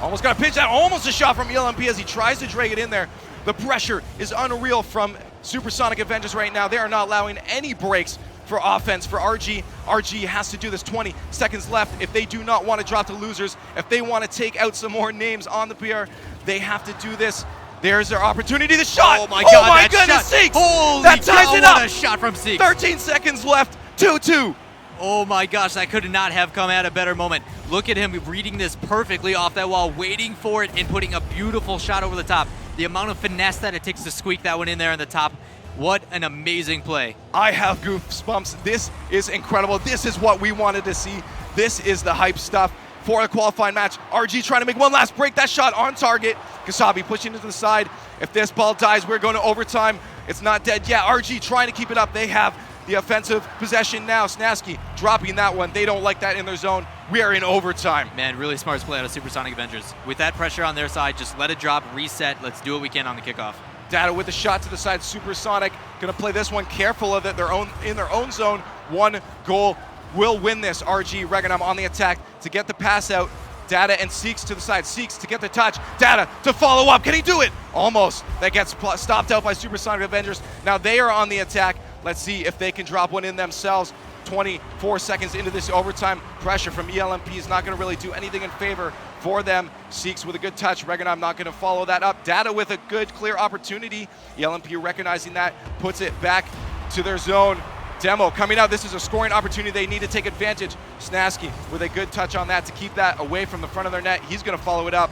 Almost got a pitch out, almost a shot from ELMP as he tries to drag it in there. The pressure is unreal from Supersonic Avengers right now. They are not allowing any breaks for offense for RG. RG has to do this. 20 seconds left. If they do not want to drop to losers, if they want to take out some more names on the PR, they have to do this. There's their opportunity. The shot. Oh my God! Oh my that goodness, shot. Seeks. Holy That ties cow, it up. What a shot from Seeks. 13 seconds left. 2-2. Oh my gosh, that could not have come at a better moment. Look at him reading this perfectly off that wall, waiting for it and putting a beautiful shot over the top. The amount of finesse that it takes to squeak that one in there on the top. What an amazing play. I have goosebumps. This is incredible. This is what we wanted to see. This is the hype stuff for a qualifying match. RG trying to make one last break. That shot on target. Kasabi pushing it to the side. If this ball dies, we're going to overtime. It's not dead yet. RG trying to keep it up. They have the offensive possession now. Snasky dropping that one. They don't like that in their zone. We are in overtime. Man, really smart play out of Supersonic Avengers. With that pressure on their side, just let it drop, reset. Let's do what we can on the kickoff. Data with the shot to the side. Supersonic going to play this one careful of it. In their own zone. One goal will win this. RG Reganum on the attack to get the pass out. Data and Seeks to the side. Seeks to get the touch. Data to follow up. Can he do it? Almost. That gets stopped out by Supersonic Avengers. Now they are on the attack. Let's see if they can drop one in themselves. 24 seconds into this overtime. Pressure from ELMP is not going to really do anything in favor for them. Seeks with a good touch. Reganum not going to follow that up. Data with a good, clear opportunity. ELMP recognizing that, puts it back to their zone. Demo coming out. This is a scoring opportunity they need to take advantage. Snasky with a good touch on that to keep that away from the front of their net. He's going to follow it up.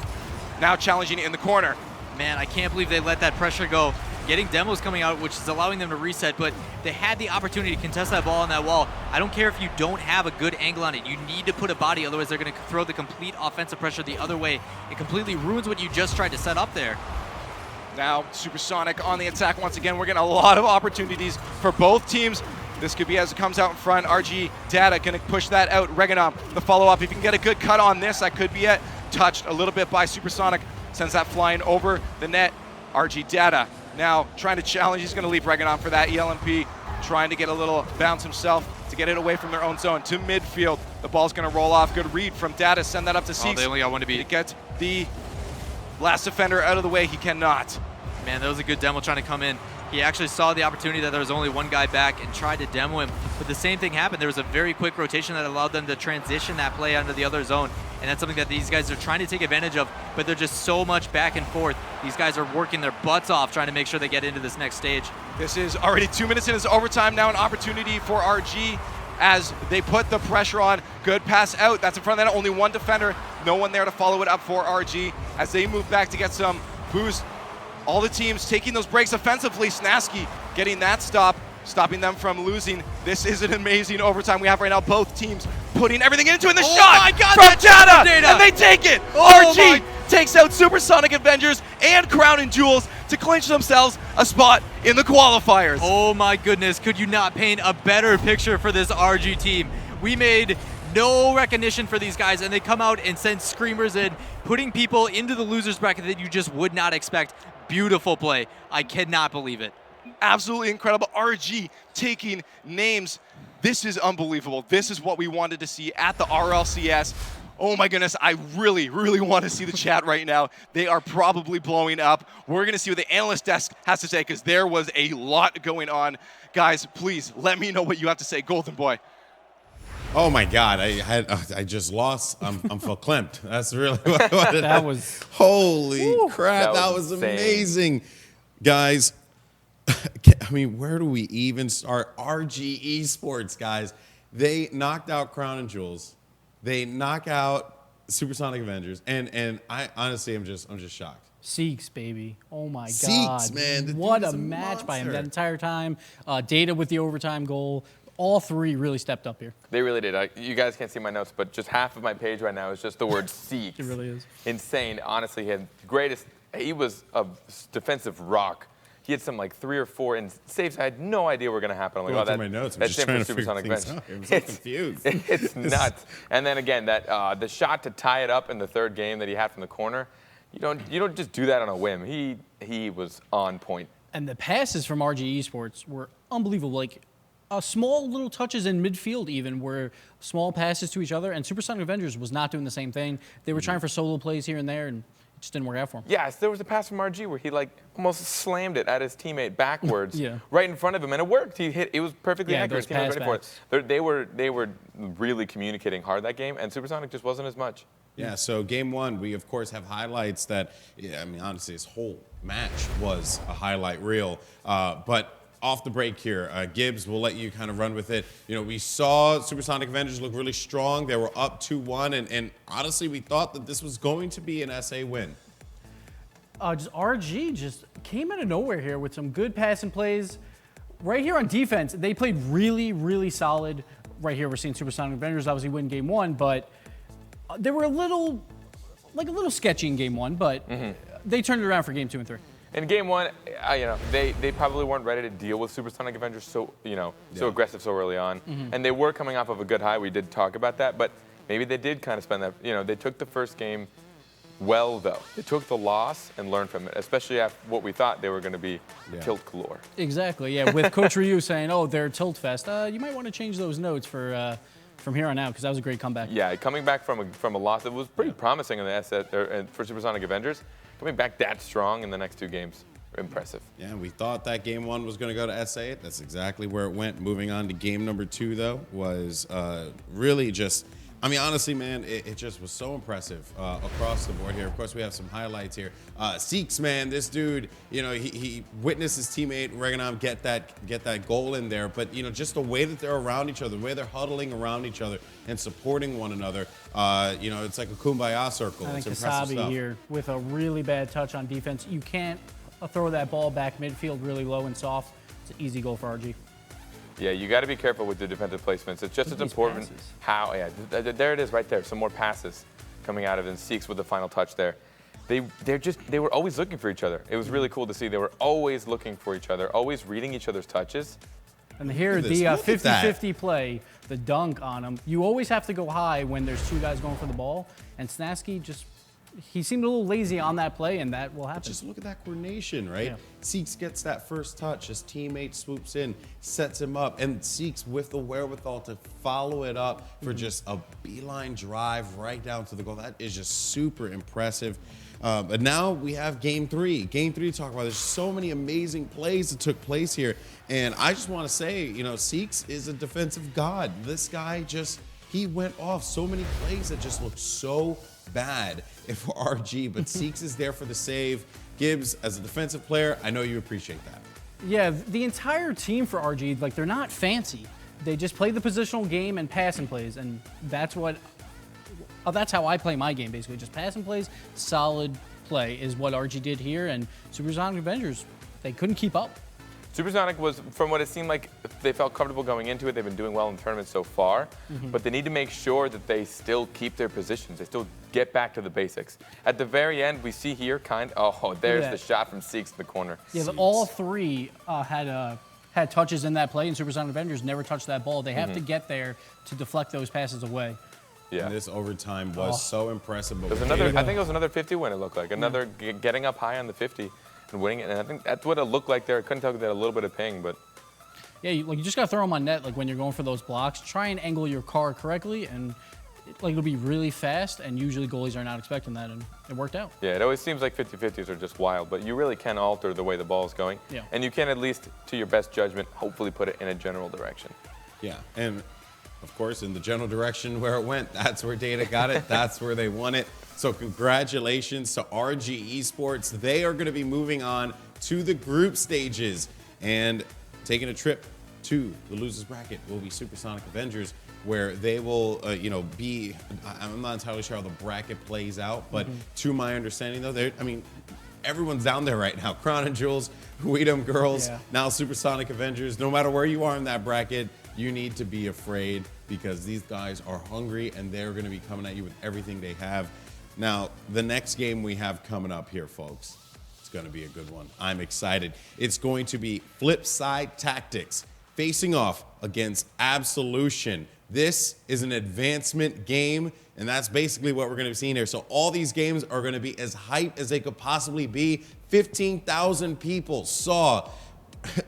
Now challenging it in the corner. Man, I can't believe they let that pressure go. Getting demos coming out, which is allowing them to reset, but they had the opportunity to contest that ball on that wall. I don't care if you don't have a good angle on it. You need to put a body, otherwise they're going to throw the complete offensive pressure the other way. It completely ruins what you just tried to set up there. Now Supersonic on the attack once again. We're getting a lot of opportunities for both teams. This could be as it comes out in front. RG Data going to push that out. Reganum, the follow-up. If you can get a good cut on this, that could be it. Touched a little bit by Supersonic. Sends that flying over the net. RG Data now trying to challenge. He's going to leave Reganum for that. ELMP trying to get a little bounce himself to get it away from their own zone to midfield. The ball's going to roll off. Good read from Data. Send that up to Seeks. Oh, they only got one to beat. To get the last defender out of the way. He cannot. Man, that was a good demo trying to come in. He actually saw the opportunity that there was only one guy back and tried to demo him. But the same thing happened. There was a very quick rotation that allowed them to transition that play onto the other zone. And that's something that these guys are trying to take advantage of, but they're just so much back and forth. These guys are working their butts off trying to make sure they get into this next stage. This is already 2 minutes into overtime. Now an opportunity for RG as they put the pressure on. Good pass out. That's in front of that. Only one defender. No one there to follow it up for RG as they move back to get some boost. All the teams taking those breaks offensively. Snasky getting that stop, stopping them from losing. This is an amazing overtime we have right now. Both teams putting everything into it. The shot my God, from Data, Data, and they take it. Oh RG takes out Supersonic Avengers and Crown and Jewels to clinch themselves a spot in the qualifiers. Oh my goodness, could you not paint a better picture for this RG team? We made no recognition for these guys, and they come out and send screamers in, putting people into the losers bracket that you just would not expect. Beautiful play. I cannot believe it. Absolutely incredible. RG taking names. This is unbelievable. This is what we wanted to see at the RLCS. Oh my goodness, I really, really want to see the chat right now. They are probably blowing up. We're going to see what the analyst desk has to say because there was a lot going on. Guys, please let me know what you have to say. Golden Boy. Oh my God! I just lost. I'm verklempt. That's really what I wanted. That was holy crap! That was insane. amazing, guys. I mean, where do we even start? RG Esports, guys. They knocked out Crown and Jewels. They knock out Supersonic Avengers, and I honestly, I'm just shocked. Seeks, baby. Oh my Seeks, God. man. The What dude's a a match by him monster. that entire time. Data with the overtime goal. All three really stepped up here. They really did. You guys can't see my notes, but just half of my page right now is just the word Seeks. It really is. Insane. Honestly, he had the greatest. He was a defensive rock. He had some like 3 or 4 in saves. I had no idea were going to happen. I'm like, Going oh, through my notes. I'm that's just him trying for to figure Supersonic things Avengers. out. I'm so confused. It's nuts. And then again, that the shot to tie it up in the third game that he had from the corner. You don't just do that on a whim. He was on point. And the passes from RG Esports were unbelievable. Like small little touches in midfield even were small passes to each other. And Supersonic Avengers was not doing the same thing. They were trying for solo plays here and there, and just didn't work out for him. Yes, there was a pass from RG where he like almost slammed it at his teammate backwards, Yeah. right in front of him, and it worked. He hit. It was perfectly Yeah, accurate. those His teammate was pass ready for it. They were really communicating hard that game, and Supersonic just wasn't as much. Yeah, so game one, we of course have highlights that, yeah, I mean, honestly, this whole match was a highlight reel. But off the break here, Gibbs, we'll let you kind of run with it. You know, we saw Supersonic Avengers look really strong. They were up 2-1, and honestly, we thought that this was going to be an SA win. Just RG just came out of nowhere here with some good passing plays. Right here on defense, they played really, really solid. Right here, we're seeing Supersonic Avengers obviously win game one, but they were a little sketchy in game one, but they turned it around for game 2 and 3. In game one, they probably weren't ready to deal with Supersonic Avengers so aggressive so early on, and they were coming off of a good high. We did talk about that, but maybe they did kind of spend that. They took the first game well, though. They took the loss and learned from it, especially after what we thought they were going to be tilt galore. Exactly, yeah. With Coach Ryu saying, "Oh, they're tilt fest," you might want to change those notes for from here on out because that was a great comeback. Yeah, coming back from a loss that was pretty promising in the for Supersonic Avengers. Coming back that strong in the next 2 games, impressive. Yeah, we thought that game 1 was going to go to SA. That's exactly where it went. Moving on to game number 2, though, was really just, I mean, honestly, man, it just was so impressive across the board here. Of course, we have some highlights here. Seeks, man, this dude, he witnessed his teammate Reganom get that goal in there, but just the way that they're around each other, the way they're huddling around each other and supporting one another, it's like a kumbaya circle. I think It's impressive Kasabi stuff. here with a really bad touch on defense. You can't throw that ball back midfield really low and soft. It's an easy goal for RG. Yeah, you got to be careful with the defensive placements. It's just as important how, there it is right there. Some more passes coming out of it, and Seeks with the final touch there. They were always looking for each other. It was really cool to see. They were always looking for each other, always reading each other's touches. And here, the 50-50 play, the dunk on him. You always have to go high when there's 2 guys going for the ball, and Snasky he seemed a little lazy on that play, and that will happen. Just look at that coordination, right? Yeah. Seeks gets that first touch. His teammate swoops in, sets him up, and Seeks with the wherewithal to follow it up for just a beeline drive right down to the goal. That is just super impressive. But now we have game 3. Game 3 to talk about. There's so many amazing plays that took place here. And I just want to say, Seeks is a defensive god. This guy he went off so many plays that just looked so bad for RG, but Seeks is there for the save. Gibbs, as a defensive player, I know you appreciate that. Yeah, the entire team for RG, they're not fancy. They just play the positional game and passing plays, and that's how I play my game, basically. Just passing plays, solid play is what RG did here, and Supersonic Avengers, they couldn't keep up. Supersonic was, from what it seemed like, they felt comfortable going into it. They've been doing well in the tournament so far, but they need to make sure that they still keep their positions. They still get back to the basics. At the very end, we see here there's the shot from Seeks in the corner. Yeah, all 3 had touches in that play, and Supersonic Avengers never touched that ball. They have to get there to deflect those passes away. Yeah. And this overtime was so impressive. But I think it was another 50 win, it looked like. Another getting up high on the 50. And winning it, and I think that's what it looked like there. I couldn't tell if they had a little bit of ping, but yeah, you just gotta throw them on net. Like when you're going for those blocks, try and angle your car correctly, and it'll be really fast. And usually goalies are not expecting that, and it worked out. Yeah, it always seems like 50-50s are just wild, but you really can alter the way the ball is going, and you can at least, to your best judgment, hopefully put it in a general direction. Yeah, and of course, in the general direction where it went, that's where Data got it. That's where they won it. So congratulations to RG Esports. They are going to be moving on to the group stages and taking a trip to the losers bracket will be Supersonic Avengers, where they will, be. I'm not entirely sure how the bracket plays out, but to my understanding, though, everyone's down there right now. Crown and Jewels, Weedham Girls, now Supersonic Avengers. No matter where you are in that bracket, you need to be afraid because these guys are hungry and they're going to be coming at you with everything they have. Now, the next game we have coming up here, folks, it's going to be a good one. I'm excited. It's going to be Flipside Tactics facing off against Absolution. This is an advancement game, and that's basically what we're going to be seeing here. So all these games are going to be as hyped as they could possibly be. 15,000 people saw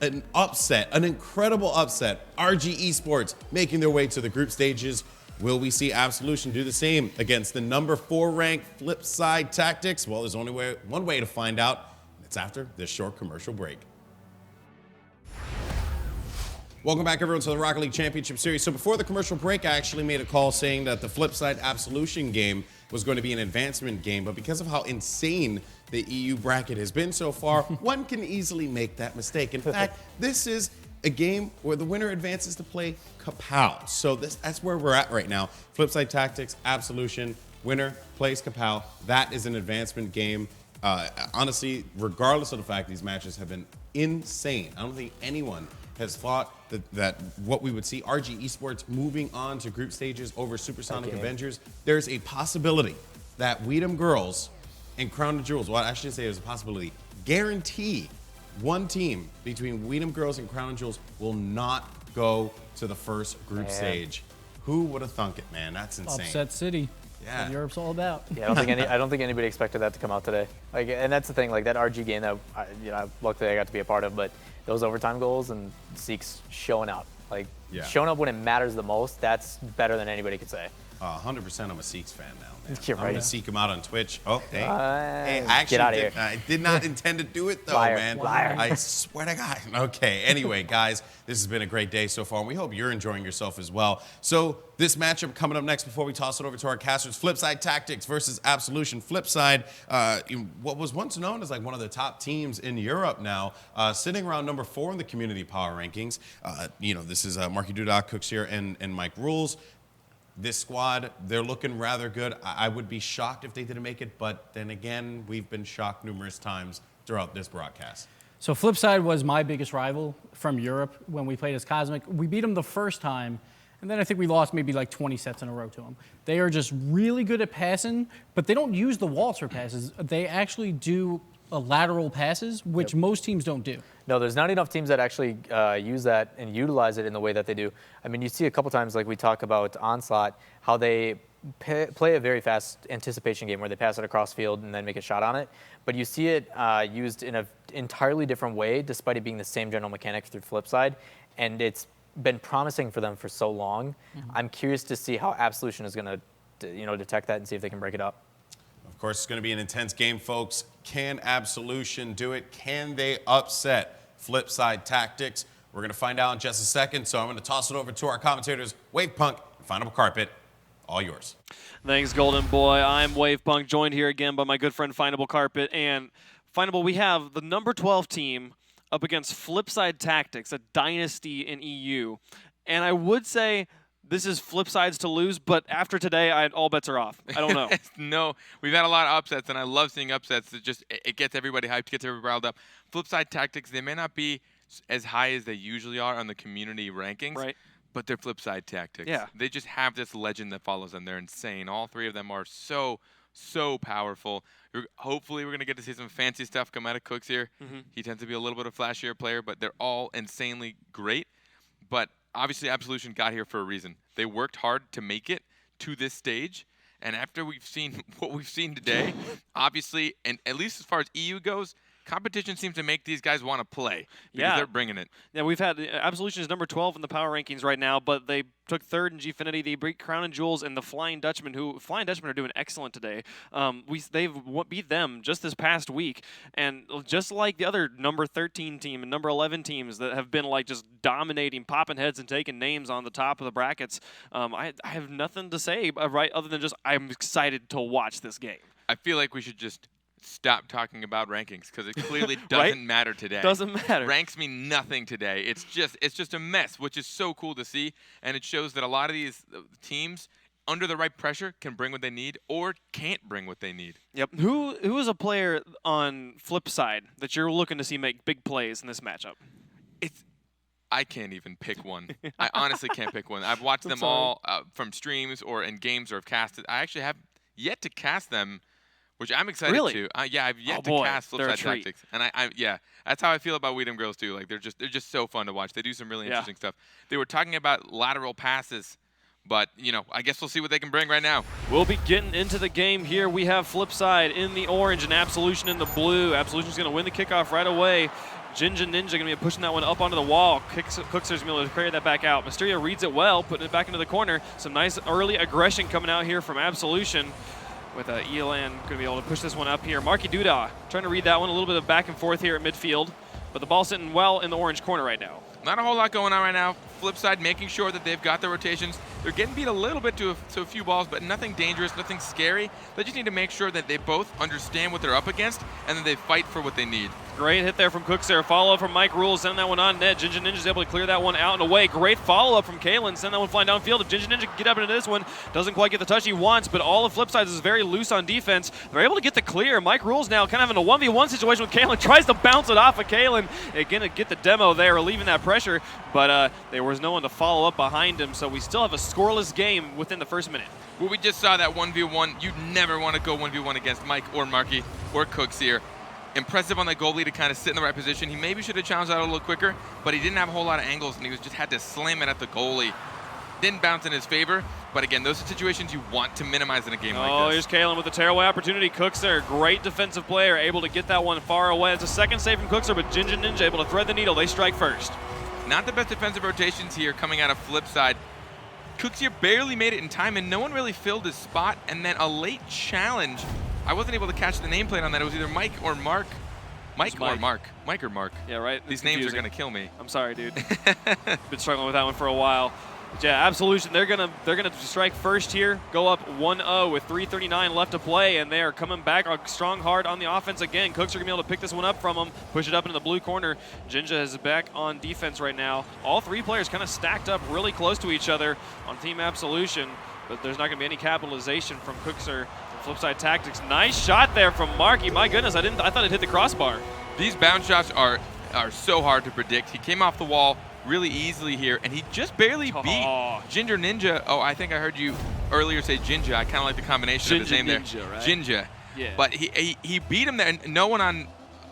an upset, an incredible upset. RG Esports making their way to the group stages. Will we see Absolution do the same against the number 4 ranked Flipside Tactics? Well, there's only one way to find out. It's after this short commercial break. Welcome back, everyone, to the Rocket League Championship Series. So before the commercial break, I actually made a call saying that the Flipside Absolution game was going to be an advancement game, but because of how insane the EU bracket has been so far, one can easily make that mistake. In fact, this is a game where the winner advances to play Kapow. So that's where we're at right now. Flipside Tactics, Absolution, winner plays Kapow. That is an advancement game. Honestly, regardless of the fact these matches have been insane, I don't think anyone has thought that what we would see, RG Esports moving on to group stages over Supersonic Avengers. There's a possibility that Weedham Girls and Crown Jewels, well, I shouldn't say there's a possibility, guarantee one team between Weedham Girls and Crown Jewels will not go to the first group stage. Who would have thunk it, man? That's insane. Upset City. Yeah. What Europe's all about. Yeah, I don't think anybody expected that to come out today. Like, and that's the thing. Like that RG game that luckily I got to be a part of, but those overtime goals and Zeke's showing up. Like showing up when it matters the most. That's better than anybody could say. 100% I'm a Seeks fan now, man. You're I'm right. going to seek him out on Twitch. Oh, hey. Hey, I actually get out of here. I did not intend to do it, though, Liar. man. Liar. I swear to God. Okay, anyway, guys, this has been a great day so far, and we hope you're enjoying yourself as well. So this matchup coming up next before we toss it over to our casters, Flipside Tactics versus Absolution. Flipside, what was once known as like one of the top teams in Europe now, sitting around number 4 in the community power rankings. This is Marky Dudock, Cooks here, and Mike Rules. This squad, they're looking rather good. I would be shocked if they didn't make it, but then again, we've been shocked numerous times throughout this broadcast. So Flipside was my biggest rival from Europe when we played as Cosmic. We beat them the first time, and then I think we lost maybe like 20 sets in a row to them. They are just really good at passing, but they don't use the waltzer passes. They actually do lateral passes, which most teams don't do. No, there's not enough teams that actually use that and utilize it in the way that they do. I mean, you see a couple times, like we talk about Onslaught, how they play a very fast anticipation game where they pass it across field and then make a shot on it. But you see it used in an entirely different way, despite it being the same general mechanic through Flipside. And it's been promising for them for so long. I'm curious to see how Absolution is going to detect that and see if they can break it up. Of course, it's going to be an intense game, folks. Can Absolution do it? Can they upset Flipside Tactics? We're going to find out in just a second, so I'm going to toss it over to our commentators, Wavepunk and Final Carpet. All yours. Thanks, Golden Boy. I'm Wavepunk, joined here again by my good friend Findable Carpet. And Findable, we have the number 12 team up against Flipside Tactics, a dynasty in EU. And I would say this is Flipside's to lose, but after today, all bets are off. I don't know. No, we've had a lot of upsets, and I love seeing upsets. It gets everybody hyped, gets everybody riled up. Flipside Tactics, they may not be as high as they usually are on the community rankings, right? But they're Flipside Tactics. Yeah. They just have this legend that follows them. They're insane. All three of them are so powerful. Hopefully, we're going to get to see some fancy stuff come out of Cooks here. He tends to be a little bit of a flashier player, but they're all insanely great. But obviously, Absolution got here for a reason. They worked hard to make it to this stage. And after we've seen what we've seen today, obviously, and at least as far as EU goes, competition seems to make these guys want to play because they're bringing it. Yeah, we've had Absolution is number 12 in the power rankings right now, but they took 3rd in Gfinity. They beat Crown and Jewels and the Flying Dutchmen, who Flying Dutchmen are doing excellent today. They've beat them just this past week, and just like the other number 13 team and number 11 teams that have been like just dominating, popping heads and taking names on the top of the brackets, I have nothing to say other than just I'm excited to watch this game. I feel like we should just stop talking about rankings because it clearly doesn't matter today. Doesn't matter. Ranks mean nothing today. It's just a mess, which is so cool to see, and it shows that a lot of these teams, under the right pressure, can bring what they need or can't bring what they need. Yep. Who is a player on Flipside that you're looking to see make big plays in this matchup? I can't even pick one. I honestly can't pick one. I've watched them all from streams or in games or have casted. I actually have yet to cast them, which I'm excited to. Yeah, I've yet to cast Flipside Tactics, and that's how I feel about Weedham Girls too. Like they're just so fun to watch. They do some really interesting stuff. They were talking about lateral passes, but I guess we'll see what they can bring right now. We'll be getting into the game here. We have Flipside in the orange and Absolution in the blue. Absolution's going to win the kickoff right away. Jinja Ninja going to be pushing that one up onto the wall. Cookster's going to be able to carry that back out. Mysterio reads it well, putting it back into the corner. Some nice early aggression coming out here from Absolution, with Elan going to be able to push this one up here. Marky Duda trying to read that one. A little bit of back and forth here at midfield, but the ball's sitting well in the orange corner right now. Not a whole lot going on right now. Flip side, making sure that they've got their rotations. They're getting beat a little bit to a few balls, but nothing dangerous, nothing scary. They just need to make sure that they both understand what they're up against, and then they fight for what they need. Great hit there from Cookster. Follow-up from Mike Rules, sending that one on net. Jinja Ninja's able to clear that one out and away. Great follow-up from Kalen, send that one flying downfield. If Jinja Ninja can get up into this one, doesn't quite get the touch he wants, but all of Flipsides is very loose on defense. They're able to get the clear. Mike Rules now kind of having a 1v1 situation with Kalen, tries to bounce it off of Kalen. Again, to get the demo there, relieving that pressure, but there was no one to follow up behind him, so we still have a scoreless game within the first minute. Well, we just saw that 1v1. You never want to go 1v1 against Mike or Marky or Cooks here. Impressive on that goalie to kind of sit in the right position. He maybe should have challenged out a little quicker, but he didn't have a whole lot of angles, and he just had to slam it at the goalie. Didn't bounce in his favor, but again, those are situations you want to minimize in a game like this. Oh, here's Kalen with the tearaway opportunity. Cookster, great defensive player, able to get that one far away. It's a second save from Cookster, but Jinja Ninja able to thread the needle. They strike first. Not the best defensive rotations here coming out of flip side. Cooks here barely made it in time, and no one really filled his spot, and then a late challenge. I wasn't able to catch the nameplate on that. It was either Mike or Mark. Mike or Mark. Mike or Mark. Yeah, right. These names are going to kill me. I'm sorry, dude. Been struggling with that one for a while. But yeah, Absolution, they're gonna strike first here, go up 1-0 with 3:39 left to play, and they are coming back strong hard on the offense again. Cooks are gonna be able to pick this one up from them, push it up into the blue corner. Jinja is back on defense right now. All three players kind of stacked up really close to each other on Team Absolution, but there's not gonna be any capitalization from Cookser. Flipside Tactics, nice shot there from Marky. My goodness, I thought it hit the crossbar. These bounce shots are so hard to predict. He came off the wall really easily here, and he just barely beat Ginger Ninja. Oh, I think I heard you earlier say Jinja. I kind of like the combination of his name Ninja, there. Right? Jinja. Yeah. But he beat him there, and no one on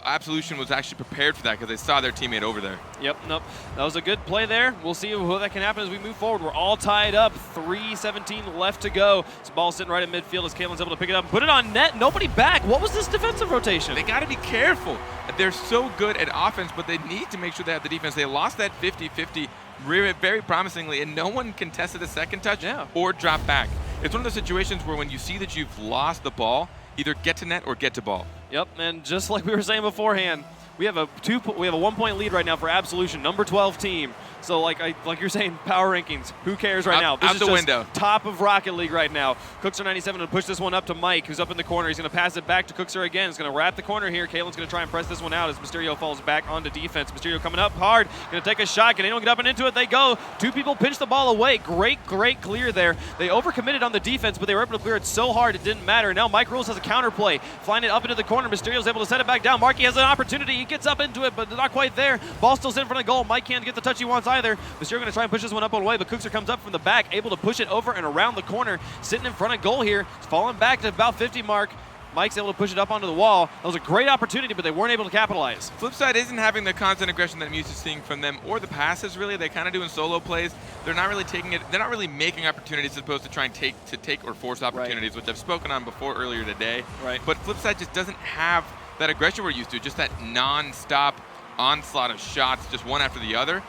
Absolution was actually prepared for that because they saw their teammate over there. Yep, nope. That was a good play there. We'll see what that can happen as we move forward. We're all tied up. 3:17 left to go. This ball sitting right in midfield as Kalen's able to pick it up and put it on net. Nobody back. What was this defensive rotation? They got to be careful. They're so good at offense, but they need to make sure they have the defense. They lost that 50-50 very promisingly, and no one contested a second touch or drop back. It's one of those situations where when you see that you've lost the ball, either get to net or get to ball. Yep, and just like we were saying beforehand, we have a 1-point lead right now for Absolution, number 12 team. So like you're saying, power rankings, who cares right now? This out is the just window. Top of Rocket League right now. Cookser 97 to push this one up to Mike, who's up in the corner. He's going to pass it back to Cookser again. He's going to wrap the corner here. Kalen's going to try and press this one out as Mysterio falls back onto defense. Mysterio coming up hard, going to take a shot. Can anyone get up and into it? They go. Two people pinch the ball away. Great clear there. They overcommitted on the defense, but they were able to clear it so hard it didn't matter. Now Mike Rules has a counter play, flying it up into the corner. Mysterio's able to set it back down. Marky has an opportunity. He gets up into it, but not quite there. Ball still sitting in front of goal. Mike can't get the touch he wants either. Mysterio going to try and push this one up and away, but Cookser comes up from the back, able to push it over and around the corner, sitting in front of goal here. It's falling back to about 50 mark. Mike's able to push it up onto the wall. That was a great opportunity, but they weren't able to capitalize. Flipside isn't having the constant aggression that I'm used to seeing from them, or the passes really. They're kind of doing solo plays. They're not really taking it. They're not really making opportunities as opposed to trying to take or force opportunities, which I've spoken on before earlier today. Right. But Flipside just doesn't have that aggression we're used to, just that non-stop onslaught of shots, just one after the other.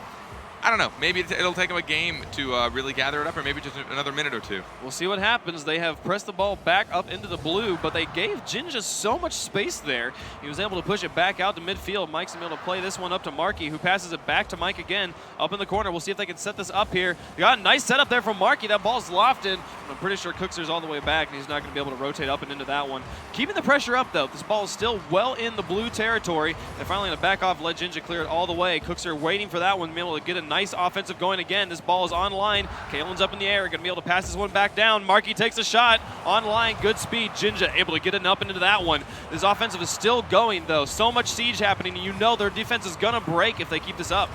I don't know. Maybe it'll take them a game to really gather it up, or maybe just another minute or two. We'll see what happens. They have pressed the ball back up into the blue, but they gave Jinja so much space there. He was able to push it back out to midfield. Mike's able to play this one up to Marky, who passes it back to Mike again up in the corner. We'll see if they can set this up here. They got a nice setup there from Marky. That ball's lofted. I'm pretty sure Cookser's all the way back, and he's not going to be able to rotate up and into that one. Keeping the pressure up, though. This ball is still well in the blue territory. They're finally going to back off, let Jinja clear it all the way. Cookser waiting for that one, to be able to get a nice offensive going again. This ball is on line. Kalen's up in the air. Going to be able to pass this one back down. Marky takes a shot. On line. Good speed. Jinja able to get it up into that one. This offensive is still going, though. So much siege happening. You know their defense is going to break if they keep this up.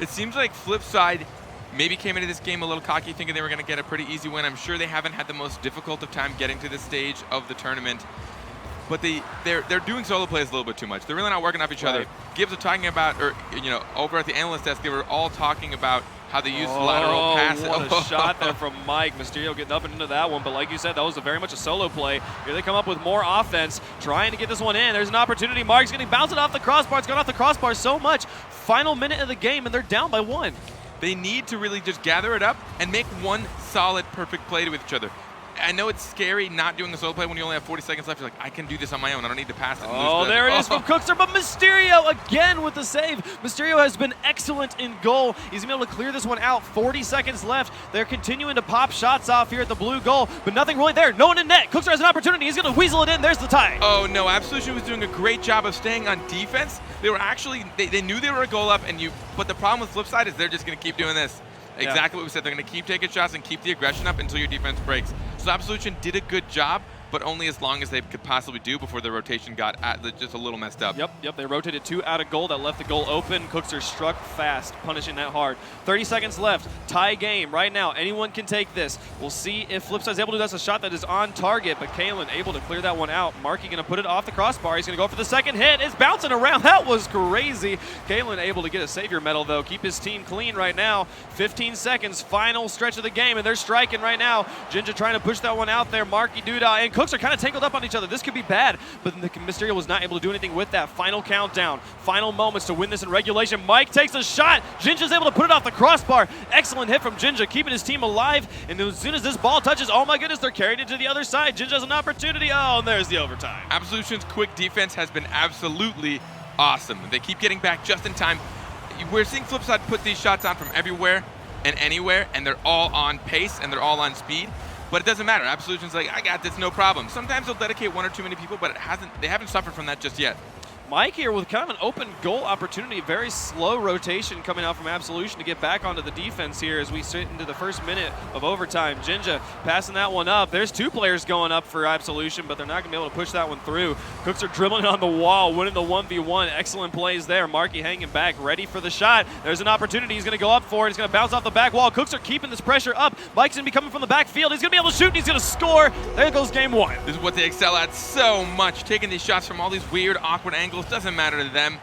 It seems like Flipside maybe came into this game a little cocky, thinking they were going to get a pretty easy win. I'm sure they haven't had the most difficult of time getting to this stage of the tournament. But they're doing solo plays a little bit too much. They're really not working off each other. Gibbs are talking about, or over at the analyst desk, they were all talking about how they use the lateral pass. What a shot there from Mike. Mysterio getting up and into that one, but like you said, that was very much a solo play. Here they come up with more offense, trying to get this one in. There's an opportunity. Mark's getting bounced off the crossbar. It's gone off the crossbar so much. Final minute of the game, and they're down by 1. They need to really just gather it up and make one solid, perfect play with each other. I know it's scary not doing a solo play when you only have 40 seconds left. You're like, I can do this on my own. I don't need to pass it. Oh, there it is from Cookster, but Mysterio again with the save. Mysterio has been excellent in goal. He's been able to clear this one out. 40 seconds left. They're continuing to pop shots off here at the blue goal, but nothing really there. No one in net. Cookster has an opportunity. He's going to weasel it in. There's the tie. Oh, no. Absolution was doing a great job of staying on defense. They were actually, they knew they were a goal up, but the problem with Flipside is they're just going to keep doing this. Exactly what we said. They're going to keep taking shots and keep the aggression up until your defense breaks. So Absolution did a good job, but only as long as they could possibly do before the rotation got just a little messed up. Yep. They rotated 2 out of goal. That left the goal open. Cookster struck fast, punishing that hard. 30 seconds left. Tie game right now. Anyone can take this. We'll see if Flipside's able to do that's a shot that is on target, but Kalen able to clear that one out. Marky going to put it off the crossbar. He's going to go for the second hit. It's bouncing around. That was crazy. Kalen able to get a savior medal, though. Keep his team clean right now. 15 seconds. Final stretch of the game, and they're striking right now. Jinja trying to push that one out there. Marky, Duda, and Cooks are kind of tangled up on each other. This could be bad, but Mysterio was not able to do anything with that. Final countdown, final moments to win this in regulation. Mike takes a shot. Jinja's able to put it off the crossbar. Excellent hit from Jinja, keeping his team alive. And as soon as this ball touches, oh my goodness, they're carried it to the other side. Jinja has an opportunity. Oh, and there's the overtime. Absolution's quick defense has been absolutely awesome. They keep getting back just in time. We're seeing Flipside put these shots on from everywhere and anywhere, and they're all on pace and they're all on speed. But it doesn't matter. Absolution's like, I got this, no problem. Sometimes they'll dedicate 1 or 2 many people, but they haven't suffered from that just yet. Mike here with kind of an open goal opportunity. Very slow rotation coming out from Absolution to get back onto the defense here as we sit into the first minute of overtime. Jinja passing that one up. There's 2 players going up for Absolution, but they're not going to be able to push that one through. Cooks are dribbling on the wall, winning the 1v1. Excellent plays there. Marky hanging back, ready for the shot. There's an opportunity. He's going to go up for it. He's going to bounce off the back wall. Cooks are keeping this pressure up. Mike's going to be coming from the backfield. He's going to be able to shoot, and he's going to score. There goes game 1. This is what they excel at so much, taking these shots from all these weird, awkward angles. Doesn't matter to them.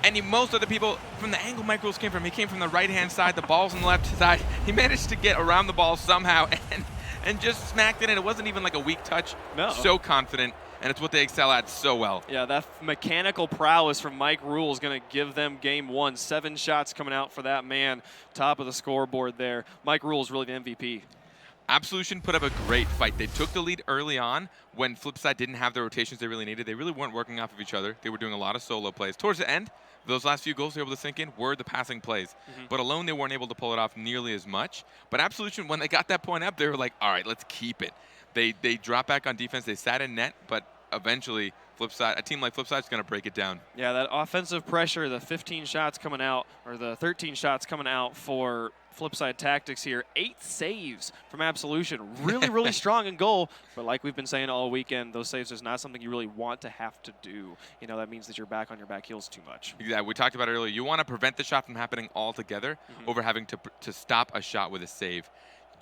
And most of the people from the angle Mike Rules came from, he came from the right-hand side, the ball's on the left side. He managed to get around the ball somehow and just smacked it in. It wasn't even like a weak touch. No. So confident, and it's what they excel at so well. Yeah, that mechanical prowess from Mike Rule is going to give them game 1. 7 shots coming out for that man. Top of the scoreboard there. Mike Rule is really the MVP. Absolution put up a great fight. They took the lead early on when Flipside didn't have the rotations they really needed. They really weren't working off of each other. They were doing a lot of solo plays. Towards the end, those last few goals they were able to sink in were the passing plays. But alone, they weren't able to pull it off nearly as much. But Absolution, when they got that point up, they were like, all right, let's keep it. They dropped back on defense. They sat in net, but eventually a team like Flipside is going to break it down. Yeah, that offensive pressure, the 15 shots coming out, or the 13 shots coming out for Flipside Tactics here. 8 saves from Absolution. Really, really strong in goal. But like we've been saying all weekend, those saves is not something you really want to have to do. You know, that means that you're back on your back heels too much. Yeah, we talked about it earlier. You want to prevent the shot from happening altogether over having to stop a shot with a save.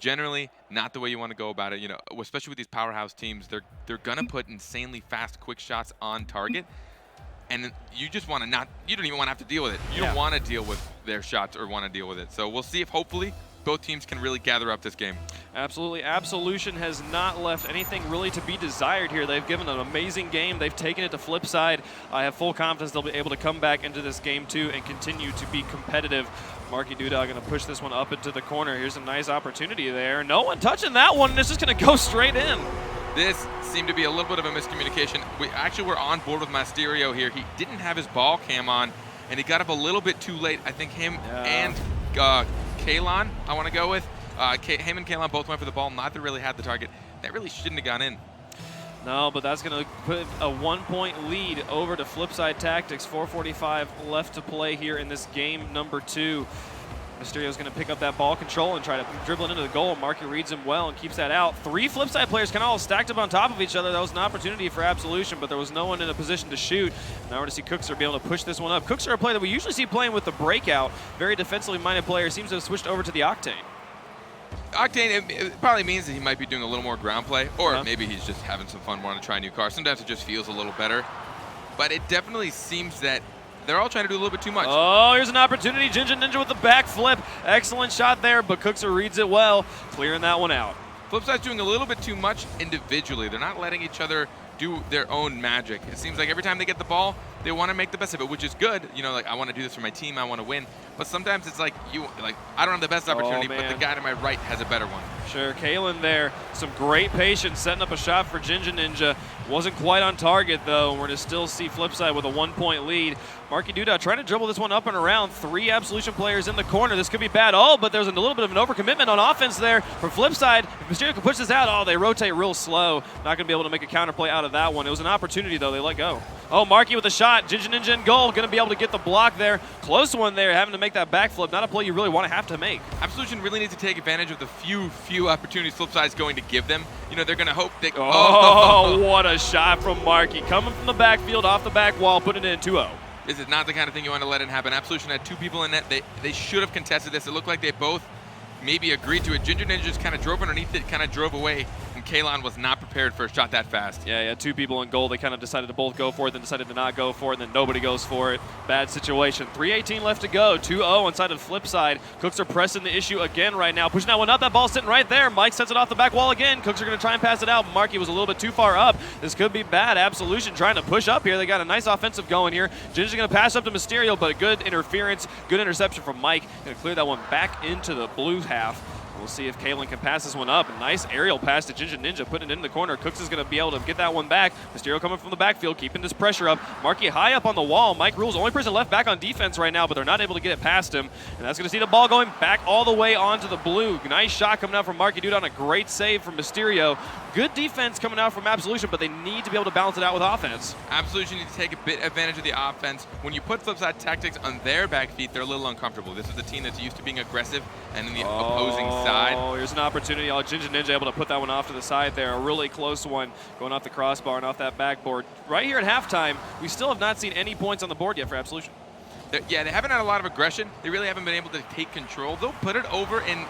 Generally, not the way you want to go about it. You know, especially with these powerhouse teams, they're gonna put insanely fast, quick shots on target, and you just want to you don't even want to have to deal with it. You don't want to deal with their shots or want to deal with it. So we'll see if hopefully both teams can really gather up this game. Absolutely. Absolution has not left anything really to be desired here. They've given an amazing game. They've taken it to Flipside. I have full confidence they'll be able to come back into this game too and continue to be competitive. Marky Duda going to push this one up into the corner. Here's a nice opportunity there. No one touching that one. It's just going to go straight in. This seemed to be a little bit of a miscommunication. We actually were on board with Mysterio here. He didn't have his ball cam on, and he got up a little bit too late. I think him and Kalon, I want to go with. Him and Kalon both went for the ball. Neither really had the target. That really shouldn't have gone in. No, but that's going to put a 1-point lead over to Flipside Tactics. 4:45 left to play here in this game number 2. Mysterio's going to pick up that ball control and try to dribble it into the goal. Marky reads him well and keeps that out. 3 Flipside players kind of all stacked up on top of each other. That was an opportunity for Absolution, but there was no one in a position to shoot. Now we're going to see Cookser be able to push this one up. Cookser, a player that we usually see playing with the breakout. Very defensively minded player. Seems to have switched over to the Octane. Octane, it probably means that he might be doing a little more ground play, or maybe he's just having some fun wanting to try a new car. Sometimes it just feels a little better. But it definitely seems that they're all trying to do a little bit too much. Oh, here's an opportunity. Ginger Ninja with the back flip. Excellent shot there, but Cookser reads it well, clearing that one out. Flipside's doing a little bit too much individually. They're not letting each other do their own magic. It seems like every time they get the ball, they want to make the best of it, which is good. You know, like, I want to do this for my team, I want to win. But sometimes it's like, I don't have the best opportunity, but the guy to my right has a better one. Sure, Kalen there, some great patience, setting up a shot for Ginger Ninja. Wasn't quite on target, though. We're going to still see Flipside with a 1-point lead. Marky Duda trying to dribble this one up and around. 3 Absolution players in the corner. This could be bad. Oh, but there's a little bit of an overcommitment on offense there from Flipside. If Mysterio can push this out, oh, they rotate real slow. Not going to be able to make a counterplay out of that one. It was an opportunity, though. They let go. Oh, Marky with a shot. Ginger Ninja in goal. Going to be able to get the block there. Close one there, having to make that backflip. Not a play you really want to have to make. Absolution really needs to take advantage of the few opportunities Flipside's going to give them. You know, they're going to hope they... Oh, what a shot from Marky. Coming from the backfield, off the back wall, putting it in 2-0. This is not the kind of thing you want to let it happen. Absolution had 2 people in net. They should have contested this. It looked like they both maybe agreed to it. Ginger Ninja just kind of drove underneath it, kind of drove away, and Kalon was not prepared for a shot that fast. Yeah, 2 people in goal. They kind of decided to both go for it, then decided to not go for it, and then nobody goes for it. Bad situation. 3:18 left to go. 2-0 inside of the flip side. Cooks are pressing the issue again right now. Pushing that one up. That ball's sitting right there. Mike sets it off the back wall again. Cooks are going to try and pass it out. Marky was a little bit too far up. This could be bad. Absolution trying to push up here. They got a nice offensive going here. Ginger's going to pass up to Mysterio, but a good interference. Good interception from Mike. Going to clear that one back into the blue half. We'll see if Kalen can pass this one up. A nice aerial pass to Ginger Ninja, putting it in the corner. Cooks is going to be able to get that one back. Mysterio coming from the backfield, keeping this pressure up. Marky high up on the wall. Mike Rule's the only person left back on defense right now, but they're not able to get it past him. And that's going to see the ball going back all the way onto the blue. Nice shot coming out from Marky Dude on a great save from Mysterio. Good defense coming out from Absolution, but they need to be able to balance it out with offense. Absolution needs to take a bit advantage of the offense. When you put Flipside tactics on their back feet, they're a little uncomfortable. This is a team that's used to being aggressive and in the opposing side. Oh, here's an opportunity. Ginger Ninja able to put that one off to the side there. A really close one going off the crossbar and off that backboard. Right here at halftime, we still have not seen any points on the board yet for Absolution. Yeah, they haven't had a lot of aggression. They really haven't been able to take control. They'll put it over and...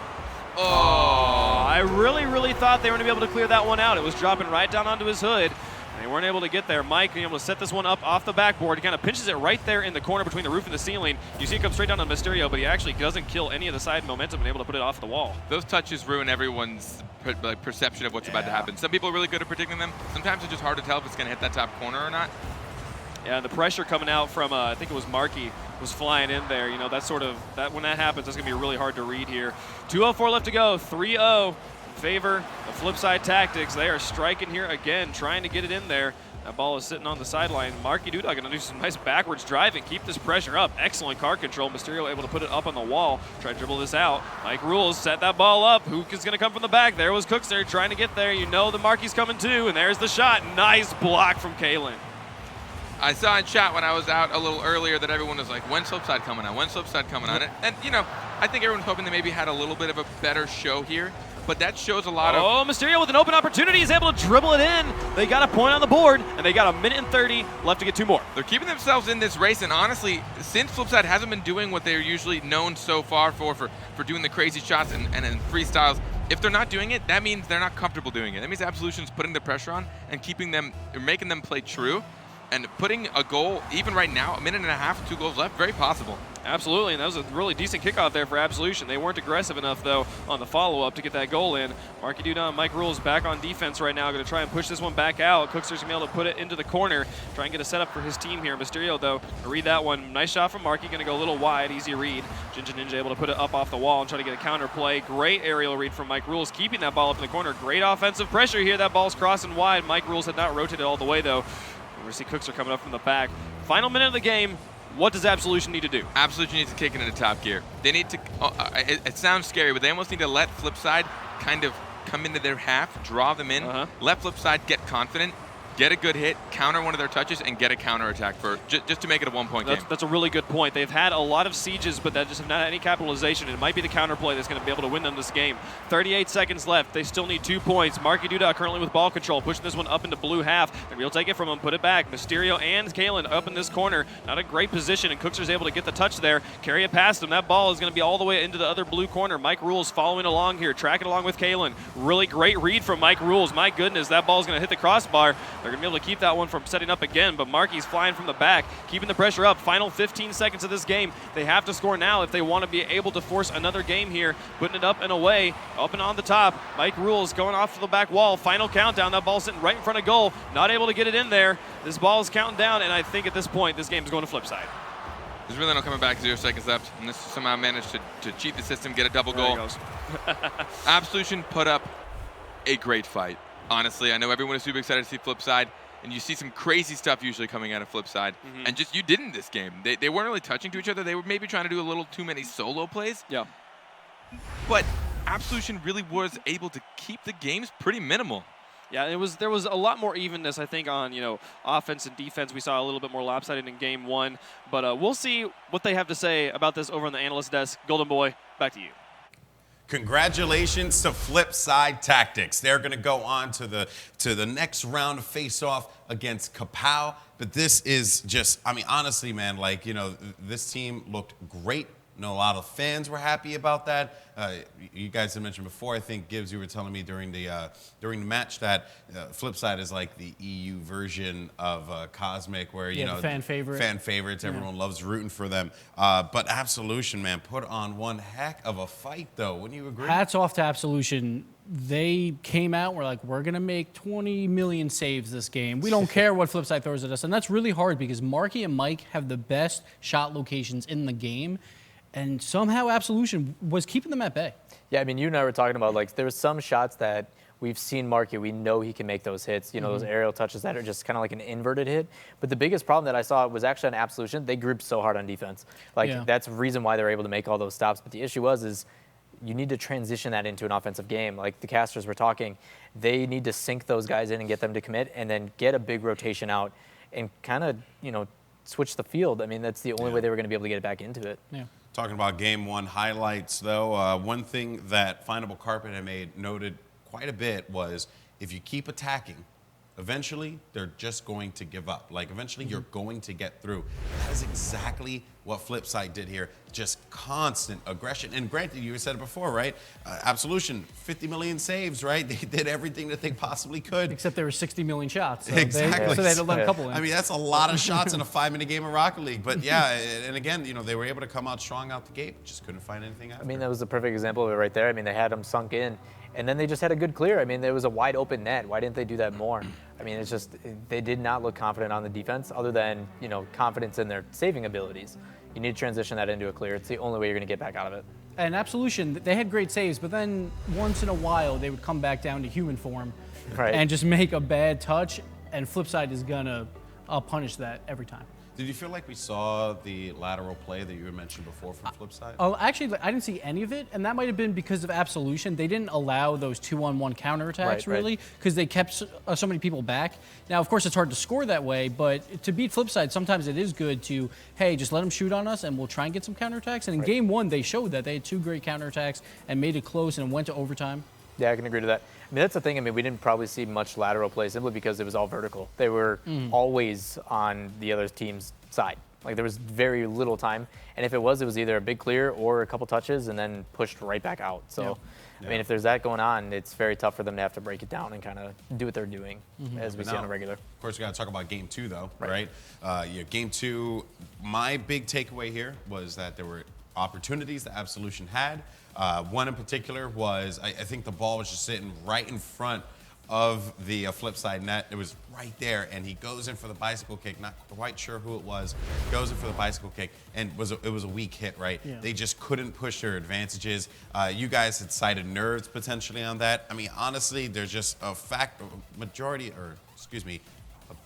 Oh, I really thought they were going to be able to clear that one out. It was dropping right down onto his hood. They weren't able to get there. Mike being able to set this one up off the backboard. He kind of pinches it right there in the corner between the roof and the ceiling. You see it come straight down on Mysterio, but he actually doesn't kill any of the side momentum and able to put it off the wall. Those touches ruin everyone's perception of what's about to happen. Some people are really good at predicting them. Sometimes it's just hard to tell if it's going to hit that top corner or not. Yeah, and the pressure coming out from, I think it was Marky, was flying in there. You know, when that happens, that's going to be really hard to read here. 2:04 left to go, 3-0 in favor of Flipside Tactics. They are striking here again, trying to get it in there. That ball is sitting on the sideline. Marky Duda going to do some nice backwards driving, keep this pressure up. Excellent car control. Mysterio able to put it up on the wall, try to dribble this out. Mike Rules set that ball up. Who is going to come from the back? There was Cooks there trying to get there. You know the Marky's coming too, and there's the shot. Nice block from Kalen. I saw in chat when I was out a little earlier that everyone was like, when's Flipside coming on? When's Flipside coming on? And, you know, I think everyone's hoping they maybe had a little bit of a better show here, but that shows a lot of... Oh, Mysterio with an open opportunity is able to dribble it in. They got a point on the board, and they got 1:30 left to get 2 more. They're keeping themselves in this race, and honestly, since Flipside hasn't been doing what they're usually known so far for doing the crazy shots and freestyles, if they're not doing it, that means they're not comfortable doing it. That means Absolution's putting the pressure on and keeping them, or making them play true. And putting a goal, even right now, 1.5 minutes, 2 goals left, very possible. Absolutely, and that was a really decent kickoff there for Absolution. They weren't aggressive enough, though, on the follow-up to get that goal in. Marky Duda and Mike Rules back on defense right now, going to try and push this one back out. Cookster's going to be able to put it into the corner, try and get a setup for his team here. Mysterio, though, read that one. Nice shot from Marky, going to go a little wide, easy read. Ginger Ninja able to put it up off the wall and try to get a counter play. Great aerial read from Mike Rules, keeping that ball up in the corner. Great offensive pressure here. That ball's crossing wide. Mike Rules had not rotated all the way, though. We're going to see Cookster coming up from the back. Final minute of the game. What does Absolution need to do? Absolution needs to kick it into top gear. They need to, it sounds scary, but they almost need to let Flipside kind of come into their half, draw them in, let Flipside get confident, get a good hit, counter one of their touches, and get a counter attack for just to make it a 1-point game. That's a really good point. They've had a lot of sieges, but that just have not had any capitalization. It might be the counter play that's going to be able to win them this game. 38 seconds left. They still need 2 points. Marky Duda currently with ball control, pushing this one up into blue half. And we'll take it from him, put it back. Mysterio and Kalen up in this corner. Not a great position, and Cookster's able to get the touch there. Carry it past him. That ball is going to be all the way into the other blue corner. Mike Rules following along here, tracking along with Kalen. Really great read from Mike Rules. My goodness, that ball is going to hit the crossbar. They're going to be able to keep that one from setting up again, but Marky's flying from the back, keeping the pressure up. Final 15 seconds of this game. They have to score now if they want to be able to force another game here. Putting it up and away, up and on the top. Mike Rules going off to the back wall. Final countdown. That ball's sitting right in front of goal. Not able to get it in there. This ball is counting down, and I think at this point, this game is going to flip side. There's really no coming back. 0 seconds left, and this somehow managed to cheat the system, get a double goal. Absolution put up a great fight. Honestly, I know everyone is super excited to see Flipside, and you see some crazy stuff usually coming out of Flipside, and just you didn't this game. They weren't really touching to each other. They were maybe trying to do a little too many solo plays. Yeah. But Absolution really was able to keep the games pretty minimal. Yeah, there was a lot more evenness, I think, on offense and defense. We saw a little bit more lopsided in game 1, but we'll see what they have to say about this over on the analyst desk. Golden Boy, back to you. Congratulations to Flipside Tactics. They're going to go on to the next round of face-off against Kapow. But this is just, I mean, honestly, man, like, this team looked great. I know a lot of fans were happy about that. You guys had mentioned before, I think, Gibbs, you were telling me during the match that Flipside is like the EU version of Cosmic, where, the fan favorite. Fan favorites, everyone loves rooting for them. But Absolution, man, put on one heck of a fight, though. Wouldn't you agree? Hats off to Absolution. They came out and were like, we're going to make 20 million saves this game. We don't care what Flipside throws at us. And that's really hard because Marky and Mike have the best shot locations in the game. And somehow Absolution was keeping them at bay. Yeah, I mean, you and I were talking about, like, there were some shots that we've seen Marky. We know he can make those hits, those aerial touches that are just kind of like an inverted hit. But the biggest problem that I saw was actually on Absolution. They grouped so hard on defense. That's the reason why they were able to make all those stops. But the issue is you need to transition that into an offensive game. Like the casters were talking, they need to sink those guys in and get them to commit and then get a big rotation out and kind of, switch the field. I mean, that's the only way they were going to be able to get it back into it. Yeah. Talking about game 1 highlights, though, one thing that Findable Carpet had noted quite a bit was if you keep attacking, eventually they're just going to give up. Like, eventually you're going to get through. That is exactly what Flipside did here. Just constant aggression. And granted, you said it before, right? Absolution, 50 million saves, right? They did everything that they possibly could. Except there were 60 million shots. So Exactly. So they had to let a couple in. I mean, that's a lot of shots in a 5-minute game of Rocket League. But yeah, and again, they were able to come out strong out the gate. Just couldn't find anything after. I mean, that was a perfect example of it right there. I mean, they had them sunk in. And then they just had a good clear. I mean, there was a wide open net. Why didn't they do that more? I mean, it's just, they did not look confident on the defense other than, confidence in their saving abilities. You need to transition that into a clear. It's the only way you're going to get back out of it. And Absolution, they had great saves, but then once in a while, they would come back down to human form and just make a bad touch, and Flipside is going to punish that every time. Did you feel like we saw the lateral play that you had mentioned before from Flipside? Oh, actually, I didn't see any of it, and that might have been because of Absolution. They didn't allow those 2-on-1 counterattacks, really, because they kept so many people back. Now, of course, it's hard to score that way, but to beat Flipside, sometimes it is good to, hey, just let them shoot on us, and we'll try and get some counterattacks. And in Game 1, they showed that. They had 2 great counterattacks and made it close and went to overtime. Yeah, I can agree to that. I mean, that's the thing. I mean, we didn't probably see much lateral play simply because it was all vertical. They were always on the other team's side. Like, there was very little time. And if it was either a big clear or a couple touches and then pushed right back out. So, I mean, if there's that going on, it's very tough for them to have to break it down and kind of do what they're doing as we see on a regular. Of course, we got to talk about Game 2, though, right? Game 2, my big takeaway here was that there were opportunities that Absolution had. One in particular was, I think the ball was just sitting right in front of the Flipside net. It was right there, and he goes in for the bicycle kick. Not quite sure who it was. Goes in for the bicycle kick, and it was a weak hit, right? Yeah. They just couldn't push their advantages. You guys had cited nerves potentially on that. I mean, honestly, there's just a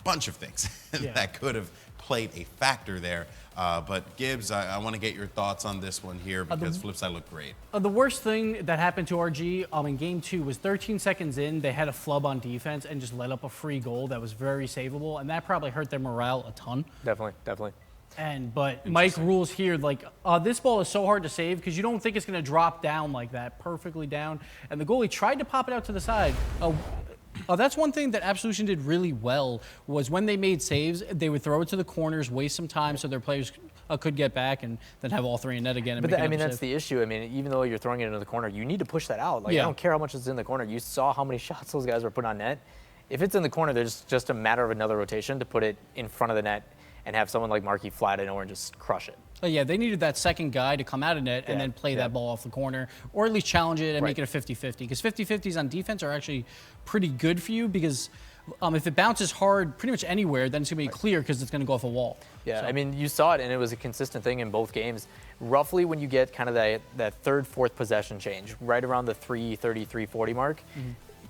bunch of things that could have played a factor there. But Gibbs, I want to get your thoughts on this one here because Flipside looked great. The worst thing that happened to RG in Game 2 was 13 seconds in, they had a flub on defense and just let up a free goal that was very savable, and that probably hurt their morale a ton. Definitely. But Mike rules here, like, this ball is so hard to save because you don't think it's going to drop down like that, perfectly down. And the goalie tried to pop it out to the side. That's one thing that Absolution did really well was when they made saves, they would throw it to the corners, waste some time so their players could get back and then have all 3 in net again. But I mean, that's the issue. I mean, even though you're throwing it into the corner, you need to push that out. Like, I don't care how much is in the corner. You saw how many shots those guys were putting on net. if it's in the corner, there's just a matter of another rotation to put it in front of the net and have someone like Markey fly it over and just crush it. Yeah, they needed that second guy to come out of net and then play that ball off the corner, or at least challenge it and make it a 50-50. Because 50-50s on defense are actually pretty good for you, because if it bounces hard pretty much anywhere, then it's going to be clear because it's going to go off a wall. Yeah, I mean, you saw it, and it was a consistent thing in both games. Roughly when you get kind of that third, fourth possession change, right around the 3:30, 3:40 mark,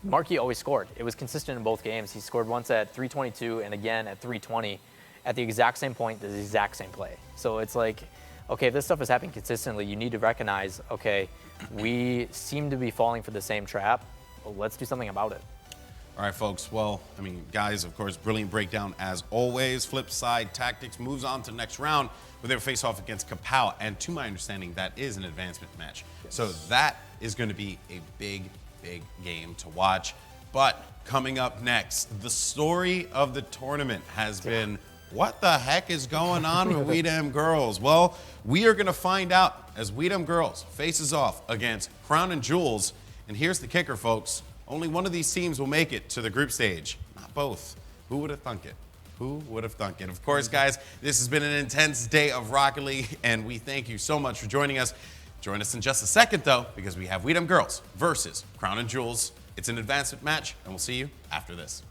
Markey always scored. It was consistent in both games. He scored once at 3:22 and again at 3:20 at the exact same point, the exact same play. So it's like, okay, if this stuff is happening consistently, you need to recognize, okay, we seem to be falling for the same trap. Well, let's do something about it. All right, folks. Well, I mean, guys, of course, brilliant breakdown as always. Flip side tactics moves on to the next round where they'll face off against Kapow. And to my understanding, that is an advancement match. Yes. So that is going to be a big, big game to watch. But coming up next, the story of the tournament has been, what the heck is going on with We Dem Girls? Well, we are going to find out as We Dem Girls faces off against Crown and Jewels. And here's the kicker, folks. Only one of these teams will make it to the group stage, not both. Who would have thunk it? Who would have thunk it? Of course, guys, this has been an intense day of Rocket League, and we thank you so much for joining us. Join us in just a second, though, because we have We Dem Girls versus Crown and Jewels. It's an advancement match, and we'll see you after this.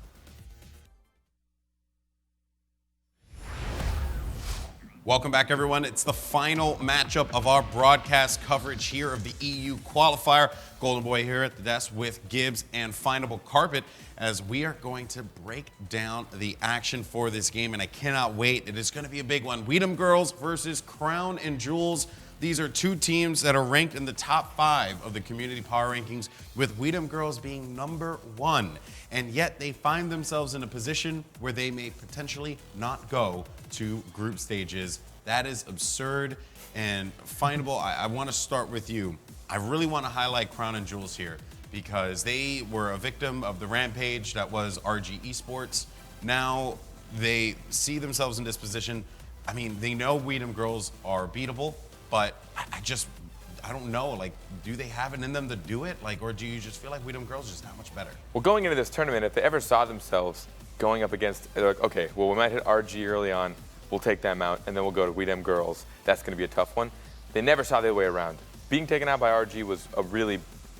Welcome back, everyone. It's the final matchup of our broadcast coverage here of the EU Qualifier. Golden Boy here at the desk with Gibbs and Findable Carpet as we are going to break down the action for this game, and I cannot wait. It is going to be a big one. We Dem Girls versus Crown and Jewels. These are two teams that are ranked in the top 5 of the community power rankings, with We Dem Girls being #1. And yet they find themselves in a position where they may potentially not go to group stages. That is absurd. And Findable, I want to start with you. I really want to highlight Crown and Jewels here because they were a victim of the rampage that was RG Esports. Now they see themselves in this position. I mean, they know We Dem Girls are beatable, but I don't know, like, do they have it in them to do it? Like, or do you just feel like We Dem Girls are just that much better? Well, going into this tournament, if they ever saw themselves going up against, they're like, okay, well, we might hit RG early on, we'll take them out, and then we'll go to We Dem Girls. That's going to be a tough one. They never saw the other way around. Being taken out by RG was a really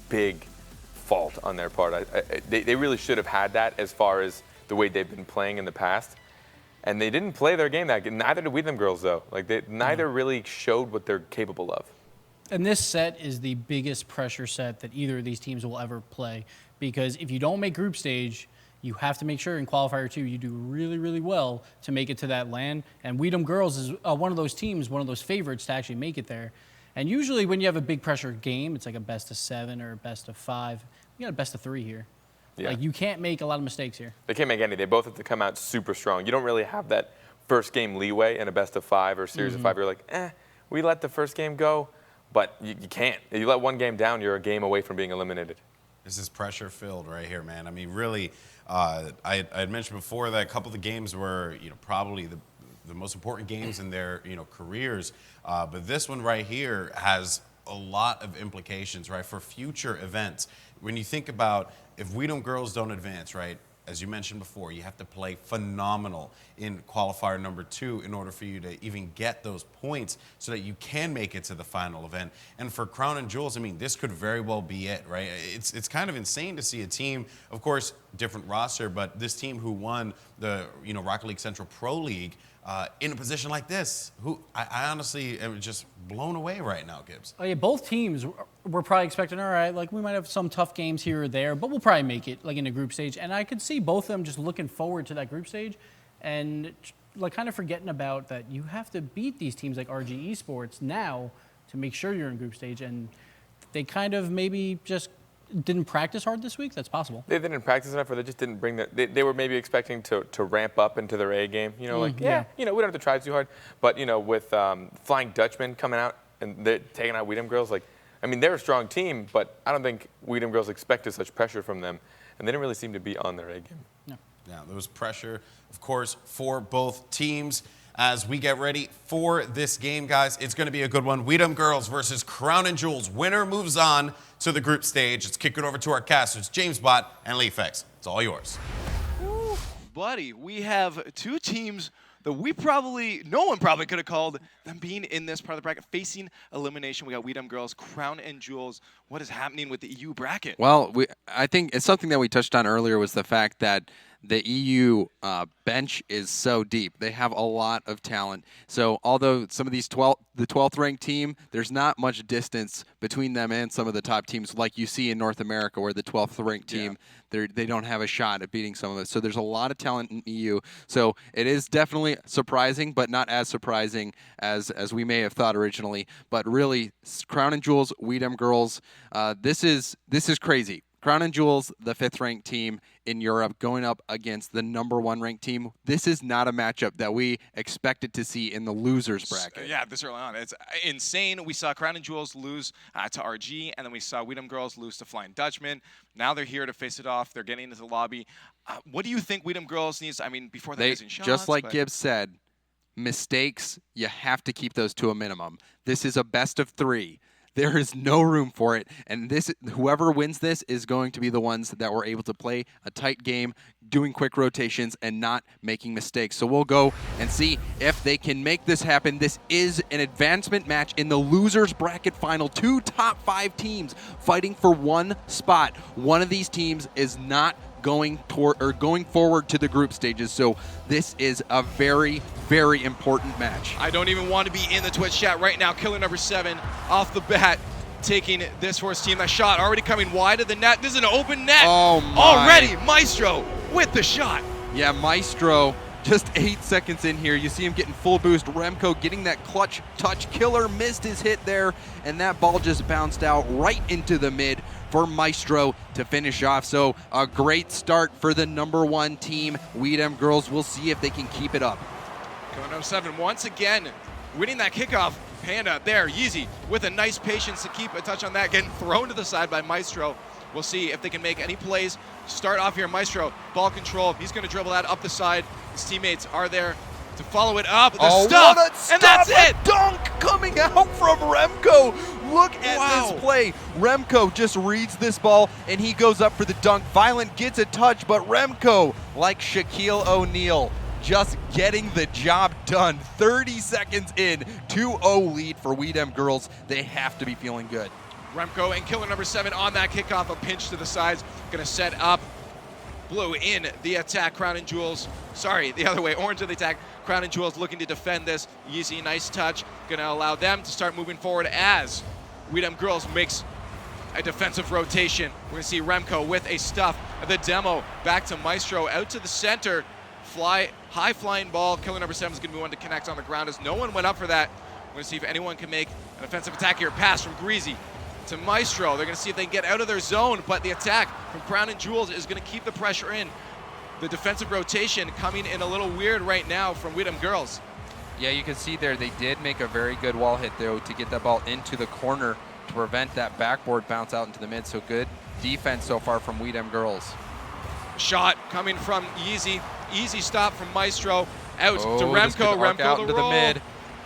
big fault on their part. They really should have had that as far as the way they've been playing in the past. And they didn't play their game that good. Neither did We Dem Girls, though. Like, neither really showed what they're capable of. And this set is the biggest pressure set that either of these teams will ever play, because if you don't make group stage, you have to make sure in Qualifier 2 you do really, really well to make it to that LAN. And We Dem Girls is one of those teams, one of those favorites to actually make it there. And usually when you have a big pressure game, it's like a best-of-7 or a best-of-5. You got a best-of-3 here. Yeah. Like, you can't make a lot of mistakes here. They can't make any. They both have to come out super strong. You don't really have that first game leeway in a best-of-5 or series of 5. You're like, we let the first game go. But you can't. If you let one game down, you're a game away from being eliminated. This is pressure-filled right here, man. I mean, really, I had mentioned before that a couple of the games were, probably the most important games in their, careers. But this one right here has a lot of implications, right, for future events. When you think about if We Dem Girls don't advance, right, as you mentioned before, you have to play phenomenal in qualifier #2 in order for you to even get those points so that you can make it to the final event. And for Crown and Jewels, I mean, this could very well be it, right? It's kind of insane to see a team, of course, different roster, but this team who won the Rocket League Central Pro League in a position like this. I honestly am just blown away right now, Gibbs. Oh yeah, both teams were probably expecting, all right, like we might have some tough games here or there, but we'll probably make it like in the group stage. And I could see both of them just looking forward to that group stage and like kind of forgetting about that you have to beat these teams like RG Esports now to make sure you're in group stage. And they kind of maybe just didn't practice hard this week. That's possible. They didn't practice enough, or they just didn't bring they were maybe expecting to ramp up into their A game. We don't have to try too hard. But with Flying Dutchman coming out and they're taking out We Dem Girls, they're a strong team, but I don't think We Dem Girls expected such pressure from them, and they didn't really seem to be on their A game. No. Yeah, there was pressure, of course, for both teams. As we get ready for this game, guys, it's going to be a good one. We Dem Girls versus Crown and Jewels. Winner moves on to the group stage. Let's kick it over to our casters, James Bott and Leafex. It's all yours. buddy, we have two teams that no one probably could have called them being in this part of the bracket, facing elimination. We got Weedem Girls, Crown and Jewels. What is happening with the EU bracket? Well, I think it's something that we touched on earlier was the fact that the EU bench is so deep. They have a lot of talent. So although some of these the 12th ranked team, there's not much distance between them and some of the top teams like you see in North America where the 12th ranked team, they don't have a shot at beating some of us. So there's a lot of talent in EU. So it is definitely surprising, but not as surprising as we may have thought originally. But really, Crown and Jewels, Weedem Girls, this is crazy. Crown and Jewels, the 5th ranked team in Europe, going up against the #1 ranked team. This is not a matchup that we expected to see in the losers bracket. Yeah, this early on. It's insane. We saw Crown and Jewels lose to RG, and then we saw Weedem Girls lose to Flying Dutchman. Now they're here to face it off. They're getting into the lobby. What do you think Weedem Girls needs? I mean, before they're missing shots. Just like Gibbs said, mistakes, you have to keep those to a minimum. This is a best of 3. There is no room for it, and whoever wins this is going to be the ones that were able to play a tight game, doing quick rotations, and not making mistakes. So we'll go and see if they can make this happen. This is an advancement match in the losers bracket final. 2 top 5 teams fighting for 1 spot. One of these teams is not going forward to the group stages. So this is a very, very important match. I don't even want to be in the Twitch chat right now. Killer number 7 off the bat, taking this for his team. That shot already coming wide of the net. This is an open net. Oh my. Already, Maestro with the shot. Yeah, Maestro. Just 8 seconds in here, you see him getting full boost. Remco getting that clutch touch. Killer missed his hit there, and that ball just bounced out right into the mid for Maestro to finish off. So a great start for the #1 team, Weedem Girls. We'll see if they can keep it up. Going to 7 once again, winning that kickoff. Panda there, Yeezy with a nice patience to keep a touch on that, getting thrown to the side by Maestro. We'll see if they can make any plays. Start off here, Maestro, ball control. He's going to dribble that up the side. His teammates are there to follow it up. The stuff, and that's it. Dunk coming out from Remco. Look at this play. Remco just reads this ball, and he goes up for the dunk. Violent gets a touch, but Remco, like Shaquille O'Neal, just getting the job done. 30 seconds in, 2-0 lead for Weedem Girls. They have to be feeling good. Remco and Killer number 7 on that kickoff, a pinch to the sides, gonna set up blue in the attack. Crown and Jewels, sorry, the other way, orange in the attack. Crown and Jewels looking to defend this. Easy, nice touch, gonna allow them to start moving forward as Weedem Girls makes a defensive rotation. We're gonna see Remco with a stuff. The demo back to Maestro, out to the center. High flying ball. Killer number 7 is gonna be one to connect on the ground as no one went up for that. We're gonna see if anyone can make an offensive attack here. Pass from Greasy to Maestro. They're going to see if they can get out of their zone, but the attack from Crown and Jewels is going to keep the pressure in. The defensive rotation coming in a little weird right now from Weedem Girls. Yeah, you can see there they did make a very good wall hit, though, to get that ball into the corner to prevent that backboard bounce out into the mid. So good defense so far from Weedem Girls. Shot coming from Yeezy. Easy stop from Maestro. Out to Remco. Remco Out the into roll. the mid.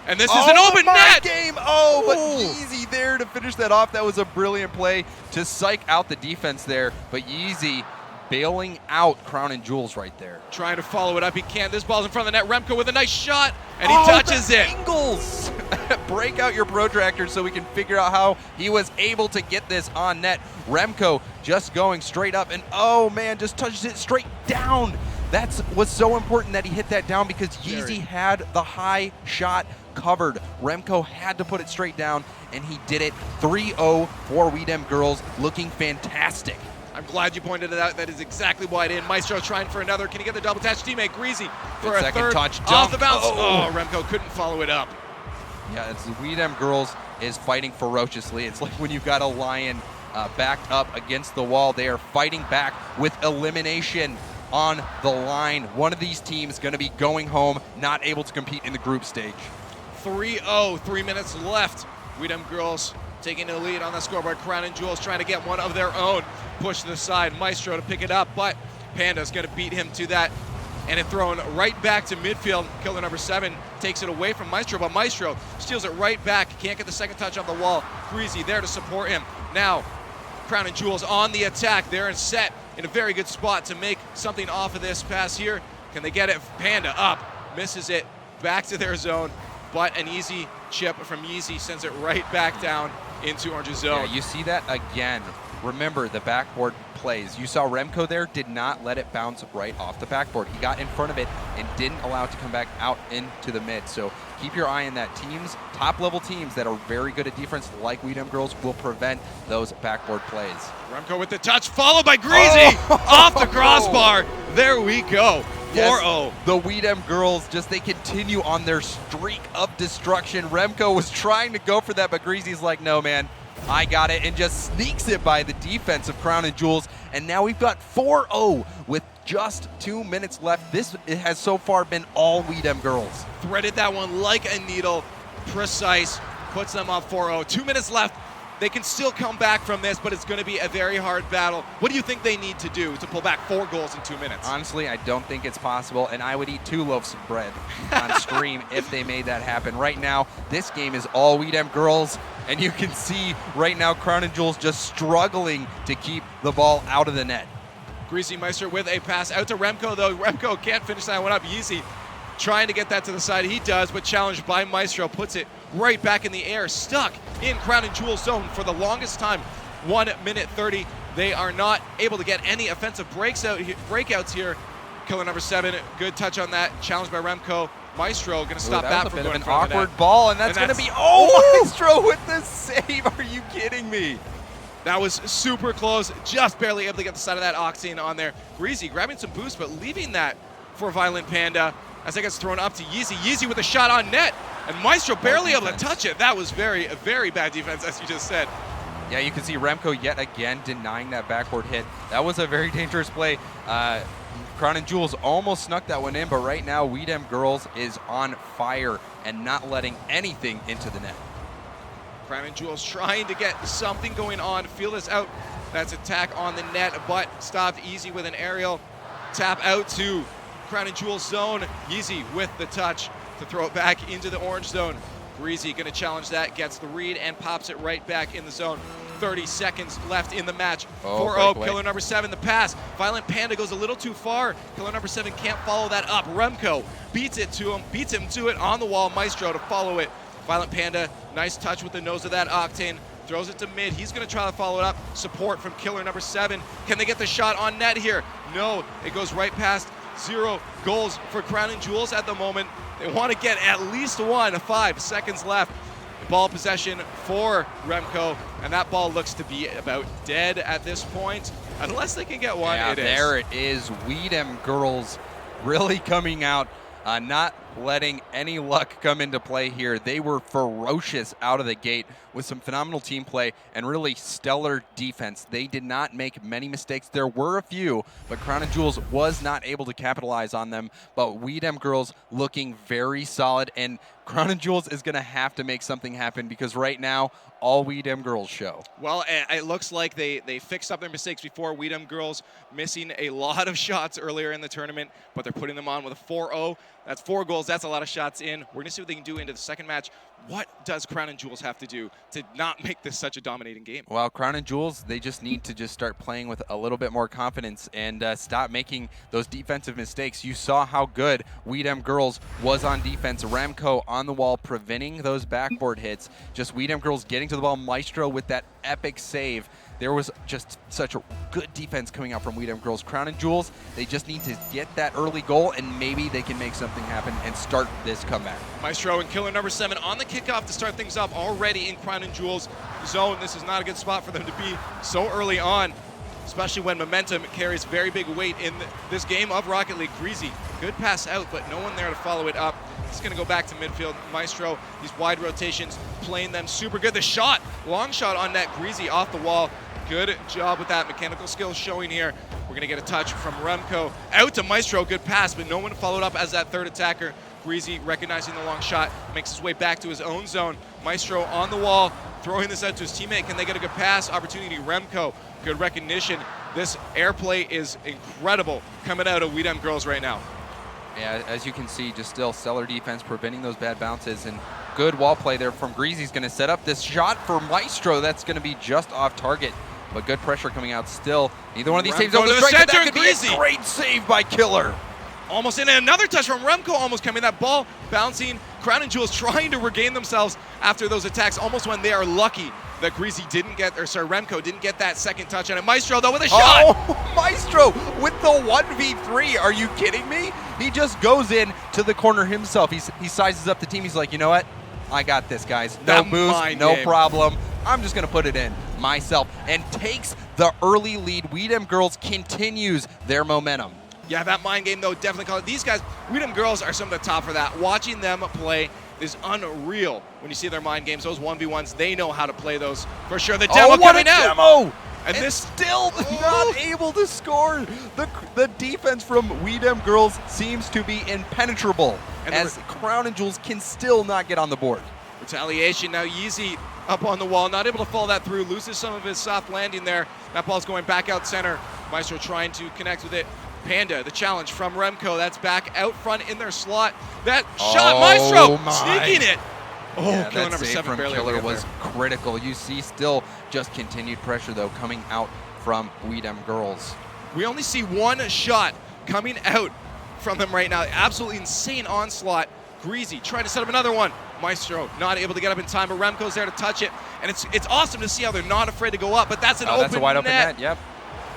And this is an open net! Game. Oh, but Yeezy there to finish that off. That was a brilliant play to psych out the defense there. But Yeezy bailing out Crown and Jewels right there. Trying to follow it up. He can't. This ball's in front of the net. Remco with a nice shot, and he touches it. Angles! Break out your protractor so we can figure out how he was able to get this on net. Remco just going straight up, and oh man, just touches it straight down. That was so important that he hit that down because Yeezy had the high shot covered. Remco had to put it straight down, and he did it. 3-0 for Weedem Girls, looking fantastic. I'm glad you pointed it out. That is exactly why it in. Maestro trying for another. Can he get the double touch? Teammate Greasy for a third. Touch off the bounce. Oh, Remco couldn't follow it up. Yeah, it's Weedem Girls is fighting ferociously. It's like when you've got a lion backed up against the wall. They are fighting back with elimination on the line. One of these teams going to be going home, not able to compete in the group stage. 3-0, 3 minutes left. Weedem Girls taking the lead on the scoreboard. Crown and Jewels trying to get one of their own. Push to the side, Maestro to pick it up, but Panda's going to beat him to that. And it thrown right back to midfield. Killer number 7 takes it away from Maestro, but Maestro steals it right back. Can't get the second touch on the wall. Greasy there to support him. Now, Crown and Jewels on the attack. They're in set in a very good spot to make something off of this pass here. Can they get it? Panda up, misses it, back to their zone, but an easy chip from Yeezy sends it right back down into Orange's zone. Yeah, you see that again. Remember the backboard plays. You saw Remco there did not let it bounce right off the backboard. He got in front of it and didn't allow it to come back out into the mid. So keep your eye on that. Teams, top-level teams that are very good at defense, like Weedham Girls, will prevent those backboard plays. Remco with the touch, followed by Greasy off the crossbar. There we go. 4-0. Yes, the Weedham Girls, they continue on their streak of destruction. Remco was trying to go for that, but Greasy's like, no, man. I got it, and just sneaks it by the defense of Crown and Jewels. And now we've got 4-0 with just 2 minutes left. It has so far been all Weedham Girls. Threaded that one like a needle, precise, puts them up 4-0. 2 minutes left. They can still come back from this, but it's going to be a very hard battle. What do you think they need to do to pull back 4 goals in 2 minutes? Honestly, I don't think it's possible, and I would eat 2 loaves of bread on stream if they made that happen. Right now, this game is all Weedham Girls, and you can see right now Crown and Jewels just struggling to keep the ball out of the net. Greasy Meister with a pass out to Remco, though. Remco can't finish that one up. Yeezy trying to get that to the side. He does, but challenged by Maestro, puts it right back in the air, stuck in Crown and Jewels zone for the longest time. 1 minute 30. They are not able to get any offensive breakouts here. Killer number 7, good touch on that. Challenged by Remco. Maestro going to stop that from going an front of the net. awkward ball, and that's going to be Maestro with the save. Are you kidding me? That was super close, just barely able to get the side of that Octane on there. Greasy grabbing some boost, but leaving that for Violent Panda as it gets thrown up to Yeezy. Yeezy with a shot on net, and Maestro barely able to touch it. That was very bad defense, as you just said. Yeah, you can see Remco yet again denying that backboard hit. That was a very dangerous play. Crown and Jewels almost snuck that one in, but right now Weedham Girls is on fire and not letting anything into the net. Crown and Jewels trying to get something going on. Feel this out. That's attack on the net, but stopped easy with an aerial. Tap out to Crown and Jewels zone. Yeezy with the touch to throw it back into the orange zone. Greasy going to challenge that, gets the read, and pops it right back in the zone. 30 seconds left in the match. 4-0, Killer number 7, the pass. Violent Panda goes a little too far. Killer number 7 can't follow that up. Remco beats him to it on the wall. Maestro to follow it. Violent Panda, nice touch with the nose of that Octane. Throws it to mid. He's going to try to follow it up. Support from Killer number 7. Can they get the shot on net here? No, it goes right past. 0 goals for Crown and Jewels at the moment. They want to get at least one. 5 seconds left. Ball possession for Remco, and that ball looks to be about dead at this point. Unless they can get one, yeah, there it is. Weedham Girls really coming out, not letting any luck come into play here. They were ferocious out of the gate with some phenomenal team play and really stellar defense. They did not make many mistakes. There were a few, but Crown and Jewels was not able to capitalize on them. But Weedham Girls looking very solid, and Crown and Jewels is going to have to make something happen because right now, all Weedham Girls show. Well, it looks like they fixed up their mistakes before. Weedham Girls missing a lot of shots earlier in the tournament, but they're putting them on with a 4-0. That's 4 goals. That's a lot of shots in. We're going to see what they can do into the second match. What does Crown and Jewels have to do to not make this such a dominating game? Well, Crown and Jewels, they just need to just start playing with a little bit more confidence and stop making those defensive mistakes. You saw how good Weedham Girls was on defense. Remco on the wall preventing those backboard hits. Just Weedham Girls getting to the ball. Maestro with that epic save. There was just such a good defense coming out from Weedham Girls. Crown and Jewels, they just need to get that early goal, and maybe they can make something happen and start this comeback. Maestro and Killer number 7 on the kickoff to start things up already in Crown and Jewels zone. This is not a good spot for them to be so early on, especially when momentum carries very big weight in this game of Rocket League. Greasy, good pass out, but no one there to follow it up. He's going to go back to midfield. Maestro, these wide rotations, playing them super good. The shot, long shot on net. Greasy off the wall. Good job with that mechanical skill showing here. We're going to get a touch from Remco. Out to Maestro, good pass, but no one followed up as that third attacker. Greasy recognizing the long shot, makes his way back to his own zone. Maestro on the wall, throwing this out to his teammate. Can they get a good pass? Opportunity, Remco. Good recognition. This airplay is incredible coming out of Weedham Girls right now. Yeah, as you can see, just still stellar defense, preventing those bad bounces, and good wall play there from Greasy. He's going to set up this shot for Maestro. That's going to be just off target, but good pressure coming out still. Neither one of these saves over the strike, but that could be a great save by Killer. Almost in, another touch from Remco almost coming. That ball bouncing. Crown and Jewels trying to regain themselves after those attacks, almost when they are lucky that Remco didn't get that second touch on it. Maestro, though, with a shot! Oh, Maestro with the 1v3. Are you kidding me? He just goes in to the corner himself. He sizes up the team. He's like, you know what? I got this, guys. No boost, no problem. I'm just going to put it in myself. And takes the early lead. Weedham Girls continues their momentum. Yeah, that mind game, though, definitely called. These guys, Weedham Girls are some of the top for that. Watching them play is unreal when you see their mind games. Those 1v1s, they know how to play those for sure. The demo coming out. Demo! And this still not able to score. The defense from Weedham Girls seems to be impenetrable, as Crown and Jewels can still not get on the board. Retaliation now. Yeezy up on the wall, not able to follow that through, loses some of his soft landing there. That ball's going back out center. Maestro trying to connect with it. Panda, the challenge from Remco. That's back out front in their slot. That shot, Maestro sneaking it. Oh, yeah, killer that number save 7 from barely Killer able to was get critical. You see still just continued pressure, though, coming out from Weedham Girls. We only see one shot coming out from them right now. Absolutely insane onslaught. Greasy trying to set up another one. Maestro not able to get up in time, but Remco's there to touch it. And it's awesome to see how they're not afraid to go up, but that's an open net. That's a wide open net, yep.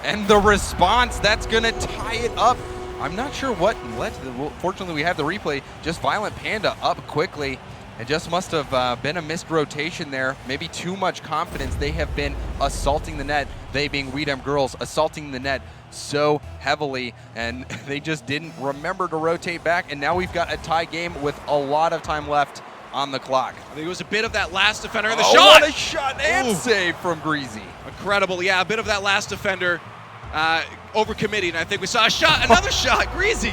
And the response, that's going to tie it up. I'm not sure what led to the, fortunately we have the replay, just Violent Panda up quickly. It just must have been a missed rotation there, maybe too much confidence. They have been assaulting the net, they being Weedham Girls, assaulting the net so heavily, and they just didn't remember to rotate back, and now we've got a tie game with a lot of time left on the clock. I think it was a bit of that last defender in the shot. What a shot and save from Greasy. Incredible, yeah, a bit of that last defender overcommitting. I think we saw a shot, another shot, Greasy.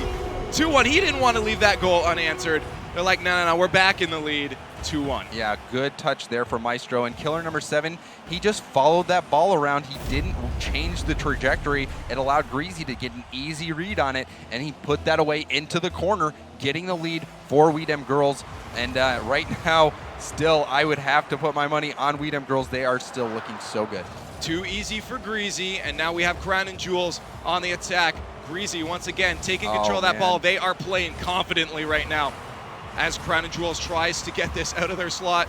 2-1, he didn't want to leave that goal unanswered. They're like, no, we're back in the lead, 2-1. Yeah, good touch there for Maestro. And killer number 7, he just followed that ball around. He didn't change the trajectory. It allowed Greasy to get an easy read on it, and he put that away into the corner, getting the lead for Weedham Girls. And right now, still, I would have to put my money on Weedham Girls. They are still looking so good. Too easy for Greasy, and now we have Crown and Jewels on the attack. Greasy, once again, taking control of that ball. They are playing confidently right now as Crown and Jewels tries to get this out of their slot.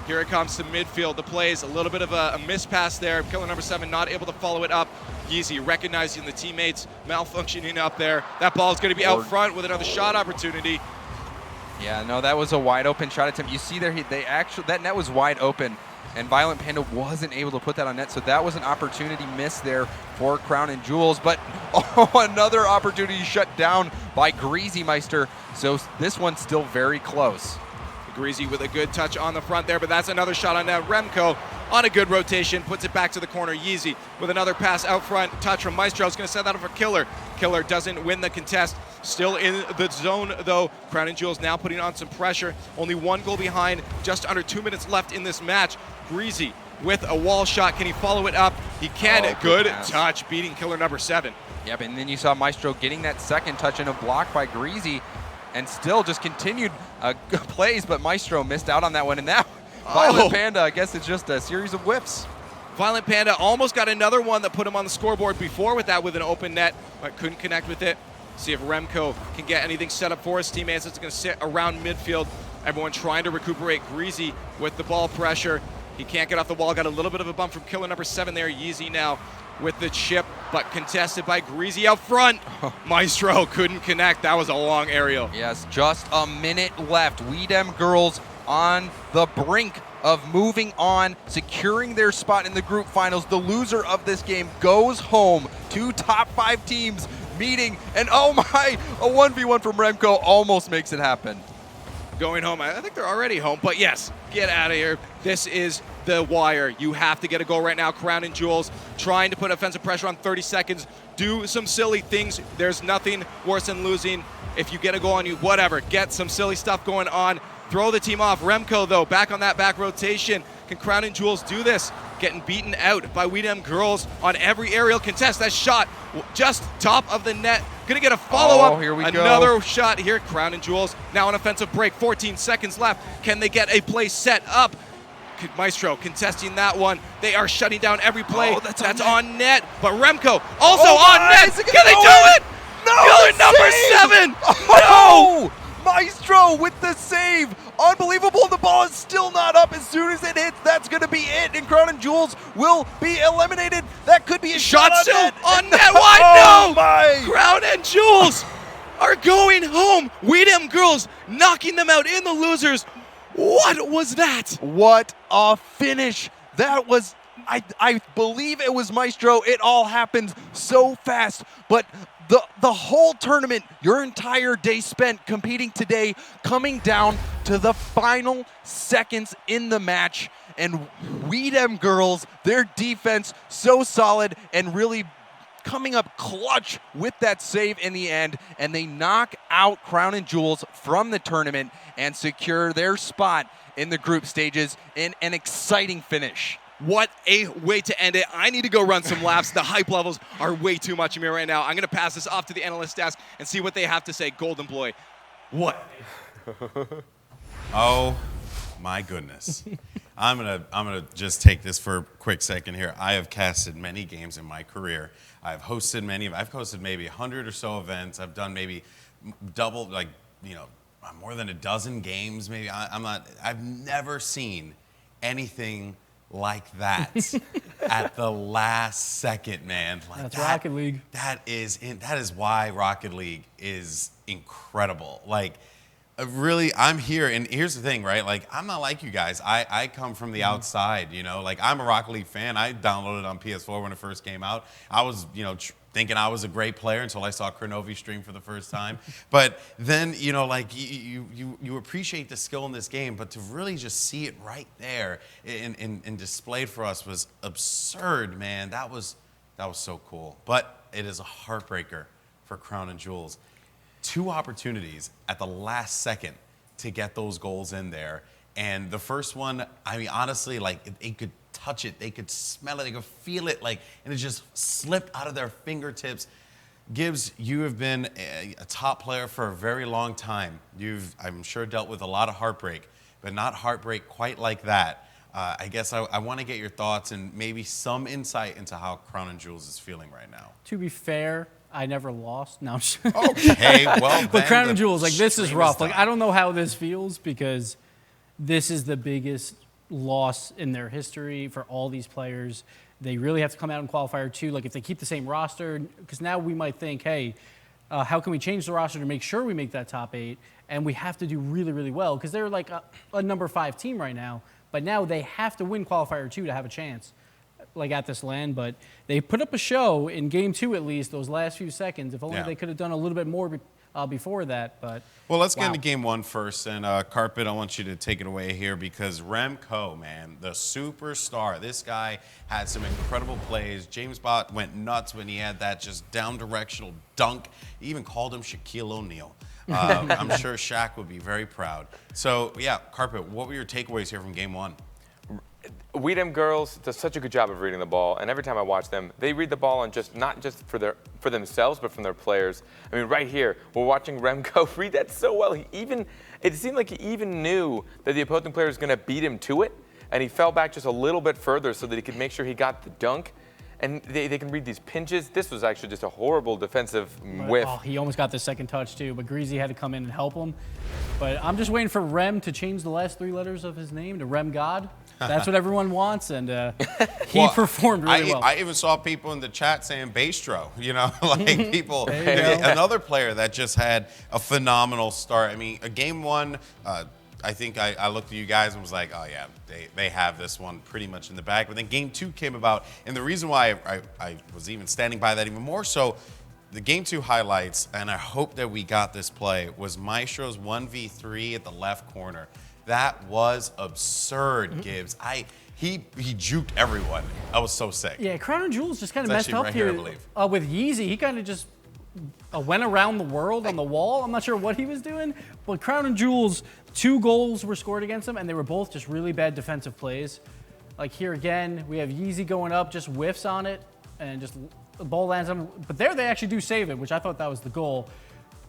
Here it comes to midfield. The plays, a little bit of a mispass there. Killer number 7 not able to follow it up. Yeezy recognizing the teammates malfunctioning up there. That ball is going to be out front with another shot opportunity. Yeah, no, that was a wide open shot attempt. You see there, that net was wide open, and Violent Panda wasn't able to put that on net, so that was an opportunity missed there for Crown and Jewels. But another opportunity shut down by Greasy Meister, so this one's still very close. Greasy with a good touch on the front there, but that's another shot on net. Remco on a good rotation, puts it back to the corner. Yeezy with another pass out front, touch from Maestro. Is going to set that up for Killer. Killer doesn't win the contest. Still in the zone, though. Crown and Jewels now putting on some pressure. Only 1 goal behind, just under 2 minutes left in this match. Greasy with a wall shot. Can he follow it up? He can. Good touch, beating Killer number 7. Yep, and then you saw Maestro getting that second touch in a block by Greasy, and still just continued plays, but Maestro missed out on that one. And now Violent Panda, I guess it's just a series of whips. Violent Panda almost got another one that put him on the scoreboard before with that, with an open net, but couldn't connect with it. See if Remco can get anything set up for his teammates. It's going to sit around midfield. Everyone trying to recuperate. Greasy with the ball pressure. He can't get off the wall. Got a little bit of a bump from Killer number 7 there. Yeezy now with the chip, but contested by Greasy out front. Maestro couldn't connect. That was a long aerial. Yes, just a minute left. Weedham Girls on the brink of moving on, securing their spot in the group finals. The loser of this game goes home. 2 top 5 teams meeting, and oh my, a 1v1 from Remco almost makes it happen. Going home. I think they're already home, but yes, get out of here. This is the wire. You have to get a goal right now. Crown and Jewels trying to put offensive pressure on 30 seconds. Do some silly things. There's nothing worse than losing. If you get a goal on you, whatever. Get some silly stuff going on. Throw the team off. Remco, though, back on that back rotation. Can Crown and Jewels do this? Getting beaten out by Weedham Girls on every aerial contest. That shot just top of the net. Gonna get a follow-up. Here we Another go. shot here. Crown and Jewels now an offensive break. 14 seconds left. Can they get a play set up? Maestro contesting that one. They are shutting down every play. That's on net. But Remco also on net. Can they do it? No, Killer number in! Oh! Maestro with the save. Unbelievable. The ball is still not up. As soon as it hits, that's going to be it. And Crown and Jules will be eliminated. That could be a shot Shot still on net. on net wide. Oh No! my! Crown and Jules are going home. We Dem Girls knocking them out in the losers. What was that? What a finish. That was, I believe it was Maestro. It all happened so fast. But the whole tournament, your entire day spent competing today, coming down to the final seconds in the match. And We Dem Girls, their defense so solid and really coming up clutch with that save in the end, and they knock out Crown and Jules from the tournament and secure their spot in the group stages in an exciting finish. What a way to end it. I need to go run some laps. The hype levels are way too much in me right now. I'm going to pass this off to the analyst desk and see what they have to say. Golden Boy, what? Oh my goodness. I'm gonna just take this for a quick second here. I have casted many games in my career. I've hosted maybe 100 or so events. I've done maybe double, more than a dozen games. Maybe I've never seen anything like that at the last second, man. Like That's Rocket League. That is why Rocket League is incredible. Like, really, I'm here, and here's the thing, right? Like, I'm not like you guys. I come from the outside, Like, I'm a Rocket League fan. I downloaded it on PS4 when it first came out. I was, thinking I was a great player until I saw Kronovi stream for the first time. But then, like, you appreciate the skill in this game, but to really just see it right there and displayed for us was absurd, man. That was so cool. But it is a heartbreaker for Crown and Jules. 2 opportunities at the last second to get those goals in there. And the first one, I mean, honestly, like, they could touch it, they could smell it, they could feel it, like, and it just slipped out of their fingertips. Gibbs, you have been a top player for a very long time. You've, I'm sure, dealt with a lot of heartbreak, but not heartbreak quite like that. I guess I want to get your thoughts and maybe some insight into how Crown and Jules is feeling right now. To be fair, I never lost. No, I'm just okay, well, but Crown and Jules, like, this is rough. Like, I don't know how this feels because this is the biggest loss in their history for all these players. They really have to come out in Qualifier 2. Like, if they keep the same roster, because now we might think, hey, how can we change the roster to make sure we make that top 8? And we have to do really, really well because they're like a number 5 team right now. But now they have to win Qualifier 2 to have a chance, like, at this LAN. But they put up a show in Game 2 at least, those last few seconds. If only they could have done a little bit more before that. But well, let's get into Game 1 first. And Carpet, I want you to take it away here because Remco, man, the superstar. This guy had some incredible plays. James Bott went nuts when he had that just down-directional dunk. He even called him Shaquille O'Neal. I'm sure Shaq would be very proud. So, yeah, Carpet, what were your takeaways here from Game 1? We Dem Girls does such a good job of reading the ball, and every time I watch them, they read the ball on just not just for themselves, but from their players. I mean, right here, we're watching Remco read that so well. It seemed like he even knew that the opposing player was going to beat him to it, and he fell back just a little bit further so that he could make sure he got the dunk. And they can read these pinches. This was actually just a horrible defensive whiff. Oh, he almost got the second touch, too, but Greasy had to come in and help him. But I'm just waiting for Rem to change the last 3 letters of his name to Rem God. That's what everyone wants, and he performed really well. I even saw people in the chat saying Baistro, like people. Another player that just had a phenomenal start. I mean, a Game 1, I think I looked at you guys and was like, oh, yeah, they have this one pretty much in the bag. But then Game 2 came about, and the reason why I was even standing by that even more so, the Game 2 highlights, and I hope that we got this play, was Maestro's 1v3 at the left corner. That was absurd, Gibbs. He juked everyone. I was so sick. Yeah, Crown and Jules just kind of messed up here with Yeezy. He kind of just went around the world on the wall. I'm not sure what he was doing, but Crown and Jules, 2 goals were scored against them, and they were both just really bad defensive plays. Like here again, we have Yeezy going up, just whiffs on it, and just the ball lands on him. But there they actually do save it, which I thought that was the goal.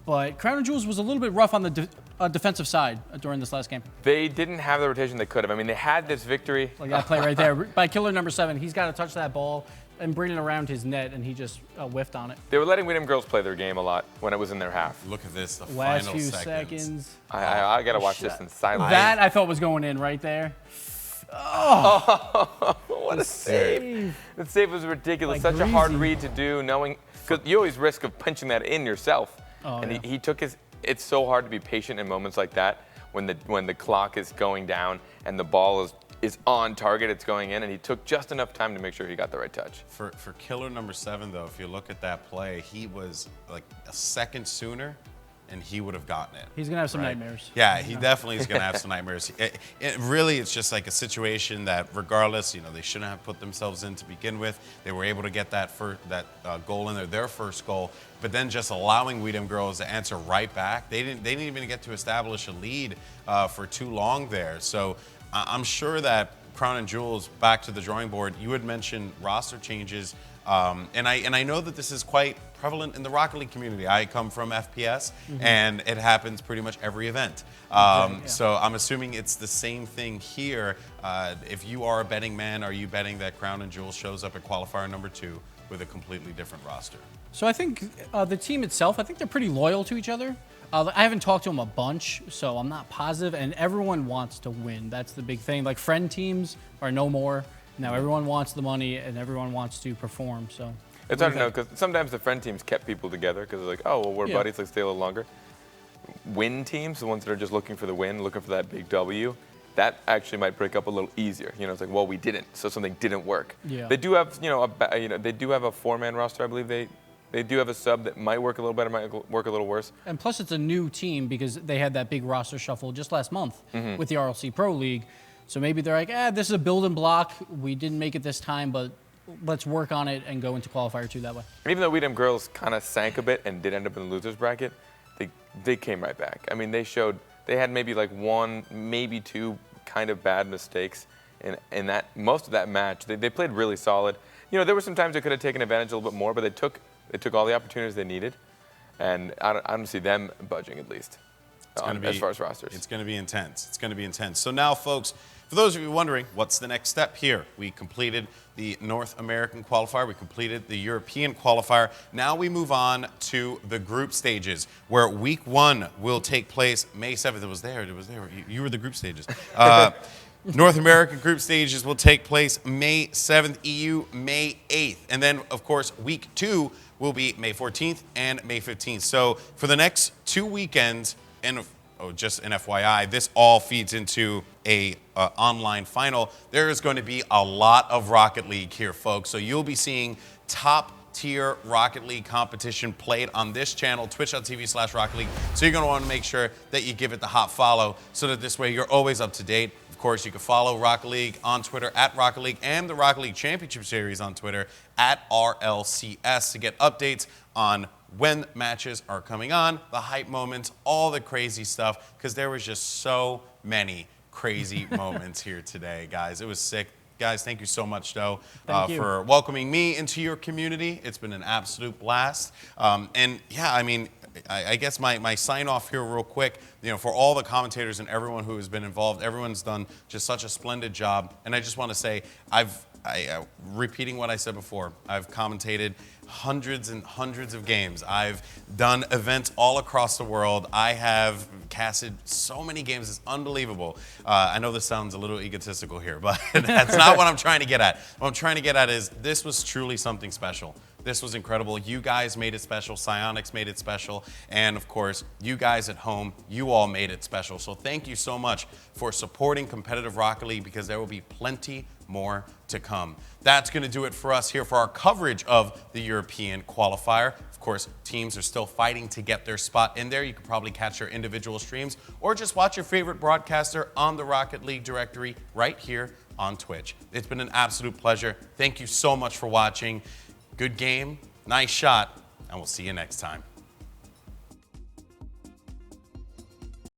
But Crown and Jules was a little bit rough on the defensive side during this last game. They didn't have the rotation they could have. I mean, they had this victory. Like that play right there by killer number 7. He's got to touch that ball. and bringing it around his net, and he just whiffed on it. They were letting Widom girls play their game a lot when it was in their half. Look at this, the Last final few seconds. I got to watch this in silence. That I thought was going in right there. Oh, what a save. The save was ridiculous. Like Such a hard greasy. read to do, knowing, because you always risk of punching that in yourself. Oh, and yeah. he took his, it's so hard to be patient in moments like that when the clock is going down and the ball is on target, it's going in, and he took just enough time to make sure he got the right touch. For killer number 7, though, if you look at that play, he was like a second sooner, and he would have gotten it. He's going to have some nightmares. Yeah, he definitely is going to have some nightmares. Really, it's just like a situation that, regardless, they shouldn't have put themselves in to begin with. They were able to get that goal in there, their first goal, but then just allowing Widom girls to answer right back. They didn't even get to establish a lead for too long there. So I'm sure that Crown and Jewels, back to the drawing board. You had mentioned roster changes. And I know that this is quite prevalent in the Rocket League community. I come from FPS, and it happens pretty much every event. So I'm assuming it's the same thing here. If you are a betting man, are you betting that Crown and Jewels shows up at qualifier number 2 with a completely different roster? So I think the team itself, I think they're pretty loyal to each other. I haven't talked to them a bunch, so I'm not positive, and everyone wants to win. That's the big thing. Like, friend teams are no more. Now everyone wants the money, and everyone wants to perform, so. It's hard to know, because sometimes the friend teams kept people together, because they're like, oh, well, we're buddies, let's stay a little longer. Win teams, the ones that are just looking for the win, looking for that big W, that actually might break up a little easier. It's like, well, we didn't, so something didn't work. Yeah. They do have, they do have a 4-man roster, I believe. They do have a sub that might work a little better, might work a little worse. And plus, it's a new team because they had that big roster shuffle just last month with the RLC Pro League. So maybe they're like, this is a building block. We didn't make it this time, but let's work on it and go into qualifier 2 that way. Even though Widom girls kind of sank a bit and did end up in the losers bracket, they came right back. I mean, they had maybe like 1, maybe 2 kind of bad mistakes in that most of that match. They played really solid. There were some times they could have taken advantage a little bit more, but they took all the opportunities they needed, and I don't see them budging, at least, as far as rosters. It's going to be intense. It's going to be intense. So now, folks, for those of you wondering, what's the next step here? We completed the North American qualifier. We completed the European qualifier. Now we move on to the group stages, where week 1 will take place May 7th. It was there. You were the group stages. North American group stages will take place May 7th, EU May 8th. And then, of course, week 2 will be May 14th and May 15th. So for the next 2 weekends, and just an FYI, this all feeds into a online final. There is going to be a lot of Rocket League here, folks. So you'll be seeing top-tier Rocket League competition played on this channel, twitch.tv/Rocket League. So you're going to want to make sure that you give it the hot follow so that this way you're always up to date. Of course, you can follow Rocket League on Twitter at Rocket League and the Rocket League Championship Series on Twitter at RLCS to get updates on when matches are coming on, the hype moments, all the crazy stuff, because there was just so many crazy moments here today, guys. It was sick. Guys, thank you so much, though, for welcoming me into your community. It's been an absolute blast. And yeah, I mean, I guess my sign off here real quick, for all the commentators and everyone who has been involved, everyone's done just such a splendid job. And I just want to say, repeating what I said before, I've commentated hundreds and hundreds of games. I've done events all across the world. I have casted so many games. It's unbelievable. I know this sounds a little egotistical here, but that's not what I'm trying to get at. What I'm trying to get at is this was truly something special. This was incredible. You guys made it special. Psyonix made it special. And of course, you guys at home, you all made it special. So thank you so much for supporting competitive Rocket League, because there will be plenty more to come. That's going to do it for us here for our coverage of the European qualifier. Of course, teams are still fighting to get their spot in there. You can probably catch their individual streams or just watch your favorite broadcaster on the Rocket League directory right here on Twitch. It's been an absolute pleasure. Thank you so much for watching. Good game, nice shot, and we'll see you next time.